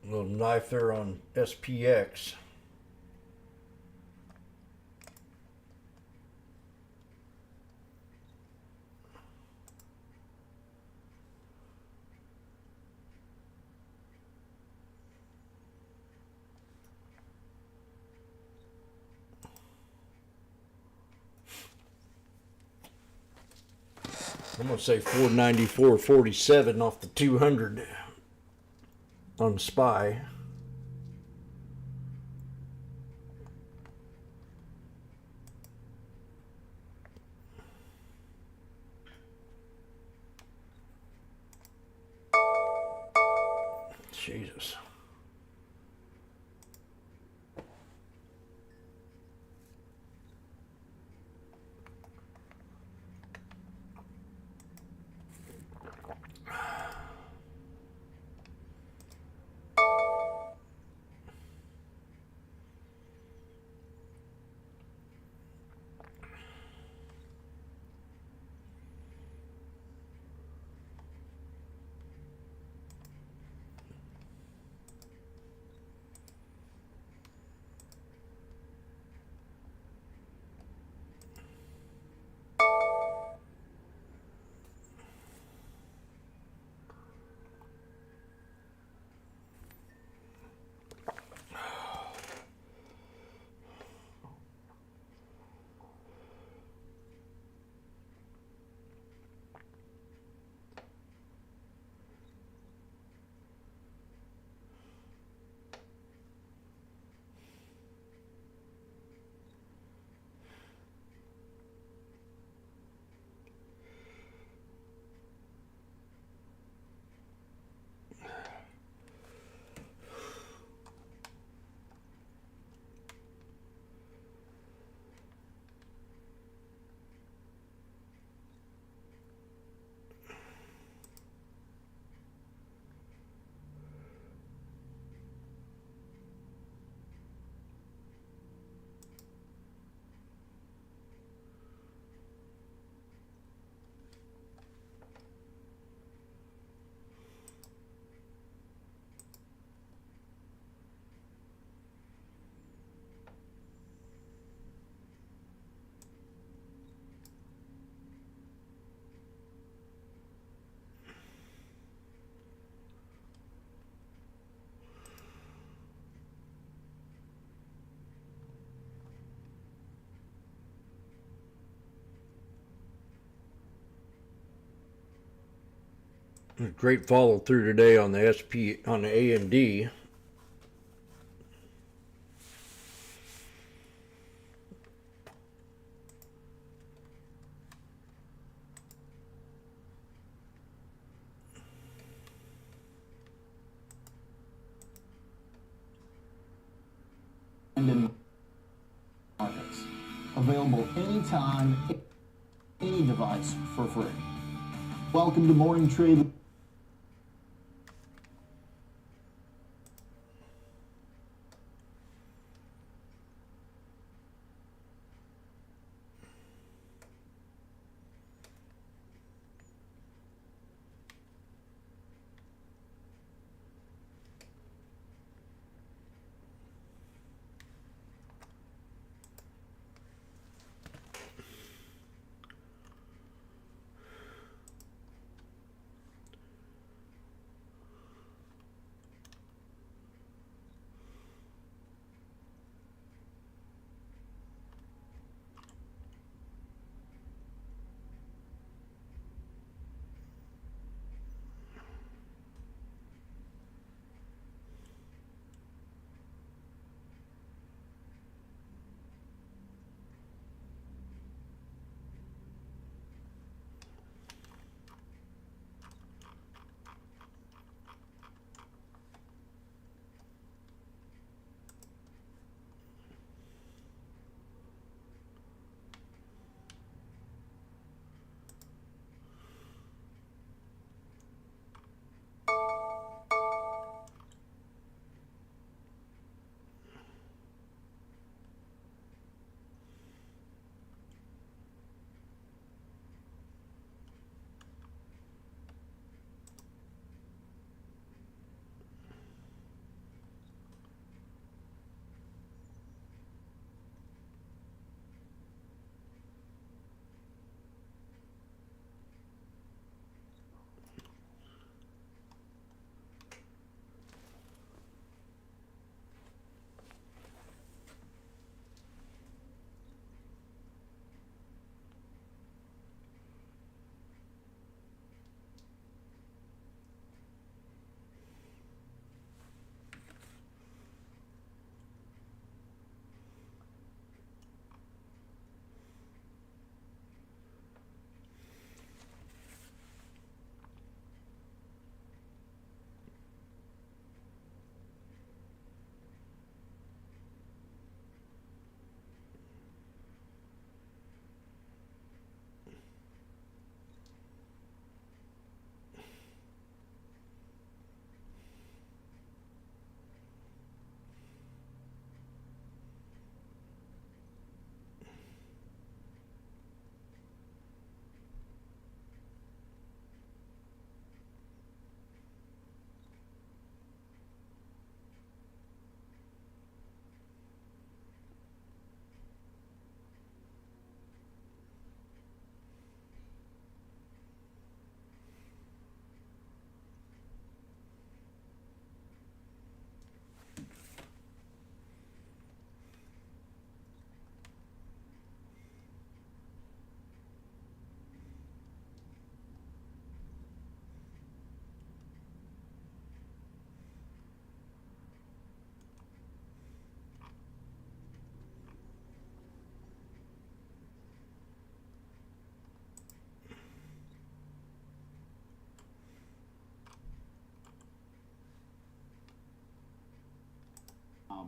Speaker 9: Little knife there on SPX. I'm gonna say 494.47 off the 200 on SPY. Jesus. Great follow through today on the SP on the AMD.
Speaker 10: Markets. Available anytime, any device for free. Welcome to Morning Trade.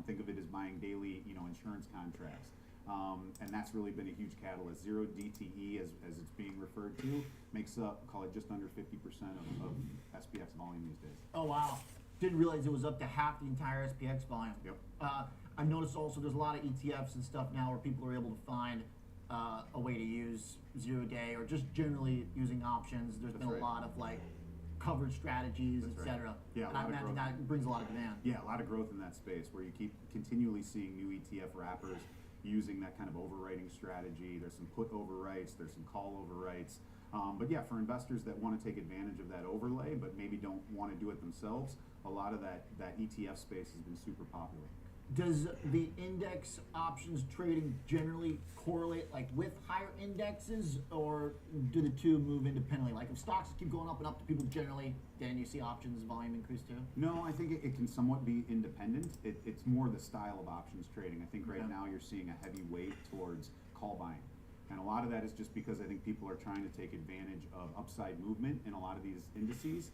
Speaker 2: think of it as buying daily, insurance contracts. And that's really been a huge catalyst. Zero DTE, as it's being referred to, makes up, call it just under 50% of SPX volume these days.
Speaker 10: Oh, wow. Didn't realize it was up to half the entire SPX volume.
Speaker 2: Yep.
Speaker 10: I've noticed also there's a lot of ETFs and stuff now where people are able to find a way to use 0 day or just generally using options. There's been a lot of like covered strategies, etc.
Speaker 2: Yeah,
Speaker 10: and I imagine that brings a lot of demand.
Speaker 2: Yeah, a lot of growth in that space where you keep continually seeing new ETF wrappers using that kind of overwriting strategy. There's some put overwrites, there's some call overwrites. But yeah, for investors that want to take advantage of that overlay but maybe don't want to do it themselves, a lot of that ETF space has been super popular.
Speaker 10: Does the index options trading generally correlate like with higher indexes, or do the two move independently? Like if stocks keep going up and up, do people generally then you see options volume increase too?
Speaker 2: No, I think it can somewhat be independent. It's more the style of options trading. I think right now you're seeing a heavy weight towards call buying. And a lot of that is just because I think people are trying to take advantage of upside movement in a lot of these indices.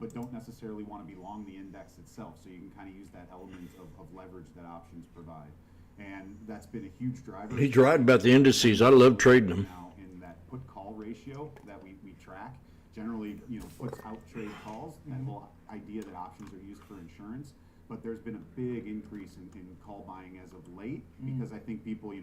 Speaker 2: But don't necessarily want to be long the index itself. So you can kind of use that element of leverage that options provide. And that's been a huge driver.
Speaker 9: He's right about the indices. I love trading them.
Speaker 2: Now in that put-call ratio that we track, generally, puts out trade calls, that whole idea that options are used for insurance. But there's been a big increase in call buying as of late because I think people,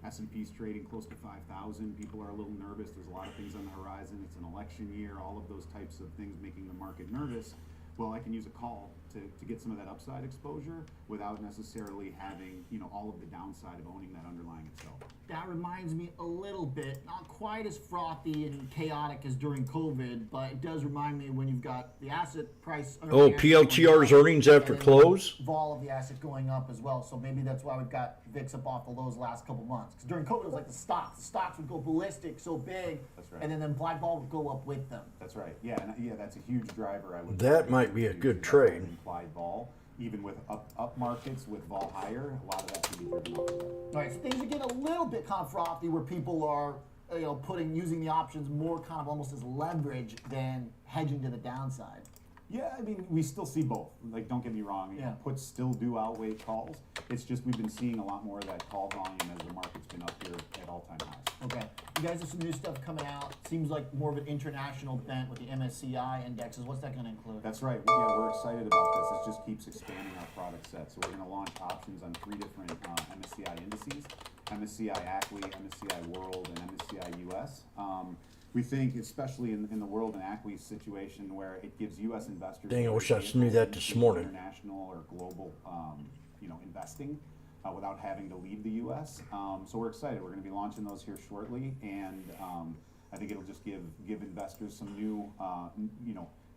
Speaker 2: S&P's trading close to 5,000. People are a little nervous. There's a lot of things on the horizon. It's an election year. All of those types of things making the market nervous. Well, I can use a call to get some of that upside exposure without necessarily having, all of the downside of owning that underlying itself.
Speaker 10: That reminds me a little bit, not quite as frothy and chaotic as during COVID, but it does remind me when you've got the asset price.
Speaker 9: Oh, PLTR's earnings after close?
Speaker 10: Vol of the asset going up as well, so maybe that's why we've got VIX up off the lows the last couple months. Because during COVID, it was like the stocks. The stocks would go ballistic, so big,
Speaker 2: that's right.
Speaker 10: And then the implied vol would go up with them.
Speaker 2: That's right. Yeah, that's a huge driver. I would.
Speaker 9: That might be a good trade.
Speaker 2: Implied vol, even with up markets with vol higher, a lot of that can be driven off of that.
Speaker 10: All right, so things are getting a little bit kind of frothy where people are, using the options more kind of almost as leverage than hedging to the downside.
Speaker 2: Yeah, I mean, we still see both. Like, don't get me wrong. Puts still do outweigh calls. It's just we've been seeing a lot more of that call volume as the market's been up here at all-time highs.
Speaker 10: Okay. You guys have some new stuff coming out. Seems like more of an international bent with the MSCI indexes. What's that going to include?
Speaker 2: That's right. Yeah, we're excited about this. It just keeps expanding our product set. So we're going to launch options on 3 different MSCI indices: MSCI ACWI, MSCI World, and MSCI US. We think, especially in the World and ACWI situation, where it gives U.S. investors.
Speaker 9: Dang, I wish I knew that this morning.
Speaker 2: International or global, investing without having to leave the U.S. So we're excited. We're going to be launching those here shortly, and I think it'll just give investors some new,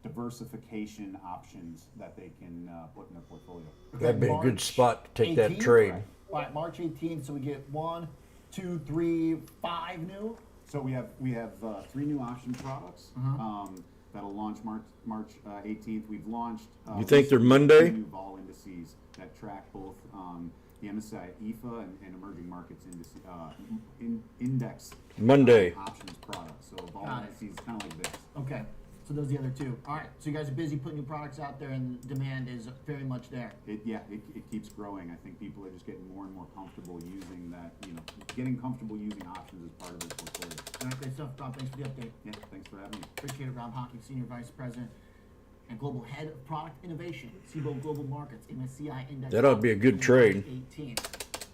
Speaker 2: diversification options that they can put in their portfolio.
Speaker 9: That'd be a good spot to take 18th, that trade.
Speaker 10: Right. All right, March 18th. So we get 1, 2, 3, 5 new.
Speaker 2: So we have 3 new option products that'll launch March 18th. We've launched.
Speaker 9: You think they're Monday?
Speaker 2: New vol indices that track both the MSCI EFA and emerging markets index.
Speaker 9: Monday.
Speaker 2: Options products. So vol indices kind of like this.
Speaker 10: Okay. So those are the other 2. All right. So you guys are busy putting new products out there, and demand is very much there.
Speaker 2: It keeps growing. I think people are just getting more and more comfortable using that. Getting comfortable using options as part of their portfolio.
Speaker 10: All right, great stuff, Rob. Thanks for the update.
Speaker 2: Yeah, thanks for having me.
Speaker 10: Appreciate it, Rob Hockey, Senior Vice President and Global Head of Product Innovation, Cboe Global Markets, MSCI Index.
Speaker 9: That ought to be a good trade.
Speaker 10: 18.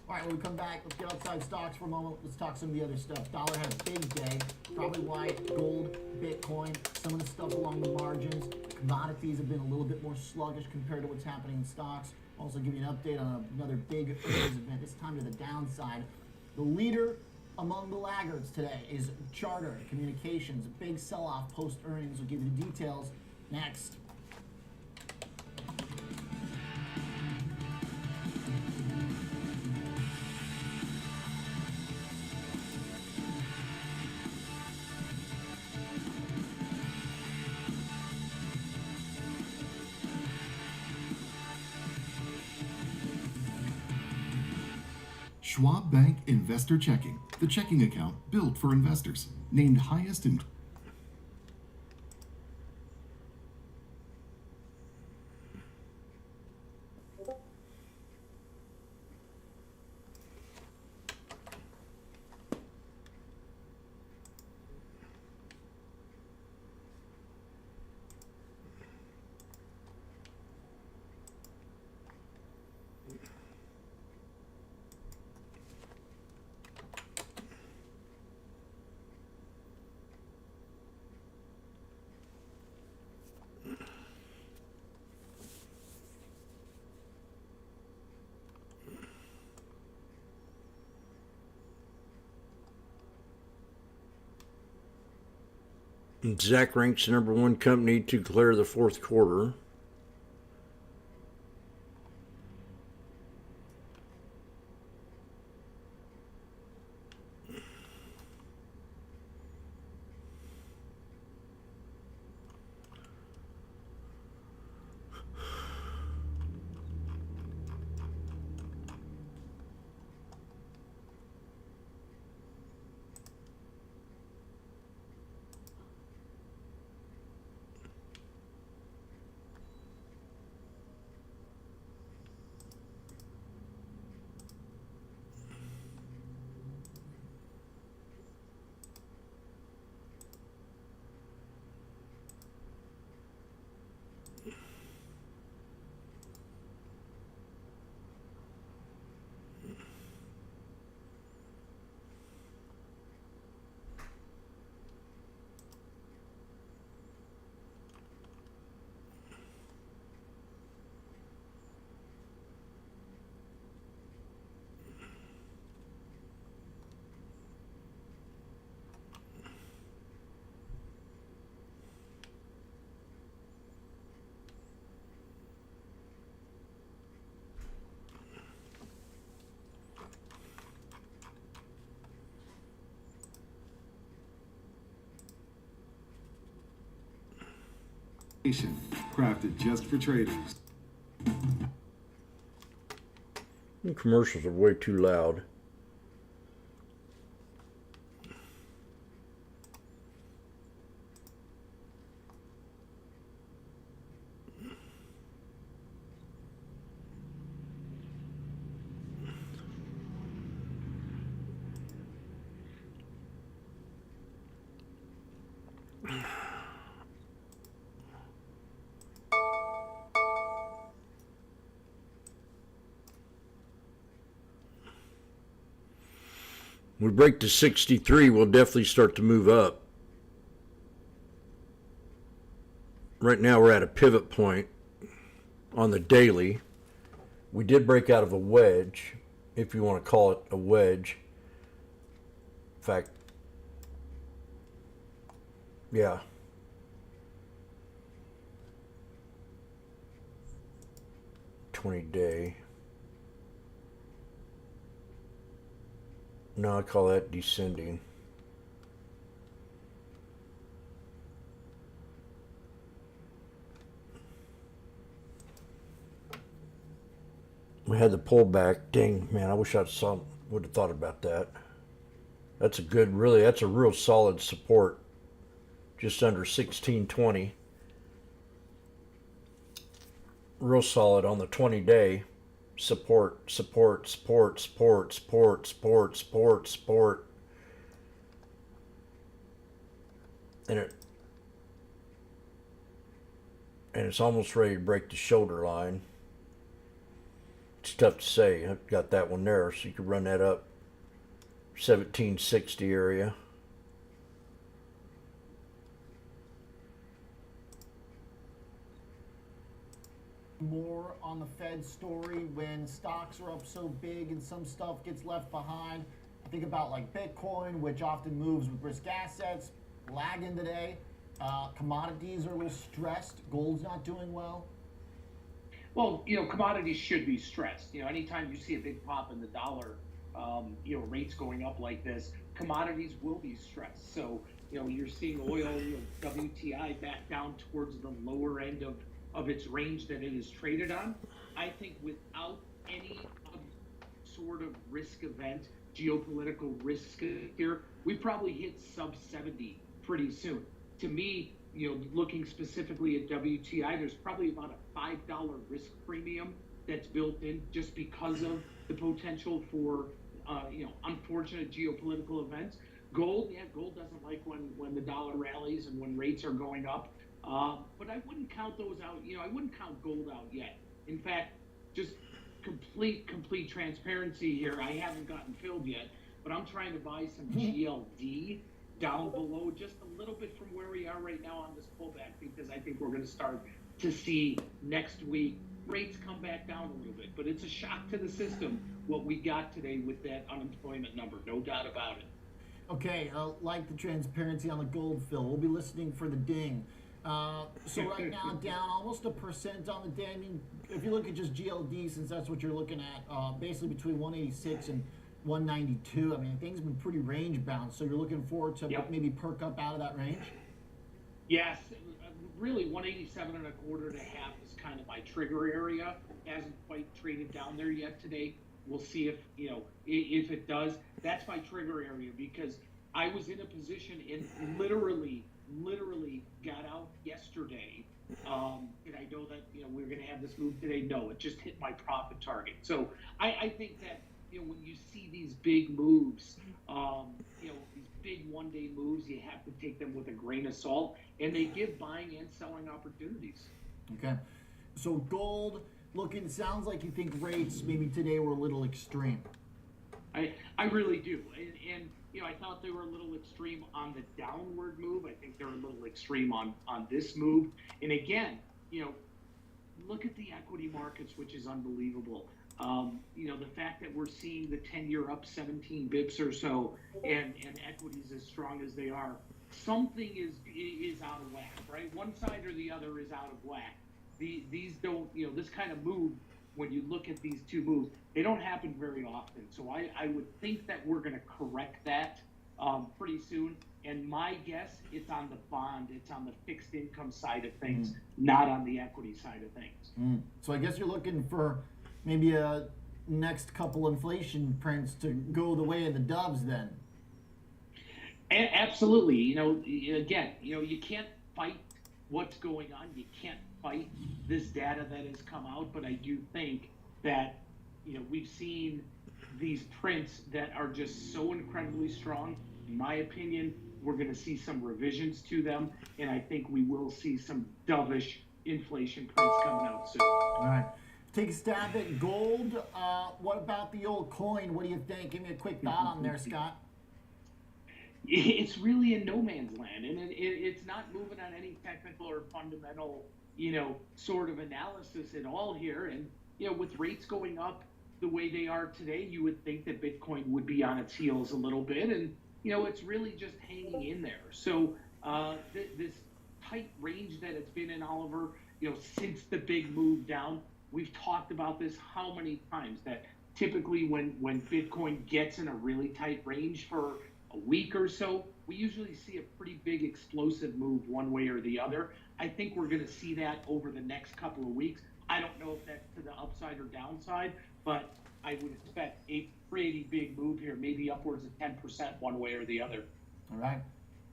Speaker 10: All right, when we come back, let's get outside stocks for a moment. Let's talk some of the other stuff. Dollar had a big day. Probably why gold, Bitcoin, some of the stuff along the margins. Commodities have been a little bit more sluggish compared to what's happening in stocks. Also give you an update on another big earnings event, this time to the downside. The leader among the laggards today is Charter Communications. A big sell-off post-earnings. We'll give you the details next.
Speaker 22: Schwab Bank Investor Checking, the checking account built for investors, named highest in
Speaker 9: And Zach ranks the #1 company to declare the fourth quarter.
Speaker 3: Crafted just for traders.
Speaker 9: The commercials are way too loud. We break to 63, we'll definitely start to move up. Right now we're at a pivot point on the daily. We did break out of a wedge, if you want to call it a wedge. In fact, yeah. $20-day. No, I call that descending. We had the pullback. Dang, man, I wish would have thought about that. That's a good, really, that's a real solid support. Just under 1620. Real solid on the 20-day. Support. And it's almost ready to break the shoulder line. It's tough to say. I've got that one there, so you could run that up 1760 area.
Speaker 10: More on the Fed story when stocks are up so big and some stuff gets left behind. I think about like Bitcoin, which often moves with risk assets, lagging today. Commodities are a little stressed. Gold's not doing well.
Speaker 7: Well, commodities should be stressed. Anytime you see a big pop in the dollar, rates going up like this, commodities will be stressed. So, you're seeing oil, WTI back down towards the lower end of its range that it is traded on. I think without any sort of risk event, geopolitical risk here, we probably hit sub 70 pretty soon. To me, looking specifically at WTI, there's probably about a $5 risk premium that's built in just because of the potential for, unfortunate geopolitical events. Gold doesn't like when the dollar rallies and when rates are going up. But I wouldn't count those out. I wouldn't count gold out yet. In fact, just complete transparency here. I haven't gotten filled yet, but I'm trying to buy some GLD down below just a little bit from where we are right now on this pullback, because I think we're going to start to see next week rates come back down a little bit. But it's a shock to the system what we got today with that unemployment number, no doubt about it.
Speaker 10: Okay, like the transparency on the gold, Phil. We'll be listening for the ding. So right now, down almost 1% on the day. I mean, if you look at just GLD, since that's what you're looking at, basically between 186 and 192. I mean, things have been pretty range bound. So you're looking forward to maybe perk up out of that range?
Speaker 7: Yes, really 187 and a quarter to half is kind of my trigger area. Hasn't quite traded down there yet today. We'll see if, if it does. That's my trigger area because I was in a position and literally got out yesterday. And I know that, we're going to have this move today. No, it just hit my profit target. So I think that, when you see these big moves, these big one-day moves, you have to take them with a grain of salt, and they give buying and selling opportunities.
Speaker 10: Okay. So gold, sounds like you think rates maybe today were a little extreme.
Speaker 7: I really do. And I thought they were a little extreme on the downward move. I think they're a little extreme on this move. And again, look at the equity markets, which is unbelievable. The fact that we're seeing the 10-year up 17 bips or so and equities as strong as they are, something is out of whack, right? One side or the other is out of whack. These don't, this kind of move, when you look at these two moves, they don't happen very often. So I would think that we're going to correct that pretty soon. And my guess, it's on the bond, it's on the fixed income side of things, not on the equity side of things.
Speaker 10: So I guess you're looking for maybe a next couple inflation prints to go the way of the doves then.
Speaker 7: Absolutely. Again, you can't fight what's going on. You can't fight this data that has come out, but I do think that, we've seen these prints that are just so incredibly strong. In my opinion, we're going to see some revisions to them, and I think we will see some dovish inflation prints coming out soon.
Speaker 10: All right. Take a stab at gold. What about the old coin? What do you think? Give me a quick thought on there, Scott.
Speaker 7: It's really in no man's land, and it's not moving on any technical or fundamental, sort of analysis at all here. And, with rates going up the way they are today, you would think that Bitcoin would be on its heels a little bit. And, it's really just hanging in there. So this tight range that it's been in, Oliver, since the big move down, we've talked about this how many times that typically when Bitcoin gets in a really tight range for a week or so, we usually see a pretty big explosive move one way or the other. I think we're going to see that over the next couple of weeks. I don't know if that's to the upside or downside, but I would expect a pretty big move here, maybe upwards of 10% one way or the other.
Speaker 10: All right.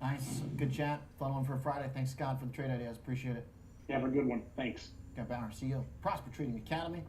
Speaker 10: Nice. Good chat. Fun one for Friday. Thanks, Scott, for the trade ideas. Appreciate it.
Speaker 7: Have a good one. Thanks.
Speaker 10: Scott Bauer, CEO, Prosper Trading Academy.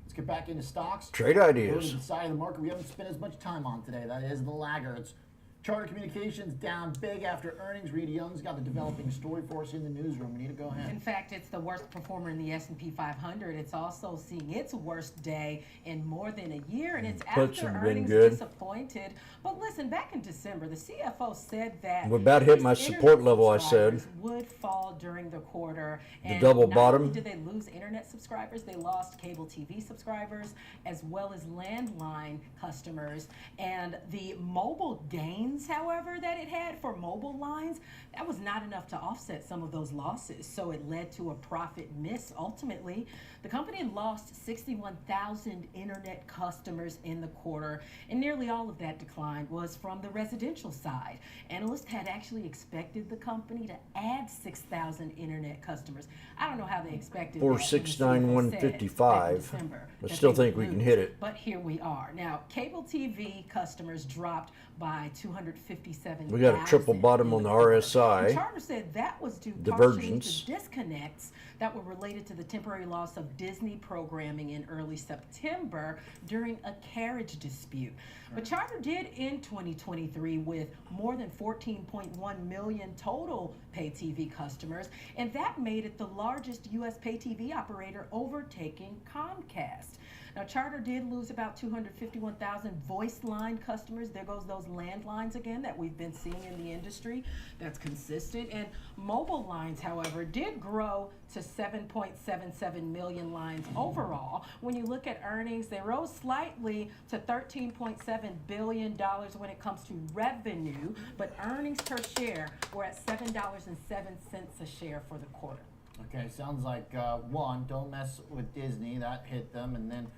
Speaker 10: Let's get back into stocks.
Speaker 9: Trade ideas.
Speaker 10: Go to the side of the market we haven't spent as much time on today. That is the laggards. Charter Communications down big after earnings. Reed Young's got the developing story for us in the newsroom. We need to go ahead.
Speaker 11: In fact, it's the worst performer in the S&P 500. It's also seeing its worst day in more than a year, and it's after earnings disappointed. But listen, back in December, the CFO said that
Speaker 9: we're about to hit my support level, I said.
Speaker 11: Would fall during the quarter.
Speaker 9: The double bottom.
Speaker 11: Not only did they lose internet subscribers, they lost cable TV subscribers, as well as landline customers. And the mobile gains, however, that it had for mobile lines, that was not enough to offset some of those losses. So it led to a profit miss. Ultimately, the company lost 61,000 internet customers in the quarter, and nearly all of that decline was from the residential side. Analysts had actually expected the company to add 6,000 internet customers. I don't know how they expected
Speaker 9: 469,155. I still think we can hit it.
Speaker 11: But here we are. Now, cable TV customers dropped by 257,000.
Speaker 9: We got a triple bottom on the RSI.
Speaker 11: And Charter said that was due
Speaker 9: divergence
Speaker 11: to disconnects that were related to the temporary loss of Disney programming in early September during a carriage dispute. But Charter did end 2023 with more than 14.1 million total pay TV customers, and that made it the largest U.S. pay TV operator, overtaking Comcast. Now, Charter did lose about 251,000 voice line customers. There goes those landlines again that we've been seeing in the industry. That's consistent. And mobile lines, however, did grow to 7.77 million lines overall. When you look at earnings, they rose slightly to $13.7 billion when it comes to revenue, but earnings per share were at $7.07 a share for the quarter.
Speaker 10: Okay, sounds like one, don't mess with Disney, that hit them, and then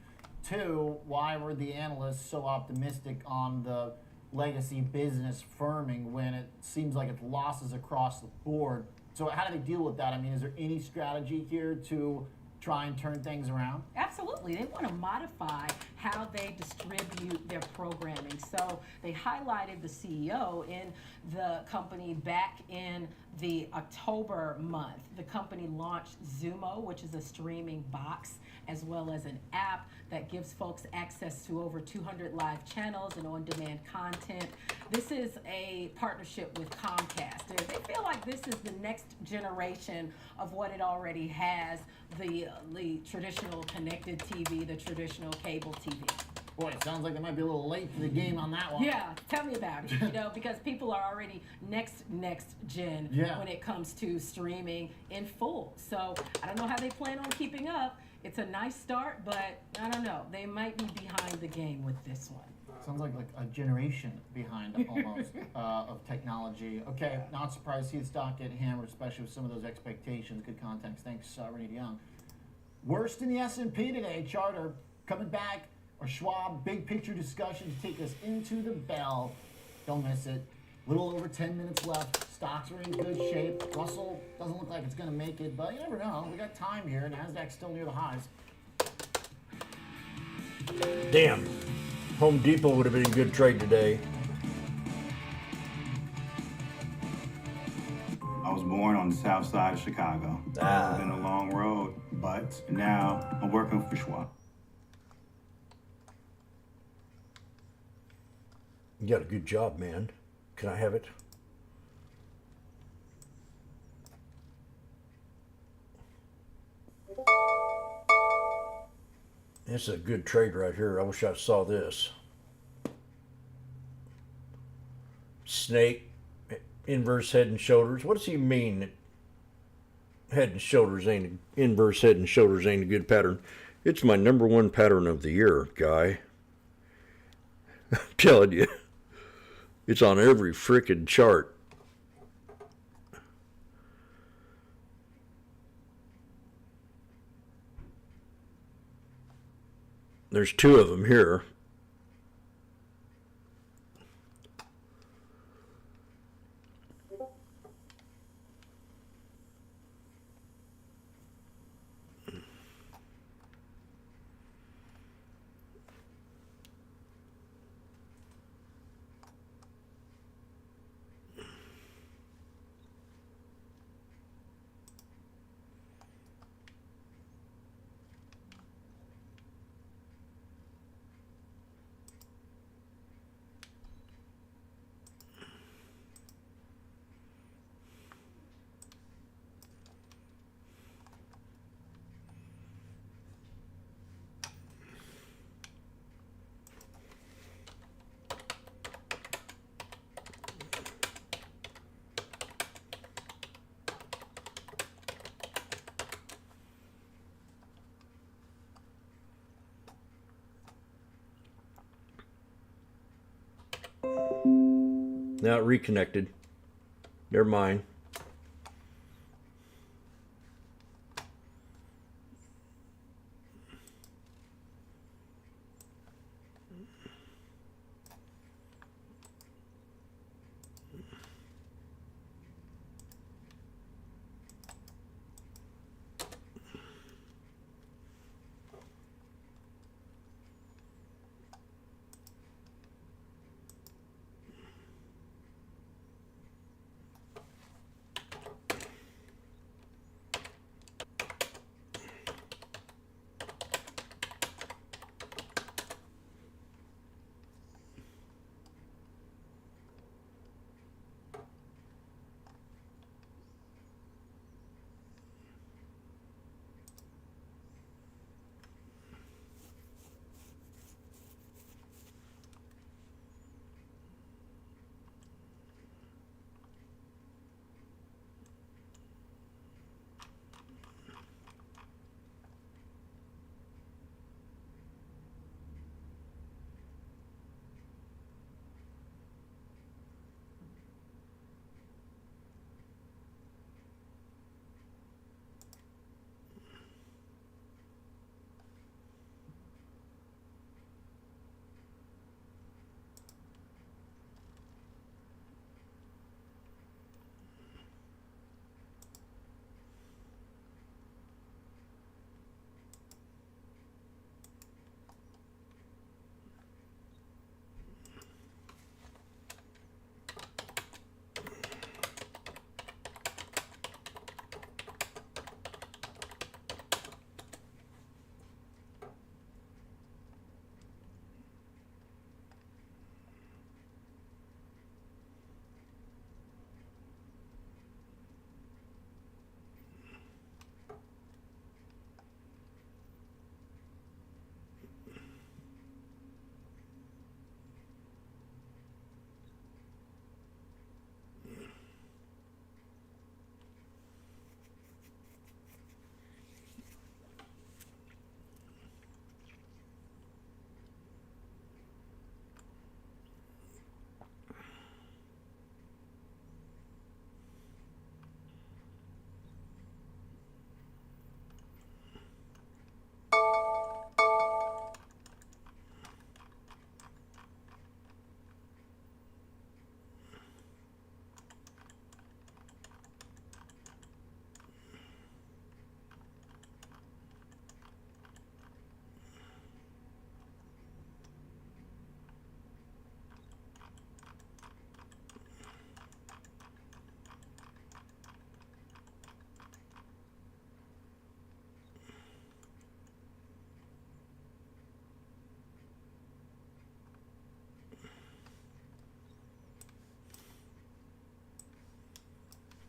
Speaker 10: two, why were the analysts so optimistic on the legacy business firming when it seems like it's losses across the board? So how do they deal with that? I mean, is there any strategy here to try and turn things around?
Speaker 11: Absolutely. They want to modify how they distribute their programming. So they highlighted the CEO in the company back in the October month. The company launched Zumo, which is a streaming box, as well as an app that gives folks access to over 200 live channels and on-demand content. This is a partnership with Comcast. They feel like this is the next generation of what it already has, the traditional connected TV, the traditional cable TV.
Speaker 10: Boy, it sounds like they might be a little late to the game on that one.
Speaker 11: Yeah, tell me about it, because people are already next gen when it comes to streaming in full. So I don't know how they plan on keeping up. It's a nice start, but I don't know. They might be behind the game with this one.
Speaker 10: Sounds like a generation behind almost of technology. Okay, not surprised to see the stock get hammered, especially with some of those expectations. Good context. Thanks, Renee Young. Worst in the S&P today. Charter coming back. Or Schwab, big picture discussion to take us into the bell. Don't miss it. Little over 10 minutes left. Stocks are in good shape. Russell doesn't look like it's going to make it, but you never know. We got time here. NASDAQ's still near the highs.
Speaker 9: Damn. Home Depot would have been a good trade today.
Speaker 17: I was born on the south side of Chicago. It's been a long road, but now I'm working for Schwab.
Speaker 9: You got a good job, man. Can I have it? This is a good trade right here. I wish I saw this. Snake, inverse head and shoulders. What does he mean that head and shoulders ain't, inverse head and shoulders ain't a good pattern? It's my #1 pattern of the year, guy. I'm telling you. It's on every frickin' chart. There's two of them here. Now it reconnected. Never mind.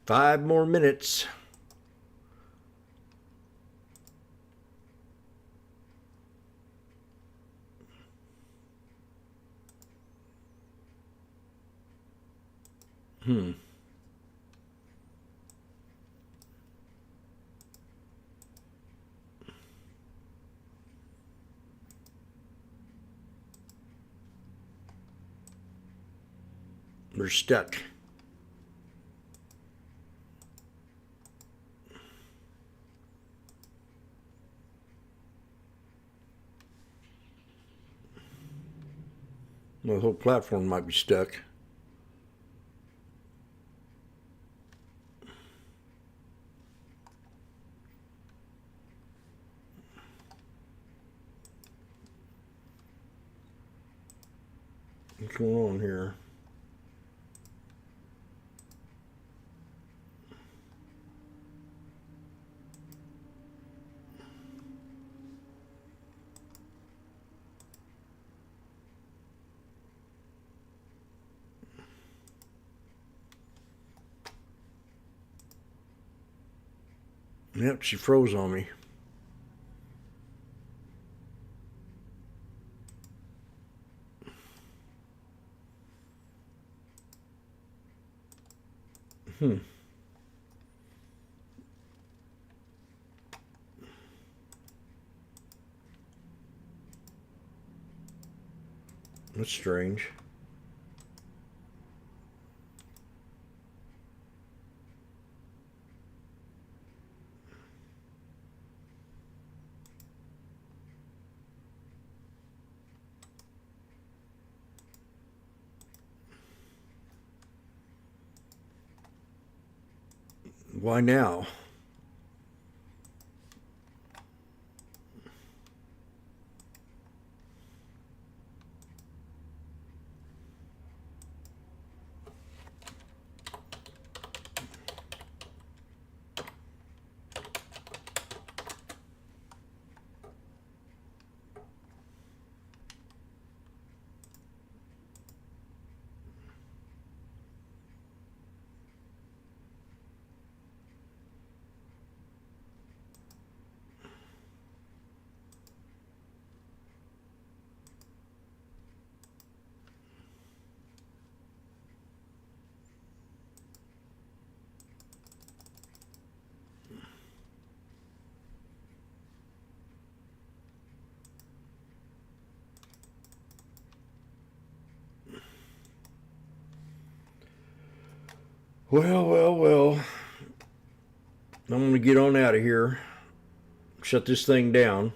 Speaker 9: 5 more minutes. We're stuck. Well, the whole platform might be stuck. What's going on here? Yep, she froze on me. That's strange. Why now? Well. I'm going to get on out of here. Shut this thing down.